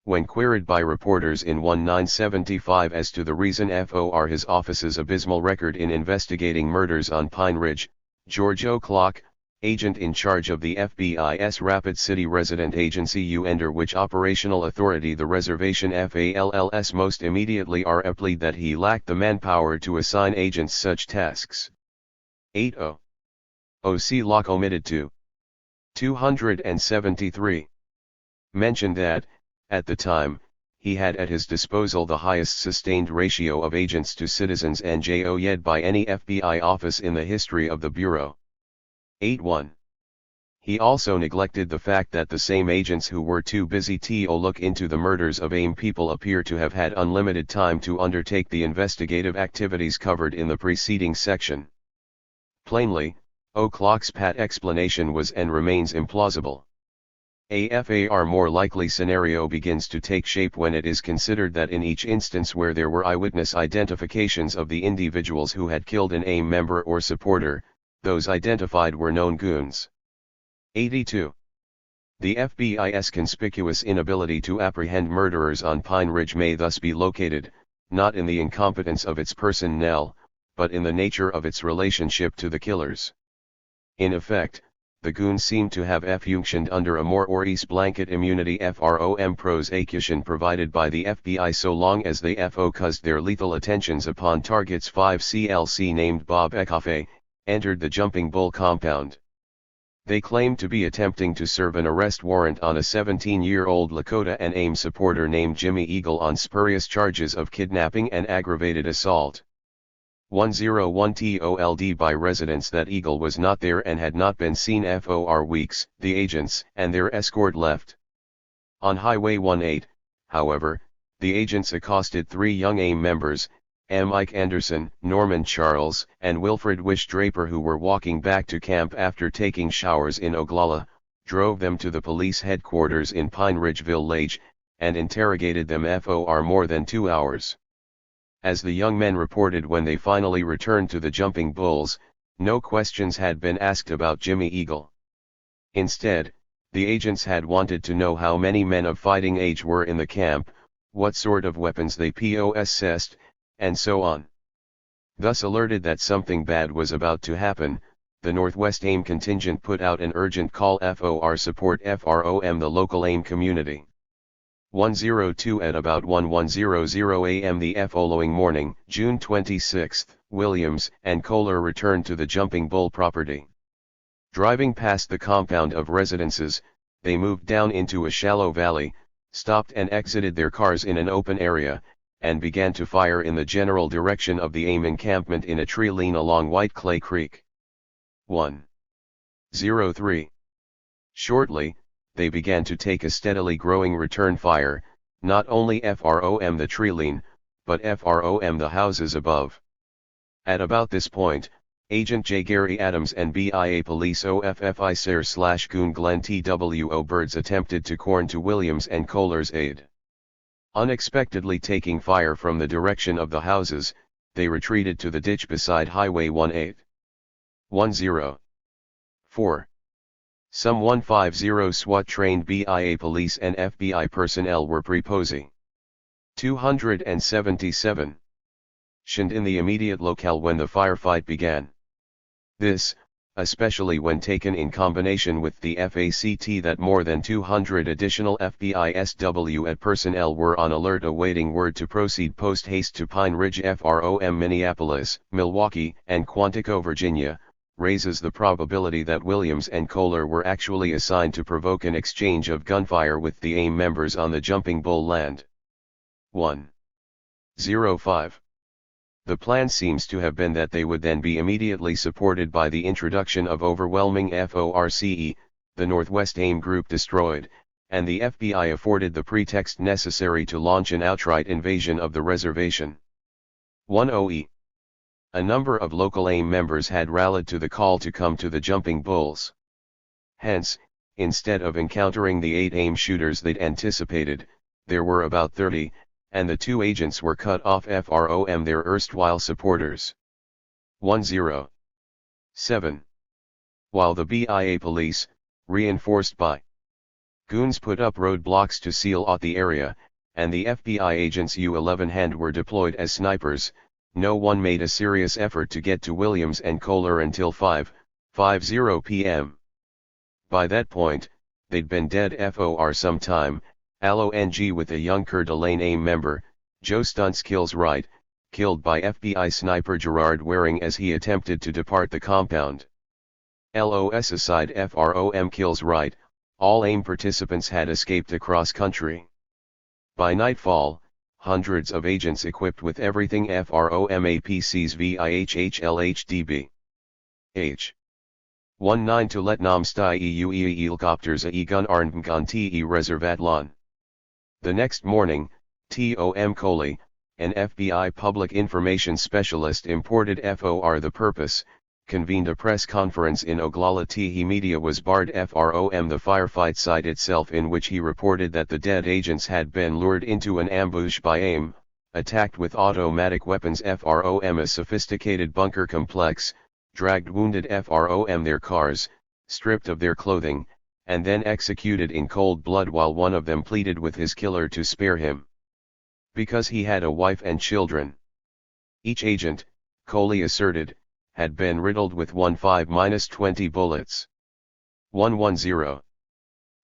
When queried by reporters in 1975 as to the reason for his office's abysmal record in investigating murders on Pine Ridge, George O'Clock, agent in charge of the FBI's Rapid City Resident Agency under which operational authority the reservation falls most immediately replied that he lacked the manpower to assign agents such tasks. 80. O.C. Locke omitted to 273. Mentioned that, at the time, he had at his disposal the highest sustained ratio of agents to citizens and JOYed by any FBI office in the history of the Bureau. 81. He also neglected the fact that the same agents who were too busy to look into the murders of AIM people appear to have had unlimited time to undertake the investigative activities covered in the preceding section. Plainly, O'Clock's pat explanation was and remains implausible. A far more likely scenario begins to take shape when it is considered that in each instance where there were eyewitness identifications of the individuals who had killed an AIM member or supporter, those identified were known goons. 82. The FBI's conspicuous inability to apprehend murderers on Pine Ridge may thus be located, not in the incompetence of its personnel, but in the nature of its relationship to the killers. In effect, the goons seem to have functioned under a more or less blanket immunity from prosecution provided by the FBI so long as they focused their lethal attentions upon targets. 5 CLC named Bob Ekafe, entered the Jumping Bull compound. They claimed to be attempting to serve an arrest warrant on a 17-year-old Lakota and AIM supporter named Jimmy Eagle on spurious charges of kidnapping and aggravated assault. 101 told by residents that Eagle was not there and had not been seen for weeks. The agents and their escort left. On Highway 18, however, the agents accosted 3 young AIM members, Mike Anderson, Norman Charles, and Wilfred Wish Draper, who were walking back to camp after taking showers in Oglala, drove them to the police headquarters in Pine Ridge Village, and interrogated them for more than 2 hours. As the young men reported when they finally returned to the Jumping Bulls, no questions had been asked about Jimmy Eagle. Instead, the agents had wanted to know how many men of fighting age were in the camp, what sort of weapons they possessed, and so on. Thus alerted that something bad was about to happen, the Northwest AIM contingent put out an urgent call for support from the local AIM community. 102 at about 1100 a.m. the following morning, June 26, Williams and Kohler returned to the Jumping Bull property. Driving past the compound of residences, they moved down into a shallow valley, stopped and exited their cars in an open area, and began to fire in the general direction of the AIM encampment in a tree line along White Clay Creek. 103. Shortly, they began to take a steadily growing return fire, not only from the tree line, but from the houses above. At about this point, Agent J. Gary Adams and BIA Police OFFICER/Goon Glenn TWO Birds attempted to corn to Williams and Kohler's aid. Unexpectedly taking fire from the direction of the houses, they retreated to the ditch beside Highway 1810. 4. Some 150 SWAT-trained BIA police and FBI personnel were preposing. 277. Shined in the immediate locale when the firefight began. This, especially when taken in combination with the fact that more than 200 additional FBI SWAT personnel were on alert awaiting word to proceed post-haste to Pine Ridge from Minneapolis, Milwaukee, and Quantico, Virginia, raises the probability that Williams and Kohler were actually assigned to provoke an exchange of gunfire with the AIM members on the Jumping Bull land. 1.05. The plan seems to have been that they would then be immediately supported by the introduction of overwhelming FORCE, the Northwest AIM group destroyed, and the FBI afforded the pretext necessary to launch an outright invasion of the reservation. 10E. A number of local AIM members had rallied to the call to come to the Jumping Bulls. Hence, instead of encountering the 8 AIM shooters they'd anticipated, there were about 30, and the 2 agents were cut off from their erstwhile supporters. 107. While the BIA police, reinforced by goons, put up roadblocks to seal off the area, and the FBI agents U-11 hand were deployed as snipers, no one made a serious effort to get to Williams and Kohler until 5:50 p.m. By that point, they'd been dead for some time. Along with a young Coeur d'Alene AIM member, Joe Stuntz Kills Wright, killed by FBI sniper Gerard Waring as he attempted to depart the compound. LOS aside FROM Kills Wright, all AIM participants had escaped across country. By nightfall, hundreds of agents equipped with everything from APCs VIHHLHDB. H. 19 to Letnam Sty EU helicopters a gun armgan te reservatlon. The next morning, Tom Coley, an FBI public information specialist imported for the purpose, convened a press conference in Oglala. Media was barred from the firefight site itself, in which he reported that the dead agents had been lured into an ambush by AIM, attacked with automatic weapons from a sophisticated bunker complex, dragged wounded from their cars, stripped of their clothing, and then executed in cold blood while one of them pleaded with his killer to spare him, because he had a wife and children. Each agent, Coley asserted, had been riddled with 15-20 bullets. 110.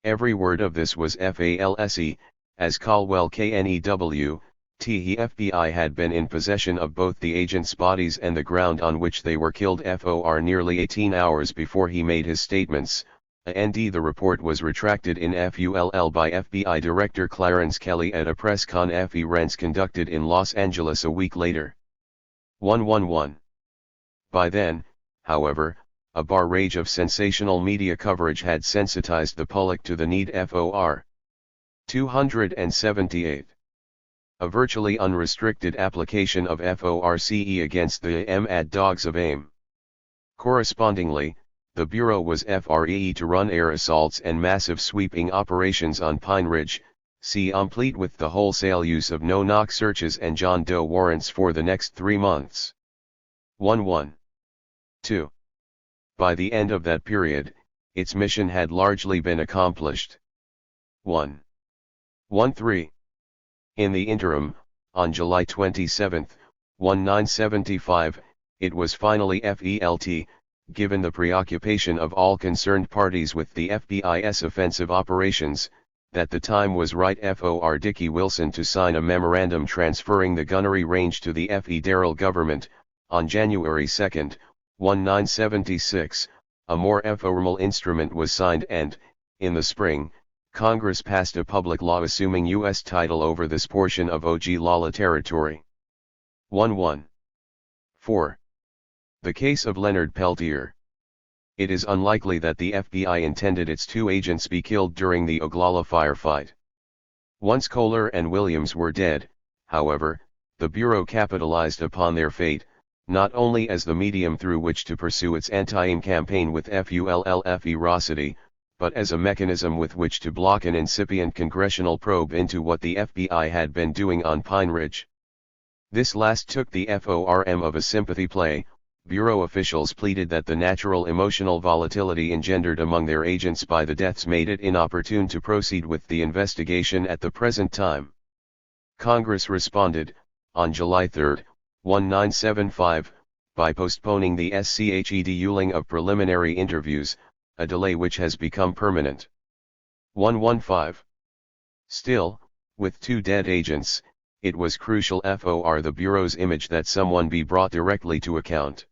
Every word of this was false, as Caldwell Knew, the FBI had been in possession of both the agents' bodies and the ground on which they were killed for nearly 18 hours before he made his statements. The report was retracted in FULL by FBI Director Clarence Kelly at a press conference conducted in Los Angeles a week later. 111. By then, however, a barrage of sensational media coverage had sensitized the public to the need for 278. A virtually unrestricted application of FORCE against the mad dogs of AIM. Correspondingly, the Bureau was free to run air assaults and massive sweeping operations on Pine Ridge, complete with the wholesale use of no-knock searches and John Doe warrants for the next 3 months. 112. By the end of that period, its mission had largely been accomplished. 113. In the interim, on July 27, 1975, it was finally felt, given the preoccupation of all concerned parties with the FBI's offensive operations, that the time was right for Dickie Wilson to sign a memorandum transferring the gunnery range to the federal government. On January 2, 1976, a more formal instrument was signed and, in the spring, Congress passed a public law assuming U.S. title over this portion of Oglala territory. 114. The case of Leonard Peltier. It is unlikely that the FBI intended its 2 agents be killed during the Oglala firefight. Once Kohler and Williams were dead, however, the Bureau capitalized upon their fate, not only as the medium through which to pursue its anti-INC campaign with full ferocity, but as a mechanism with which to block an incipient congressional probe into what the FBI had been doing on Pine Ridge. This last took the form of a sympathy play. Bureau officials pleaded that the natural emotional volatility engendered among their agents by the deaths made it inopportune to proceed with the investigation at the present time. Congress responded, on July 3, 1975, by postponing the scheduling of preliminary interviews, a delay which has become permanent. 115. Still, with 2 dead agents, it was crucial for the Bureau's image that someone be brought directly to account.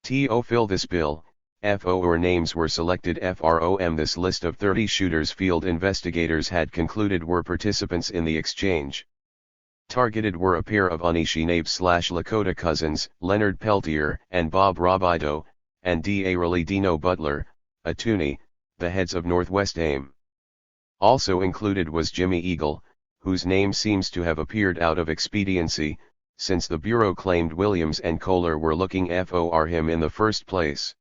To fill this bill, FOR names were selected from this list of 30 shooters field investigators had concluded were participants in the exchange. Targeted were a pair of Anishinaabe/Lakota cousins, Leonard Peltier and Bob Robideau, and D'Arely Dino Butler, a Toonie, the heads of Northwest AIM. Also included was Jimmy Eagle, whose name seems to have appeared out of expediency, since the Bureau claimed Williams and Kohler were looking for him in the first place.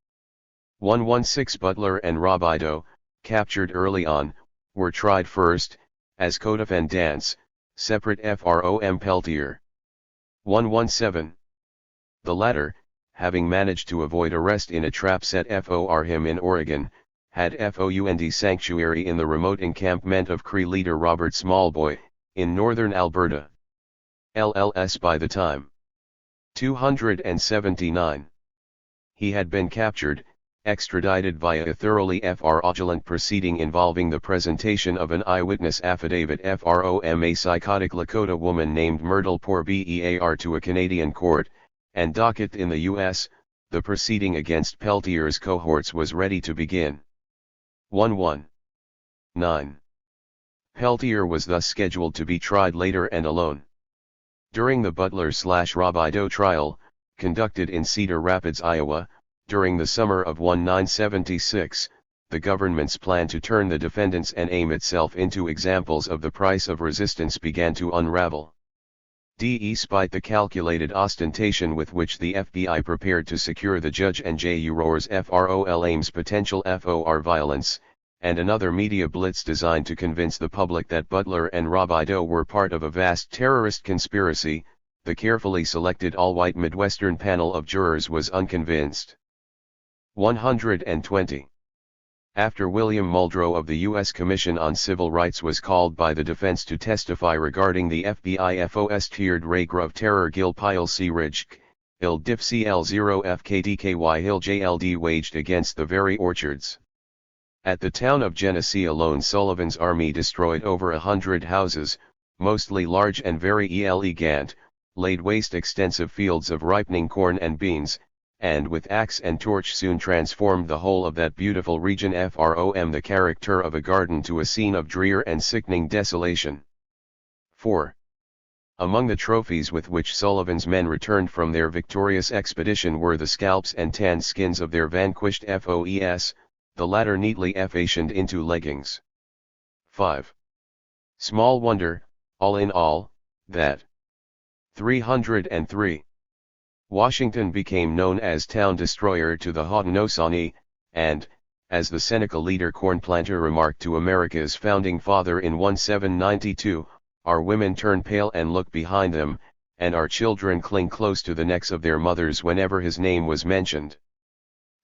116 Butler and Robideau, captured early on, were tried first, as co-defendants, separate from Peltier. 117. The latter, having managed to avoid arrest in a trap set for him in Oregon, had found sanctuary in the remote encampment of Cree leader Robert Smallboy, in northern Alberta. LLS by the time 279. He had been captured, extradited via a thoroughly fraudulent proceeding involving the presentation of an eyewitness affidavit from a psychotic Lakota woman named Myrtle Bear to a Canadian court, and docket in the U.S., the proceeding against Peltier's cohorts was ready to begin. 119. Peltier was thus scheduled to be tried later and alone. During the Butler/Robideau trial, conducted in Cedar Rapids, Iowa, during the summer of 1976, the government's plan to turn the defendants and AIM itself into examples of the price of resistance began to unravel. Despite the calculated ostentation with which the FBI prepared to secure the judge and jurors FROL AIM's potential FOR violence, and another media blitz designed to convince the public that Butler and Robideau were part of a vast terrorist conspiracy, the carefully selected all-white Midwestern panel of jurors was unconvinced. 120. After William Muldrow of the U.S. Commission on Civil Rights was called by the defense to testify regarding the FBI FOS tiered Rager of Terror Gil Pile C. Ridge, Il Dif CL0 FKDKY Hill JLD waged against the very orchards. At the town of Genesee alone, Sullivan's army destroyed over 100 houses, mostly large and very elegant, laid waste extensive fields of ripening corn and beans, and with axe and torch soon transformed the whole of that beautiful region from the character of a garden to a scene of drear and sickening desolation. 4. Among the trophies with which Sullivan's men returned from their victorious expedition were the scalps and tanned skins of their vanquished FOEs, the latter neatly fashioned into leggings. 5. Small wonder, all in all, that 303. Washington became known as town destroyer to the Haudenosaunee, and, as the Seneca leader Cornplanter remarked to America's founding father in 1792, our women turn pale and look behind them, and our children cling close to the necks of their mothers whenever his name was mentioned.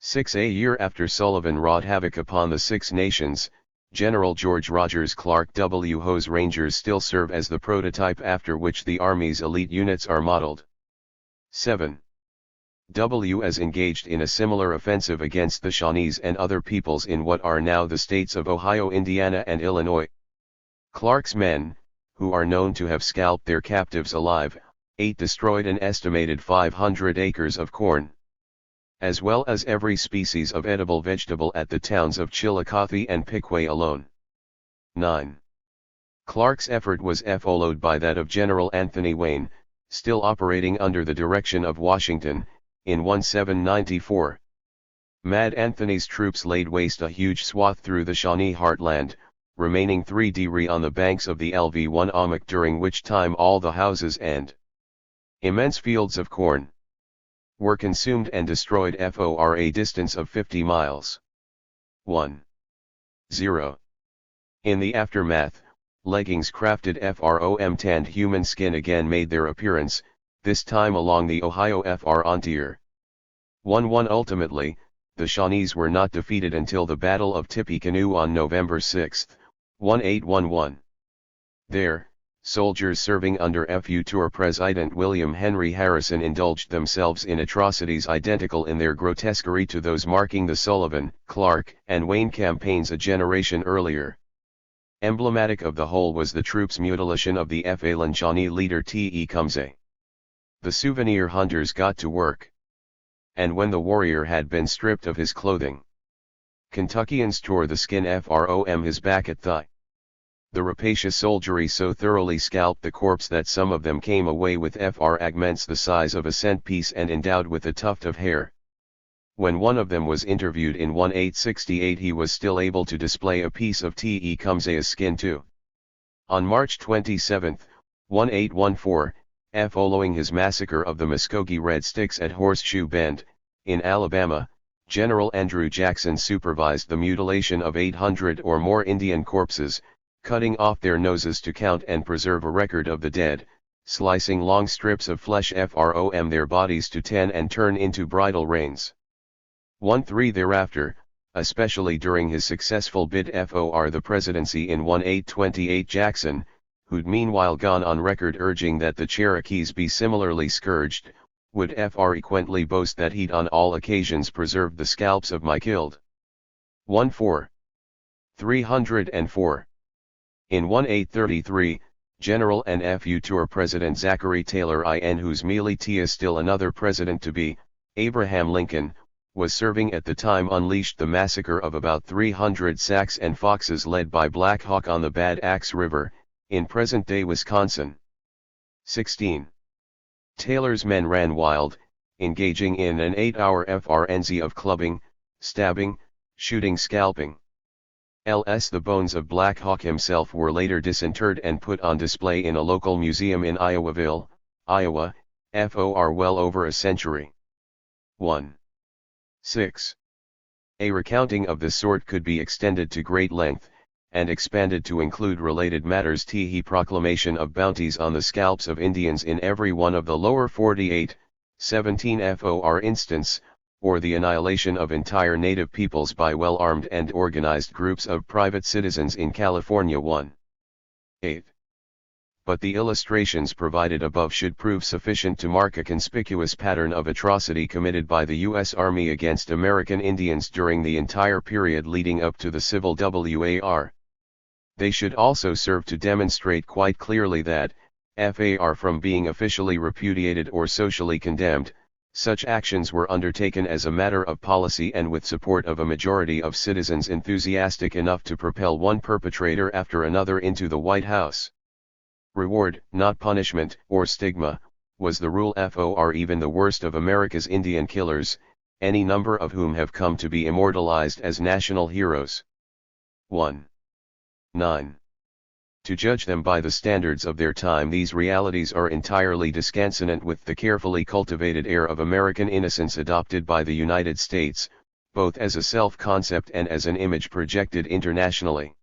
6. A year after Sullivan wrought havoc upon the Six Nations, General George Rogers Clark W. Howe's Rangers still serve as the prototype after which the Army's elite units are modeled. 7. W. as engaged in a similar offensive against the Shawnees and other peoples in what are now the states of Ohio, Indiana and Illinois. Clark's men, who are known to have scalped their captives alive, 8. destroyed an estimated 500 acres of corn, as well as every species of edible vegetable at the towns of Chillicothe and Piqua alone. 9. Clark's effort was followed by that of General Anthony Wayne, still operating under the direction of Washington, in 1794. Mad Anthony's troops laid waste a huge swath through the Shawnee heartland, remaining 3 degrees on the banks of the Lv1 during which time all the houses and immense fields of corn were consumed and destroyed for a distance of 50 miles. 1. 0. In the aftermath, leggings crafted from tanned human skin again made their appearance, this time along the Ohio frontier. 1-1 Ultimately, the Shawnees were not defeated until the Battle of Tippecanoe on November 6, 1811. There, soldiers serving under FU President William Henry Harrison indulged themselves in atrocities identical in their grotesquerie to those marking the Sullivan, Clark, and Wayne campaigns a generation earlier. Emblematic of the whole was the troops' mutilation of the Phelan Shawnee leader Tecumseh. The souvenir hunters got to work. And when the warrior had been stripped of his clothing, Kentuckians tore the skin from his back at thigh. The rapacious soldiery so thoroughly scalped the corpse that some of them came away with fragments the size of a cent piece and endowed with a tuft of hair. When one of them was interviewed in 1868, he was still able to display a piece of Tecumseh's skin too. On March 27, 1814, following his massacre of the Muskogee Red Sticks at Horseshoe Bend, in Alabama, General Andrew Jackson supervised the mutilation of 800 or more Indian corpses, cutting off their noses to count and preserve a record of the dead, slicing long strips of flesh from their bodies to tan and turn into bridle reins. 1-3 Thereafter, especially during his successful bid for the presidency in 1828, Jackson, who'd meanwhile gone on record urging that the Cherokees be similarly scourged, would frequently boast that he'd on all occasions preserved the scalps of my killed. 1-4. 304. In 1833, General and FU President Zachary Taylor in whose military is still another president to be, Abraham Lincoln, was serving at the time unleashed the massacre of about 300 Sacs and Foxes led by Black Hawk on the Bad Axe River, in present-day Wisconsin. 16. Taylor's men ran wild, engaging in an 8-hour frenzy of clubbing, stabbing, shooting, scalping. The bones of Black Hawk himself were later disinterred and put on display in a local museum in Iowaville, Iowa, for well over a century. 1. 6. A recounting of this sort could be extended to great length, and expanded to include related matters, the proclamation of bounties on the scalps of Indians in every one of the lower 48, 17 for instance, or the annihilation of entire native peoples by well-armed and organized groups of private citizens in California. 1. 8. But the illustrations provided above should prove sufficient to mark a conspicuous pattern of atrocity committed by the U.S. Army against American Indians during the entire period leading up to the Civil War. They should also serve to demonstrate quite clearly that, far from being officially repudiated or socially condemned, such actions were undertaken as a matter of policy and with support of a majority of citizens enthusiastic enough to propel one perpetrator after another into the White House. Reward, not punishment or stigma, was the rule for even the worst of America's Indian killers, any number of whom have come to be immortalized as national heroes. 1. 9. To judge them by the standards of their time, these realities are entirely disconsonant with the carefully cultivated air of American innocence adopted by the United States, both as a self-concept and as an image projected internationally.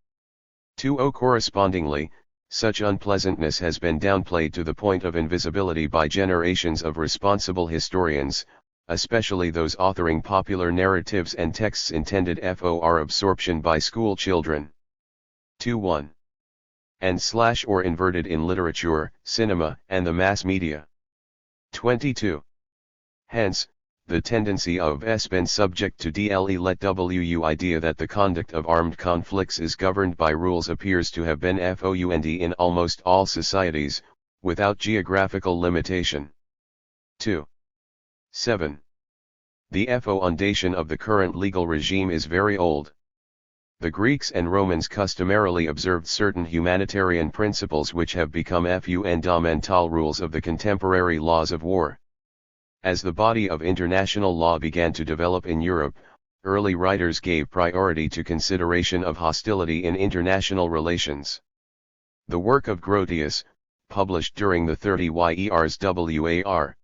2. Correspondingly, such unpleasantness has been downplayed to the point of invisibility by generations of responsible historians, especially those authoring popular narratives and texts intended for absorption by school children. 2. Or inverted in literature, cinema, and the mass media. 22. Hence, the tendency has been subject to the idea that the conduct of armed conflicts is governed by rules appears to have been found in almost all societies, without geographical limitation. 2. 7. The foundation of the current legal regime is very old. The Greeks and Romans customarily observed certain humanitarian principles which have become fundamental rules of the contemporary laws of war. As the body of international law began to develop in Europe, early writers gave priority to consideration of hostility in international relations. The work of Grotius, published during the 30 Years War,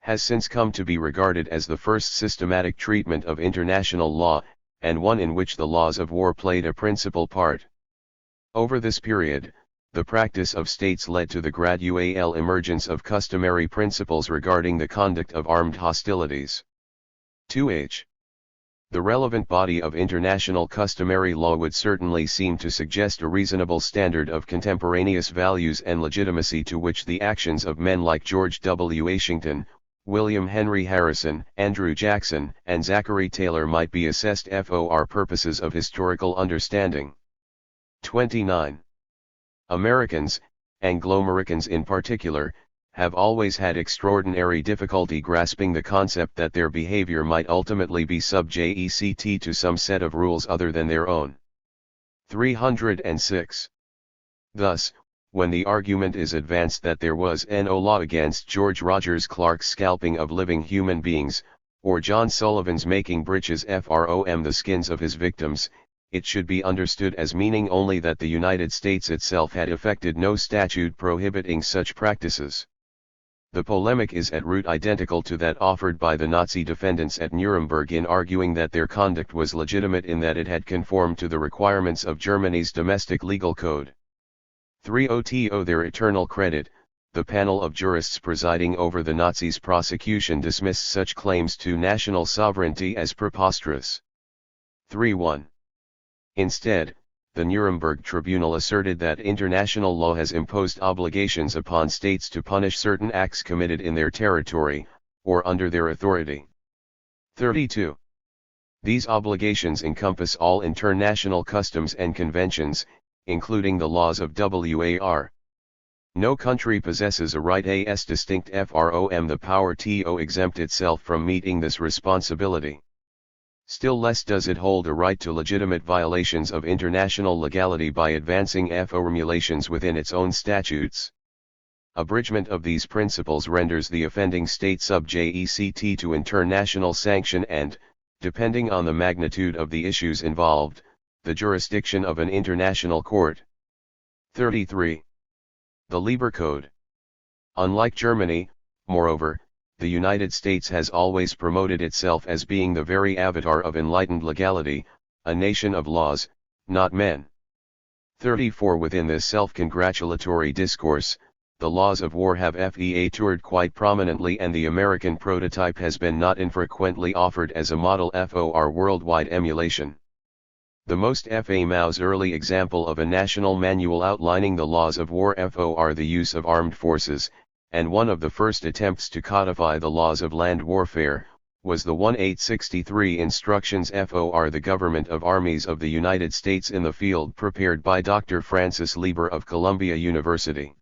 has since come to be regarded as the first systematic treatment of international law, and one in which the laws of war played a principal part. Over this period, the practice of states led to the gradual emergence of customary principles regarding the conduct of armed hostilities. 2h. The relevant body of international customary law would certainly seem to suggest a reasonable standard of contemporaneous values and legitimacy to which the actions of men like George W. Washington, William Henry Harrison, Andrew Jackson, and Zachary Taylor might be assessed for purposes of historical understanding. 29. Americans, Anglo-Americans in particular, have always had extraordinary difficulty grasping the concept that their behavior might ultimately be subject to some set of rules other than their own. 306. Thus, when the argument is advanced that there was no law against George Rogers Clark's scalping of living human beings, or John Sullivan's making breeches from the skins of his victims, it should be understood as meaning only that the United States itself had effected no statute prohibiting such practices. The polemic is at root identical to that offered by the Nazi defendants at Nuremberg in arguing that their conduct was legitimate in that it had conformed to the requirements of Germany's domestic legal code. 30 To their eternal credit, the panel of jurists presiding over the Nazis' prosecution dismissed such claims to national sovereignty as preposterous. 3.1. Instead, the Nuremberg Tribunal asserted that international law has imposed obligations upon states to punish certain acts committed in their territory, or under their authority. 32. These obligations encompass all international customs and conventions, including the laws of war. No country possesses a right as distinct from the power to exempt itself from meeting this responsibility. Still less does it hold a right to legitimate violations of international legality by advancing formulations within its own statutes. Abridgment of these principles renders the offending state subject to international sanction and, depending on the magnitude of the issues involved, the jurisdiction of an international court. 33. The Lieber Code. Unlike Germany, moreover, the United States has always promoted itself as being the very avatar of enlightened legality, a nation of laws, not men. 34. Within this self-congratulatory discourse, the laws of war have featured quite prominently, and the American prototype has been not infrequently offered as a model for worldwide emulation. The most famous early example of a national manual outlining the laws of war for the use of armed forces, and one of the first attempts to codify the laws of land warfare, was the 1863 Instructions for the Government of Armies of the United States in the Field, prepared by Dr. Francis Lieber of Columbia University.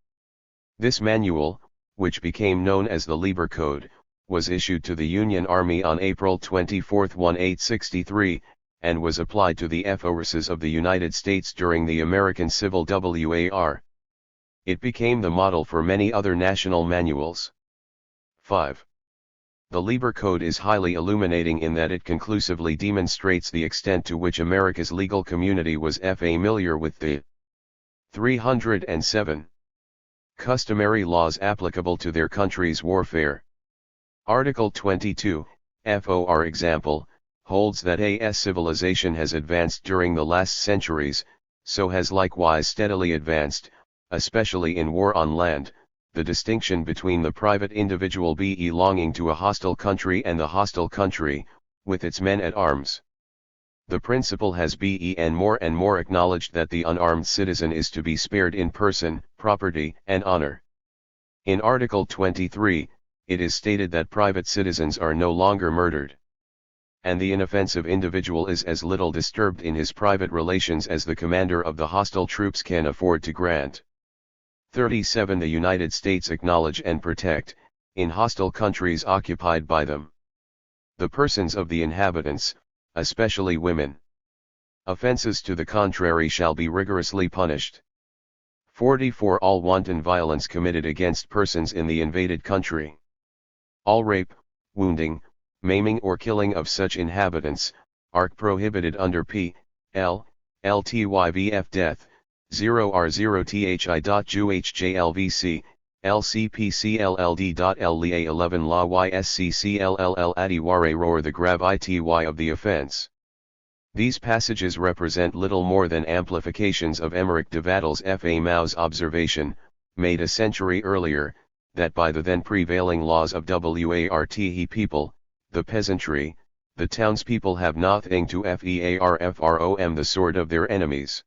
This manual, which became known as the Lieber Code, was issued to the Union Army on April 24, 1863, and was applied to the forces of the United States during the American Civil War. It became the model for many other national manuals. 5. The Lieber Code is highly illuminating in that it conclusively demonstrates the extent to which America's legal community was familiar with the 307 customary laws applicable to their country's warfare. Article 22, for example, holds that as civilization has advanced during the last centuries, so has likewise steadily advanced, especially in war on land, the distinction between the private individual belonging to a hostile country and the hostile country, with its men at arms. The principle has been more and more acknowledged that the unarmed citizen is to be spared in person, property, and honor. In Article 23, it is stated that private citizens are no longer murdered, and the inoffensive individual is as little disturbed in his private relations as the commander of the hostile troops can afford to grant. 37. The United States acknowledge and protect, in hostile countries occupied by them, the persons of the inhabitants, especially women. Offenses to the contrary shall be rigorously punished. 44. All wanton violence committed against persons in the invaded country, all rape, wounding, maiming or killing of such inhabitants, are prohibited under P. L. LTYVF death, 0R0THI.JUHJLVC, LCPCLLD.LEA 11 La YSCCLLL Adiware Roar the gravity of the offense. These passages represent little more than amplifications of Emmerich de Vattel's F.A. Mao's observation, made a century earlier, that by the then prevailing laws of Warte people, the peasantry, the townspeople have nothing to fear the sword of their enemies.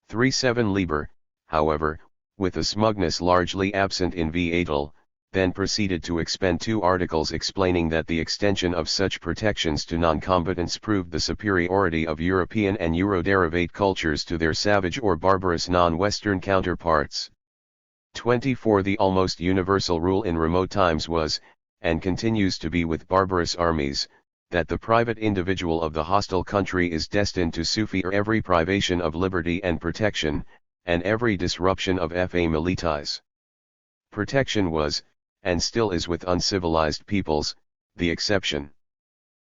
37 Lieber, however, with a smugness largely absent in V. Adel, then proceeded to expend 2 articles explaining that the extension of such protections to non-combatants proved the superiority of European and Euro-derivate cultures to their savage or barbarous non-Western counterparts. 24 The almost universal rule in remote times was, and continues to be with barbarous armies, that the private individual of the hostile country is destined to suffer every privation of liberty and protection, and every disruption of fa militis. Protection was, and still is with uncivilized peoples, the exception.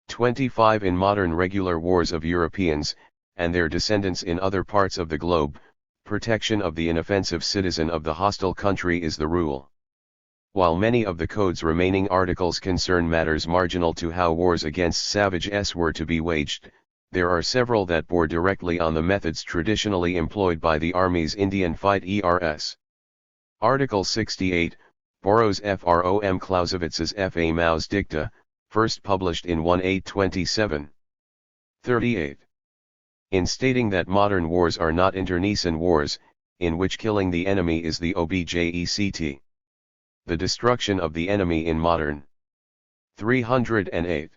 25 In modern regular wars of Europeans, and their descendants in other parts of the globe, protection of the inoffensive citizen of the hostile country is the rule. While many of the Code's remaining articles concern matters marginal to how wars against savages were to be waged, there are several that bore directly on the methods traditionally employed by the Army's Indian fight ERS. Article 68, borrows from Clausewitz's F.A. Mao's Dicta, first published in 1827. 38. In stating that modern wars are not internecine wars, in which killing the enemy is the object. The destruction of the enemy in modern 308.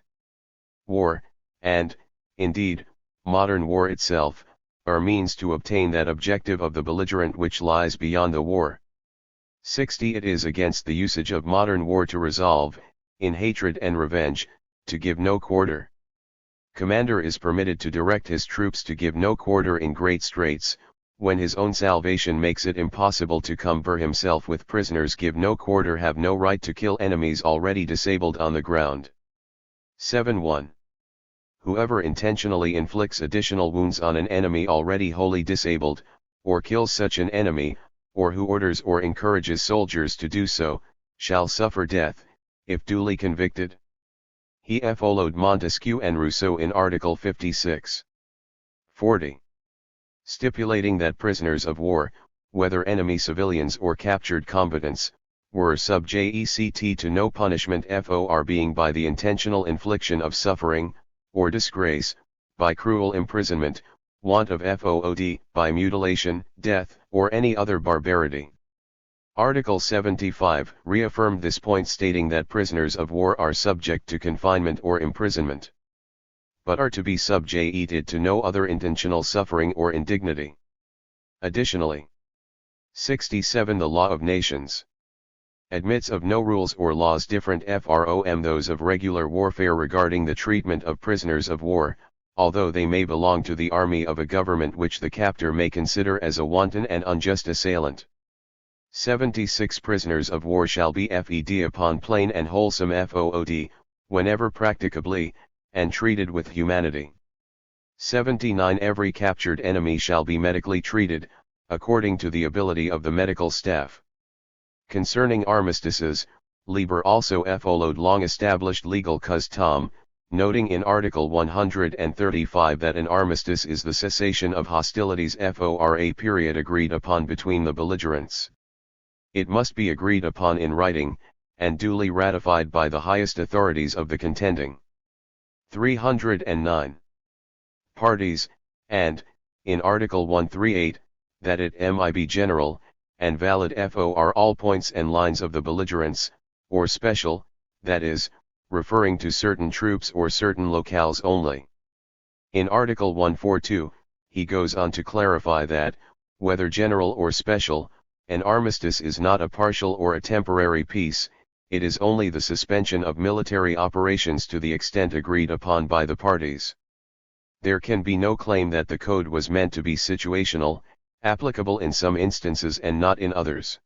War, and, indeed, modern war itself, are means to obtain that objective of the belligerent which lies beyond the war. 60. It is against the usage of modern war to resolve, in hatred and revenge, to give no quarter. Commander is permitted to direct his troops to give no quarter in great straits, when his own salvation makes it impossible to cumber himself with prisoners. Give no quarter. Have no right to kill enemies already disabled on the ground. 7.1. Whoever intentionally inflicts additional wounds on an enemy already wholly disabled, or kills such an enemy, or who orders or encourages soldiers to do so, shall suffer death, if duly convicted. He followed Montesquieu and Rousseau in Article 56. 40. Stipulating that prisoners of war, whether enemy civilians or captured combatants, were subject to no punishment for being by the intentional infliction of suffering, or disgrace, by cruel imprisonment, want of food, by mutilation, death, or any other barbarity. Article 75 reaffirmed this point, stating that prisoners of war are subject to confinement or imprisonment, but are to be subjected to no other intentional suffering or indignity. Additionally, 67 The law of nations admits of no rules or laws different from those of regular warfare regarding the treatment of prisoners of war, although they may belong to the army of a government which the captor may consider as a wanton and unjust assailant. 76 Prisoners of war shall be fed upon plain and wholesome food, whenever practicably, and treated with humanity. 79 Every captured enemy shall be medically treated, according to the ability of the medical staff. Concerning armistices, Lieber also followed long-established legal custom, noting in Article 135 that an armistice is the cessation of hostilities for a period agreed upon between the belligerents. It must be agreed upon in writing, and duly ratified by the highest authorities of the contending. 309. Parties, and, in Article 138, that it might be general, and valid for all points and lines of the belligerents, or special, that is, referring to certain troops or certain locales only. In Article 142, he goes on to clarify that, whether general or special, an armistice is not a partial or a temporary peace, it is only the suspension of military operations to the extent agreed upon by the parties. There can be no claim that the code was meant to be situational, applicable in some instances and not in others.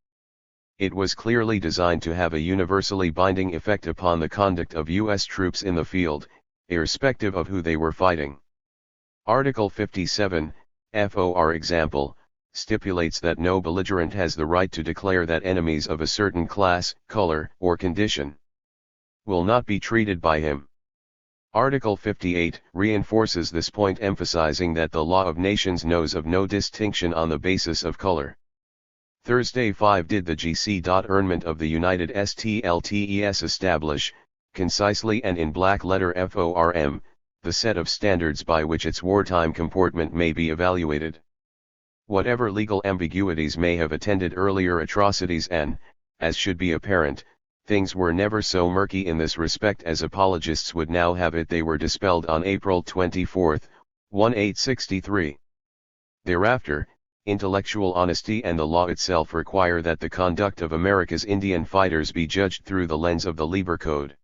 It was clearly designed to have a universally binding effect upon the conduct of U.S. troops in the field, irrespective of who they were fighting. Article 57, for example, stipulates that no belligerent has the right to declare that enemies of a certain class, color, or condition will not be treated by him. Article 58 reinforces this point, emphasizing that the law of nations knows of no distinction on the basis of color. Thursday 5 Did the GC.ernment of the United States establish, concisely and in black letter FORM, the set of standards by which its wartime comportment may be evaluated. Whatever legal ambiguities may have attended earlier atrocities and, as should be apparent, things were never so murky in this respect as apologists would now have it, they were dispelled on April 24, 1863. Thereafter, intellectual honesty and the law itself require that the conduct of America's Indian fighters be judged through the lens of the Lieber Code.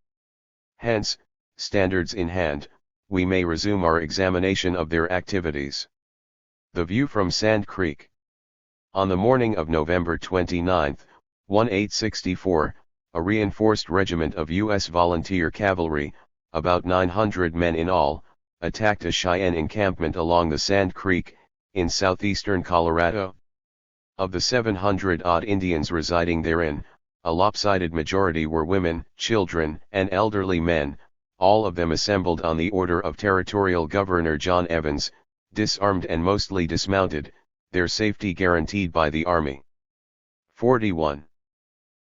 Hence, standards in hand, we may resume our examination of their activities. The view from Sand Creek. On the morning of November 29, 1864, a reinforced regiment of U.S. Volunteer Cavalry, about 900 men in all, attacked a Cheyenne encampment along the Sand Creek, in southeastern Colorado. Of the 700-odd Indians residing therein, a lopsided majority were women, children, and elderly men, all of them assembled on the order of Territorial Governor John Evans, disarmed and mostly dismounted, their safety guaranteed by the Army. 41.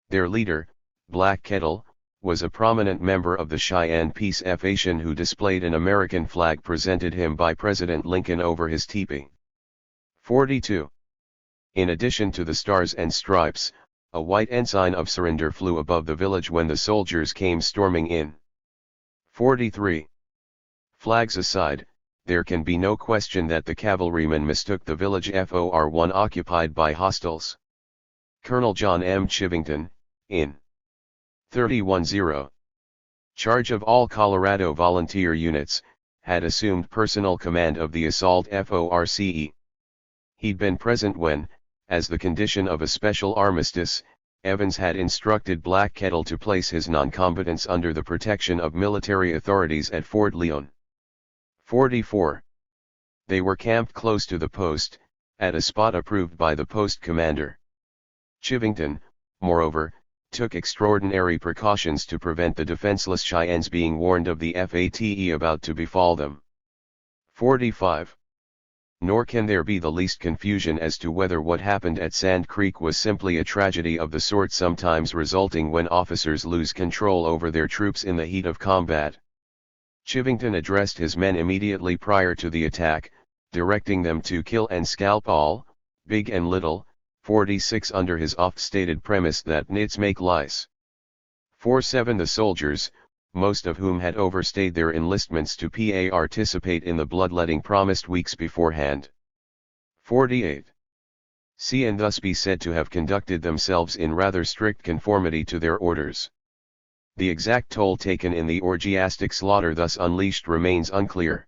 Their leader, Black Kettle, was a prominent member of the Cheyenne Peace Foundation who displayed an American flag presented him by President Lincoln over his teepee. 42. In addition to the stars and stripes, a white ensign of surrender flew above the village when the soldiers came storming in. 43. Flags aside, there can be no question that the cavalrymen mistook the village for one occupied by hostiles. Colonel John M. Chivington, in 31-0. Charge of all Colorado volunteer units, had assumed personal command of the assault force. He'd been present when, as the condition of a special armistice, Evans had instructed Black Kettle to place his non-combatants under the protection of military authorities at Fort Leon. 44. They were camped close to the post, at a spot approved by the post commander. Chivington, moreover, took extraordinary precautions to prevent the defenseless Cheyennes being warned of the fate about to befall them. 45. Nor can there be the least confusion as to whether what happened at Sand Creek was simply a tragedy of the sort sometimes resulting when officers lose control over their troops in the heat of combat. Chivington addressed his men immediately prior to the attack, directing them to kill and scalp all, big and little. 46 Under his oft-stated premise that nits make lice. 47 The soldiers, most of whom had overstayed their enlistments to participate in the bloodletting promised weeks beforehand. 48. See and thus be said to have conducted themselves in rather strict conformity to their orders. The exact toll taken in the orgiastic slaughter thus unleashed remains unclear.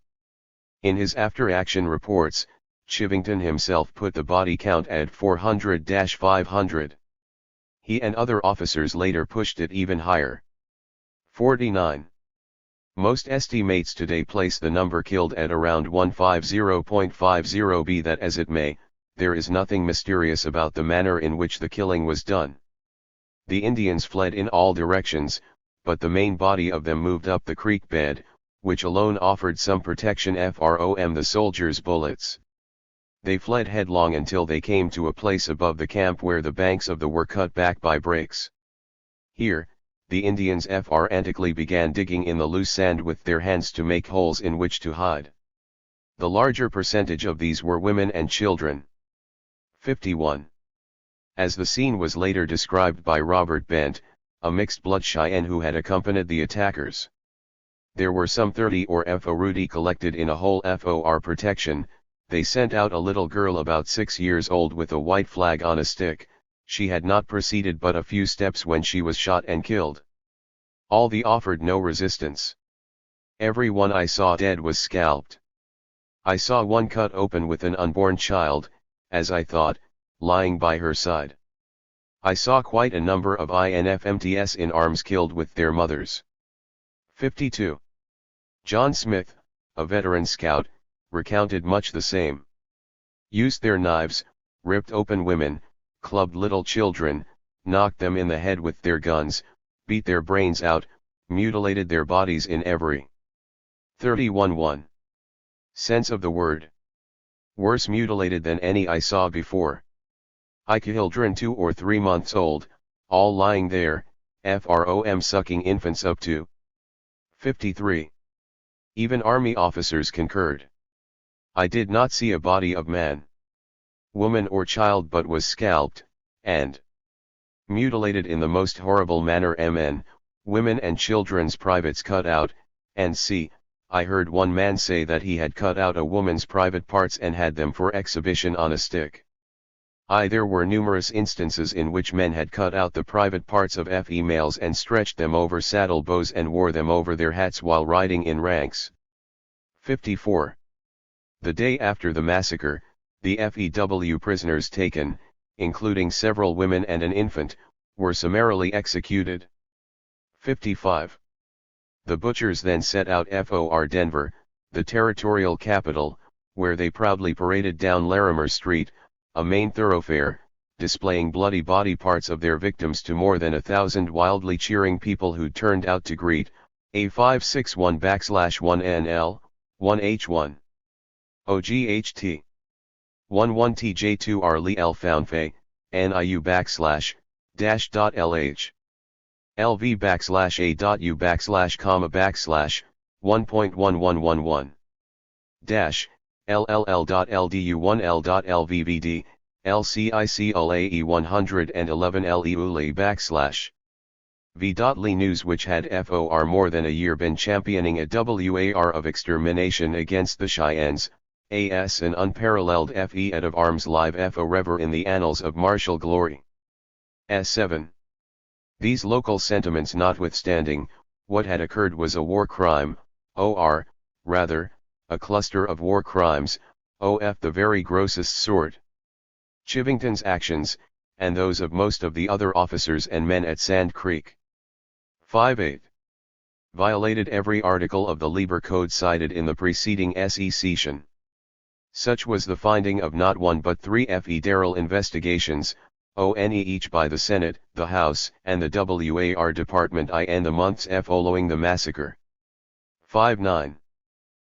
In his after-action reports, Chivington himself put the body count at 400-500. He and other officers later pushed it even higher. 49. Most estimates today place the number killed at around 150.50. Be that as it may, there is nothing mysterious about the manner in which the killing was done. The Indians fled in all directions, but the main body of them moved up the creek bed, which alone offered some protection from the soldiers' bullets. They fled headlong until they came to a place above the camp where the banks of the were cut back by breaks. Here, the Indians frantically began digging in the loose sand with their hands to make holes in which to hide. The larger percentage of these were women and children. 51. As the scene was later described by Robert Bent, a mixed-blood Cheyenne who had accompanied the attackers. There were some 30 or Rudi collected in a hole for protection. They sent out a little girl about 6 years old with a white flag on a stick. She had not proceeded but a few steps when she was shot and killed. All the offered no resistance. Every one I saw dead was scalped. I saw one cut open with an unborn child, as I thought, lying by her side. I saw quite a number of infants in arms killed with their mothers. 52. John Smith, a veteran scout, recounted much the same. Used their knives, ripped open women, clubbed little children, knocked them in the head with their guns, beat their brains out, mutilated their bodies in every 31 sense of the word. Worse mutilated than any I saw before. I children 2 or 3 months old, all lying there, from sucking infants up to 53. Even army officers concurred. I did not see a body of man, woman or child, but was scalped, and mutilated in the most horrible manner. Men, women and children's privates cut out, and see, I heard one man say that he had cut out a woman's private parts and had them for exhibition on a stick. There were numerous instances in which men had cut out the private parts of females and stretched them over saddle bows and wore them over their hats while riding in ranks. 54. The day after the massacre, the FEW prisoners taken, including several women and an infant, were summarily executed. 55. The butchers then set out for Denver, the territorial capital, where they proudly paraded down Larimer Street, a main thoroughfare, displaying bloody body parts of their victims to more than 1,000 wildly cheering people who turned out to greet, A561/1NL, 1H1. OGHT. 11TJ2R L Foundfay, NIU/LH. LV/A.U/1.1111 LLL.LDU1L.LVVD LCICLAE 111 LEULE/ V.Lee News, which had for more than a year been championing a war of extermination against the Cheyennes, as an unparalleled feat of arms live forever in the annals of martial glory. S7. These local sentiments notwithstanding, what had occurred was a war crime, or, rather, a cluster of war crimes, of the very grossest sort. Chivington's actions, and those of most of the other officers and men at Sand Creek. 5/8. Violated every article of the Lieber Code cited in the preceding session. Such was the finding of not one but 3 federal investigations, each by the Senate, the House, and the WAR Department in the months following the massacre. 5/9.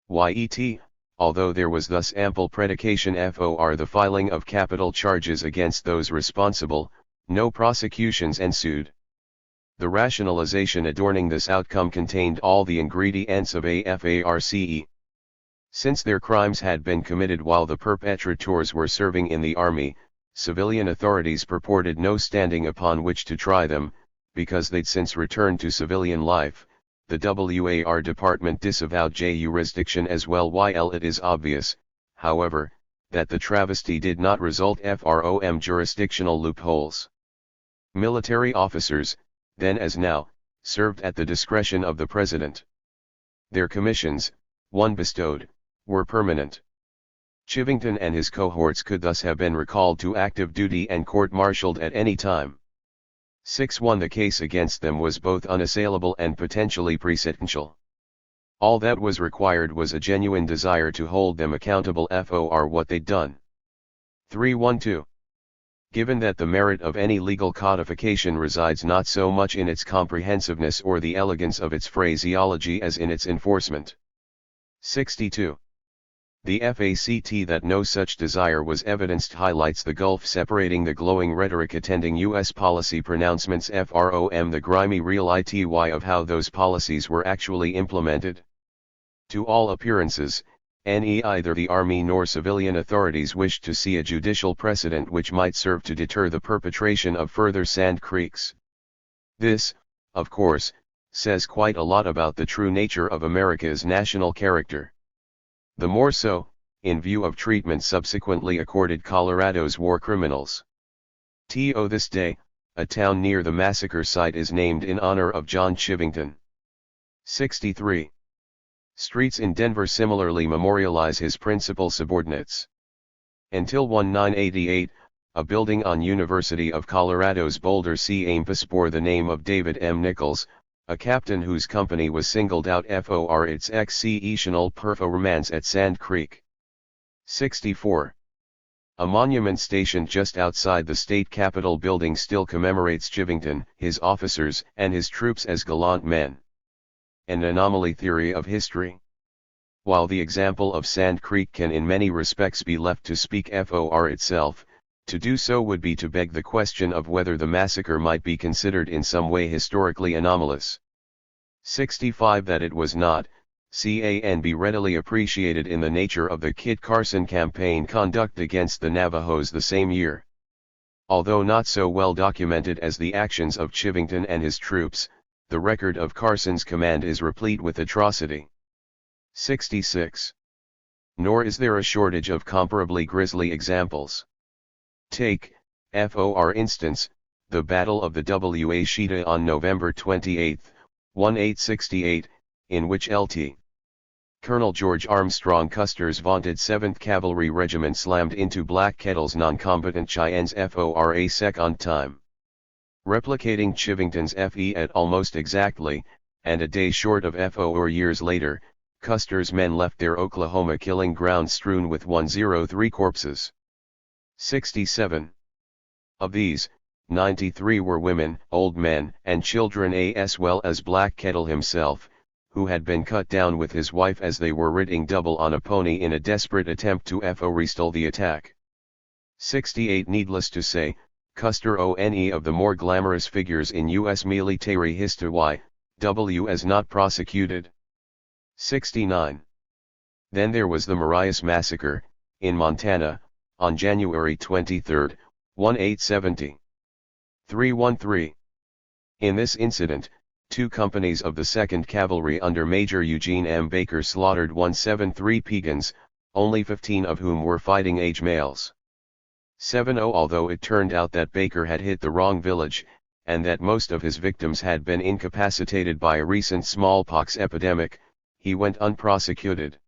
Yet, although there was thus ample predication for the filing of capital charges against those responsible, no prosecutions ensued. The rationalization adorning this outcome contained all the ingredients of a FARCE. Since their crimes had been committed while the perpetrators were serving in the army, civilian authorities purported no standing upon which to try them, because they'd since returned to civilian life. The WAR Department disavowed jurisdiction as well. While it is obvious, however, that the travesty did not result from jurisdictional loopholes. Military officers, then as now, served at the discretion of the President. Their commissions, one bestowed, were permanent. Chivington and his cohorts could thus have been recalled to active duty and court-martialed at any time. 6/1 The case against them was both unassailable and potentially precedential. All that was required was a genuine desire to hold them accountable for what they'd done. 312. Given that the merit of any legal codification resides not so much in its comprehensiveness or the elegance of its phraseology as in its enforcement. 62. The fact that no such desire was evidenced highlights the gulf separating the glowing rhetoric attending U.S. policy pronouncements from the grimy reality of how those policies were actually implemented. To all appearances, neither the Army nor civilian authorities wished to see a judicial precedent which might serve to deter the perpetration of further Sand Creeks. This, of course, says quite a lot about the true nature of America's national character. The more so, in view of treatment subsequently accorded Colorado's war criminals. To this day, a town near the massacre site is named in honor of John Chivington. 63. Streets in Denver similarly memorialize his principal subordinates. Until 1988, a building on University of Colorado's Boulder campus bore the name of David M. Nichols, a captain whose company was singled out for its exceptional performance at Sand Creek. 64. A monument stationed just outside the state capitol building still commemorates Chivington, his officers, and his troops as gallant men. An anomaly theory of history. While the example of Sand Creek can in many respects be left to speak for itself, to do so would be to beg the question of whether the massacre might be considered in some way historically anomalous. 65 That it was not, can be readily appreciated in the nature of the Kit Carson campaign conduct against the Navajos the same year. Although not so well documented as the actions of Chivington and his troops, the record of Carson's command is replete with atrocity. 66. Nor is there a shortage of comparably grisly examples. Take, for instance, the Battle of the Washita on November 28, 1868, in which Lt. Colonel George Armstrong Custer's vaunted 7th Cavalry Regiment slammed into Black Kettle's non-combatant Cheyennes for a second time. Replicating Chivington's FE at almost exactly, and a day short of FOR years later, Custer's men left their Oklahoma killing ground strewn with 103 corpses. 67. Of these, 93 were women, old men, and children as well as Black Kettle himself, who had been cut down with his wife as they were riding double on a pony in a desperate attempt to forestall the attack. 68. Needless to say, Custer one of the more glamorous figures in U.S. military history, was not prosecuted. 69. Then there was the Marias Massacre, in Montana, on January 23, 1870. 313. In this incident, 2 companies of the 2nd Cavalry under Major Eugene M. Baker slaughtered 173 Piegans, only 15 of whom were fighting-age males. 70. Although it turned out that Baker had hit the wrong village, and that most of his victims had been incapacitated by a recent smallpox epidemic, he went unprosecuted.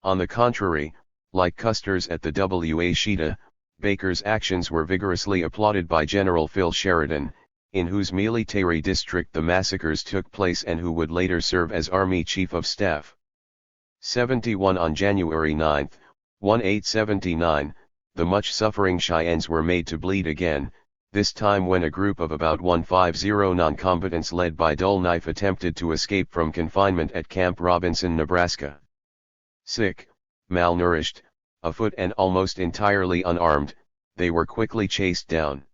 On the contrary, like Custer's at the Washita, Baker's actions were vigorously applauded by General Phil Sheridan, in whose military district the massacres took place and who would later serve as Army Chief of Staff. 71. On January 9, 1879, the much-suffering Cheyennes were made to bleed again, this time when a group of about 150 non-combatants led by Dull Knife attempted to escape from confinement at Camp Robinson, Nebraska. Sick, malnourished, afoot and almost entirely unarmed, they were quickly chased down.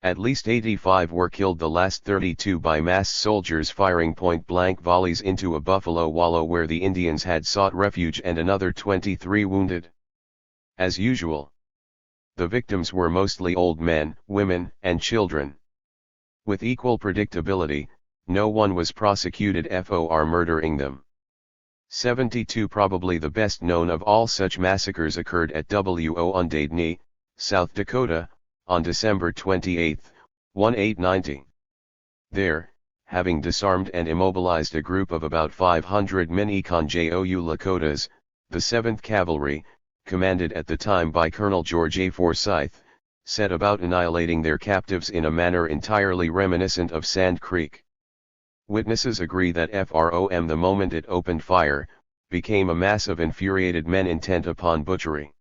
At least 85 were killed, the last 32 by masked soldiers firing point-blank volleys into a buffalo wallow where the Indians had sought refuge, and another 23 wounded. As usual, the victims were mostly old men, women, and children. With equal predictability, no one was prosecuted for murdering them. 72. Probably the best known of all such massacres occurred at Wounded Knee, South Dakota, on December 28, 1890. There, having disarmed and immobilized a group of about 500 Mini-Con-Jou Lakotas, the 7th Cavalry, commanded at the time by Colonel George A. Forsyth, set about annihilating their captives in a manner entirely reminiscent of Sand Creek. Witnesses agree that FROM, the moment it opened fire, became a mass of infuriated men intent upon butchery.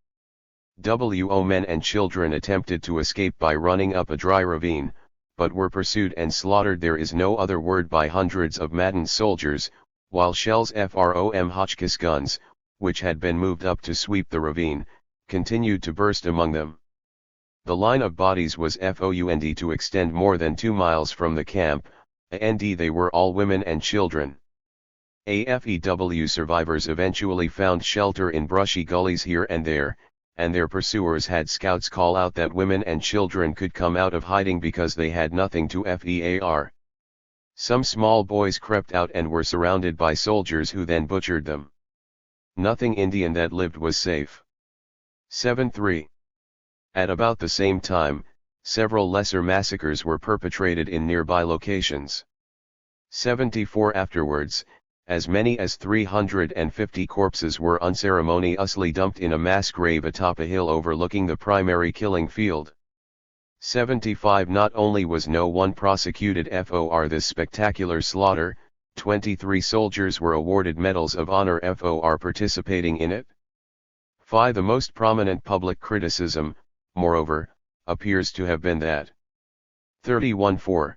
Men and children attempted to escape by running up a dry ravine, but were pursued and slaughtered, there is no other word, by hundreds of maddened soldiers, while shells from Hotchkiss guns, which had been moved up to sweep the ravine, continued to burst among them. The line of bodies was found to extend more than 2 miles from the camp, and they were all women and children. AFEW survivors eventually found shelter in brushy gullies here and there, and their pursuers had scouts call out that women and children could come out of hiding because they had nothing to fear. Some small boys crept out and were surrounded by soldiers who then butchered them. Nothing Indian that lived was safe. 7-3. At about the same time, several lesser massacres were perpetrated in nearby locations. 74. Afterwards, as many as 350 corpses were unceremoniously dumped in a mass grave atop a hill overlooking the primary killing field. 75. Not only was no one prosecuted for this spectacular slaughter, 23 soldiers were awarded medals of honor for participating in it. The most prominent public criticism, moreover, appears to have been that 31-4.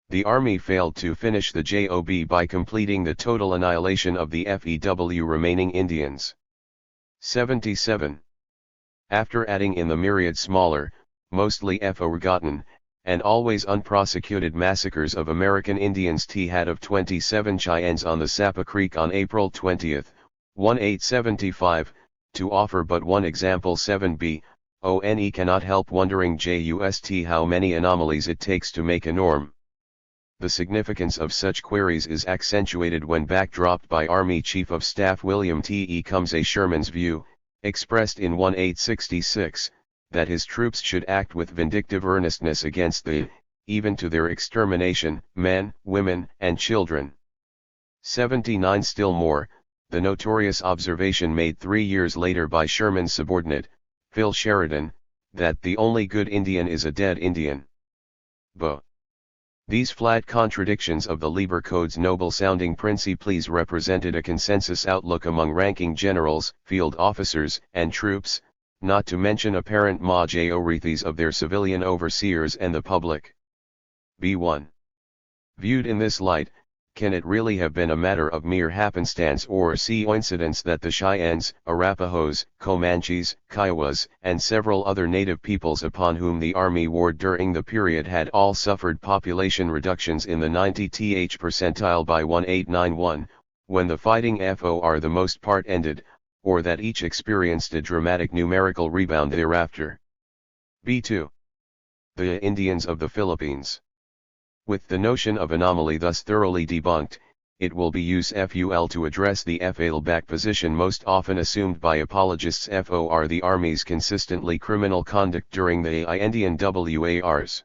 The army failed to finish the job by completing the total annihilation of the FEW remaining Indians. 77. After adding in the myriad smaller, mostly forgotten, and always unprosecuted massacres of American Indians, T had of 27 Cheyennes on the Sapa Creek on April 20, 1875, to offer but one example. 7b, ONE cannot help wondering just how many anomalies it takes to make a norm. The significance of such queries is accentuated when backdropped by Army Chief of Staff William T. E. Combs. Sherman's view, expressed in 1866, that his troops should act with vindictive earnestness against the, even to their extermination, men, women, and children. 79. Still more, the notorious observation made 3 years later by Sherman's subordinate, Phil Sheridan, that the only good Indian is a dead Indian. Bo. These flat contradictions of the Lieber Code's noble-sounding principles represented a consensus outlook among ranking generals, field officers, and troops, not to mention apparent majorities of their civilian overseers and the public. B1. Viewed in this light, can it really have been a matter of mere happenstance or coincidence that the Cheyennes, Arapahoes, Comanches, Kiowas, and several other native peoples upon whom the army warred during the period had all suffered population reductions in the 90th percentile by 1891, when the fighting for the most part ended, or that each experienced a dramatic numerical rebound thereafter? B2. The Indians of the Philippines. With the notion of anomaly thus thoroughly debunked, it will be useful to address the fallback position most often assumed by apologists for the Army's consistently criminal conduct during the Indian wars.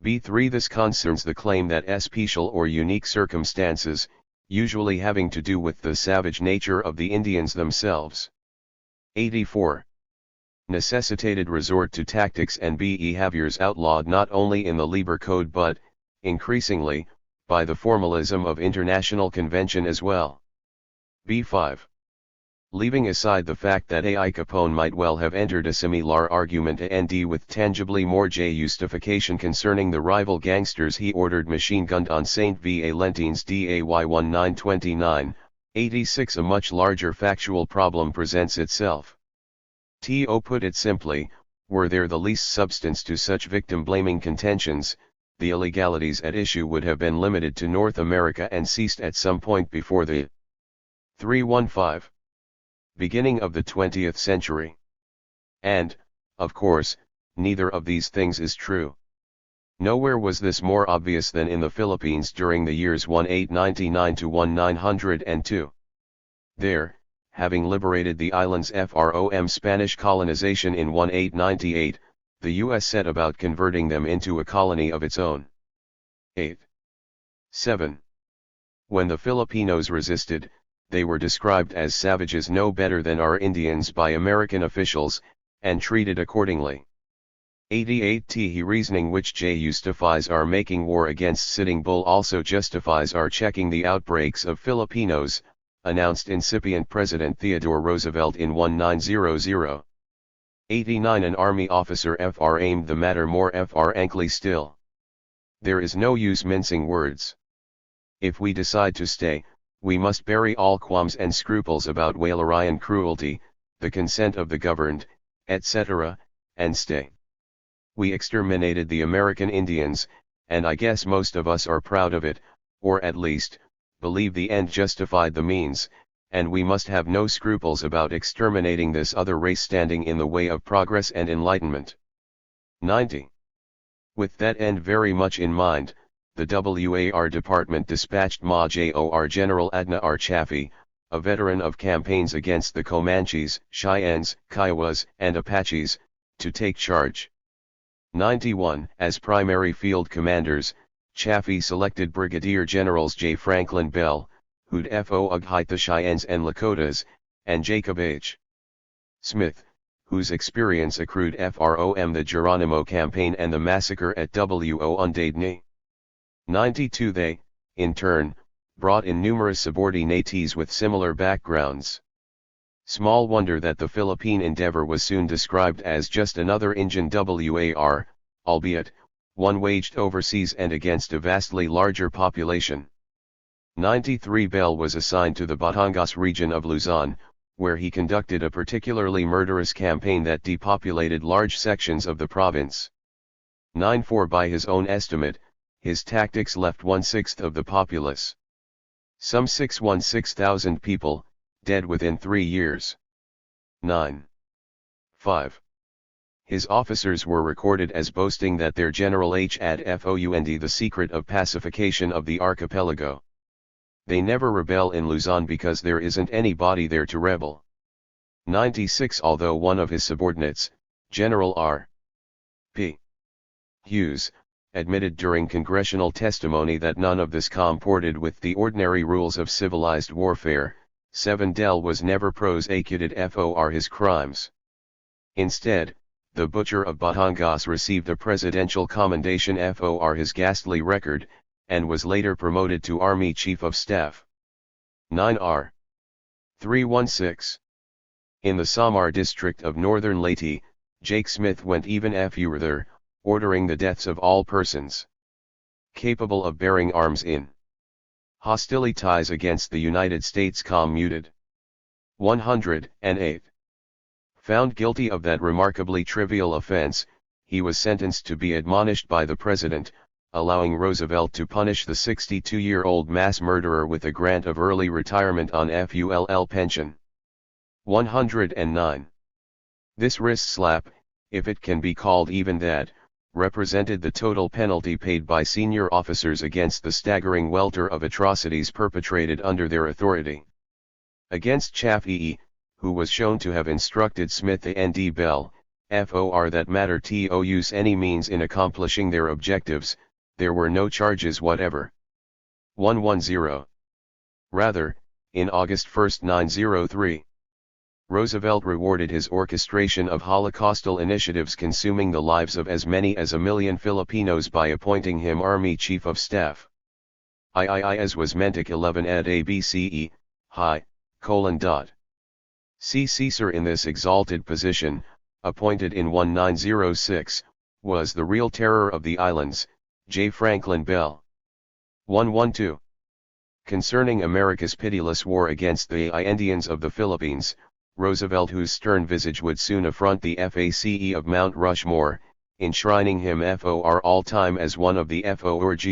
B3. This concerns the claim that special or unique circumstances, usually having to do with the savage nature of the Indians themselves. 84. Necessitated resort to tactics and behaviors outlawed not only in the Lieber Code but, increasingly, by the formalism of international convention as well. B5. Leaving aside the fact that A.I. Capone might well have entered a similar argument and with tangibly more justification concerning the rival gangsters he ordered machine-gunned on St. Valentine's Day 1929, 86, a much larger factual problem presents itself. To put it simply, were there the least substance to such victim-blaming contentions, the illegalities at issue would have been limited to North America and ceased at some point before the 315 beginning of the 20th century. And, of course, neither of these things is true. Nowhere was this more obvious than in the Philippines during the years 1899 to 1902. There, having liberated the islands from Spanish colonization in 1898, the U.S. set about converting them into a colony of its own. 8. 7. When the Filipinos resisted, they were described as savages no better than our Indians by American officials, and treated accordingly. 88. The reasoning which justifies our making war against Sitting Bull also justifies our checking the outbreaks of Filipinos, announced incipient President Theodore Roosevelt in 1900. 89. An army officer aimed the matter more frankly still. There is no use mincing words. If we decide to stay, we must bury all qualms and scruples about Wailerian cruelty, the consent of the governed, etc., and stay. We exterminated the American Indians, and I guess most of us are proud of it, or at least, believe the end justified the means, and we must have no scruples about exterminating this other race standing in the way of progress and enlightenment. 90. With that end very much in mind, the WAR Department dispatched Major General Adna R. Chaffee, a veteran of campaigns against the Comanches, Cheyennes, Kiowas, and Apaches, to take charge. 91. As primary field commanders, Chaffee selected Brigadier Generals J. Franklin Bell, who'd fo'ughight the Cheyennes and Lakotas, and Jacob H. Smith, whose experience accrued from the Geronimo campaign and the massacre at Wounded 92. They, in turn, brought in numerous subordinates with similar backgrounds. Small wonder that the Philippine endeavor was soon described as just another Indian war, albeit, one waged overseas and against a vastly larger population. 93 Bell was assigned to the Batangas region of Luzon, where he conducted a particularly murderous campaign that depopulated large sections of the province. 94 By his own estimate, his tactics left 1/6 of the populace. Some 616,000 people, dead within 3 years. 5. His officers were recorded as boasting that their general had found the secret of pacification of the archipelago. They never rebel in Luzon because there isn't anybody there to rebel. 96 Although one of his subordinates, General R.P. Hughes, admitted during congressional testimony that none of this comported with the ordinary rules of civilized warfare, 7 Dell was never prosecuted for his crimes. Instead, the Butcher of Batangas received a presidential commendation for his ghastly record, and was later promoted to Army Chief of Staff. 9R. 316. In the Samar district of northern Leyte, Jake Smith went even further, ordering the deaths of all persons capable of bearing arms in hostilities against the United States commuted. 108. Found guilty of that remarkably trivial offense, he was sentenced to be admonished by the President, allowing Roosevelt to punish the 62-year-old mass murderer with a grant of early retirement on FULL pension. 109. This wrist slap, if it can be called even that, represented the total penalty paid by senior officers against the staggering welter of atrocities perpetrated under their authority. Against Chaffee, who was shown to have instructed Smith and Bell, for that matter to use any means in accomplishing their objectives, there were no charges whatever. 110. Rather, in August 1, 1903, Roosevelt rewarded his orchestration of Holocaustal initiatives consuming the lives of as many as 1 million Filipinos by appointing him Army Chief of Staff. As was Mentic 11 at ABCE, High, : C. Caesar in this exalted position, appointed in 1906, was the real terror of the islands, J. Franklin Bell. 112. Concerning America's pitiless war against the Indians of the Philippines, Roosevelt, whose stern visage would soon affront the FACE of Mount Rushmore, enshrining him for all time as one of the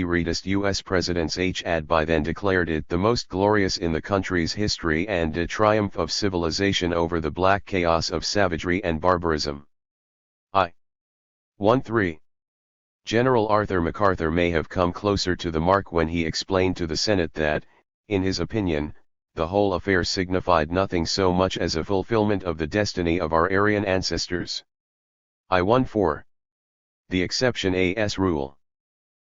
greatest U.S. presidents, had by then declared it the most glorious in the country's history and a triumph of civilization over the black chaos of savagery and barbarism. 13. General Arthur MacArthur may have come closer to the mark when he explained to the Senate that, in his opinion, the whole affair signified nothing so much as a fulfillment of the destiny of our Aryan ancestors. 14. The exception as rule.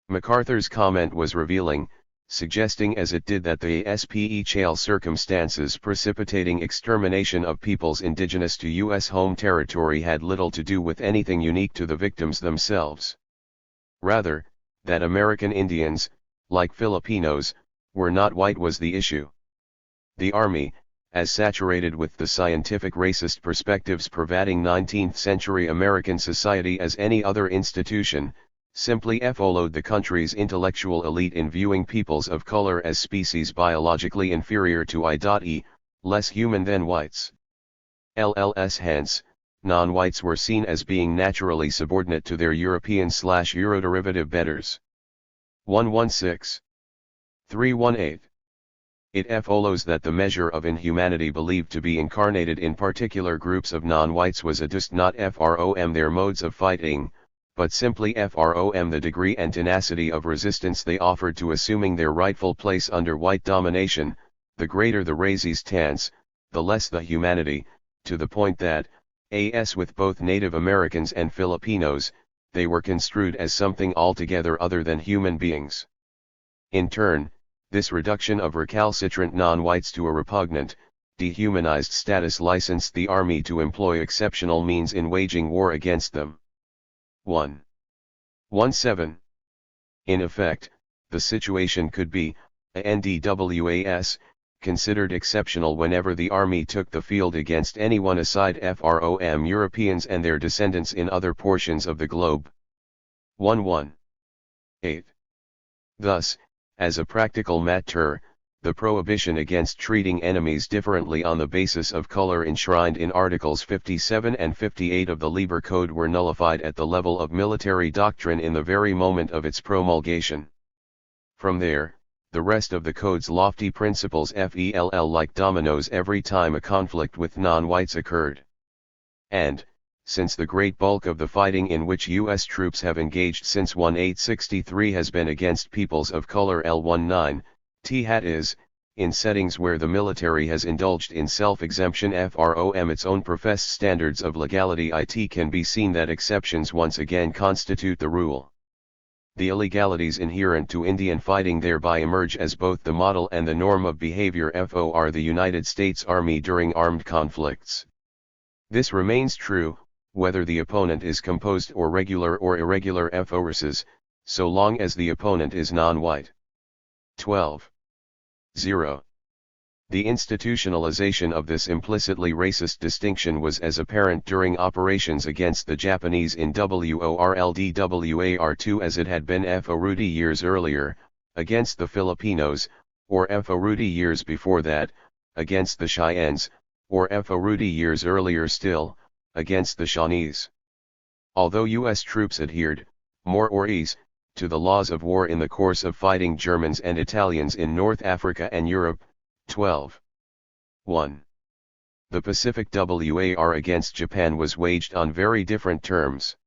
MacArthur's comment was revealing, suggesting as it did that the special circumstances precipitating extermination of peoples indigenous to U.S. home territory had little to do with anything unique to the victims themselves. Rather, that American Indians, like Filipinos, were not white was the issue. The Army, as saturated with the scientific racist perspectives pervading 19th-century American society as any other institution, simply followed the country's intellectual elite in viewing peoples of color as species biologically inferior to i.e., less human than whites. Hence, non-whites were seen as being naturally subordinate to their European/Euroderivative betters. 116. 318. It follows that the measure of inhumanity believed to be incarnated in particular groups of non-whites was adust not from their modes of fighting, but simply from the degree and tenacity of resistance they offered to assuming their rightful place under white domination. The greater the resistance, the less the humanity, to the point that, as with both Native Americans and Filipinos, they were construed as something altogether other than human beings. In turn, this reduction of recalcitrant non-whites to a repugnant, dehumanized status licensed the Army to employ exceptional means in waging war against them. 117. In effect, the situation could be, NDWAS, considered exceptional whenever the army took the field against anyone aside from Europeans and their descendants in other portions of the globe. 118. Thus, as a practical matter, the prohibition against treating enemies differently on the basis of color enshrined in Articles 57 and 58 of the Lieber Code were nullified at the level of military doctrine in the very moment of its promulgation. From there, the rest of the Code's lofty principles fell like dominoes every time a conflict with non-whites occurred. And, since the great bulk of the fighting in which U.S. troops have engaged since 1863 has been against peoples of color L19, is, in settings where the military has indulged in self-exemption from its own professed standards of legality, it can be seen that exceptions once again constitute the rule. The illegalities inherent to Indian fighting thereby emerge as both the model and the norm of behavior for the United States Army during armed conflicts. This remains true, whether the opponent is composed or regular or irregular forces, so long as the opponent is non-white. 12. 0. The institutionalization of this implicitly racist distinction was as apparent during operations against the Japanese in WORLDWAR2 as it had been FORUDI years earlier, against the Filipinos, or FORUDI years before that, against the Cheyennes, or FORUDI years earlier still, against the Shawnees. Although U.S. troops adhered, more or less, to the laws of war in the course of fighting Germans and Italians in North Africa and Europe. 12. 1. The Pacific War against Japan was waged on very different terms.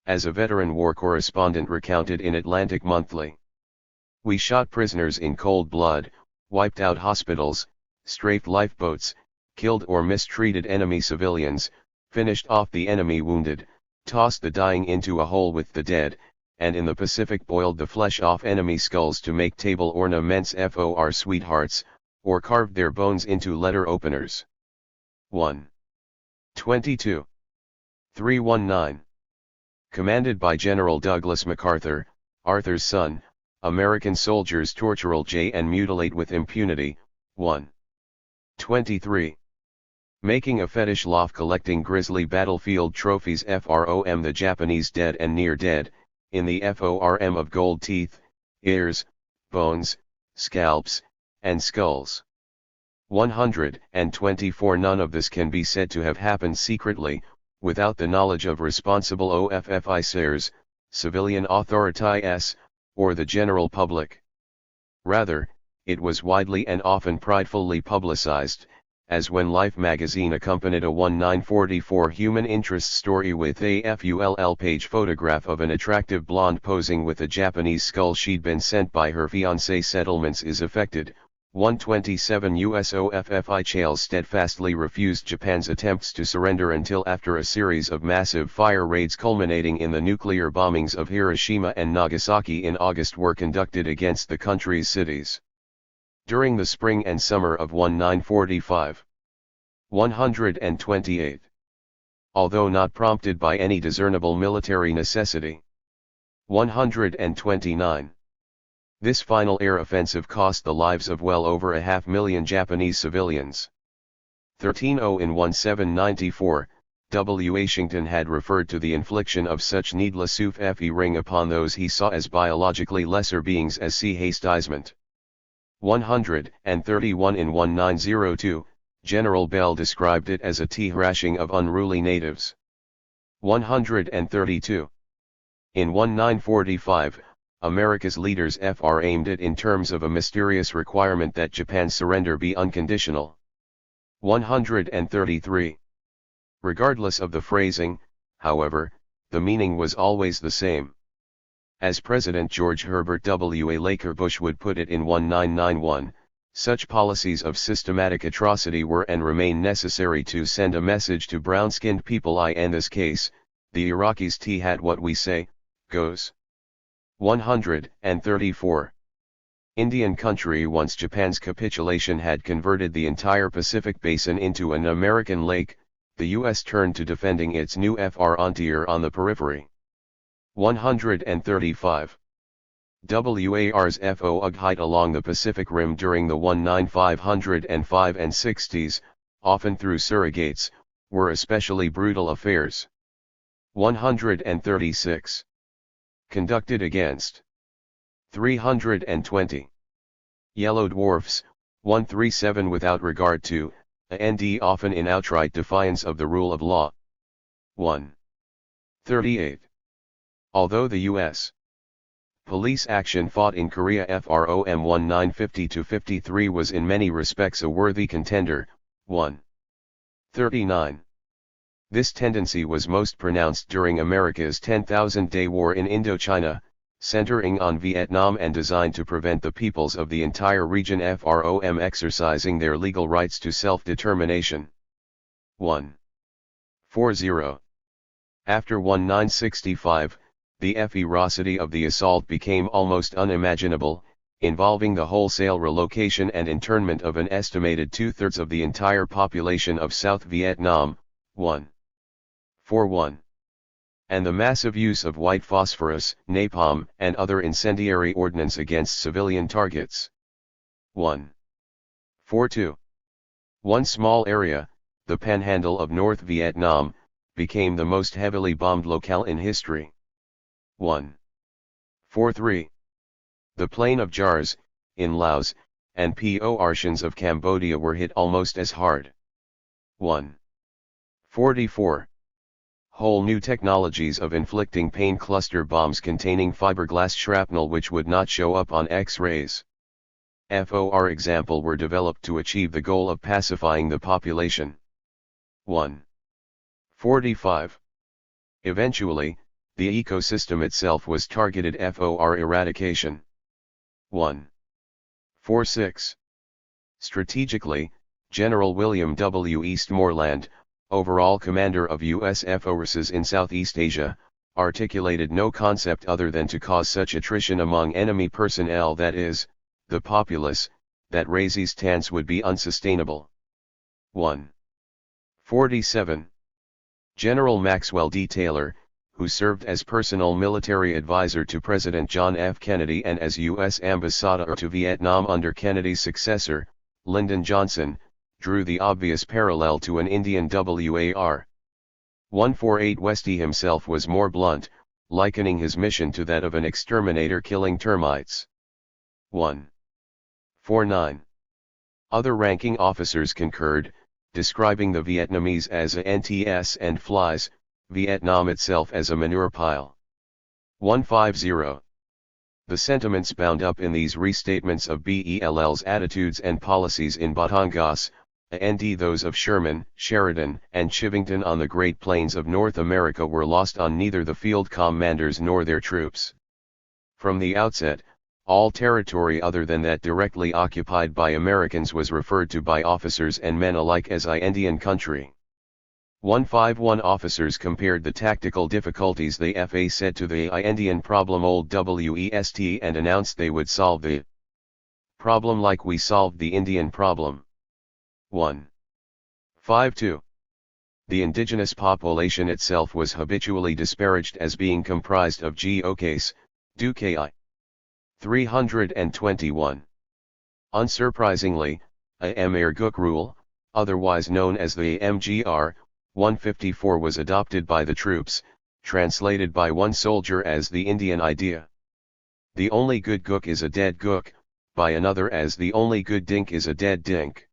As a veteran war correspondent recounted in Atlantic Monthly, "We shot prisoners in cold blood, wiped out hospitals, strafed lifeboats, killed or mistreated enemy civilians, finished off the enemy wounded, tossed the dying into a hole with the dead, and in the Pacific boiled the flesh off enemy skulls to make table ornaments for sweethearts, or carved their bones into letter openers." 1. 22. 319. Commanded by General Douglas MacArthur, Arthur's son, American soldiers torture and mutilate with impunity. 1. 23. Making a fetish loft collecting grisly battlefield trophies from the Japanese dead and near dead, in the form of gold teeth, ears, bones, scalps, and skulls. 124. None of this can be said to have happened secretly, without the knowledge of responsible officers, civilian authorities, or the general public. Rather, it was widely and often pridefully publicized, as when Life magazine accompanied a 1944 human interest story with a full-page photograph of an attractive blonde posing with a Japanese skull she'd been sent by her fiancé. Settlements is affected. 127. US officials steadfastly refused Japan's attempts to surrender until after a series of massive fire raids culminating in the nuclear bombings of Hiroshima and Nagasaki in August were conducted against the country's cities. During the spring and summer of 1945. 128. Although not prompted by any discernible military necessity. 129. This final air offensive cost the lives of well over 500,000 Japanese civilians. 13-0. In 1794, Washington had referred to the infliction of such needless suffering upon those he saw as biologically lesser beings as sea hastisement. 131. In 1902, General Bell described it as a tea-thrashing of unruly natives. 132. In 1945, America's leaders aimed it in terms of a mysterious requirement that Japan's surrender be unconditional. 133. Regardless of the phrasing, however, the meaning was always the same. As President George Herbert W. Laker Bush would put it in 1991, such policies of systematic atrocity were and remain necessary to send a message to brown-skinned people. In this case, the Iraqis had what we say, goes. 134. Indian country. Once Japan's capitulation had converted the entire Pacific Basin into an American lake, the U.S. turned to defending its new frontier on the periphery. 135. WAR's FOUG height along the Pacific Rim during the 1905 and 60s, often through surrogates, were especially brutal affairs. 136. Conducted against 320. Yellow dwarfs, 137 without regard to, and often in outright defiance of the rule of law. 138. Although the U.S. police action fought in Korea FROM 1950-53 was in many respects a worthy contender. 139. This tendency was most pronounced during America's 10,000-day war in Indochina, centering on Vietnam and designed to prevent the peoples of the entire region FROM exercising their legal rights to self-determination. 140. After 1965, the ferocity of the assault became almost unimaginable, involving the wholesale relocation and internment of an estimated two-thirds of the entire population of South Vietnam. 141. And the massive use of white phosphorus, napalm, and other incendiary ordnance against civilian targets. 142. One small area, the Panhandle of North Vietnam, became the most heavily bombed locale in history. 143. The Plain of Jars, in Laos, and Portions of Cambodia were hit almost as hard. 144. Whole new technologies of inflicting pain cluster bombs containing fiberglass shrapnel which would not show up on X-rays. For example were developed to achieve the goal of pacifying the population. 145. Eventually, the ecosystem itself was targeted for eradication. 146. Strategically, General William W. Eastmoreland, overall commander of U.S. forces in Southeast Asia, articulated no concept other than to cause such attrition among enemy personnel, that is, the populace, that resistance would be unsustainable. 147. General Maxwell D. Taylor, who served as personal military advisor to President John F. Kennedy and as U.S. ambassador to Vietnam under Kennedy's successor, Lyndon Johnson, drew the obvious parallel to an Indian WAR. 148. Westy himself was more blunt, likening his mission to that of an exterminator killing termites. 149. Other ranking officers concurred, describing the Vietnamese as a NTS and flies, Vietnam itself as a manure pile. 150. The sentiments bound up in these restatements of BELL's attitudes and policies in Batangas, and those of Sherman, Sheridan, and Chivington on the Great Plains of North America were lost on neither the field commanders nor their troops. From the outset, all territory other than that directly occupied by Americans was referred to by officers and men alike as Indian country. 151. Officers compared the tactical difficulties they faced to the Indian problem Old West and announced they would solve the problem like we solved the Indian problem. 152. The indigenous population itself was habitually disparaged as being comprised of Gokais, Dukai. 321. Unsurprisingly, a Amerguk rule, otherwise known as the MGR, 154 was adopted by the troops, translated by one soldier as the Indian idea. The only good Guk is a dead Guk, by another as the only good Dink is a dead Dink.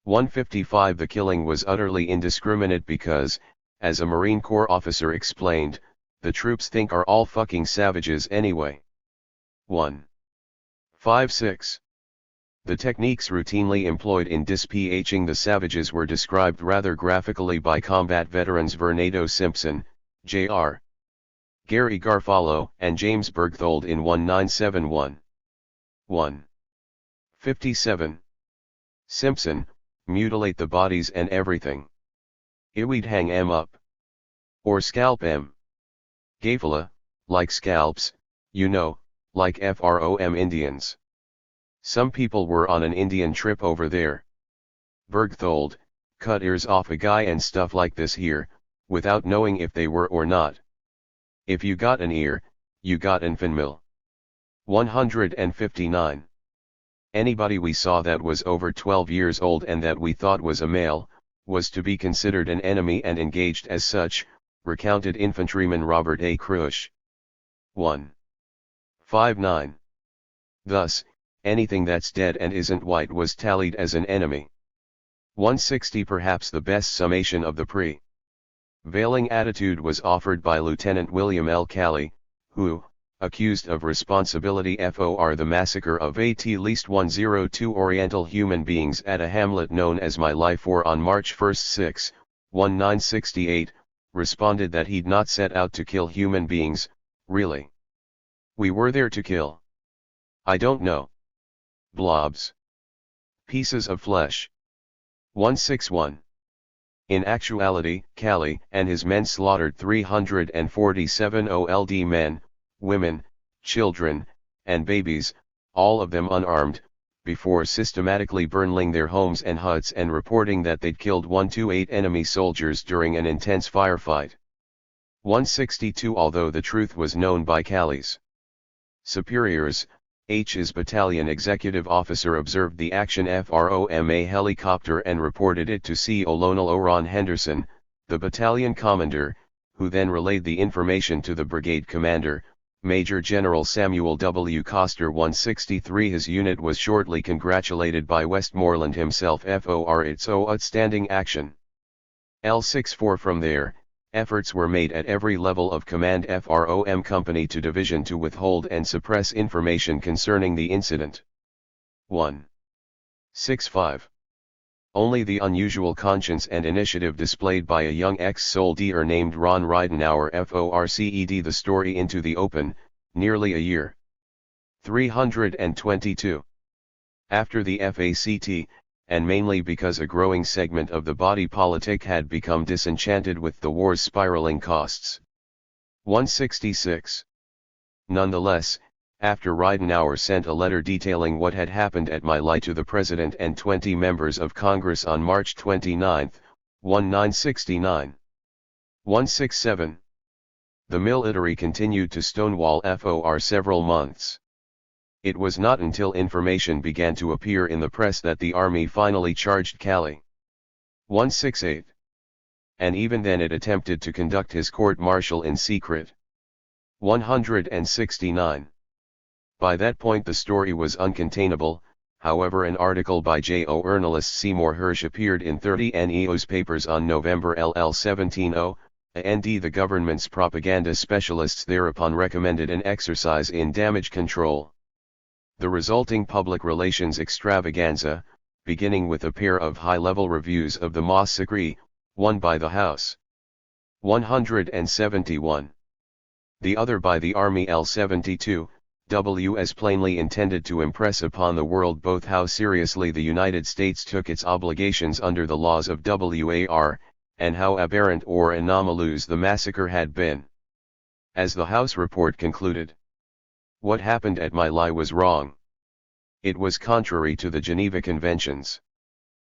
155. The killing was utterly indiscriminate because, as a Marine Corps officer explained, the troops think are all fucking savages anyway. 156. The techniques routinely employed in dispatching the savages were described rather graphically by combat veterans Vernado Simpson, J.R. Gary Garofalo, and James Bergthold in 1971. 157. Simpson, mutilate the bodies and everything. We'd hang 'em up. Or scalp 'em. Gafala, like scalps, you know, like FROM Indians. Some people were on an Indian trip over there. Bergthold, cut ears off a guy and stuff like this here, without knowing if they were or not. If you got an ear, you got an finmill. 159. Anybody we saw that was over 12 years old and that we thought was a male, was to be considered an enemy and engaged as such, recounted Infantryman Robert A. Crush. 159. Thus, anything that's dead and isn't white was tallied as an enemy. 160. Perhaps the best summation of the prevailing attitude was offered by Lieutenant William L. Calley, who, accused of responsibility for the massacre of at least 102 Oriental human beings at a hamlet known as My Life or on March 1, 1968, responded that he'd not set out to kill human beings, really. We were there to kill. I don't know. Blobs. Pieces of flesh. 161. In actuality, Calley and his men slaughtered 347 old men, women, children, and babies, all of them unarmed, before systematically burning their homes and huts and reporting that they'd killed 128 enemy soldiers during an intense firefight. 162. Although the truth was known by Calley's superiors, H's battalion executive officer observed the action from a helicopter and reported it to Colonel Oron Henderson, the battalion commander, who then relayed the information to the brigade commander, Major General Samuel W. Coster. 163. His unit was shortly congratulated by Westmoreland himself for its outstanding action. L64. From there, efforts were made at every level of command from company to division to withhold and suppress information concerning the incident. 165. Only the unusual conscience and initiative displayed by a young ex-soldier named Ron Ridenour forced the story into the open, nearly a year. 322. After the FACT, and mainly because a growing segment of the body politic had become disenchanted with the war's spiraling costs. 166. Nonetheless, after Ridenour sent a letter detailing what had happened at My Lai to the President and 20 members of Congress on March 29, 1969. 167. The military continued to stonewall for several months. It was not until information began to appear in the press that the Army finally charged Calley. 168. And even then it attempted to conduct his court-martial in secret. 169. By that point the story was uncontainable. However, an article by J.O. journalist Seymour Hersh appeared in 30 newspapers on November 17, and the government's propaganda specialists thereupon recommended an exercise in damage control. The resulting public relations extravaganza, beginning with a pair of high-level reviews of the massacre, one by the House. 171. The other by the Army. L72, was plainly intended to impress upon the world both how seriously the United States took its obligations under the laws of war, and how aberrant or anomalous the massacre had been. As the House report concluded, what happened at My Lai was wrong. It was contrary to the Geneva Conventions,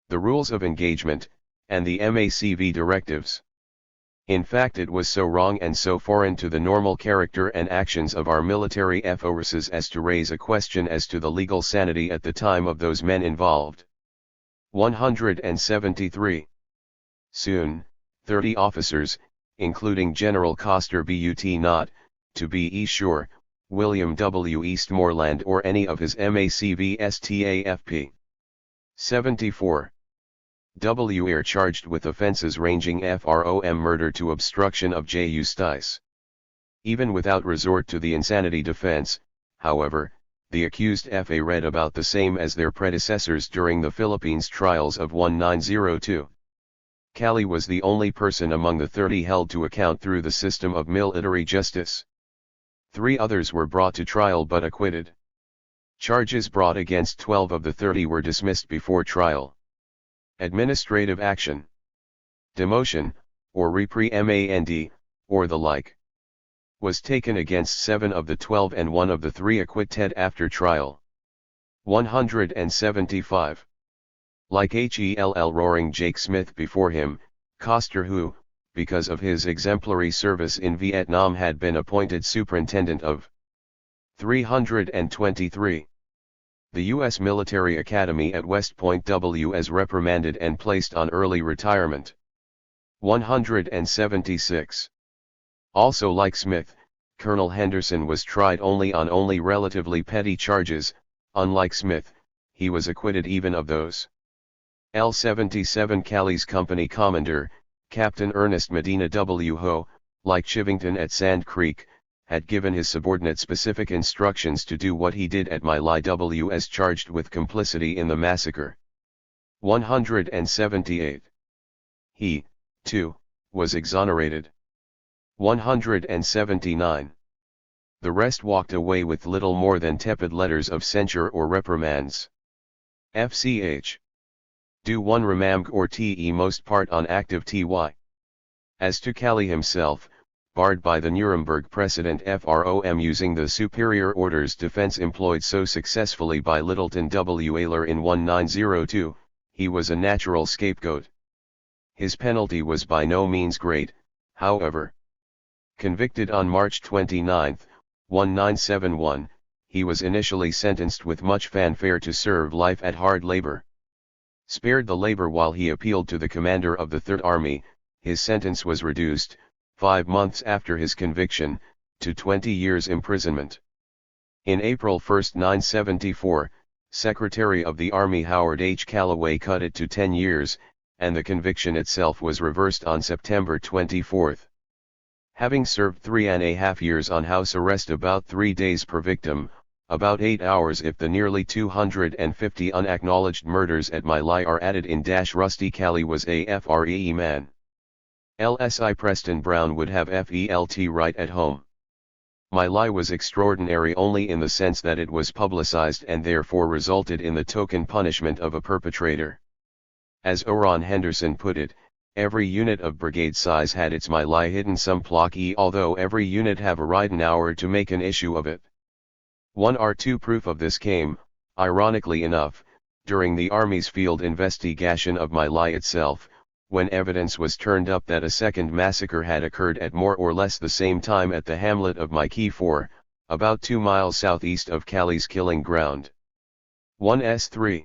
the rules of engagement, and the MACV directives. In fact, it was so wrong and so foreign to the normal character and actions of our military forces as to raise a question as to the legal sanity at the time of those men involved. 173. Soon, 30 officers, including General Coster but not, to be sure, William W. Eastmoreland or any of his MACV STAFP. 74. Were charged with offenses ranging from murder to obstruction of justice. Even without resort to the insanity defense, however, the accused read about the same as their predecessors during the Philippines trials of 1902. Calley was the only person among the 30 held to account through the system of military justice. 3 others were brought to trial but acquitted. Charges brought against 12 of the 30 were dismissed before trial. Administrative action, demotion, or reprimand, or the like, was taken against 7 of the 12 and 1 of the 3 acquitted after trial. 175. Like Hell Roaring Jake Smith before him, Coster, who, because of his exemplary service in Vietnam, had been appointed superintendent of 323. The U.S. Military Academy at West Point was reprimanded and placed on early retirement. 176. Also like Smith, Colonel Henderson was tried only on relatively petty charges. Unlike Smith, he was acquitted even of those. L-77 Callie's company commander, Captain Ernest Medina W. Ho, like Chivington at Sand Creek, had given his subordinate specific instructions to do what he did at My Lai was charged with complicity in the massacre. 178. He, too, was exonerated. 179. The rest walked away with little more than tepid letters of censure or reprimands. FCH. Do one remamg or te most part on active ty. As to Callie himself, barred by the Nuremberg precedent from using the superior orders defense employed so successfully by Littleton W. Ayler in 1902, he was a natural scapegoat. His penalty was by no means great, however. Convicted on March 29, 1971, he was initially sentenced with much fanfare to serve life at hard labor. Spared the labor while he appealed to the commander of the Third Army, his sentence was reduced, 5 months after his conviction, to 20 years imprisonment. In April 1, 1974, Secretary of the Army Howard H. Callaway cut it to 10 years, and the conviction itself was reversed on September 24. Having served 3.5 years on house arrest, about 3 days per victim, about 8 hours if the nearly 250 unacknowledged murders at My Lai are added in. Rusty Callie was a FREE man. LSI Preston Brown would have felt right at home. My Lai was extraordinary only in the sense that it was publicized and therefore resulted in the token punishment of a perpetrator. As Oron Henderson put it, every unit of brigade size had its My Lai hidden some plocky, although every unit have a right an hour to make an issue of it. 1 or 2 proof of this came, ironically enough, during the Army's field investigation of My Lai itself, when evidence was turned up that a second massacre had occurred at more or less the same time at the hamlet of My Key 4, about 2 miles southeast of Callie's killing ground. 1s3.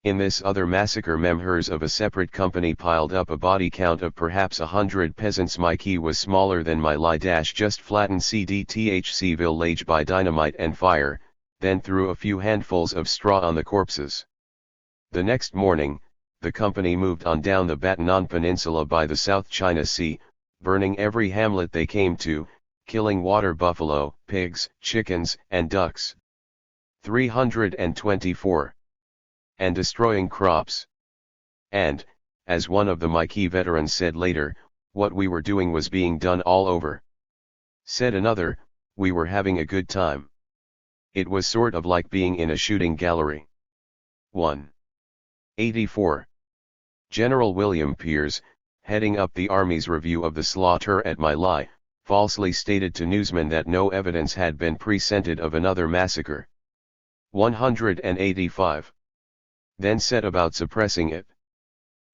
In this other massacre, members of a separate company piled up a body count of perhaps 100 peasants. My Key was smaller than My Lai. Just flattened CDTHC village by dynamite and fire, then threw a few handfuls of straw on the corpses. The next morning, the company moved on down the Batanon Peninsula by the South China Sea, burning every hamlet they came to, killing water buffalo, pigs, chickens, and ducks. 324. And destroying crops. And, as one of the My Key veterans said later, what we were doing was being done all over. Said another, we were having a good time. It was sort of like being in a shooting gallery. 184. General William Pears, heading up the Army's review of the slaughter at My Lai, falsely stated to newsmen that no evidence had been presented of another massacre. 185. Then set about suppressing it.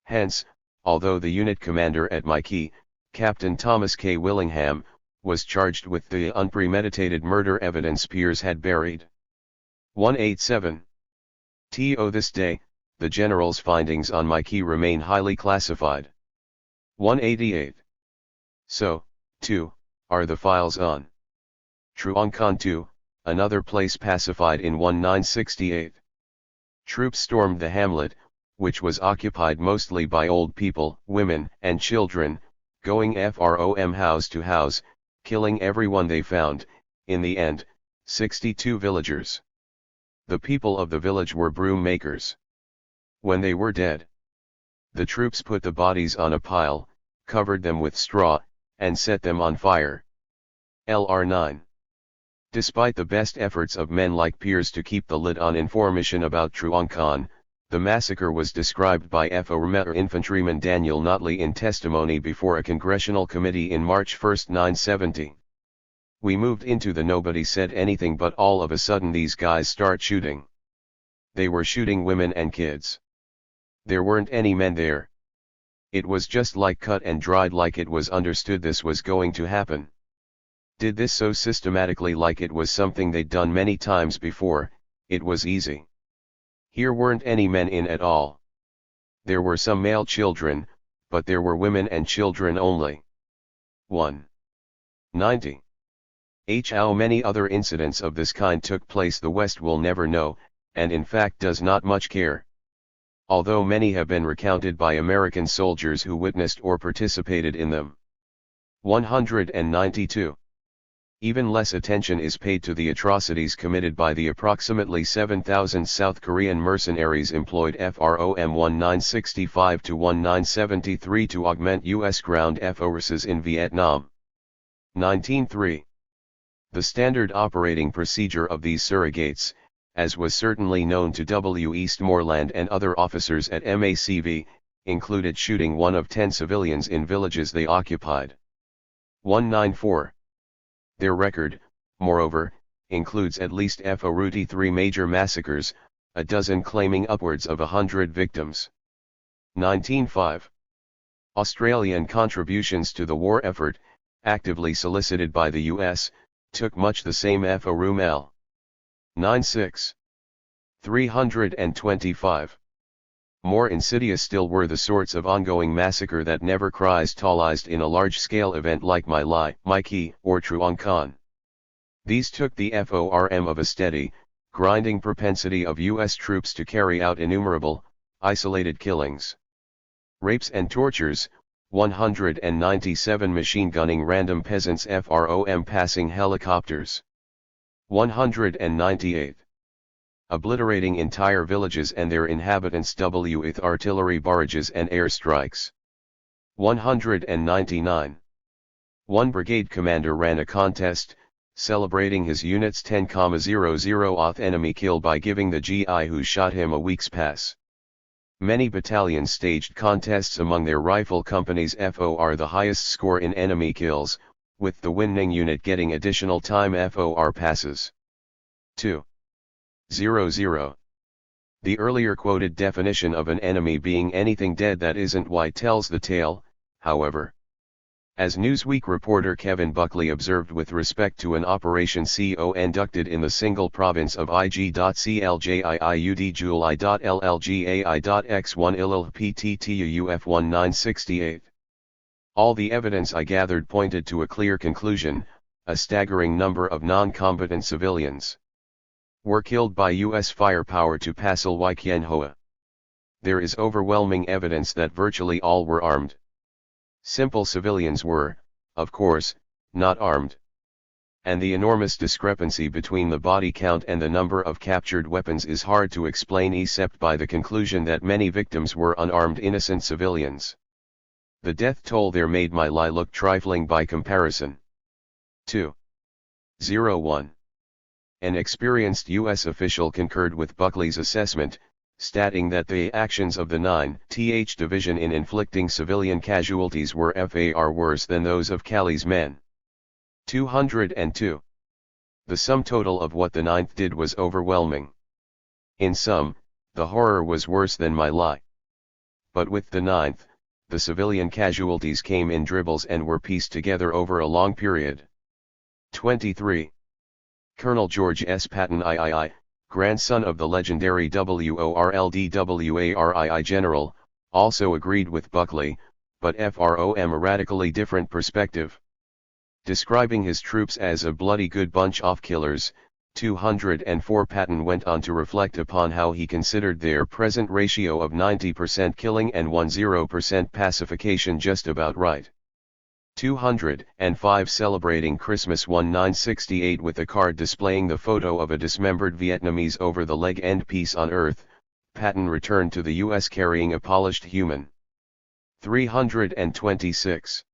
Hence, although the unit commander at My Key, Captain Thomas K. Willingham, was charged with the unpremeditated murder, evidence Pears had buried. 187. To this day, the general's findings on My Key remain highly classified. 188. So, too, are the files on Truong Con 2, another place pacified in 1968. Troops stormed the hamlet, which was occupied mostly by old people, women, and children, going from house to house, killing everyone they found, in the end, 62 villagers. The people of the village were broom makers. When they were dead, the troops put the bodies on a pile, covered them with straw, and set them on fire. Lr 9. Despite the best efforts of men like Pears to keep the lid on information about Truong Con, the massacre was described by former infantryman Daniel Notley in testimony before a congressional committee in March 1, 1970. We moved into the nobody said anything but all of a sudden these guys start shooting. They were shooting women and kids. There weren't any men there. It was just like cut and dried, like it was understood this was going to happen. Did this so systematically like it was something they'd done many times before. It was easy. Here weren't any men in at all. There were some male children, but there were women and children only. 1. 90. How many other incidents of this kind took place the West will never know, and in fact does not much care. Although many have been recounted by American soldiers who witnessed or participated in them. 192. Even less attention is paid to the atrocities committed by the approximately 7,000 South Korean mercenaries employed from 1965 to 1973 to augment U.S. ground forces in Vietnam. 19.3. The standard operating procedure of these surrogates, as was certainly known to W. Eastmoreland and other officers at MACV, included shooting 1 of 10 civilians in villages they occupied. 194. Their record, moreover, includes at least 3 major massacres, a dozen claiming upwards of 100 victims. 19.5. Australian contributions to the war effort, actively solicited by the U.S., took much the same FORUML. 9.6. 325. More insidious still were the sorts of ongoing massacre that never crystallized in a large-scale event like My Lai, My Ki, or Truong Con. These took the form of a steady, grinding propensity of U.S. troops to carry out innumerable, isolated killings. Rapes and tortures, 197 machine gunning random peasants from passing helicopters. 198. Obliterating entire villages and their inhabitants with artillery barrages and airstrikes. 199. One brigade commander ran a contest, celebrating his unit's 10,000th enemy kill by giving the GI who shot him a week's pass. Many battalions staged contests among their rifle companies for the highest score in enemy kills, with the winning unit getting additional time for passes. 2. 0. The earlier quoted definition of an enemy being anything dead that isn't white tells the tale, however. As Newsweek reporter Kevin Buckley observed with respect to an Operation conducted in the single province of IG.CLJIUD.July.LLGAI.X1 ILL PTTUF 1968. All the evidence I gathered pointed to a clear conclusion: a staggering number of non-combatant civilians were killed by U.S. firepower to Pasal Wai Hoa. There is overwhelming evidence that virtually all were armed. Simple civilians were, of course, not armed. And the enormous discrepancy between the body count and the number of captured weapons is hard to explain except by the conclusion that many victims were unarmed innocent civilians. The death toll there made My Lai look trifling by comparison. 2. 01. An experienced U.S. official concurred with Buckley's assessment, stating that the actions of the 9th Division in inflicting civilian casualties were far worse than those of Calley's men. 202. The sum total of what the 9th did was overwhelming. In sum, the horror was worse than My Lai. But with the 9th, the civilian casualties came in dribbles and were pieced together over a long period. 23. Colonel George S. Patton III, grandson of the legendary WORLDWARII general, also agreed with Buckley, but from a radically different perspective. Describing his troops as a bloody good bunch of killers, 204 Patton went on to reflect upon how he considered their present ratio of 90% killing and 10% pacification just about right. 205 Celebrating Christmas 1968 with a card displaying the photo of a dismembered Vietnamese over the leg and peace on earth, Patton returned to the U.S. carrying a polished human. 326.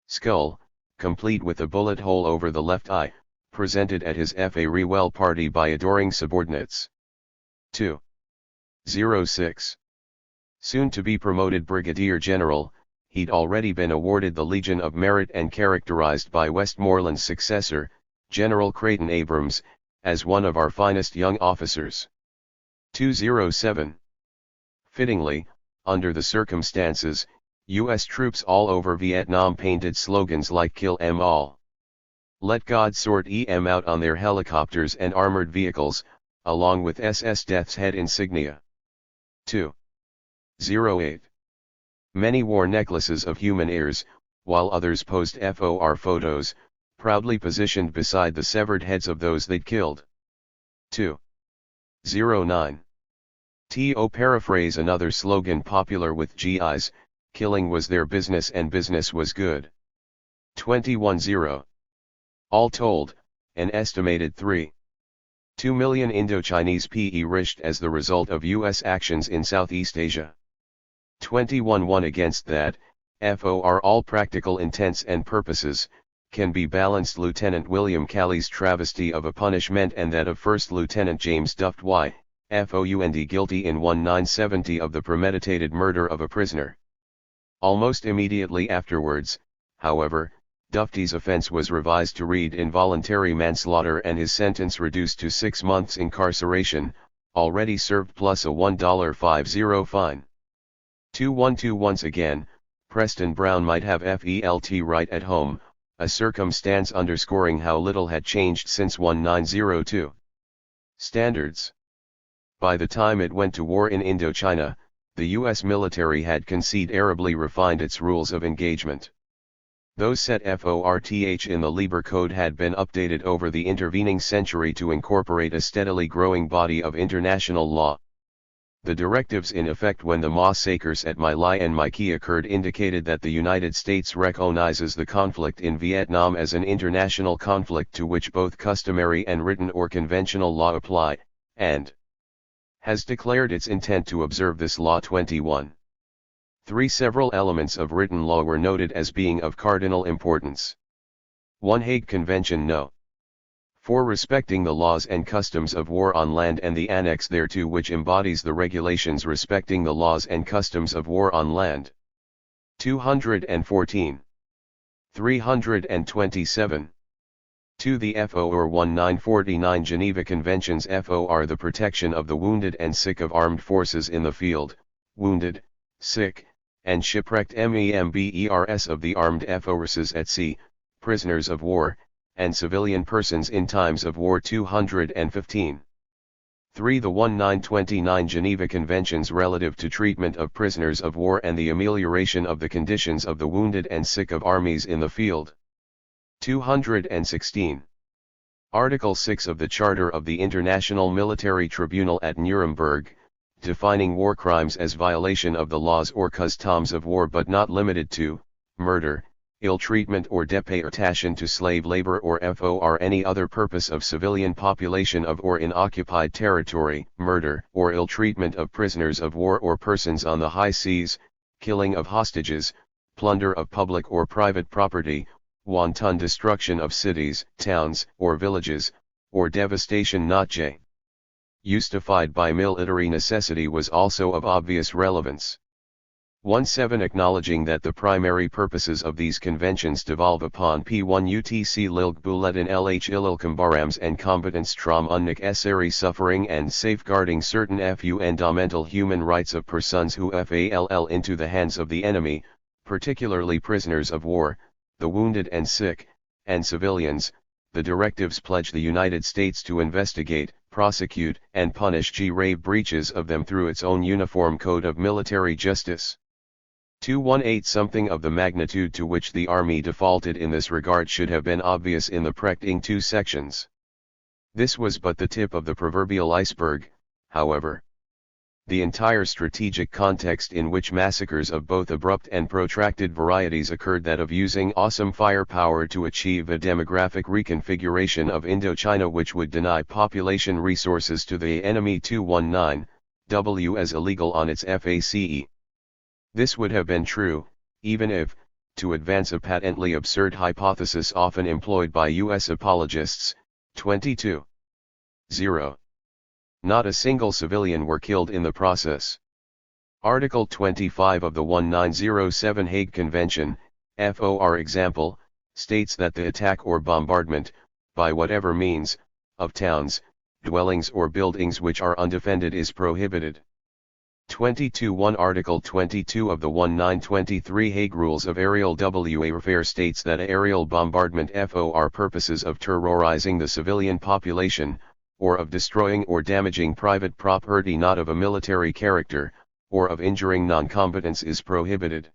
Skull, complete with a bullet hole over the left eye, presented at his farewell party by adoring subordinates. 2. 06. Soon to be promoted Brigadier General, he'd already been awarded the Legion of Merit and characterized by Westmoreland's successor, General Creighton Abrams, as one of our finest young officers. 207. Fittingly, under the circumstances, U.S. troops all over Vietnam painted slogans like "Kill 'em all." Let God sort em out on their helicopters and armored vehicles, along with SS Death's Head insignia. 208. Many wore necklaces of human ears, while others posed FOR photos, proudly positioned beside the severed heads of those they'd killed. 209. To paraphrase another slogan popular with GIs, killing was their business and business was good. 210. All told, an estimated 3.2 million Indo-Chinese perished as the result of U.S. actions in Southeast Asia. 211. Against that, for all practical intents and purposes, can be balanced Lieutenant William Calley's travesty of a punishment and that of First Lieutenant James Duft found guilty in 1970 of the premeditated murder of a prisoner. Almost immediately afterwards, however, Dufty's offense was revised to read involuntary manslaughter and his sentence reduced to 6 months incarceration, already served plus a $1.50 fine. 212. Once again, Preston Brown might have felt right at home, a circumstance underscoring how little had changed since 1902. Standards. By the time it went to war in Indochina, the U.S. military had considerably refined its rules of engagement. Those set forth in the Lieber Code had been updated over the intervening century to incorporate a steadily growing body of international law. The directives in effect when the massacres at My Lai and My Khe occurred indicated that the United States recognizes the conflict in Vietnam as an international conflict to which both customary and written or conventional law apply, and has declared its intent to observe this law. 21. 3. Several elements of written law were noted as being of cardinal importance. 1. Hague Convention No. 4. Respecting the laws and customs of war on land and the annex thereto which embodies the regulations respecting the laws and customs of war on land. 214. 327. 2. The FOR 1949 Geneva Conventions FOR the protection of the wounded and sick of armed forces in the field, wounded, sick, and shipwrecked members of the armed forces at sea, prisoners of war, and civilian persons in times of war. 215. 3. The 1929 Geneva Conventions relative to treatment of prisoners of war and the amelioration of the conditions of the wounded and sick of armies in the field. 216. Article 6 of the Charter of the International Military Tribunal at Nuremberg, defining war crimes as violation of the laws or customs of war but not limited to, murder, ill-treatment or deportation to slave labor or for any other purpose of civilian population of or in occupied territory, murder or ill-treatment of prisoners of war or persons on the high seas, killing of hostages, plunder of public or private property, wanton destruction of cities, towns, or villages, or devastation not justified by military necessity was also of obvious relevance. 17. Acknowledging that the primary purposes of these conventions devolve upon P1 UTC Lilg Bulletin LH Ililkambarams and combatants trom unnecessary suffering and safeguarding certain fundamental human rights of persons who fall into the hands of the enemy, particularly prisoners of war, the wounded and sick, and civilians. The directives pledge the United States to investigate, prosecute, and punish grave breaches of them through its own uniform code of military justice. 218. Something of the magnitude to which the Army defaulted in this regard should have been obvious in the preceding 2 sections. This was but the tip of the proverbial iceberg, however. The entire strategic context in which massacres of both abrupt and protracted varieties occurred, that of using awesome firepower to achieve a demographic reconfiguration of Indochina which would deny population resources to the enemy. 219, W as illegal on its face. This would have been true, even if, to advance a patently absurd hypothesis often employed by U.S. apologists, 22. 0. Not a single civilian were killed in the process. Article 25 of the 1907 Hague Convention, for example, states that the attack or bombardment, by whatever means, of towns, dwellings or buildings which are undefended is prohibited. 22.1 Article 22 of the 1923 Hague Rules of Aerial Warfare states that aerial bombardment for purposes of terrorizing the civilian population, or of destroying or damaging private property not of a military character, or of injuring non-combatants is prohibited.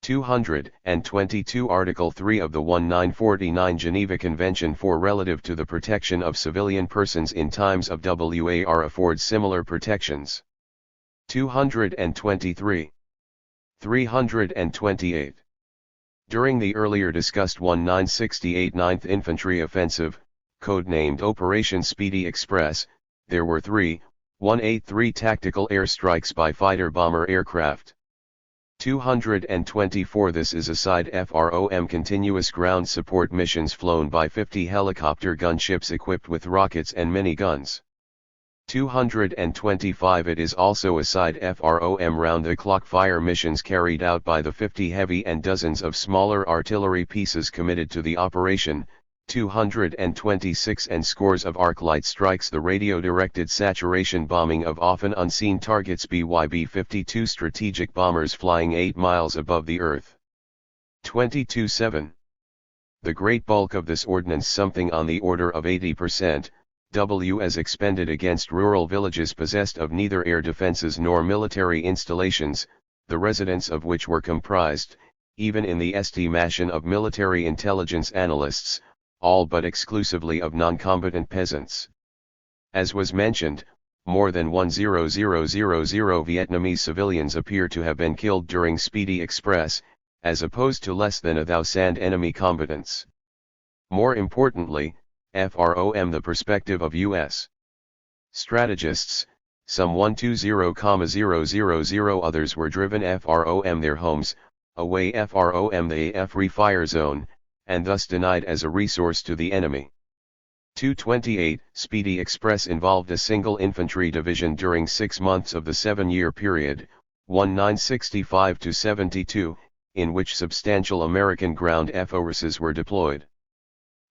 222 Article 3 of the 1949 Geneva Convention for relative to the protection of civilian persons in times of war affords similar protections. 223. 328. During the earlier discussed 1968 9th Infantry Offensive, codenamed Operation Speedy Express, there were 183 tactical airstrikes by fighter-bomber aircraft. 224 This is aside from continuous ground support missions flown by 50 helicopter gunships equipped with rockets and miniguns. 225 It is also aside from round-the-clock fire missions carried out by the 50 heavy and dozens of smaller artillery pieces committed to the operation. 226 And scores of arc light strikes, the radio-directed saturation bombing of often unseen targets BYB-52 strategic bombers flying 8 miles above the Earth. 22.7. The great bulk of this ordnance, something on the order of 80%, was expended against rural villages possessed of neither air defenses nor military installations, the residents of which were comprised, even in the estimation of military intelligence analysts, all but exclusively of non-combatant peasants. As was mentioned, more than 1,000 Vietnamese civilians appear to have been killed during Speedy Express, as opposed to less than 1,000 enemy combatants. More importantly, from the perspective of U.S. strategists, some 120,000 others were driven from their homes, away from the free fire zone, and thus denied as a resource to the enemy. 228 Speedy Express involved a single infantry division during 6 months of the 7-year period, 1965-72, in which substantial American ground forces were deployed.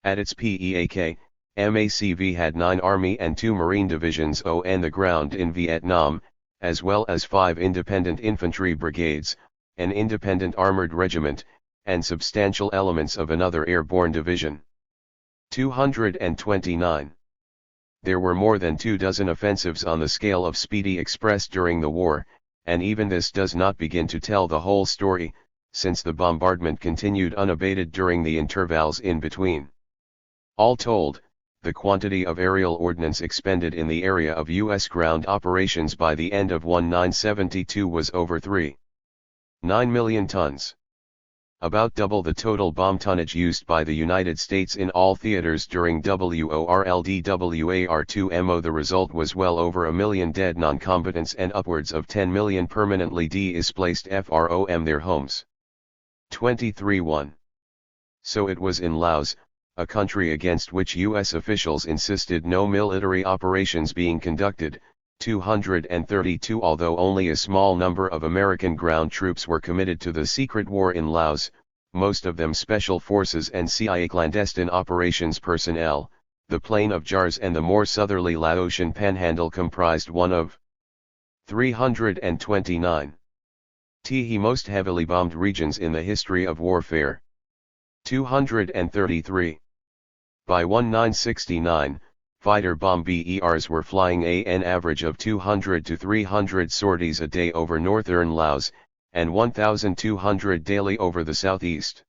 At its peak, MACV had 9 Army and 2 Marine divisions on the ground in Vietnam, as well as 5 independent infantry brigades, an independent armored regiment, and substantial elements of another airborne division. 229. There were more than 24 offensives on the scale of Speedy Express during the war, and even this does not begin to tell the whole story, since the bombardment continued unabated during the intervals in between. All told, the quantity of aerial ordnance expended in the area of U.S. ground operations by the end of 1972 was over 3.9 million tons. About double the total bomb tonnage used by the United States in all theaters during WORLDWAR2MO. The result was well over 1 million dead non-combatants and upwards of 10 million permanently displaced from their homes. 23.1. So it was in Laos, a country against which U.S. officials insisted no military operations being conducted. 232 Although only a small number of American ground troops were committed to the secret war in Laos, most of them special forces and CIA clandestine operations personnel, the Plain of Jars and the more southerly Laotian Panhandle comprised one of 329 most heavily bombed regions in the history of warfare. 233. By 1969, fighter bomb BERs were flying an average of 200 to 300 sorties a day over northern Laos, and 1,200 daily over the southeast.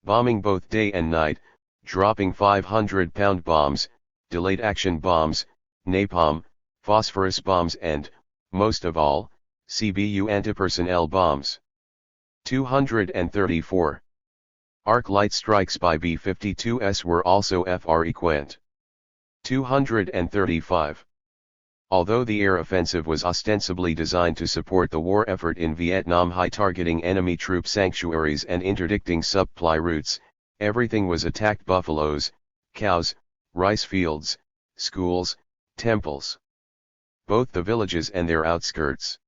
Bombing both day and night, dropping 500-pound bombs, delayed action bombs, napalm, phosphorus bombs and, most of all, CBU anti-personnel bombs. 234. Arc light strikes by B-52s were also frequent. 235. Although the air offensive was ostensibly designed to support the war effort in Vietnam, targeting enemy troop sanctuaries and interdicting supply routes, everything was attacked: buffaloes, cows, rice fields, schools, temples. Both the villages and their outskirts.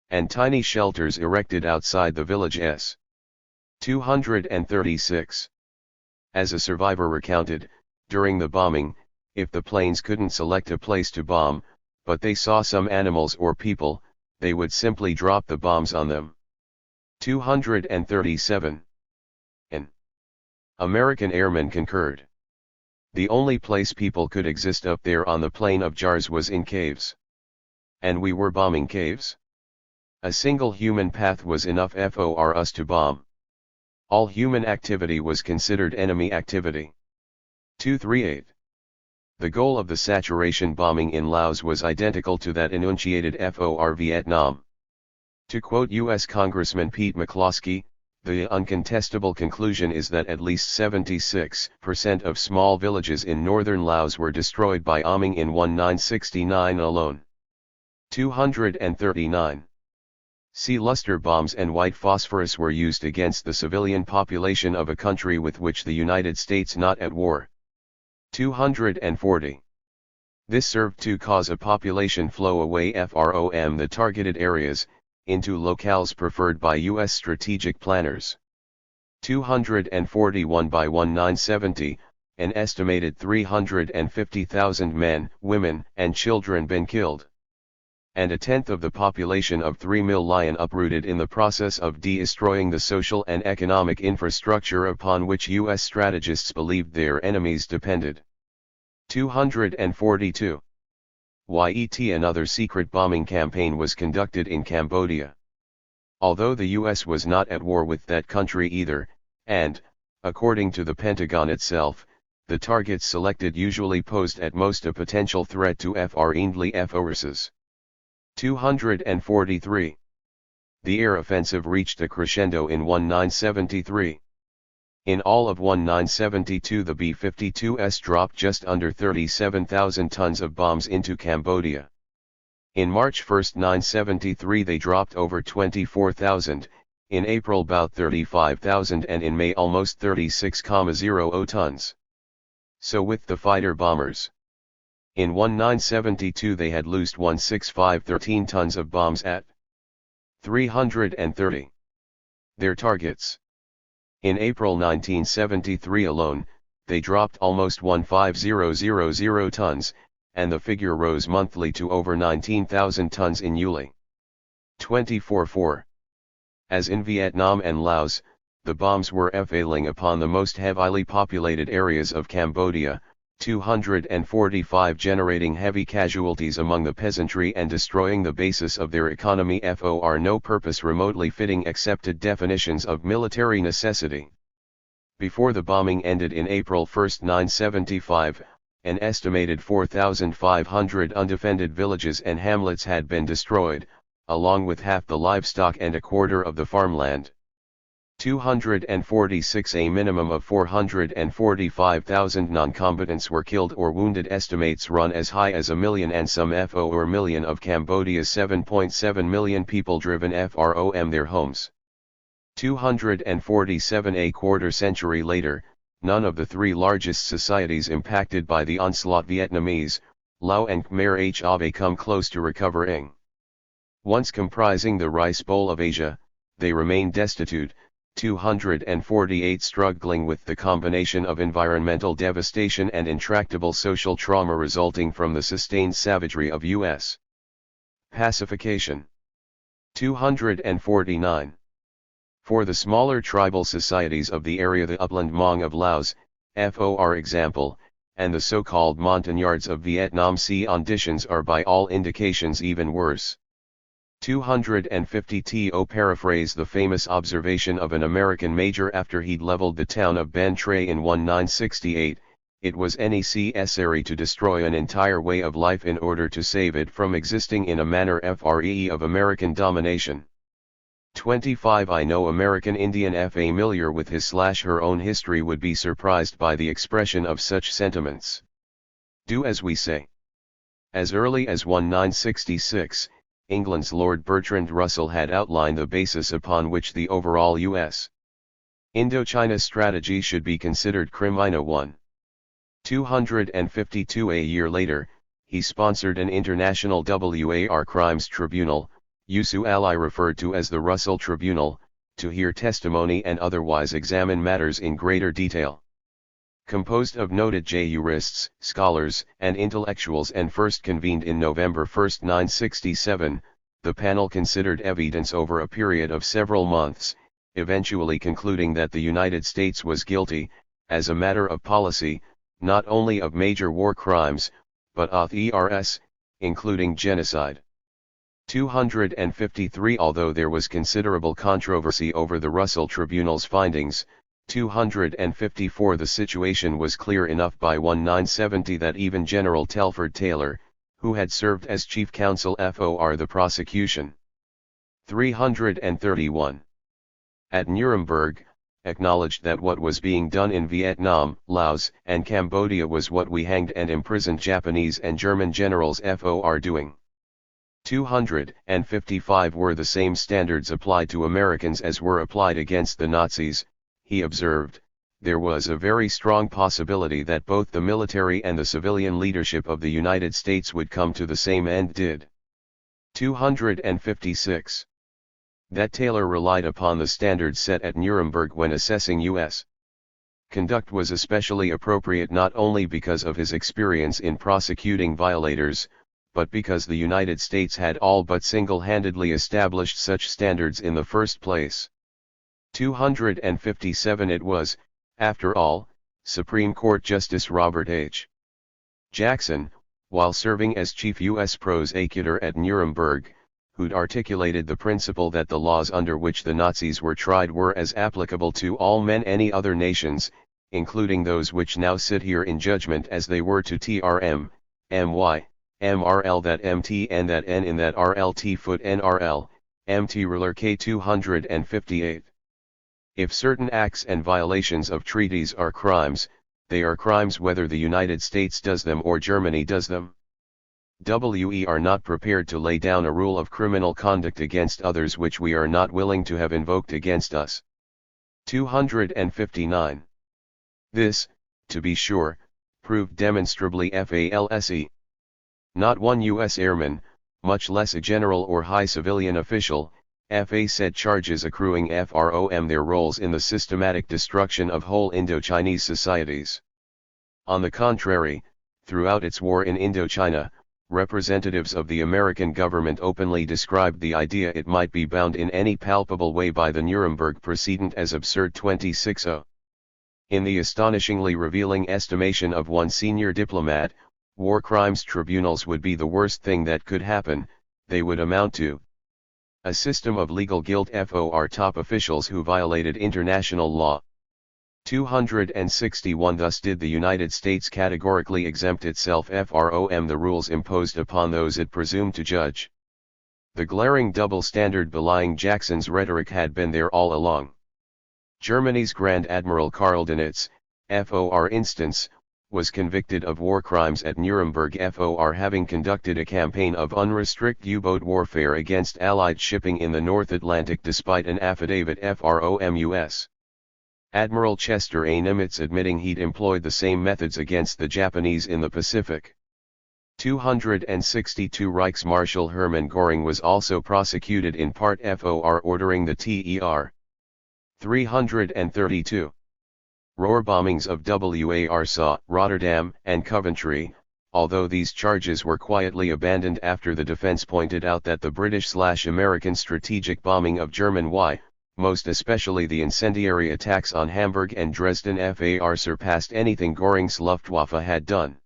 And tiny shelters erected outside the villages. 236. As a survivor recounted, during the bombing, if the planes couldn't select a place to bomb, but they saw some animals or people, they would simply drop the bombs on them. 237. An American airman concurred. The only place people could exist up there on the plain of jars was in caves. And we were bombing caves? A single human path was enough for us to bomb. All human activity was considered enemy activity. 238. The goal of the saturation bombing in Laos was identical to that enunciated for Vietnam. To quote U.S. Congressman Pete McCloskey, the uncontestable conclusion is that at least 76% of small villages in northern Laos were destroyed by bombing in 1969 alone. 239. Sea luster bombs and white phosphorus were used against the civilian population of a country with which the United States not at war. 240. This served to cause a population flow away from the targeted areas, into locales preferred by U.S. strategic planners. 241. By 1970, an estimated 350,000 men, women, and children been killed. And a tenth of the population of 3 million uprooted in the process of destroying the social and economic infrastructure upon which U.S. strategists believed their enemies depended. 242. Yet another secret bombing campaign was conducted in Cambodia. Although the U.S. was not at war with that country either, and, according to the Pentagon itself, the targets selected usually posed at most a potential threat to friendly forces. 243. The air offensive reached a crescendo in 1973. In all of 1972 the B-52s dropped just under 37,000 tons of bombs into Cambodia. In March 1, 1973 they dropped over 24,000, in April about 35,000 and in May almost 36,000 tons. So with the fighter bombers. In 1972 they had loosed 16513 tons of bombs at 330. Their targets. In April 1973 alone, they dropped almost 15,000 tons, and the figure rose monthly to over 19,000 tons in Yuli. 24-4. As in Vietnam and Laos, the bombs were falling upon the most heavily populated areas of Cambodia, 245 generating heavy casualties among the peasantry and destroying the basis of their economy for no purpose remotely fitting accepted definitions of military necessity. Before the bombing ended in April 1, 1975, an estimated 4,500 undefended villages and hamlets had been destroyed, along with half the livestock and a quarter of the farmland. 246. A minimum of 445,000 non-combatants were killed or wounded. Estimates run as high as 1 million and some or million of Cambodia's 7.7 million people driven from their homes. 247. A quarter century later, none of the three largest societies impacted by the onslaught Vietnamese, Lao and Khmer have come close to recovering. Once comprising the rice bowl of Asia, they remain destitute. 248. Struggling with the combination of environmental devastation and intractable social trauma resulting from the sustained savagery of U.S. pacification. 249. For the smaller tribal societies of the area, the upland Hmong of Laos, for example, and the so-called montagnards of Vietnam conditions are by all indications even worse. 250. To paraphrase the famous observation of an American major after he'd leveled the town of Ben Tre in 1968, it was necessary to destroy an entire way of life in order to save it from existing in a manner free of American domination. 25. I know American Indian familiar with his/her own history would be surprised by the expression of such sentiments. Do as we say. As early as 1966, England's Lord Bertrand Russell had outlined the basis upon which the overall U.S. Indochina strategy should be considered Crimina 1. 252. A year later, he sponsored an international war crimes tribunal, usually referred to as the Russell Tribunal, to hear testimony and otherwise examine matters in greater detail. Composed of noted jurists, scholars, and intellectuals and first convened in November 1, 1967, the panel considered evidence over a period of several months, eventually concluding that the United States was guilty, as a matter of policy, not only of major war crimes, but of ERS, including genocide. 253 Although there was considerable controversy over the Russell Tribunal's findings, 254 The situation was clear enough by 1970 that even General Telford Taylor, who had served as chief counsel for the prosecution. 331. At Nuremberg, acknowledged that what was being done in Vietnam, Laos, and Cambodia was what we hanged and imprisoned Japanese and German generals for doing. 255 Were the same standards applied to Americans as were applied against the Nazis, he observed, there was a very strong possibility that both the military and the civilian leadership of the United States would come to the same end did. 256. That Taylor relied upon the standards set at Nuremberg when assessing U.S. conduct was especially appropriate not only because of his experience in prosecuting violators, but because the United States had all but single-handedly established such standards in the first place. 257 It was, after all, Supreme Court Justice Robert H. Jackson, while serving as chief U.S. prosecutor at Nuremberg, who'd articulated the principle that the laws under which the Nazis were tried were as applicable to all men any other nations, including those which now sit here in judgment as they were to TRM, MY, MRL that MT and that N in that RLT foot NRL, MT ruler K 258. If certain acts and violations of treaties are crimes, they are crimes whether the United States does them or Germany does them. We are not prepared to lay down a rule of criminal conduct against others which we are not willing to have invoked against us. 259. This, to be sure, proved demonstrably false. Not one U.S. airman, much less a general or high civilian official, said charges accruing from their roles in the systematic destruction of whole Indo-Chinese societies. On the contrary, throughout its war in Indochina, representatives of the American government openly described the idea it might be bound in any palpable way by the Nuremberg precedent as absurd. 260. In the astonishingly revealing estimation of one senior diplomat, war crimes tribunals would be the worst thing that could happen. They would amount to a system of legal guilt for top officials who violated international law. 261 Thus did the United States categorically exempt itself from the rules imposed upon those it presumed to judge. The glaring double standard belying Jackson's rhetoric had been there all along. Germany's Grand Admiral Karl Dönitz, for instance, was convicted of war crimes at Nuremberg for having conducted a campaign of unrestricted U-boat warfare against Allied shipping in the North Atlantic despite an affidavit from U.S. Admiral Chester A. Nimitz admitting he'd employed the same methods against the Japanese in the Pacific. 262 Reichsmarschall Hermann Göring was also prosecuted in part for ordering the TER. 332. Rohr bombings of Warsaw, Rotterdam, and Coventry, although these charges were quietly abandoned after the defense pointed out that the British/American strategic bombing of German most especially the incendiary attacks on Hamburg and Dresden surpassed anything Göring's Luftwaffe had done.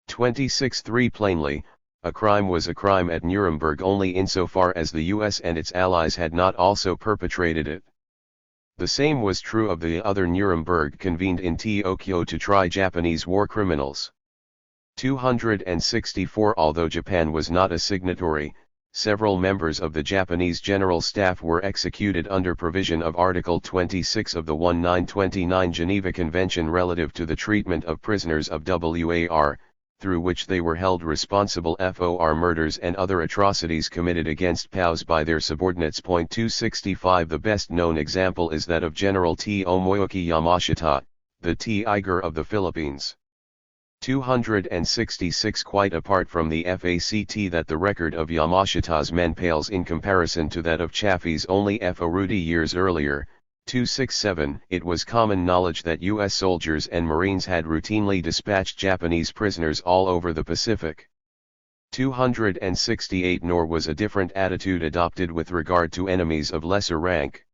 26.3 Plainly, a crime was a crime at Nuremberg only insofar as the US and its allies had not also perpetrated it. The same was true of the other Nuremberg convened in Tokyo to try Japanese war criminals. 264 Although Japan was not a signatory, several members of the Japanese General Staff were executed under provision of Article 26 of the 1929 Geneva Convention relative to the treatment of prisoners of war, through which they were held responsible for murders and other atrocities committed against POWs by their subordinates. 265 The best known example is that of General Tomoyuki Yamashita, the Tiger of the Philippines. 266 Quite apart from the fact that the record of Yamashita's men pales in comparison to that of Chaffee's only Rudy years earlier, 267 It was common knowledge that U.S. soldiers and Marines had routinely dispatched Japanese prisoners all over the Pacific. 268 Nor was a different attitude adopted with regard to enemies of lesser rank.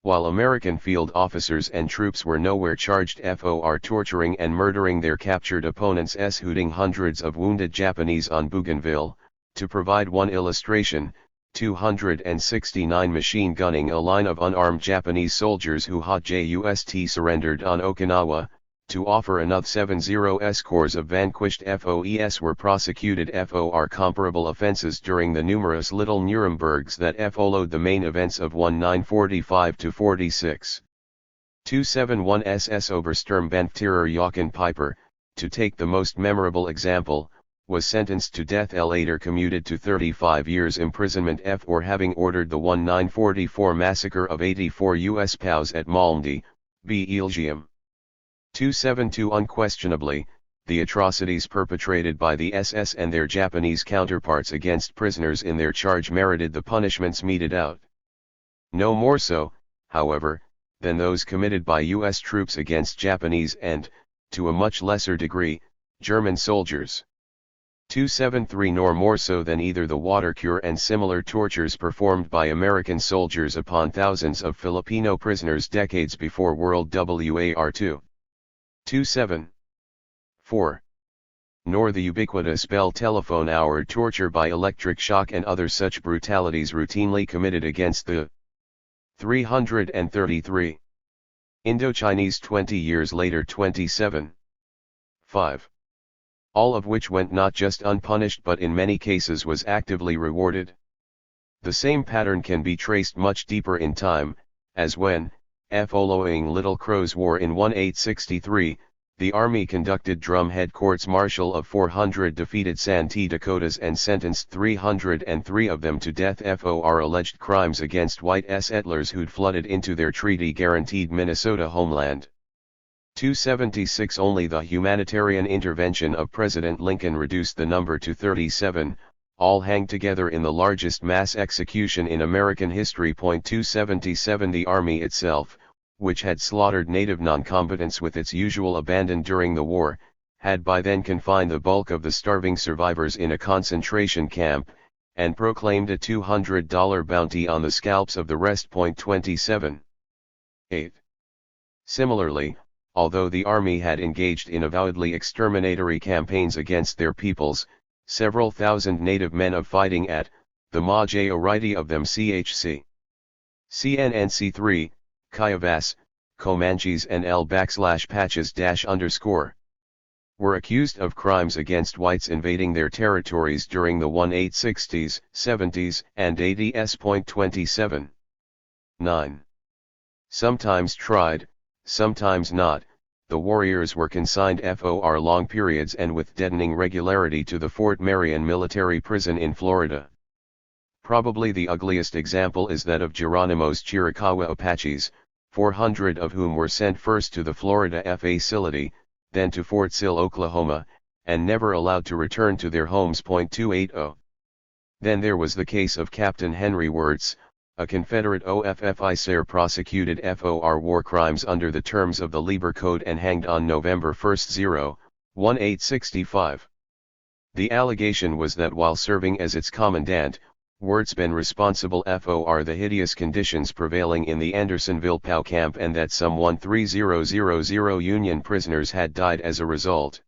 While American field officers and troops were nowhere charged for torturing and murdering their captured opponents, hooting hundreds of wounded Japanese on Bougainville. To provide one illustration, 269 machine gunning a line of unarmed Japanese soldiers who had just surrendered on Okinawa. To offer another 70 scores of vanquished FOEs were prosecuted for comparable offenses during the numerous little Nurembergs that followed the main events of 1945-46. 271 SS Obersturmbannführer Jochen Peiper, to take the most memorable example, was sentenced to death later commuted to 35 years imprisonment for having ordered the 1944 massacre of 84 US POWs at Malmedy, Belgium. 272 Unquestionably, the atrocities perpetrated by the SS and their Japanese counterparts against prisoners in their charge merited the punishments meted out. No more so, however, than those committed by US troops against Japanese and, to a much lesser degree, German soldiers. 273 Nor more so than either the water cure and similar tortures performed by American soldiers upon thousands of Filipino prisoners decades before World War II. 274. Nor the ubiquitous bell telephone hour torture by electric shock and other such brutalities routinely committed against the 333. Indochinese 20 years later 27. 5. All of which went not just unpunished but in many cases was actively rewarded. The same pattern can be traced much deeper in time, as when, following Little Crow's War in 1863, the Army conducted drumhead courts-martial of 400 defeated Santee Dakotas and sentenced 303 of them to death for alleged crimes against white settlers who'd flooded into their treaty-guaranteed Minnesota homeland. 276 Only the humanitarian intervention of President Lincoln reduced the number to 37, all hanged together in the largest mass execution in American history. 277 The Army itself, which had slaughtered native noncombatants with its usual abandon during the war, had by then confined the bulk of the starving survivors in a concentration camp, and proclaimed a $200 bounty on the scalps of the rest. 27. 8. Similarly, although the Army had engaged in avowedly exterminatory campaigns against their peoples, several thousand native men of fighting at, the majority of them CHC. CNNC3, Kayavas, Comanches and L/Patches _ were accused of crimes against whites invading their territories during the 1860s, 70s, and 80s. 27. 9. Sometimes tried, sometimes not, the warriors were consigned for long periods and with deadening regularity to the Fort Marion military prison in Florida. Probably the ugliest example is that of Geronimo's Chiricahua Apaches, 400 of whom were sent first to the Florida facility, then to Fort Sill, Oklahoma, and never allowed to return to their homes. 280. Then there was the case of Captain Henry Wirtz, a Confederate officer prosecuted for war crimes under the terms of the Lieber Code and hanged on November 1, 1865. The allegation was that while serving as its commandant, Wirtz been responsible for the hideous conditions prevailing in the Andersonville POW camp and that some 13,000 Union prisoners had died as a result.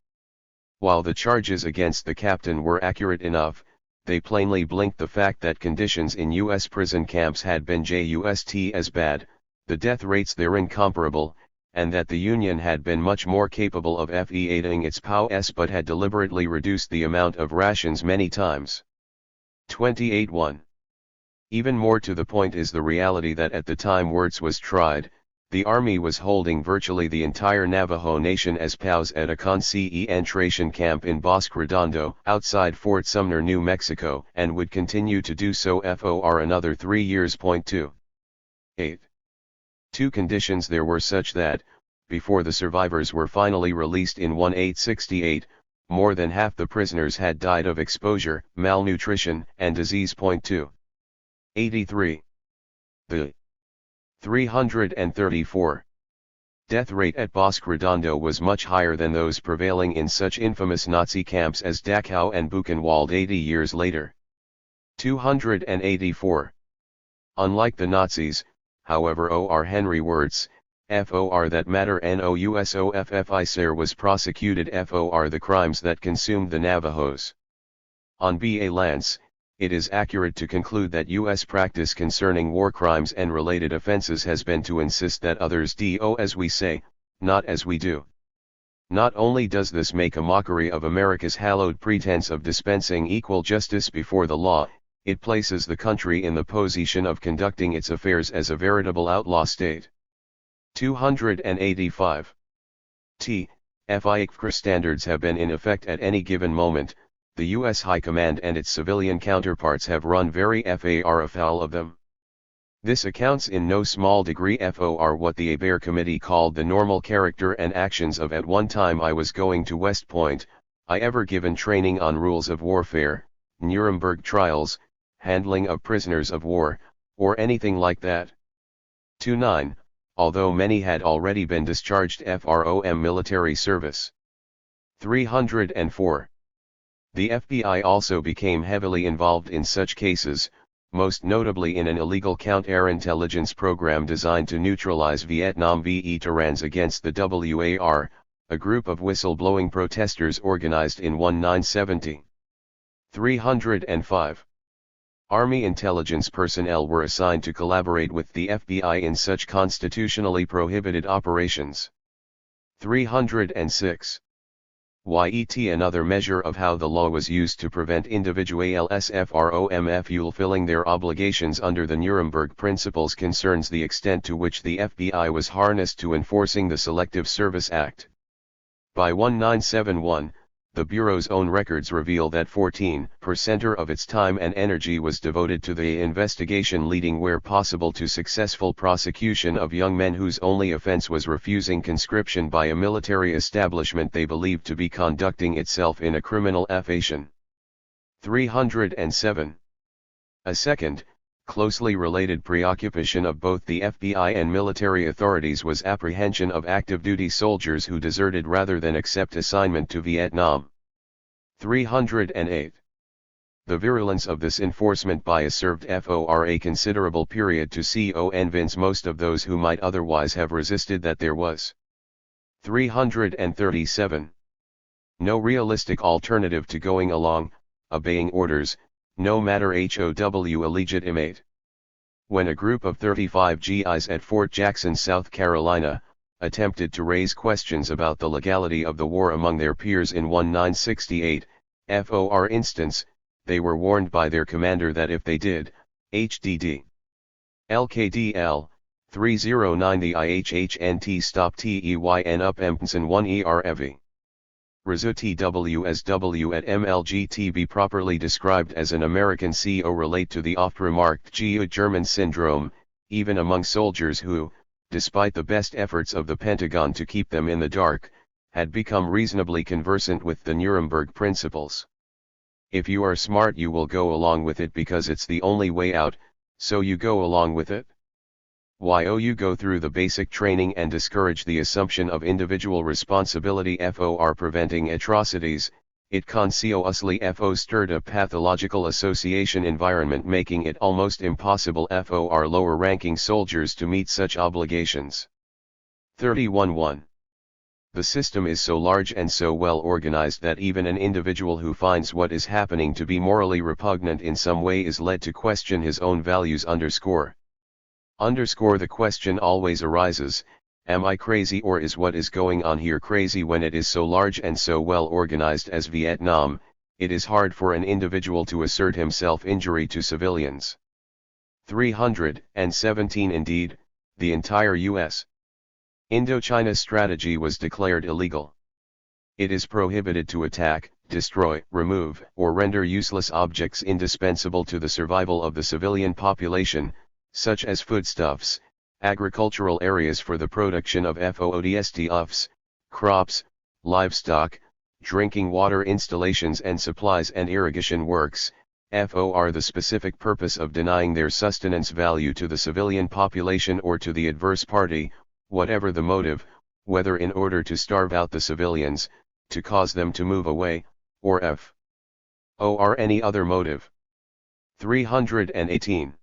While the charges against the captain were accurate enough, they plainly blinked the fact that conditions in U.S. prison camps had been just as bad, the death rates there incomparable, and that the Union had been much more capable of aiding its POWs but had deliberately reduced the amount of rations many times. 28.1. Even more to the point is the reality that at the time Wirtz was tried, the Army was holding virtually the entire Navajo Nation as POWs at a concentration camp in Bosque Redondo, outside Fort Sumner, New Mexico, and would continue to do so for another 3 years. 2. 8. Two conditions there were such that, before the survivors were finally released in 1868, more than half the prisoners had died of exposure, malnutrition, and disease. 2. 83. The 334. Death rate at Bosque Redondo was much higher than those prevailing in such infamous Nazi camps as Dachau and Buchenwald 80 years later. 284. Unlike the Nazis, however, O.R. Henry Wirtz, F.O.R. that matter NOUSOFFICER was prosecuted F.O.R. the crimes that consumed the Navajos. On B.A. Lance, it is accurate to conclude that U.S. practice concerning war crimes and related offenses has been to insist that others do as we say, not as we do. Not only does this make a mockery of America's hallowed pretense of dispensing equal justice before the law, it places the country in the position of conducting its affairs as a veritable outlaw state. 285. FICFR standards have been in effect at any given moment. The U.S. High Command and its civilian counterparts have run very far afoul of them. This accounts in no small degree for what the Hebert Committee called the normal character and actions of at one time I was going to West Point, I ever given training on rules of warfare, Nuremberg trials, handling of prisoners of war, or anything like that. 29, although many had already been discharged from military service. 304. The FBI also became heavily involved in such cases, most notably in an illegal counterintelligence program designed to neutralize Vietnam veterans against the WAR, a group of whistle-blowing protesters organized in 1970. 305. Army intelligence personnel were assigned to collaborate with the FBI in such constitutionally prohibited operations. 306. Yet another measure of how the law was used to prevent individuals from fulfilling their obligations under the Nuremberg principles concerns the extent to which the FBI was harnessed to enforcing the Selective Service Act. By 1971, the Bureau's own records reveal that 14% of its time and energy was devoted to the investigation leading where possible to successful prosecution of young men whose only offense was refusing conscription by a military establishment they believed to be conducting itself in a criminal fashion. 307. A second, closely related preoccupation of both the FBI and military authorities was apprehension of active duty soldiers who deserted rather than accept assignment to Vietnam. 308. The virulence of this enforcement bias served for a considerable period to convince most of those who might otherwise have resisted that there was 337. No realistic alternative to going along, obeying orders, no matter how illegitimate. When a group of 35 GIs at Fort Jackson, South Carolina, attempted to raise questions about the legality of the war among their peers in 1968, for instance, they were warned by their commander that if they did, HDD. LKDL, 309 the IHHNT stop TEYN up Empson 1 EREV. Resu TWSW at MLGT be properly described as an American CO relate to the oft-remarked Geo-German syndrome, even among soldiers who, despite the best efforts of the Pentagon to keep them in the dark, had become reasonably conversant with the Nuremberg principles. If you are smart you will go along with it because it's the only way out, so you go along with it. You go through the basic training and discourage the assumption of individual responsibility for preventing atrocities, it consciously stirred a pathological association environment making it almost impossible for lower-ranking soldiers to meet such obligations. 31.1. The system is so large and so well organized that even an individual who finds what is happening to be morally repugnant in some way is led to question his own values. The question always arises, am I crazy or is what is going on here crazy? When it is so large and so well organized as Vietnam, it is hard for an individual to assert himself injury to civilians. 317 Indeed, the entire U.S. Indochina strategy was declared illegal. It is prohibited to attack, destroy, remove, or render useless objects indispensable to the survival of the civilian population, such as foodstuffs, agricultural areas for the production of foodstuffs, crops, livestock, drinking water installations and supplies and irrigation works, for the specific purpose of denying their sustenance value to the civilian population or to the adverse party, whatever the motive, whether in order to starve out the civilians, to cause them to move away, or or any other motive. 318.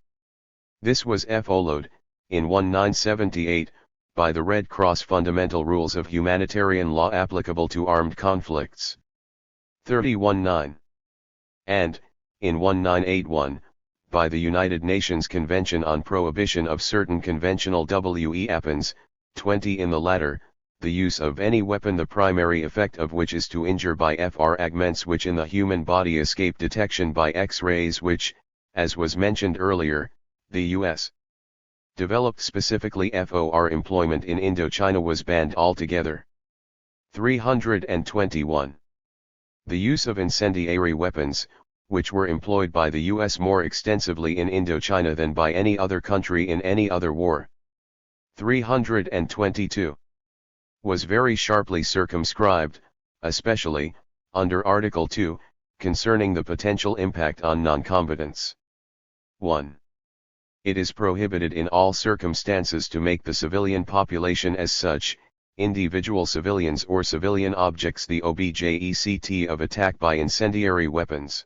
This was followed, in 1978, by the Red Cross Fundamental Rules of Humanitarian Law applicable to armed conflicts. 31-9. And, in 1981, by the United Nations Convention on Prohibition of Certain Conventional Weapons, 20 in the latter, the use of any weapon the primary effect of which is to injure by fragments which in the human body escape detection by X-rays which, as was mentioned earlier, the U.S. developed specifically for employment in Indochina was banned altogether. 321. The use of incendiary weapons, which were employed by the U.S. more extensively in Indochina than by any other country in any other war. 322. Was very sharply circumscribed, especially, under Article 2, concerning the potential impact on non-combatants. 1. It is prohibited in all circumstances to make the civilian population as such, individual civilians or civilian objects the object of attack by incendiary weapons.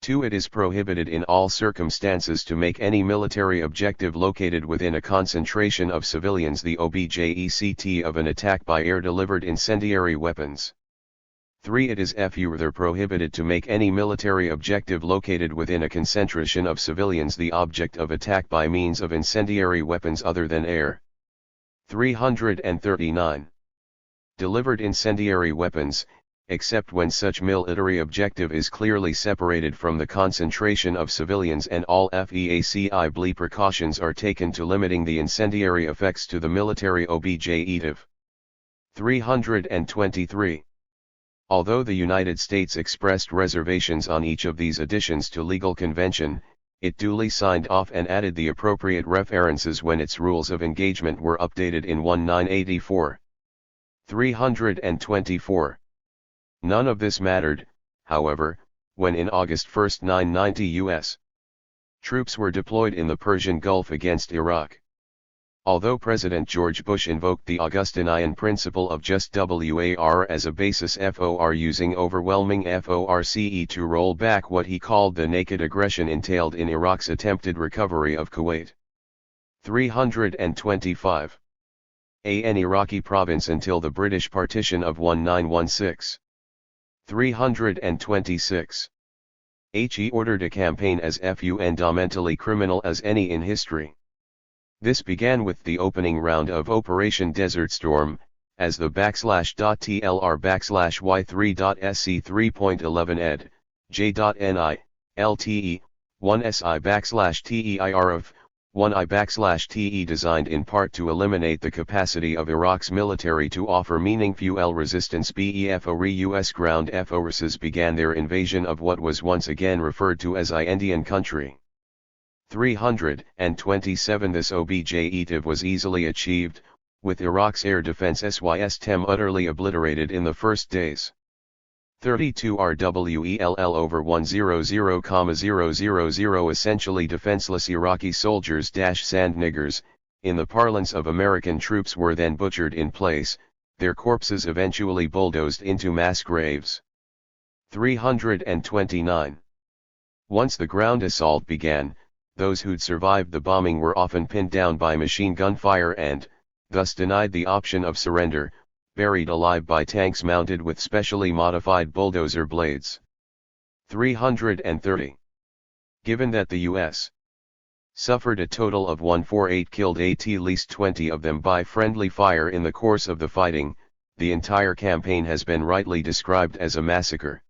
2. It is prohibited in all circumstances to make any military objective located within a concentration of civilians the object of an attack by air-delivered incendiary weapons. 3. It is further prohibited to make any military objective located within a concentration of civilians the object of attack by means of incendiary weapons other than air. 339. Delivered incendiary weapons, except when such military objective is clearly separated from the concentration of civilians and all FEACIBLE precautions are taken to limiting the incendiary effects to the military objective. 323. Although the United States expressed reservations on each of these additions to legal convention, it duly signed off and added the appropriate references when its rules of engagement were updated in 1984. 324. None of this mattered, however, when in August 1, 1990 U.S. troops were deployed in the Persian Gulf against Iraq. Although President George Bush invoked the Augustinian principle of just war as a basis for using overwhelming force to roll back what he called the naked aggression entailed in Iraq's attempted recovery of Kuwait. 325. An Iraqi province until the British partition of 1916. 326. He ordered a campaign as fundamentally criminal as any in history. This began with the opening round of Operation Desert Storm, as the /.tlr/y3.sc 3.11 ed. j.ni, lte, 1si/teir of 1i/te designed in part to eliminate the capacity of Iraq's military to offer meaningful resistance before U.S. ground forces began their invasion of what was once again referred to as Indian country. 327. This objective was easily achieved, with Iraq's air defense SYSTEM utterly obliterated in the first days. 32 RWELL over 100,000 essentially defenseless Iraqi soldiers sand niggers, in the parlance of American troops were then butchered in place, their corpses eventually bulldozed into mass graves. 329. Once the ground assault began, those who'd survived the bombing were often pinned down by machine gun fire and, thus denied the option of surrender, buried alive by tanks mounted with specially modified bulldozer blades. 330. Given that the U.S. suffered a total of 148 killed at least 20 of them by friendly fire in the course of the fighting, the entire campaign has been rightly described as a massacre.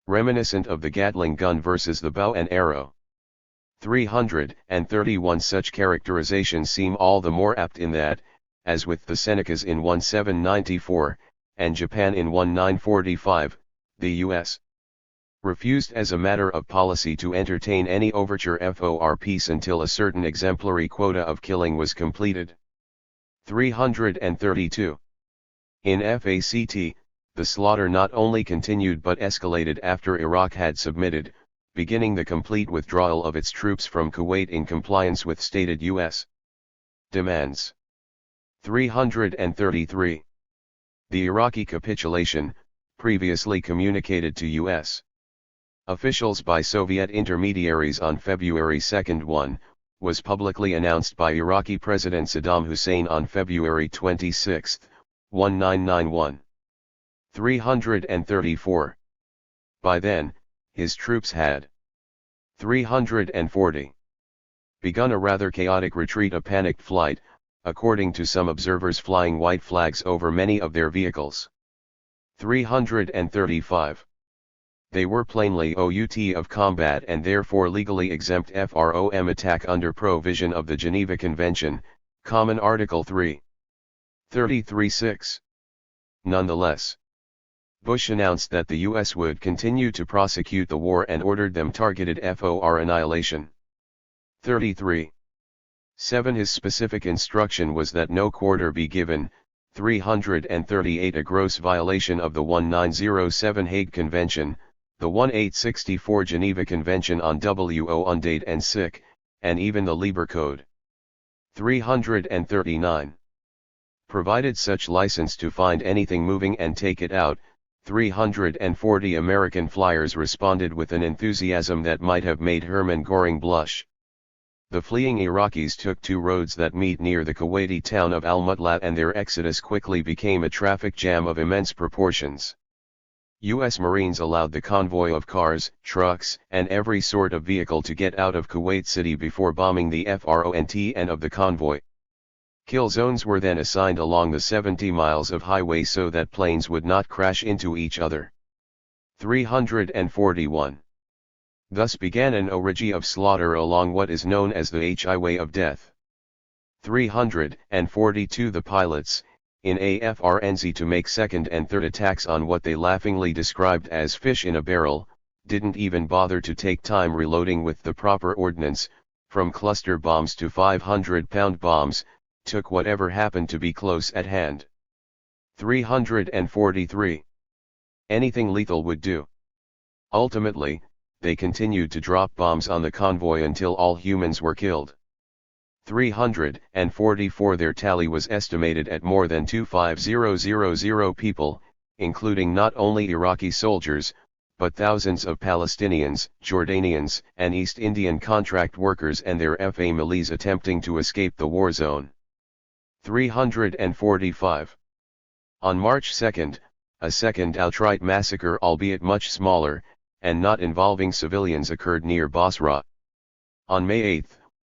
Reminiscent of the Gatling gun versus the bow and arrow. 331. Such characterizations seem all the more apt in that, as with the Senecas in 1794, and Japan in 1945, the U.S. refused as a matter of policy to entertain any overture for peace until a certain exemplary quota of killing was completed. 332. In FACT, the slaughter not only continued but escalated after Iraq had submitted, beginning the complete withdrawal of its troops from Kuwait in compliance with stated U.S. demands. 333. The Iraqi capitulation, previously communicated to U.S. officials by Soviet intermediaries on February 2, 1, was publicly announced by Iraqi President Saddam Hussein on February 26, 1991. 334. By then, his troops had 340. Begun a rather chaotic retreat, a panicked flight, according to some observers flying white flags over many of their vehicles. 335. They were plainly out of combat and therefore legally exempt from attack under provision of the Geneva Convention, Common Article 3. 33.6. Nonetheless, Bush announced that the U.S. would continue to prosecute the war and ordered them targeted for annihilation. 33. 7. His specific instruction was that no quarter be given. 338. A gross violation of the 1907 Hague Convention, the 1864 Geneva Convention on Wounded and Sick, and even the Lieber Code. 339. Provided such license to find anything moving and take it out. 340. American flyers responded with an enthusiasm that might have made Hermann Göring blush. The fleeing Iraqis took two roads that meet near the Kuwaiti town of Al-Mutla, and their exodus quickly became a traffic jam of immense proportions. U.S. Marines allowed the convoy of cars, trucks, and every sort of vehicle to get out of Kuwait City before bombing the front end of the convoy. Kill zones were then assigned along the 70 miles of highway so that planes would not crash into each other. 341. Thus began an orgy of slaughter along what is known as the Highway of Death. 342. The pilots, in a frenzy to make second and third attacks on what they laughingly described as fish in a barrel, didn't even bother to take time reloading with the proper ordnance, from cluster bombs to 500-pound bombs, took whatever happened to be close at hand. 343. Anything lethal would do. Ultimately, they continued to drop bombs on the convoy until all humans were killed. 344. Their tally was estimated at more than 25,000 people, including not only Iraqi soldiers, but thousands of Palestinians, Jordanians, and East Indian contract workers and their families attempting to escape the war zone. 345. On March 2, a second outright massacre, albeit much smaller, and not involving civilians, occurred near Basra. On May 8,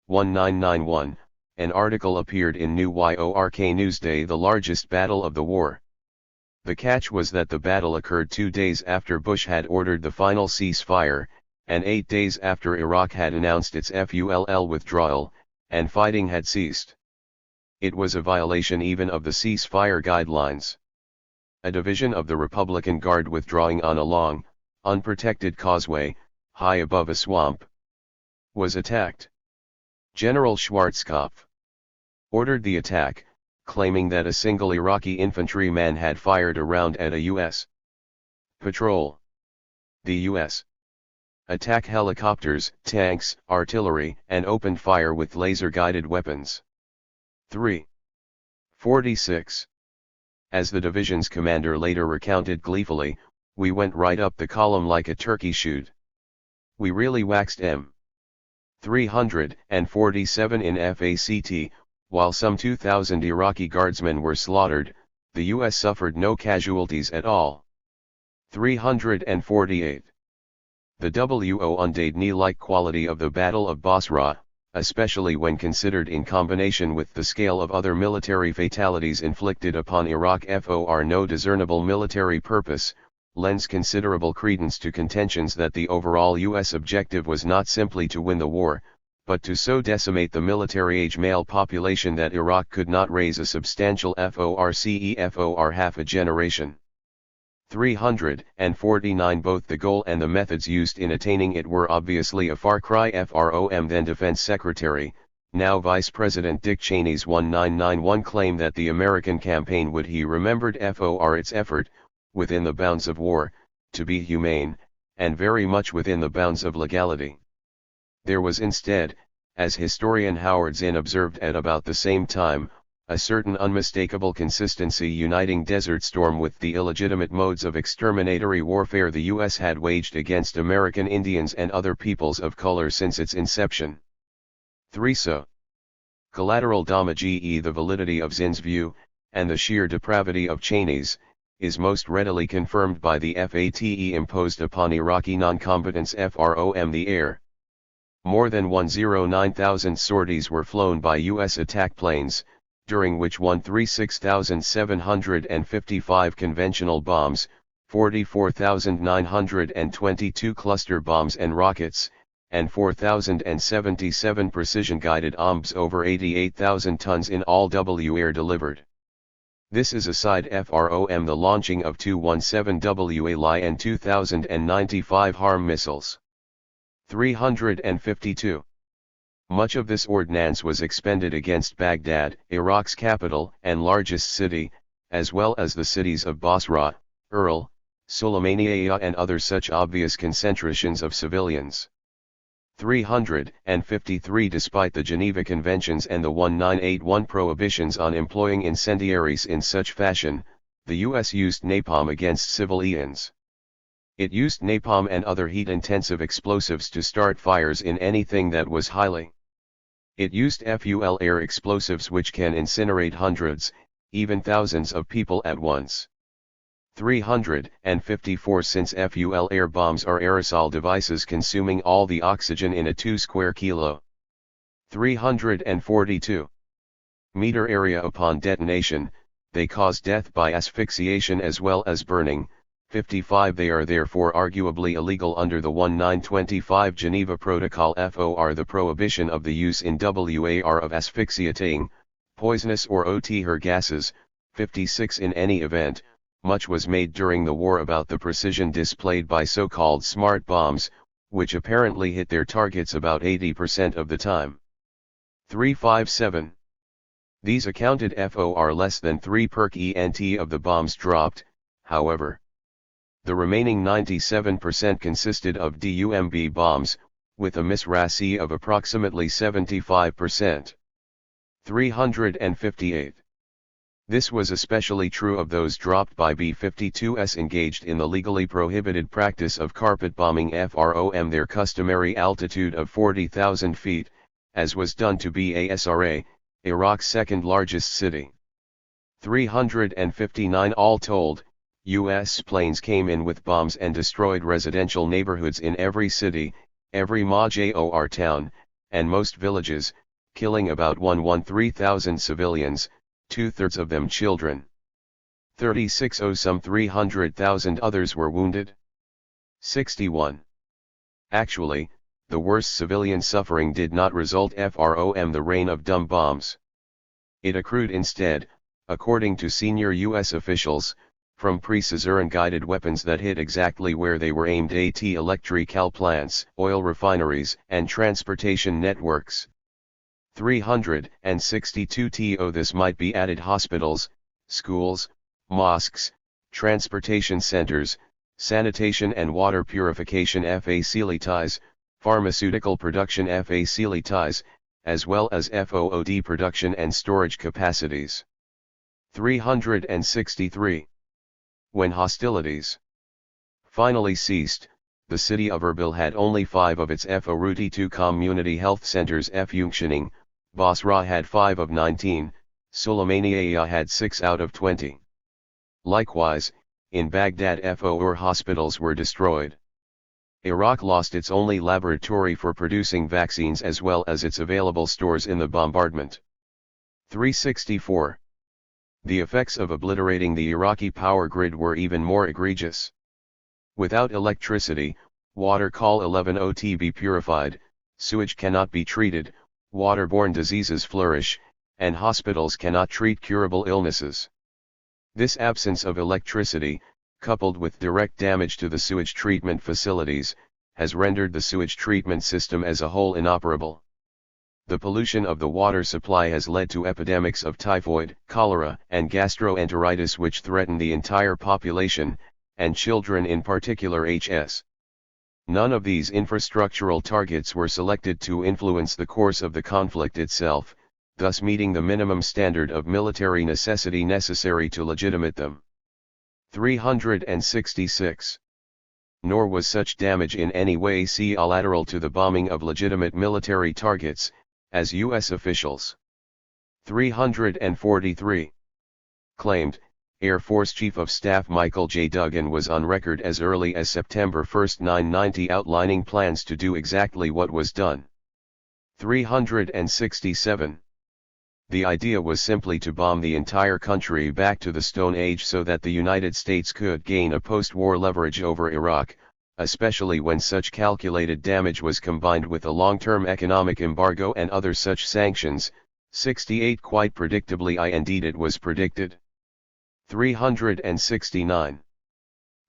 1991, an article appeared in New York Newsday, the largest battle of the war. The catch was that the battle occurred 2 days after Bush had ordered the final ceasefire, and 8 days after Iraq had announced its full withdrawal, and fighting had ceased. It was a violation even of the ceasefire guidelines. A division of the Republican Guard withdrawing on a long, unprotected causeway, high above a swamp, was attacked. General Schwarzkopf ordered the attack, claiming that a single Iraqi infantryman had fired a round at a U.S. patrol. The U.S. attack helicopters, tanks, artillery, and opened fire with laser-guided weapons. 346. As the division's commander later recounted gleefully, "We went right up the column like a turkey shoot. We really waxed 'em." 347. In fact, while some 2,000 Iraqi guardsmen were slaughtered, the U.S. suffered no casualties at all. 348. The wounded-like quality of the Battle of Basra, especially when considered in combination with the scale of other military fatalities inflicted upon Iraq for no discernible military purpose, lends considerable credence to contentions that the overall U.S. objective was not simply to win the war, but to so decimate the military-age male population that Iraq could not raise a substantial for half a generation. 349. Both the goal and the methods used in attaining it were obviously a far cry from then Defense Secretary, now Vice President Dick Cheney's 1991 claim that the American campaign would, he remembered, for its effort, within the bounds of war, to be humane, and very much within the bounds of legality. There was instead, as historian Howard Zinn observed at about the same time, a certain unmistakable consistency uniting Desert Storm with the illegitimate modes of exterminatory warfare the U.S. had waged against American Indians and other peoples of color since its inception. 3. So collateral damage, the validity of Zinn's view, and the sheer depravity of Cheney's, is most readily confirmed by the FATE imposed upon Iraqi non-combatants from the air. More than 109,000 sorties were flown by U.S. attack planes, during which 136,755 conventional bombs, 44,922 cluster bombs and rockets, and 4,077 precision-guided bombs over 88,000 tons in all were delivered. This is aside from the launching of 217WA and 2,095 HARM missiles. 352. Much of this ordnance was expended against Baghdad, Iraq's capital and largest city, as well as the cities of Basra, Erbil, Sulaymaniyah and other such obvious concentrations of civilians. 353 Despite the Geneva Conventions and the 1981 prohibitions on employing incendiaries in such fashion, the U.S. used napalm against civilians. It used napalm and other heat-intensive explosives to start fires in anything that was highly. It used fuel air explosives which can incinerate hundreds, even thousands of people at once. 354 Since fuel air bombs are aerosol devices consuming all the oxygen in a 2 square kilo. 342 meter area upon detonation, they cause death by asphyxiation as well as burning. 55 They are therefore arguably illegal under the 1925 Geneva Protocol for the prohibition of the use in WAR of asphyxiating, poisonous or OTR gases. 56 In any event, much was made during the war about the precision displayed by so-called smart bombs, which apparently hit their targets about 80% of the time. 357 These accounted for less than 3% of the bombs dropped, however. The remaining 97% consisted of DUMB bombs, with a miss ratio of approximately 75%. 358 This was especially true of those dropped by B-52s engaged in the legally prohibited practice of carpet bombing from their customary altitude of 40,000 feet, as was done to Basra, Iraq's second largest city. 359 All told, U.S. planes came in with bombs and destroyed residential neighborhoods in every city, every major town, and most villages, killing about 113,000 civilians, 2/3 of them children. 36 Some 300,000 others were wounded. 61 Actually, the worst civilian suffering did not result from the rain of dumb bombs. It accrued instead, according to senior U.S. officials, from precision-guided weapons that hit exactly where they were aimed at electrical plants, oil refineries, and transportation networks. 362 To this might be added hospitals, schools, mosques, transportation centers, sanitation and water purification facilities, pharmaceutical production facilities, as well as FOOD production and storage capacities. 363 When hostilities finally ceased, the city of Erbil had only 5 of its FORD2 community health centers functioning, Basra had 5 of 19, Sulaymaniyah had 6 out of 20. Likewise, in Baghdad FOR hospitals were destroyed. Iraq lost its only laboratory for producing vaccines as well as its available stores in the bombardment. 364 The effects of obliterating the Iraqi power grid were even more egregious. Without electricity, water call 11 OT purified, sewage cannot be treated, waterborne diseases flourish, and hospitals cannot treat curable illnesses. This absence of electricity, coupled with direct damage to the sewage treatment facilities, has rendered the sewage treatment system as a whole inoperable. The pollution of the water supply has led to epidemics of typhoid, cholera, and gastroenteritis which threaten the entire population, and children in particular. None of these infrastructural targets were selected to influence the course of the conflict itself, thus meeting the minimum standard of military necessity necessary to legitimate them. 366. Nor was such damage in any way collateral to the bombing of legitimate military targets, as U.S. officials. 343. Claimed. Air Force Chief of Staff Michael J. Duggan was on record as early as September 1, 1990 outlining plans to do exactly what was done. 367. The idea was simply to bomb the entire country back to the Stone Age so that the United States could gain a post-war leverage over Iraq, especially when such calculated damage was combined with a long-term economic embargo and other such sanctions. 68. Quite predictably, indeed it was predicted. 369.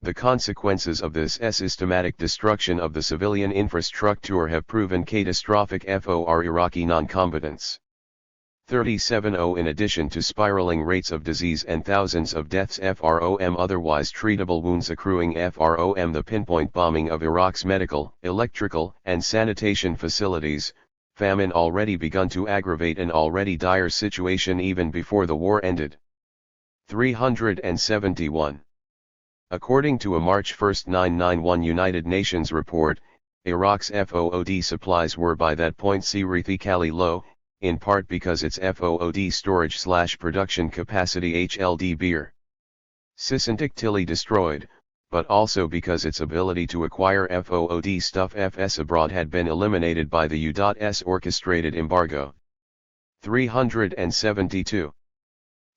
The consequences of this systematic destruction of the civilian infrastructure have proven catastrophic for Iraqi non-combatants. 37. In addition to spiraling rates of disease and thousands of deaths from otherwise treatable wounds accruing from the pinpoint bombing of Iraq's medical, electrical, and sanitation facilities, famine already begun to aggravate an already dire situation even before the war ended. 371. According to a March 1, 991 United Nations report, Iraq's FOOD supplies were by that point seriously low, in part because its FOOD storage/production capacity HLD beer Sysantactily destroyed, but also because its ability to acquire FOOD stuff FS abroad had been eliminated by the U.S. orchestrated embargo. 372.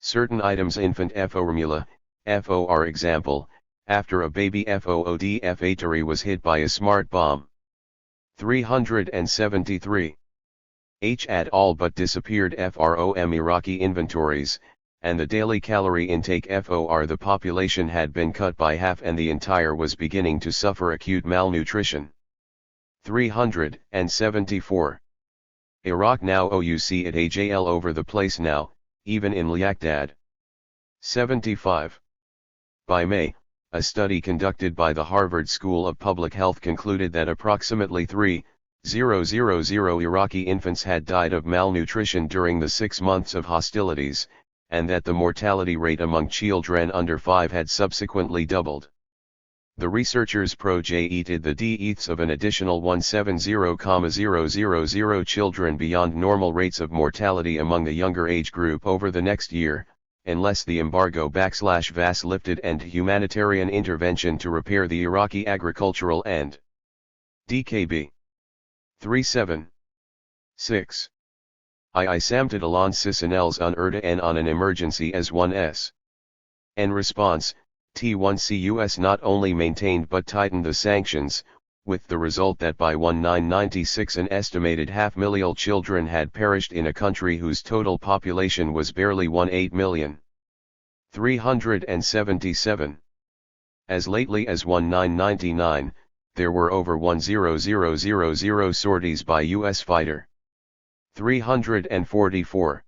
Certain items infant formula, FOR example, after a baby FOOD F8 was hit by a smart bomb. 373. Had all but disappeared from Iraqi inventories, and the daily calorie intake for the population had been cut by half and the entire was beginning to suffer acute malnutrition. 374. Iraq now you see it AJL over the place now, even in Liaqdad. 75. By May, a study conducted by the Harvard School of Public Health concluded that approximately 3,000 Iraqi infants had died of malnutrition during the 6 months of hostilities, and that the mortality rate among children under 5 had subsequently doubled. The researchers projected the deaths of an additional 170,000 children beyond normal rates of mortality among the younger age group over the next year, unless the embargo/VAS lifted and humanitarian intervention to repair the Iraqi agricultural end. DKB 376. I samted alon sisanels unerda and on an emergency as 1s. In response, T1CUS not only maintained but tightened the sanctions, with the result that by 1996 an estimated 500,000 children had perished in a country whose total population was barely 18 million. 377. As lately as 1999, there were over 100,000 sorties by U.S. fighter. 344.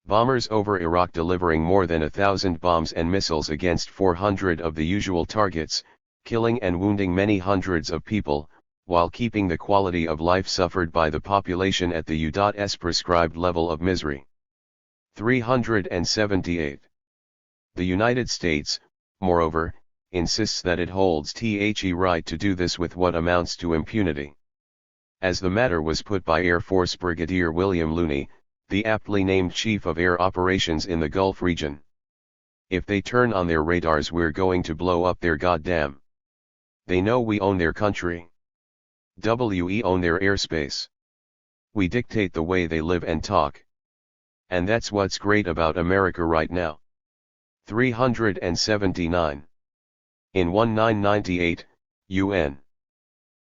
Bombers over Iraq delivering more than 1,000 bombs and missiles against 400 of the usual targets, killing and wounding many hundreds of people, while keeping the quality of life suffered by the population at the U.S. prescribed level of misery. 378. The United States, moreover, insists that it holds the right to do this with what amounts to impunity. As the matter was put by Air Force Brigadier William Looney, the aptly named Chief of Air Operations in the Gulf region. If they turn on their radars, we're going to blow up their goddamn. They know we own their country. We own their airspace. We dictate the way they live and talk. And that's what's great about America right now. 379. In 1998, UN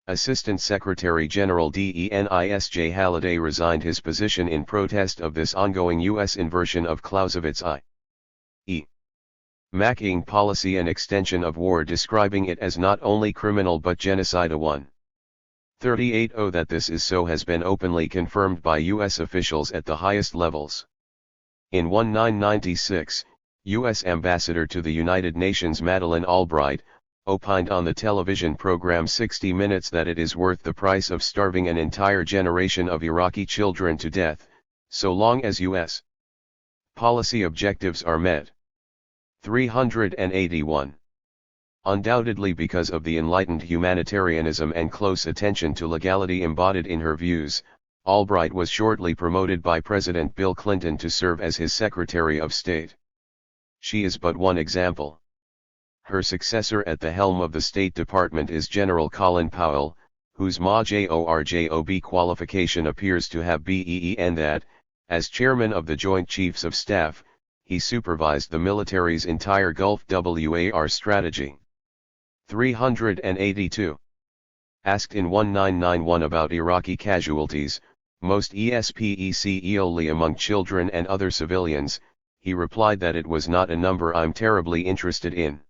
Assistant Secretary General Denis J. Halliday resigned his position in protest of this ongoing U.S. inversion of Clausewitz i.e. Macking policy and extension of war, describing it as not only criminal but genocide. 138. That this is so has been openly confirmed by U.S. officials at the highest levels. In 1996, U.S. Ambassador to the United Nations Madeleine Albright opined on the television program 60 Minutes that it is worth the price of starving an entire generation of Iraqi children to death, so long as U.S. policy objectives are met. 381. Undoubtedly because of the enlightened humanitarianism and close attention to legality embodied in her views, Albright was shortly promoted by President Bill Clinton to serve as his Secretary of State. She is but one example. Her successor at the helm of the State Department is General Colin Powell, whose MAJORJOB qualification appears to have BEEN that, as chairman of the Joint Chiefs of Staff, he supervised the military's entire Gulf WAR strategy. 382. Asked in 1991 about Iraqi casualties, most especially among children and other civilians, he replied that it was not a number I'm terribly interested in.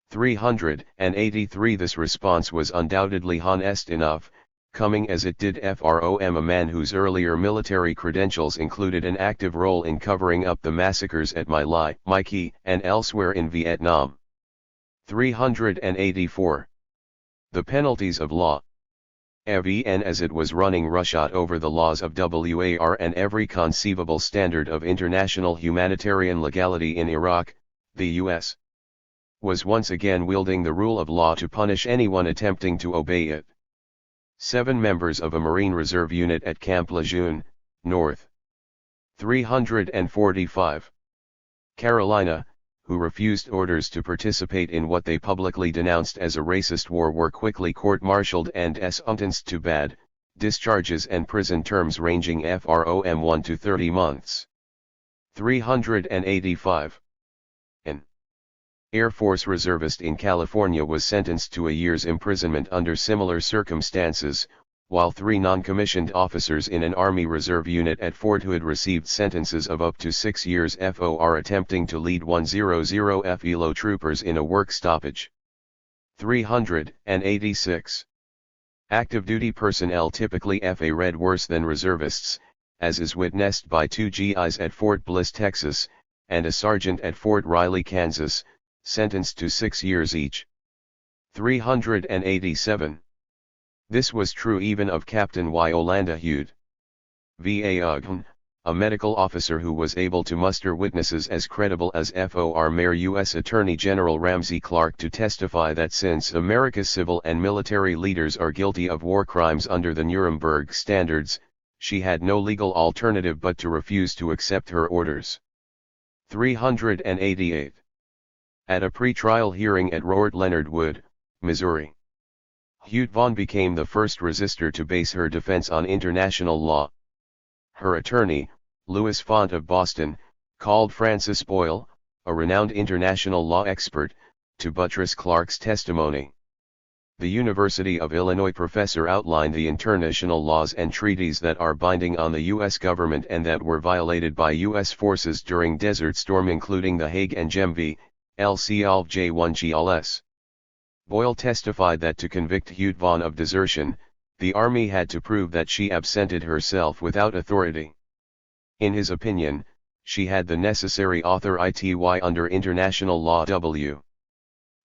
383. This response was undoubtedly honest enough, coming as it did from a man whose earlier military credentials included an active role in covering up the massacres at My Lai, My Khe, and elsewhere in Vietnam. 384. The penalties of law. Even as it was running roughshod over the laws of WAR and every conceivable standard of international humanitarian legality in Iraq, the U.S. was once again wielding the rule of law to punish anyone attempting to obey it. 7 members of a Marine Reserve unit at Camp Lejeune, North. 345. Carolina, who refused orders to participate in what they publicly denounced as a racist war, were quickly court-martialed and sentenced to bad discharges and prison terms ranging from 1 to 30 months. 385. An Air Force reservist in California was sentenced to a year's imprisonment under similar circumstances, while 3 non-commissioned officers in an Army Reserve unit at Fort Hood received sentences of up to 6 years for attempting to lead 100 FELO troopers in a work stoppage. 386. Active duty personnel typically read worse than reservists, as is witnessed by 2 GIs at Fort Bliss, Texas, and a sergeant at Fort Riley, Kansas, sentenced to 6 years each. 387. This was true even of Captain Yolanda Hughes, a medical officer who was able to muster witnesses as credible as former U.S. Attorney General Ramsey Clark to testify that since America's civil and military leaders are guilty of war crimes under the Nuremberg standards, she had no legal alternative but to refuse to accept her orders. 388. At a pre-trial hearing at Roart Leonard Wood, Missouri, Hugh Vaughn became the first resistor to base her defense on international law. Her attorney, Louis Font of Boston, called Francis Boyle, a renowned international law expert, to buttress Clark's testimony. The University of Illinois professor outlined the international laws and treaties that are binding on the U.S. government and that were violated by U.S. forces during Desert Storm, including the Hague and Geneva, LC J1 GLS. Boyle testified that to convict Hugh Vaughn of desertion, the Army had to prove that she absented herself without authority. In his opinion, she had the necessary authority under international law W.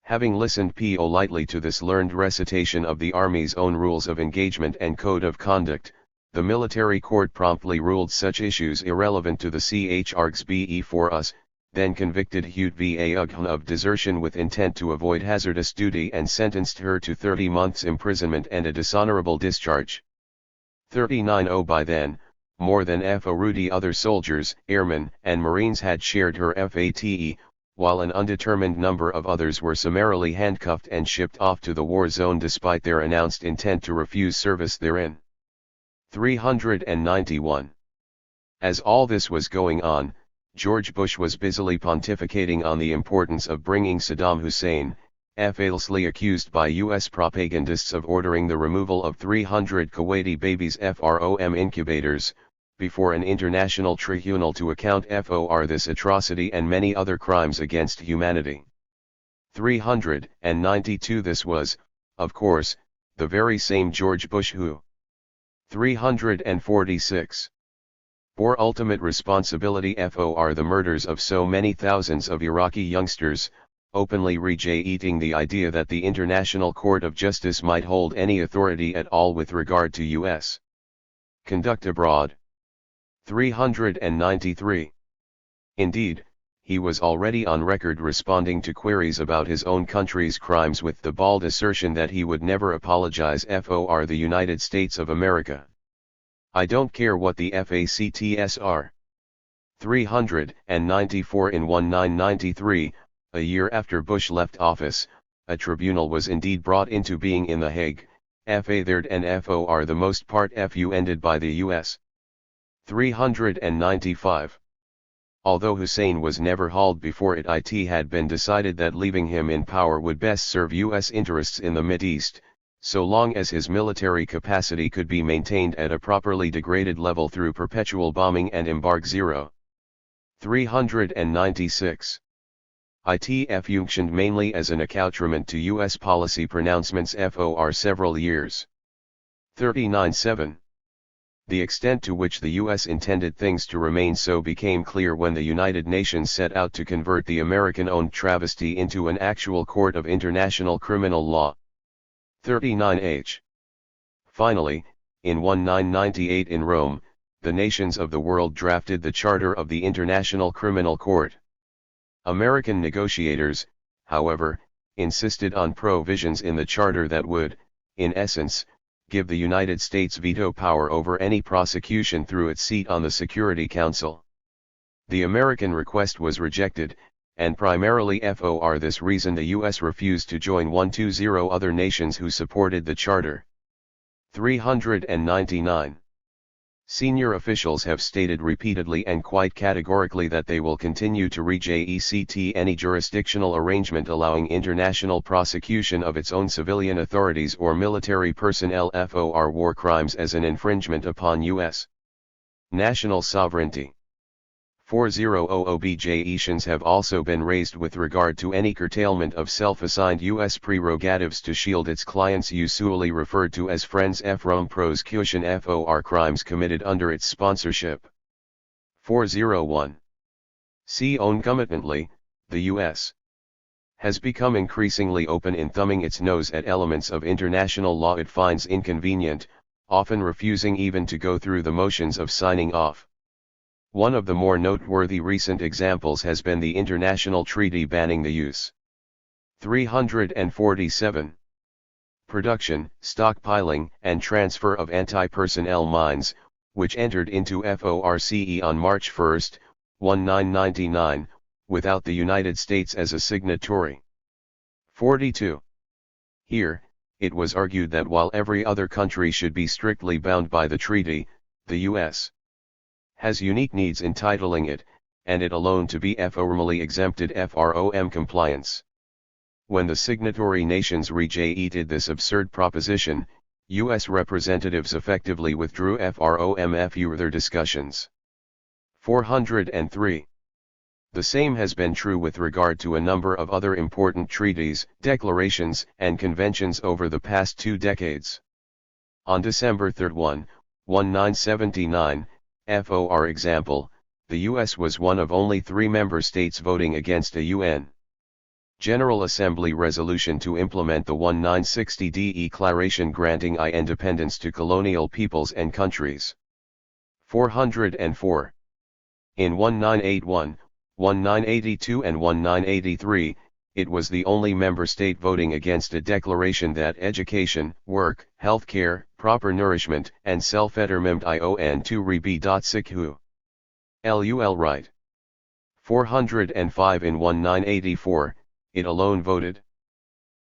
Having listened politely to this learned recitation of the Army's own rules of engagement and code of conduct, the military court promptly ruled such issues irrelevant to the CHRGS for us, then convicted Hugh Vaughn of desertion with intent to avoid hazardous duty and sentenced her to 30 months imprisonment and a dishonorable discharge. 39. By then, more than 40 other soldiers, airmen, and Marines had shared her fate, while an undetermined number of others were summarily handcuffed and shipped off to the war zone despite their announced intent to refuse service therein. 391. As all this was going on, George Bush was busily pontificating on the importance of bringing Saddam Hussein, falsely accused by U.S. propagandists of ordering the removal of 300 Kuwaiti babies from incubators, before an international tribunal to account for this atrocity and many other crimes against humanity. 392. This was, of course, the very same George Bush who 346. bore ultimate responsibility for the murders of so many thousands of Iraqi youngsters, openly rejecting the idea that the International Court of Justice might hold any authority at all with regard to U.S. conduct abroad. 393. Indeed, he was already on record responding to queries about his own country's crimes with the bald assertion that he would never apologize for the United States of America. I don't care what the facts are. 394. In 1993, a year after Bush left office, a tribunal was indeed brought into being in The Hague, FA third and for the most part fu ended by the US. 395. Although Hussein was never hauled before it had been decided that leaving him in power would best serve US interests in the Mideast, so long as his military capacity could be maintained at a properly degraded level through perpetual bombing and embargo. 396. It functioned mainly as an accoutrement to US policy pronouncements for several years. 39.7. The extent to which the US intended things to remain so became clear when the United Nations set out to convert the American-owned travesty into an actual court of international criminal law. 39h. Finally, in 1998 in Rome, the nations of the world drafted the Charter of the International Criminal Court. American negotiators, however, insisted on provisions in the charter that would, in essence, give the United States veto power over any prosecution through its seat on the Security Council. The American request was rejected, and primarily for this reason the US refused to join 120 other nations who supported the charter. 399. Senior officials have stated repeatedly and quite categorically that they will continue to reject any jurisdictional arrangement allowing international prosecution of its own civilian authorities or military personnel for war crimes as an infringement upon U.S. national sovereignty. 400 objections have also been raised with regard to any curtailment of self-assigned U.S. prerogatives to shield its clients usually referred to as friends from prosecution for crimes committed under its sponsorship. 401. Concomitantly, the U.S. has become increasingly open in thumbing its nose at elements of international law it finds inconvenient, often refusing even to go through the motions of signing off. One of the more noteworthy recent examples has been the international treaty banning the use. 347. Production, stockpiling, and transfer of anti-personnel mines, which entered into FORCE on March 1, 1999, without the United States as a signatory. 42. Here, it was argued that while every other country should be strictly bound by the treaty, the U.S. has unique needs entitling it, and it alone to be formally exempted from compliance. When the signatory nations rejected this absurd proposition, U.S. representatives effectively withdrew from further discussions. 403. The same has been true with regard to a number of other important treaties, declarations, and conventions over the past 2 decades. On December 3, 1979, for example, the U.S. was one of only 3 member states voting against a UN General Assembly resolution to implement the 1960 Declaration granting independence to colonial peoples and countries. 404. In 1981, 1982 and 1983, it was the only member state voting against a declaration that education, work, health care, proper nourishment, and self-betterment on to be sikhu. Lul right. 405. In 1984, it alone voted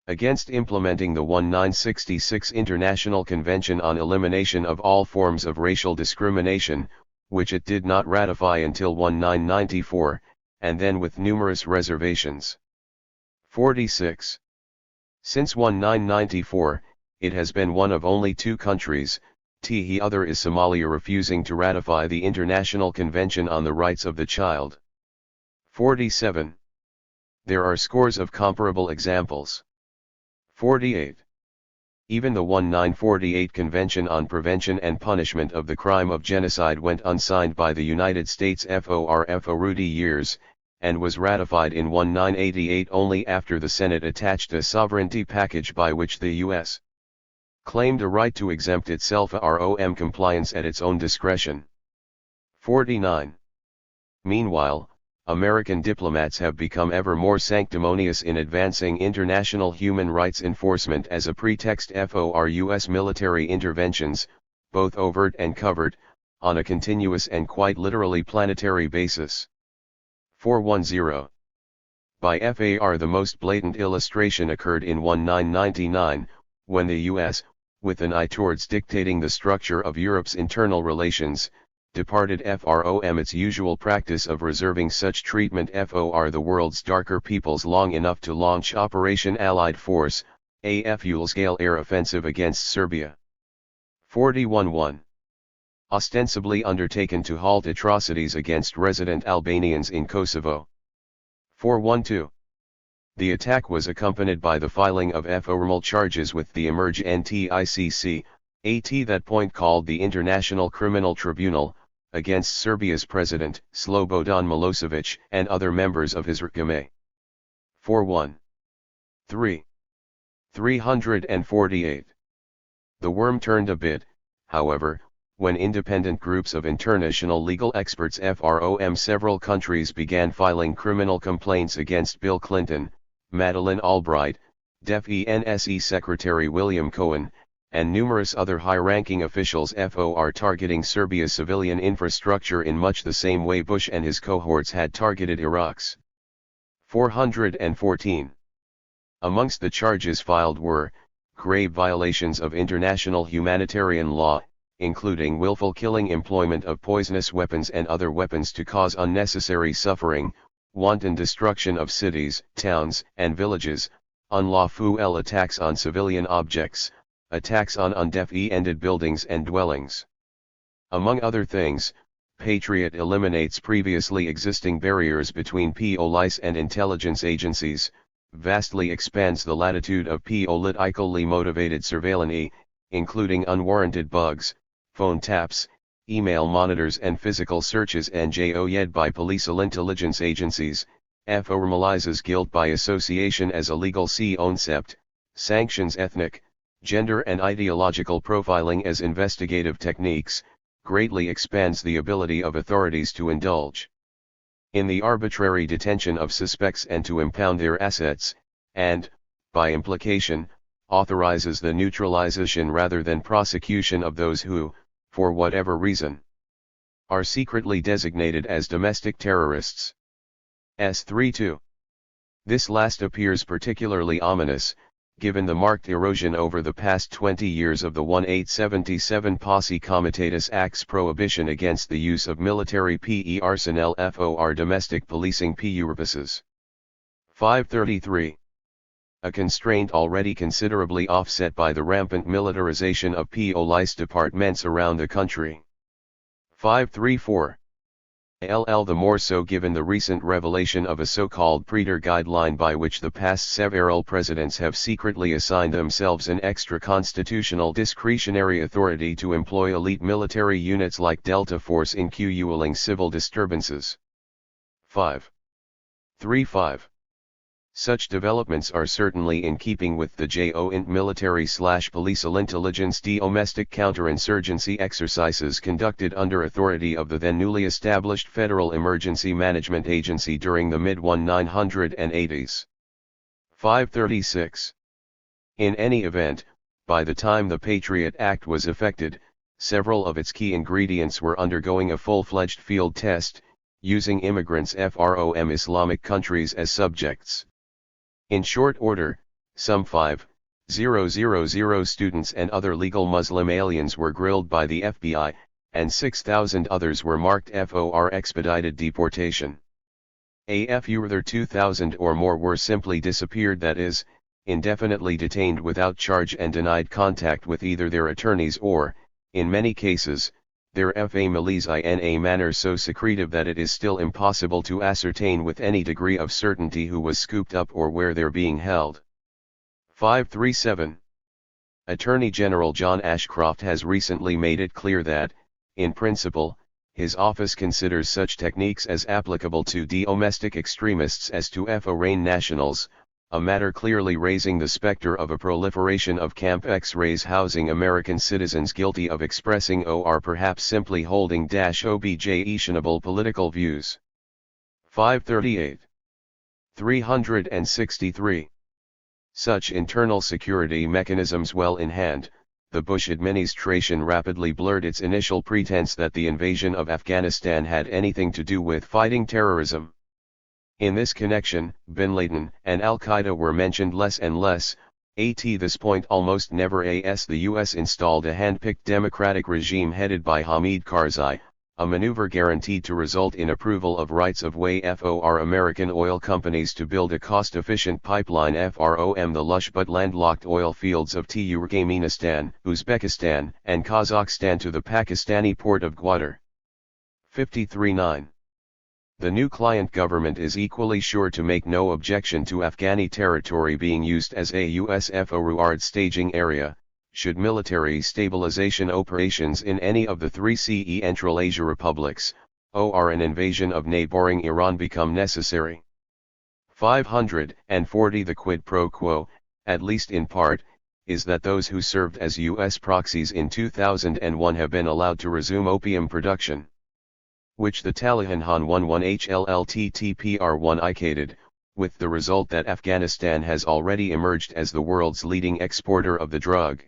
against implementing the 1966 International Convention on Elimination of All Forms of Racial Discrimination, which it did not ratify until 1994, and then with numerous reservations. 46. Since 1994, it has been one of only 2 countries, the other is Somalia, refusing to ratify the International Convention on the Rights of the Child. 47. There are scores of comparable examples. 48. Even the 1948 Convention on Prevention and Punishment of the Crime of Genocide went unsigned by the United States for 40 years, and was ratified in 1988 only after the Senate attached a sovereignty package by which the U.S. claimed a right to exempt itself from compliance at its own discretion. 49. Meanwhile, American diplomats have become ever more sanctimonious in advancing international human rights enforcement as a pretext for U.S. military interventions, both overt and covert, on a continuous and quite literally planetary basis. 410. By FAR, the most blatant illustration occurred in 1999, when the U.S., with an eye towards dictating the structure of Europe's internal relations, departed from its usual practice of reserving such treatment for the world's darker peoples long enough to launch Operation Allied Force, a full-scale air offensive against Serbia. 41-1. Ostensibly undertaken to halt atrocities against resident Albanians in Kosovo. 412. The attack was accompanied by the filing of formal charges with the Emerge NTICC, at that point called the International Criminal Tribunal, against Serbia's president, Slobodan Milosevic, and other members of his regime. 413. 348. The worm turned a bit, however, when independent groups of international legal experts from several countries began filing criminal complaints against Bill Clinton, Madeleine Albright, DEF-ENSE Secretary William Cohen, and numerous other high-ranking officials targeting Serbia's civilian infrastructure in much the same way Bush and his cohorts had targeted Iraq's. 414. Amongst the charges filed were, grave violations of international humanitarian law, including willful killing, employment of poisonous weapons and other weapons to cause unnecessary suffering, wanton destruction of cities, towns, and villages, unlawful attacks on civilian objects, attacks on undefended buildings and dwellings. Among other things, Patriot eliminates previously existing barriers between police and intelligence agencies, vastly expands the latitude of politically motivated surveillance, including unwarranted bugs, phone taps, email monitors and physical searches enjoyed by police intelligence agencies, formalizes guilt by association as a legal concept, sanctions ethnic, gender and ideological profiling as investigative techniques, greatly expands the ability of authorities to indulge in the arbitrary detention of suspects and to impound their assets, and, by implication, authorizes the neutralization rather than prosecution of those who, for whatever reason, are secretly designated as domestic terrorists. S32. This last appears particularly ominous, given the marked erosion over the past 20 years of the 1877 Posse Comitatus Act's prohibition against the use of military personnel for domestic policing purposes. 533. A constraint already considerably offset by the rampant militarization of police departments around the country. 534. The more so given the recent revelation of a so-called Praetor guideline by which the past several presidents have secretly assigned themselves an extra-constitutional discretionary authority to employ elite military units like Delta Force in quelling civil disturbances. 535. Such developments are certainly in keeping with the joint military/police intelligence domestic counterinsurgency exercises conducted under authority of the then newly established Federal Emergency Management Agency during the mid-1980s. 536. In any event, by the time the Patriot Act was effected, several of its key ingredients were undergoing a full-fledged field test, using immigrants from Islamic countries as subjects. In short order, some 5,000 students and other legal Muslim aliens were grilled by the FBI, and 6,000 others were marked for expedited deportation. A further 2,000 or more were simply disappeared, that is, indefinitely detained without charge and denied contact with either their attorneys or, in many cases, their families in a manner so secretive that it is still impossible to ascertain with any degree of certainty who was scooped up or where they're being held. 537. Attorney General John Ashcroft has recently made it clear that, in principle, his office considers such techniques as applicable to domestic extremists as to foreign nationals, a matter clearly raising the specter of a proliferation of Camp X-rays housing American citizens guilty of expressing or perhaps simply holding objectionable political views. 538. 363. Such internal security mechanisms well in hand, the Bush administration rapidly blurred its initial pretense that the invasion of Afghanistan had anything to do with fighting terrorism. In this connection, bin Laden and Al-Qaeda were mentioned less and less. At this point almost never as the US installed a hand-picked democratic regime headed by Hamid Karzai, a maneuver guaranteed to result in approval of rights-of-way for American oil companies to build a cost-efficient pipeline from the lush but landlocked oil fields of Turkmenistan, Uzbekistan, and Kazakhstan to the Pakistani port of Gwadar. 53-9. The new client government is equally sure to make no objection to Afghani territory being used as a US forward staging area, should military stabilization operations in any of the three Central Asia republics, or an invasion of neighboring Iran become necessary. 540. The quid pro quo, at least in part, is that those who served as US proxies in 2001 have been allowed to resume opium production, which the Taliban HLLTTPR1 icated, with the result that Afghanistan has already emerged as the world's leading exporter of the drug.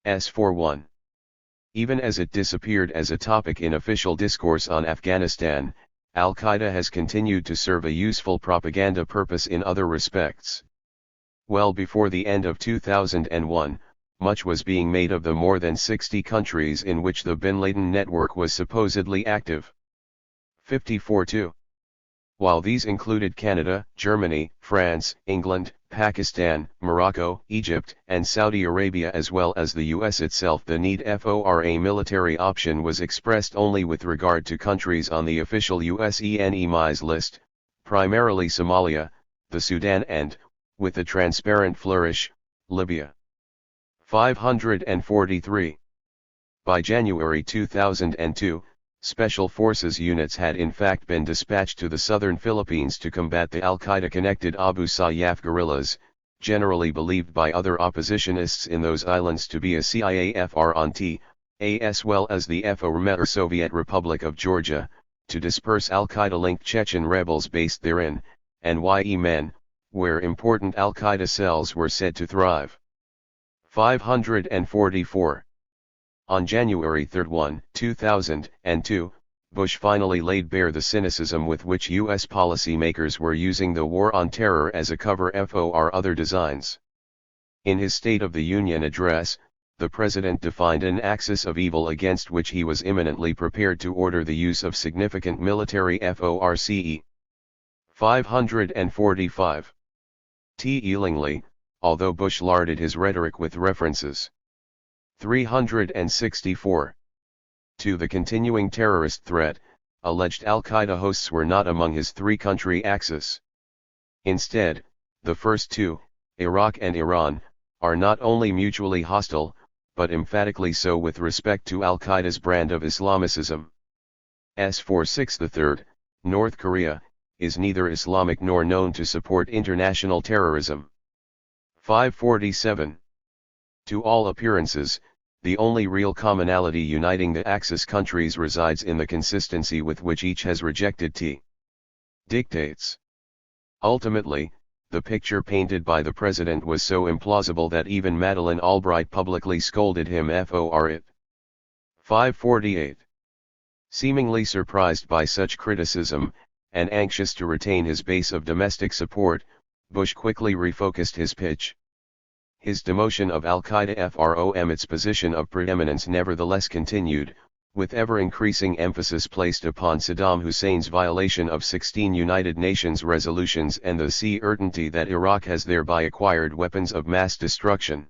S41. Even as it disappeared as a topic in official discourse on Afghanistan, Al-Qaeda has continued to serve a useful propaganda purpose in other respects. Well before the end of 2001, much was being made of the more than 60 countries in which the bin Laden network was supposedly active. 54-2. While these included Canada, Germany, France, England, Pakistan, Morocco, Egypt, and Saudi Arabia as well as the US itself, the need for a military option was expressed only with regard to countries on the official US enemies list, primarily Somalia, the Sudan and, with a transparent flourish, Libya. 543. By January 2002, Special Forces units had in fact been dispatched to the southern Philippines to combat the Al-Qaeda-connected Abu Sayyaf guerrillas, generally believed by other oppositionists in those islands to be a CIA front, as well as the former Soviet Republic of Georgia, to disperse Al-Qaeda-linked Chechen rebels based therein, and Yemen, where important Al-Qaeda cells were said to thrive. 544. On January 3, 2002, Bush finally laid bare the cynicism with which U.S. policymakers were using the war on terror as a cover for other designs. In his State of the Union address, the president defined an axis of evil against which he was imminently prepared to order the use of significant military force. 545. Tellingly, although Bush larded his rhetoric with references 364 to the continuing terrorist threat, alleged Al-Qaeda hosts were not among his three-country axis. Instead, the first two, Iraq and Iran, are not only mutually hostile, but emphatically so with respect to Al-Qaeda's brand of Islamicism. S46. The third, North Korea, is neither Islamic nor known to support international terrorism. 547. To all appearances, the only real commonality uniting the Axis countries resides in the consistency with which each has rejected dictates. Ultimately, the picture painted by the president was so implausible that even Madeleine Albright publicly scolded him for it. 548. Seemingly surprised by such criticism, and anxious to retain his base of domestic support, Bush quickly refocused his pitch. His demotion of Al-Qaeda from its position of preeminence nevertheless continued, with ever-increasing emphasis placed upon Saddam Hussein's violation of 16 United Nations resolutions and the certainty that Iraq has thereby acquired weapons of mass destruction.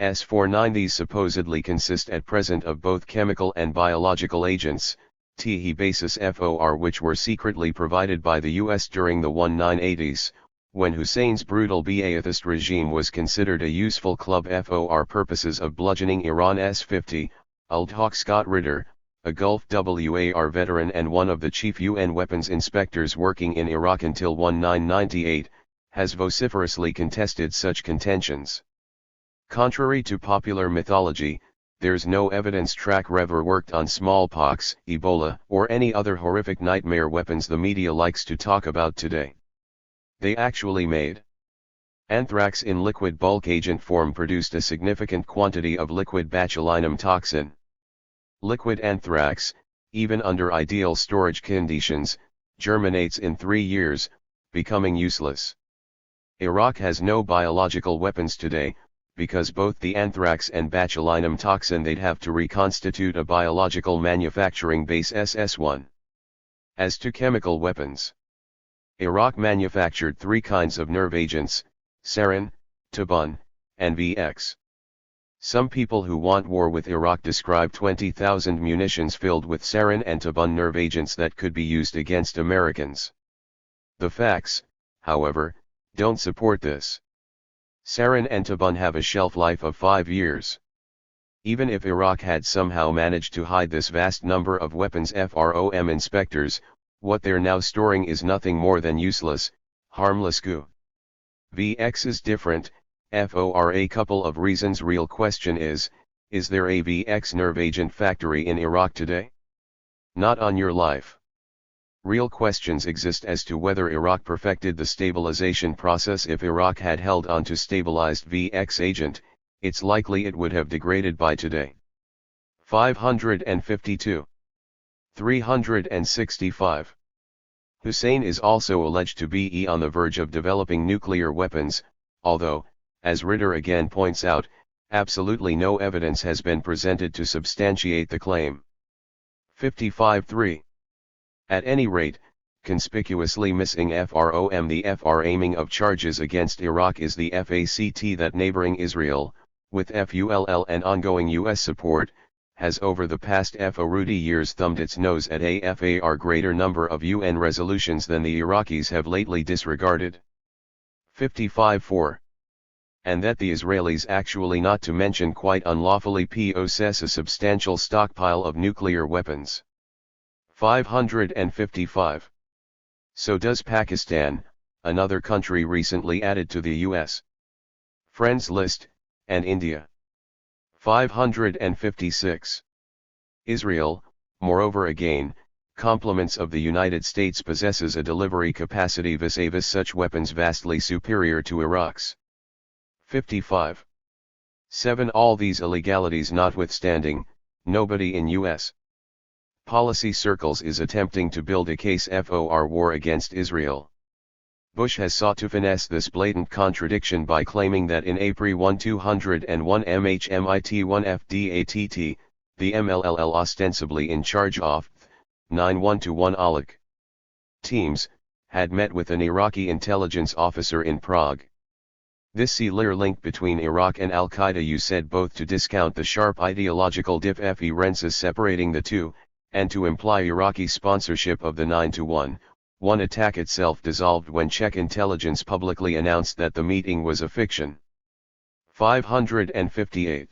S49. These supposedly consist at present of both chemical and biological agents, basis for which were secretly provided by the US during the 1980s, when Hussein's brutal Ba'athist regime was considered a useful club for purposes of bludgeoning Iran. S50, Old Hawk Scott Ritter, a Gulf War veteran and one of the chief UN weapons inspectors working in Iraq until 1998, has vociferously contested such contentions. Contrary to popular mythology, there's no evidence Track Rever worked on smallpox, Ebola, or any other horrific nightmare weapons the media likes to talk about today. They actually made. Anthrax in liquid bulk agent form produced a significant quantity of liquid botulinum toxin. Liquid anthrax, even under ideal storage conditions, germinates in 3 years, becoming useless. Iraq has no biological weapons today, because both the anthrax and botulinum toxin they'd have to reconstitute a biological manufacturing base SS1. As to chemical weapons, Iraq manufactured 3 kinds of nerve agents, sarin, tabun, and VX. Some people who want war with Iraq describe 20,000 munitions filled with sarin and tabun nerve agents that could be used against Americans. The facts, however, don't support this. Sarin and tabun have a shelf life of 5 years. Even if Iraq had somehow managed to hide this vast number of weapons from inspectors, what they're now storing is nothing more than useless, harmless goo. VX is different, for a couple of reasons. Real question is there a VX nerve agent factory in Iraq today? Not on your life. Real questions exist as to whether Iraq perfected the stabilization process. If Iraq had held on to stabilized VX agent, it's likely it would have degraded by today. 552. 365. Hussein is also alleged to be on the verge of developing nuclear weapons, although, as Ritter again points out, absolutely no evidence has been presented to substantiate the claim. 55.3. At any rate, conspicuously missing from the aiming of charges against Iraq is the fact that neighboring Israel, with FULL and ongoing U.S. support, has over the past Rudy years thumbed its nose at a far greater number of UN resolutions than the Iraqis have lately disregarded. 55.4. And that the Israelis actually, not to mention quite unlawfully, possess a substantial stockpile of nuclear weapons. 555. So does Pakistan, another country recently added to the U.S. friends list, and India. 556. Israel, moreover again, compliments of the United States, possesses a delivery capacity vis-a-vis such weapons vastly superior to Iraq's. 55. 7. All these illegalities notwithstanding, nobody in U.S. policy circles is attempting to build a case for war against Israel. Bush has sought to finesse this blatant contradiction by claiming that in April 201 MHMIT-1 FDATT, the MLLL ostensibly in charge of 9-1-1 ALEC teams, had met with an Iraqi intelligence officer in Prague. This clear link between Iraq and Al-Qaeda said both to discount the sharp ideological differences separating the two, and to imply Iraqi sponsorship of the 9-1-1 attack itself dissolved when Czech intelligence publicly announced that the meeting was a fiction. 558.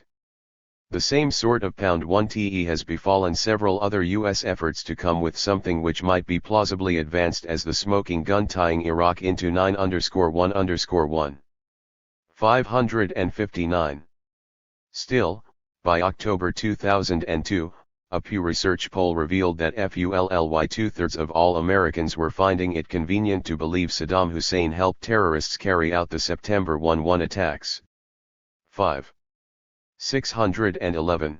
The same sort of #1 has befallen several other U.S. efforts to come with something which might be plausibly advanced as the smoking gun tying Iraq into 9-1-1. 559. Still, by October 2002, a Pew Research poll revealed that fully 2/3 of all Americans were finding it convenient to believe Saddam Hussein helped terrorists carry out the September 11 attacks. 5. 611.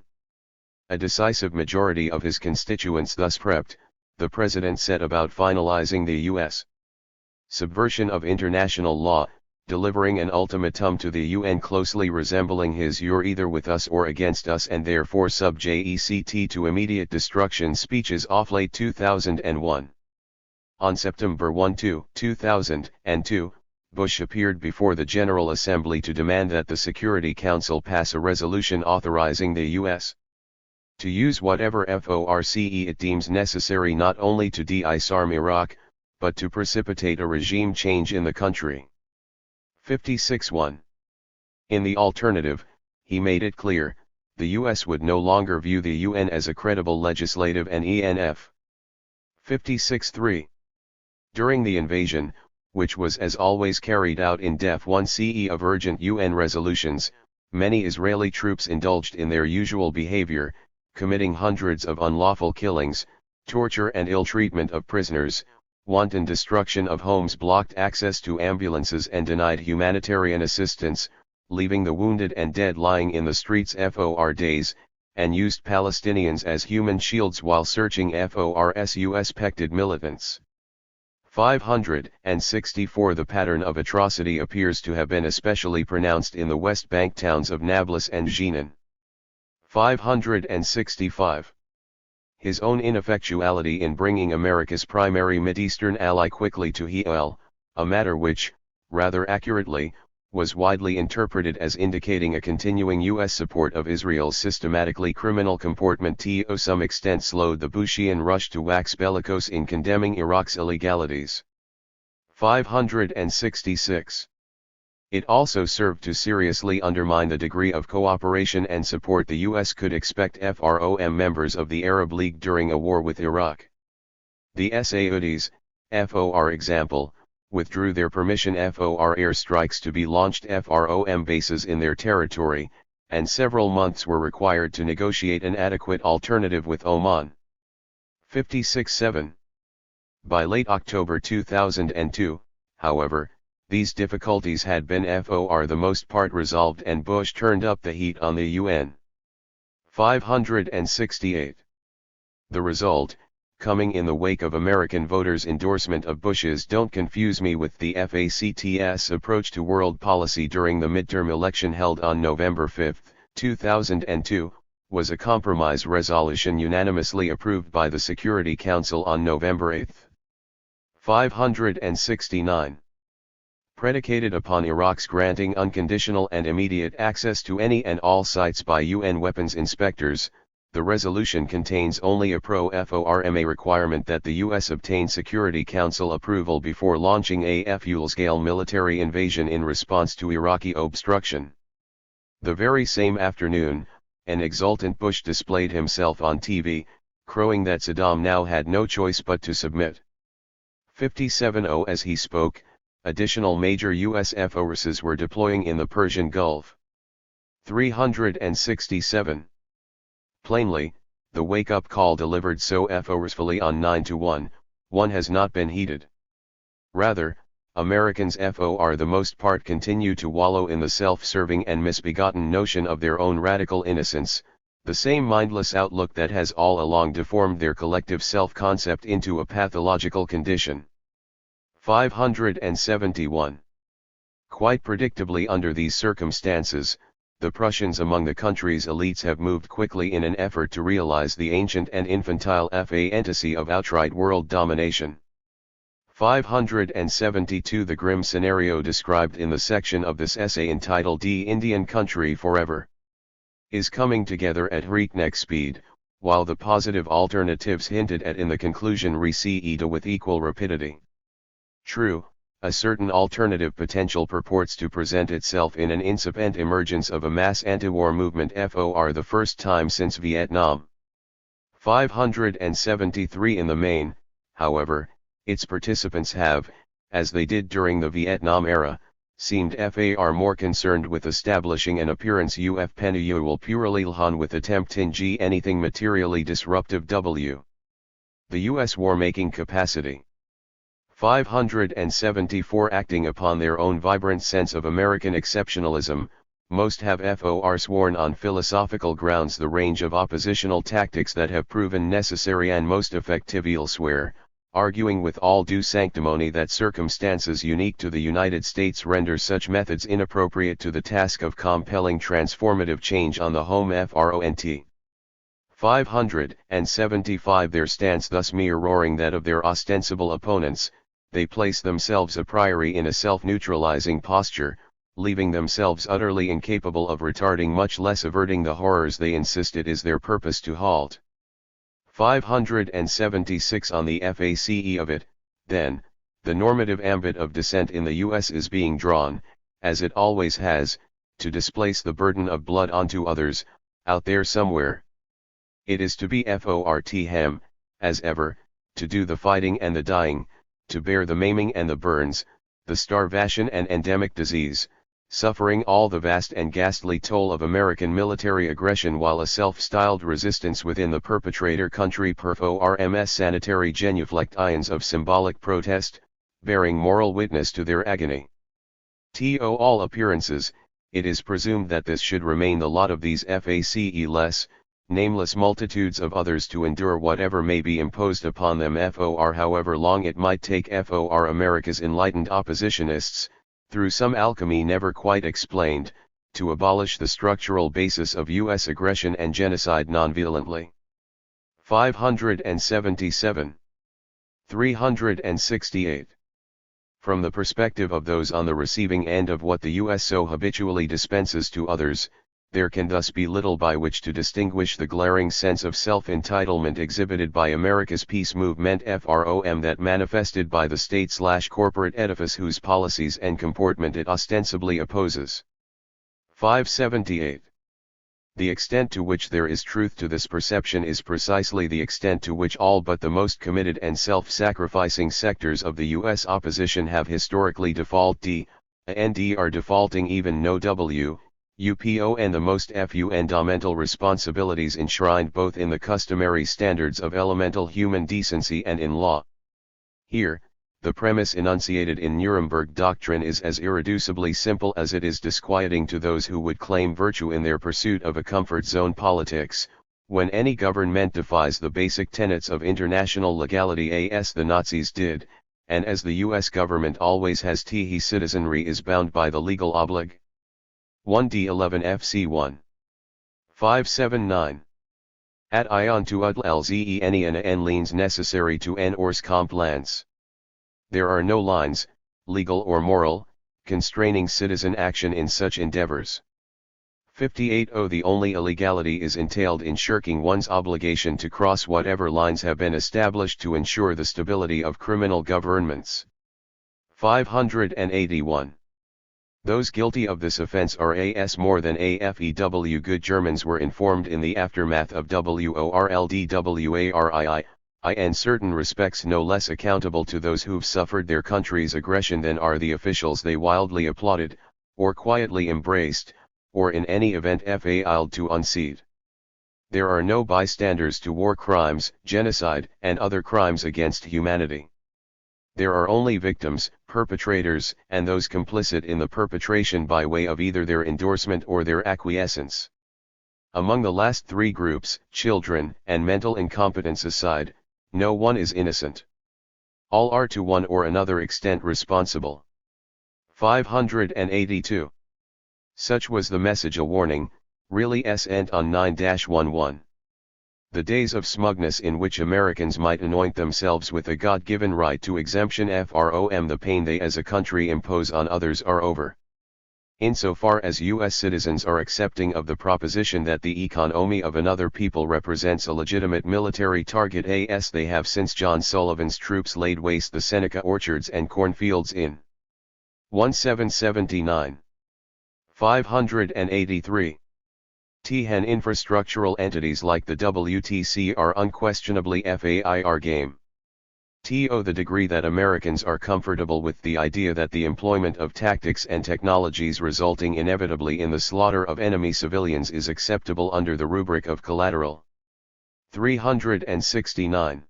A decisive majority of his constituents thus prepped, the president set about finalizing the U.S. subversion of international law, delivering an ultimatum to the UN closely resembling his "you're either with us or against us and therefore subject to immediate destruction" speeches of late 2001. On September 1, 2002, Bush appeared before the General Assembly to demand that the Security Council pass a resolution authorizing the U.S. to use whatever force it deems necessary not only to disarm Iraq, but to precipitate a regime change in the country. 56.1. In the alternative, he made it clear, the U.S. would no longer view the UN as a credible legislative and ENF. 56.3. During the invasion, which was as always carried out in Def 1 CE of urgent UN resolutions, many Israeli troops indulged in their usual behavior, committing hundreds of unlawful killings, torture and ill-treatment of prisoners, wanton destruction of homes, blocked access to ambulances and denied humanitarian assistance, leaving the wounded and dead lying in the streets for days, and used Palestinians as human shields while searching for suspected militants. 564 The pattern of atrocity appears to have been especially pronounced in the West Bank towns of Nablus and Jenin. 565. His own ineffectuality in bringing America's primary Mideastern ally quickly to heel, a matter which, rather accurately, was widely interpreted as indicating a continuing U.S. support of Israel's systematically criminal comportment, to some extent slowed the Bushian rush to wax bellicose in condemning Iraq's illegalities. 566. It also served to seriously undermine the degree of cooperation and support the U.S. could expect from members of the Arab League during a war with Iraq. The Saudis, for example, withdrew their permission for airstrikes to be launched from bases in their territory, and several months were required to negotiate an adequate alternative with Oman. 56-7. By late October 2002, however, these difficulties had been for the most part resolved and Bush turned up the heat on the UN. 568. The result, coming in the wake of American voters' endorsement of Bush's "Don't confuse me with the FACTS" approach to world policy during the midterm election held on November 5, 2002, was a compromise resolution unanimously approved by the Security Council on November 8. 569. Predicated upon Iraq's granting unconditional and immediate access to any and all sites by UN weapons inspectors, the resolution contains only a pro-forma requirement that the U.S. obtain Security Council approval before launching a full-scale military invasion in response to Iraqi obstruction. The very same afternoon, an exultant Bush displayed himself on TV, crowing that Saddam now had no choice but to submit. 57-0 As he spoke, additional major U.S. forces were deploying in the Persian Gulf. 367. Plainly, the wake-up call delivered so forcefully on 9/1 has not been heeded. Rather, Americans for the most part continue to wallow in the self-serving and misbegotten notion of their own radical innocence, the same mindless outlook that has all along deformed their collective self-concept into a pathological condition. 571. Quite predictably under these circumstances, the Prussians among the country's elites have moved quickly in an effort to realize the ancient and infantile fantasy of outright world domination. 572 The grim scenario described in the section of this essay entitled "The Indian Country Forever" is coming together at breakneck speed, while the positive alternatives hinted at in the conclusion recede with equal rapidity. True, a certain alternative potential purports to present itself in an incipient emergence of a mass anti-war movement for the first time since Vietnam. 573 In the main, however, its participants have, as they did during the Vietnam era, seemed far more concerned with establishing an appearance of penuel purely lhan with attempting anything materially disruptive The U.S. war-making capacity. 574 Acting upon their own vibrant sense of American exceptionalism, most have sworn on philosophical grounds the range of oppositional tactics that have proven necessary and most effective elsewhere, arguing with all due sanctimony that circumstances unique to the United States render such methods inappropriate to the task of compelling transformative change on the home front. 575 Their stance thus mirroring that of their ostensible opponents, they place themselves a priori in a self-neutralizing posture, leaving themselves utterly incapable of retarding much less averting the horrors they insist it is their purpose to halt. 576 On the face of it, then, the normative ambit of dissent in the U.S. is being drawn, as it always has, to displace the burden of blood onto others, out there somewhere. It is to be him, as ever, to do the fighting and the dying, to bear the maiming and the burns, the starvation and endemic disease, suffering all the vast and ghastly toll of American military aggression while a self-styled resistance within the perpetrator country performs sanitary genuflect ions of symbolic protest, bearing moral witness to their agony. To all appearances, it is presumed that this should remain the lot of these faceless, nameless multitudes of others to endure whatever may be imposed upon them for however long it might take for America's enlightened oppositionists, through some alchemy never quite explained, to abolish the structural basis of U.S. aggression and genocide nonviolently. 577. 368. From the perspective of those on the receiving end of what the U.S. so habitually dispenses to others, there can thus be little by which to distinguish the glaring sense of self-entitlement exhibited by America's peace movement from that manifested by the state/corporate edifice whose policies and comportment it ostensibly opposes. 578. The extent to which there is truth to this perception is precisely the extent to which all but the most committed and self-sacrificing sectors of the U.S. opposition have historically defaulted, and are defaulting even no UPO and the most fundamental responsibilities enshrined both in the customary standards of elemental human decency and in law. Here, the premise enunciated in Nuremberg doctrine is as irreducibly simple as it is disquieting to those who would claim virtue in their pursuit of a comfort zone politics. When any government defies the basic tenets of international legality as the Nazis did, and as the U.S. government always has, his citizenry is bound by the legal obligation. 1D11 FC1. 579. At ion to udlze en liens necessary to en ors compliance. There are no lines, legal or moral, constraining citizen action in such endeavors. 58. The only illegality is entailed in shirking one's obligation to cross whatever lines have been established to ensure the stability of criminal governments. 581. Those guilty of this offense are as more than AFEW. Good Germans were informed in the aftermath of WORLDWARII, in certain respects no less accountable to those who've suffered their country's aggression than are the officials they wildly applauded, or quietly embraced, or in any event failed to unseat. There are no bystanders to war crimes, genocide, and other crimes against humanity. There are only victims, perpetrators, and those complicit in the perpetration by way of either their endorsement or their acquiescence. Among the last three groups, children and mental incompetence aside, no one is innocent. All are to one or another extent responsible. 582. Such was the message, a warning, really sent on 9-11. The days of smugness in which Americans might anoint themselves with a God-given right to exemption from the pain they as a country impose on others are over. Insofar as U.S. citizens are accepting of the proposition that the economy of another people represents a legitimate military target as they have since John Sullivan's troops laid waste the Seneca orchards and cornfields in 1779. 583. Infrastructural entities like the WTC are unquestionably fair game. To the degree that Americans are comfortable with the idea that the employment of tactics and technologies resulting inevitably in the slaughter of enemy civilians is acceptable under the rubric of collateral. 369.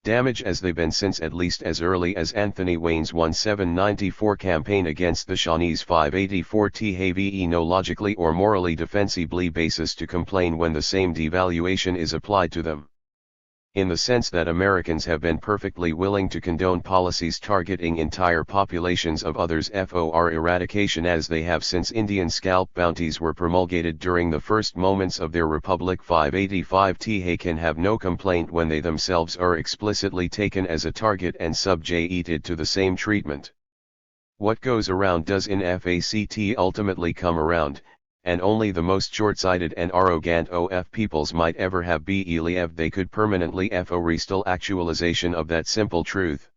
Damage as they've been since at least as early as Anthony Wayne's 1794 campaign against the Shawnees. 584 Have no logically or morally defensibly basis to complain when the same devaluation is applied to them. In the sense that Americans have been perfectly willing to condone policies targeting entire populations of others for eradication as they have since Indian scalp bounties were promulgated during the first moments of their republic. 585 They can have no complaint when they themselves are explicitly taken as a target and subjected to the same treatment. What goes around does in fact ultimately come around, and only the most short-sighted and arrogant of peoples might ever have believed they could permanently restore actualization of that simple truth.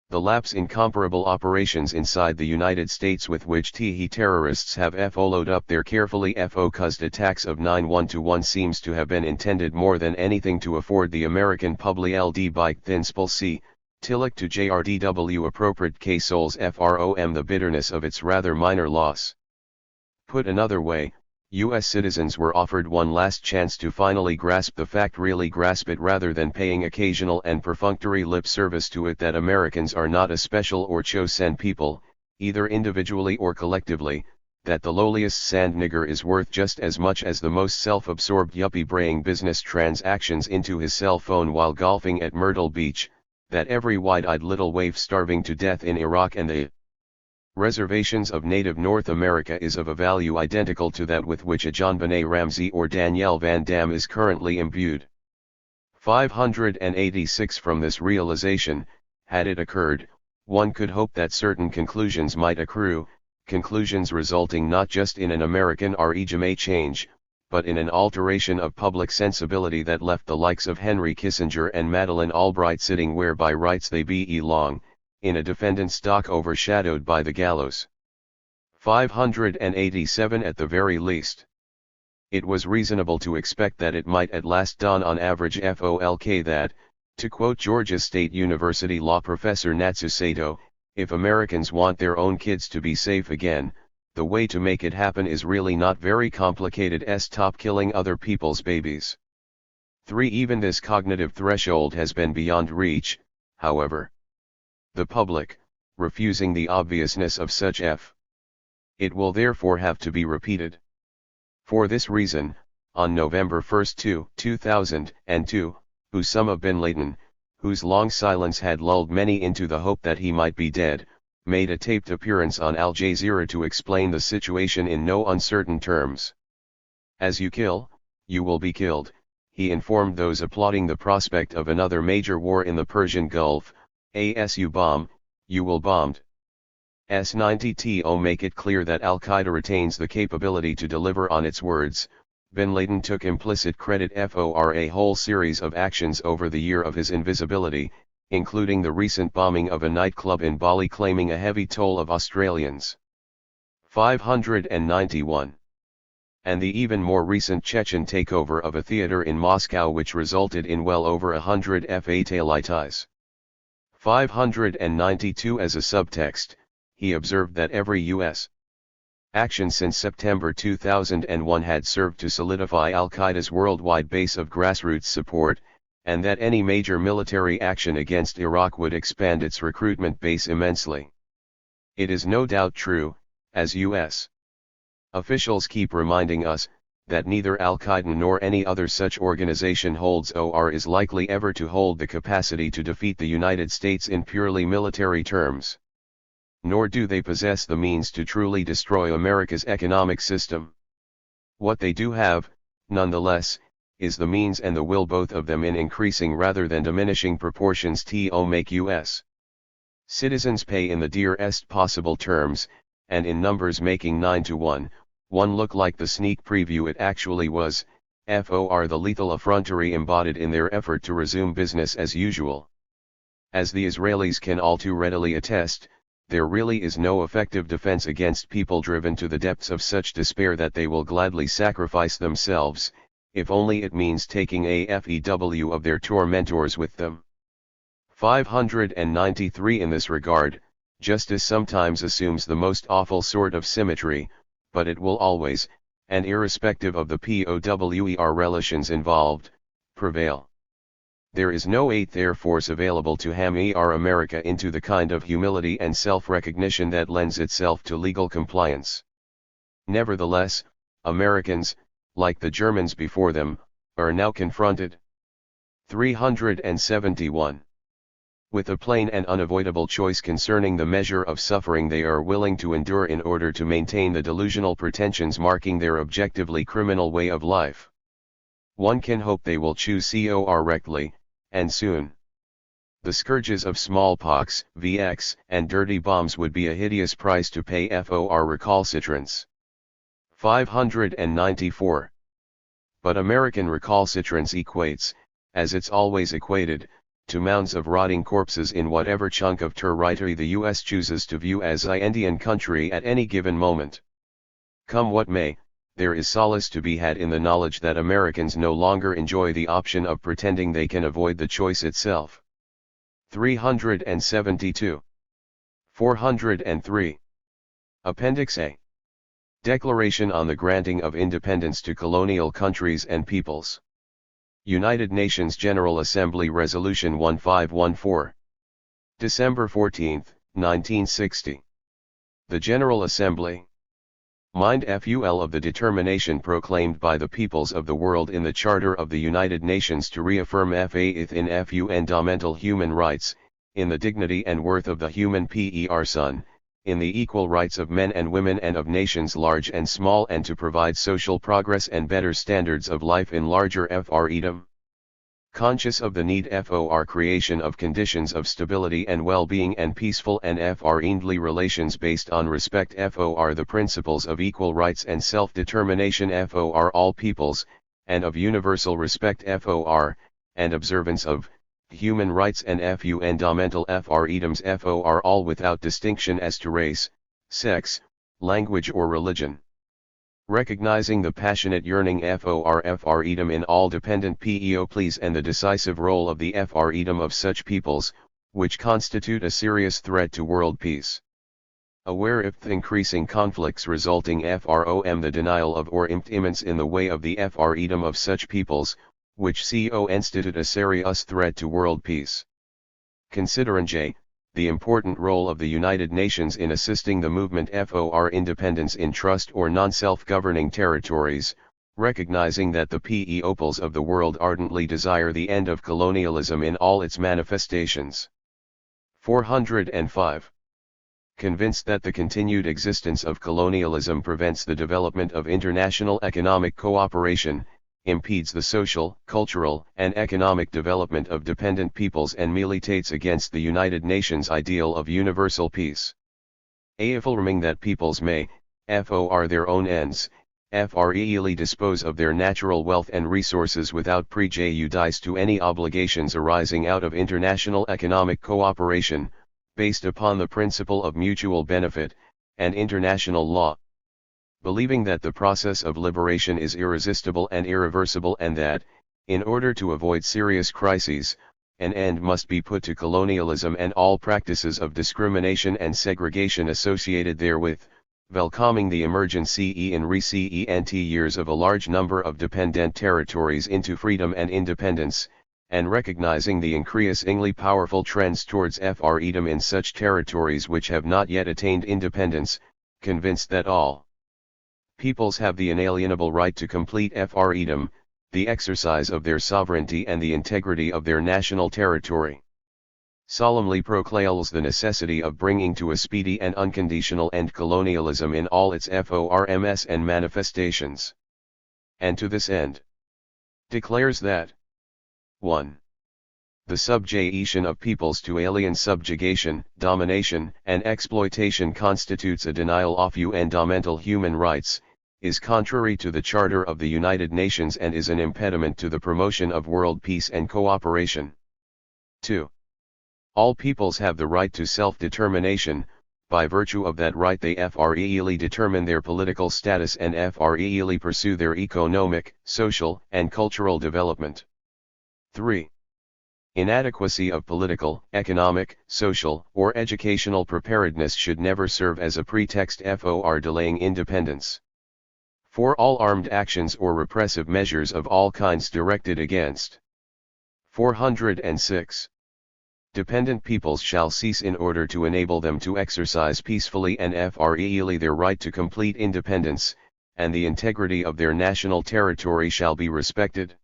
The lapse in comparable operations inside the United States with which terrorists have followed up their carefully focused attacks of 9/1 seems to have been intended more than anything to afford the American public by thin spul Tillich to JRDW appropriate K souls from the bitterness of its rather minor loss. Put another way, US citizens were offered one last chance to finally grasp the fact, really grasp it, rather than paying occasional and perfunctory lip service to it, that Americans are not a special or chosen people, either individually or collectively, that the lowliest sand nigger is worth just as much as the most self-absorbed yuppie braying business transactions into his cell phone while golfing at Myrtle Beach, that every wide-eyed little waif starving to death in Iraq and the reservations of native North America is of a value identical to that with which a JonBenet Ramsey or Danielle Van Damme is currently imbued. 586. From this realization, had it occurred, one could hope that certain conclusions might accrue, conclusions resulting not just in an American regime change, but in an alteration of public sensibility that left the likes of Henry Kissinger and Madeleine Albright sitting where by rights they belong, in a defendant's dock overshadowed by the gallows. 587. At the very least, it was reasonable to expect that it might at last dawn on average folk that, to quote Georgia State University law professor Natsu Sato, if Americans want their own kids to be safe again, the way to make it happen is really not very complicated. Stop killing other people's babies. 3. Even this cognitive threshold has been beyond reach, however. The public, refusing the obviousness of such it will therefore have to be repeated. For this reason, on November 1, 2002, Osama bin Laden, whose long silence had lulled many into the hope that he might be dead, made a taped appearance on Al Jazeera to explain the situation in no uncertain terms. As you kill, you will be killed, he informed those applauding the prospect of another major war in the Persian Gulf. As you bomb, you will bombed. S90to make it clear that Al-Qaeda retains the capability to deliver on its words. Bin Laden took implicit credit for a whole series of actions over the year of his invisibility, including the recent bombing of a nightclub in Bali claiming a heavy toll of Australians. 591. And the even more recent Chechen takeover of a theater in Moscow which resulted in well over 100 fatalities. 592. As a subtext, he observed that every U.S. action since September 2001 had served to solidify Al-Qaeda's worldwide base of grassroots support, and that any major military action against Iraq would expand its recruitment base immensely. It is no doubt true, as U.S. officials keep reminding us, that neither Al-Qaeda nor any other such organization holds or is likely ever to hold the capacity to defeat the United States in purely military terms. Nor do they possess the means to truly destroy America's economic system. What they do have, nonetheless, is the means and the will, both of them in increasing rather than diminishing proportions, to make U.S. citizens pay in the dearest possible terms, and in numbers making 9 to 1 look like the sneak preview it actually was, for the lethal effrontery embodied in their effort to resume business as usual. As the Israelis can all too readily attest, there really is no effective defense against people driven to the depths of such despair that they will gladly sacrifice themselves, if only it means taking a few of their tormentors with them. 593. In this regard, justice sometimes assumes the most awful sort of symmetry, but it will always, and irrespective of the POWER relations involved, prevail. There is no eighth air force available to hammer America into the kind of humility and self-recognition that lends itself to legal compliance. Nevertheless, Americans, like the Germans before them, are now confronted. 371. With a plain and unavoidable choice concerning the measure of suffering they are willing to endure in order to maintain the delusional pretensions marking their objectively criminal way of life. One can hope they will choose correctly, and soon. The scourges of smallpox, VX, and dirty bombs would be a hideous price to pay for recalcitrance. 594. But American recalcitrance equates, as it's always equated, to mounds of rotting corpses in whatever chunk of territory the U.S. chooses to view as Indian country at any given moment. Come what may, there is solace to be had in the knowledge that Americans no longer enjoy the option of pretending they can avoid the choice itself. 372. 403. Appendix A. Declaration on the Granting of Independence to Colonial Countries and Peoples. United Nations General Assembly Resolution 1514. December 14, 1960. The General Assembly. Mind FUL of the determination proclaimed by the peoples of the world in the Charter of the United Nations to reaffirm faith in fundamental human rights, in the dignity and worth of the human person, in the equal rights of men and women and of nations large and small, and to provide social progress and better standards of life in larger freedom. Conscious of the need for creation of conditions of stability and well-being and peaceful and friendly relations based on respect for the principles of equal rights and self-determination for all peoples, and of universal respect for, and observance of, human rights and fundamental freedoms for all without distinction as to race, sex, language or religion. Recognizing the passionate yearning for freedom in all dependent peoples and the decisive role of the freedom of such peoples, which constitute a serious threat to world peace. Aware of the increasing conflicts resulting from the denial of or impediments in the way of the freedom of such peoples, which constitute a serious threat to world peace. Considering the important role of the United Nations in assisting the movement for independence in trust or non-self-governing territories, recognizing that the peoples of the world ardently desire the end of colonialism in all its manifestations. 405. Convinced that the continued existence of colonialism prevents the development of international economic cooperation, impedes the social, cultural, and economic development of dependent peoples and militates against the United Nations ideal of universal peace. Affirming that peoples may, for their own ends, freely dispose of their natural wealth and resources without prejudice to any obligations arising out of international economic cooperation, based upon the principle of mutual benefit, and international law. Believing that the process of liberation is irresistible and irreversible and that, in order to avoid serious crises, an end must be put to colonialism and all practices of discrimination and segregation associated therewith, welcoming the emergence in recent years of a large number of dependent territories into freedom and independence, and recognizing the increasingly powerful trends towards freedom in such territories which have not yet attained independence, convinced that all peoples have the inalienable right to complete freedom, the exercise of their sovereignty and the integrity of their national territory. Solemnly proclaims the necessity of bringing to a speedy and unconditional end colonialism in all its forms and manifestations. And to this end, declares that 1. The subjugation of peoples to alien subjugation, domination, and exploitation constitutes a denial of fundamental human rights, is contrary to the Charter of the United Nations and is an impediment to the promotion of world peace and cooperation. 2. All peoples have the right to self-determination, by virtue of that right they freely determine their political status and freely pursue their economic, social, and cultural development. 3. Inadequacy of political, economic, social, or educational preparedness should never serve as a pretext for delaying independence. 4. All armed actions or repressive measures of all kinds directed against 406. Dependent peoples shall cease in order to enable them to exercise peacefully and freely their right to complete independence, and the integrity of their national territory shall be respected.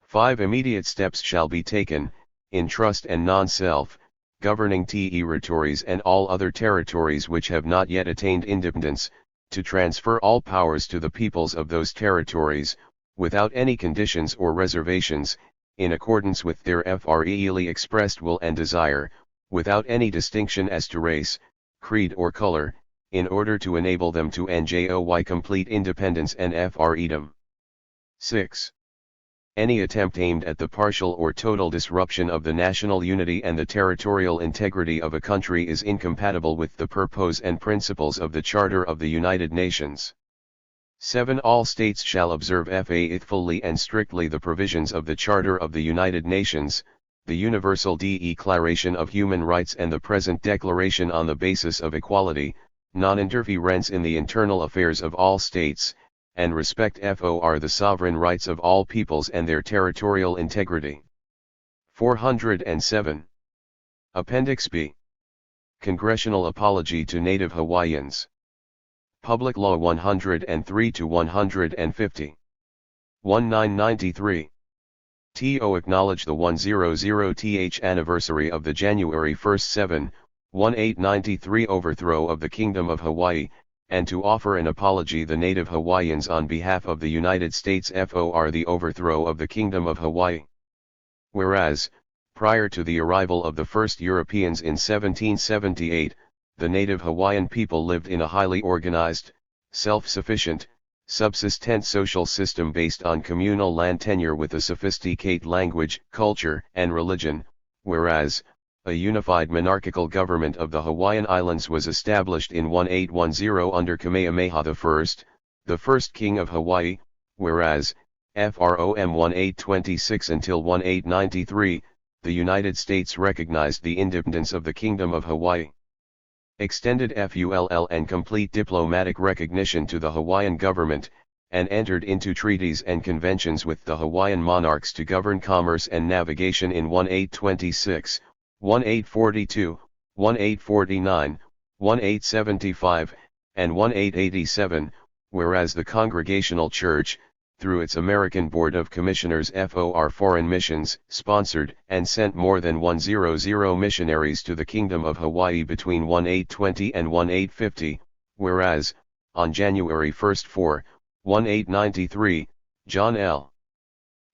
5. Immediate steps shall be taken, in trust and non-self, governing territories and all other territories which have not yet attained independence, to transfer all powers to the peoples of those territories, without any conditions or reservations, in accordance with their freely expressed will and desire, without any distinction as to race, creed or color, in order to enable them to enjoy complete independence and freedom. 6. Any attempt aimed at the partial or total disruption of the national unity and the territorial integrity of a country is incompatible with the purpose and principles of the Charter of the United Nations. 7. All states shall observe faithfully and strictly the provisions of the Charter of the United Nations, the Universal Declaration of Human Rights and the present declaration on the basis of equality, non-interference in the internal affairs of all states, and respect for the sovereign rights of all peoples and their territorial integrity. 407. Appendix B. Congressional Apology to Native Hawaiians. Public Law 103-150. 1993. To acknowledge the 100th anniversary of the January 1, 1893 overthrow of the Kingdom of Hawaii, and to offer an apology the Native Hawaiians on behalf of the United States for the overthrow of the Kingdom of Hawaii. Whereas, prior to the arrival of the first Europeans in 1778, the native Hawaiian people lived in a highly organized, self-sufficient, subsistent social system based on communal land tenure with a sophisticated language, culture, and religion, whereas, a unified monarchical government of the Hawaiian Islands was established in 1810 under Kamehameha I, the first king of Hawaii, whereas, from 1826 until 1893, the United States recognized the independence of the Kingdom of Hawaii. Extended full and complete diplomatic recognition to the Hawaiian government, and entered into treaties and conventions with the Hawaiian monarchs to govern commerce and navigation in 1826, 1842, 1849, 1875, and 1887, whereas the Congregational Church, through its American Board of Commissioners for Foreign Missions, sponsored and sent more than 100 missionaries to the Kingdom of Hawaii between 1820 and 1850, whereas, on January 1, 1893, John L.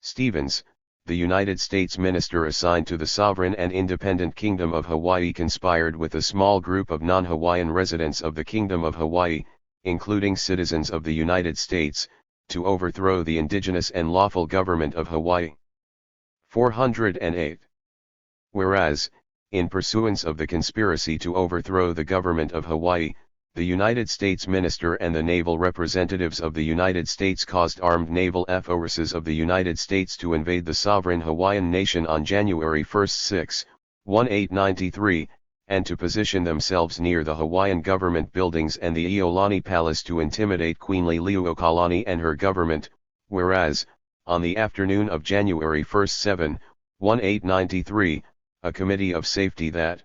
Stevens, the United States minister assigned to the sovereign and independent Kingdom of Hawaii, conspired with a small group of non-Hawaiian residents of the Kingdom of Hawaii, including citizens of the United States, to overthrow the indigenous and lawful government of Hawaii. 408. Whereas, in pursuance of the conspiracy to overthrow the government of Hawaii, the United States minister and the naval representatives of the United States caused armed naval forces of the United States to invade the sovereign Hawaiian nation on January 1, 1893, and to position themselves near the Hawaiian government buildings and the Iolani Palace to intimidate Queen Liliuokalani and her government, whereas, on the afternoon of January 1, 1893, a committee of safety that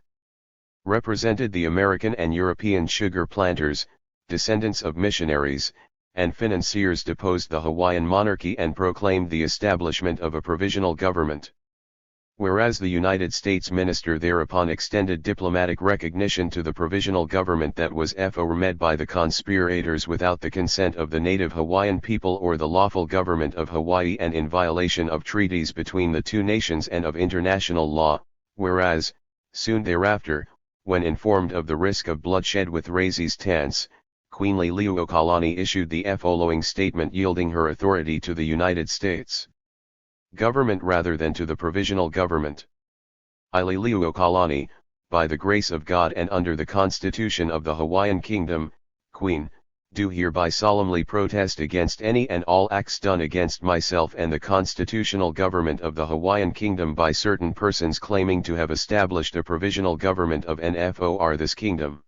represented the American and European sugar planters, descendants of missionaries, and financiers deposed the Hawaiian monarchy and proclaimed the establishment of a provisional government. Whereas the United States minister thereupon extended diplomatic recognition to the provisional government that was formed by the conspirators without the consent of the native Hawaiian people or the lawful government of Hawaii and in violation of treaties between the two nations and of international law, whereas, soon thereafter, when informed of the risk of bloodshed with resistance, Queen Liliuokalani issued the following statement yielding her authority to the United States government rather than to the provisional government. I Liliuokalani, by the grace of God and under the Constitution of the Hawaiian Kingdom, Queen, do hereby solemnly protest against any and all acts done against myself and the constitutional government of the Hawaiian Kingdom by certain persons claiming to have established a provisional government of NFOR this kingdom.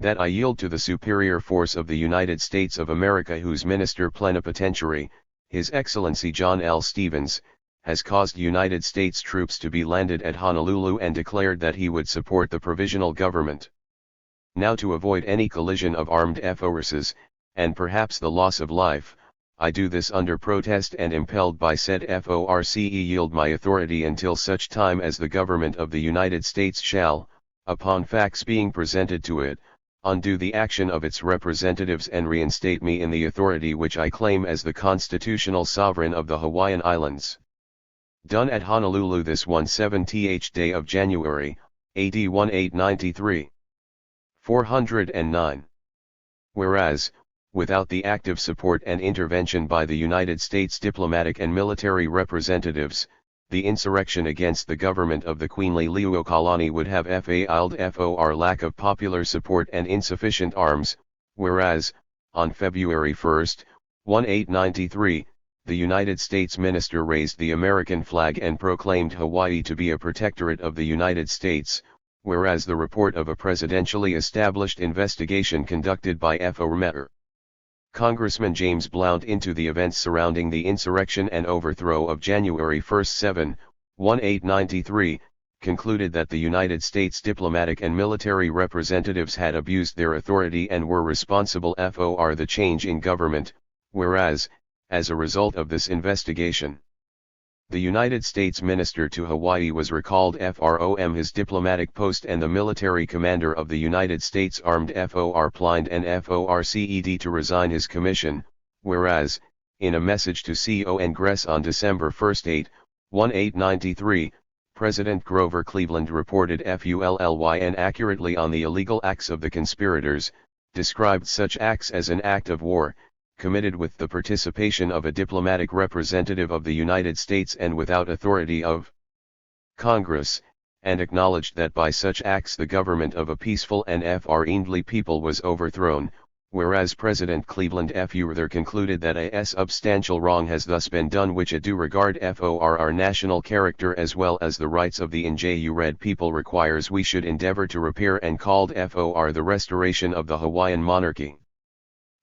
That I yield to the superior force of the United States of America, whose Minister Plenipotentiary, His Excellency John L. Stevens, has caused United States troops to be landed at Honolulu and declared that he would support the provisional government. Now, to avoid any collision of armed forces, and perhaps the loss of life, I do this under protest and impelled by said FORCE yield my authority until such time as the government of the United States shall, upon facts being presented to it, undo the action of its representatives and reinstate me in the authority which I claim as the constitutional sovereign of the Hawaiian Islands. Done at Honolulu this 17th day of January, AD 1893. 409. Whereas, without the active support and intervention by the United States diplomatic and military representatives, the insurrection against the government of the Queen Liliuokalani would have failed for lack of popular support and insufficient arms, whereas, on February 1, 1893, the United States minister raised the American flag and proclaimed Hawaii to be a protectorate of the United States, whereas the report of a presidentially established investigation conducted by FOR Congressman James Blount into the events surrounding the insurrection and overthrow of January 1, 1893, concluded that the United States diplomatic and military representatives had abused their authority and were responsible for the change in government, whereas, as a result of this investigation, the United States minister to Hawaii was recalled from his diplomatic post and the military commander of the United States Armed Forces plied and FORCED to resign his commission, whereas, in a message to Congress on December 1, 1893, President Grover Cleveland reported fully and accurately on the illegal acts of the conspirators, described such acts as an act of war, committed with the participation of a diplomatic representative of the United States and without authority of Congress, and acknowledged that by such acts the government of a peaceful and friendly people was overthrown, whereas President Cleveland further concluded that a substantial wrong has thus been done which a due regard for our national character as well as the rights of the injured people requires we should endeavor to repair and called for the restoration of the Hawaiian monarchy.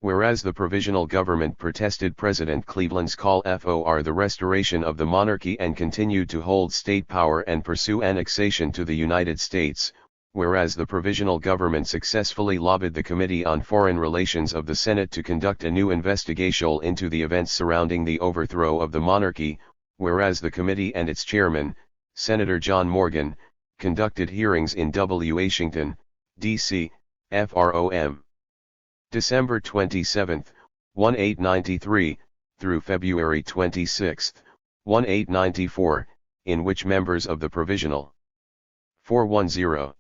Whereas the provisional government protested President Cleveland's call for the restoration of the monarchy and continued to hold state power and pursue annexation to the United States, whereas the provisional government successfully lobbied the Committee on Foreign Relations of the Senate to conduct a new investigation into the events surrounding the overthrow of the monarchy, whereas the committee and its chairman, Senator John Morgan, conducted hearings in Washington, D.C., from December 27, 1893, through February 26, 1894, in which members of the Provisional 410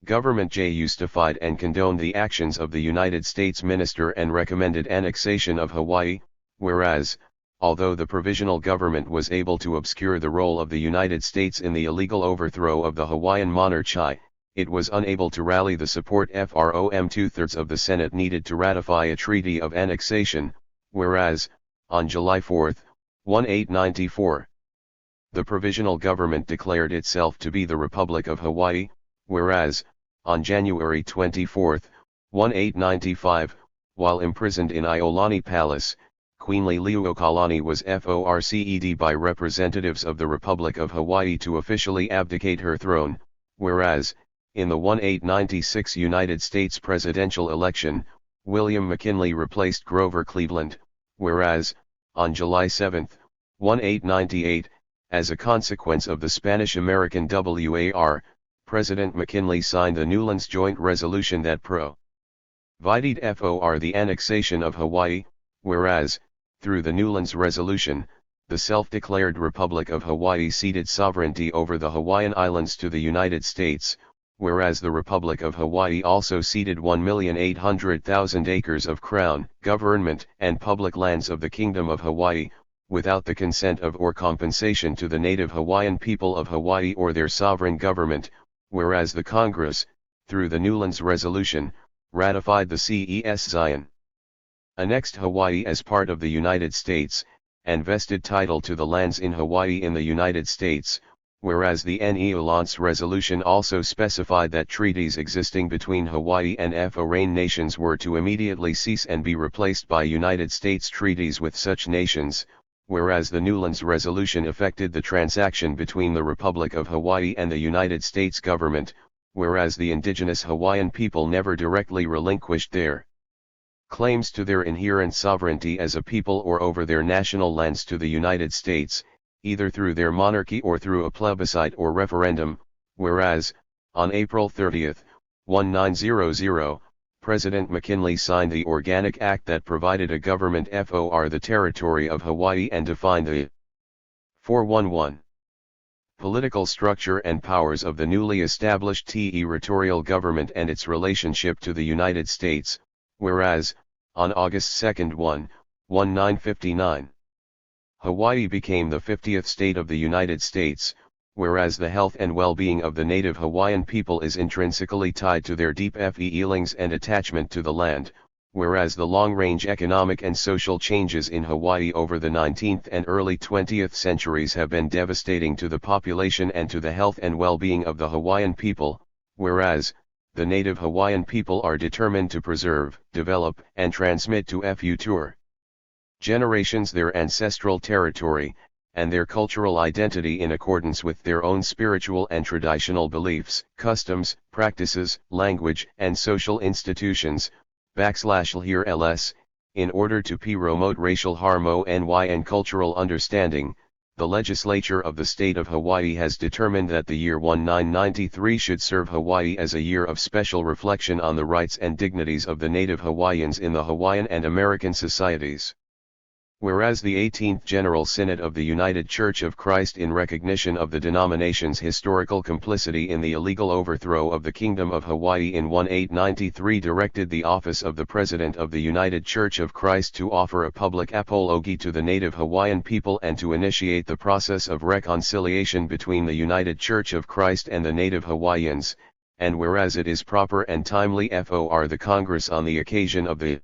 government justified and condoned the actions of the United States minister and recommended annexation of Hawaii, whereas, although the provisional government was able to obscure the role of the United States in the illegal overthrow of the Hawaiian monarchy, it was unable to rally the support from two-thirds of the Senate needed to ratify a treaty of annexation, whereas, on July 4, 1894, the provisional government declared itself to be the Republic of Hawaii, whereas, on January 24, 1895, while imprisoned in Iolani Palace, Queen Liliuokalani was forced by representatives of the Republic of Hawaii to officially abdicate her throne, whereas, in the 1896 United States presidential election, William McKinley replaced Grover Cleveland, whereas, on July 7, 1898, as a consequence of the Spanish-American War, President McKinley signed the Newlands Joint Resolution that provided for the annexation of Hawaii, whereas, through the Newlands Resolution, the self-declared Republic of Hawaii ceded sovereignty over the Hawaiian Islands to the United States, whereas the Republic of Hawaii also ceded 1,800,000 acres of Crown, government, and public lands of the Kingdom of Hawaii, without the consent of or compensation to the native Hawaiian people of Hawaii or their sovereign government, whereas the Congress, through the Newlands Resolution, ratified the CES Zion annexed Hawaii as part of the United States, and vested title to the lands in Hawaii in the United States, whereas the Newlands Resolution also specified that treaties existing between Hawaii and foreign nations were to immediately cease and be replaced by United States treaties with such nations, whereas the Newlands Resolution affected the transaction between the Republic of Hawaii and the United States government, whereas the indigenous Hawaiian people never directly relinquished their claims to their inherent sovereignty as a people or over their national lands to the United States, either through their monarchy or through a plebiscite or referendum, whereas, on April 30, 1900, President McKinley signed the Organic Act that provided a government for the territory of Hawaii and defined the 411 political structure and powers of the newly established territorial government and its relationship to the United States, whereas, on August 2, 1959, Hawaii became the 50th state of the United States, whereas the health and well-being of the native Hawaiian people is intrinsically tied to their deep feelings and attachment to the land, Whereas the long-range economic and social changes in Hawaii over the 19th and early 20th centuries have been devastating to the population and to the health and well-being of the Hawaiian people, whereas, the native Hawaiian people are determined to preserve, develop, and transmit to future generations their ancestral territory, and their cultural identity in accordance with their own spiritual and traditional beliefs, customs, practices, language, and social institutions, /here ls, in order to promote racial harmony and cultural understanding. The legislature of the state of Hawaii has determined that the year 1993 should serve Hawaii as a year of special reflection on the rights and dignities of the native Hawaiians in the Hawaiian and American societies. Whereas the 18th General Synod of the United Church of Christ, in recognition of the denomination's historical complicity in the illegal overthrow of the Kingdom of Hawaii in 1893, directed the office of the President of the United Church of Christ to offer a public apology to the native Hawaiian people and to initiate the process of reconciliation between the United Church of Christ and the native Hawaiians, and whereas it is proper and timely for the Congress on the occasion of the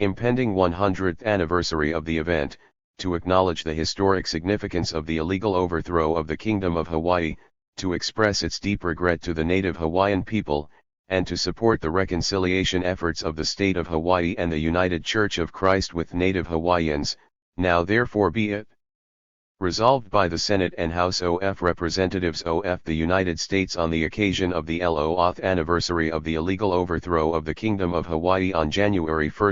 impending 100th anniversary of the event, to acknowledge the historic significance of the illegal overthrow of the Kingdom of Hawaii, to express its deep regret to the native Hawaiian people, and to support the reconciliation efforts of the state of Hawaii and the United Church of Christ with native Hawaiians. Now therefore be it resolved by the Senate and House of Representatives of the United States on the occasion of the LOth anniversary of the illegal overthrow of the Kingdom of Hawaii on January 1,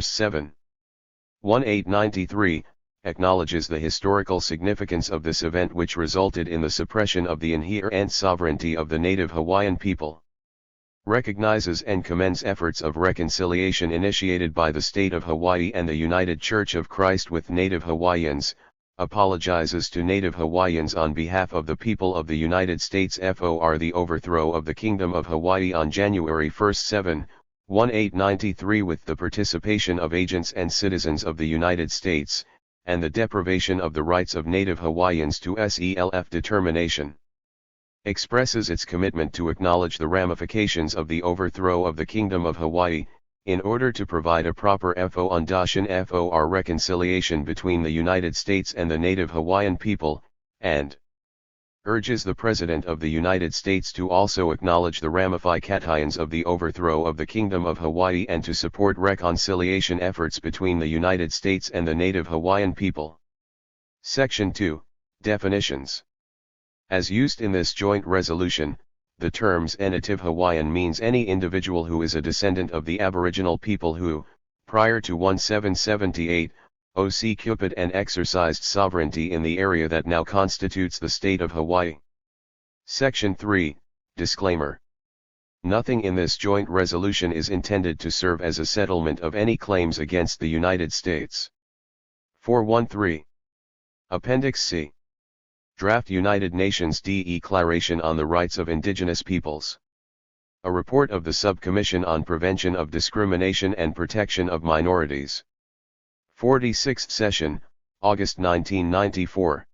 1893, acknowledges the historical significance of this event, which resulted in the suppression of the inherent sovereignty of the native Hawaiian people. Recognizes and commends efforts of reconciliation initiated by the state of Hawaii and the United Church of Christ with native Hawaiians, apologizes to native Hawaiians on behalf of the people of the United States for the overthrow of the Kingdom of Hawaii on January 1, 1893 with the participation of agents and citizens of the United States, and the deprivation of the rights of native Hawaiians to self-determination. Expresses its commitment to acknowledge the ramifications of the overthrow of the Kingdom of Hawaii, in order to provide a proper foundation for reconciliation between the United States and the native Hawaiian people, and urges the President of the United States to also acknowledge the ramifications of the overthrow of the Kingdom of Hawaii and to support reconciliation efforts between the United States and the native Hawaiian people. Section 2, Definitions. As used in this joint resolution, the terms native Hawaiian means any individual who is a descendant of the Aboriginal people who, prior to 1778, occupied and exercised sovereignty in the area that now constitutes the state of Hawaii. Section 3, Disclaimer. Nothing in this joint resolution is intended to serve as a settlement of any claims against the United States. 413. Appendix C. Draft United Nations Declaration on the Rights of Indigenous Peoples. A report of the Subcommission on Prevention of Discrimination and Protection of Minorities. 46th Session, August 1994.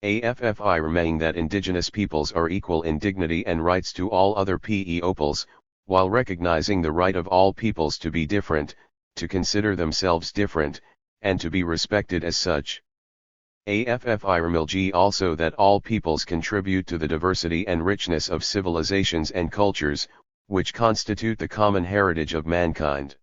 AFFI remaining that indigenous peoples are equal in dignity and rights to all other peoples, while recognizing the right of all peoples to be different, to consider themselves different, and to be respected as such. AFFI remilg also that all peoples contribute to the diversity and richness of civilizations and cultures, which constitute the common heritage of mankind.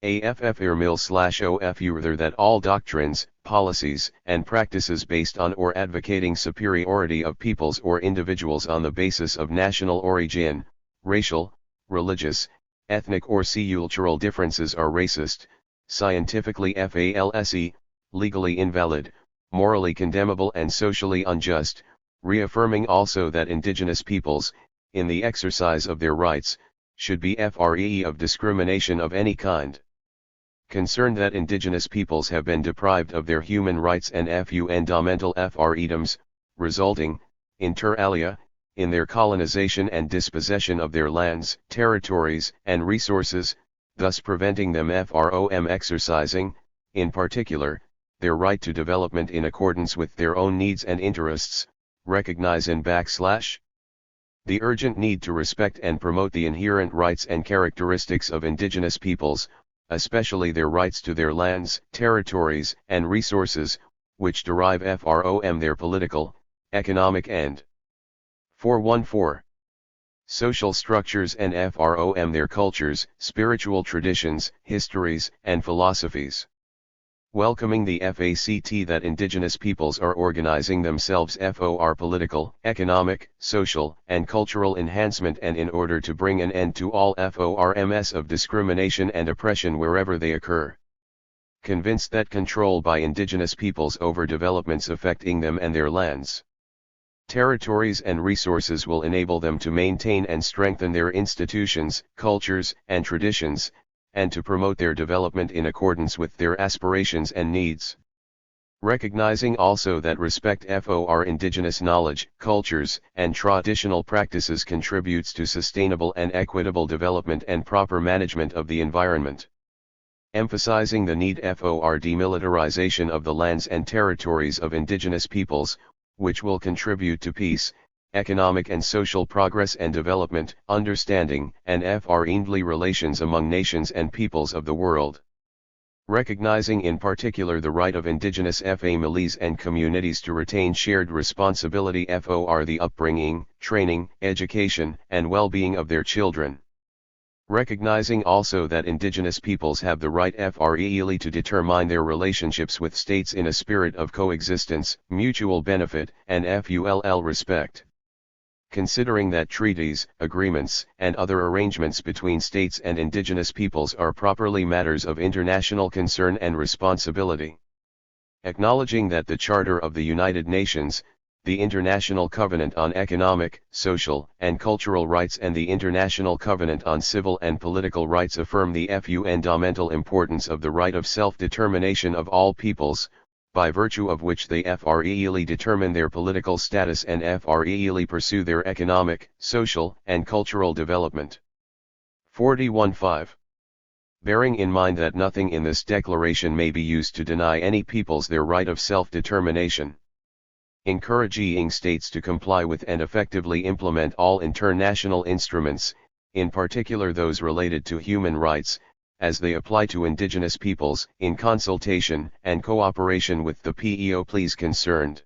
AFFIRMIL/OFU that all doctrines, policies, and practices based on or advocating superiority of peoples or individuals on the basis of national origin, racial, religious, ethnic or cultural differences are racist, scientifically false, legally invalid, morally condemnable and socially unjust, reaffirming also that indigenous peoples, in the exercise of their rights, should be free of discrimination of any kind. Concerned that indigenous peoples have been deprived of their human rights and fundamental freedoms, resulting, inter alia, in their colonization and dispossession of their lands, territories, and resources, thus preventing them from exercising, in particular, their right to development in accordance with their own needs and interests, recognize in / the urgent need to respect and promote the inherent rights and characteristics of indigenous peoples, especially their rights to their lands, territories, and resources, which derive from their political, economic and 414. Social structures and from their cultures, spiritual traditions, histories, and philosophies. Welcoming the fact that indigenous peoples are organizing themselves for political, economic, social, and cultural enhancement and in order to bring an end to all forms of discrimination and oppression wherever they occur. Convinced that control by indigenous peoples over developments affecting them and their lands, territories and resources will enable them to maintain and strengthen their institutions, cultures, and traditions, and to promote their development in accordance with their aspirations and needs. Recognizing also that respect for indigenous knowledge, cultures, and traditional practices contributes to sustainable and equitable development and proper management of the environment. Emphasizing the need for demilitarization of the lands and territories of indigenous peoples, which will contribute to peace, economic and social progress and development, understanding, and friendly relations among nations and peoples of the world. Recognizing in particular the right of indigenous families and communities to retain shared responsibility for the upbringing, training, education, and well-being of their children. Recognizing also that indigenous peoples have the right freely to determine their relationships with states in a spirit of coexistence, mutual benefit, and full respect. Considering that treaties, agreements, and other arrangements between states and indigenous peoples are properly matters of international concern and responsibility. Acknowledging that the Charter of the United Nations, the International Covenant on Economic, Social, and Cultural Rights and the International Covenant on Civil and Political Rights affirm the fundamental importance of the right of self-determination of all peoples, by virtue of which they freely determine their political status and freely pursue their economic, social, and cultural development. 41.5. Bearing in mind that nothing in this declaration may be used to deny any peoples their right of self-determination. Encouraging states to comply with and effectively implement all international instruments, in particular those related to human rights, as they apply to indigenous peoples, in consultation and cooperation with the peoples concerned.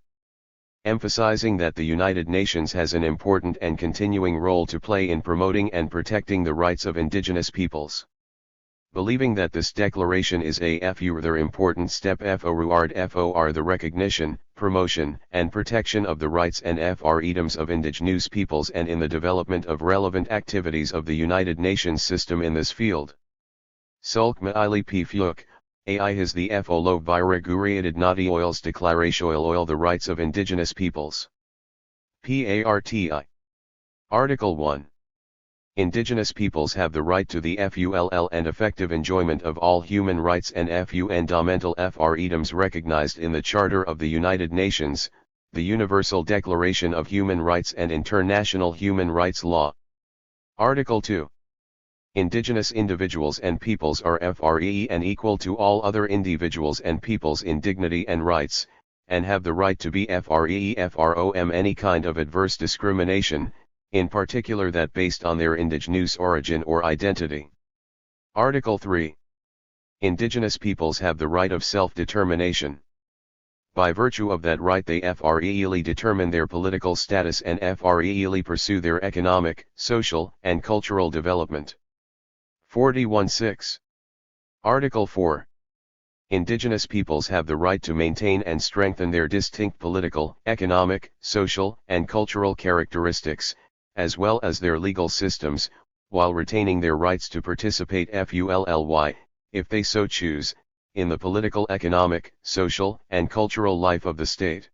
Emphasizing that the United Nations has an important and continuing role to play in promoting and protecting the rights of indigenous peoples. Believing that this declaration is a further important step forward for the recognition, promotion, and protection of the rights and freedoms of indigenous peoples and in the development of relevant activities of the United Nations system in this field. Sulk Maili P. Fyuk, AI has the FOLO Viraguriated Nadi Oils Declaration Oil the Rights of Indigenous Peoples. PARTI. Article 1. Indigenous peoples have the right to the full and effective enjoyment of all human rights and fundamental freedoms recognized in the Charter of the United Nations, the Universal Declaration of Human Rights and International Human Rights Law. Article 2. Indigenous individuals and peoples are free and equal to all other individuals and peoples in dignity and rights, and have the right to be free from any kind of adverse discrimination, in particular that based on their indigenous origin or identity. Article 3. Indigenous peoples have the right of self-determination. By virtue of that right they freely determine their political status and freely pursue their economic, social, and cultural development. 41.6. Article 4. Indigenous peoples have the right to maintain and strengthen their distinct political, economic, social, and cultural characteristics, as well as their legal systems, while retaining their rights to participate fully, if they so choose, in the political, economic, social, and cultural life of the state.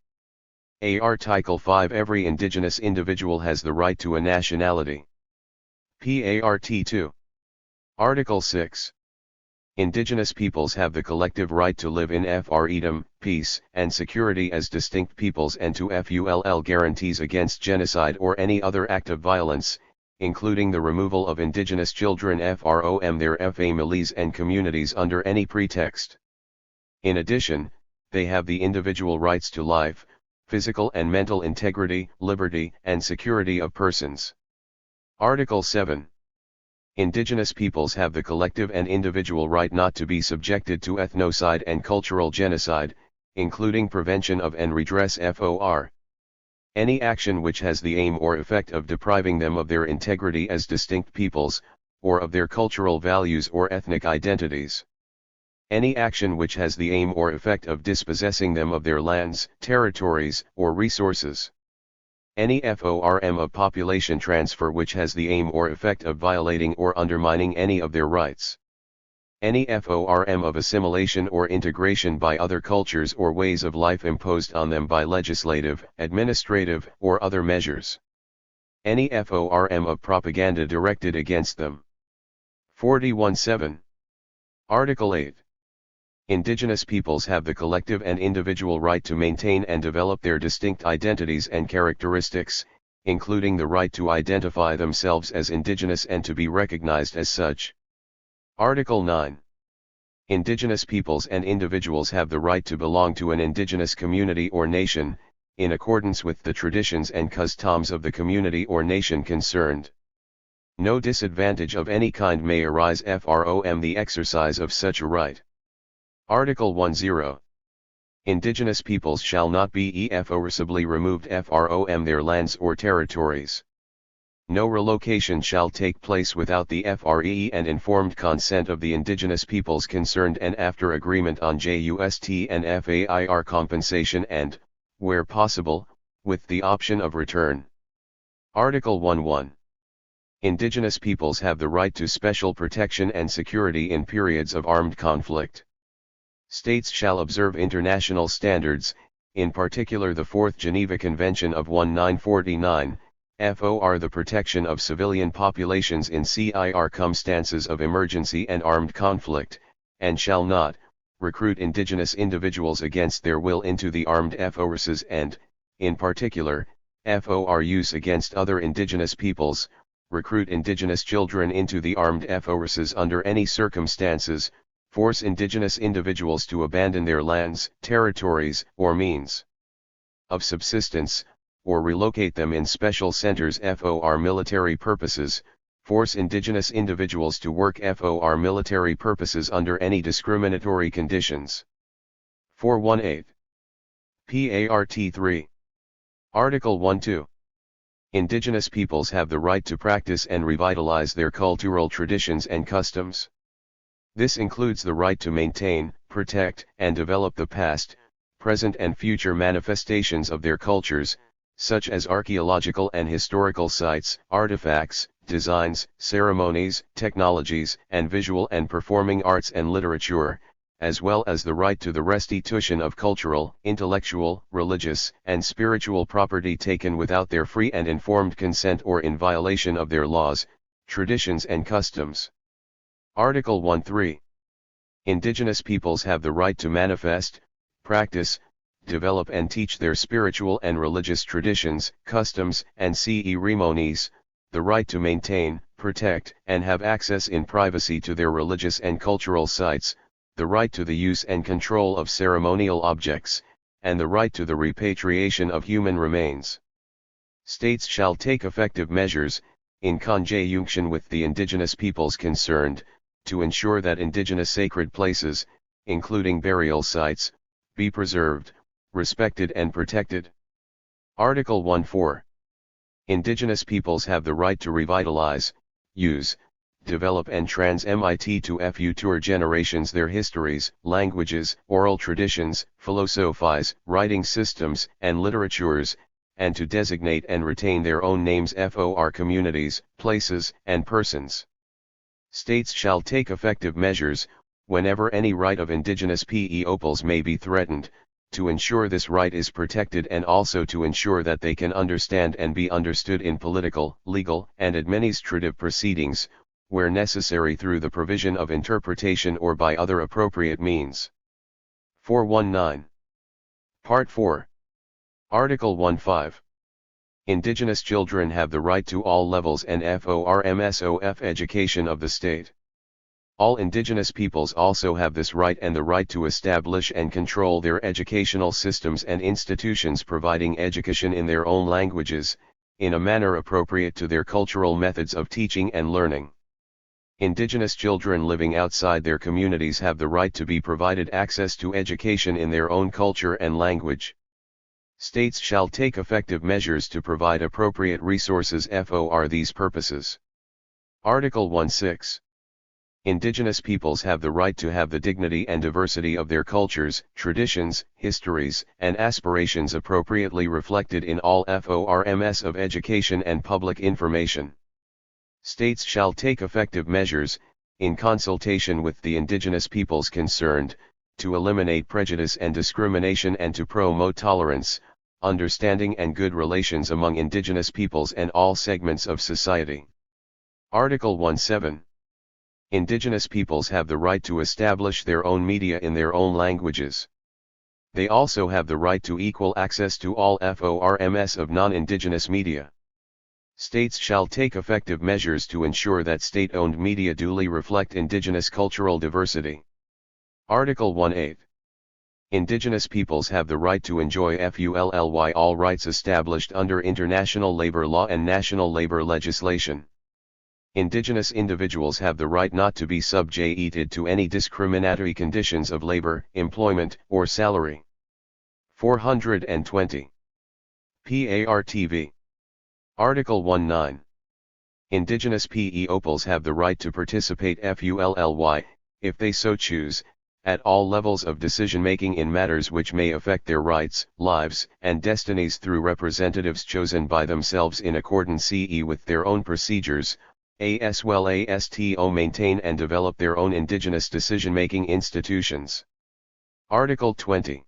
Article 5. Every indigenous individual has the right to a nationality. Part 2. Article 6. Indigenous peoples have the collective right to live in freedom, peace, and security as distinct peoples and to full guarantees against genocide or any other act of violence, including the removal of indigenous children from their families and communities under any pretext. In addition, they have the individual rights to life, physical and mental integrity, liberty, and security of persons. Article 7. Indigenous peoples have the collective and individual right not to be subjected to ethnocide and cultural genocide, including prevention of and redress for any action which has the aim or effect of depriving them of their integrity as distinct peoples, or of their cultural values or ethnic identities. Any action which has the aim or effect of dispossessing them of their lands, territories, or resources. Any form of population transfer which has the aim or effect of violating or undermining any of their rights. Any form of assimilation or integration by other cultures or ways of life imposed on them by legislative, administrative, or other measures. Any form of propaganda directed against them. 41.7. Article 8. Indigenous peoples have the collective and individual right to maintain and develop their distinct identities and characteristics, including the right to identify themselves as indigenous and to be recognized as such. Article 9. Indigenous peoples and individuals have the right to belong to an indigenous community or nation, in accordance with the traditions and customs of the community or nation concerned. No disadvantage of any kind may arise from the exercise of such a right. Article 10. Indigenous peoples shall not be irreversibly removed from their lands or territories. No relocation shall take place without the free and informed consent of the indigenous peoples concerned and after agreement on just and fair compensation and, where possible, with the option of return. Article 11. Indigenous peoples have the right to special protection and security in periods of armed conflict. States shall observe international standards, in particular the Fourth Geneva Convention of 1949, for the protection of civilian populations in circumstances of emergency and armed conflict, and shall not recruit indigenous individuals against their will into the armed forces and, in particular, for use against other indigenous peoples, recruit indigenous children into the armed forces under any circumstances, force indigenous individuals to abandon their lands, territories, or means of subsistence, or relocate them in special centers for military purposes, force indigenous individuals to work for military purposes under any discriminatory conditions. 418. Part 3. Article 12. Indigenous peoples have the right to practice and revitalize their cultural traditions and customs. This includes the right to maintain, protect, and develop the past, present and future manifestations of their cultures, such as archaeological and historical sites, artifacts, designs, ceremonies, technologies, and visual and performing arts and literature, as well as the right to the restitution of cultural, intellectual, religious, and spiritual property taken without their free and informed consent or in violation of their laws, traditions and customs. Article 13. Indigenous peoples have the right to manifest, practice, develop and teach their spiritual and religious traditions, customs, and ceremonies, the right to maintain, protect, and have access in privacy to their religious and cultural sites, the right to the use and control of ceremonial objects, and the right to the repatriation of human remains. States shall take effective measures, in conjunction with the indigenous peoples concerned, to ensure that indigenous sacred places, including burial sites, be preserved, respected and protected. Article 14. Indigenous peoples have the right to revitalize, use, develop and transmit to future generations their histories, languages, oral traditions, philosophies, writing systems, and literatures, and to designate and retain their own names for communities, places, and persons. States shall take effective measures, whenever any right of indigenous peoples may be threatened, to ensure this right is protected and also to ensure that they can understand and be understood in political, legal, and administrative proceedings, where necessary through the provision of interpretation or by other appropriate means. 419. Part 4. Article 15. Indigenous children have the right to all levels and FORMSOF education of the state. All indigenous peoples also have this right and the right to establish and control their educational systems and institutions providing education in their own languages, in a manner appropriate to their cultural methods of teaching and learning. Indigenous children living outside their communities have the right to be provided access to education in their own culture and language. States shall take effective measures to provide appropriate resources for these purposes. Article 1.6. Indigenous peoples have the right to have the dignity and diversity of their cultures, traditions, histories, and aspirations appropriately reflected in all forms of education and public information. States shall take effective measures, in consultation with the indigenous peoples concerned, to eliminate prejudice and discrimination and to promote tolerance, understanding and good relations among indigenous peoples and all segments of society. Article 1.7. Indigenous peoples have the right to establish their own media in their own languages. They also have the right to equal access to all forms of non-indigenous media. States shall take effective measures to ensure that state-owned media duly reflect indigenous cultural diversity. Article 1.8. Indigenous peoples have the right to enjoy fully all rights established under international labor law and national labor legislation. Indigenous individuals have the right not to be subjected to any discriminatory conditions of labor, employment, or salary. 420. PARTV. Article 1.9. Indigenous peoples have the right to participate fully, if they so choose, at all levels of decision-making in matters which may affect their rights, lives, and destinies through representatives chosen by themselves in accordance with their own procedures, as well as to maintain and develop their own indigenous decision-making institutions. Article 20.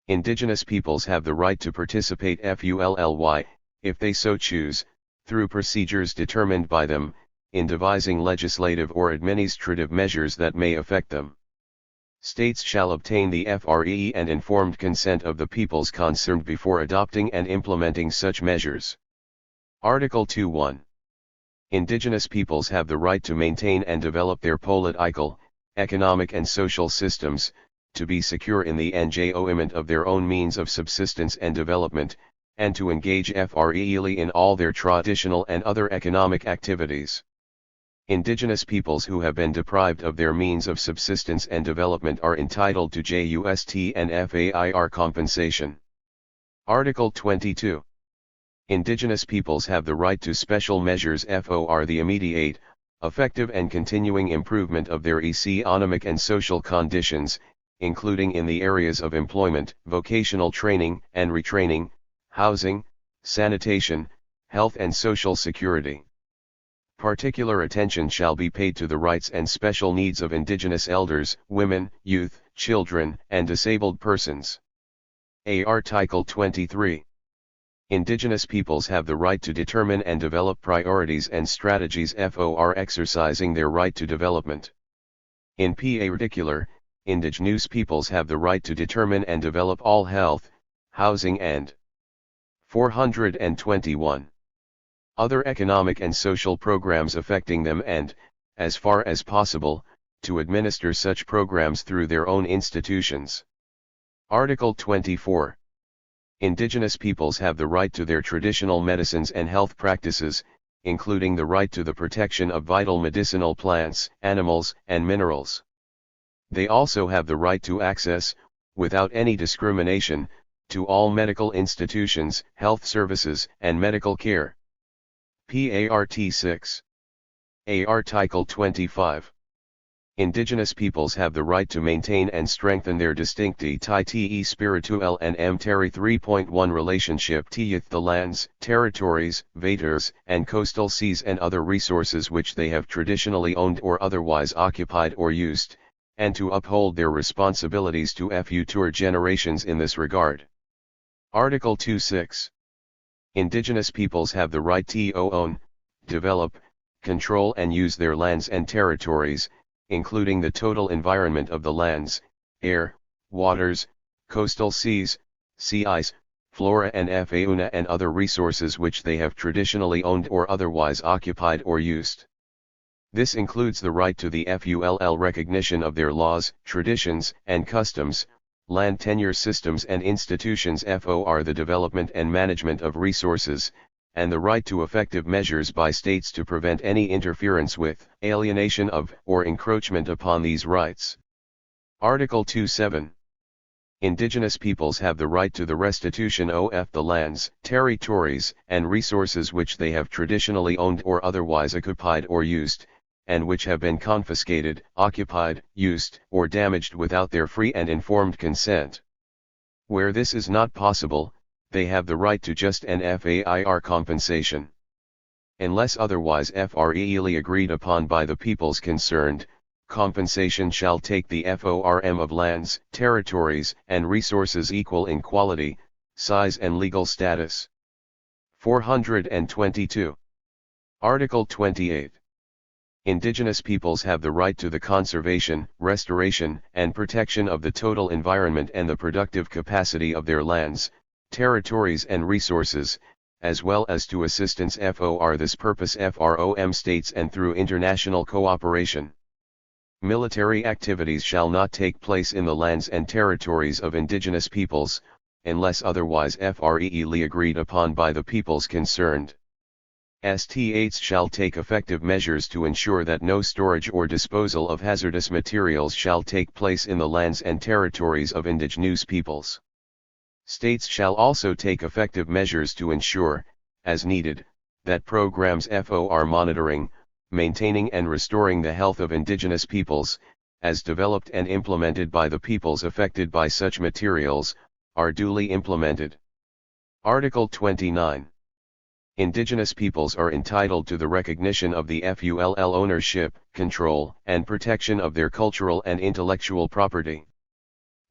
Indigenous peoples have the right to participate fully, if they so choose, through procedures determined by them, in devising legislative or administrative measures that may affect them. States shall obtain the free and informed consent of the peoples concerned before adopting and implementing such measures. Article 2.1. Indigenous peoples have the right to maintain and develop their political, economic and social systems, to be secure in the enjoyment of their own means of subsistence and development, and to engage freely in all their traditional and other economic activities. Indigenous peoples who have been deprived of their means of subsistence and development are entitled to just and fair compensation. Article 22. Indigenous peoples have the right to special measures for the immediate, effective and continuing improvement of their economic and social conditions, including in the areas of employment, vocational training and retraining, housing, sanitation, health and social security. Particular attention shall be paid to the rights and special needs of indigenous elders, women, youth, children, and disabled persons. Article 23. Indigenous peoples have the right to determine and develop priorities and strategies for exercising their right to development. In particular, indigenous peoples have the right to determine and develop all health, housing and 421. Other economic and social programs affecting them and, as far as possible, to administer such programs through their own institutions. Article 24. Indigenous peoples have the right to their traditional medicines and health practices, including the right to the protection of vital medicinal plants, animals, and minerals. They also have the right to access, without any discrimination, to all medical institutions, health services, and medical care. Part 6. Article 25. Indigenous peoples have the right to maintain and strengthen their distinctite spiritual and Mteri 3.1 relationship with the lands, territories, waters, and coastal seas and other resources which they have traditionally owned or otherwise occupied or used, and to uphold their responsibilities to future generations in this regard. Article 26. Indigenous peoples have the right to own, develop, control and use their lands and territories, including the total environment of the lands, air, waters, coastal seas, sea ice, flora and fauna and other resources which they have traditionally owned or otherwise occupied or used. This includes the right to the full recognition of their laws, traditions, and customs, land tenure systems and institutions for the development and management of resources, and the right to effective measures by states to prevent any interference with, alienation of, or encroachment upon these rights. Article 2.7. Indigenous peoples have the right to the restitution of the lands, territories, and resources which they have traditionally owned or otherwise occupied or used, and which have been confiscated, occupied, used, or damaged without their free and informed consent. Where this is not possible, they have the right to just and fair compensation. Unless otherwise freely agreed upon by the peoples concerned, compensation shall take the form of lands, territories, and resources equal in quality, size and legal status. 422. Article 28. Indigenous peoples have the right to the conservation, restoration, and protection of the total environment and the productive capacity of their lands, territories and resources, as well as to assistance for this purpose from states and through international cooperation. Military activities shall not take place in the lands and territories of indigenous peoples, unless otherwise freely agreed upon by the peoples concerned. States shall take effective measures to ensure that no storage or disposal of hazardous materials shall take place in the lands and territories of indigenous peoples. States shall also take effective measures to ensure, as needed, that programs for monitoring, maintaining and restoring the health of indigenous peoples, as developed and implemented by the peoples affected by such materials, are duly implemented. Article 29. Indigenous peoples are entitled to the recognition of the full ownership, control, and protection of their cultural and intellectual property.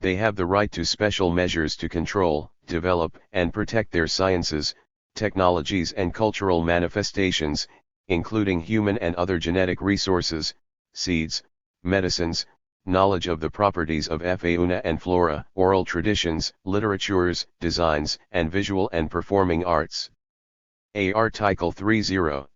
They have the right to special measures to control, develop, and protect their sciences, technologies and cultural manifestations, including human and other genetic resources, seeds, medicines, knowledge of the properties of fauna and flora, oral traditions, literatures, designs, and visual and performing arts. Article 30.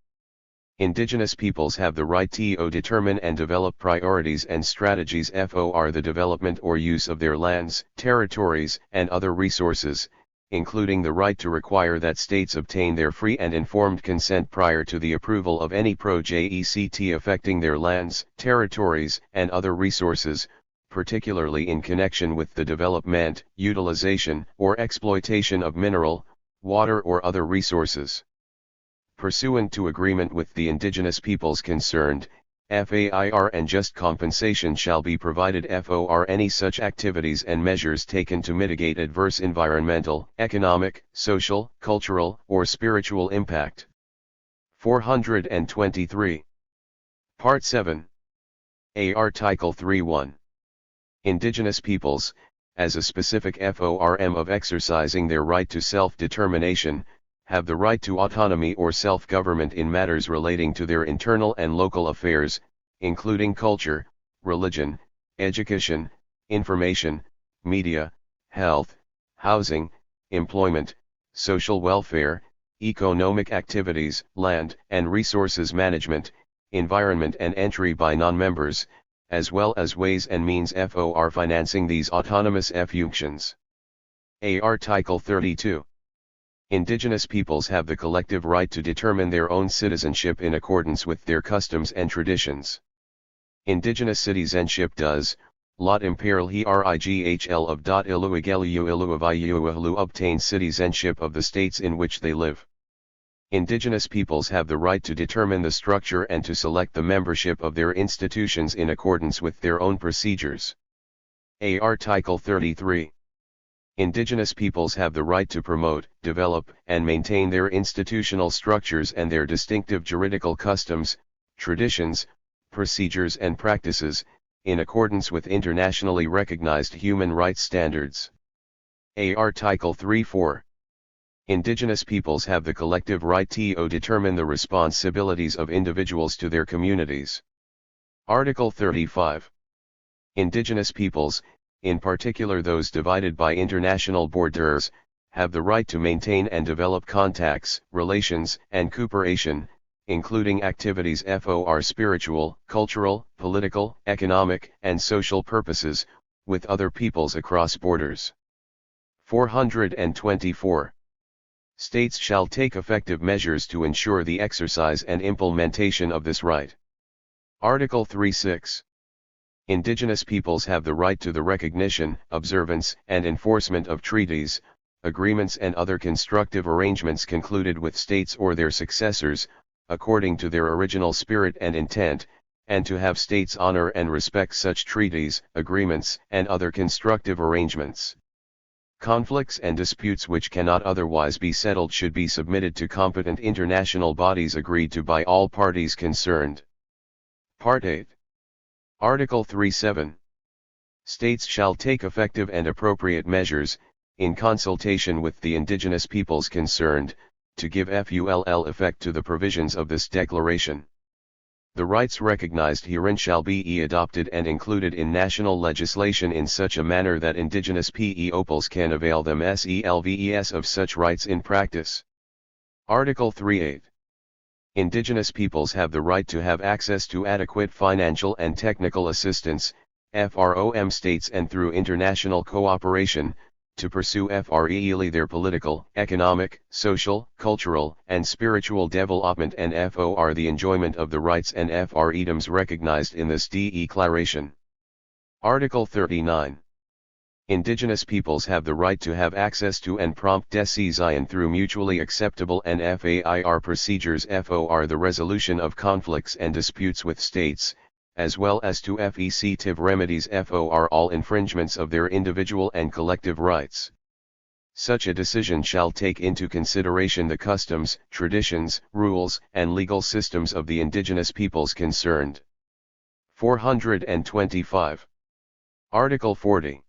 Indigenous peoples have the right to determine and develop priorities and strategies for the development or use of their lands, territories, and other resources, including the right to require that states obtain their free and informed consent prior to the approval of any project affecting their lands, territories, and other resources, particularly in connection with the development, utilization, or exploitation of mineral, water or other resources. Pursuant to agreement with the indigenous peoples concerned, fair and just compensation shall be provided for any such activities and measures taken to mitigate adverse environmental, economic, social, cultural, or spiritual impact. 423. Part 7. Article 3.1. Indigenous peoples, as a specific form of exercising their right to self-determination, have the right to autonomy or self-government in matters relating to their internal and local affairs, including culture, religion, education, information, media, health, housing, employment, social welfare, economic activities, land and resources management, environment and entry by non-members, as well as ways and means for financing these autonomous functions. Article 32. Indigenous peoples have the collective right to determine their own citizenship in accordance with their customs and traditions. Indigenous citizenship does, lot imperil righl of iluigelu obtain citizenship of the states in which they live. Indigenous peoples have the right to determine the structure and to select the membership of their institutions in accordance with their own procedures. Article 33. Indigenous peoples have the right to promote, develop, and maintain their institutional structures and their distinctive juridical customs, traditions, procedures and practices, in accordance with internationally recognized human rights standards. Article 3.4. Indigenous peoples have the collective right to determine the responsibilities of individuals to their communities. Article 35. Indigenous peoples, in particular those divided by international borders, have the right to maintain and develop contacts, relations, and cooperation, including activities for spiritual, cultural, political, economic, and social purposes, with other peoples across borders. 424. States shall take effective measures to ensure the exercise and implementation of this right. Article 3.6. Indigenous peoples have the right to the recognition, observance, and enforcement of treaties, agreements and other constructive arrangements concluded with states or their successors, according to their original spirit and intent, and to have states honor and respect such treaties, agreements, and other constructive arrangements. Conflicts and disputes which cannot otherwise be settled should be submitted to competent international bodies agreed to by all parties concerned. Part 8. Article 3.7. States shall take effective and appropriate measures, in consultation with the indigenous peoples concerned, to give full effect to the provisions of this declaration. The rights recognized herein shall be adopted and included in national legislation in such a manner that indigenous peoples can avail themselves of such rights in practice. Article 3.8. Indigenous peoples have the right to have access to adequate financial and technical assistance, from states and through international cooperation, to pursue freely their political, economic, social, cultural, and spiritual development and for the enjoyment of the rights and freedoms recognized in this declaration. Article 39. Indigenous peoples have the right to have access to and prompt decision through mutually acceptable and fair procedures for the resolution of conflicts and disputes with states, as well as to effective remedies for all infringements of their individual and collective rights. Such a decision shall take into consideration the customs, traditions, rules, and legal systems of the indigenous peoples concerned. 425. Article 40.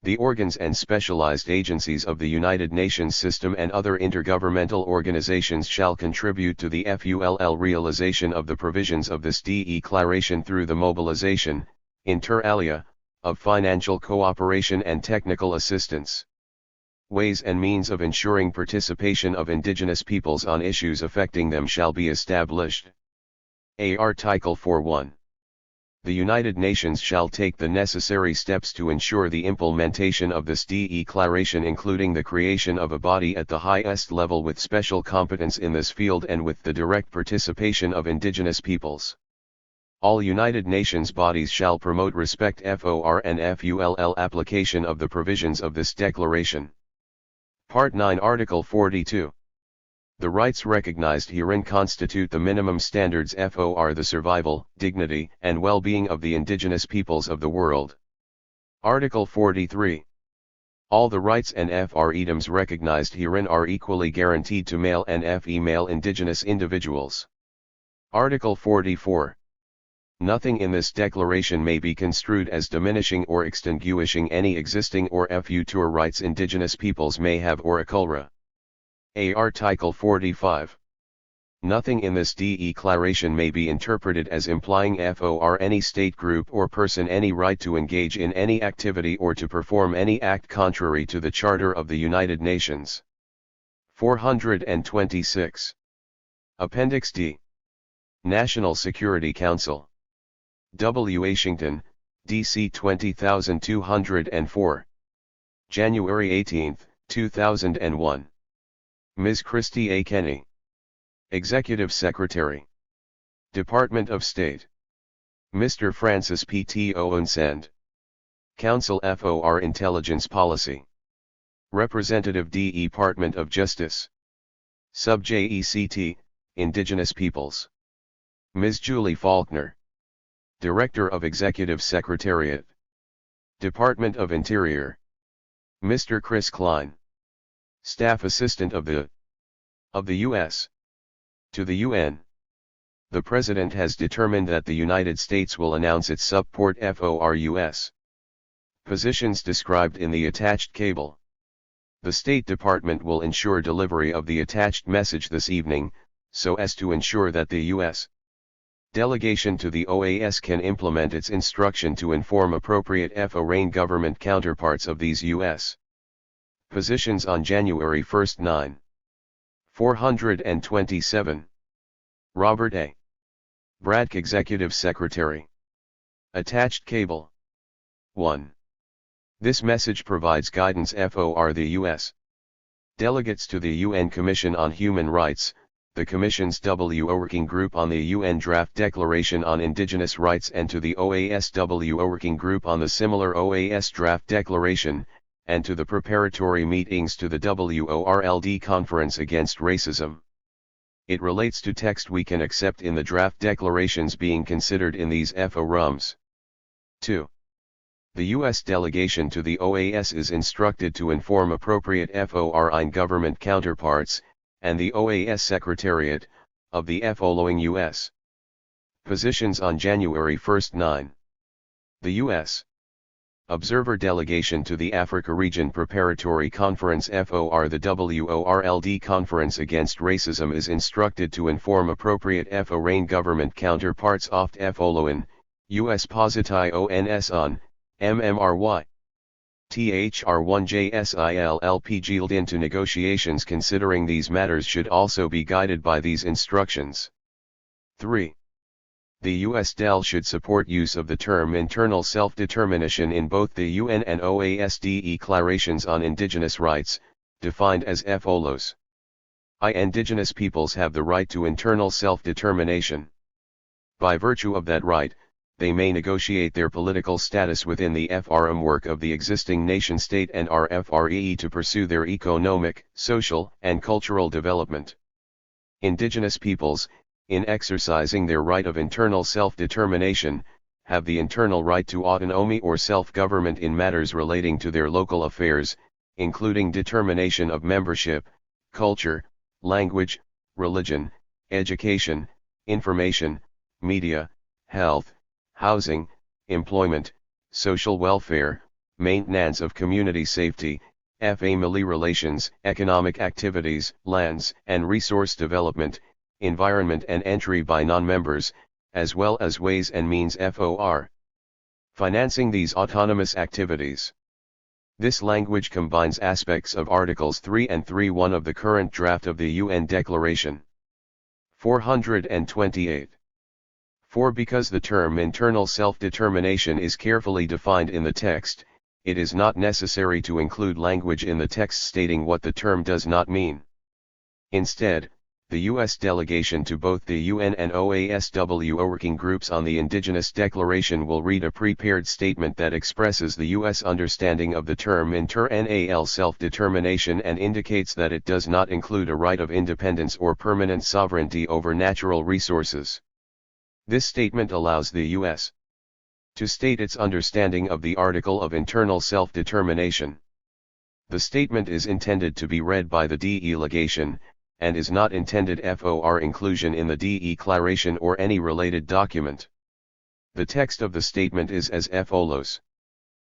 The organs and specialized agencies of the United Nations system and other intergovernmental organizations shall contribute to the full realization of the provisions of this declaration through the mobilization, inter alia, of financial cooperation and technical assistance. Ways and means of ensuring participation of indigenous peoples on issues affecting them shall be established. Article 4.1. The United Nations shall take the necessary steps to ensure the implementation of this declaration, including the creation of a body at the highest level with special competence in this field and with the direct participation of indigenous peoples. All United Nations bodies shall promote respect for and full application of the provisions of this declaration. Part 9, Article 42. The rights recognized herein constitute the minimum standards for the survival, dignity, and well-being of the indigenous peoples of the world. Article 43. All the rights and freedoms recognized herein are equally guaranteed to male and female indigenous individuals. Article 44. Nothing in this declaration may be construed as diminishing or extinguishing any existing or future rights indigenous peoples may have or acculra. Article 45. Nothing in this declaration may be interpreted as implying for any state group or person any right to engage in any activity or to perform any act contrary to the Charter of the United Nations. 426. Appendix D. National Security Council. W. Washington, D.C. 20204. January 18, 2001. Ms. Christy A. Kenny, Executive Secretary, Department of State. Mr. Francis P. T. Owensand, Counsel for Intelligence Policy, Representative D. Department of Justice. Sub JECT, Indigenous Peoples. Ms. Julie Faulkner, Director of Executive Secretariat, Department of Interior. Mr. Chris Klein, Staff Assistant of the U.S. to the UN. The President has determined that the United States will announce its support for U.S. positions described in the attached cable. The State Department will ensure delivery of the attached message this evening, so as to ensure that the U.S. delegation to the OAS can implement its instruction to inform appropriate foreign government counterparts of these U.S. positions on January 1, 9. 427. Robert A. Bradke, Executive Secretary. Attached cable. 1. This message provides guidance for the U.S. Delegates to the UN Commission on Human Rights, the Commission's WO Working Group on the UN Draft Declaration on Indigenous Rights, and to the OASWO Working Group on the similar OAS Draft Declaration, and to the preparatory meetings to the WORLD Conference Against Racism. It relates to text we can accept in the draft declarations being considered in these forums. 2. The U.S. delegation to the OAS is instructed to inform appropriate foreign government counterparts, and the OAS Secretariat, of the following U.S. positions on January 1, 9. The U.S. Observer Delegation to the Africa Region Preparatory Conference FOR the WORLD Conference Against Racism is instructed to inform appropriate foreign government counterparts oft following, U.S. Positions on, MMRY. THR1JSILLP into negotiations considering these matters should also be guided by these instructions. 3. The U.S. DEL should support use of the term internal self-determination in both the UN and OAS declarations on indigenous rights, defined as follows. Indigenous peoples have the right to internal self-determination. By virtue of that right, they may negotiate their political status within the framework of the existing nation-state and RFREE to pursue their economic, social, and cultural development. Indigenous peoples, in exercising their right of internal self-determination, have the internal right to autonomy or self-government in matters relating to their local affairs, including determination of membership, culture, language, religion, education, information, media, health, housing, employment, social welfare, maintenance of community safety, family relations, economic activities, lands and resource development, environment and entry by non-members, as well as ways and means for financing these autonomous activities. This language combines aspects of Articles 3 and 3.1 of the current draft of the UN Declaration. 428. 4. Because the term internal self-determination is carefully defined in the text, it is not necessary to include language in the text stating what the term does not mean. Instead, the U.S. delegation to both the UN and OASWO working groups on the Indigenous Declaration will read a prepared statement that expresses the U.S. understanding of the term internal self-determination and indicates that it does not include a right of independence or permanent sovereignty over natural resources. This statement allows the U.S. to state its understanding of the article of internal self-determination. The statement is intended to be read by the delegation, and is not intended for inclusion in the declaration or any related document. The text of the statement is as follows.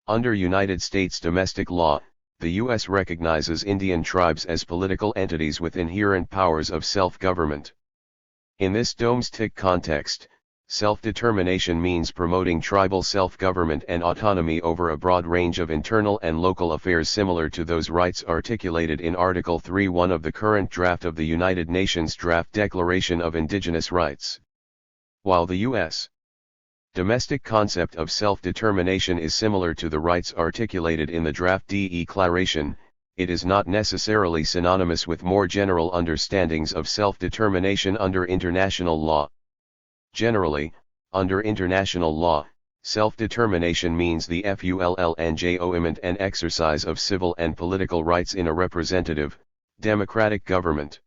Under United States domestic law, the U.S. recognizes Indian tribes as political entities with inherent powers of self-government. In this domestic context, self-determination means promoting tribal self-government and autonomy over a broad range of internal and local affairs similar to those rights articulated in Article 3.1 of the current draft of the United Nations Draft Declaration of Indigenous Rights. While the U.S. domestic concept of self-determination is similar to the rights articulated in the draft declaration, it is not necessarily synonymous with more general understandings of self-determination under international law. Generally, under international law, self-determination means the full enjoyment and exercise of civil and political rights in a representative, democratic government.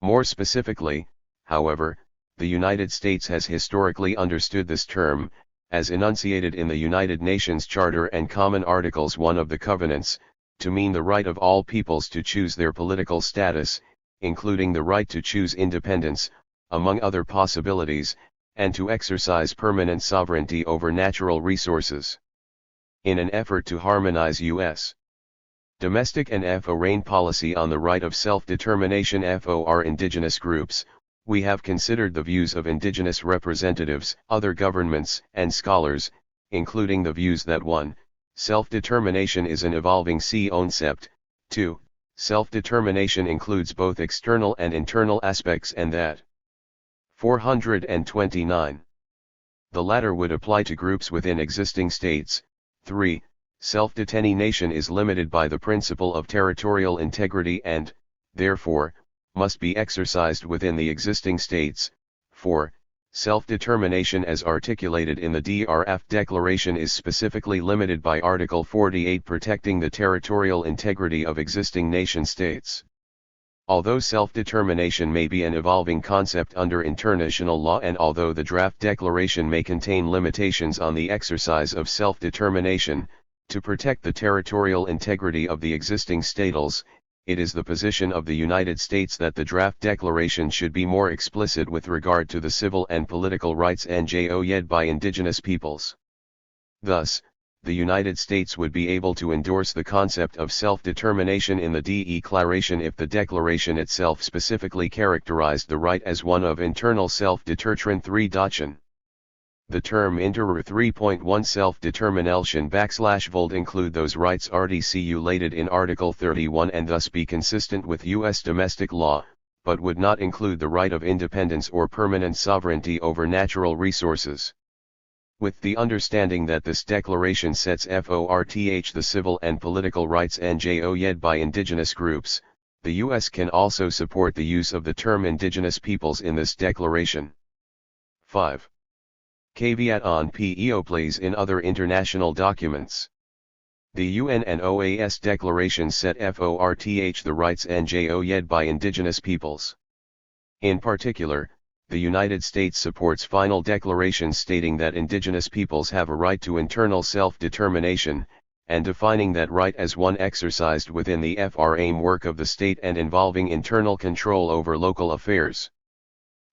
More specifically, however, the United States has historically understood this term, as enunciated in the United Nations Charter and Common Articles 1 of the Covenants, to mean the right of all peoples to choose their political status, including the right to choose independence, among other possibilities, and to exercise permanent sovereignty over natural resources. In an effort to harmonize U.S. domestic and foreign policy on the right of self-determination for indigenous groups, we have considered the views of indigenous representatives, other governments, and scholars, including the views that 1. Self-determination is an evolving concept, 2. Self-determination includes both external and internal aspects, and that 429. The latter would apply to groups within existing states. 3. Self-determination is limited by the principle of territorial integrity and, therefore, must be exercised within the existing states. 4. Self-determination as articulated in the DRF Declaration is specifically limited by Article 48 protecting the territorial integrity of existing nation-states. Although self-determination may be an evolving concept under international law, and although the draft declaration may contain limitations on the exercise of self-determination, to protect the territorial integrity of the existing states, it is the position of the United States that the draft declaration should be more explicit with regard to the civil and political rights enjoyed by indigenous peoples. Thus, the United States would be able to endorse the concept of self-determination in the Declaration if the declaration itself specifically characterized the right as one of internal self-determination. The term Inter 3.1 self-determination / include those rights articulated in Article 31 and thus be consistent with U.S. domestic law, but would not include the right of independence or permanent sovereignty over natural resources. With the understanding that this declaration sets forth the civil and political rights enjoyed by indigenous groups, the U.S. can also support the use of the term indigenous peoples in this declaration. 5. Caveat on PEOPLES in other international documents. The UN and OAS declarations set forth the rights enjoyed by indigenous peoples. In particular, the United States supports final declarations stating that indigenous peoples have a right to internal self-determination, and defining that right as one exercised within the framework of the state and involving internal control over local affairs.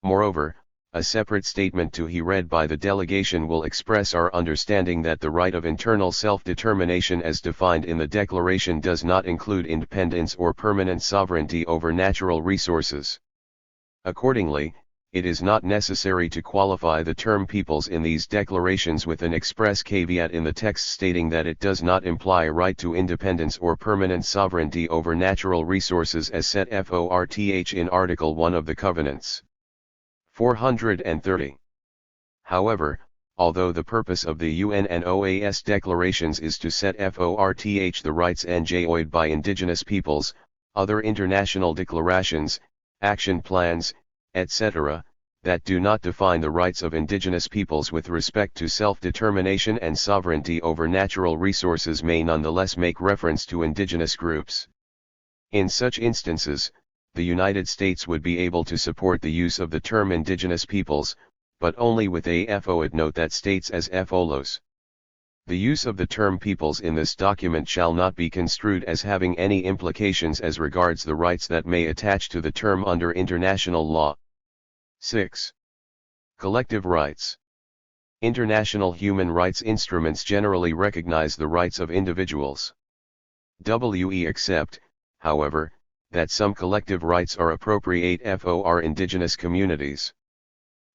Moreover, a separate statement to be read by the delegation will express our understanding that the right of internal self-determination as defined in the declaration does not include independence or permanent sovereignty over natural resources. Accordingly, it is not necessary to qualify the term peoples in these declarations with an express caveat in the text stating that it does not imply a right to independence or permanent sovereignty over natural resources as set forth in Article 1 of the Covenants. 430. However, although the purpose of the UN and OAS declarations is to set forth the rights enjoyed by indigenous peoples, other international declarations, action plans, etc., that do not define the rights of indigenous peoples with respect to self-determination and sovereignty over natural resources may nonetheless make reference to indigenous groups. In such instances, the United States would be able to support the use of the term indigenous peoples, but only with a footnote that states as follows. The use of the term peoples in this document shall not be construed as having any implications as regards the rights that may attach to the term under international law. 6. Collective rights. International human rights instruments generally recognize the rights of individuals. We accept, however, that some collective rights are appropriate for indigenous communities.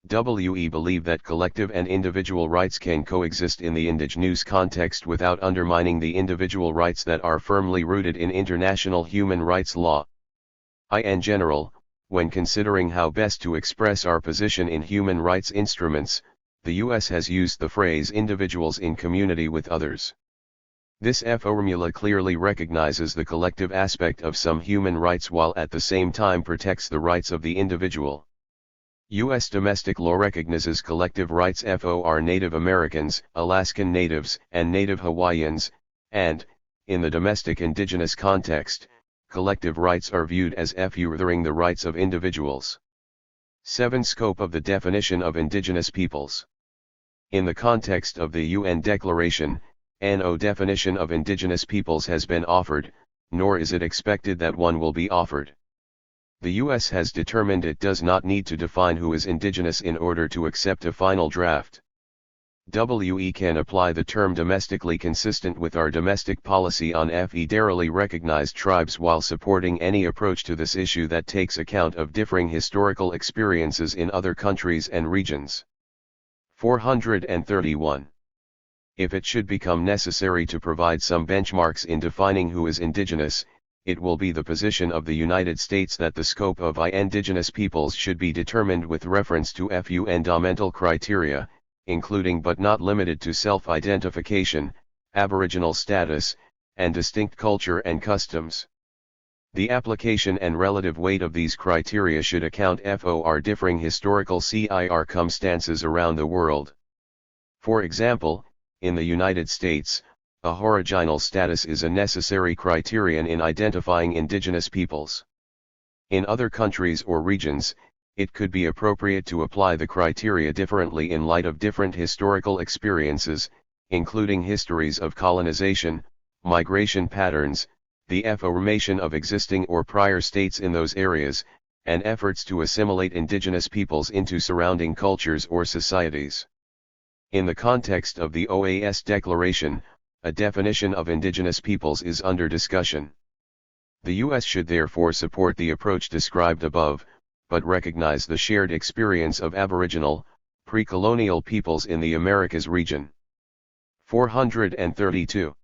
We believe that collective and individual rights can coexist in the indigenous context without undermining the individual rights that are firmly rooted in international human rights law. In general, when considering how best to express our position in human rights instruments, the U.S. has used the phrase individuals in community with others. This formula clearly recognizes the collective aspect of some human rights while at the same time protects the rights of the individual. U.S. domestic law recognizes collective rights for Native Americans, Alaskan Natives, and Native Hawaiians, and, in the domestic indigenous context, collective rights are viewed as furthering the rights of individuals. 7. Scope of the definition of indigenous peoples. In the context of the UN Declaration, no definition of indigenous peoples has been offered, nor is it expected that one will be offered. The U.S. has determined it does not need to define who is indigenous in order to accept a final draft. We can apply the term domestically consistent with our domestic policy on federally recognized tribes while supporting any approach to this issue that takes account of differing historical experiences in other countries and regions. 431. If it should become necessary to provide some benchmarks in defining who is indigenous, it will be the position of the United States that the scope of indigenous peoples should be determined with reference to fundamental criteria, including but not limited to self-identification, aboriginal status, and distinct culture and customs. The application and relative weight of these criteria should account for differing historical circumstances around the world. For example, in the United States, a aboriginal status is a necessary criterion in identifying indigenous peoples. In other countries or regions, it could be appropriate to apply the criteria differently in light of different historical experiences, including histories of colonization, migration patterns, the formation of existing or prior states in those areas, and efforts to assimilate indigenous peoples into surrounding cultures or societies. In the context of the OAS Declaration, a definition of indigenous peoples is under discussion. The U.S. should therefore support the approach described above, but recognize the shared experience of Aboriginal, pre-colonial peoples in the Americas region. 432.